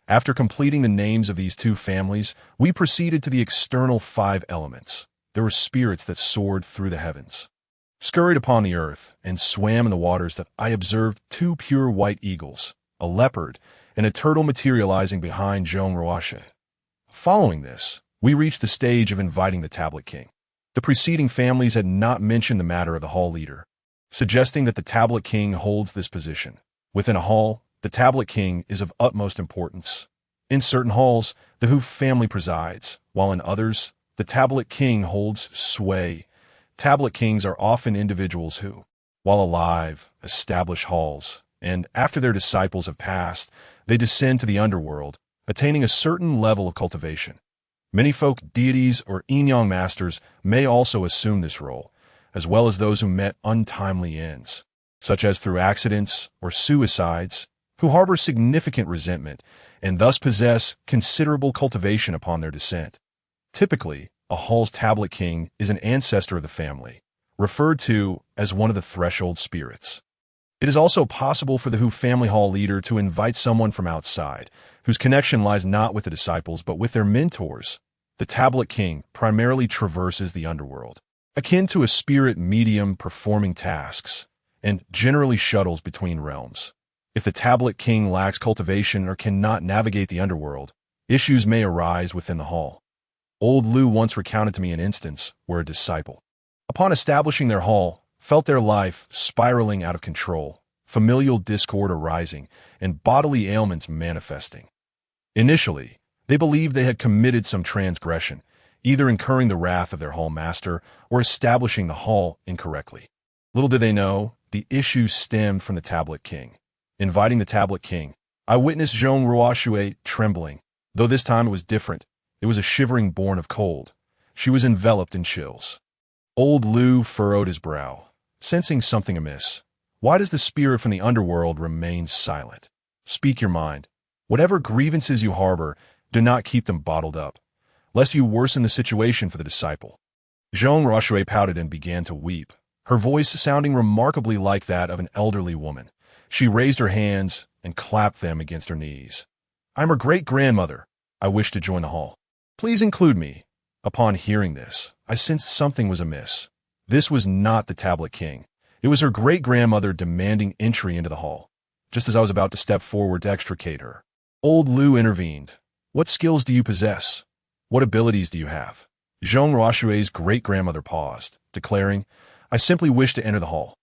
After completing the names of these two families, we proceeded to the external 5 elements. There were spirits that soared through the heavens, scurried upon the earth, and swam in the waters that I observed 2 pure white eagles, a leopard, and a turtle materializing behind Zhong Ruoshe. Following this, we reached the stage of inviting the Tablet King. The preceding families had not mentioned the matter of the hall leader, suggesting that the Tablet King holds this position. Within a hall, the Tablet King is of utmost importance. In certain halls, the Hu family presides, while in others, the Tablet King holds sway. Tablet Kings are often individuals who, while alive, establish halls, and after their disciples have passed, they descend to the underworld, attaining a certain level of cultivation. Many folk deities or Yin-Yang masters may also assume this role, as well as those who met untimely ends, such as through accidents or suicides, who harbor significant resentment and thus possess considerable cultivation upon their descent. Typically, a hall's Tablet King is an ancestor of the family, referred to as one of the threshold spirits. It is also possible for the Hu family hall leader to invite someone from outside, whose connection lies not with the disciples but with their mentors. The Tablet King primarily traverses the underworld, akin to a spirit medium performing tasks, and generally shuttles between realms. If the Tablet King lacks cultivation or cannot navigate the underworld, issues may arise within the hall. Old Lu once recounted to me an instance where a disciple, upon establishing their hall, felt their life spiraling out of control, familial discord arising, and bodily ailments manifesting. Initially, they believed they had committed some transgression, either incurring the wrath of their hall master or establishing the hall incorrectly. Little did they know, the issue stemmed from the Tablet King. Inviting the Tablet King, I witnessed Zhong Ruoshe trembling. Though this time it was different, it was a shivering born of cold. She was enveloped in chills. Old Lu furrowed his brow, sensing something amiss. Why does the spirit from the underworld remain silent? Speak your mind. Whatever grievances you harbor, do not keep them bottled up, lest you worsen the situation for the disciple. Zhong Ruoshe pouted and began to weep, her voice sounding remarkably like that of an elderly woman. She raised her hands and clapped them against her knees. I'm her great-grandmother. I wish to join the hall. Please include me. Upon hearing this, I sensed something was amiss. This was not the Tablet King. It was her great-grandmother demanding entry into the hall, just as I was about to step forward to extricate her. Old Lu intervened. What skills do you possess? What abilities do you have? Zhong Ruoshe's great-grandmother paused, declaring, I simply wish to enter the hall.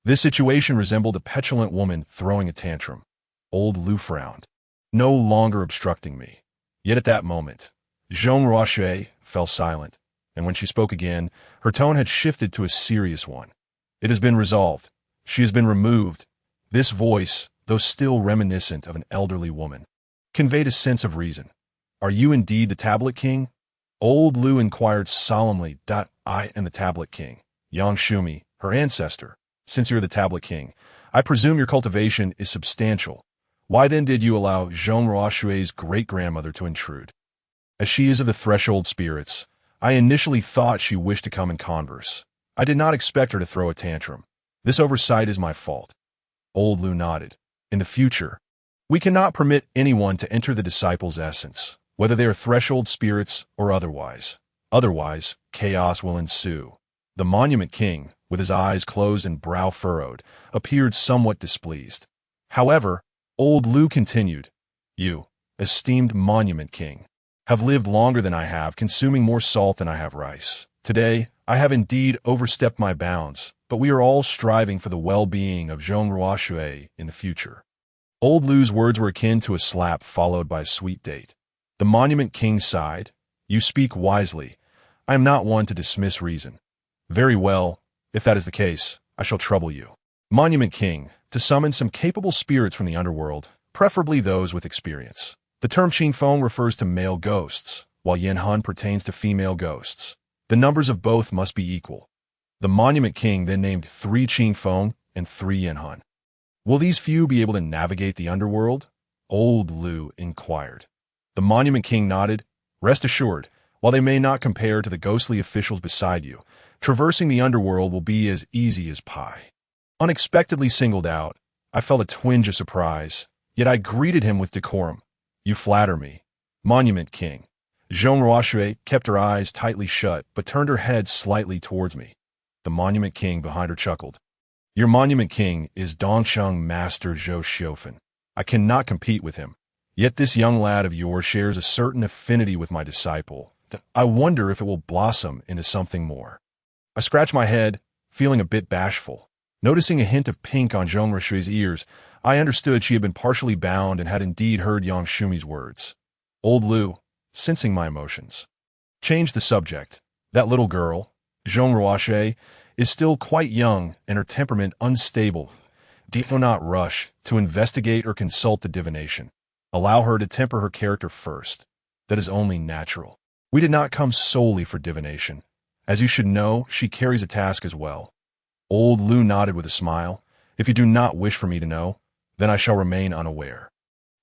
This situation resembled a petulant woman throwing a tantrum. Old Lu frowned, no longer obstructing me. Yet at that moment, Zhong Ruoshe fell silent, and when she spoke again, her tone had shifted to a serious one. It has been resolved. She has been removed. This voice, though still reminiscent of an elderly woman, conveyed a sense of reason. Are you indeed the Tablet King? Old Lu inquired solemnly. I am the Tablet King, Yang Shumi, her ancestor. Since you're the Tablet King, I presume your cultivation is substantial. Why then did you allow Zhong Ruoshe's great-grandmother to intrude? As she is of the threshold spirits, I initially thought she wished to come and converse. I did not expect her to throw a tantrum. This oversight is my fault. Old Lu nodded. In the future, we cannot permit anyone to enter the disciple's essence, whether they are threshold spirits or otherwise. Otherwise, chaos will ensue. The Monument King, with his eyes closed and brow furrowed, appeared somewhat displeased. However, Old Lu continued, You, esteemed Monument King, have lived longer than I have, consuming more salt than I have rice. Today, I have indeed overstepped my bounds, but we are all striving for the well-being of Zhong Ruoshe in the future. Old Lu's words were akin to a slap followed by a sweet date. The Monument King sighed, You speak wisely. I am not one to dismiss reason. Very well. If that is the case, I shall trouble you, Monument King, to summon some capable spirits from the underworld, preferably those with experience. The term Qingfeng refers to male ghosts, while Yin Hun pertains to female ghosts. The numbers of both must be equal. The Monument King then named 3 Qing Feng and 3 Yin Hun. Will these few be able to navigate the underworld? Old Lu inquired. The Monument King nodded. Rest assured, while they may not compare to the ghostly officials beside you, traversing the underworld will be as easy as pie. Unexpectedly singled out, I felt a twinge of surprise, yet I greeted him with decorum. You flatter me. Monument King. Zhong Ruoshui kept her eyes tightly shut, but turned her head slightly towards me. The Monument King behind her chuckled. Your Monument King is Dongsheng Master Zhou Xiufen. I cannot compete with him. Yet this young lad of yours shares a certain affinity with my disciple. I wonder if it will blossom into something more. I scratched my head, feeling a bit bashful. Noticing a hint of pink on Zhong Ruoshui's ears, I understood she had been partially bound and had indeed heard Yang Shumi's words. Old Lu, sensing my emotions, changed the subject. That little girl, Zhong Ruoshui, is still quite young and her temperament unstable. Do not rush to investigate or consult the divination. Allow her to temper her character first. That is only natural. We did not come solely for divination. As you should know, she carries a task as well. Old Lu nodded with a smile. If you do not wish for me to know, then I shall remain unaware.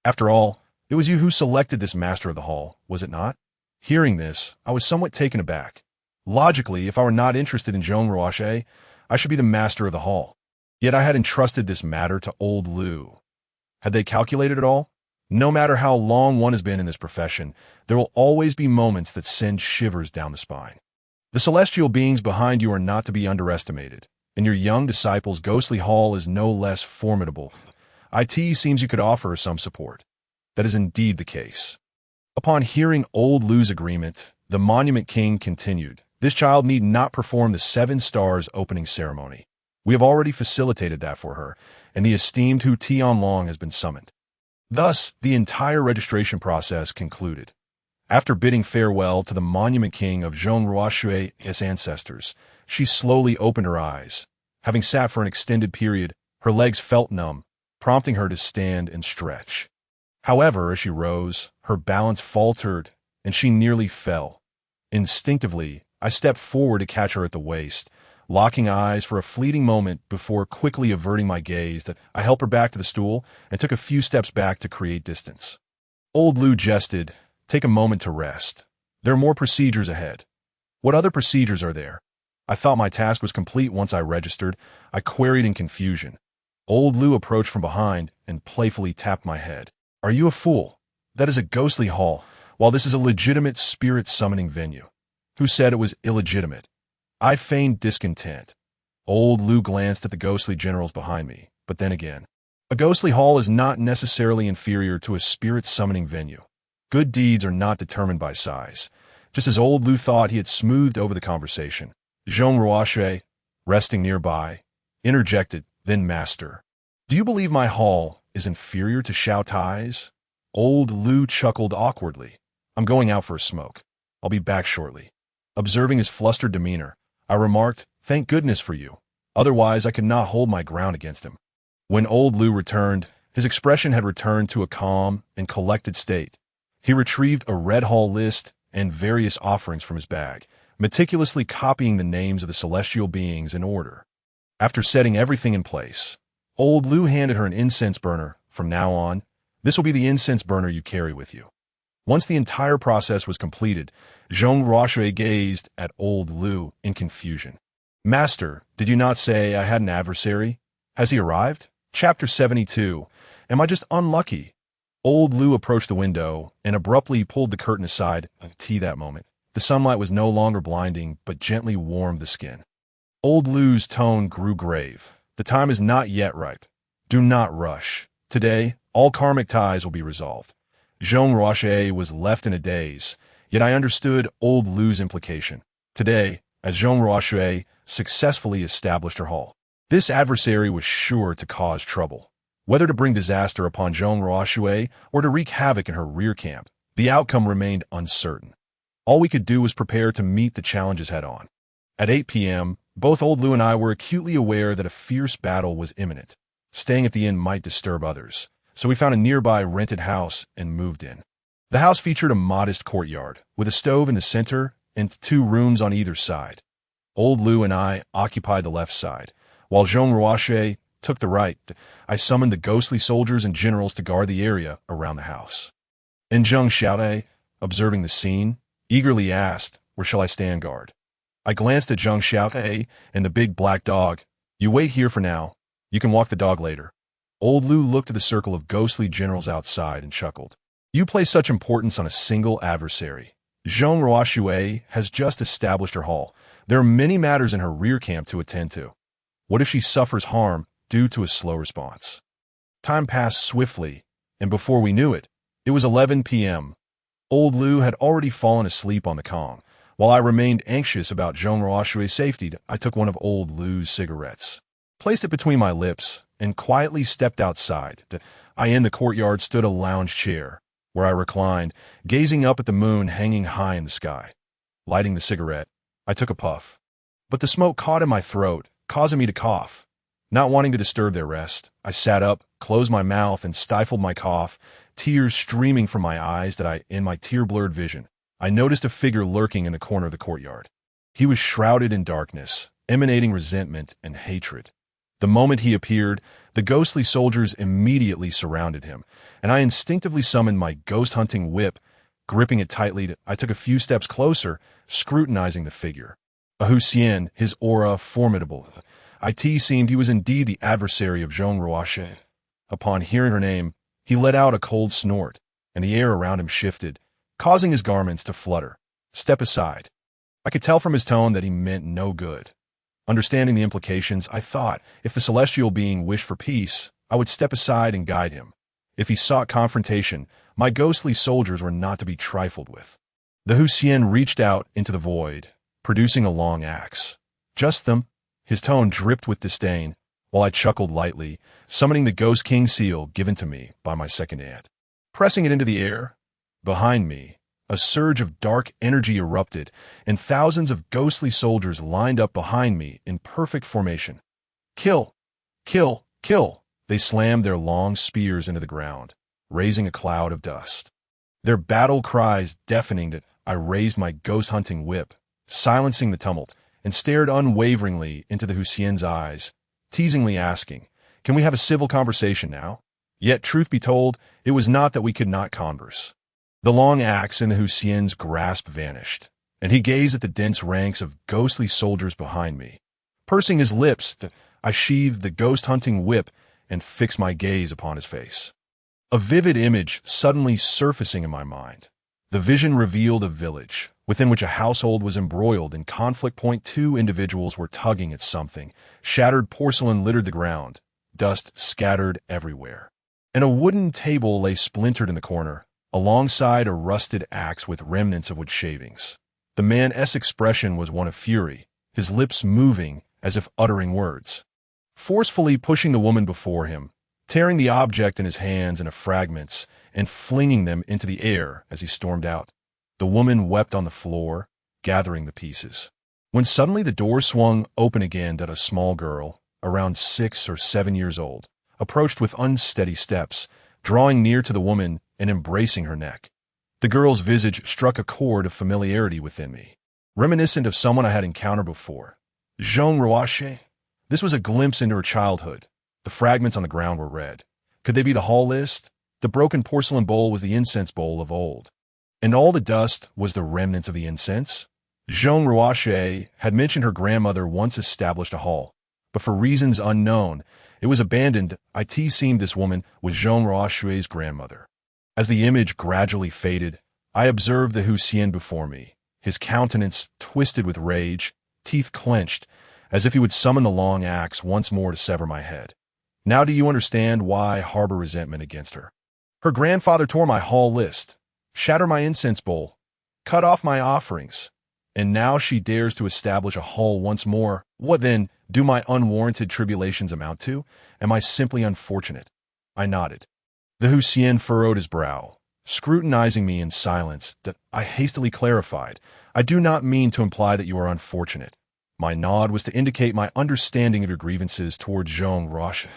After all, it was you who selected this master of the hall, was it not? Hearing this, I was somewhat taken aback. Logically, if I were not interested in Zhong Ruoshui, I should be the master of the hall. Yet I had entrusted this matter to Old Lu. Had they calculated it all? No matter how long one has been in this profession, there will always be moments that send shivers down the spine. The celestial beings behind you are not to be underestimated, and your young disciple's ghostly hall is no less formidable. It seems you could offer her some support. That is indeed the case. Upon hearing Old Lu's agreement, the Monument King continued, This child need not perform the 7 stars opening ceremony. We have already facilitated that for her, and the esteemed Hu Tianlong has been summoned. Thus, the entire registration process concluded. After bidding farewell to the Monument King of Zhong Ruoshui's ancestors, she slowly opened her eyes. Having sat for an extended period, her legs felt numb, prompting her to stand and stretch. However, as she rose, her balance faltered, and she nearly fell. Instinctively, I stepped forward to catch her at the waist, locking eyes for a fleeting moment before quickly averting my gaze. I helped her back to the stool and took a few steps back to create distance. Old Lu jested, Take a moment to rest. There are more procedures ahead. What other procedures are there? I thought my task was complete once I registered. I queried in confusion. Old Lu approached from behind and playfully tapped my head. Are you a fool? That is a ghostly hall, while this is a legitimate spirit summoning venue. Who said it was illegitimate? I feigned discontent. Old Lu glanced at the ghostly generals behind me, but then again. A ghostly hall is not necessarily inferior to a spirit summoning venue. Good deeds are not determined by size. Just as Old Lu thought, he had smoothed over the conversation. Zhong Ruoshui, resting nearby, interjected, Then Master, do you believe my hall is inferior to Xiao Tai's? Old Lu chuckled awkwardly. I'm going out for a smoke. I'll be back shortly. Observing his flustered demeanor, I remarked, Thank goodness for you. Otherwise, I could not hold my ground against him. When Old Lu returned, his expression had returned to a calm and collected state. He retrieved a red hall list and various offerings from his bag, meticulously copying the names of the celestial beings in order. After setting everything in place, Old Lu handed her an incense burner. From now on, this will be the incense burner you carry with you. Once the entire process was completed, Zhong Ruoshui gazed at Old Lu in confusion. Master, did you not say I had an adversary? Has he arrived? Chapter 72. Am I just unlucky? Old Lu approached the window and abruptly pulled the curtain aside. That moment, the sunlight was no longer blinding, but gently warmed the skin. Old Lu's tone grew grave. The time is not yet ripe. Do not rush. Today, all karmic ties will be resolved. Zhong Ruoshui was left in a daze, yet I understood Old Lu's implication. Today, as Zhong Ruoshui successfully established her hall, this adversary was sure to cause trouble. Whether to bring disaster upon Zhong Ruoshui or to wreak havoc in her rear camp, the outcome remained uncertain. All we could do was prepare to meet the challenges head-on. At 8 p.m., both Old Lu and I were acutely aware that a fierce battle was imminent. Staying at the inn might disturb others, so we found a nearby rented house and moved in. The house featured a modest courtyard, with a stove in the center and 2 rooms on either side. Old Lu and I occupied the left side, while Jean Roache took the right. I summoned the ghostly soldiers and generals to guard the area around the house. And Zheng Xiaotai, observing the scene, eagerly asked, "Where shall I stand guard?" I glanced at Zheng Xiaotai and the big black dog. "You wait here for now. You can walk the dog later." Old Lu looked at the circle of ghostly generals outside and chuckled. "You place such importance on a single adversary. Zheng Ruoxue has just established her hall. There are many matters in her rear camp to attend to. What if she suffers harm due to a slow response?" Time passed swiftly, and before we knew it, it was 11 p.m. Old Lu had already fallen asleep on the Kong. While I remained anxious about Zheng Ruoxue's safety, I took one of Old Lu's cigarettes, placed it between my lips, and quietly stepped outside. In the courtyard stood a lounge chair, where I reclined, gazing up at the moon hanging high in the sky. Lighting the cigarette, I took a puff. But the smoke caught in my throat, causing me to cough. Not wanting to disturb their rest, I sat up, closed my mouth, and stifled my cough, tears streaming from my eyes in my tear-blurred vision. I noticed a figure lurking in the corner of the courtyard. He was shrouded in darkness, emanating resentment and hatred. The moment he appeared, the ghostly soldiers immediately surrounded him, and I instinctively summoned my ghost-hunting whip. Gripping it tightly, I took a few steps closer, scrutinizing the figure. A Huxian, his aura formidable. It seemed he was indeed the adversary of Zheng Ruoxe. Upon hearing her name, he let out a cold snort, and the air around him shifted, causing his garments to flutter. "Step aside." I could tell from his tone that he meant no good. Understanding the implications, I thought, if the celestial being wished for peace, I would step aside and guide him. If he sought confrontation, my ghostly soldiers were not to be trifled with. The Huxian reached out into the void, producing a long axe. "Just them." His tone dripped with disdain, while I chuckled lightly, summoning the Ghost King seal given to me by my second aunt. Pressing it into the air, behind me, a surge of dark energy erupted, and thousands of ghostly soldiers lined up behind me in perfect formation. "Kill! Kill! Kill!" They slammed their long spears into the ground, raising a cloud of dust. Their battle cries deafening. I raised my ghost-hunting whip, silencing the tumult, and stared unwaveringly into the Huxian's eyes, teasingly asking, "Can we have a civil conversation now?" Yet, truth be told, it was not that we could not converse. The long axe in the Huxian's grasp vanished, and he gazed at the dense ranks of ghostly soldiers behind me. Pursing his lips, I sheathed the ghost-hunting whip and fixed my gaze upon his face. A vivid image suddenly surfacing in my mind. The vision revealed a village, within which a household was embroiled in conflict. 2 individuals were tugging at something. Shattered porcelain littered the ground, dust scattered everywhere. And a wooden table lay splintered in the corner, alongside a rusted axe with remnants of wood shavings. The man's expression was one of fury, his lips moving as if uttering words. Forcefully pushing the woman before him, tearing the object in his hands into fragments and flinging them into the air as he stormed out. The woman wept on the floor, gathering the pieces. When suddenly the door swung open again, that a small girl, around 6 or 7 years old, approached with unsteady steps, drawing near to the woman and embracing her neck. The girl's visage struck a chord of familiarity within me, reminiscent of someone I had encountered before. Zheng Ruoxe? This was a glimpse into her childhood. The fragments on the ground were red. Could they be the hall list? The broken porcelain bowl was the incense bowl of old. And all the dust was the remnants of the incense? Zheng Ruoxe had mentioned her grandmother once established a hall, but for reasons unknown, it was abandoned. It seemed this woman was Zheng Ruoxue's grandmother. As the image gradually faded, I observed the Huxian before me, his countenance twisted with rage, teeth clenched, as if he would summon the long axe once more to sever my head. Now do you understand why I harbor resentment against her? Her grandfather tore my hall list, shattered my incense bowl, cut off my offerings, and now she dares to establish a hall once more. What then do my unwarranted tribulations amount to? Am I simply unfortunate? I nodded. The Huxian furrowed his brow, scrutinizing me in silence. That I hastily clarified. I do not mean to imply that you are unfortunate. My nod was to indicate my understanding of your grievances toward Zheng Ruoxe.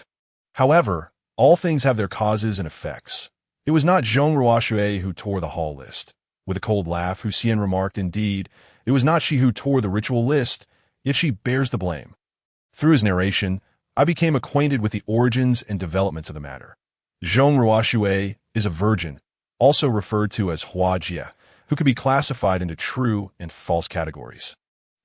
However, all things have their causes and effects. It was not Zhong Ruoxue who tore the hall list. With a cold laugh, Hu Xian remarked, indeed, it was not she who tore the ritual list, yet she bears the blame. Through his narration, I became acquainted with the origins and developments of the matter. Zhong Ruoxue is a virgin, also referred to as Hua Jia, who could be classified into true and false categories,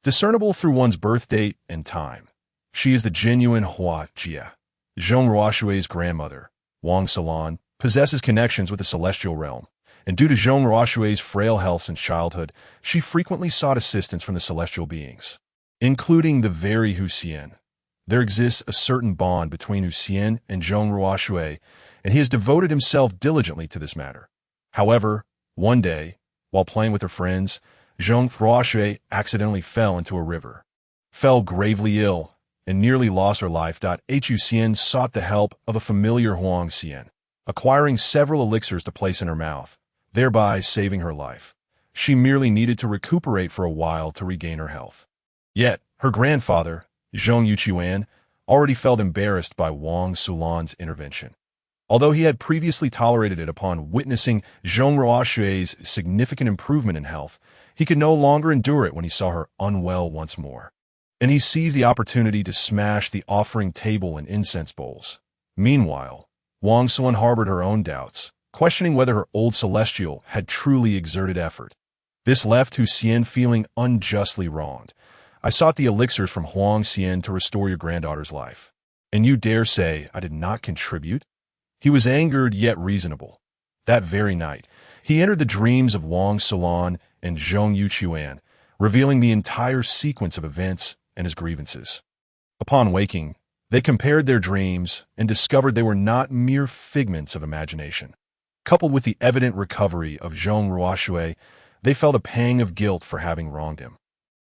discernible through one's birth date and time. She is the genuine Hua Jia. Zhong Ruoxue's grandmother, Wang Salan, possesses connections with the celestial realm, and due to Zhong Ruoxue's frail health since childhood, she frequently sought assistance from the celestial beings, including the very Hu Xian. There exists a certain bond between Hu Xian and Zhong Ruoxue, and he has devoted himself diligently to this matter. However, one day, while playing with her friends, Zhong Ruoxue accidentally fell into a river, fell gravely ill, and nearly lost her life. Hu Xian sought the help of a familiar Huang Xian, acquiring several elixirs to place in her mouth, thereby saving her life. She merely needed to recuperate for a while to regain her health. Yet, her grandfather, Zhong Yuchuan, already felt embarrassed by Wang Sulan's intervention. Although he had previously tolerated it upon witnessing Zhong Ruoxue's significant improvement in health, he could no longer endure it when he saw her unwell once more, and he seized the opportunity to smash the offering table and incense bowls. Meanwhile, Wang Sulan harbored her own doubts, questioning whether her old celestial had truly exerted effort. This left Hu Xian feeling unjustly wronged. I sought the elixirs from Huang Xian to restore your granddaughter's life, and you dare say I did not contribute? He was angered yet reasonable. That very night, he entered the dreams of Wang Sulan and Zhong Yuchuan, revealing the entire sequence of events and his grievances. Upon waking, they compared their dreams and discovered they were not mere figments of imagination. Coupled with the evident recovery of Zhong Ruoxue, they felt a pang of guilt for having wronged him.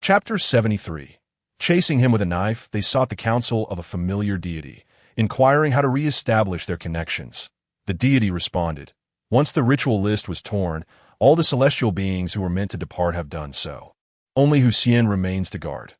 Chapter 73. Chasing him with a knife, they sought the counsel of a familiar deity, inquiring how to re-establish their connections. The deity responded, once the ritual list was torn, all the celestial beings who were meant to depart have done so. Only Hu Xian remains to guard.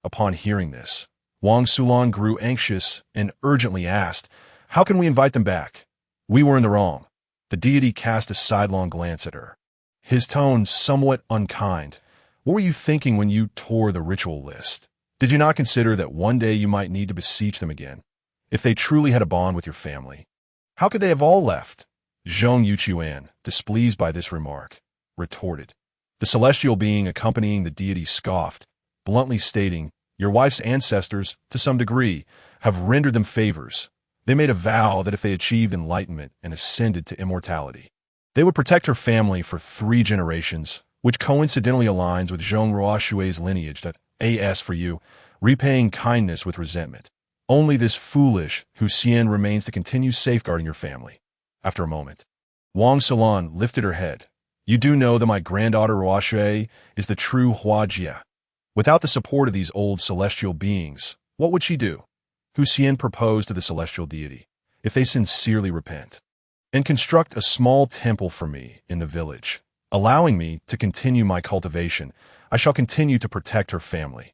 Upon hearing this, Wang Sulan grew anxious and urgently asked, how can we invite them back? We were in the wrong. The deity cast a sidelong glance at her, his tone somewhat unkind. What were you thinking when you tore the ritual list? Did you not consider that one day you might need to beseech them again? If they truly had a bond with your family, how could they have all left? Zhong Yuchuan, displeased by this remark, retorted. The celestial being accompanying the deity scoffed, bluntly stating, your wife's ancestors, to some degree, have rendered them favors. They made a vow that if they achieved enlightenment and ascended to immortality, they would protect her family for 3 generations, which coincidentally aligns with Zhong Ruoxue's lineage. As for you, repaying kindness with resentment. Only this foolish Hu Xian remains to continue safeguarding your family. After a moment, Wang Sulan lifted her head. You do know that my granddaughter Ruoxue is the true Hua Jia. Without the support of these old celestial beings, what would she do? Hu Xian proposed to the celestial deity, if they sincerely repent, and construct a small temple for me in the village, allowing me to continue my cultivation, I shall continue to protect her family.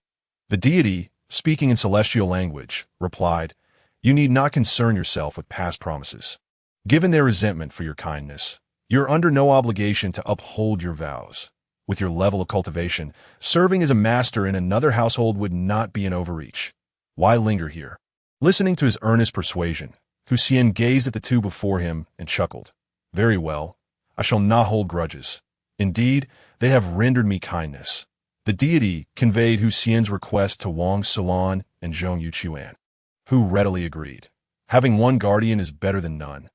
The deity, speaking in celestial language, replied, you need not concern yourself with past promises. Given their resentment for your kindness, you're under no obligation to uphold your vows. With your level of cultivation, serving as a master in another household would not be an overreach. Why linger here? Listening to his earnest persuasion, Hu Xian gazed at the two before him and chuckled. Very well, I shall not hold grudges. Indeed, they have rendered me kindness. The deity conveyed Hu Xian's request to Wang Sulan and Zhong Yuchuan, who readily agreed. Having one guardian is better than none.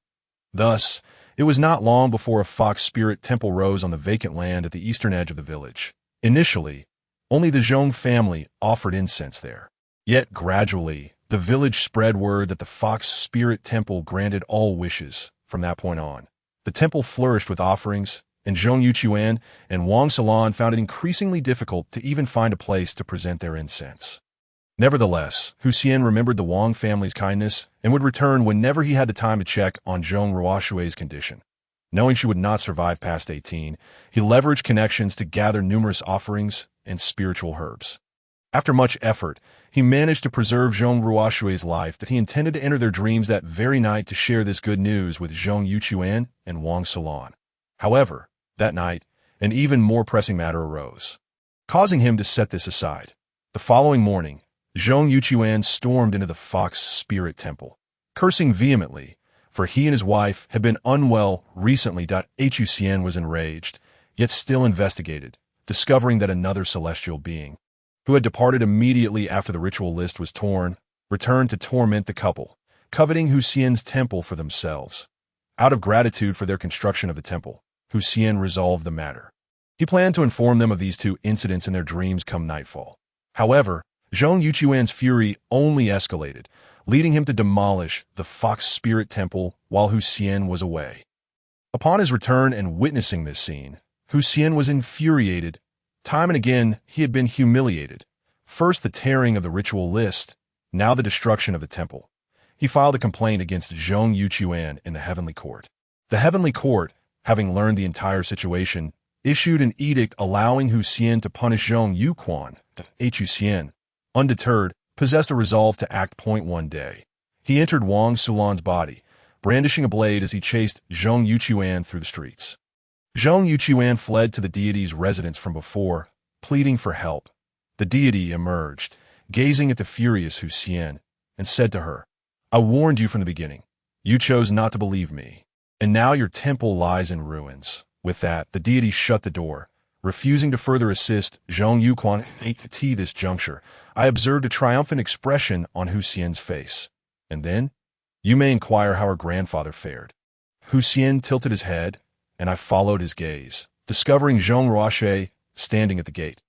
Thus, it was not long before a fox spirit temple rose on the vacant land at the eastern edge of the village. Initially, only the Zhong family offered incense there. Yet gradually, the village spread word that the fox spirit temple granted all wishes. From that point on, the temple flourished with offerings, and Zhong Yuchuan and Wang Sulan found it increasingly difficult to even find a place to present their incense. Nevertheless, Hu Xian remembered the Wang family's kindness and would return whenever he had the time to check on Zhong Ruoxue's condition. Knowing she would not survive past 18, he leveraged connections to gather numerous offerings and spiritual herbs. After much effort, he managed to preserve Zhong Ruoshui's life that he intended to enter their dreams that very night to share this good news with Zhong Yuquan and Wang Sulan. However, that night, an even more pressing matter arose, causing him to set this aside. The following morning, Zhong Yuquan stormed into the Fox Spirit Temple, cursing vehemently, for he and his wife had been unwell recently. Huxian was enraged, yet still investigated, discovering that another celestial being, who had departed immediately after the ritual list was torn, returned to torment the couple, coveting Huxian's temple for themselves. Out of gratitude for their construction of the temple, Huxian resolved the matter. He planned to inform them of these two incidents in their dreams come nightfall. However, Zhong Yuquan's fury only escalated, leading him to demolish the Fox Spirit Temple while Huxian was away. Upon his return and witnessing this scene, Huxian was infuriated. Time and again, he had been humiliated. First the tearing of the ritual list, now the destruction of the temple. He filed a complaint against Zhong Yuquan in the Heavenly Court. The Heavenly Court, having learned the entire situation, issued an edict allowing Huxian to punish Zhong Yuquan. Huxian, undeterred, possessed a resolve to act. One day, he entered Wang Sulan's body, brandishing a blade as he chased Zhong Yuquan through the streets. Zhong Yuquan fled to the deity's residence from before, pleading for help. The deity emerged, gazing at the furious Huxian, and said to her, "I warned you from the beginning. You chose not to believe me, and now your temple lies in ruins." With that, the deity shut the door, refusing to further assist Zhong Yuquan. At this juncture, I observed a triumphant expression on Huxian's face. And then, you may inquire how her grandfather fared. Huxian tilted his head, and I followed his gaze, discovering Zhong Ruoshui standing at the gate.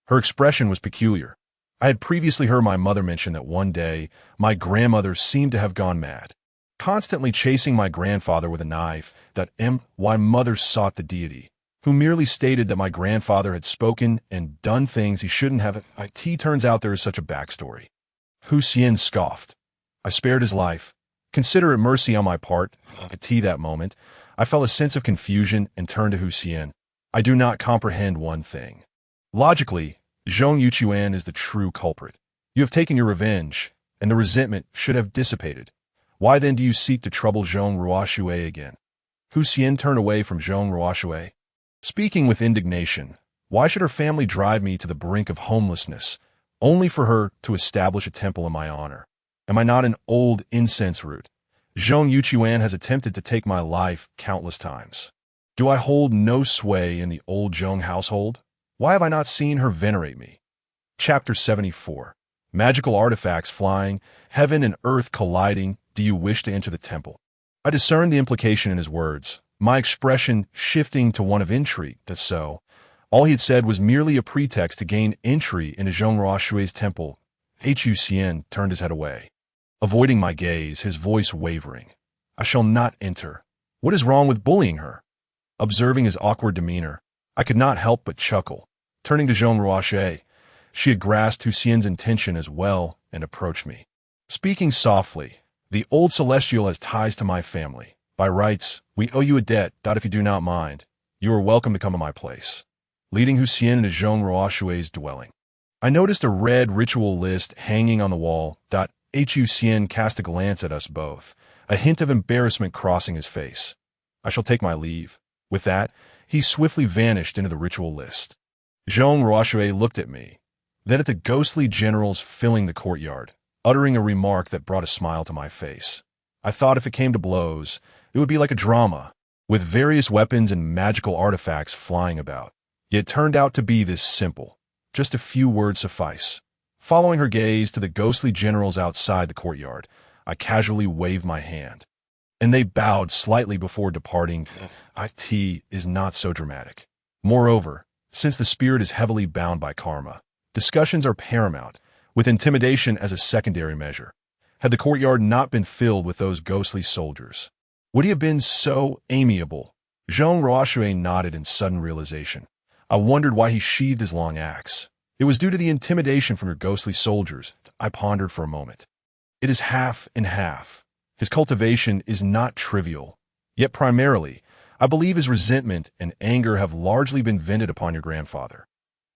Her expression was peculiar. I had previously heard my mother mention that one day my grandmother seemed to have gone mad, constantly chasing my grandfather with a knife. My mother sought the deity, who merely stated that my grandfather had spoken and done things he shouldn't have. It turns out there is such a backstory. Huxian scoffed. I spared his life. Consider it mercy on my part. At that moment, I felt a sense of confusion and turned to Huxian. I do not comprehend one thing. Logically, Zhong Yuquan is the true culprit. You have taken your revenge, and the resentment should have dissipated. Why then do you seek to trouble Zhong Ruoshui again? Huxian turned away from Zhong Ruoshui, speaking with indignation. Why should her family drive me to the brink of homelessness, only for her to establish a temple in my honor? Am I not an old incense root? Zhong Yuquan has attempted to take my life countless times. Do I hold no sway in the old Zhong household? Why have I not seen her venerate me? Chapter 74. Magical artifacts flying, heaven and earth colliding. Do you wish to enter the temple? I discerned the implication in his words, my expression shifting to one of intrigue. That so, all he had said was merely a pretext to gain entry into Zhong Ruoshui's temple. Huxian turned his head away, avoiding my gaze, his voice wavering. I shall not enter. What is wrong with bullying her? Observing his awkward demeanor, I could not help but chuckle. Turning to Zhong Ruoshui, she had grasped Huxian's intention as well and approached me. Speaking softly, the old celestial has ties to my family. By rights, we owe you a debt. If you do not mind, you are welcome to come to my place. Leading Huxian into Zhong Ruoshui's dwelling, I noticed a red ritual list hanging on the wall. Huxian cast a glance at us both, a hint of embarrassment crossing his face. I shall take my leave. With that, he swiftly vanished into the ritual list. Zhong Ruoshui looked at me, then at the ghostly generals filling the courtyard, uttering a remark that brought a smile to my face. I thought if it came to blows, it would be like a drama, with various weapons and magical artifacts flying about. Yet it turned out to be this simple. Just a few words suffice. Following her gaze to the ghostly generals outside the courtyard, I casually waved my hand, and they bowed slightly before departing. It is not so dramatic. Moreover, since the spirit is heavily bound by karma, discussions are paramount, with intimidation as a secondary measure. Had the courtyard not been filled with those ghostly soldiers, would he have been so amiable? Zhong Ruoshui nodded in sudden realization. I wondered why he sheathed his long axe. It was due to the intimidation from your ghostly soldiers. I pondered for a moment. It is half and half. His cultivation is not trivial. Yet primarily, I believe his resentment and anger have largely been vented upon your grandfather.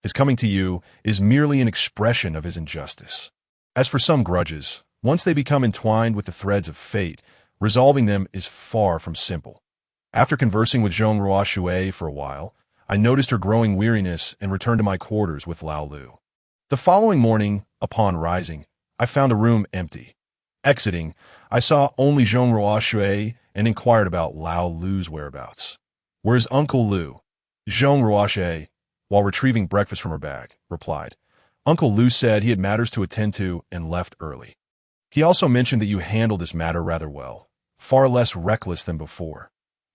His coming to you is merely an expression of his injustice. As for some grudges, once they become entwined with the threads of fate, resolving them is far from simple. After conversing with Zhong Ruoshui for a while, I noticed her growing weariness and returned to my quarters with Lao Lu. The following morning, upon rising, I found the room empty. Exiting, I saw only Zhong Ruoshui and inquired about Lao Lu's whereabouts. "Where's Uncle Lu?" Zhong Ruoshui, while retrieving breakfast from her bag, replied. "Uncle Lu said he had matters to attend to and left early. He also mentioned that you handled this matter rather well, far less reckless than before."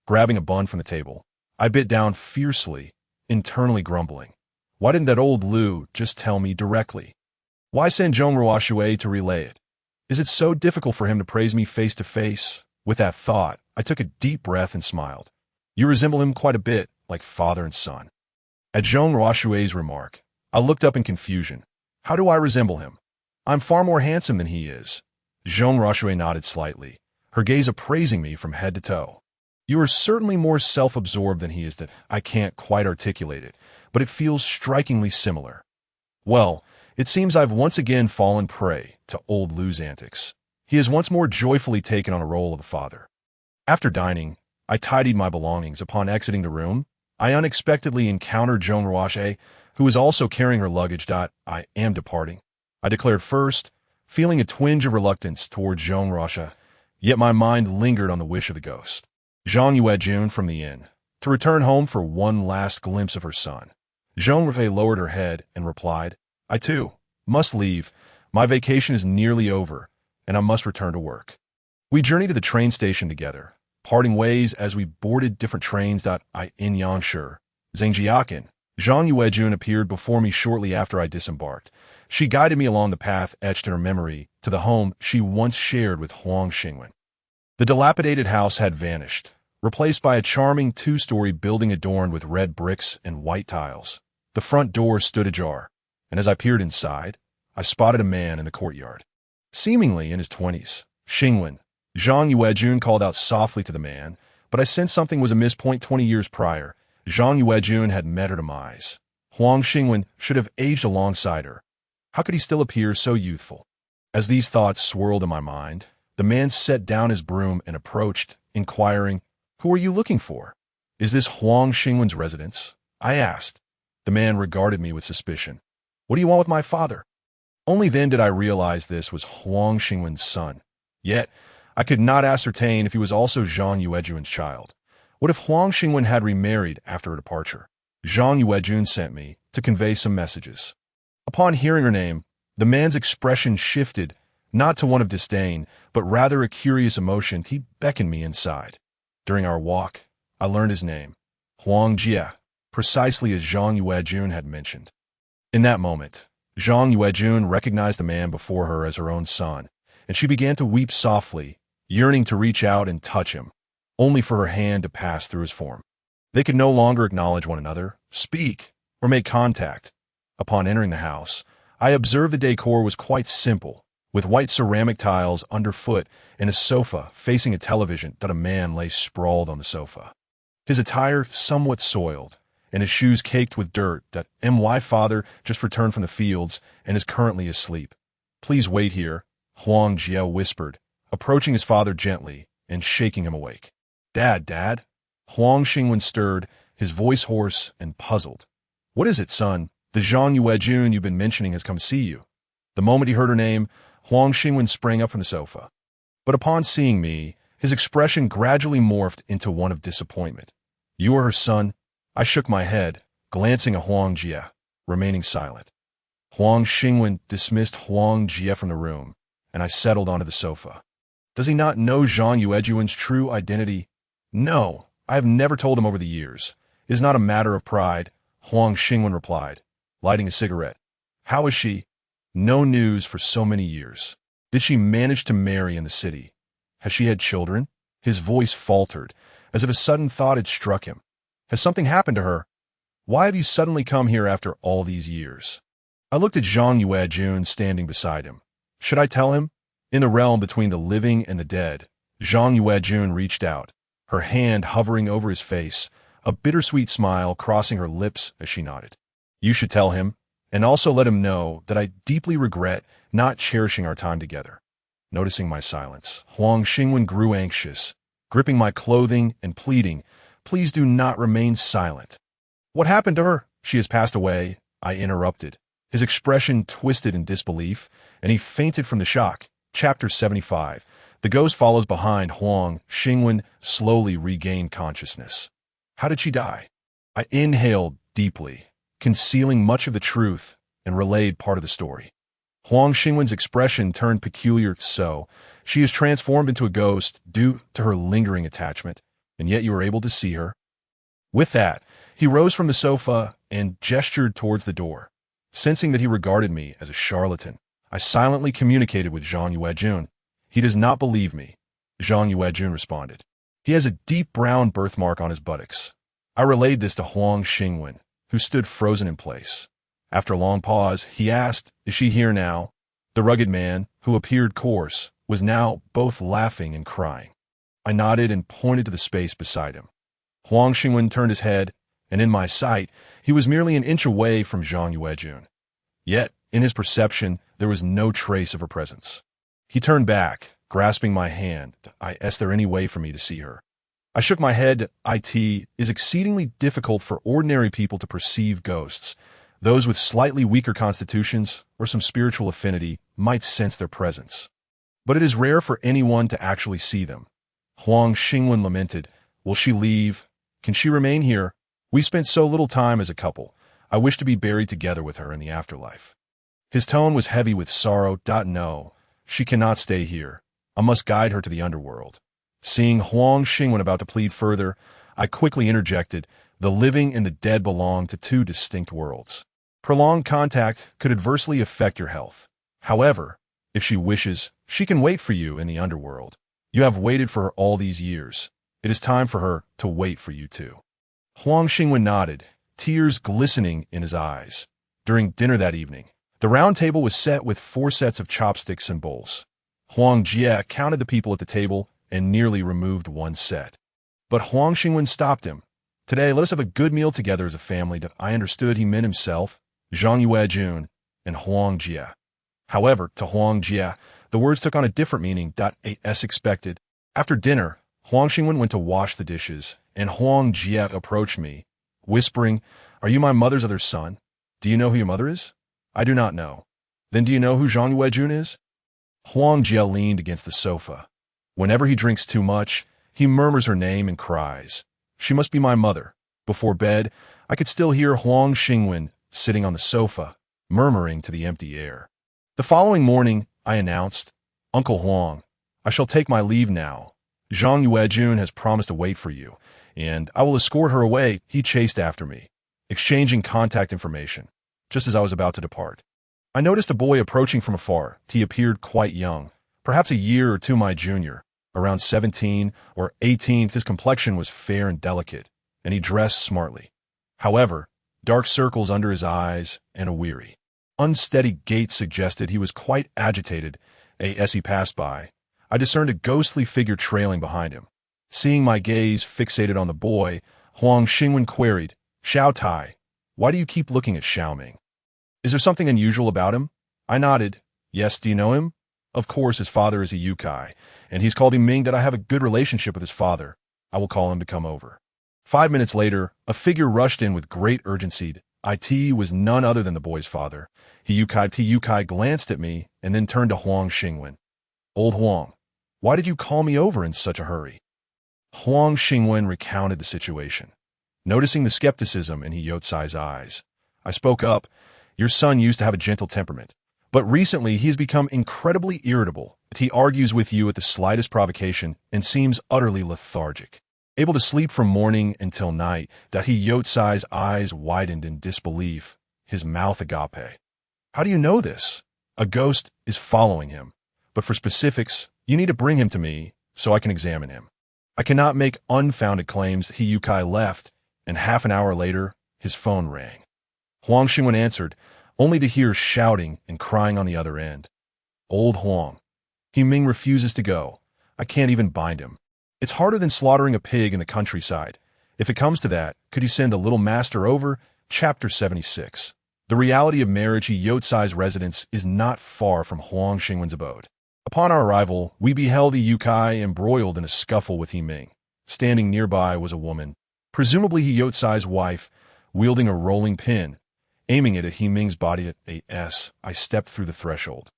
Grabbing a bun from the table, I bit down fiercely, internally grumbling. Why didn't that old Lu just tell me directly? Why send Zhong Ruoshui to relay it? Is it so difficult for him to praise me face to face? With that thought, I took a deep breath and smiled. "You resemble him quite a bit, like father and son." At Zhong Ruoshui's remark, I looked up in confusion. How do I resemble him? I'm far more handsome than he is. Zhong Ruoshui nodded slightly, her gaze appraising me from head to toe. "You are certainly more self-absorbed than he is. That I can't quite articulate it, but it feels strikingly similar. Well, it seems I've once again fallen prey to old Lu's antics. He has once more joyfully taken on a role of a father." After dining, I tidied my belongings. Upon exiting the room, I unexpectedly encountered Zhong Ruoshui, who was also carrying her luggage. "I am departing," I declared first, feeling a twinge of reluctance toward Zhong Ruoshui, yet my mind lingered on the wish of the ghost. Zhang Yuejun from the inn, to return home for one last glimpse of her son. Zhong Ruoshui lowered her head and replied, "I too must leave. My vacation is nearly over, and I must return to work." We journeyed to the train station together, parting ways as we boarded different trains. In Yangshu, Zhangjiakan, Zhang Yuejun appeared before me shortly after I disembarked. She guided me along the path etched in her memory to the home she once shared with Huang Xingwen. The dilapidated house had vanished, replaced by a charming two-story building adorned with red bricks and white tiles. The front door stood ajar, and as I peered inside, I spotted a man in the courtyard. Seemingly in his 20s, Xingwen, Zhang Yuejun called out softly to the man, but I sensed something was amiss. 20 years prior, Zhang Yuejun had met her demise. Huang Xingwen should have aged alongside her. How could he still appear so youthful? As these thoughts swirled in my mind, the man set down his broom and approached, inquiring, "Who are you looking for? Is this Huang Xingwen's residence?" I asked. The man regarded me with suspicion. "What do you want with my father?" Only then did I realize this was Huang Xingwen's son. Yet, I could not ascertain if he was also Zhang Yuejun's child. What if Huang Xingwen had remarried after her departure? Zhang Yuejun sent me to convey some messages. Upon hearing her name, the man's expression shifted, not to one of disdain, but rather a curious emotion. He beckoned me inside. During our walk, I learned his name, Huang Jia, precisely as Zhang Yuejun had mentioned. In that moment, Zhang Yuejun recognized the man before her as her own son, and she began to weep softly, yearning to reach out and touch him, only for her hand to pass through his form. They could no longer acknowledge one another, speak, or make contact. Upon entering the house, I observed the decor was quite simple, with white ceramic tiles underfoot and a sofa facing a television. A man lay sprawled on the sofa, his attire somewhat soiled, and his shoes caked with dirt. My father just returned from the fields and is currently asleep. "Please wait here," Huang Jia whispered, approaching his father gently and shaking him awake. Dad. Huang Xingwen stirred, his voice hoarse and puzzled. "What is it, son? The Zhang Yuejun you've been mentioning has come to see you." The moment he heard her name, Huang Xingwen sprang up from the sofa. But upon seeing me, his expression gradually morphed into one of disappointment. "You are her son?" I shook my head, glancing at Huang Jia, remaining silent. Huang Xingwen dismissed Huang Jia from the room, and I settled onto the sofa. Does he not know Zhang Yuejun's true identity? No, I have never told him over the years. It is not a matter of pride, Huang Xingwen replied, lighting a cigarette. How is she? No news for so many years. Did she manage to marry in the city? Has she had children? His voice faltered, as if a sudden thought had struck him. Has something happened to her? Why have you suddenly come here after all these years? I looked at Zhang Yuejun standing beside him. Should I tell him? In the realm between the living and the dead, Zhang Yuejun reached out, her hand hovering over his face, a bittersweet smile crossing her lips as she nodded. You should tell him, and also let him know that I deeply regret not cherishing our time together. Noticing my silence, Huang Xingwen grew anxious, gripping my clothing and pleading, "Please do not remain silent." "What happened to her? She has passed away," I interrupted. His expression twisted in disbelief, and he fainted from the shock. Chapter 75. The ghost follows behind Huang Xingwen slowly regained consciousness. How did she die? I inhaled deeply, concealing much of the truth, and relayed part of the story. Huang Xingwen's expression turned peculiar. "So, she is transformed into a ghost due to her lingering attachment, and yet you were able to see her?" With that, he rose from the sofa and gestured towards the door. Sensing that he regarded me as a charlatan, I silently communicated with Zhang Yuejun. "He does not believe me," Zhang Yuejun responded. "He has a deep brown birthmark on his buttocks." I relayed this to Huang Xingwen, who stood frozen in place. After a long pause, he asked, "Is she here now?" The rugged man, who appeared coarse, was now both laughing and crying. I nodded and pointed to the space beside him. Huang Xingwen turned his head, and in my sight, he was merely an inch away from Zhang Yuejun. Yet, in his perception, there was no trace of her presence. He turned back, grasping my hand. "Is there any way for me to see her?" I shook my head. "It is exceedingly difficult for ordinary people to perceive ghosts. Those with slightly weaker constitutions or some spiritual affinity might sense their presence. But it is rare for anyone to actually see them." Huang Xingwen lamented. "Will she leave? Can she remain here? We spent so little time as a couple. I wish to be buried together with her in the afterlife." His tone was heavy with sorrow. "No, she cannot stay here. I must guide her to the underworld." Seeing Huang Xingwen about to plead further, I quickly interjected, "The living and the dead belong to two distinct worlds. Prolonged contact could adversely affect your health. However, if she wishes, she can wait for you in the underworld. You have waited for her all these years. It is time for her to wait for you too." Huang Xingwen nodded, tears glistening in his eyes. During dinner that evening, the round table was set with 4 sets of chopsticks and bowls. Huang Jie counted the people at the table and nearly removed 1 set. But Huang Xingwen stopped him. "Today, let us have a good meal together as a family." I understood he meant himself, Zhang Yuejun, and Huang Jie. However, to Huang Jie, the words took on a different meaning. As expected. After dinner, Huang Xingwen went to wash the dishes, and Huang Jie approached me, whispering, "Are you my mother's other son? Do you know who your mother is?" "I do not know." "Then do you know who Zhang Yuejun is?" Huang Jie leaned against the sofa. "Whenever he drinks too much, he murmurs her name and cries. She must be my mother." Before bed, I could still hear Huang Xingwen sitting on the sofa, murmuring to the empty air. The following morning, I announced, "Uncle Huang, I shall take my leave now. Zhang Yuejun has promised to wait for you, and I will escort her away." He chased after me, exchanging contact information, just as I was about to depart. I noticed a boy approaching from afar. He appeared quite young, perhaps a year or two my junior, around 17 or 18. His complexion was fair and delicate, and he dressed smartly. However, dark circles under his eyes and a weary, unsteady gait suggested he was quite agitated. As he passed by, I discerned a ghostly figure trailing behind him. Seeing my gaze fixated on the boy, Huang Xingwen queried, "Xiao Tai, why do you keep looking at Xiao Ming? Is there something unusual about him?" I nodded. "Yes, do you know him?" "Of course, his father is a Yukai, and he's called him Ming. That I have a good relationship with his father. I will call him to come over." 5 minutes later, a figure rushed in with great urgency. It was none other than the boy's father. Yukai glanced at me and then turned to Huang Xingwen. "Old Huang, why did you call me over in such a hurry?" Huang Xingwen recounted the situation. Noticing the skepticism in Yotsai's eyes, I spoke up. "Your son used to have a gentle temperament, but recently he has become incredibly irritable. He argues with you at the slightest provocation and seems utterly lethargic, able to sleep from morning until night." Yotsai's eyes widened in disbelief, his mouth agape. "How do you know this?" "A ghost is following him, but for specifics, you need to bring him to me so I can examine him. I cannot make unfounded claims." Yukai left, and half an hour later, his phone rang. Huang Xingwen answered, only to hear shouting and crying on the other end. "Old Huang, Ming refuses to go. I can't even bind him. It's harder than slaughtering a pig in the countryside. If it comes to that, could you send the little master over? Chapter 76. The reality of marriage. Yotsai's residence is not far from Huang Xingwen's abode. Upon our arrival, we beheld the Yukai embroiled in a scuffle with He Ming. Standing nearby was a woman, presumably Yotsai's wife, wielding a rolling pin, aiming it at He Ming's body. I stepped through the threshold.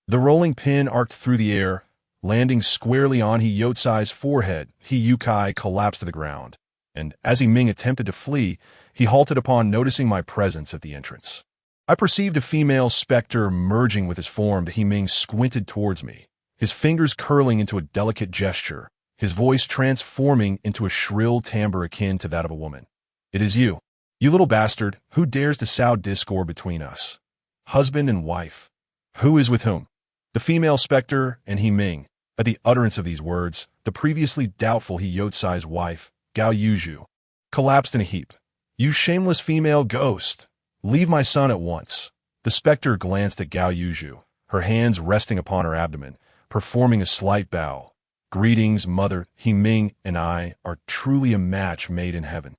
The rolling pin arced through the air, landing squarely on Yotsai's forehead. Yukai collapsed to the ground, and as He Ming attempted to flee, he halted upon noticing my presence at the entrance. I perceived a female specter merging with his form. He Ming squinted towards me, his fingers curling into a delicate gesture, his voice transforming into a shrill timbre akin to that of a woman. "It is you, you little bastard, who dares to sow discord between us? Husband and wife. Who is with whom?" The female specter and He Ming. At the utterance of these words, the previously doubtful Yotsai's wife, Gao Yuzhu, collapsed in a heap. "You shameless female ghost! Leave my son at once." The specter glanced at Gao Yuzhu, her hands resting upon her abdomen, performing a slight bow. "Greetings, mother. He Ming and I are truly a match made in heaven.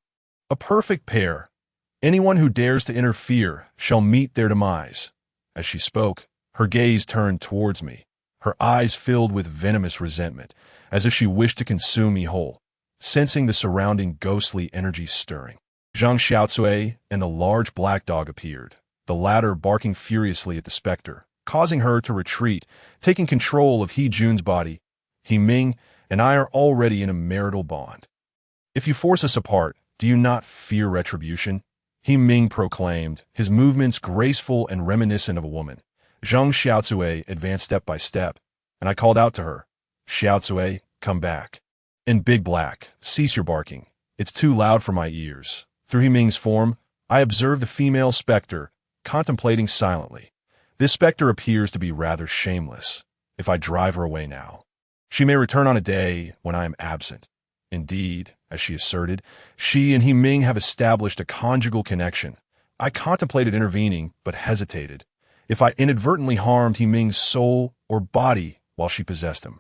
A perfect pair. Anyone who dares to interfere shall meet their demise." As she spoke, her gaze turned towards me, her eyes filled with venomous resentment, as if she wished to consume me whole. Sensing the surrounding ghostly energy stirring, Zhang Xiaocui and the large black dog appeared, the latter barking furiously at the specter, causing her to retreat, taking control of He Jun's body. "He Ming and I are already in a marital bond. If you force us apart, do you not fear retribution?" He Ming proclaimed, his movements graceful and reminiscent of a woman. Zhang Xiaocui advanced step by step, and I called out to her, "Xiaocui, come back." In Big Black, "Cease your barking. It's too loud for my ears." Through He Ming's form, I observed the female specter, contemplating silently. This specter appears to be rather shameless. If I drive her away now, she may return on a day when I am absent. Indeed, as she asserted, she and He Ming have established a conjugal connection. I contemplated intervening, but hesitated. If I inadvertently harmed He Ming's soul or body while she possessed him,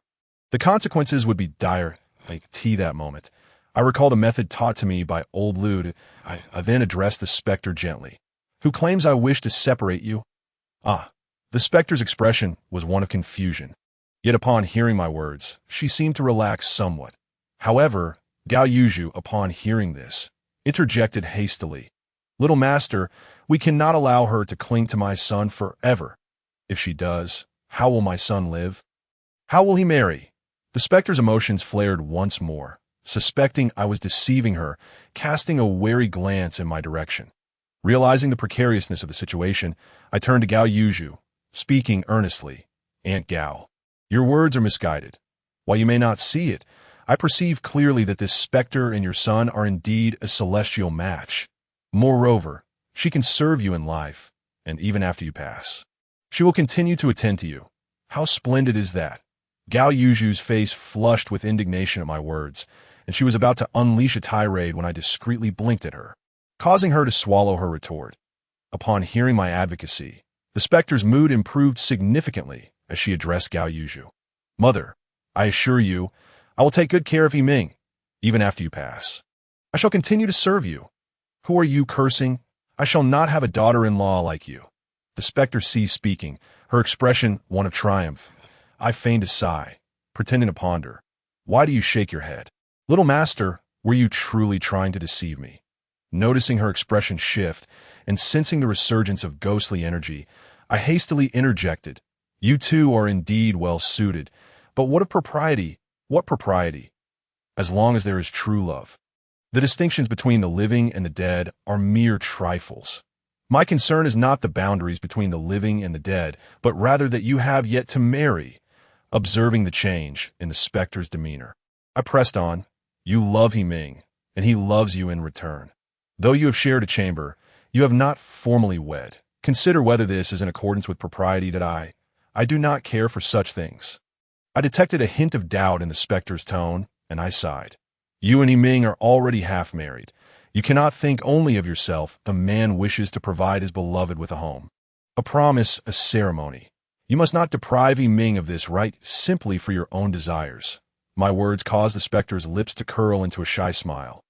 the consequences would be dire. That moment, I recalled a method taught to me by old Lude. I then addressed the specter gently. "Who claims I wish to separate you?" The specter's expression was one of confusion. Yet upon hearing my words, she seemed to relax somewhat. However, Gao Yuzhu, upon hearing this, interjected hastily. "Little master, we cannot allow her to cling to my son forever. If she does, how will my son live? How will he marry?" The specter's emotions flared once more, suspecting I was deceiving her, casting a wary glance in my direction. Realizing the precariousness of the situation, I turned to Gao Yuzhu, speaking earnestly. "Aunt Gao, your words are misguided. While you may not see it, I perceive clearly that this specter and your son are indeed a celestial match. Moreover, she can serve you in life, and even after you pass. She will continue to attend to you. How splendid is that?" Gao Yuzhu's face flushed with indignation at my words, and she was about to unleash a tirade when I discreetly blinked at her, causing her to swallow her retort. Upon hearing my advocacy, the specter's mood improved significantly as she addressed Gao Yuzhu. "Mother, I assure you, I will take good care of He Ming, even after you pass. I shall continue to serve you. Who are you cursing? I shall not have a daughter-in-law like you." The specter ceased speaking, her expression one of triumph. I feigned a sigh, pretending to ponder. "Why do you shake your head? Little master, were you truly trying to deceive me?" Noticing her expression shift and sensing the resurgence of ghostly energy, I hastily interjected. "You two are indeed well suited, but what of propriety? What propriety? As long as there is true love. The distinctions between the living and the dead are mere trifles. My concern is not the boundaries between the living and the dead, but rather that you have yet to marry." Observing the change in the specter's demeanor, I pressed on. "You love He Ming, and he loves you in return. Though you have shared a chamber, you have not formally wed. Consider whether this is in accordance with propriety. That I do not care for such things." I detected a hint of doubt in the specter's tone, and I sighed. "You and He Ming are already half married. You cannot think only of yourself. A man wishes to provide his beloved with a home, a promise, a ceremony. You must not deprive He Ming of this right simply for your own desires." My words caused the specter's lips to curl into a shy smile.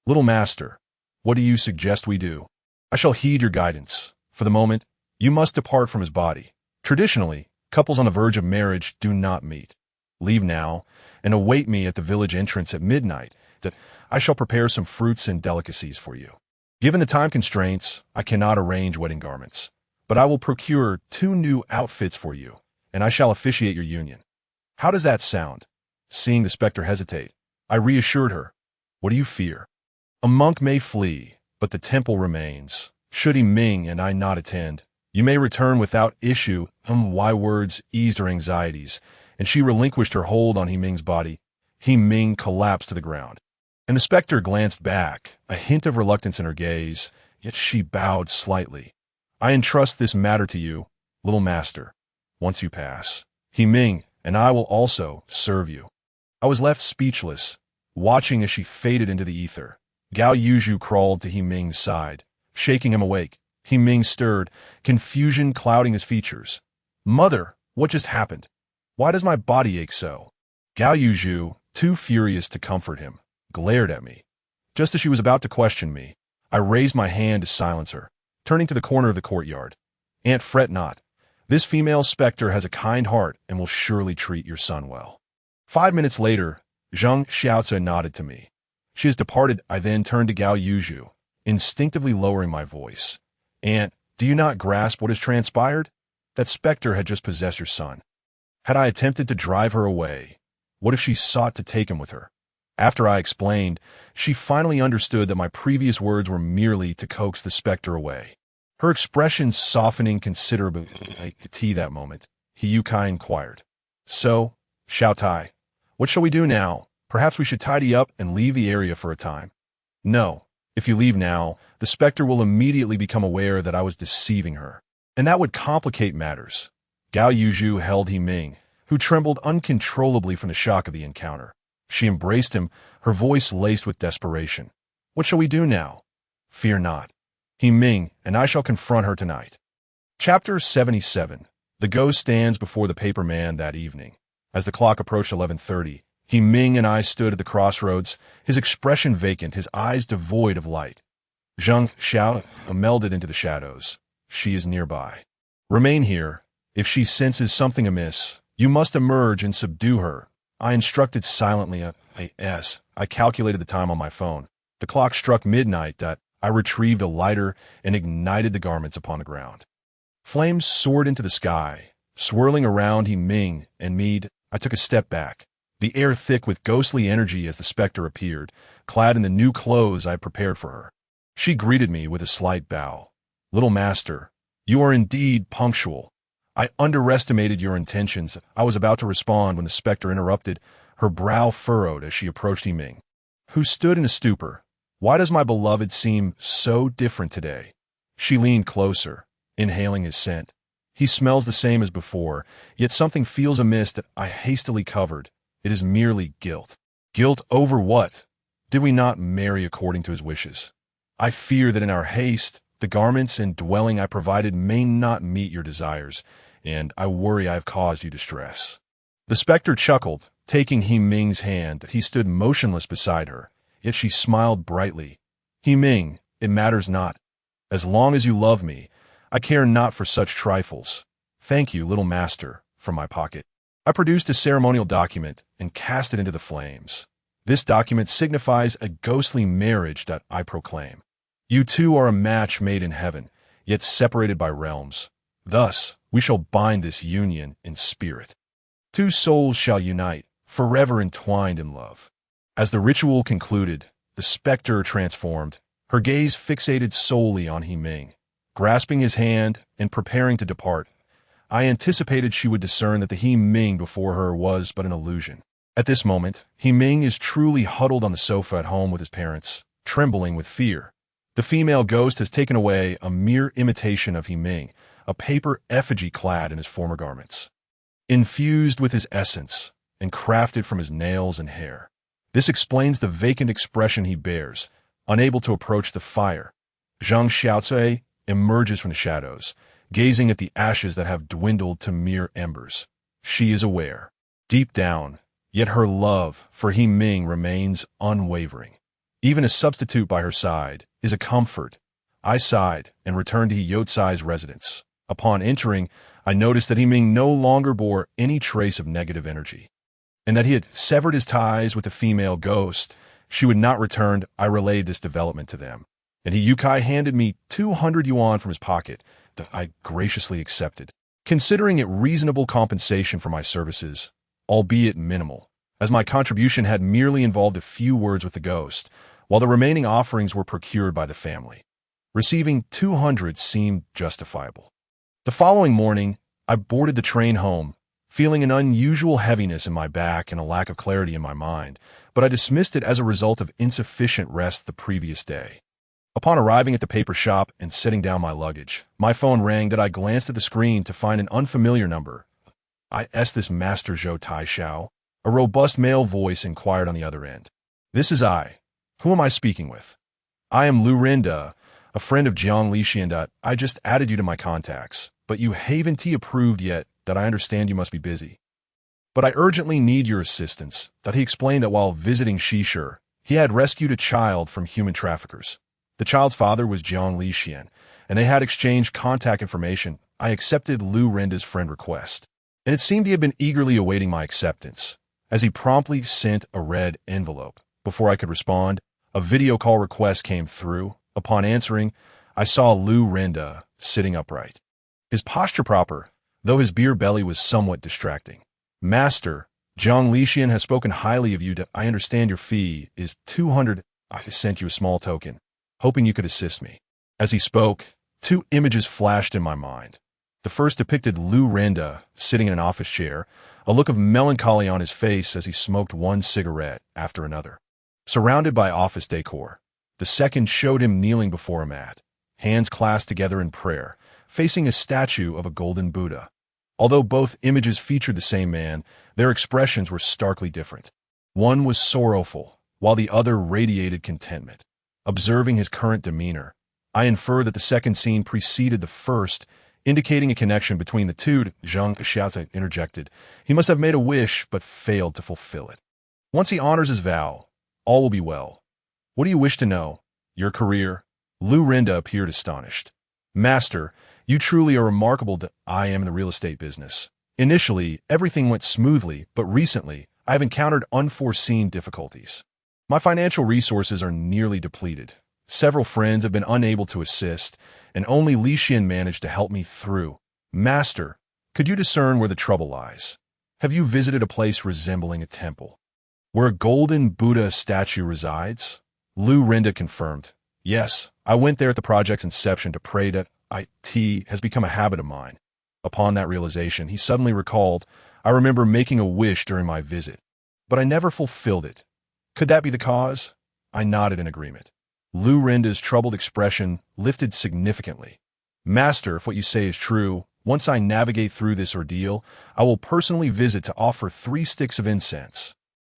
"Little master, what do you suggest we do?" I shall heed your guidance. For the moment, you must depart from his body. Traditionally, couples on the verge of marriage do not meet. Leave now, and await me at the village entrance at midnight, that I shall prepare some fruits and delicacies for you. Given the time constraints, I cannot arrange wedding garments, but I will procure 2 new outfits for you, and I shall officiate your union. How does that sound? Seeing the specter hesitate, I reassured her. What do you fear? A monk may flee, but the temple remains. Should He Ming and I not attend, you may return without issue. Why words eased her anxieties, and she relinquished her hold on He Ming's body. He Ming collapsed to the ground, and the specter glanced back, a hint of reluctance in her gaze, yet she bowed slightly. I entrust this matter to you, little master. Once you pass, He Ming and I will also serve you. I was left speechless, watching as she faded into the ether. Gao Yuzhu crawled to He Ming's side, shaking him awake. He Ming stirred, confusion clouding his features. Mother, what just happened? Why does my body ache so? Gao Yuzhu, too furious to comfort him, glared at me. Just as she was about to question me, I raised my hand to silence her, turning to the corner of the courtyard. Aunt, fret not. This female specter has a kind heart and will surely treat your son well. 5 minutes later, Zhang Xiaozi nodded to me. She has departed. I then turned to Gao Yuzhu, instinctively lowering my voice. Aunt, do you not grasp what has transpired? That specter had just possessed your son. Had I attempted to drive her away, what if she sought to take him with her? After I explained, she finally understood that my previous words were merely to coax the specter away. Her expression softening considerably that moment, He Yukai inquired. So, Xiao Tai, what shall we do now? Perhaps we should tidy up and leave the area for a time. No, if you leave now, the specter will immediately become aware that I was deceiving her, and that would complicate matters. Gao Yuzhu held He Ming, who trembled uncontrollably from the shock of the encounter. She embraced him, her voice laced with desperation. What shall we do now? Fear not. He Ming and I shall confront her tonight. Chapter 77. The ghost stands before the paper man that evening. As the clock approached 11:30, He Ming and I stood at the crossroads, his expression vacant, his eyes devoid of light. Zhang Xiao melded into the shadows. She is nearby. Remain here. If she senses something amiss, you must emerge and subdue her. I instructed silently. I calculated the time on my phone. The clock struck midnight. I retrieved a lighter and ignited the garments upon the ground. Flames soared into the sky, swirling around He Ming and me. I took a step back, the air thick with ghostly energy as the specter appeared, clad in the new clothes I had prepared for her. She greeted me with a slight bow. Little master, you are indeed punctual. I underestimated your intentions. I was about to respond when the specter interrupted, her brow furrowed as she approached He Ming, who stood in a stupor. Why does my beloved seem so different today? She leaned closer, inhaling his scent. He smells the same as before, yet something feels amiss that I hastily covered. It is merely guilt. Guilt over what? Did we not marry according to his wishes? I fear that in our haste, the garments and dwelling I provided may not meet your desires, and I worry I have caused you distress. The specter chuckled, taking He Ming's hand. He stood motionless beside her, yet she smiled brightly. He Ming, it matters not. As long as you love me, I care not for such trifles. Thank you, little master, from my pocket. I produced a ceremonial document and cast it into the flames. This document signifies a ghostly marriage that I proclaim. You two are a match made in heaven, yet separated by realms. Thus, we shall bind this union in spirit. 2 souls shall unite, forever entwined in love. As the ritual concluded, the specter transformed, her gaze fixated solely on He Ming. Grasping his hand and preparing to depart, I anticipated she would discern that the He Ming before her was but an illusion. At this moment, He Ming is truly huddled on the sofa at home with his parents, trembling with fear. The female ghost has taken away a mere imitation of He Ming, a paper effigy clad in his former garments, infused with his essence and crafted from his nails and hair. This explains the vacant expression he bears, unable to approach the fire. Zhang Xiaozi emerges from the shadows, gazing at the ashes that have dwindled to mere embers. She is aware, deep down, yet her love for He Ming remains unwavering. Even a substitute by her side is a comfort. I sighed and returned to Yotsai's residence. Upon entering, I noticed that Ming no longer bore any trace of negative energy, and that he had severed his ties with the female ghost. She would not return. I relayed this development to them, and Yukai handed me 200 yuan from his pocket that I graciously accepted, considering it reasonable compensation for my services, albeit minimal, as my contribution had merely involved a few words with the ghost, while the remaining offerings were procured by the family. Receiving 200 seemed justifiable. The following morning, I boarded the train home, feeling an unusual heaviness in my back and a lack of clarity in my mind, but I dismissed it as a result of insufficient rest the previous day. Upon arriving at the paper shop and setting down my luggage, my phone rang. I glanced at the screen to find an unfamiliar number. Is this Master Zhou Taishao? A robust male voice inquired on the other end. This is I. Who am I speaking with? I am Lu Rinda, a friend of Jiang Lixian. I just added you to my contacts, but you haven't approved yet. That I understand you must be busy. But I urgently need your assistance. That he explained that while visiting Shishir, he had rescued a child from human traffickers. The child's father was Jiang Lixian, and they had exchanged contact information. I accepted Lu Rinda's friend request, and it seemed he had been eagerly awaiting my acceptance, as he promptly sent a red envelope. Before I could respond, a video call request came through. Upon answering, I saw Lu Rinda sitting upright, his posture proper, though his beer belly was somewhat distracting. Master, Jiang Lixian has spoken highly of you. I understand your fee is 200. I sent you a small token, hoping you could assist me. As he spoke, two images flashed in my mind. The first depicted Lu Rinda sitting in an office chair, a look of melancholy on his face as he smoked one cigarette after another, surrounded by office decor. The second showed him kneeling before a mat, hands clasped together in prayer, facing a statue of a golden Buddha. Although both images featured the same man, their expressions were starkly different. One was sorrowful, while the other radiated contentment. Observing his current demeanor, I infer that the second scene preceded the first, indicating a connection between the two. Zhang Xiaozi interjected. He must have made a wish but failed to fulfill it. Once he honors his vow, all will be well. What do you wish to know? Your career? Lu Rinda appeared astonished. Master, you truly are remarkable. That I am in the real estate business. Initially, everything went smoothly, but recently, I have encountered unforeseen difficulties. My financial resources are nearly depleted. Several friends have been unable to assist, and only Lixian managed to help me through. Master, could you discern where the trouble lies? Have you visited a place resembling a temple, where a golden Buddha statue resides? Lu Rinda confirmed. Yes, I went there at the project's inception to pray. That it has become a habit of mine. Upon that realization, he suddenly recalled, I remember making a wish during my visit, but I never fulfilled it. Could that be the cause? I nodded in agreement. Lu Rinda's troubled expression lifted significantly. Master, if what you say is true, once I navigate through this ordeal, I will personally visit to offer 3 sticks of incense.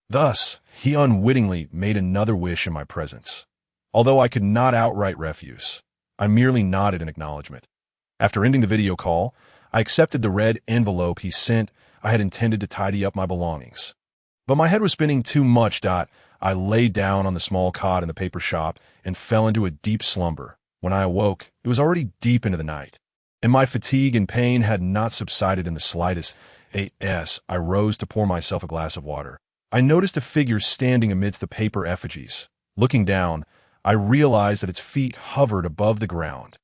Thus, he unwittingly made another wish in my presence. Although I could not outright refuse, I merely nodded in acknowledgement. After ending the video call, I accepted the red envelope he sent. I had intended to tidy up my belongings, but my head was spinning too much. I lay down on the small cot in the paper shop and fell into a deep slumber. When I awoke, it was already deep into the night, and my fatigue and pain had not subsided in the slightest. I rose to pour myself a glass of water. I noticed a figure standing amidst the paper effigies. Looking down, I realized that its feet hovered above the ground.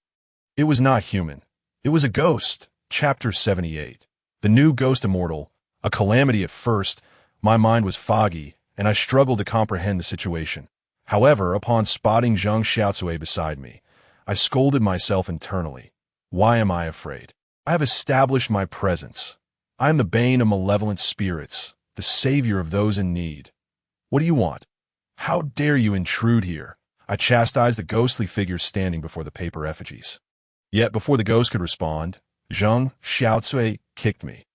It was not human. It was a ghost. Chapter 78. The new ghost immortal. A calamity at first. My mind was foggy, and I struggled to comprehend the situation. However, upon spotting Zhang Xiaocui beside me, I scolded myself internally. Why am I afraid? I have established my presence. I am the bane of malevolent spirits, the savior of those in need. What do you want? How dare you intrude here? I chastised the ghostly figure standing before the paper effigies. Yet before the ghost could respond, Zhang Xiaocui kicked me.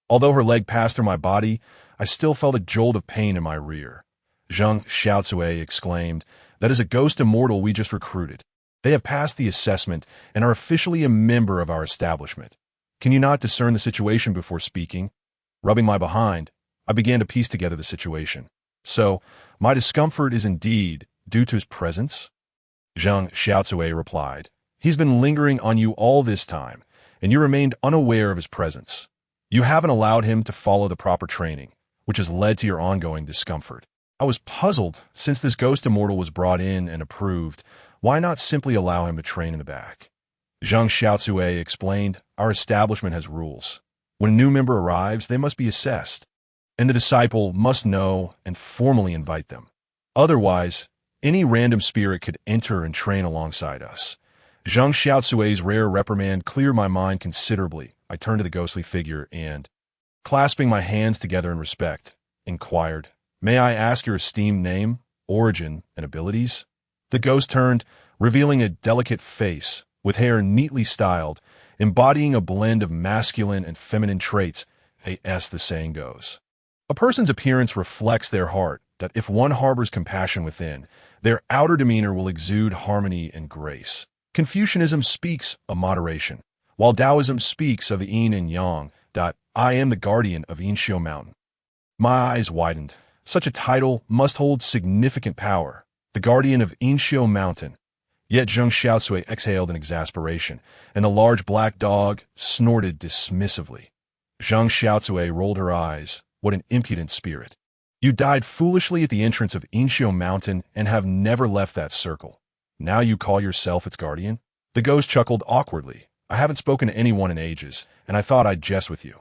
Although her leg passed through my body, I still felt a jolt of pain in my rear. Zhang Xiaocui exclaimed, That is a ghost immortal we just recruited. They have passed the assessment and are officially a member of our establishment. Can you not discern the situation before speaking? Rubbing my behind, I began to piece together the situation. So, my discomfort is indeed due to his presence? Zhang Xiaocui replied, He's been lingering on you all this time, and you remained unaware of his presence. You haven't allowed him to follow the proper training, which has led to your ongoing discomfort. I was puzzled, since this ghost immortal was brought in and approved, why not simply allow him to train in the back? Zhang Xiaocui explained, our establishment has rules. When a new member arrives, they must be assessed, and the disciple must know and formally invite them. Otherwise, any random spirit could enter and train alongside us. Zhang Xiaocui's rare reprimand cleared my mind considerably. I turned to the ghostly figure and, clasping my hands together in respect, inquired, may I ask your esteemed name, origin, and abilities? The ghost turned, revealing a delicate face, with hair neatly styled, embodying a blend of masculine and feminine traits, as the saying goes. A person's appearance reflects their heart, that if one harbors compassion within, their outer demeanor will exude harmony and grace. Confucianism speaks of moderation, while Taoism speaks of the yin and yang. I am the guardian of Yinxiu Mountain. My eyes widened. Such a title must hold significant power. The guardian of Yinxiu Mountain. Yet Zhang Xiaocui exhaled in exasperation, and the large black dog snorted dismissively. Zhang Xiaocui rolled her eyes. What an impudent spirit. You died foolishly at the entrance of Yinxiu Mountain and have never left that circle. Now you call yourself its guardian? The ghost chuckled awkwardly. I haven't spoken to anyone in ages, and I thought I'd jest with you.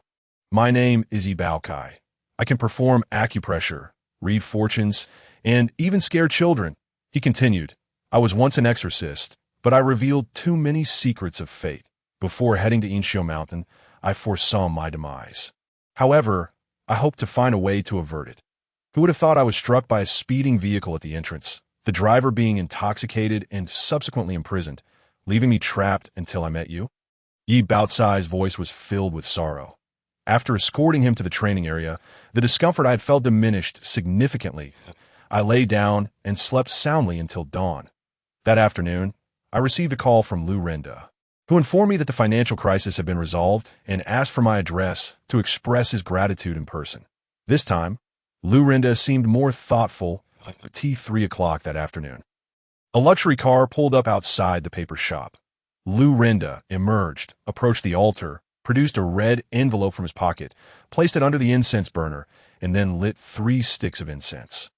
My name is Yi Baokai. I can perform acupressure, read fortunes, and even scare children. He continued, I was once an exorcist, but I revealed too many secrets of fate. Before heading to Yinxiu Mountain, I foresaw my demise. However, I hope to find a way to avert it. Who would have thought I was struck by a speeding vehicle at the entrance, the driver being intoxicated and subsequently imprisoned, leaving me trapped until I met you? Yi Baocai's voice was filled with sorrow. After escorting him to the training area, the discomfort I had felt diminished significantly. I lay down and slept soundly until dawn. That afternoon, I received a call from Lu Renda, who informed me that the financial crisis had been resolved and asked for my address to express his gratitude in person. This time, Lu Renda seemed more thoughtful. At 3 o'clock that afternoon, a luxury car pulled up outside the paper shop. Lu Renda emerged, approached the altar, produced a red envelope from his pocket, placed it under the incense burner, and then lit 3 sticks of incense.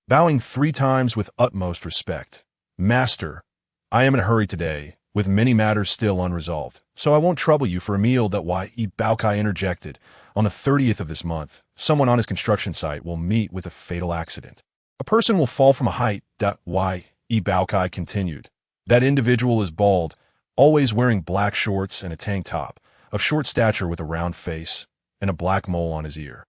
Bowing 3 times with utmost respect, Master, I am in a hurry today, with many matters still unresolved, so I won't trouble you for a meal. Yi Baokai interjected. On the 30th of this month, someone on his construction site will meet with a fatal accident. A person will fall from a height. Yi Baokai continued. That individual is bald, always wearing black shorts and a tank top, of short stature with a round face, and a black mole on his ear.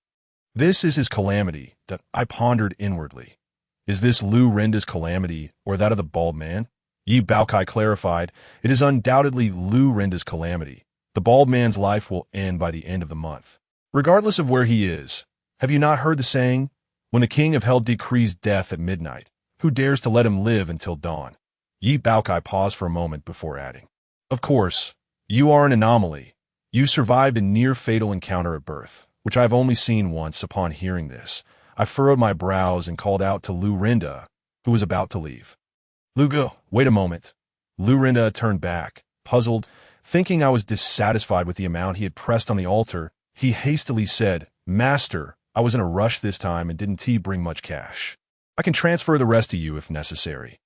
This is his calamity. I pondered inwardly. Is this Lu Renda's calamity, or that of the bald man? Yi Baokai clarified, it is undoubtedly Lu Renda's calamity. The bald man's life will end by the end of the month. Regardless of where he is, have you not heard the saying, when the king of hell decrees death at midnight, who dares to let him live until dawn? Yi Baokai paused for a moment before adding, of course, you are an anomaly. You survived a near-fatal encounter at birth, which I have only seen once. Upon hearing this, I furrowed my brows and called out to Lu Renda, who was about to leave. Lugo, wait a moment. Lu Renda turned back, puzzled, thinking I was dissatisfied with the amount he had pressed on the altar. He hastily said, Master, I was in a rush this time and didn't bring much cash. I can transfer the rest to you if necessary.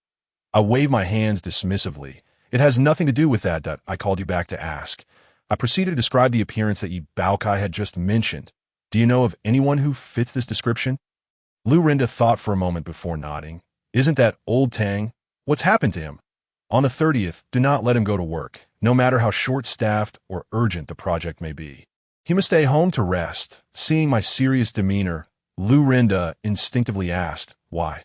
I waved my hands dismissively. It has nothing to do with that. I called you back to ask. I proceeded to describe the appearance that Yi Baokai had just mentioned. Do you know of anyone who fits this description? Lu Renda thought for a moment before nodding. Isn't that old Tang? What's happened to him? On the 30th, do not let him go to work, no matter how short-staffed or urgent the project may be. He must stay home to rest. Seeing my serious demeanor, Lu Renda instinctively asked, why?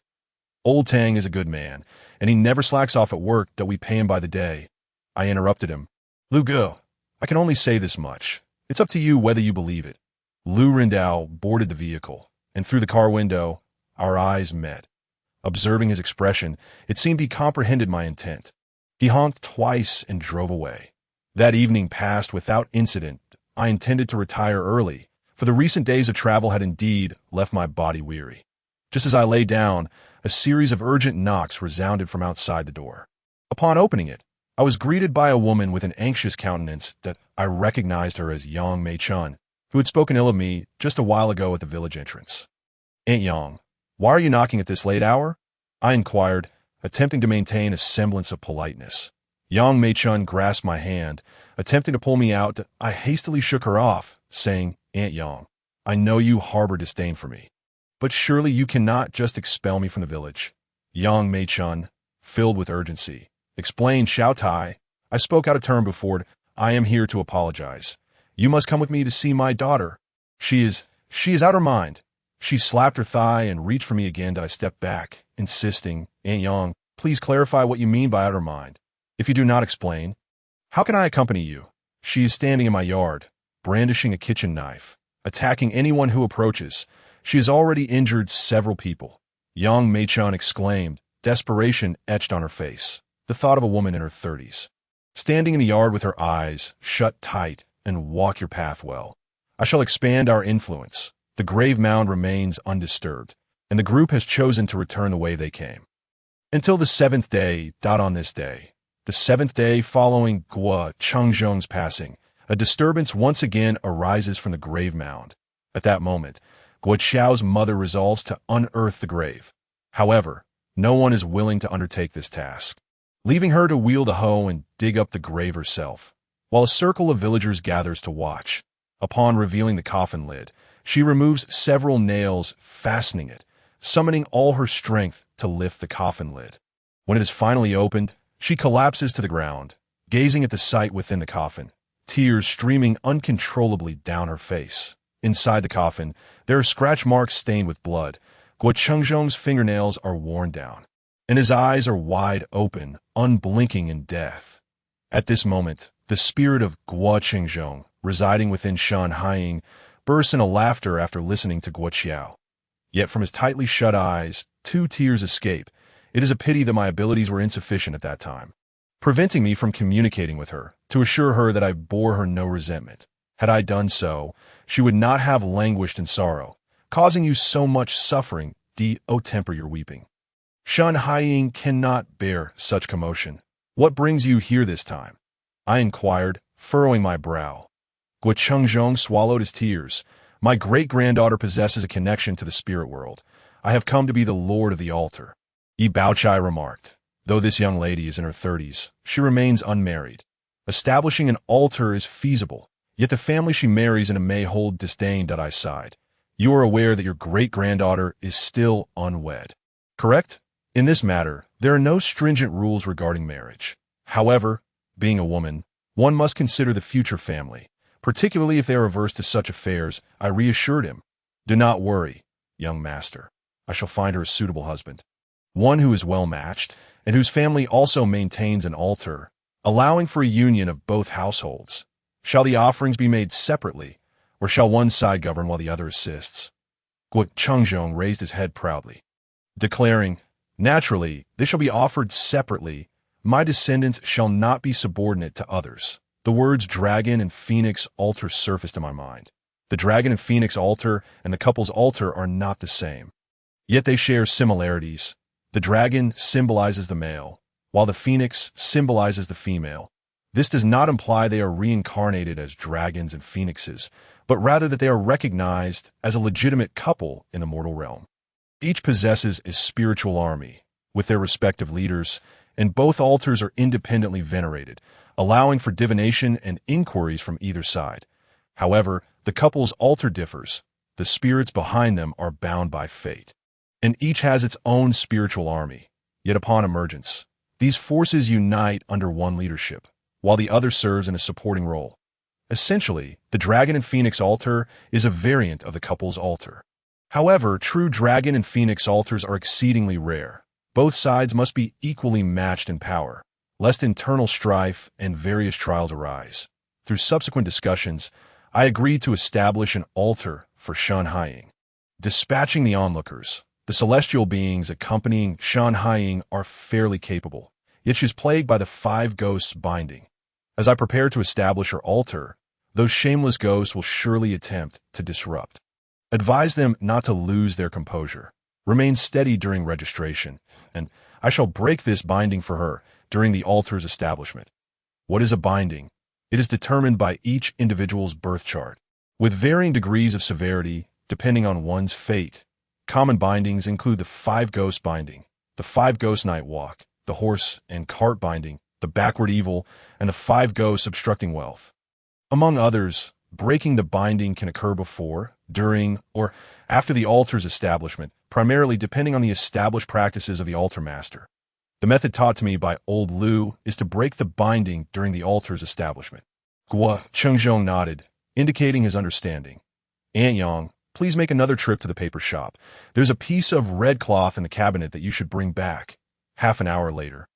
Old Tang is a good man, and he never slacks off at work. That we pay him by the day. I interrupted him. Lu Go, I can only say this much. It's up to you whether you believe it. Lu Rindao boarded the vehicle, and through the car window, our eyes met. Observing his expression, it seemed he comprehended my intent. He honked twice and drove away. That evening passed without incident. I intended to retire early, for the recent days of travel had indeed left my body weary. Just as I lay down, a series of urgent knocks resounded from outside the door. Upon opening it, I was greeted by a woman with an anxious countenance that I recognized her as Yang Mei-chun, who had spoken ill of me just a while ago at the village entrance. "Aunt Yang, why are you knocking at this late hour?" I inquired, attempting to maintain a semblance of politeness. Yang Mei-chun grasped my hand, attempting to pull me out. I hastily shook her off, saying, "Aunt Yang, I know you harbor disdain for me, but surely you cannot just expel me from the village." Yang Mei-chun, filled with urgency, explained, "Xiao Tai, I spoke out of turn before. I am here to apologize. You must come with me to see my daughter. She is out her mind." She slapped her thigh and reached for me again. I stepped back, insisting, "Aunt Yang, please clarify what you mean by out her mind. If you do not explain, how can I accompany you?" She is standing in my yard, brandishing a kitchen knife, attacking anyone who approaches. She has already injured several people. Yang Mei-chun exclaimed, desperation etched on her face, the thought of a woman in her 30s. Standing in the yard with her eyes shut tight, and walk your path well. I shall expand our influence. The grave mound remains undisturbed, and the group has chosen to return the way they came. Until the 7th day, on this day, the 7th day following Guo Chengzhong's passing, a disturbance once again arises from the grave mound. At that moment, Guo Qiao's mother resolves to unearth the grave. However, no one is willing to undertake this task, leaving her to wield a hoe and dig up the grave herself, while a circle of villagers gathers to watch. Upon revealing the coffin lid, she removes several nails, fastening it, summoning all her strength to lift the coffin lid. When it is finally opened, she collapses to the ground, gazing at the sight within the coffin, tears streaming uncontrollably down her face. Inside the coffin, there are scratch marks stained with blood. Guo Chengzhong's fingernails are worn down, and his eyes are wide open, unblinking in death. At this moment, the spirit of Guo Chengzhong, residing within Shan Haiying, bursts into laughter after listening to Guo Qiao. Yet from his tightly shut eyes, 2 tears escape. It is a pity that my abilities were insufficient at that time, preventing me from communicating with her, to assure her that I bore her no resentment. Had I done so, she would not have languished in sorrow, causing you so much suffering. Temper your weeping. Shan Haiying cannot bear such commotion. What brings you here this time? I inquired, furrowing my brow. Guo Chengzhong swallowed his tears. My great-granddaughter possesses a connection to the spirit world. I have come to be the lord of the altar. Yi Baochai remarked. Though this young lady is in her 30s, she remains unmarried. Establishing an altar is feasible, yet the family she marries in may hold disdain. I sighed. You are aware that your great-granddaughter is still unwed, correct? In this matter, there are no stringent rules regarding marriage. However, being a woman, one must consider the future family, particularly if they are averse to such affairs. I reassured him. Do not worry, young master. I shall find her a suitable husband, one who is well-matched, and whose family also maintains an altar, allowing for a union of both households. Shall the offerings be made separately, or shall one side govern while the other assists? Guo Chengzhong raised his head proudly, declaring, naturally, they shall be offered separately. My descendants shall not be subordinate to others. The words dragon and phoenix altar surfaced in my mind. The dragon and phoenix altar and the couple's altar are not the same, yet they share similarities. The dragon symbolizes the male, while the phoenix symbolizes the female. This does not imply they are reincarnated as dragons and phoenixes, but rather that they are recognized as a legitimate couple in the mortal realm. Each possesses a spiritual army, with their respective leaders, and both altars are independently venerated, allowing for divination and inquiries from either side. However, the couple's altar differs. The spirits behind them are bound by fate, and each has its own spiritual army. Yet upon emergence, these forces unite under one leadership, while the other serves in a supporting role. Essentially, the dragon and phoenix altar is a variant of the couple's altar. However, true dragon and phoenix altars are exceedingly rare. Both sides must be equally matched in power, lest internal strife and various trials arise. Through subsequent discussions, I agreed to establish an altar for Shan Haiying. Dispatching the onlookers, the celestial beings accompanying Shan Haiying are fairly capable, yet she is plagued by the 5 ghosts binding. As I prepare to establish her altar, those shameless ghosts will surely attempt to disrupt. Advise them not to lose their composure. Remain steady during registration, and I shall break this binding for her. during the altar's establishment. What is a binding? It is determined by each individual's birth chart, with varying degrees of severity depending on one's fate. Common bindings include the 5-ghost binding, the 5-ghost night walk, the horse and cart binding, the backward evil, and the 5 ghosts obstructing wealth. Among others, breaking the binding can occur before, during, or after the altar's establishment, primarily depending on the established practices of the altar master. The method taught to me by Old Lu is to break the binding during the altar's establishment. Gua Chengzhong nodded, indicating his understanding. Aunt Yang, please make another trip to the paper shop. There's a piece of red cloth in the cabinet that you should bring back. Half an hour later,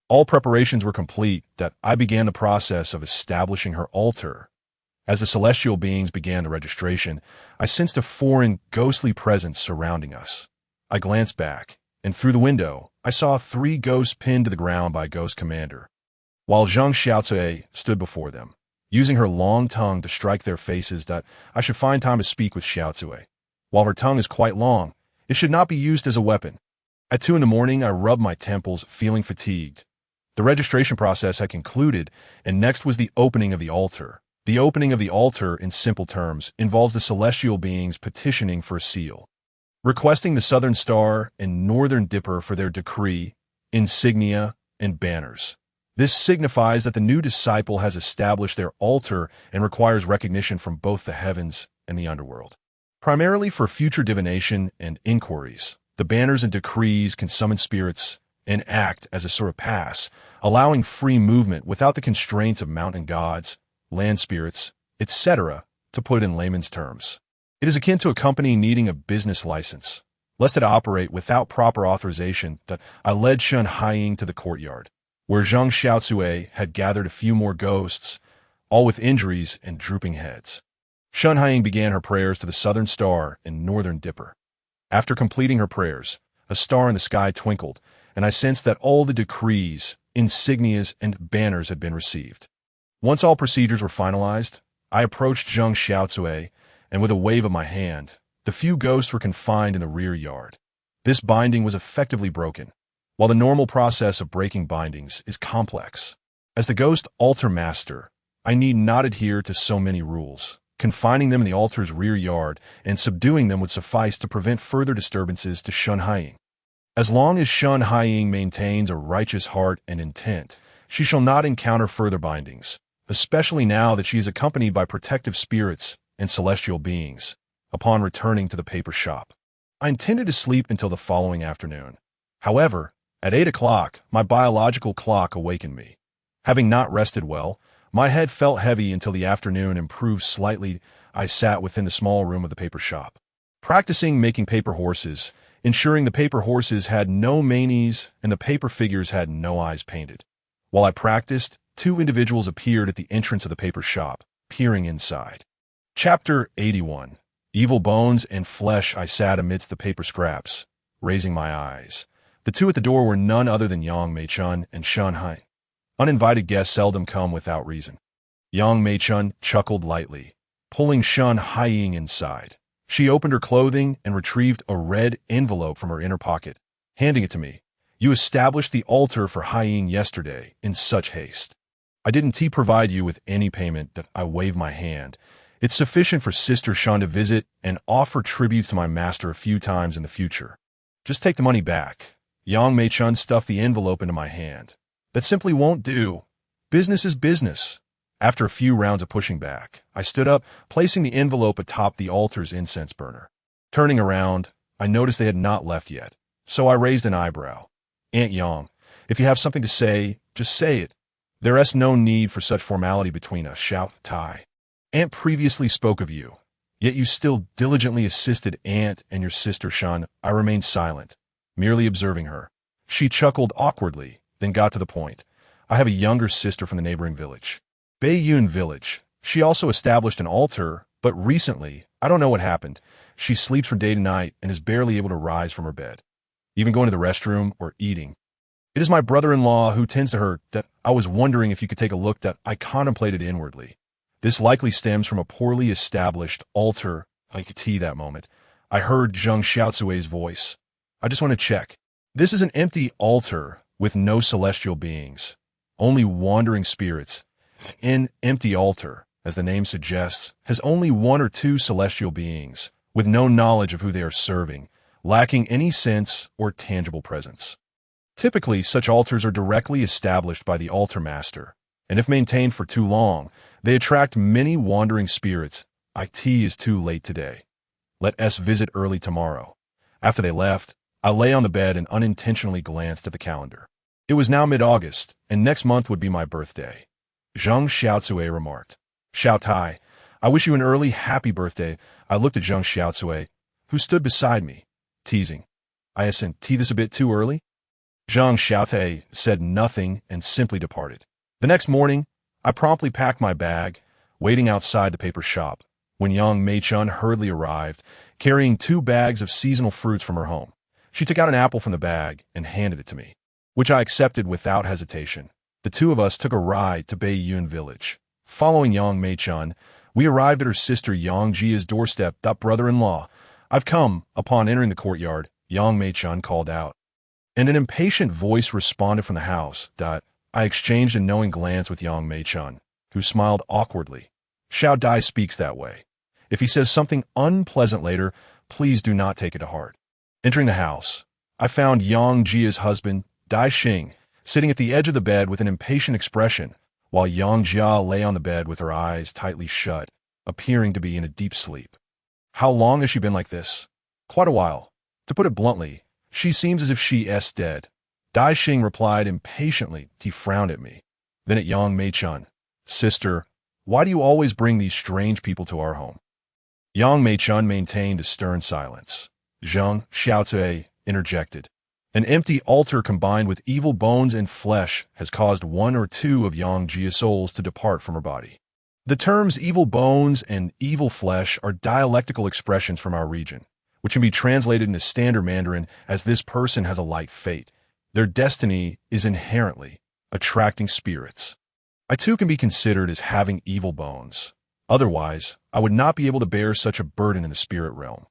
all preparations were complete that I began the process of establishing her altar. As the celestial beings began the registration, I sensed a foreign, ghostly presence surrounding us. I glanced back, and through the window, I saw 3 ghosts pinned to the ground by Ghost Commander, while Zhang Xiaocui stood before them, using her long tongue to strike their faces that I should find time to speak with Xiaocui. While her tongue is quite long, it should not be used as a weapon. At 2 in the morning, I rubbed my temples, feeling fatigued. The registration process had concluded, and next was the opening of the altar. The opening of the altar, in simple terms, involves the celestial beings petitioning for a seal, requesting the Southern Star and Northern Dipper for their decree, insignia, and banners. This signifies that the new disciple has established their altar and requires recognition from both the heavens and the underworld. Primarily for future divination and inquiries, the banners and decrees can summon spirits and act as a sort of pass, allowing free movement without the constraints of mountain gods, land spirits, etc., to put it in layman's terms. It is akin to a company needing a business license. Lest it operate without proper authorization, that I led Shen Haiying to the courtyard, where Zhang Xiaocui had gathered a few more ghosts, all with injuries and drooping heads. Shen Haiying began her prayers to the Southern Star and Northern Dipper. After completing her prayers, a star in the sky twinkled, and I sensed that all the decrees, insignias, and banners had been received. Once all procedures were finalized, I approached Zhang Xiaocui, and with a wave of my hand, the few ghosts were confined in the rear yard. This binding was effectively broken, while the normal process of breaking bindings is complex. As the ghost altar master, I need not adhere to so many rules. Confining them in the altar's rear yard and subduing them would suffice to prevent further disturbances to Shen Haiying. As long as Shen Haiying maintains a righteous heart and intent, she shall not encounter further bindings, especially now that she is accompanied by protective spirits and celestial beings. Upon returning to the paper shop, I intended to sleep until the following afternoon. However, at 8 o'clock, my biological clock awakened me. Having not rested well, my head felt heavy until the afternoon improved slightly. I sat within the small room of the paper shop, practicing making paper horses, ensuring the paper horses had no manes and the paper figures had no eyes painted. While I practiced, 2 individuals appeared at the entrance of the paper shop, peering inside. Chapter 81. Evil bones and flesh. I sat amidst the paper scraps, raising my eyes. The 2 at the door were none other than Yang Meichun and Shen Haiying. Uninvited guests seldom come without reason. Yang Meichun chuckled lightly, pulling Shen Haiying inside. She opened her clothing and retrieved a red envelope from her inner pocket, handing it to me. You established the altar for Haiying yesterday in such haste. I didn't provide you with any payment. That I waved my hand. It's sufficient for Sister Shen to visit and offer tributes to my master a few times in the future. Just take the money back. Yang Meichun stuffed the envelope into my hand. That simply won't do. Business is business. After a few rounds of pushing back, I stood up, placing the envelope atop the altar's incense burner. Turning around, I noticed they had not left yet, so I raised an eyebrow. Aunt Yang, if you have something to say, just say it. There is no need for such formality between us, Xiao Tai. Aunt previously spoke of you, yet you still diligently assisted Aunt and your sister Shen. I remained silent, merely observing her. She chuckled awkwardly, then got to the point. I have a younger sister from the neighboring village, Beiyun Village. She also established an altar, but recently, I don't know what happened. She sleeps from day to night and is barely able to rise from her bed, even going to the restroom or eating. It is my brother-in-law who tends to her. That I was wondering if you could take a look. That I contemplated inwardly. This likely stems from a poorly established altar. I could see that moment. I heard Zhang Xiaocui's voice. I just want to check. This is an empty altar. with no celestial beings, only wandering spirits. An empty altar, as the name suggests, has only one or two celestial beings, with no knowledge of who they are serving, lacking any sense or tangible presence. Typically, such altars are directly established by the altar master, and if maintained for too long, they attract many wandering spirits. It is too late today. Let us visit early tomorrow. After they left, I lay on the bed and unintentionally glanced at the calendar. It was now mid-August, and next month would be my birthday. Zhang Xiaocui remarked. Xiao Tai, I wish you an early happy birthday. I looked at Zhang Xiaocui, who stood beside me, teasing. Isn't this a bit too early? Zhang Xiaotai said nothing and simply departed. The next morning, I promptly packed my bag, waiting outside the paper shop, when Yang Meichun hurriedly arrived, carrying 2 bags of seasonal fruits from her home. She took out an apple from the bag and handed it to me, which I accepted without hesitation. The two of us took a ride to Beiyun village. Following Yang Meichun, we arrived at her sister Yang Jia's doorstep. Brother-in-law, I've come. Upon entering the courtyard, Yang Meichun called out, and an impatient voice responded from the house. I exchanged a knowing glance with Yang Meichun, who smiled awkwardly. Xiao Dai speaks that way. If he says something unpleasant later, please do not take it to heart. Entering the house, I found Yang Jia's husband, Dai Xing, sitting at the edge of the bed with an impatient expression, while Yang Jia lay on the bed with her eyes tightly shut, appearing to be in a deep sleep. How long has she been like this? Quite a while. To put it bluntly, she seems as if she is dead. Dai Xing replied impatiently. He frowned at me, then at Yang Meichun. Sister, why do you always bring these strange people to our home? Yang Meichun maintained a stern silence. Zhang Xiaocui interjected. An empty altar combined with evil bones and flesh has caused 1 or 2 of Yang Jia's souls to depart from her body. The terms evil bones and evil flesh are dialectical expressions from our region, which can be translated into standard Mandarin as this person has a light fate. Their destiny is inherently attracting spirits. I too can be considered as having evil bones. Otherwise, I would not be able to bear such a burden in the spirit realm.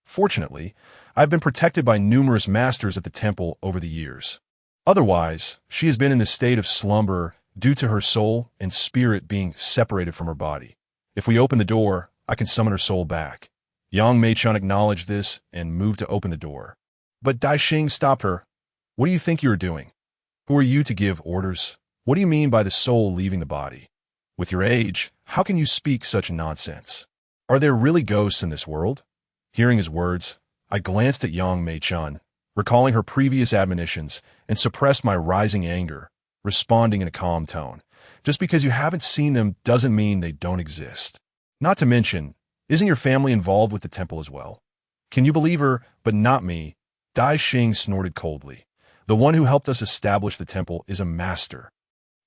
Fortunately, I have been protected by numerous masters at the temple over the years. Otherwise, she has been in the state of slumber due to her soul and spirit being separated from her body. If we open the door, I can summon her soul back. Yang Meichun acknowledged this and moved to open the door. But Dai Xing stopped her. What do you think you are doing? Who are you to give orders? What do you mean by the soul leaving the body? With your age, how can you speak such nonsense? Are there really ghosts in this world? Hearing his words, I glanced at Yang Meichun, recalling her previous admonitions, and suppressed my rising anger, responding in a calm tone. Just because you haven't seen them doesn't mean they don't exist. Not to mention, isn't your family involved with the temple as well? Can you believe her, but not me? Dai Xing snorted coldly. The one who helped us establish the temple is a master.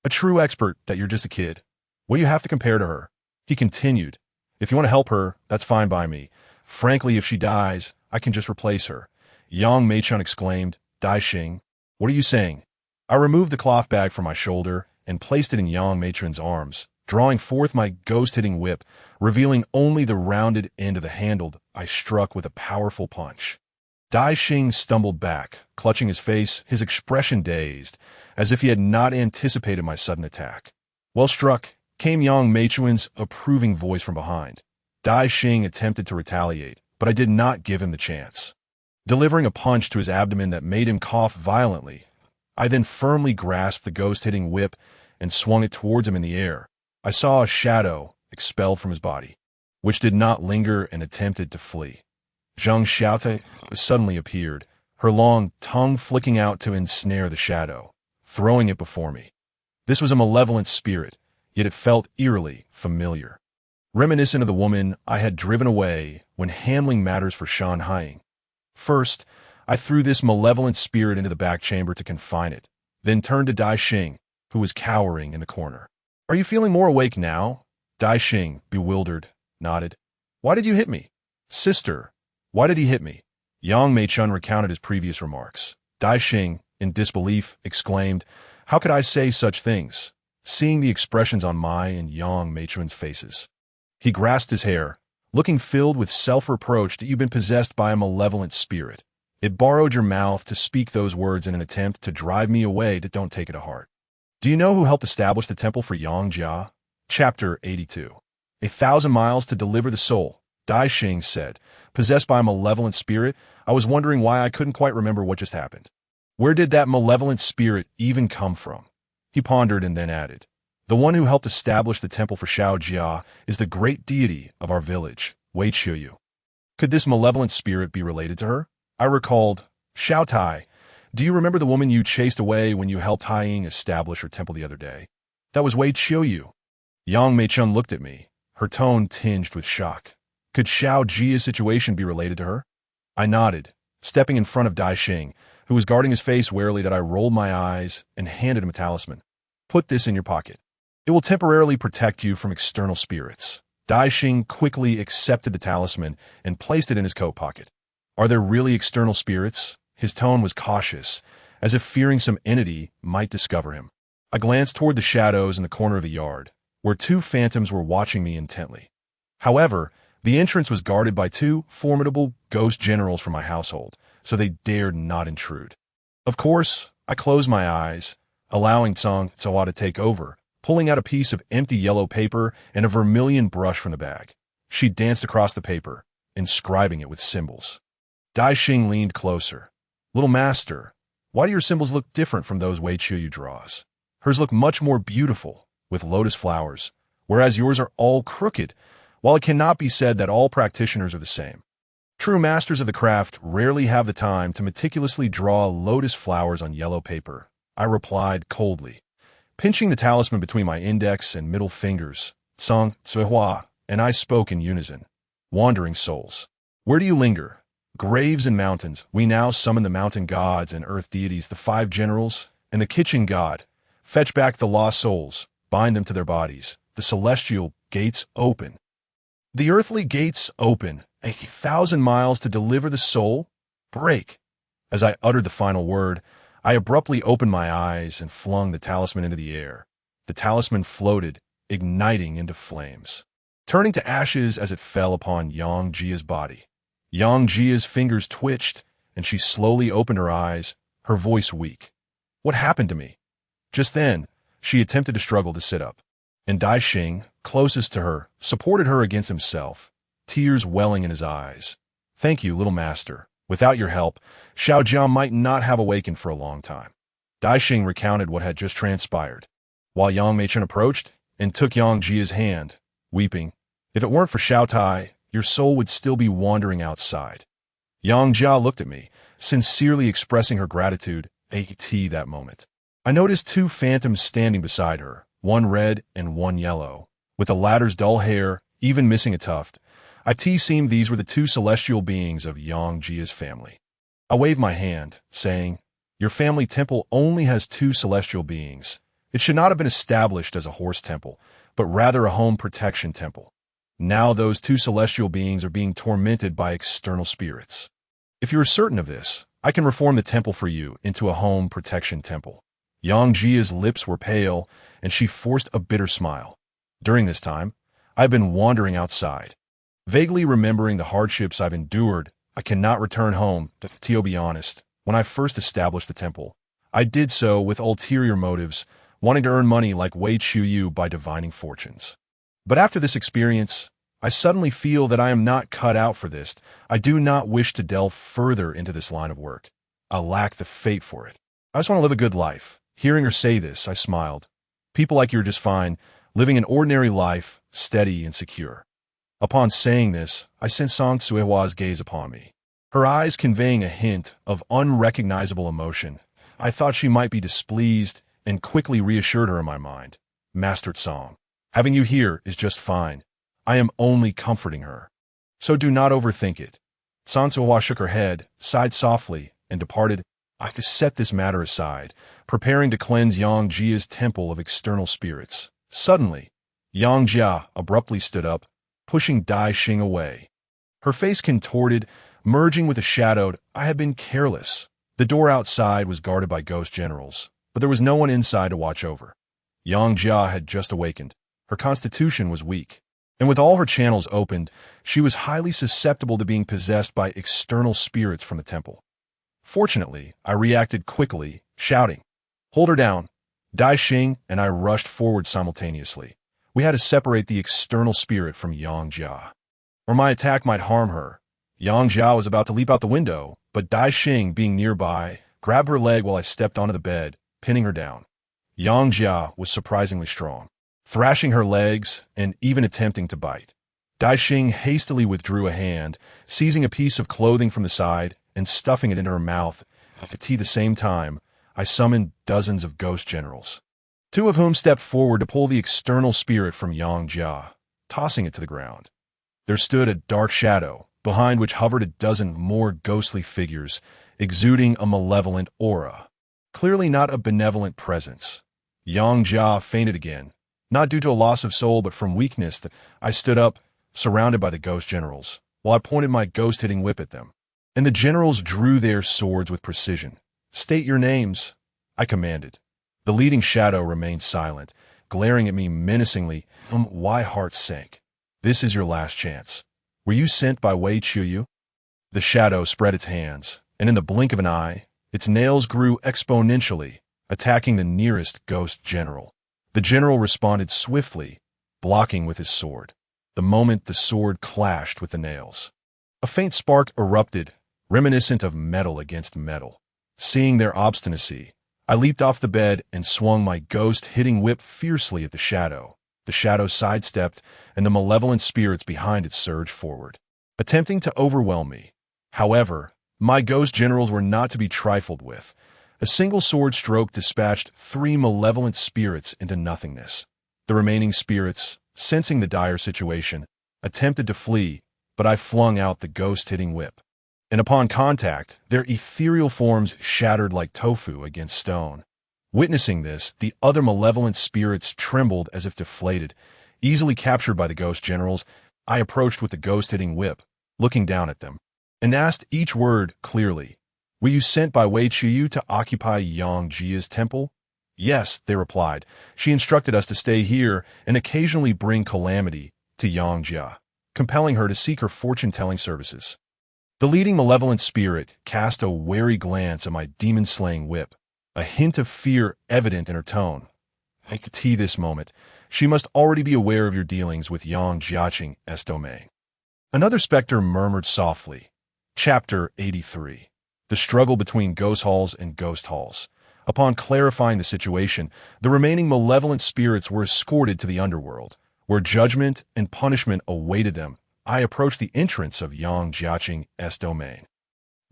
A true expert that you're just a kid. What do you have to compare to her? He continued. If you want to help her, that's fine by me. Frankly, if she dies, I can just replace her. Yang Meichun exclaimed. Dai Xing, what are you saying? I removed the cloth bag from my shoulder and placed it in Yang Meichun's arms, drawing forth my ghost-hitting whip, revealing only the rounded end of the handle. I struck with a powerful punch. Dai Xing stumbled back, clutching his face, his expression dazed, as if he had not anticipated my sudden attack. Well struck, came Yang Meichun's approving voice from behind. Dai Xing attempted to retaliate, but I did not give him the chance. Delivering a punch to his abdomen that made him cough violently, I then firmly grasped the ghost-hitting whip and swung it towards him in the air. I saw a shadow expelled from his body, which did not linger and attempted to flee. Zhang Xiaotai suddenly appeared, her long tongue flicking out to ensnare the shadow, throwing it before me. This was a malevolent spirit, yet it felt eerily familiar, reminiscent of the woman I had driven away when handling matters for Shan Haiying. First, I threw this malevolent spirit into the back chamber to confine it, then turned to Dai Xing, who was cowering in the corner. Are you feeling more awake now? Dai Xing, bewildered, nodded. Why did you hit me? Sister, why did he hit me? Yang Meichun recounted his previous remarks. Dai Xing, in disbelief, exclaimed, How could I say such things? Seeing the expressions on my and Yang Meichun's faces. He grasped his hair, looking filled with self-reproach that you've been possessed by a malevolent spirit. It borrowed your mouth to speak those words in an attempt to drive me away. Don't take it to heart. Do you know who helped establish the temple for Yangjia? Chapter 82. 1,000 miles to deliver the soul, Dai Xing said. Possessed by a malevolent spirit, I was wondering why I couldn't quite remember what just happened. Where did that malevolent spirit even come from? He pondered and then added, the one who helped establish the temple for Shaojia is the great deity of our village, Wei Qiuyu. Could this malevolent spirit be related to her? I recalled, Xiao Tai, do you remember the woman you chased away when you helped Tai Ying establish her temple the other day? That was Wei Qiuyu. Yang Meichun looked at me, her tone tinged with shock. Could Xiao Jia's situation be related to her? I nodded, stepping in front of Dai Xing, who was guarding his face warily. That I rolled my eyes and handed him a talisman. Put this in your pocket. It will temporarily protect you from external spirits. Dai Xing quickly accepted the talisman and placed it in his coat pocket. Are there really external spirits? His tone was cautious, as if fearing some entity might discover him. I glanced toward the shadows in the corner of the yard, where two phantoms were watching me intently. However, the entrance was guarded by two formidable ghost generals from my household, so they dared not intrude. Of course, I closed my eyes, allowing Song Tzuo to take over, pulling out a piece of empty yellow paper and a vermilion brush from the bag. She danced across the paper, inscribing it with symbols. Dai Xing leaned closer. Little master, why do your symbols look different from those Wei Qiuyu draws? Hers look much more beautiful, with lotus flowers, whereas yours are all crooked. While it cannot be said that all practitioners are the same, true masters of the craft rarely have the time to meticulously draw lotus flowers on yellow paper, I replied coldly. Pinching the talisman between my index and middle fingers, Song Tzuo and I spoke in unison. Wandering souls, where do you linger? Graves and mountains, we now summon the mountain gods and earth deities, the five generals, and the kitchen god. Fetch back the lost souls, bind them to their bodies. The celestial gates open. The earthly gates open, 1,000 miles to deliver the soul. Break. As I uttered the final word, I abruptly opened my eyes and flung the talisman into the air. The talisman floated, igniting into flames, turning to ashes as it fell upon Yang Jia's body. Yang Jia's fingers twitched, and she slowly opened her eyes, her voice weak. What happened to me? Just then, she attempted to struggle to sit up, and Dai Xing, closest to her, supported her against himself, tears welling in his eyes. Thank you, little master. Without your help, Shaojia might not have awakened for a long time. Dai Xing recounted what had just transpired, while Yang Meichun approached and took Yang Jia's hand, weeping. If it weren't for Xiao Tai, your soul would still be wandering outside. Yang Jia looked at me, sincerely expressing her gratitude at that moment. I noticed two phantoms standing beside her, one red and one yellow, with the latter's dull hair even missing a tuft. It seemed these were the two celestial beings of Yang Jia's family. I waved my hand, saying, your family temple only has two celestial beings. It should not have been established as a horse temple, but rather a home protection temple. Now those two celestial beings are being tormented by external spirits. If you are certain of this, I can reform the temple for you into a home protection temple. Yang Jia's lips were pale, and she forced a bitter smile. During this time, I've been wandering outside, vaguely remembering the hardships I've endured. I cannot return home, to be honest. When I first established the temple, I did so with ulterior motives, wanting to earn money like Wei Qiuyu by divining fortunes. But after this experience, I suddenly feel that I am not cut out for this. I do not wish to delve further into this line of work. I lack the fate for it. I just want to live a good life. Hearing her say this, I smiled. People like you are just fine, living an ordinary life, steady and secure. Upon saying this, I sensed Song Tzuo's gaze upon me, her eyes conveying a hint of unrecognizable emotion. I thought she might be displeased and quickly reassured her in my mind. Master Song, having you here is just fine. I am only comforting her. So do not overthink it. Song Tzuo shook her head, sighed softly, and departed. I set this matter aside, preparing to cleanse Yang Jia's temple of external spirits. Suddenly, Yang Jia abruptly stood up, pushing Dai Xing away. Her face contorted, merging with a shadow. I had been careless. The door outside was guarded by ghost generals, but there was no one inside to watch over. Yang Jia had just awakened. Her constitution was weak, and with all her channels opened, she was highly susceptible to being possessed by external spirits from the temple. Fortunately, I reacted quickly, shouting, "Hold her down!" Dai Xing and I rushed forward simultaneously. We had to separate the external spirit from Yang Jia, or my attack might harm her. Yang Jia was about to leap out the window, but Dai Xing, being nearby, grabbed her leg while I stepped onto the bed, pinning her down. Yang Jia was surprisingly strong, thrashing her legs and even attempting to bite. Dai Xing hastily withdrew a hand, seizing a piece of clothing from the side and stuffing it into her mouth. At the same time, I summoned dozens of ghost generals, two of whom stepped forward to pull the external spirit from Yang Jia, tossing it to the ground. There stood a dark shadow, behind which hovered a dozen more ghostly figures, exuding a malevolent aura. Clearly not a benevolent presence. Yang Jia fainted again, not due to a loss of soul but from weakness. I stood up, surrounded by the ghost generals, while I pointed my ghost-hitting whip at them. And the generals drew their swords with precision. "State your names," I commanded. The leading shadow remained silent, glaring at me menacingly. My heart sank. "This is your last chance. Were you sent by Wei Chuyu?" The shadow spread its hands, and in the blink of an eye, its nails grew exponentially, attacking the nearest ghost general. The general responded swiftly, blocking with his sword. The moment the sword clashed with the nails, a faint spark erupted, reminiscent of metal against metal. Seeing their obstinacy, I leaped off the bed and swung my ghost-hitting whip fiercely at the shadow. The shadow sidestepped, and the malevolent spirits behind it surged forward, attempting to overwhelm me. However, my ghost generals were not to be trifled with. A single sword stroke dispatched 3 malevolent spirits into nothingness. The remaining spirits, sensing the dire situation, attempted to flee, but I flung out the ghost-hitting whip. And upon contact, their ethereal forms shattered like tofu against stone. Witnessing this, the other malevolent spirits trembled as if deflated. Easily captured by the ghost generals, I approached with the ghost-hitting whip, looking down at them, and asked each word clearly. "Were you sent by Wei Chuyu to occupy Yang Jia's temple?" "Yes," they replied. "She instructed us to stay here and occasionally bring calamity to Yang Jia, compelling her to seek her fortune-telling services." The leading malevolent spirit cast a wary glance at my demon-slaying whip, a hint of fear evident in her tone. "I could see this moment. She must already be aware of your dealings with Yang Jiaqing's domain." Another specter murmured softly. Chapter 83. The struggle between ghost halls and ghost halls. Upon clarifying the situation, the remaining malevolent spirits were escorted to the underworld, where judgment and punishment awaited them. I approached the entrance of Yang Jiaqing's domain.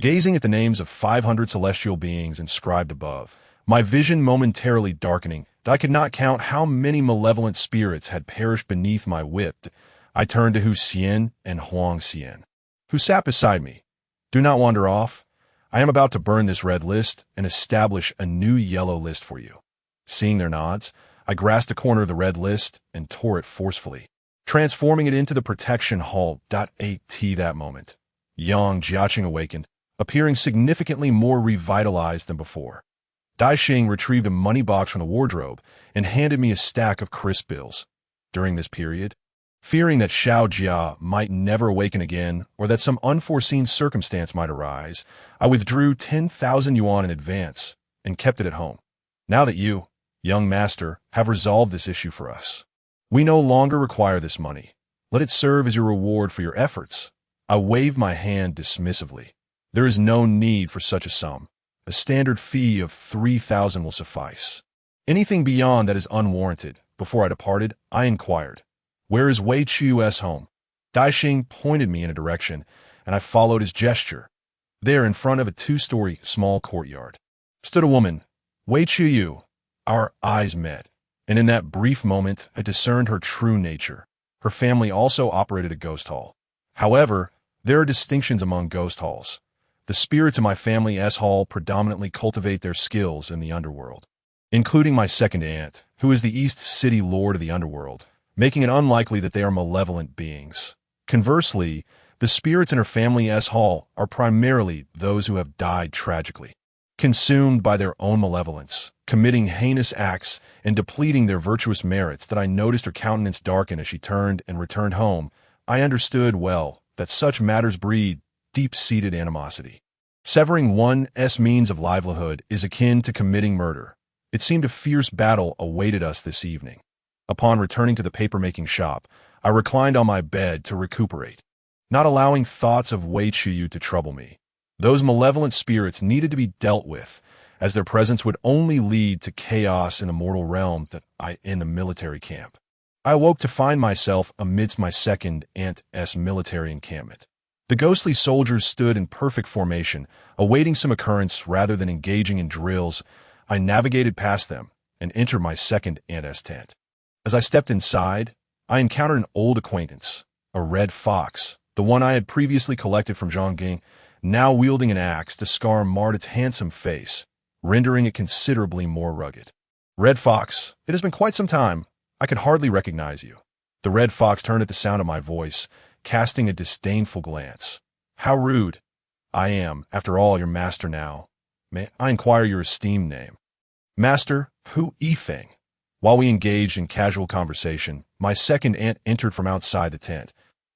Gazing at the names of 500 celestial beings inscribed above, my vision momentarily darkening, I could not count how many malevolent spirits had perished beneath my whip. I turned to Hu Xian and Huang Xian, who sat beside me. "Do not wander off. I am about to burn this red list and establish a new yellow list for you." Seeing their nods, I grasped a corner of the red list and tore it forcefully, transforming it into the protection hall. At that moment, Yang Jiaqing awakened, appearing significantly more revitalized than before. Dai Xing retrieved a money box from the wardrobe and handed me a stack of crisp bills. During this period, fearing that Xiao Jia might never awaken again or that some unforeseen circumstance might arise, I withdrew 10,000 yuan in advance and kept it at home. "Now that you, young master, have resolved this issue for us, we no longer require this money. Let it serve as your reward for your efforts." I waved my hand dismissively. "There is no need for such a sum. A standard fee of 3,000 will suffice. Anything beyond that is unwarranted." Before I departed, I inquired, "Where is Wei Chuyu's home?" Dai Xing pointed me in a direction, and I followed his gesture. There, in front of a 2-story small courtyard, stood a woman, Wei Chuyu. Our eyes met, and in that brief moment, I discerned her true nature. Her family also operated a ghost hall. However, there are distinctions among ghost halls. The spirits in my family's hall predominantly cultivate their skills in the underworld, including my second aunt, who is the East City Lord of the Underworld, making it unlikely that they are malevolent beings. Conversely, the spirits in her family's hall are primarily those who have died tragically, consumed by their own malevolence, committing heinous acts and depleting their virtuous merits. That I noticed her countenance darken as she turned and returned home. I understood well that such matters breed deep-seated animosity. Severing one's means of livelihood is akin to committing murder. It seemed a fierce battle awaited us this evening. Upon returning to the paper-making shop, I reclined on my bed to recuperate, not allowing thoughts of Wei Chuyu to trouble me. Those malevolent spirits needed to be dealt with, as their presence would only lead to chaos in a mortal realm in the military camp. I awoke to find myself amidst my second aunt's military encampment. The ghostly soldiers stood in perfect formation, awaiting some occurrence rather than engaging in drills. I navigated past them and entered my second aunt's tent. As I stepped inside, I encountered an old acquaintance, a red fox, the one I had previously collected from Zhang Ging, now wielding an axe to marred its handsome face, rendering it considerably more rugged. Red Fox, it has been quite some time. I could hardly recognize you. The red fox turned at the sound of my voice, casting a disdainful glance. How rude. I am, after all, your master now. May I inquire your esteemed name? Master Hu Yifeng. While we engaged in casual conversation, my second aunt entered from outside the tent.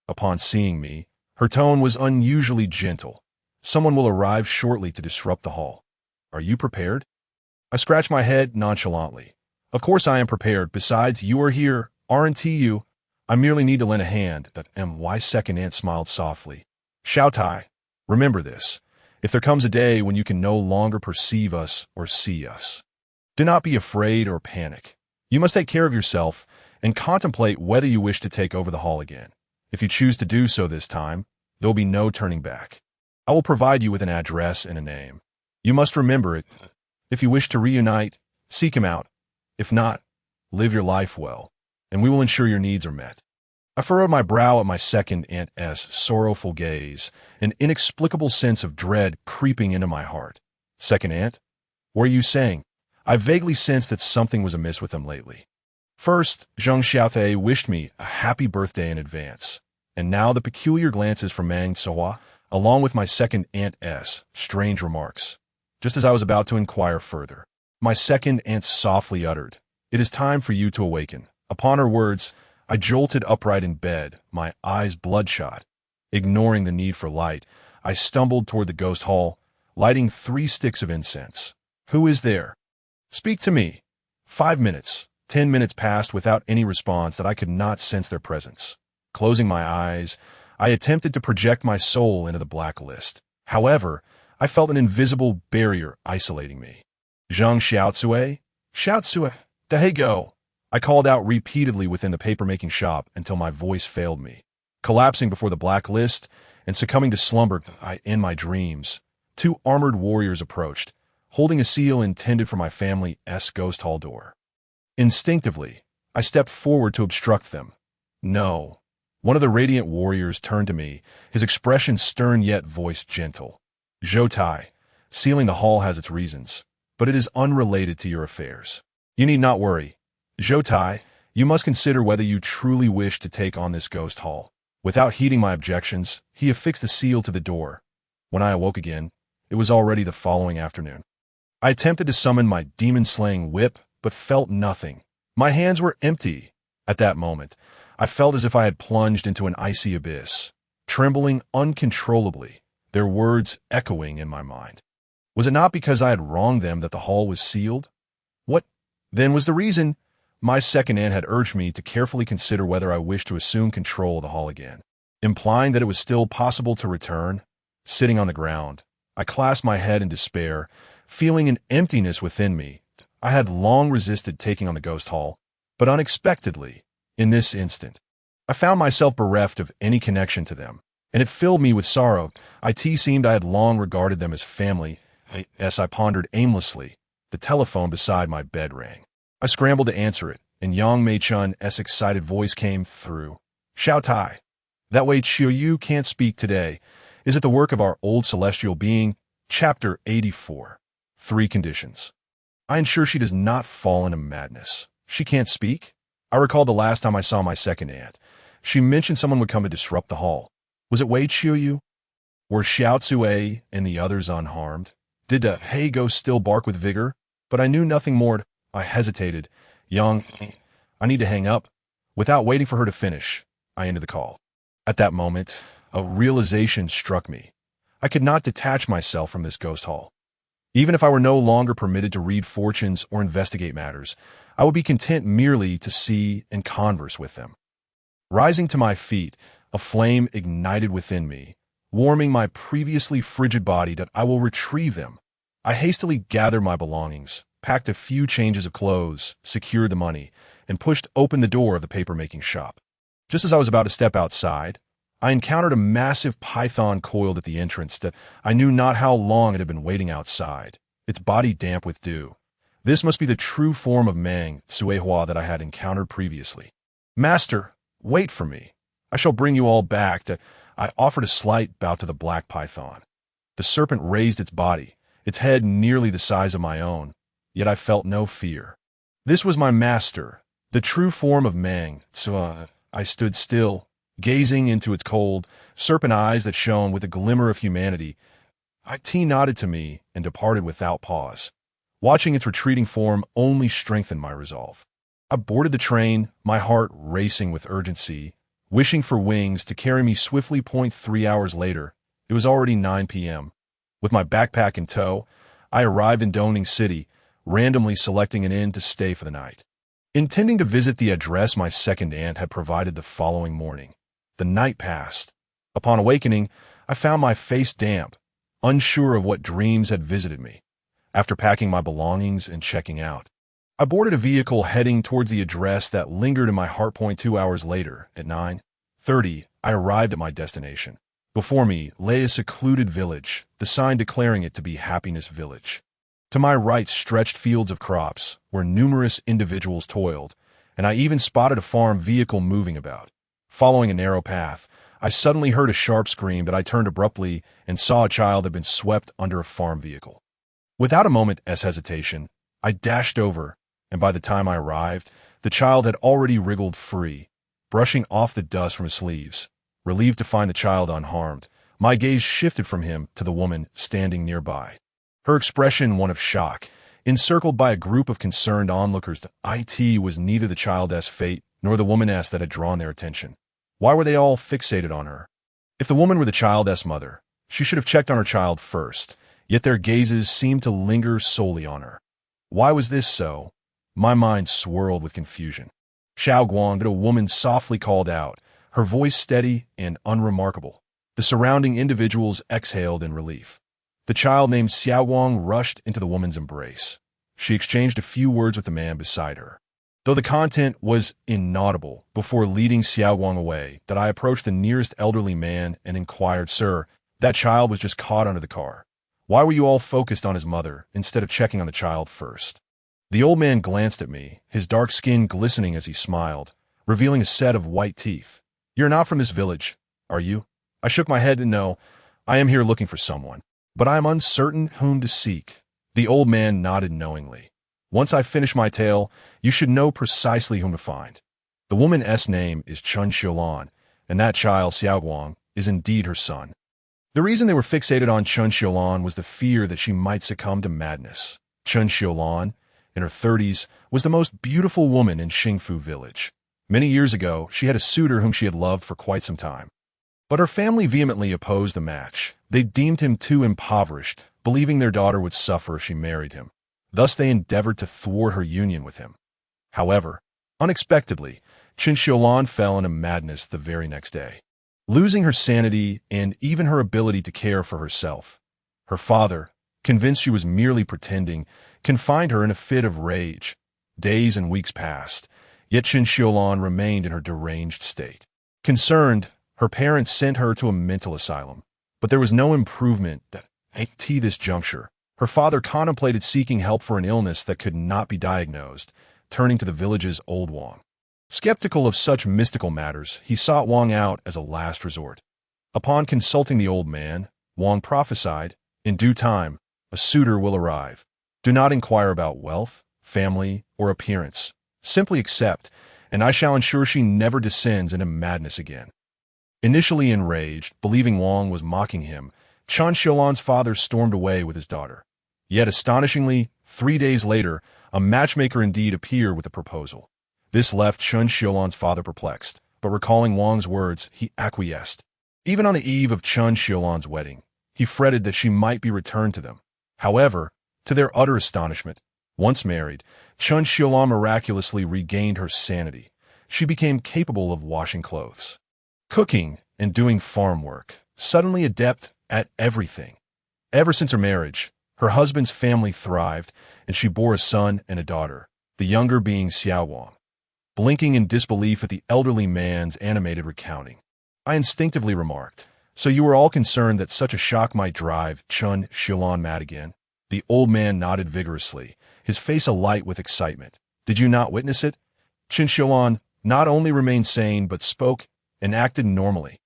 Upon seeing me, her tone was unusually gentle. Someone will arrive shortly to disrupt the hall. Are you prepared? I scratched my head nonchalantly. Of course I am prepared. Besides, you are here, aren't you? I merely need to lend a hand. My second aunt smiled softly. Xiao Tai, remember this. If there comes a day when you can no longer perceive us or see us, do not be afraid or panic. You must take care of yourself and contemplate whether you wish to take over the hall again. If you choose to do so this time, there will be no turning back. I will provide you with an address and a name. You must remember it. If you wish to reunite, seek him out. If not, live your life well, and we will ensure your needs are met. I furrowed my brow at my second aunt's sorrowful gaze, an inexplicable sense of dread creeping into my heart. Second aunt? What are you saying? I vaguely sensed that something was amiss with him lately. First, Zhang Xiaothe wished me a happy birthday in advance, and now the peculiar glances from Mang Sohua, along with my second aunt's strange remarks. Just as I was about to inquire further, my second aunt softly uttered, "It is time for you to awaken." Upon her words, I jolted upright in bed, my eyes bloodshot. Ignoring the need for light, I stumbled toward the ghost hall, lighting 3 sticks of incense. Who is there? Speak to me. 5 minutes, 10 minutes passed without any response that I could not sense their presence. Closing my eyes, I attempted to project my soul into the blacklist. However, I felt an invisible barrier isolating me. Zhang Xiaotsue? Xiaotsue, there go. I called out repeatedly within the paper-making shop until my voice failed me. Collapsing before the blacklist and succumbing to slumber in my dreams, 2 armored warriors approached, holding a seal intended for my family's ghost hall door. Instinctively, I stepped forward to obstruct them. No. One of the radiant warriors turned to me, his expression stern yet voice gentle. Zhou Tai, sealing the hall has its reasons, but it is unrelated to your affairs. You need not worry. Zhou Tai, you must consider whether you truly wish to take on this ghost hall. Without heeding my objections, he affixed the seal to the door. When I awoke again, it was already the following afternoon. I attempted to summon my demon-slaying whip, but felt nothing. My hands were empty. At that moment, I felt as if I had plunged into an icy abyss, trembling uncontrollably, their words echoing in my mind. Was it not because I had wronged them that the hall was sealed? What, then, was the reason? My second aunt had urged me to carefully consider whether I wished to assume control of the hall again, implying that it was still possible to return. Sitting on the ground, I clasped my head in despair, feeling an emptiness within me. I had long resisted taking on the ghost hall, but unexpectedly, in this instant, I found myself bereft of any connection to them, and it filled me with sorrow. It seemed I had long regarded them as family. As I pondered aimlessly, the telephone beside my bed rang. I scrambled to answer it, and Yang Mei-chun's excited voice came through. Xiao Tai, that Wei Chuyu can't speak today. Is it the work of our old celestial being? Chapter 84. 3 Conditions. I ensure she does not fall into madness. She can't speak? I recalled the last time I saw my second aunt. She mentioned someone would come to disrupt the hall. Was it Wei Chuyu? Were Xiaotsue and the others unharmed? Did the Hey Ghost still bark with vigor? But I knew nothing more. I hesitated. Young, I need to hang up. Without waiting for her to finish, I ended the call. At that moment, a realization struck me. I could not detach myself from this ghost hall. Even if I were no longer permitted to read fortunes or investigate matters, I would be content merely to see and converse with them. Rising to my feet, a flame ignited within me, warming my previously frigid body that I will retrieve them. I hastily gathered my belongings, packed a few changes of clothes, secured the money, and pushed open the door of the paper-making shop. Just as I was about to step outside, I encountered a massive python coiled at the entrance that I knew not how long it had been waiting outside, its body damp with dew. This must be the true form of Mang Suehua that I had encountered previously. "Master, wait for me. I shall bring you all back." I offered a slight bow to the black python. The serpent raised its body, its head nearly the size of my own, yet I felt no fear. This was my master, the true form of Mang, so I stood still, gazing into its cold, serpent eyes that shone with a glimmer of humanity. It nodded to me and departed without pause. Watching its retreating form only strengthened my resolve. I boarded the train, my heart racing with urgency, wishing for wings to carry me swiftly. 3 hours later, it was already 9 p.m. With my backpack in tow, I arrived in Dongning City, randomly selecting an inn to stay for the night. Intending to visit the address my second aunt had provided the following morning. The night passed. Upon awakening, I found my face damp, unsure of what dreams had visited me. After packing my belongings and checking out, I boarded a vehicle heading towards the address that lingered in my heart. 2 hours later, at 9:30, I arrived at my destination. Before me lay a secluded village, the sign declaring it to be Happiness Village. To my right stretched fields of crops, where numerous individuals toiled, and I even spotted a farm vehicle moving about. Following a narrow path, I suddenly heard a sharp scream, but I turned abruptly and saw a child had been swept under a farm vehicle. Without a moment's hesitation, I dashed over, and by the time I arrived, the child had already wriggled free, brushing off the dust from his sleeves. Relieved to find the child unharmed, my gaze shifted from him to the woman standing nearby. Her expression one of shock, encircled by a group of concerned onlookers. It was neither the child's fate nor the woman's that had drawn their attention. Why were they all fixated on her? If the woman were the child's mother, she should have checked on her child first, yet their gazes seemed to linger solely on her. Why was this so? My mind swirled with confusion. "Xiao Guang," a woman softly called out, her voice steady and unremarkable. The surrounding individuals exhaled in relief. The child named Xiao Guang rushed into the woman's embrace. She exchanged a few words with the man beside her. Though the content was inaudible, before leading Xiao Guang away, I approached the nearest elderly man and inquired, "Sir, that child was just caught under the car. Why were you all focused on his mother instead of checking on the child first?" The old man glanced at me, his dark skin glistening as he smiled, revealing a set of white teeth. "You're not from this village, are you?" I shook my head and no, I am here looking for someone, but I am uncertain whom to seek. The old man nodded knowingly. "Once I finish my tale, you should know precisely whom to find. The woman's name is Chun Xiulan, and that child, Xiao Guang, is indeed her son." The reason they were fixated on Chun Xiulan was the fear that she might succumb to madness. Chun Xiulan, in her 30s, was the most beautiful woman in Xingfu village. Many years ago, she had a suitor whom she had loved for quite some time. But her family vehemently opposed the match. They deemed him too impoverished, believing their daughter would suffer if she married him. Thus they endeavored to thwart her union with him. However, unexpectedly, Chun Xiulan fell into madness the very next day, losing her sanity and even her ability to care for herself. Her father, convinced she was merely pretending, confined her in a fit of rage. Days and weeks passed, yet Chun Xiulan remained in her deranged state. Concerned, her parents sent her to a mental asylum, but there was no improvement at this juncture. Her father contemplated seeking help for an illness that could not be diagnosed, turning to the village's old Wang. Skeptical of such mystical matters, he sought Wang out as a last resort. Upon consulting the old man, Wang prophesied, "In due time, a suitor will arrive. Do not inquire about wealth, family, or appearance. Simply accept, and I shall ensure she never descends into madness again." Initially enraged, believing Wang was mocking him, Chun Xiulan's father stormed away with his daughter. Yet astonishingly, 3 days later, a matchmaker indeed appeared with a proposal. This left Chun Xiulan's father perplexed, but recalling Wang's words, he acquiesced. Even on the eve of Chun Xiulan's wedding, He fretted that she might be returned to them. However, to their utter astonishment, once married, Chun Xiaolan miraculously regained her sanity. She became capable of washing clothes, cooking, and doing farm work, suddenly adept at everything. Ever since her marriage, her husband's family thrived, and she bore a son and a daughter, the younger being Xiao Wang. Blinking in disbelief at the elderly man's animated recounting, I instinctively remarked, "So you were all concerned that such a shock might drive Chun Xiaolan mad again?" The old man nodded vigorously, his face alight with excitement. "Did you not witness it?" Chun Xiaolan not only remained sane but spoke and acted normally.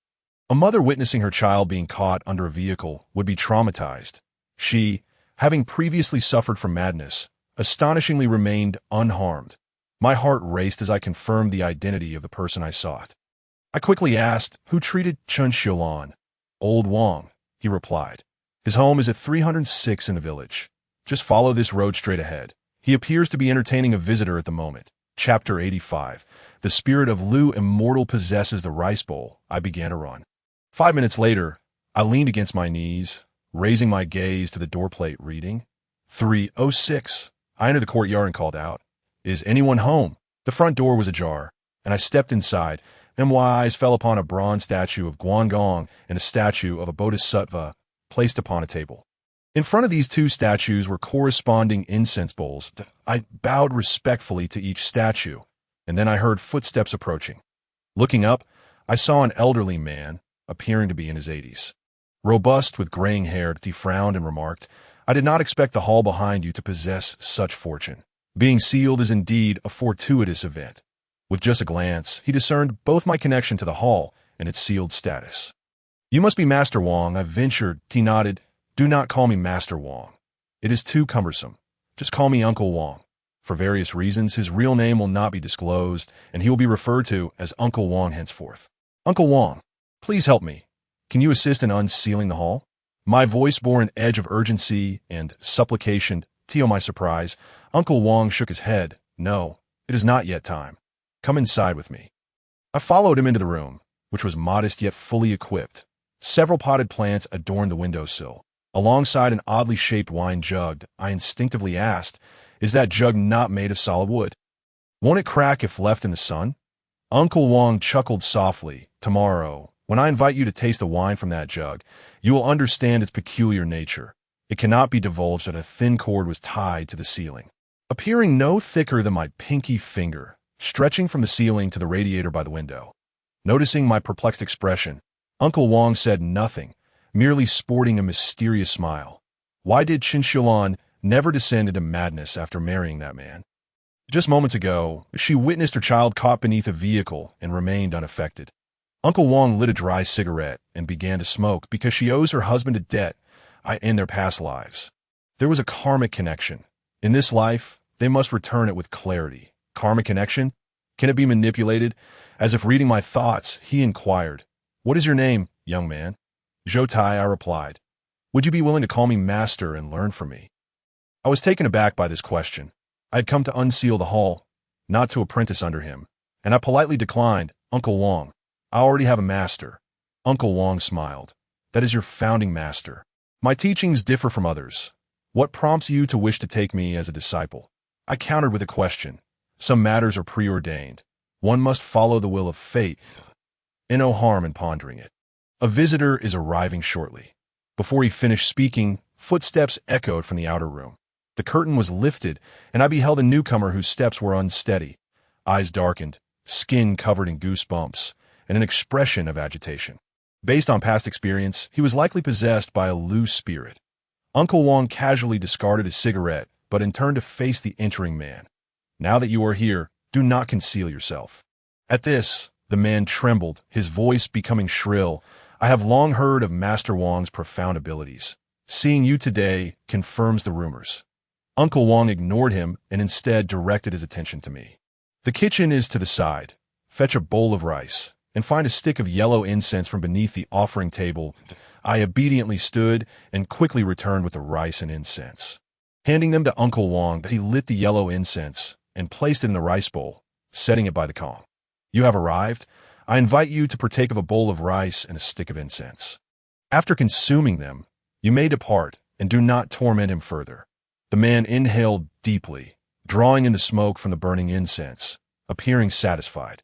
A mother witnessing her child being caught under a vehicle would be traumatized. She, having previously suffered from madness, astonishingly remained unharmed. My heart raced as I confirmed the identity of the person I sought. I quickly asked who treated Chun Xiaolan. "Old Wang," he replied. "His home is at 306 in the village. Just follow this road straight ahead. He appears to be entertaining a visitor at the moment." Chapter 85. The spirit of Lu Immortal possesses the rice bowl. I began to run. 5 minutes later, I leaned against my knees, raising my gaze to the doorplate, reading 306. I entered the courtyard and called out, "Is anyone home?" The front door was ajar, and I stepped inside. Then my eyes fell upon a bronze statue of Guangong and a statue of a bodhisattva placed upon a table. In front of these two statues were corresponding incense bowls. I bowed respectfully to each statue, and then I heard footsteps approaching. Looking up, I saw an elderly man, appearing to be in his 80s. Robust with graying hair, he frowned and remarked, "I did not expect the hall behind you to possess such fortune. Being sealed is indeed a fortuitous event." With just a glance, he discerned both my connection to the hall and its sealed status. "You must be Master Wang," I ventured. He nodded. "Do not call me Master Wang. It is too cumbersome. Just call me Uncle Wang. For various reasons, his real name will not be disclosed, and he will be referred to as Uncle Wang henceforth." "Uncle Wang, please help me. Can you assist in unsealing the hall?" My voice bore an edge of urgency and supplication. To my surprise, Uncle Wang shook his head. "No, it is not yet time. Come inside with me." I followed him into the room, which was modest yet fully equipped. Several potted plants adorned the windowsill. Alongside an oddly shaped wine jug, I instinctively asked, "Is that jug not made of solid wood? Won't it crack if left in the sun?" Uncle Wang chuckled softly. "Tomorrow, when I invite you to taste the wine from that jug, you will understand its peculiar nature. It cannot be divulged that a thin cord was tied to the ceiling, appearing no thicker than my pinky finger, stretching from the ceiling to the radiator by the window." Noticing my perplexed expression, Uncle Wang said nothing, merely sporting a mysterious smile. Why did Chun Xiaolan never descend into madness after marrying that man? Just moments ago, she witnessed her child caught beneath a vehicle and remained unaffected. Uncle Wang lit a dry cigarette and began to smoke because she owes her husband a debt in their past lives. There was a karmic connection. In this life, they must return it with clarity. Karmic connection? Can it be manipulated? As if reading my thoughts, he inquired, "What is your name, young man?" "Zhou Tai," I replied. "Would you be willing to call me master and learn from me?" I was taken aback by this question. I had come to unseal the hall, not to apprentice under him, and I politely declined. "Uncle Wang, I already have a master." Uncle Wang smiled. "That is your founding master. My teachings differ from others. What prompts you to wish to take me as a disciple?" I countered with a question. "Some matters are preordained. One must follow the will of fate. And no harm in pondering it. A visitor is arriving shortly." Before he finished speaking, footsteps echoed from the outer room. The curtain was lifted, and I beheld a newcomer whose steps were unsteady, eyes darkened, skin covered in goosebumps, and an expression of agitation. Based on past experience, he was likely possessed by a loose spirit. Uncle Wang casually discarded his cigarette, but turned to face the entering man. "Now that you are here, do not conceal yourself." At this, the man trembled, his voice becoming shrill. "I have long heard of Master Wang's profound abilities. Seeing you today confirms the rumors." Uncle Wang ignored him and instead directed his attention to me. "The kitchen is to the side. Fetch a bowl of rice, and find a stick of yellow incense from beneath the offering table." I obediently stood and quickly returned with the rice and incense. Handing them to Uncle Wang, he lit the yellow incense and placed it in the rice bowl, setting it by the Kong. "You have arrived. I invite you to partake of a bowl of rice and a stick of incense." After consuming them, You may depart, and do not torment him further." The man inhaled deeply, drawing in the smoke from the burning incense, appearing satisfied.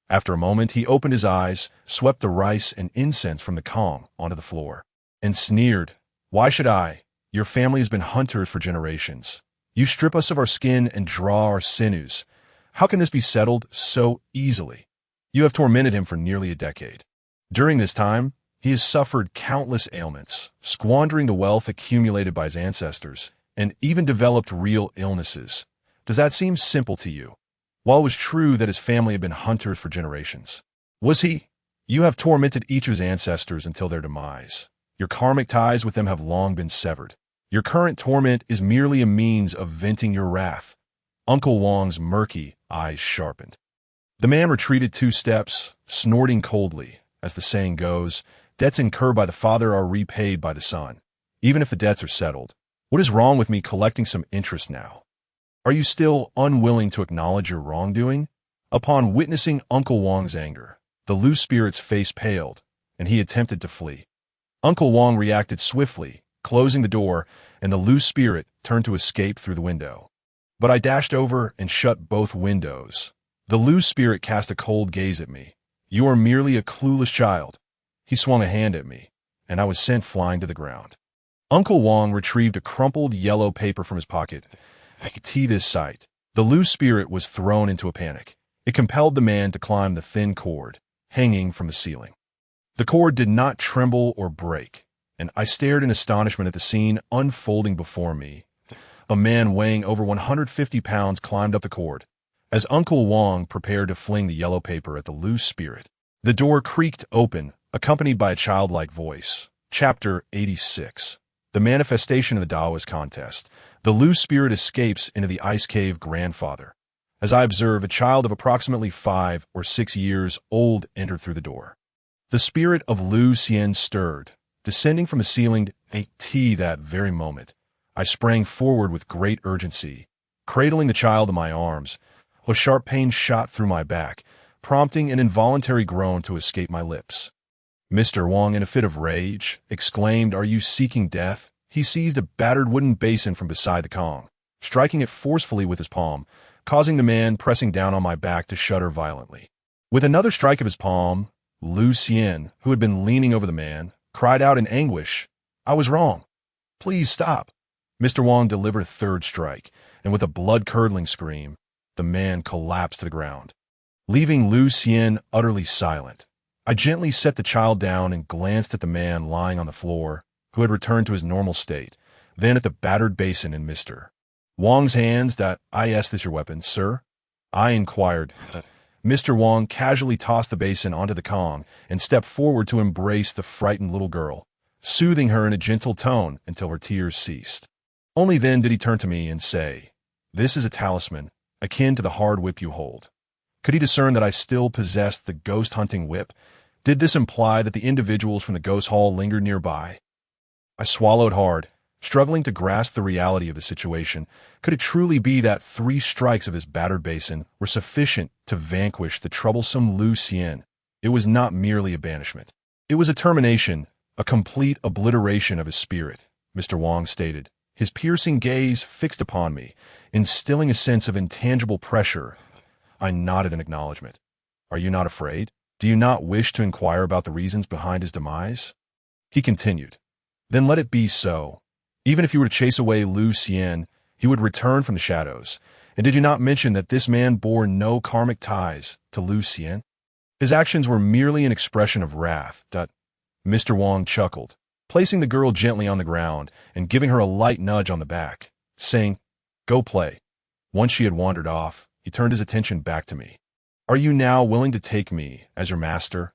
After a moment, he opened his eyes, swept the rice and incense from the Kong onto the floor, and sneered, "Why should I? Your family has been hunters for generations. You strip us of our skin and draw our sinews. How can this be settled so easily? You have tormented him for nearly a decade. During this time, he has suffered countless ailments, squandering the wealth accumulated by his ancestors, and even developed real illnesses. Does that seem simple to you? While it was true that his family had been hunters for generations, was he? You have tormented each of his ancestors until their demise. Your karmic ties with them have long been severed. Your current torment is merely a means of venting your wrath." Uncle Wong's murky eyes sharpened. The man retreated 2 steps, snorting coldly. As the saying goes, debts incurred by the father are repaid by the son, even if the debts are settled. What is wrong with me collecting some interest now? Are you still unwilling to acknowledge your wrongdoing? Upon witnessing Uncle Wong's anger, the Lu spirit's face paled, and he attempted to flee. Uncle Wong reacted swiftly, closing the door, and the Lu spirit turned to escape through the window. But I dashed over and shut both windows. The Lu spirit cast a cold gaze at me. "You are merely a clueless child." He swung a hand at me, and I was sent flying to the ground. Uncle Wong retrieved a crumpled yellow paper from his pocket. I could see this sight. The Lu spirit was thrown into a panic. It compelled the man to climb the thin cord, hanging from the ceiling. The cord did not tremble or break, and I stared in astonishment at the scene unfolding before me. A man weighing over 150 pounds climbed up the cord. As Uncle Wong prepared to fling the yellow paper at the Lu spirit, the door creaked open, accompanied by a childlike voice. Chapter 86. The Manifestation of the Taoist Contest. The Lu spirit escapes into the ice cave grandfather. As I observe, a child of approximately 5 or 6 years old entered through the door. The spirit of Lu Xian stirred, descending from the ceiling at that very moment. I sprang forward with great urgency, cradling the child in my arms. A sharp pain shot through my back, prompting an involuntary groan to escape my lips. Mr. Wong, in a fit of rage, exclaimed, "Are you seeking death?" He seized a battered wooden basin from beside the Kong, striking it forcefully with his palm, causing the man pressing down on my back to shudder violently. With another strike of his palm, Lu Xian, who had been leaning over the man, cried out in anguish, "I was wrong. Please stop." Mr. Wong delivered a third strike, and with a blood-curdling scream, the man collapsed to the ground, leaving Lu Xian utterly silent. I gently set the child down and glanced at the man lying on the floor, who had returned to his normal state, then at the battered basin and Mr. Wong's hands. "Is this your weapon, sir?" I inquired. Mr. Wong casually tossed the basin onto the Kong and stepped forward to embrace the frightened little girl, soothing her in a gentle tone until her tears ceased. Only then did he turn to me and say, "This is a talisman, akin to the hard whip you hold." Could he discern that I still possessed the ghost-hunting whip? Did this imply that the individuals from the ghost hall lingered nearby? I swallowed hard, struggling to grasp the reality of the situation. Could it truly be that 3 strikes of his battered basin were sufficient to vanquish the troublesome Lu Xian? It was not merely a banishment. It was a termination, a complete obliteration of his spirit, Mr. Wong stated, his piercing gaze fixed upon me, instilling a sense of intangible pressure. I nodded in acknowledgement. "Are you not afraid? Do you not wish to inquire about the reasons behind his demise?" He continued, "Then let it be so. Even if you were to chase away Lu Xian, he would return from the shadows. And did you not mention that this man bore no karmic ties to Lu Xian? His actions were merely an expression of wrath." Mr. Wong chuckled, placing the girl gently on the ground and giving her a light nudge on the back, saying, "Go play." Once she had wandered off, he turned his attention back to me. "Are you now willing to take me as your master?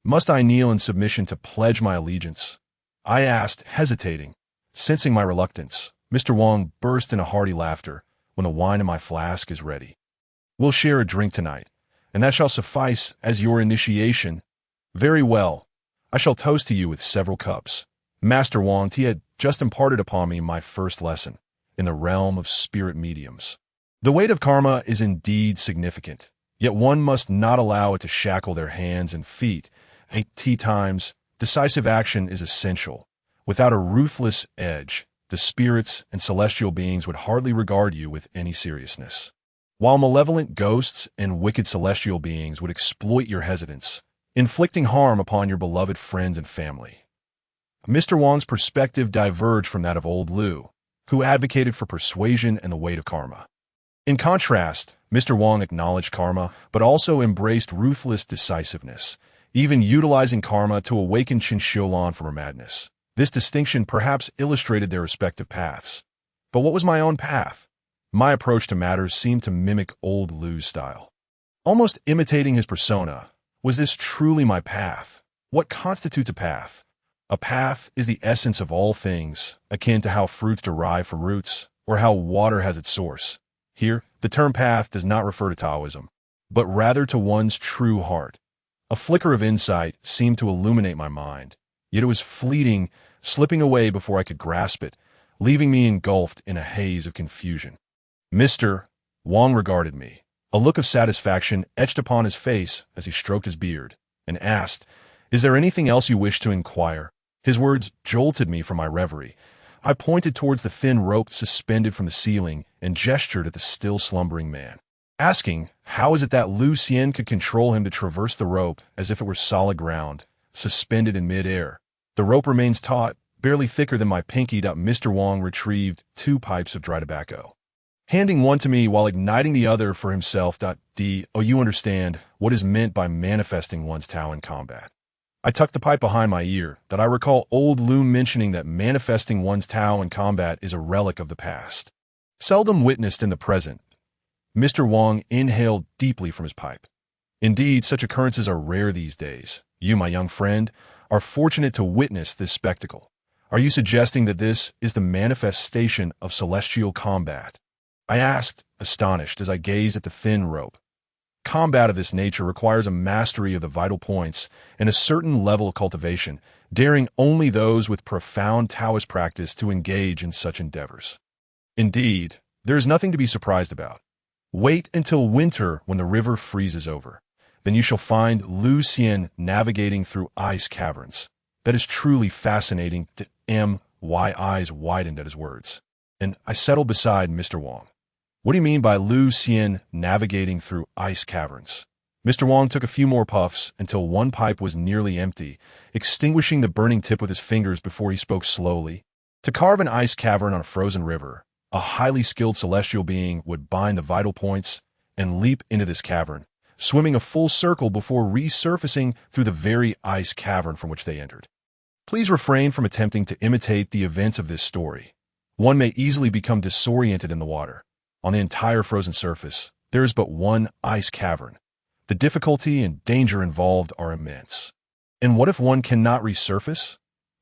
Must I kneel in submission to pledge my allegiance?" I asked, hesitating. Sensing my reluctance, Mr. Wong burst into hearty laughter. "When the wine in my flask is ready, we'll share a drink tonight, and that shall suffice as your initiation." "Very well. I shall toast to you with several cups." Master Wong Ti had just imparted upon me my first lesson in the realm of spirit mediums. The weight of karma is indeed significant, yet one must not allow it to shackle their hands and feet. At times, decisive action is essential. Without a ruthless edge, the spirits and celestial beings would hardly regard you with any seriousness. While malevolent ghosts and wicked celestial beings would exploit your hesitance, inflicting harm upon your beloved friends and family. Mr. Wong's perspective diverged from that of old Lu, who advocated for persuasion and the weight of karma. In contrast, Mr. Wong acknowledged karma, but also embraced ruthless decisiveness, even utilizing karma to awaken Qin Xiulan from her madness. This distinction perhaps illustrated their respective paths. But what was my own path? My approach to matters seemed to mimic old Lu's style. Almost imitating his persona, was this truly my path? What constitutes a path? A path is the essence of all things, akin to how fruits derive from roots, or how water has its source. Here, the term path does not refer to Taoism, but rather to one's true heart. A flicker of insight seemed to illuminate my mind, yet it was fleeting, slipping away before I could grasp it, leaving me engulfed in a haze of confusion. Mr. Wong regarded me, a look of satisfaction etched upon his face as he stroked his beard, and asked, "Is there anything else you wish to inquire?" His words jolted me from my reverie. I pointed towards the thin rope suspended from the ceiling and gestured at the still slumbering man, asking, how is it that Lu Xian could control him to traverse the rope as if it were solid ground, suspended in mid-air? The rope remains taut, barely thicker than my pinky. Mr. Wong retrieved 2 pipes of dry tobacco, handing one to me while igniting the other for himself. You understand what is meant by manifesting one's Tao in combat. I tucked the pipe behind my ear. I recall old Lu mentioning that manifesting one's Tao in combat is a relic of the past, seldom witnessed in the present. Mr. Wong inhaled deeply from his pipe. Indeed, such occurrences are rare these days. You, my young friend, are fortunate to witness this spectacle. Are you suggesting that this is the manifestation of celestial combat? I asked, astonished, as I gazed at the thin rope. Combat of this nature requires a mastery of the vital points and a certain level of cultivation, daring only those with profound Taoist practice to engage in such endeavors. Indeed, there is nothing to be surprised about. Wait until winter when the river freezes over. Then you shall find Lu Xian navigating through ice caverns. That is truly fascinating. My eyes widened at his words, and I settled beside Mr. Wong. What do you mean by Lu Xian navigating through ice caverns? Mr. Wong took a few more puffs until one pipe was nearly empty, extinguishing the burning tip with his fingers before he spoke slowly. To carve an ice cavern on a frozen river, a highly skilled celestial being would bind the vital points and leap into this cavern, swimming a full circle before resurfacing through the very ice cavern from which they entered. Please refrain from attempting to imitate the events of this story. One may easily become disoriented in the water. On the entire frozen surface, there is but one ice cavern. The difficulty and danger involved are immense. And what if one cannot resurface?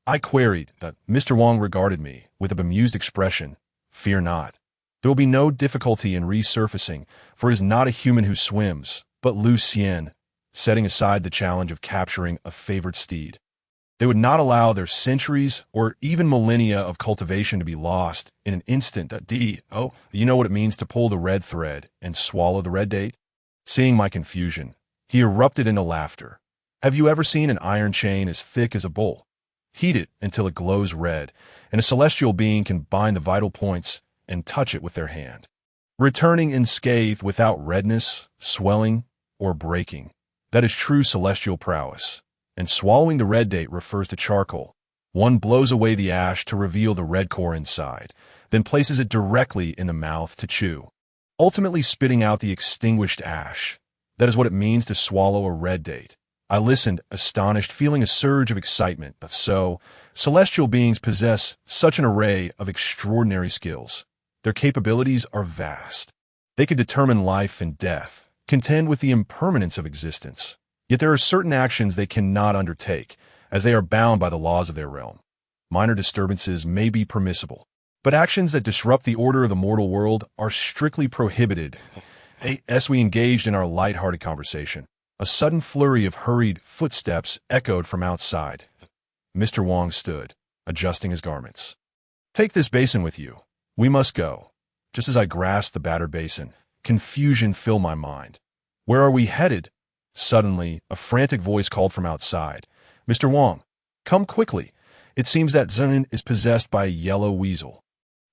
I queried. Mr. Wong regarded me with a bemused expression. Fear not. There will be no difficulty in resurfacing, for it is not a human who swims, but Lu Xian, setting aside the challenge of capturing a favored steed. They would not allow their centuries or even millennia of cultivation to be lost in an instant. You know what it means to pull the red thread and swallow the red date? Seeing my confusion, he erupted into laughter. Have you ever seen an iron chain as thick as a bull? Heat it until it glows red, and a celestial being can bind the vital points and touch it with their hand, returning unscathed without redness, swelling, or breaking. That is true celestial prowess. And swallowing the red date refers to charcoal. One blows away the ash to reveal the red core inside, then places it directly in the mouth to chew, ultimately spitting out the extinguished ash. That is what it means to swallow a red date. I listened, astonished, feeling a surge of excitement. Celestial beings possess such an array of extraordinary skills. Their capabilities are vast. They can determine life and death, contend with the impermanence of existence. Yet there are certain actions they cannot undertake, as they are bound by the laws of their realm. Minor disturbances may be permissible, but actions that disrupt the order of the mortal world are strictly prohibited. As we engaged in our light-hearted conversation, a sudden flurry of hurried footsteps echoed from outside. Mr. Wong stood, adjusting his garments. "Take this basin with you. We must go." Just as I grasped the battered basin, confusion filled my mind. Where are we headed? Suddenly, a frantic voice called from outside. "Mr. Wong, come quickly. It seems that Zhongyun is possessed by a yellow weasel.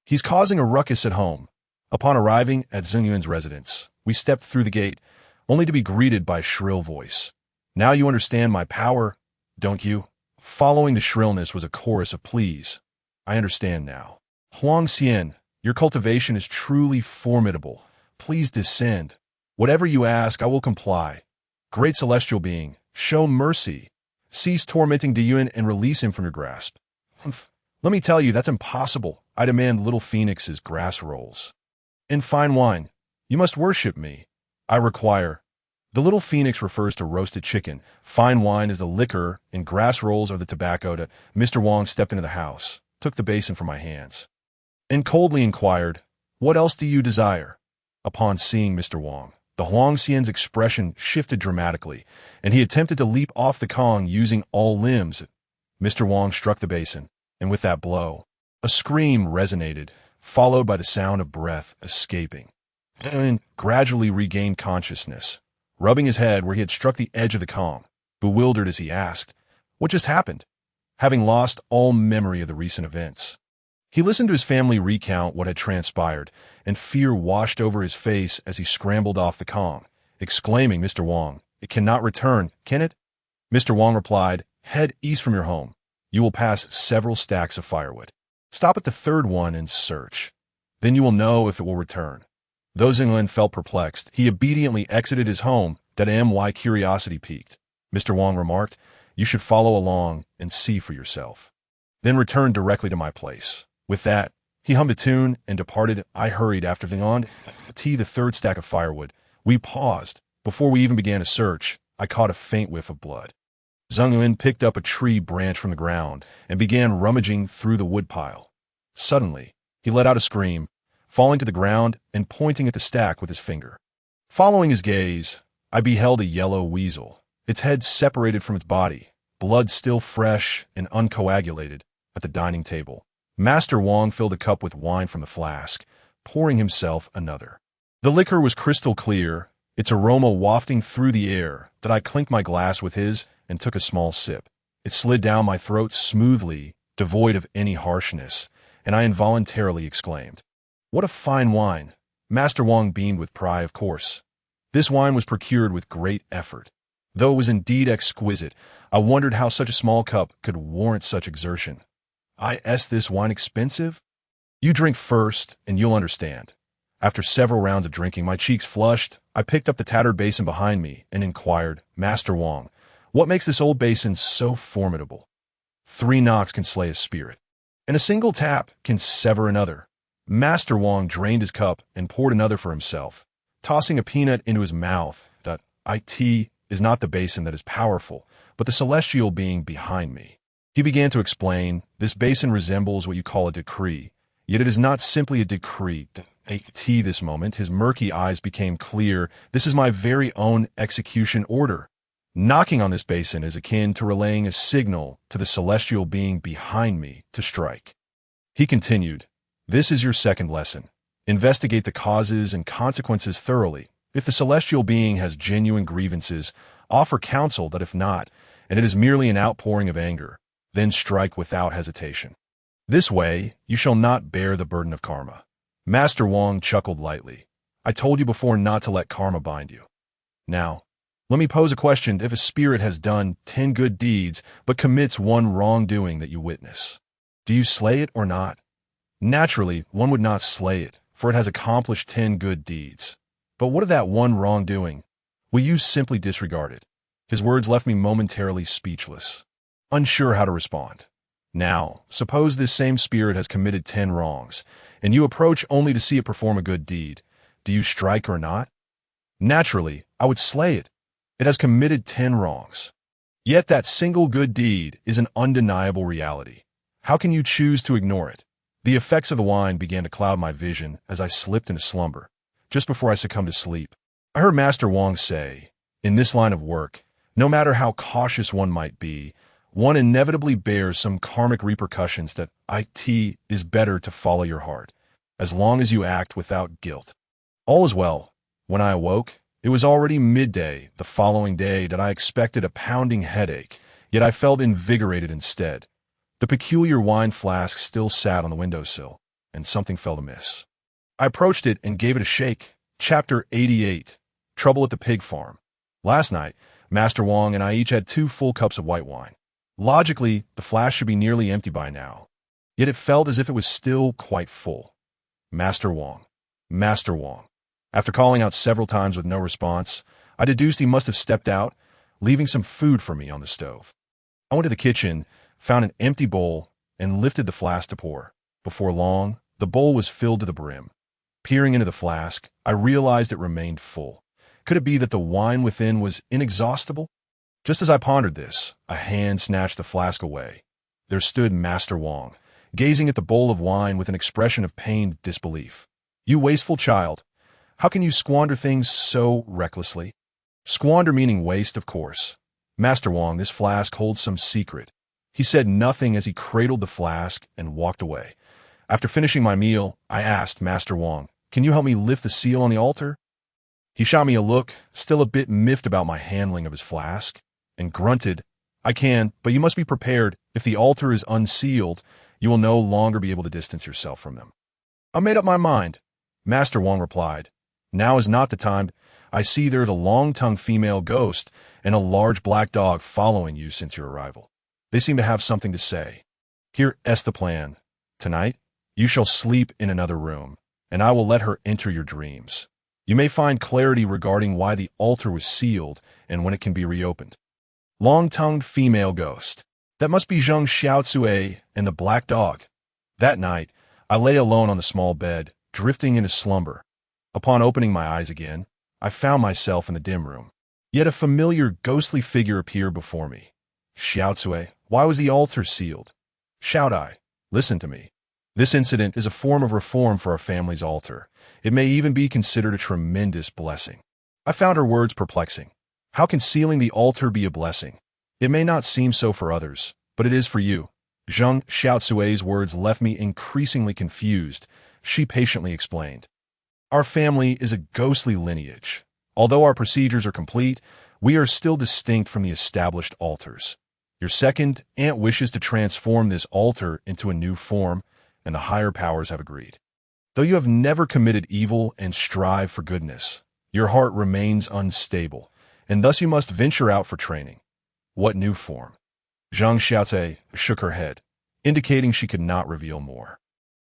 He's causing a ruckus at home. Upon arriving at Zhongyun's residence, we stepped through the gate, only to be greeted by a shrill voice. Now you understand my power, don't you? Following the shrillness was a chorus of pleas. I understand now. Huang Xian, your cultivation is truly formidable. Please descend. Whatever you ask, I will comply. Great celestial being, show mercy. Cease tormenting Diyuan and release him from your grasp. Let me tell you, that's impossible. I demand little phoenix's grass rolls. In fine wine, you must worship me. I require. The little phoenix refers to roasted chicken. Fine wine is the liquor, and grass rolls are the tobacco. Mr. Wang stepped into the house, took the basin from my hands, and coldly inquired, "What else do you desire?" Upon seeing Mr. Wang, the Huang Xian's expression shifted dramatically, and he attempted to leap off the Kong using all limbs. Mr. Wang struck the basin, and with that blow, a scream resonated, followed by the sound of breath escaping. Then gradually regained consciousness, rubbing his head where he had struck the edge of the Kong, bewildered as he asked, "What just happened?" having lost all memory of the recent events. He listened to his family recount what had transpired, and fear washed over his face as he scrambled off the Kong, exclaiming, "Mr. Wang, it cannot return, can it?" Mr. Wang replied, "Head east from your home. You will pass several stacks of firewood. Stop at the third one and search. Then you will know if it will return." Though Zhongyun felt perplexed, he obediently exited his home. My curiosity piqued. Mr. Wang remarked, "You should follow along and see for yourself. Then return directly to my place." With that, he hummed a tune and departed. I hurried after Zhongyun to the third stack of firewood. We paused. Before we even began a search, I caught a faint whiff of blood. Zhongyun picked up a tree branch from the ground and began rummaging through the woodpile. Suddenly, he let out a scream, falling to the ground and pointing at the stack with his finger. Following his gaze, I beheld a yellow weasel, its head separated from its body, blood still fresh and uncoagulated, at the dining table. Master Wang filled a cup with wine from the flask, pouring himself another. The liquor was crystal clear, its aroma wafting through the air, that I clinked my glass with his and took a small sip. It slid down my throat smoothly, devoid of any harshness, and I involuntarily exclaimed, "What a fine wine!" Master Wang beamed with pride, of course. This wine was procured with great effort. Though it was indeed exquisite, I wondered how such a small cup could warrant such exertion. Is this wine expensive? You drink first, and you'll understand. After several rounds of drinking, my cheeks flushed. I picked up the tattered basin behind me and inquired, "Master Wang, what makes this old basin so formidable? 3 knocks can slay a spirit, and a single tap can sever another." Master Wang drained his cup and poured another for himself, tossing a peanut into his mouth. It is not the basin that is powerful, but the celestial being behind me. He began to explain, "This basin resembles what you call a decree, yet it is not simply a decree." This moment, his murky eyes became clear. "This is my very own execution order. Knocking on this basin is akin to relaying a signal to the celestial being behind me to strike." He continued, "This is your second lesson. Investigate the causes and consequences thoroughly. If the celestial being has genuine grievances, offer counsel. That if not, and it is merely an outpouring of anger, then strike without hesitation. This way, you shall not bear the burden of karma." Master Wang chuckled lightly. "I told you before not to let karma bind you. Now, let me pose a question. If a spirit has done 10 good deeds, but commits one wrongdoing that you witness, do you slay it or not? Naturally, one would not slay it, for it has accomplished 10 good deeds. But what of that one wrongdoing? Will you simply disregard it?" His words left me momentarily speechless, unsure how to respond. Now, suppose this same spirit has committed 10 wrongs, and you approach only to see it perform a good deed. Do you strike or not? Naturally, I would slay it. It has committed 10 wrongs. Yet that single good deed is an undeniable reality. How can you choose to ignore it? The effects of the wine began to cloud my vision as I slipped into slumber. Just before I succumbed to sleep, I heard Master Wang say, "In this line of work, no matter how cautious one might be, one inevitably bears some karmic repercussions. That it is better to follow your heart, as long as you act without guilt." All is well. When I awoke, it was already midday the following day. That I expected a pounding headache, yet I felt invigorated instead. The peculiar wine flask still sat on the windowsill, and something felt amiss. I approached it and gave it a shake. Chapter 88. Trouble at the Pig Farm. Last night, Master Wong and I each had 2 full cups of white wine. Logically, the flask should be nearly empty by now. Yet it felt as if it was still quite full. Master Wong. Master Wong. After calling out several times with no response, I deduced he must have stepped out, leaving some food for me on the stove. I went to the kitchen, found an empty bowl, and lifted the flask to pour. Before long, the bowl was filled to the brim. Peering into the flask, I realized it remained full. Could it be that the wine within was inexhaustible? Just as I pondered this, a hand snatched the flask away. There stood Master Wong, gazing at the bowl of wine with an expression of pained disbelief. "You wasteful child! How can you squander things so recklessly?" Squander meaning waste, of course. "Master Wong, this flask holds some secret." He said nothing as he cradled the flask and walked away. After finishing my meal, I asked Master Wong, "Can you help me lift the seal on the altar?" He shot me a look, still a bit miffed about my handling of his flask, and grunted, "I can, but you must be prepared. If the altar is unsealed, you will no longer be able to distance yourself from them." "I made up my mind." Master Wong replied, "Now is not the time. I see there's a long-tongued female ghost and a large black dog following you since your arrival. They seem to have something to say. Here is the plan. Tonight, you shall sleep in another room, and I will let her enter your dreams. You may find clarity regarding why the altar was sealed and when it can be reopened." Long-tongued female ghost. That must be Zheng Xiaotsue and the black dog. That night, I lay alone on the small bed, drifting into slumber. Upon opening my eyes again, I found myself in the dim room. Yet a familiar, ghostly figure appeared before me. "Xiaotsue, why was the altar sealed?" Shout I, "Listen to me. This incident is a form of reform for our family's altar. It may even be considered a tremendous blessing." I found her words perplexing. How can sealing the altar be a blessing? It may not seem so for others, but it is for you. Zheng Xiaotsue's words left me increasingly confused. She patiently explained. "Our family is a ghostly lineage. Although our procedures are complete, we are still distinct from the established altars. Your second aunt wishes to transform this altar into a new form, and the higher powers have agreed. Though you have never committed evil and strive for goodness, your heart remains unstable, and thus you must venture out for training." "What new form?" Zhang Xiaotsue shook her head, indicating she could not reveal more.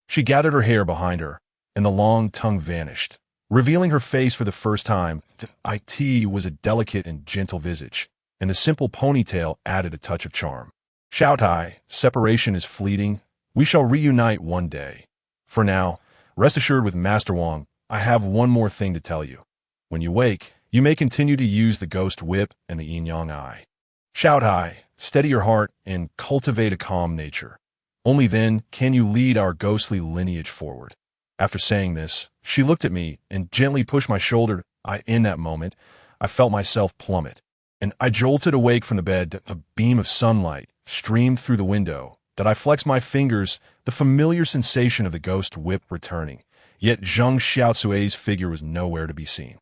She gathered her hair behind her, and the long tongue vanished, revealing her face for the first time. It was a delicate and gentle visage, and the simple ponytail added a touch of charm. "Shout I, separation is fleeting. We shall reunite one day. For now, rest assured with Master Wong, I have one more thing to tell you. When you wake, you may continue to use the ghost whip and the yin-yang eye. Shout I, steady your heart and cultivate a calm nature. Only then can you lead our ghostly lineage forward." After saying this, she looked at me and gently pushed my shoulder. In that moment, I felt myself plummet, and I jolted awake from the bed. A beam of sunlight streamed through the window, that I flexed my fingers, the familiar sensation of the ghost whip returning, yet Zheng Xiaotsue's figure was nowhere to be seen.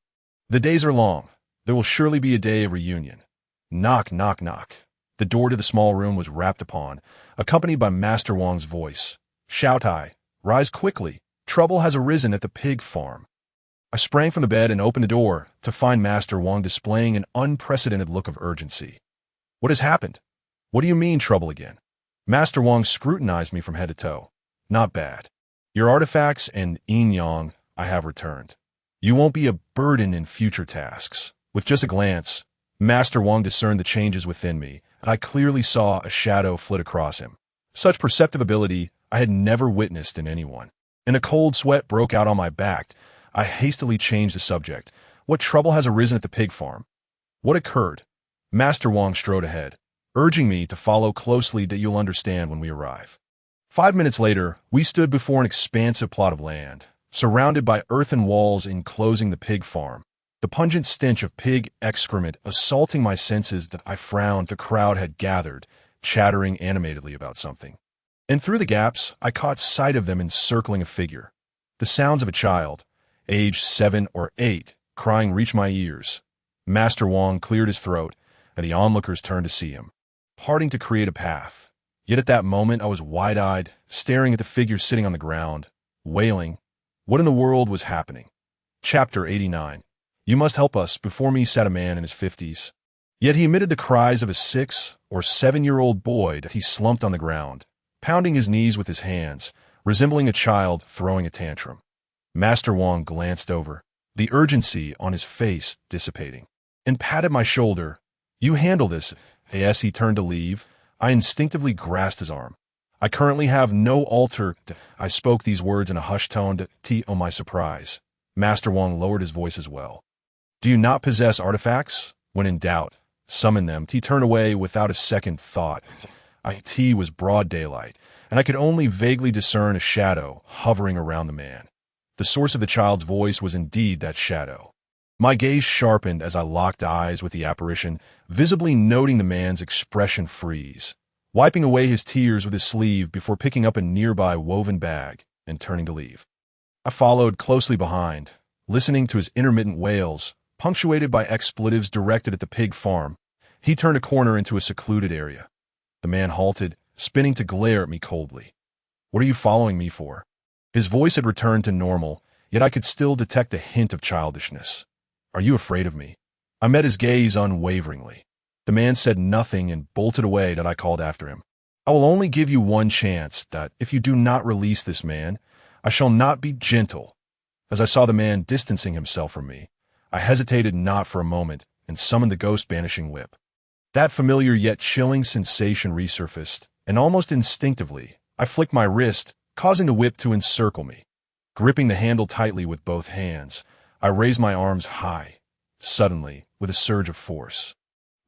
The days are long. There will surely be a day of reunion. Knock, knock, knock. The door to the small room was rapped upon, accompanied by Master Wong's voice. "Shout I, rise quickly. Trouble has arisen at the pig farm." I sprang from the bed and opened the door to find Master Wong displaying an unprecedented look of urgency. "What has happened? What do you mean, trouble again?" Master Wong scrutinized me from head to toe. "Not bad. Your artifacts and yin-yang I have returned. You won't be a burden in future tasks." With just a glance, Master Wong discerned the changes within me, and I clearly saw a shadow flit across him. Such perceptive ability I had never witnessed in anyone. And a cold sweat broke out on my back. I hastily changed the subject. "What trouble has arisen at the pig farm? What occurred?" Master Wong strode ahead, urging me to follow closely, that you'll understand when we arrive. 5 minutes later, we stood before an expansive plot of land, surrounded by earthen walls enclosing the pig farm. The pungent stench of pig excrement assaulting my senses, that I frowned. The crowd had gathered, chattering animatedly about something. And through the gaps, I caught sight of them encircling a figure. The sounds of a child, aged 7 or 8, crying reached my ears. Master Wong cleared his throat, and the onlookers turned to see him, parting to create a path. Yet at that moment I was wide-eyed, staring at the figure sitting on the ground, wailing. What in the world was happening? Chapter 89. You must help us. Before me sat a man in his 50s. Yet he emitted the cries of a 6 or 7-year-old boy that he slumped on the ground, pounding his knees with his hands, resembling a child throwing a tantrum. Master Wang glanced over, the urgency on his face dissipating, and patted my shoulder. You handle this. As he turned to leave, I instinctively grasped his arm. I currently have no altar. I spoke these words in a hushed tone to my surprise. Master Wang lowered his voice as well. Do you not possess artifacts? When in doubt, summon them. He turned away without a second thought. It was broad daylight, and I could only vaguely discern a shadow hovering around the man. The source of the child's voice was indeed that shadow. My gaze sharpened as I locked eyes with the apparition, visibly noting the man's expression freeze, wiping away his tears with his sleeve before picking up a nearby woven bag and turning to leave. I followed closely behind, listening to his intermittent wails, punctuated by expletives directed at the pig farm. He turned a corner into a secluded area. The man halted, spinning to glare at me coldly. What are you following me for? His voice had returned to normal, yet I could still detect a hint of childishness. Are you afraid of me? I met his gaze unwaveringly. The man said nothing and bolted away. I called after him. I will only give you one chance. If you do not release this man, I shall not be gentle. As I saw the man distancing himself from me, I hesitated not for a moment and summoned the ghost banishing whip. That familiar yet chilling sensation resurfaced, and almost instinctively, I flicked my wrist, causing the whip to encircle me. Gripping the handle tightly with both hands, I raised my arms high, suddenly, with a surge of force.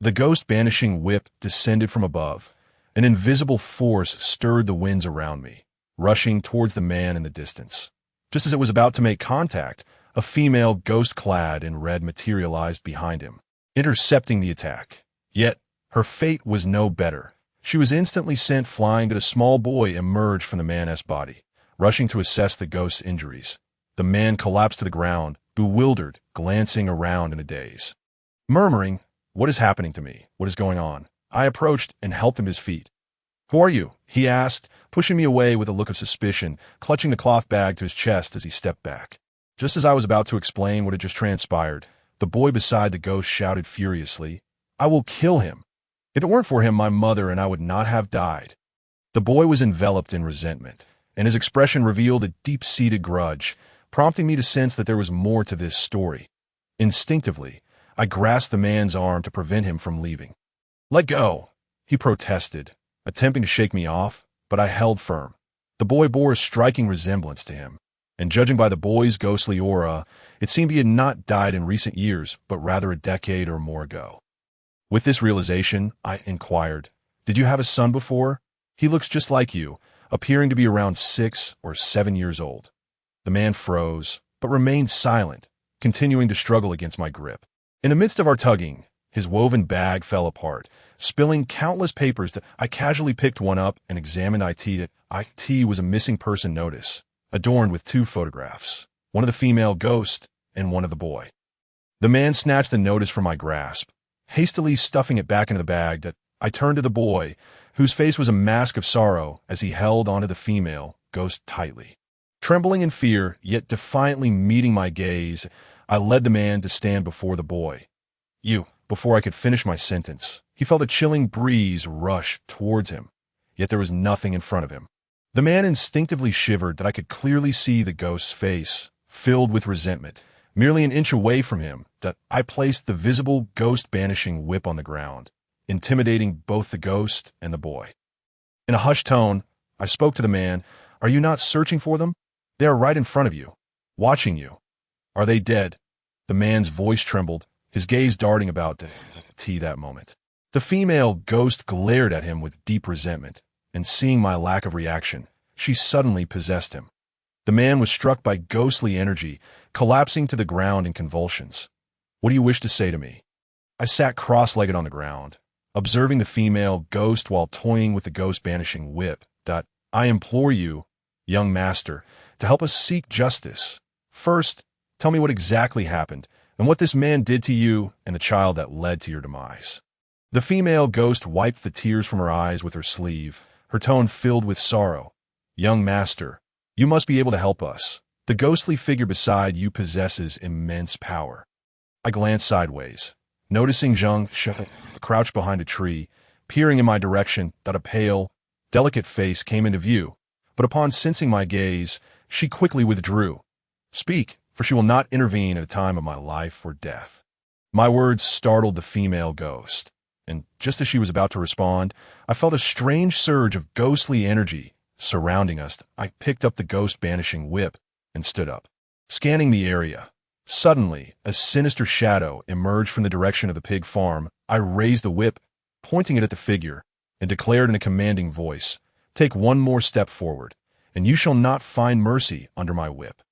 The ghost banishing whip descended from above. An invisible force stirred the winds around me, rushing towards the man in the distance. Just as it was about to make contact, a female ghost clad in red materialized behind him, intercepting the attack. Yet, her fate was no better. She was instantly sent flying, but a small boy emerged from the man's body, rushing to assess the ghost's injuries. The man collapsed to the ground, bewildered, glancing around in a daze. Murmuring, "What is happening to me? What is going on?" I approached and helped him to his feet. "Who are you?" he asked, pushing me away with a look of suspicion, clutching the cloth bag to his chest as he stepped back. Just as I was about to explain what had just transpired, the boy beside the ghost shouted furiously, "I will kill him. If it weren't for him, my mother and I would not have died." The boy was enveloped in resentment, and his expression revealed a deep-seated grudge, prompting me to sense that there was more to this story. Instinctively, I grasped the man's arm to prevent him from leaving. "Let go," he protested, attempting to shake me off, but I held firm. The boy bore a striking resemblance to him, and judging by the boy's ghostly aura, it seemed he had not died in recent years, but rather a decade or more ago. With this realization, I inquired, "Did you have a son before? He looks just like you, appearing to be around 6 or 7 years old." The man froze, but remained silent, continuing to struggle against my grip. In the midst of our tugging, his woven bag fell apart, spilling countless papers. That I casually picked one up and examined it. It was a missing person notice, adorned with 2 photographs, one of the female ghost and one of the boy. The man snatched the notice from my grasp, hastily stuffing it back into the bag. I turned to the boy, whose face was a mask of sorrow as he held onto the female ghost tightly. Trembling in fear, yet defiantly meeting my gaze, I led the man to stand before the boy. Before I could finish my sentence, he felt a chilling breeze rush towards him, yet there was nothing in front of him. The man instinctively shivered. I could clearly see the ghost's face, filled with resentment. Merely an inch away from him, I placed the visible ghost-banishing whip on the ground, intimidating both the ghost and the boy. In a hushed tone, I spoke to the man. "Are you not searching for them? They are right in front of you, watching you. Are they dead?" The man's voice trembled, his gaze darting about that moment. The female ghost glared at him with deep resentment, and seeing my lack of reaction, she suddenly possessed him. The man was struck by ghostly energy, collapsing to the ground in convulsions. "What do you wish to say to me?" I sat cross-legged on the ground, observing the female ghost while toying with the ghost-banishing whip. "I implore you, young master, to help us seek justice. First, tell me what exactly happened, and what this man did to you and the child that led to your demise." The female ghost wiped the tears from her eyes with her sleeve, her tone filled with sorrow. "Young master, you must be able to help us. The ghostly figure beside you possesses immense power." I glanced sideways, noticing Zhang Shi crouched behind a tree, peering in my direction. That a pale, delicate face came into view, but upon sensing my gaze, she quickly withdrew. "Speak, for she will not intervene at a time of my life or death." My words startled the female ghost, and just as she was about to respond, I felt a strange surge of ghostly energy surrounding us. I picked up the ghost-banishing whip and stood up, scanning the area. Suddenly, a sinister shadow emerged from the direction of the pig farm. I raised the whip, pointing it at the figure, and declared in a commanding voice, "Take one more step forward, and you shall not find mercy under my whip."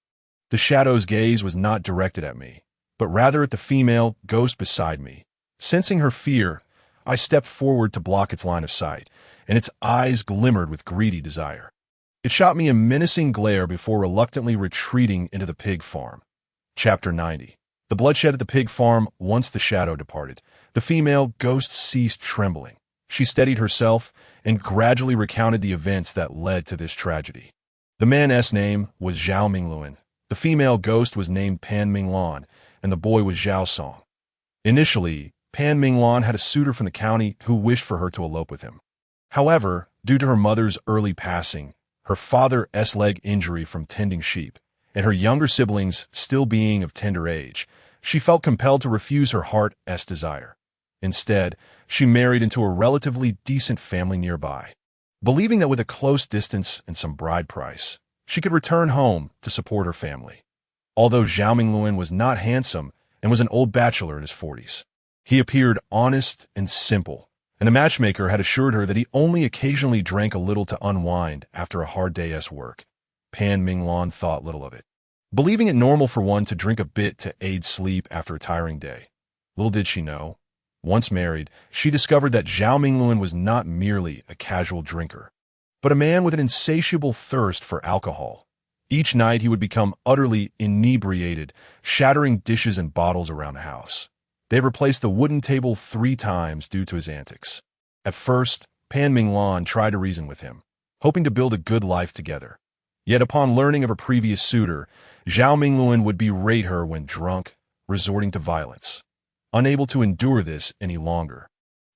The shadow's gaze was not directed at me, but rather at the female ghost beside me. Sensing her fear, I stepped forward to block its line of sight, and its eyes glimmered with greedy desire. It shot me a menacing glare before reluctantly retreating into the pig farm. Chapter 90. The bloodshed at the pig farm. Once the shadow departed, the female ghost ceased trembling. She steadied herself and gradually recounted the events that led to this tragedy. The man's name was Zhao Mingluan. The female ghost was named Pan Minglan, and the boy was Zhao Song. Initially, Pan Minglan had a suitor from the county who wished for her to elope with him. However, due to her mother's early passing, her father's leg injury from tending sheep, and her younger siblings still being of tender age, she felt compelled to refuse her heart's desire. Instead, she married into a relatively decent family nearby, believing that with a close distance and some bride price, she could return home to support her family. Although Zhao Mingluan was not handsome and was an old bachelor in his 40s, he appeared honest and simple, and the matchmaker had assured her that he only occasionally drank a little to unwind after a hard day's work. Pan Minglan thought little of it, believing it normal for one to drink a bit to aid sleep after a tiring day. Little did she know, once married, she discovered that Zhao Mingluan was not merely a casual drinker, but a man with an insatiable thirst for alcohol. Each night he would become utterly inebriated, shattering dishes and bottles around the house. They replaced the wooden table 3 times due to his antics. At first, Pan Minglan tried to reason with him, hoping to build a good life together. Yet upon learning of her previous suitor, Zhao Mingluan would berate her when drunk, resorting to violence. Unable to endure this any longer,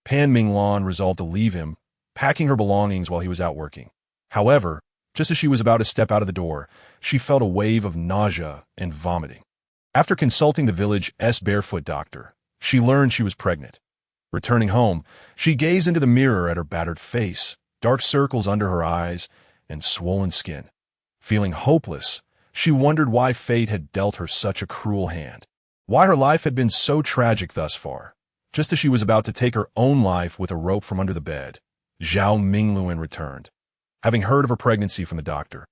Pan Minglan resolved to leave him, packing her belongings while he was out working. However, just as she was about to step out of the door, she felt a wave of nausea and vomiting. After consulting the village's barefoot doctor, she learned she was pregnant. Returning home, she gazed into the mirror at her battered face, dark circles under her eyes, and swollen skin. Feeling hopeless, she wondered why fate had dealt her such a cruel hand, why her life had been so tragic thus far. Just as she was about to take her own life with a rope from under the bed, Zhao Mingluan returned, having heard of her pregnancy from the doctor.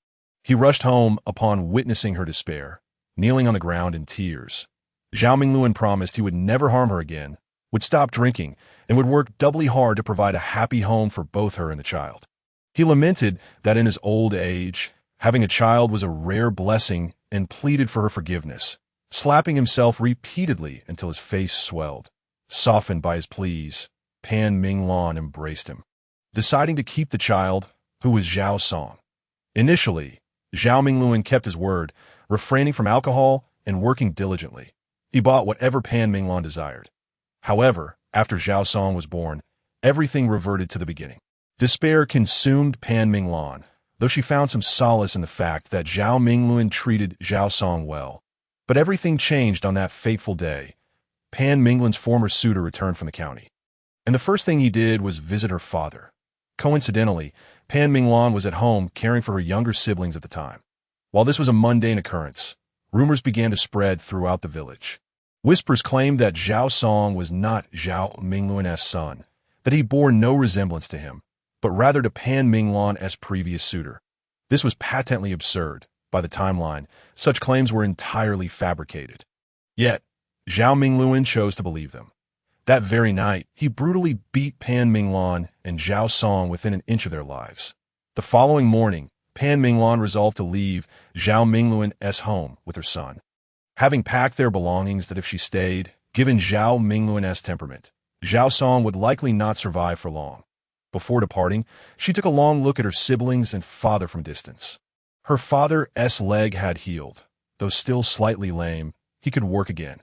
He rushed home upon witnessing her despair, kneeling on the ground in tears. Zhao Mingluan promised he would never harm her again, would stop drinking, and would work doubly hard to provide a happy home for both her and the child. He lamented that in his old age, having a child was a rare blessing and pleaded for her forgiveness, slapping himself repeatedly until his face swelled. Softened by his pleas, Pan Minglan embraced him, deciding to keep the child, who was Zhao Song. Initially, Zhao Mingluan kept his word, refraining from alcohol and working diligently. He bought whatever Pan Minglan desired. However, after Zhao Song was born, everything reverted to the beginning. Despair consumed Pan Minglan, though she found some solace in the fact that Zhao Mingluan treated Zhao Song well. But everything changed on that fateful day. Pan Minglan's former suitor returned from the county, and the first thing he did was visit her father. Coincidentally, Pan Minglan was at home caring for her younger siblings at the time. While this was a mundane occurrence, rumors began to spread throughout the village. Whispers claimed that Zhao Song was not Zhao Mingluan's son, that he bore no resemblance to him, but rather to Pan Minglan's previous suitor. This was patently absurd. By the timeline, such claims were entirely fabricated. Yet, Zhao Mingluan chose to believe them. That very night, he brutally beat Pan Minglan and Zhao Song within an inch of their lives. The following morning, Pan Minglan resolved to leave Zhao Mingluan's home with her son, having packed their belongings that if she stayed, given Zhao Mingluan's temperament, Zhao Song would likely not survive for long. Before departing, she took a long look at her siblings and father from distance. Her father's leg had healed. Though still slightly lame, he could work again.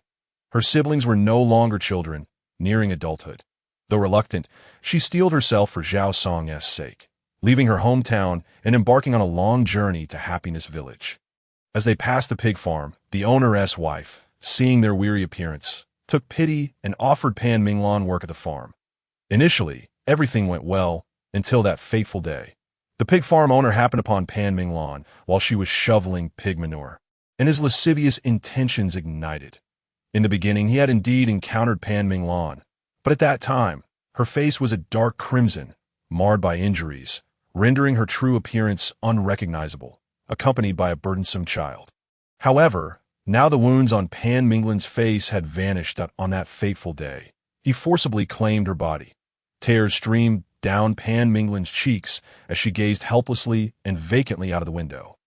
Her siblings were no longer children, nearing adulthood. Though reluctant, she steeled herself for Zhao Song's sake, leaving her hometown and embarking on a long journey to Happiness Village. As they passed the pig farm, the owner's wife, seeing their weary appearance, took pity and offered Pan Minglan work at the farm. Initially, everything went well until that fateful day. The pig farm owner happened upon Pan Minglan while she was shoveling pig manure, and his lascivious intentions ignited. In the beginning, he had indeed encountered Pan Minglan, but at that time, her face was a dark crimson, marred by injuries, rendering her true appearance unrecognizable, accompanied by a burdensome child. However, now the wounds on Pan Minglan's face had vanished on that fateful day. He forcibly claimed her body. Tears streamed down Pan Minglan's cheeks as she gazed helplessly and vacantly out of the window.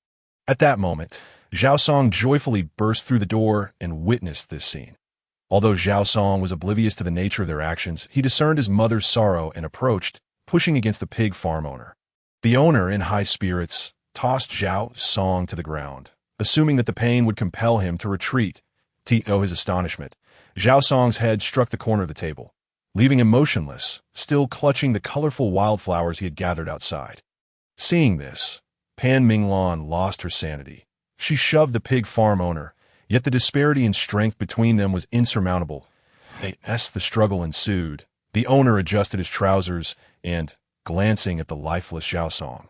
At that moment, Zhao Song joyfully burst through the door and witnessed this scene. Although Zhao Song was oblivious to the nature of their actions, he discerned his mother's sorrow and approached, pushing against the pig farm owner. The owner, in high spirits, tossed Zhao Song to the ground, assuming that the pain would compel him to retreat. To his astonishment, Zhao Song's head struck the corner of the table, leaving him motionless, still clutching the colorful wildflowers he had gathered outside. Seeing this, Pan Minglan lost her sanity. She shoved the pig farm owner, yet the disparity in strength between them was insurmountable. As the struggle ensued, the owner adjusted his trousers and, glancing at the lifeless Zhao Song,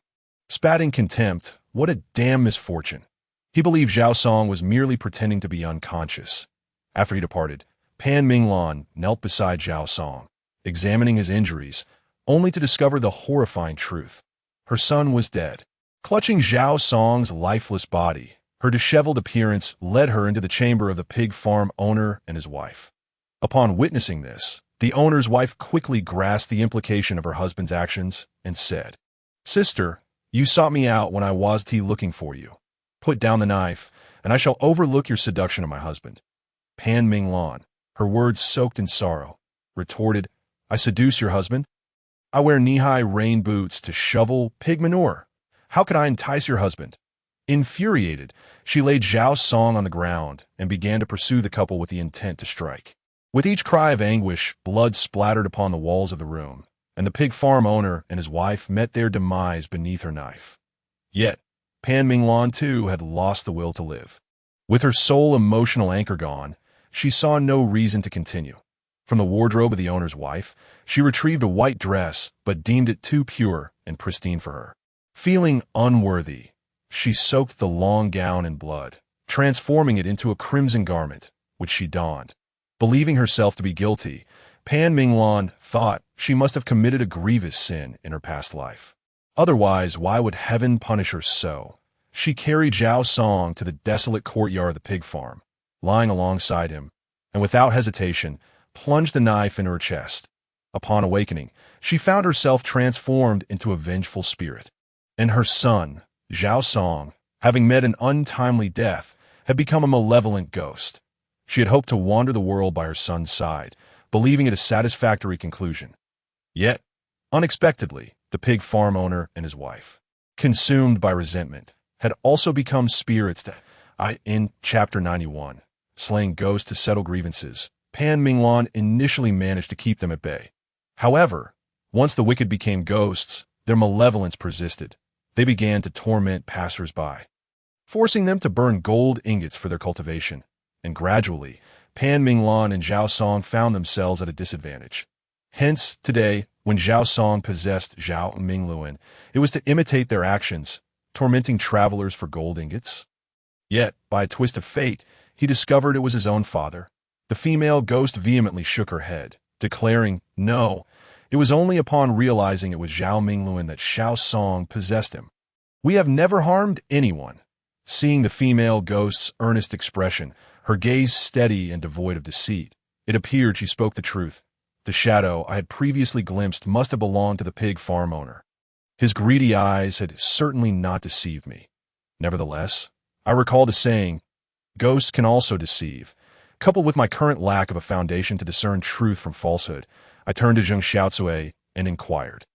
spat in contempt, "What a damn misfortune." He believed Zhao Song was merely pretending to be unconscious. After he departed, Pan Minglan knelt beside Zhao Song, examining his injuries, only to discover the horrifying truth. Her son was dead. Clutching Zhao Song's lifeless body, her disheveled appearance led her into the chamber of the pig farm owner and his wife. Upon witnessing this, the owner's wife quickly grasped the implication of her husband's actions and said, "Sister, you sought me out when I was looking for you. Put down the knife, and I shall overlook your seduction of my husband." Pan Minglan, her words soaked in sorrow, retorted, "I seduce your husband? I wear knee-high rain boots to shovel pig manure. How could I entice your husband?" Infuriated, she laid Zhao Song on the ground and began to pursue the couple with the intent to strike. With each cry of anguish, blood splattered upon the walls of the room, and the pig farm owner and his wife met their demise beneath her knife. Yet, Pan Minglan too had lost the will to live. With her sole emotional anchor gone, she saw no reason to continue. From the wardrobe of the owner's wife, she retrieved a white dress, but deemed it too pure and pristine for her. Feeling unworthy, she soaked the long gown in blood, transforming it into a crimson garment, which she donned. Believing herself to be guilty, Pan Minglan thought she must have committed a grievous sin in her past life. Otherwise, why would heaven punish her so? She carried Zhao Song to the desolate courtyard of the pig farm, lying alongside him, and without hesitation, plunged the knife into her chest. Upon awakening, she found herself transformed into a vengeful spirit, and her son, Zhao Song, having met an untimely death, had become a malevolent ghost. She had hoped to wander the world by her son's side, believing it a satisfactory conclusion. Yet, unexpectedly, the pig farm owner and his wife, consumed by resentment, had also become spirits in Chapter 91, slaying ghosts to settle grievances. Pan Minglan initially managed to keep them at bay. However, once the wicked became ghosts, their malevolence persisted. They began to torment passers-by, forcing them to burn gold ingots for their cultivation. And gradually, Pan Minglan and Zhao Song found themselves at a disadvantage. Hence, today, when Zhao Song possessed Zhao Mingluan, it was to imitate their actions, tormenting travelers for gold ingots. Yet, by a twist of fate, he discovered it was his own father. The female ghost vehemently shook her head, declaring, no, it was only upon realizing it was Zhao Mingluan that Zhao Song possessed him. "We have never harmed anyone." Seeing the female ghost's earnest expression, her gaze steady and devoid of deceit, it appeared she spoke the truth. The shadow I had previously glimpsed must have belonged to the pig farm owner. His greedy eyes had certainly not deceived me. Nevertheless, I recalled a saying, "Ghosts can also deceive." Coupled with my current lack of a foundation to discern truth from falsehood, I turned to Zheng Xiaocui and inquired,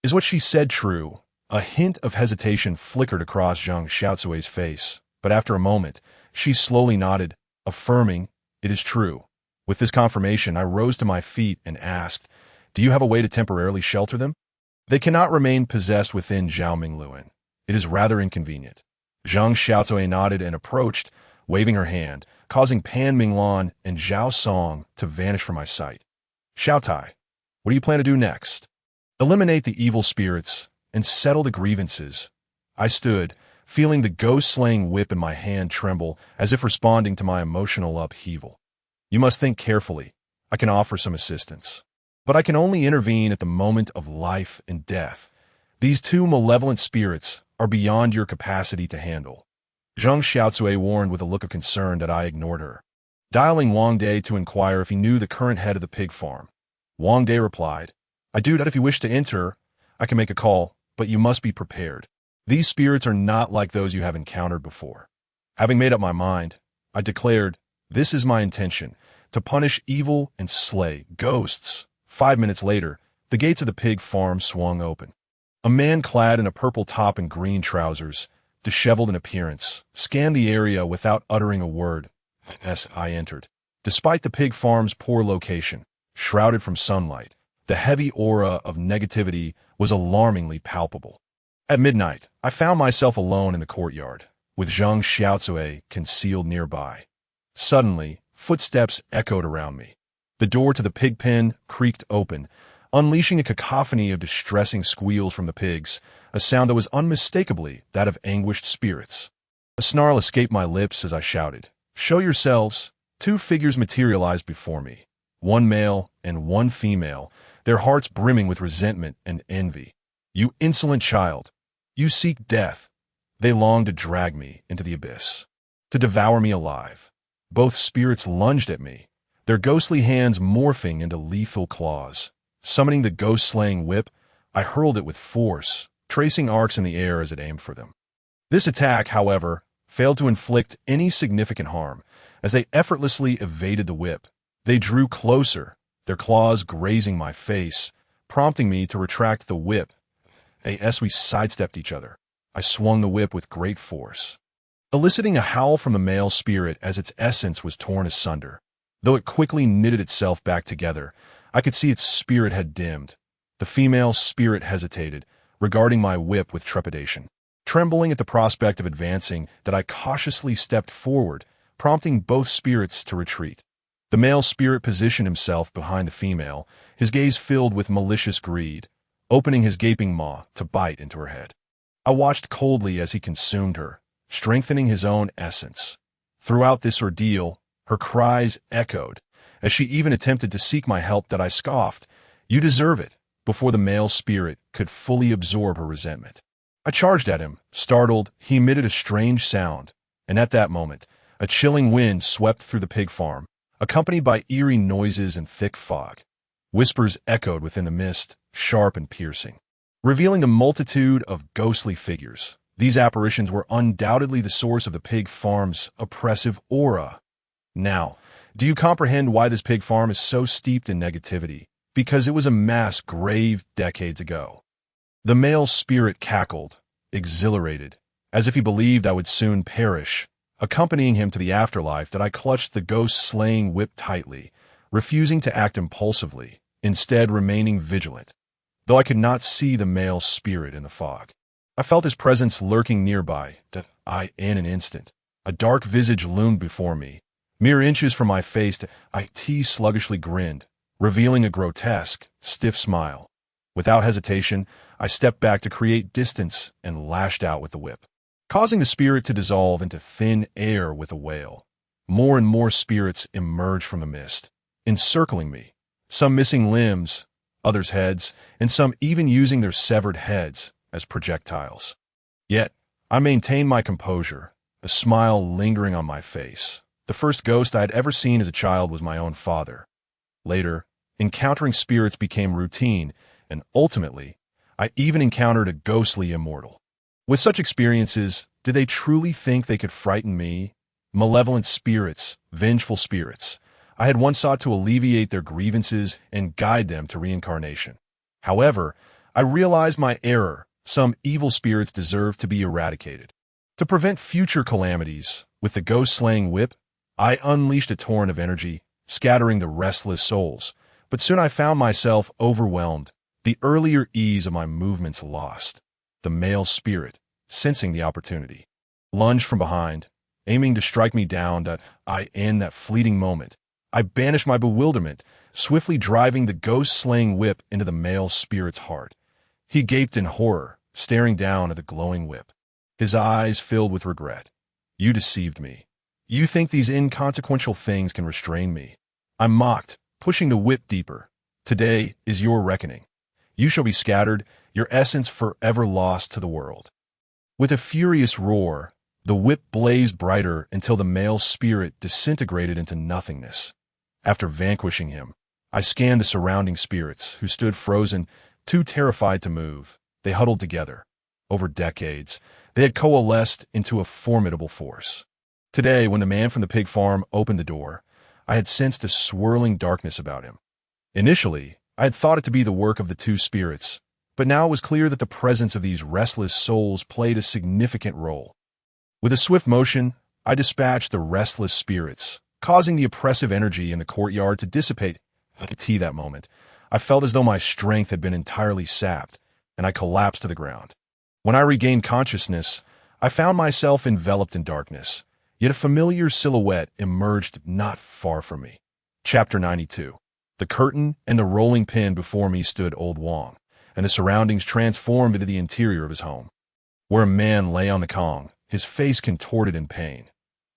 Is what she said true? A hint of hesitation flickered across Zhang Xiaocui's face, but after a moment, she slowly nodded, affirming, "It is true." With this confirmation, I rose to my feet and asked, "Do you have a way to temporarily shelter them?" "They cannot remain possessed within Zhao Mingluan. It is rather inconvenient." Zhang Xiaocui nodded and approached, waving her hand, causing Pan Minglan and Zhao Song to vanish from my sight. "Xiaotai, what do you plan to do next?" "Eliminate the evil spirits and settle the grievances." I stood, feeling the ghost-slaying whip in my hand tremble as if responding to my emotional upheaval. "You must think carefully. I can offer some assistance, but I can only intervene at the moment of life and death. These two malevolent spirits are beyond your capacity to handle." Zhang Xiaocui warned with a look of concern that I ignored her. Dialing Wang Day to inquire if he knew the current head of the pig farm. Wang Day replied, "I do that if you wish to enter. I can make a call, but you must be prepared. These spirits are not like those you have encountered before." Having made up my mind, I declared, "This is my intention, to punish evil and slay ghosts." 5 minutes later, the gates of the pig farm swung open. A man clad in a purple top and green trousers, disheveled in appearance, scanned the area without uttering a word as I entered. Despite the pig farm's poor location, shrouded from sunlight, the heavy aura of negativity was alarmingly palpable. At midnight, I found myself alone in the courtyard, with Zhang Xiaocui concealed nearby. Suddenly, footsteps echoed around me. The door to the pig pen creaked open, unleashing a cacophony of distressing squeals from the pigs, a sound that was unmistakably that of anguished spirits. A snarl escaped my lips as I shouted, "Show yourselves!" 2 figures materialized before me, one male and one female, their hearts brimming with resentment and envy. "You insolent child! You seek death!" They longed to drag me into the abyss, to devour me alive. Both spirits lunged at me, their ghostly hands morphing into lethal claws. Summoning the ghost-slaying whip, I hurled it with force, tracing arcs in the air as it aimed for them. This attack, however, failed to inflict any significant harm, as they effortlessly evaded the whip. They drew closer, their claws grazing my face, prompting me to retract the whip. As we sidestepped each other, I swung the whip with great force, eliciting a howl from the male spirit as its essence was torn asunder. Though it quickly knitted itself back together, I could see its spirit had dimmed. The female spirit hesitated, regarding my whip with trepidation. Trembling at the prospect of advancing, that I cautiously stepped forward, prompting both spirits to retreat. The male spirit positioned himself behind the female, his gaze filled with malicious greed, opening his gaping maw to bite into her head. I watched coldly as he consumed her, strengthening his own essence. Throughout this ordeal, her cries echoed, as she even attempted to seek my help that I scoffed, "You deserve it," before the male spirit could fully absorb her resentment. I charged at him. Startled, he emitted a strange sound, and at that moment, a chilling wind swept through the pig farm, accompanied by eerie noises and thick fog. Whispers echoed within the mist, sharp and piercing, revealing the multitude of ghostly figures. These apparitions were undoubtedly the source of the pig farm's oppressive aura. Now, do you comprehend why this pig farm is so steeped in negativity? Because it was a mass grave decades ago. The male spirit cackled, exhilarated, as if he believed I would soon perish. Accompanying him to the afterlife, that I clutched the ghost-slaying whip tightly, refusing to act impulsively, instead remaining vigilant. Though I could not see the male spirit in the fog, I felt his presence lurking nearby. In an instant, a dark visage loomed before me. Mere inches from my face, I sluggishly grinned, revealing a grotesque, stiff smile. Without hesitation, I stepped back to create distance and lashed out with the whip, causing the spirit to dissolve into thin air with a wail. More and more spirits emerged from the mist, encircling me, some missing limbs, others heads, and some even using their severed heads as projectiles. Yet, I maintained my composure, a smile lingering on my face. The first ghost I had ever seen as a child was my own father. Later, encountering spirits became routine, and ultimately, I even encountered a ghostly immortal. With such experiences, did they truly think they could frighten me? Malevolent spirits, vengeful spirits. I had once sought to alleviate their grievances and guide them to reincarnation. However, I realized my error. Some evil spirits deserve to be eradicated. To prevent future calamities, with the ghost-slaying whip, I unleashed a torrent of energy, scattering the restless souls. But soon I found myself overwhelmed, the earlier ease of my movements lost. The male spirit, sensing the opportunity, lunged from behind, aiming to strike me down. In that fleeting moment, I banished my bewilderment, swiftly driving the ghost-slaying whip into the male spirit's heart. He gaped in horror, staring down at the glowing whip. His eyes filled with regret. You deceived me. You think these inconsequential things can restrain me? I mocked, pushing the whip deeper. Today is your reckoning. You shall be scattered, your essence forever lost to the world. With a furious roar, the whip blazed brighter until the male spirit disintegrated into nothingness. After vanquishing him, I scanned the surrounding spirits, who stood frozen, too terrified to move. They huddled together. Over decades, they had coalesced into a formidable force. Today, when the man from the pig farm opened the door, I had sensed a swirling darkness about him. Initially, I had thought it to be the work of the two spirits, but now it was clear that the presence of these restless souls played a significant role. With a swift motion, I dispatched the restless spirits, causing the oppressive energy in the courtyard to dissipate. At that moment, I felt as though my strength had been entirely sapped, and I collapsed to the ground. When I regained consciousness, I found myself enveloped in darkness, yet a familiar silhouette emerged not far from me. Chapter 92. The curtain and the rolling pin before me stood Old Wong, and the surroundings transformed into the interior of his home, where a man lay on the Kong, his face contorted in pain.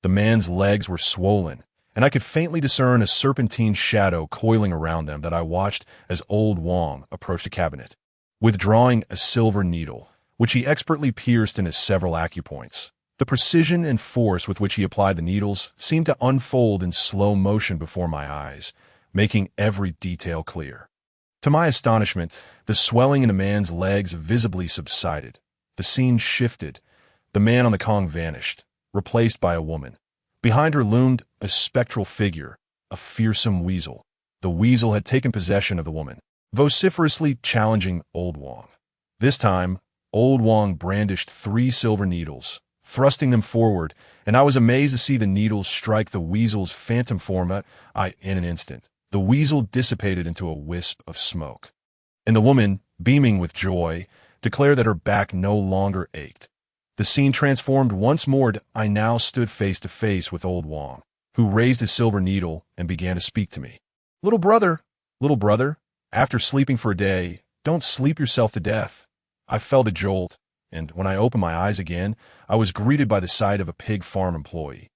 The man's legs were swollen, and I could faintly discern a serpentine shadow coiling around them that I watched as Old Wong approached the cabinet, withdrawing a silver needle, which he expertly pierced in his several acupoints. The precision and force with which he applied the needles seemed to unfold in slow motion before my eyes, making every detail clear. To my astonishment, the swelling in the man's legs visibly subsided. The scene shifted. The man on the Kong vanished, replaced by a woman. Behind her loomed a spectral figure, a fearsome weasel. The weasel had taken possession of the woman, vociferously challenging Old Wong. This time, Old Wong brandished 3 silver needles, thrusting them forward, and I was amazed to see the needles strike the weasel's phantom form. In an instant, the weasel dissipated into a wisp of smoke, and the woman, beaming with joy, declared that her back no longer ached. The scene transformed once more. I now stood face to face with Old Wong, who raised his silver needle and began to speak to me. Little brother, after sleeping for a day, don't sleep yourself to death. I felt a jolt, and when I opened my eyes again, I was greeted by the sight of a pig farm employee.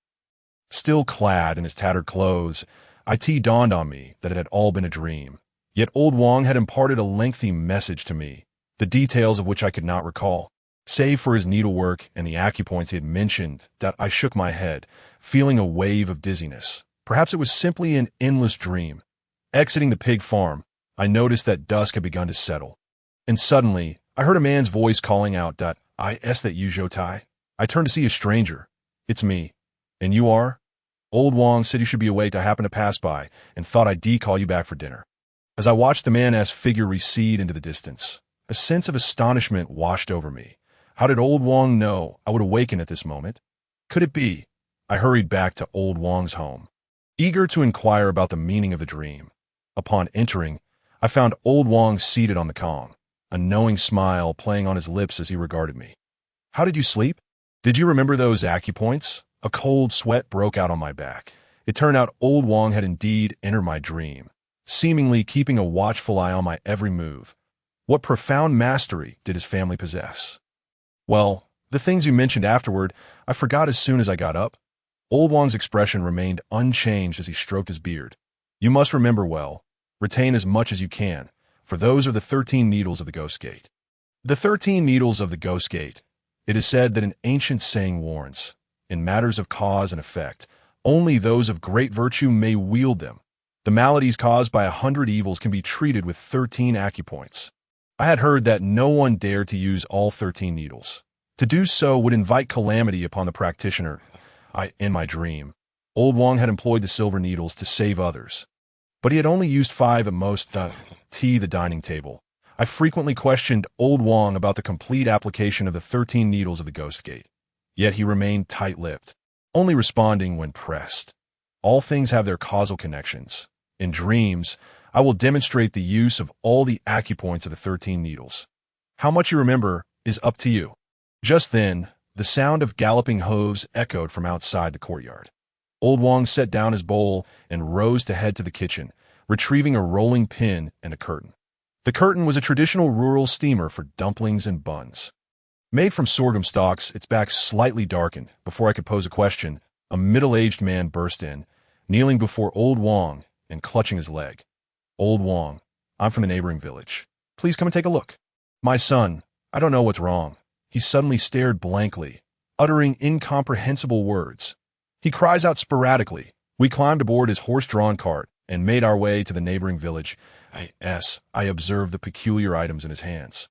Still clad in his tattered clothes, it dawned on me that it had all been a dream. Yet Old Wong had imparted a lengthy message to me, the details of which I could not recall. Save for his needlework and the acupoints he had mentioned, that I shook my head, feeling a wave of dizziness. Perhaps it was simply an endless dream. Exiting the pig farm, I noticed that dusk had begun to settle. And suddenly, I heard a man's voice calling out, "Is that you, Zhou? I turned to see a stranger. It's me. And you are? Old Wong said you should be awake. I happened to pass by and thought I'd call you back for dinner." As I watched the man's figure recede into the distance, a sense of astonishment washed over me. How did Old Wong know I would awaken at this moment? Could it be? I hurried back to Old Wong's home, eager to inquire about the meaning of the dream. Upon entering, I found Old Wong seated on the Kong, a knowing smile playing on his lips as he regarded me. "How did you sleep? Did you remember those acupoints?" A cold sweat broke out on my back. It turned out Old Wong had indeed entered my dream, seemingly keeping a watchful eye on my every move. What profound mastery did his family possess? Well, the things you mentioned afterward, I forgot as soon as I got up. Old Wong's expression remained unchanged as he stroked his beard. You must remember well, retain as much as you can, for those are the 13 needles of the Ghost Gate. The 13 needles of the Ghost Gate. It is said that an ancient saying warns, in matters of cause and effect, only those of great virtue may wield them. The maladies caused by 100 evils can be treated with 13 acupoints. I had heard that no one dared to use all 13 needles. To do so would invite calamity upon the practitioner. In my dream, Old Wong had employed the silver needles to save others, but he had only used 5 at most. The dining table. I frequently questioned Old Wong about the complete application of the 13 needles of the Ghost Gate. Yet he remained tight-lipped, only responding when pressed. All things have their causal connections. In dreams, I will demonstrate the use of all the acupoints of the 13 needles. How much you remember is up to you. Just then, the sound of galloping hooves echoed from outside the courtyard. Old Wong set down his bowl and rose to head to the kitchen, retrieving a rolling pin and a curtain. The curtain was a traditional rural steamer for dumplings and buns. Made from sorghum stalks, its back slightly darkened. Before I could pose a question, a middle-aged man burst in, kneeling before Old Wong and clutching his leg. Old Wong, I'm from the neighboring village. Please come and take a look. My son, I don't know what's wrong. He suddenly stared blankly, uttering incomprehensible words. He cries out sporadically. We climbed aboard his horse-drawn cart and made our way to the neighboring village. I observed the peculiar items in his hands.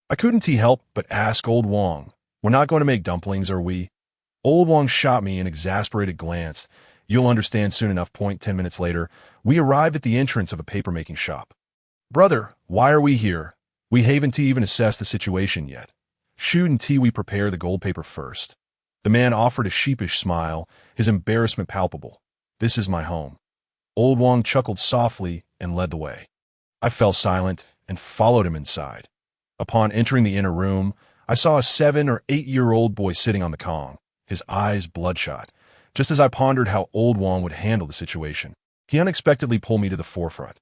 I couldn't help but ask Old Wong, we're not going to make dumplings, are we? Old Wong shot me an exasperated glance. You'll understand soon enough. 10 minutes later, we arrived at the entrance of a paper-making shop. Brother, why are we here? We haven't even assessed the situation yet. Shouldn't we prepare the gold paper first? The man offered a sheepish smile, his embarrassment palpable. This is my home. Old Wong chuckled softly and led the way. I fell silent and followed him inside. Upon entering the inner room, I saw a 7 or 8-year-old boy sitting on the Kong, his eyes bloodshot. Just as I pondered how Old Wong would handle the situation, he unexpectedly pulled me to the forefront.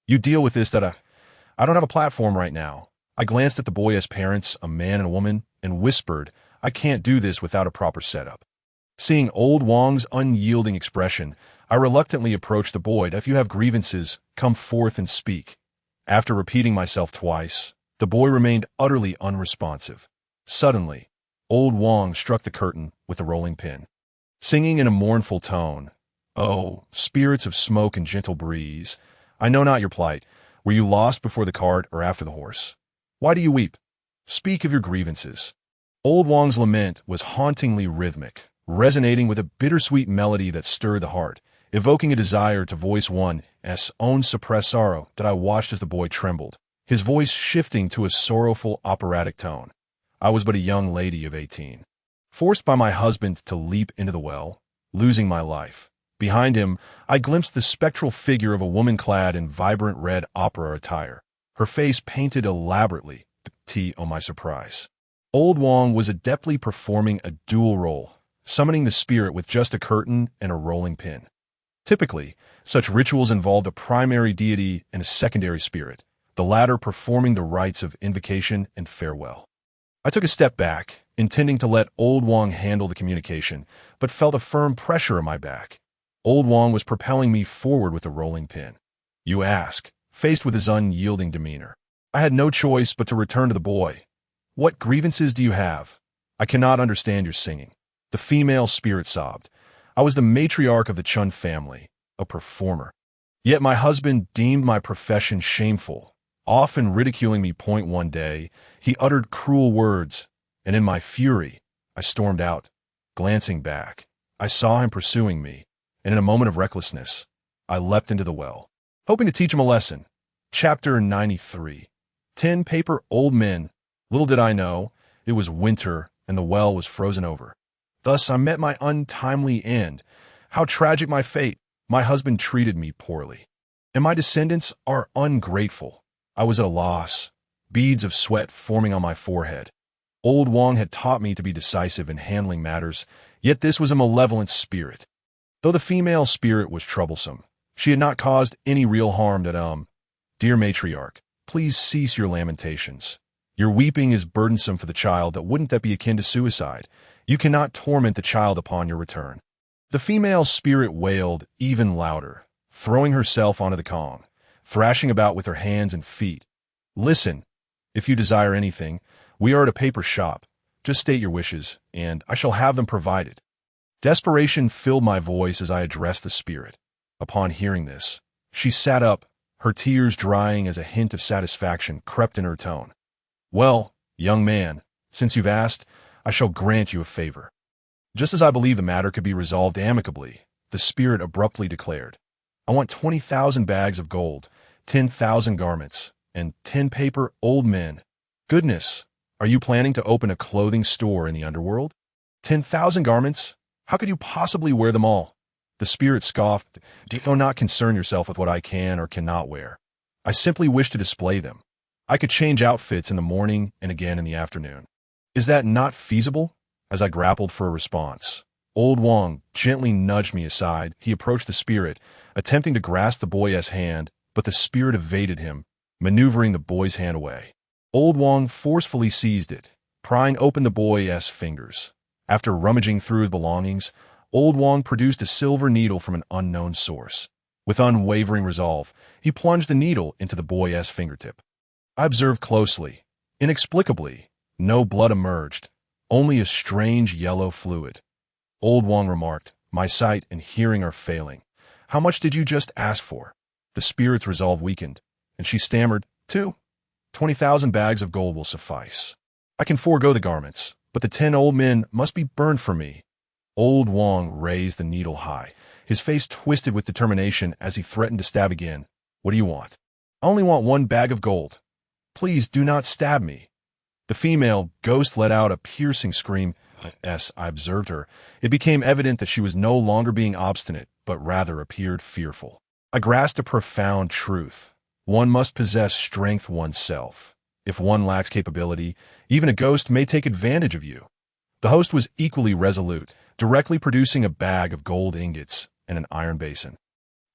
You deal with this I don't have a platform right now. I glanced at the boy as parents, a man and a woman, and whispered, I can't do this without a proper setup. Seeing Old Wong's unyielding expression, I reluctantly approached the boy. If you have grievances, come forth and speak. After repeating myself twice, the boy remained utterly unresponsive. Suddenly, Old Wong struck the curtain with a rolling pin, singing in a mournful tone, Oh, spirits of smoke and gentle breeze, I know not your plight. Were you lost before the cart or after the horse? Why do you weep? Speak of your grievances. Old Wong's lament was hauntingly rhythmic, resonating with a bittersweet melody that stirred the heart, evoking a desire to voice one's own suppressed sorrow. That I watched as the boy trembled, his voice shifting to a sorrowful operatic tone. I was but a young lady of 18, forced by my husband to leap into the well, losing my life. Behind him, I glimpsed the spectral figure of a woman clad in vibrant red opera attire, her face painted elaborately, to my surprise. Old Wong was adeptly performing a dual role, summoning the spirit with just a curtain and a rolling pin. Typically, such rituals involved a primary deity and a secondary spirit, the latter performing the rites of invocation and farewell. I took a step back, intending to let Old Wong handle the communication, but felt a firm pressure on my back. Old Wong was propelling me forward with a rolling pin. You ask, faced with his unyielding demeanor. I had no choice but to return to the boy. What grievances do you have? I cannot understand your singing. The female spirit sobbed. I was the matriarch of the Chun family, a performer. Yet my husband deemed my profession shameful, often ridiculing me. One day, he uttered cruel words, and in my fury, I stormed out. Glancing back, I saw him pursuing me, and in a moment of recklessness, I leapt into the well, hoping to teach him a lesson. Chapter 93. 10 paper old men. Little did I know, it was winter and the well was frozen over. Thus I met my untimely end. How tragic my fate! My husband treated me poorly, and my descendants are ungrateful. I was at a loss, beads of sweat forming on my forehead. Old Wong had taught me to be decisive in handling matters, yet this was a malevolent spirit. Though the female spirit was troublesome, she had not caused any real harm. Dear matriarch, please cease your lamentations. Your weeping is burdensome for the child. Wouldn't that be akin to suicide? You cannot torment the child upon your return. The female spirit wailed even louder, throwing herself onto the Kong, thrashing about with her hands and feet. Listen, if you desire anything, we are at a paper shop. Just state your wishes, and I shall have them provided. Desperation filled my voice as I addressed the spirit. Upon hearing this, she sat up, her tears drying as a hint of satisfaction crept in her tone. Well, young man, since you've asked, I shall grant you a favor. Just as I believe the matter could be resolved amicably, the spirit abruptly declared, I want 20,000 bags of gold, 10,000 garments, and tin paper old men. Goodness, are you planning to open a clothing store in the underworld? 10,000 garments? How could you possibly wear them all? The spirit scoffed. Do you not concern yourself with what I can or cannot wear? I simply wish to display them. I could change outfits in the morning and again in the afternoon. Is that not feasible? As I grappled for a response, Old Wong gently nudged me aside. He approached the spirit, attempting to grasp the boy's hand, but the spirit evaded him, maneuvering the boy's hand away. Old Wong forcefully seized it, prying open the boy's fingers. After rummaging through his belongings, Old Wong produced a silver needle from an unknown source. With unwavering resolve, he plunged the needle into the boy's fingertip. I observed closely. Inexplicably, no blood emerged, only a strange yellow fluid. Old Wong remarked, "My sight and hearing are failing. How much did you just ask for?" The spirit's resolve weakened, and she stammered, 20,000 bags of gold will suffice. I can forego the garments, but the 10 old men must be burned for me." Old Wong raised the needle high, his face twisted with determination as he threatened to stab again. "What do you want?" "I only want 1 bag of gold. Please do not stab me." The female ghost let out a piercing scream. As I observed her, it became evident that she was no longer being obstinate, but rather appeared fearful. I grasped a profound truth. One must possess strength oneself. If one lacks capability, even a ghost may take advantage of you. The host was equally resolute, directly producing a bag of gold ingots and an iron basin.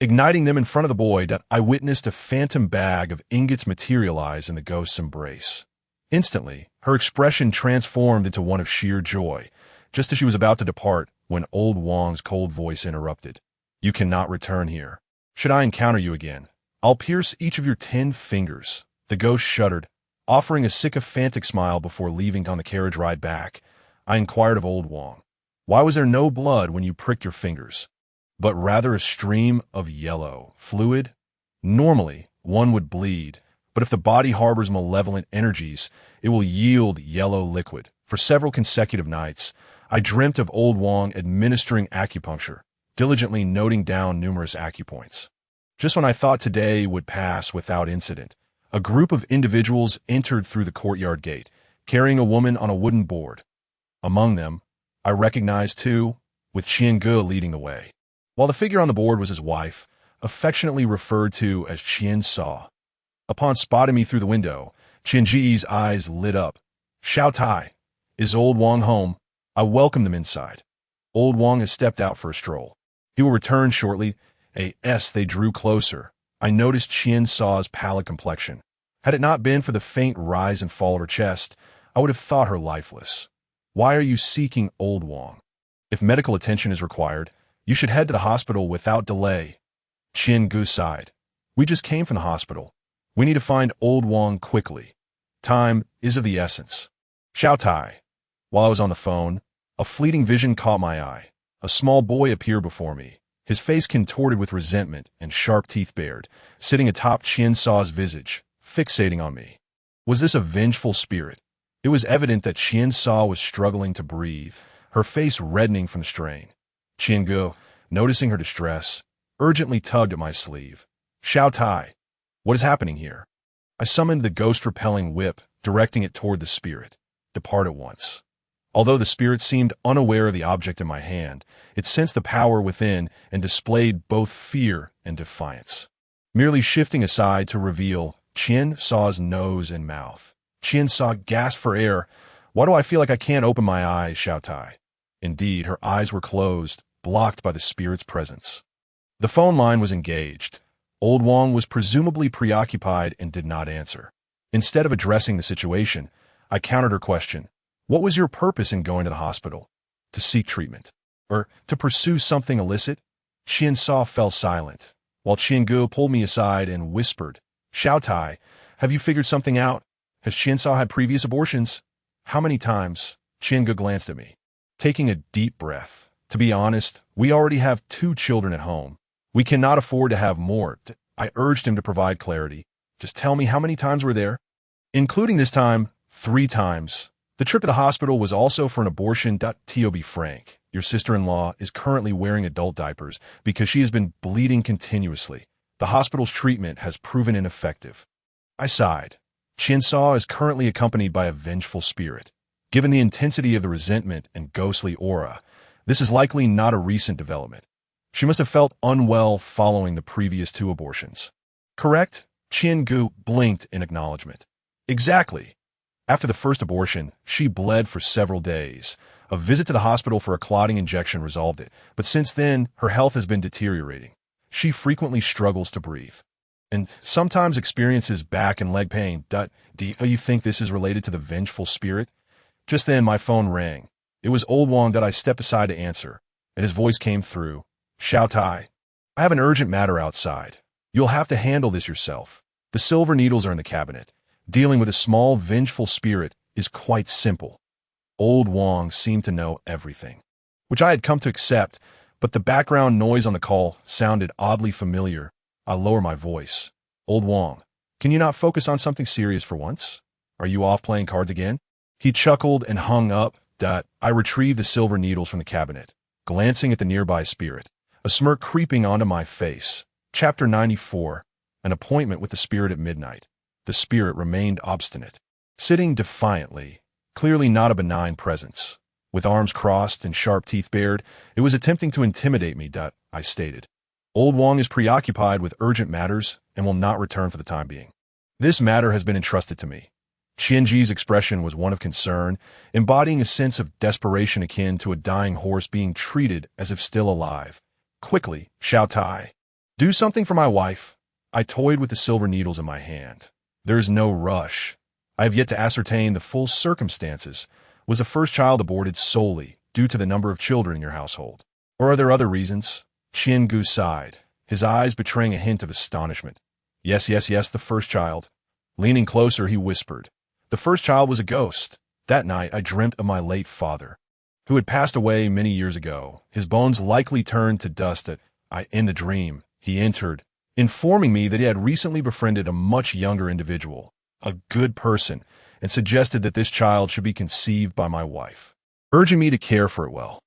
Igniting them in front of the boy, I witnessed a phantom bag of ingots materialize in the ghost's embrace. Instantly, her expression transformed into one of sheer joy, just as she was about to depart when Old Wong's cold voice interrupted. "You cannot return here. Should I encounter you again, I'll pierce each of your 10 fingers." The ghost shuddered, offering a sycophantic smile before leaving on the carriage ride back. I inquired of Old Wong, "Why was there no blood when you pricked your fingers, but rather a stream of yellow fluid? Normally, one would bleed, but if the body harbors malevolent energies, it will yield yellow liquid." For several consecutive nights, I dreamt of Old Wong administering acupuncture, diligently noting down numerous acupoints. Just when I thought today would pass without incident, a group of individuals entered through the courtyard gate, carrying a woman on a wooden board. Among them, I recognized two, with Qian-ge leading the way, while the figure on the board was his wife, affectionately referred to as Qian-sa. Upon spotting me through the window, Qian-ge's eyes lit up. "Xiao Tai, is Old Wong home?" I welcomed them inside. "Old Wong has stepped out for a stroll. He will return shortly." As they drew closer, I noticed Qian-sa's pallid complexion. Had it not been for the faint rise and fall of her chest, I would have thought her lifeless. "Why are you seeking Old Wong? If medical attention is required, you should head to the hospital without delay." Qian-ge sighed. "We just came from the hospital. We need to find Old Wong quickly. Time is of the essence." "Xiao Tai." While I was on the phone, a fleeting vision caught my eye. A small boy appeared before me, his face contorted with resentment and sharp teeth bared, sitting atop Qian-sa's visage, fixating on me. Was this a vengeful spirit? It was evident that Qian-sa was struggling to breathe, her face reddening from the strain. Qian-ge, noticing her distress, urgently tugged at my sleeve. "Xiao Tai, what is happening here?" I summoned the ghost-repelling whip, directing it toward the spirit. "Depart at once." Although the spirit seemed unaware of the object in my hand, it sensed the power within and displayed both fear and defiance. Merely shifting aside to reveal Qian-sa's nose and mouth, Qian-sa gasped for air. "Why do I feel like I can't open my eyes, Xiao Tai?" Indeed, her eyes were closed, blocked by the spirit's presence. The phone line was engaged. Old Wong was presumably preoccupied and did not answer. Instead of addressing the situation, I countered her question. "What was your purpose in going to the hospital? To seek treatment? Or to pursue something illicit?" Qian-sa fell silent, while Qian-ge pulled me aside and whispered, "Xiao Tai, have you figured something out? Has Qian-sa had previous abortions?" "How many times?" Qian-ge glanced at me, taking a deep breath. "To be honest, we already have 2 children at home. We cannot afford to have more." I urged him to provide clarity. "Just tell me how many times were there?" "Including this time, 3 times. The trip to the hospital was also for an abortion. To be frank, your sister-in-law is currently wearing adult diapers because she has been bleeding continuously. The hospital's treatment has proven ineffective." I sighed. Qian Saw is currently accompanied by a vengeful spirit. Given the intensity of the resentment and ghostly aura, this is likely not a recent development. She must have felt unwell following the previous 2 abortions. Correct? Qian Gu blinked in acknowledgement. Exactly. After the first abortion, she bled for several days. A visit to the hospital for a clotting injection resolved it, but since then, her health has been deteriorating. She frequently struggles to breathe, and sometimes experiences back and leg pain. Do you think this is related to the vengeful spirit? Just then, my phone rang. It was Old Wang that I stepped aside to answer, and his voice came through. Xiao Tai, I have an urgent matter outside. You'll have to handle this yourself. The silver needles are in the cabinet. Dealing with a small, vengeful spirit is quite simple. Old Wang seemed to know everything, which I had come to accept, but the background noise on the call sounded oddly familiar. I lower my voice. Old Wang, can you not focus on something serious for once? Are you off playing cards again? He chuckled and hung up. I retrieved the silver needles from the cabinet, glancing at the nearby spirit, a smirk creeping onto my face. Chapter 94, An Appointment with the Spirit at Midnight. The spirit remained obstinate, sitting defiantly, clearly not a benign presence. With arms crossed and sharp teeth bared, it was attempting to intimidate me. I stated. Old Wang is preoccupied with urgent matters and will not return for the time being. This matter has been entrusted to me. Qianji's expression was one of concern, embodying a sense of desperation akin to a dying horse being treated as if still alive. Quickly, Xiao Tai, do something for my wife. I toyed with the silver needles in my hand. There is no rush. I have yet to ascertain the full circumstances. Was the first child aborted solely due to the number of children in your household? Or are there other reasons? Qian Gu sighed, his eyes betraying a hint of astonishment. Yes, the first child. Leaning closer, he whispered. The first child was a ghost. That night, I dreamt of my late father, who had passed away many years ago. His bones likely turned to dust. In the dream, he entered, informing me that he had recently befriended a much younger individual, a good person, and suggested that this child should be conceived by my wife, urging me to care for it well.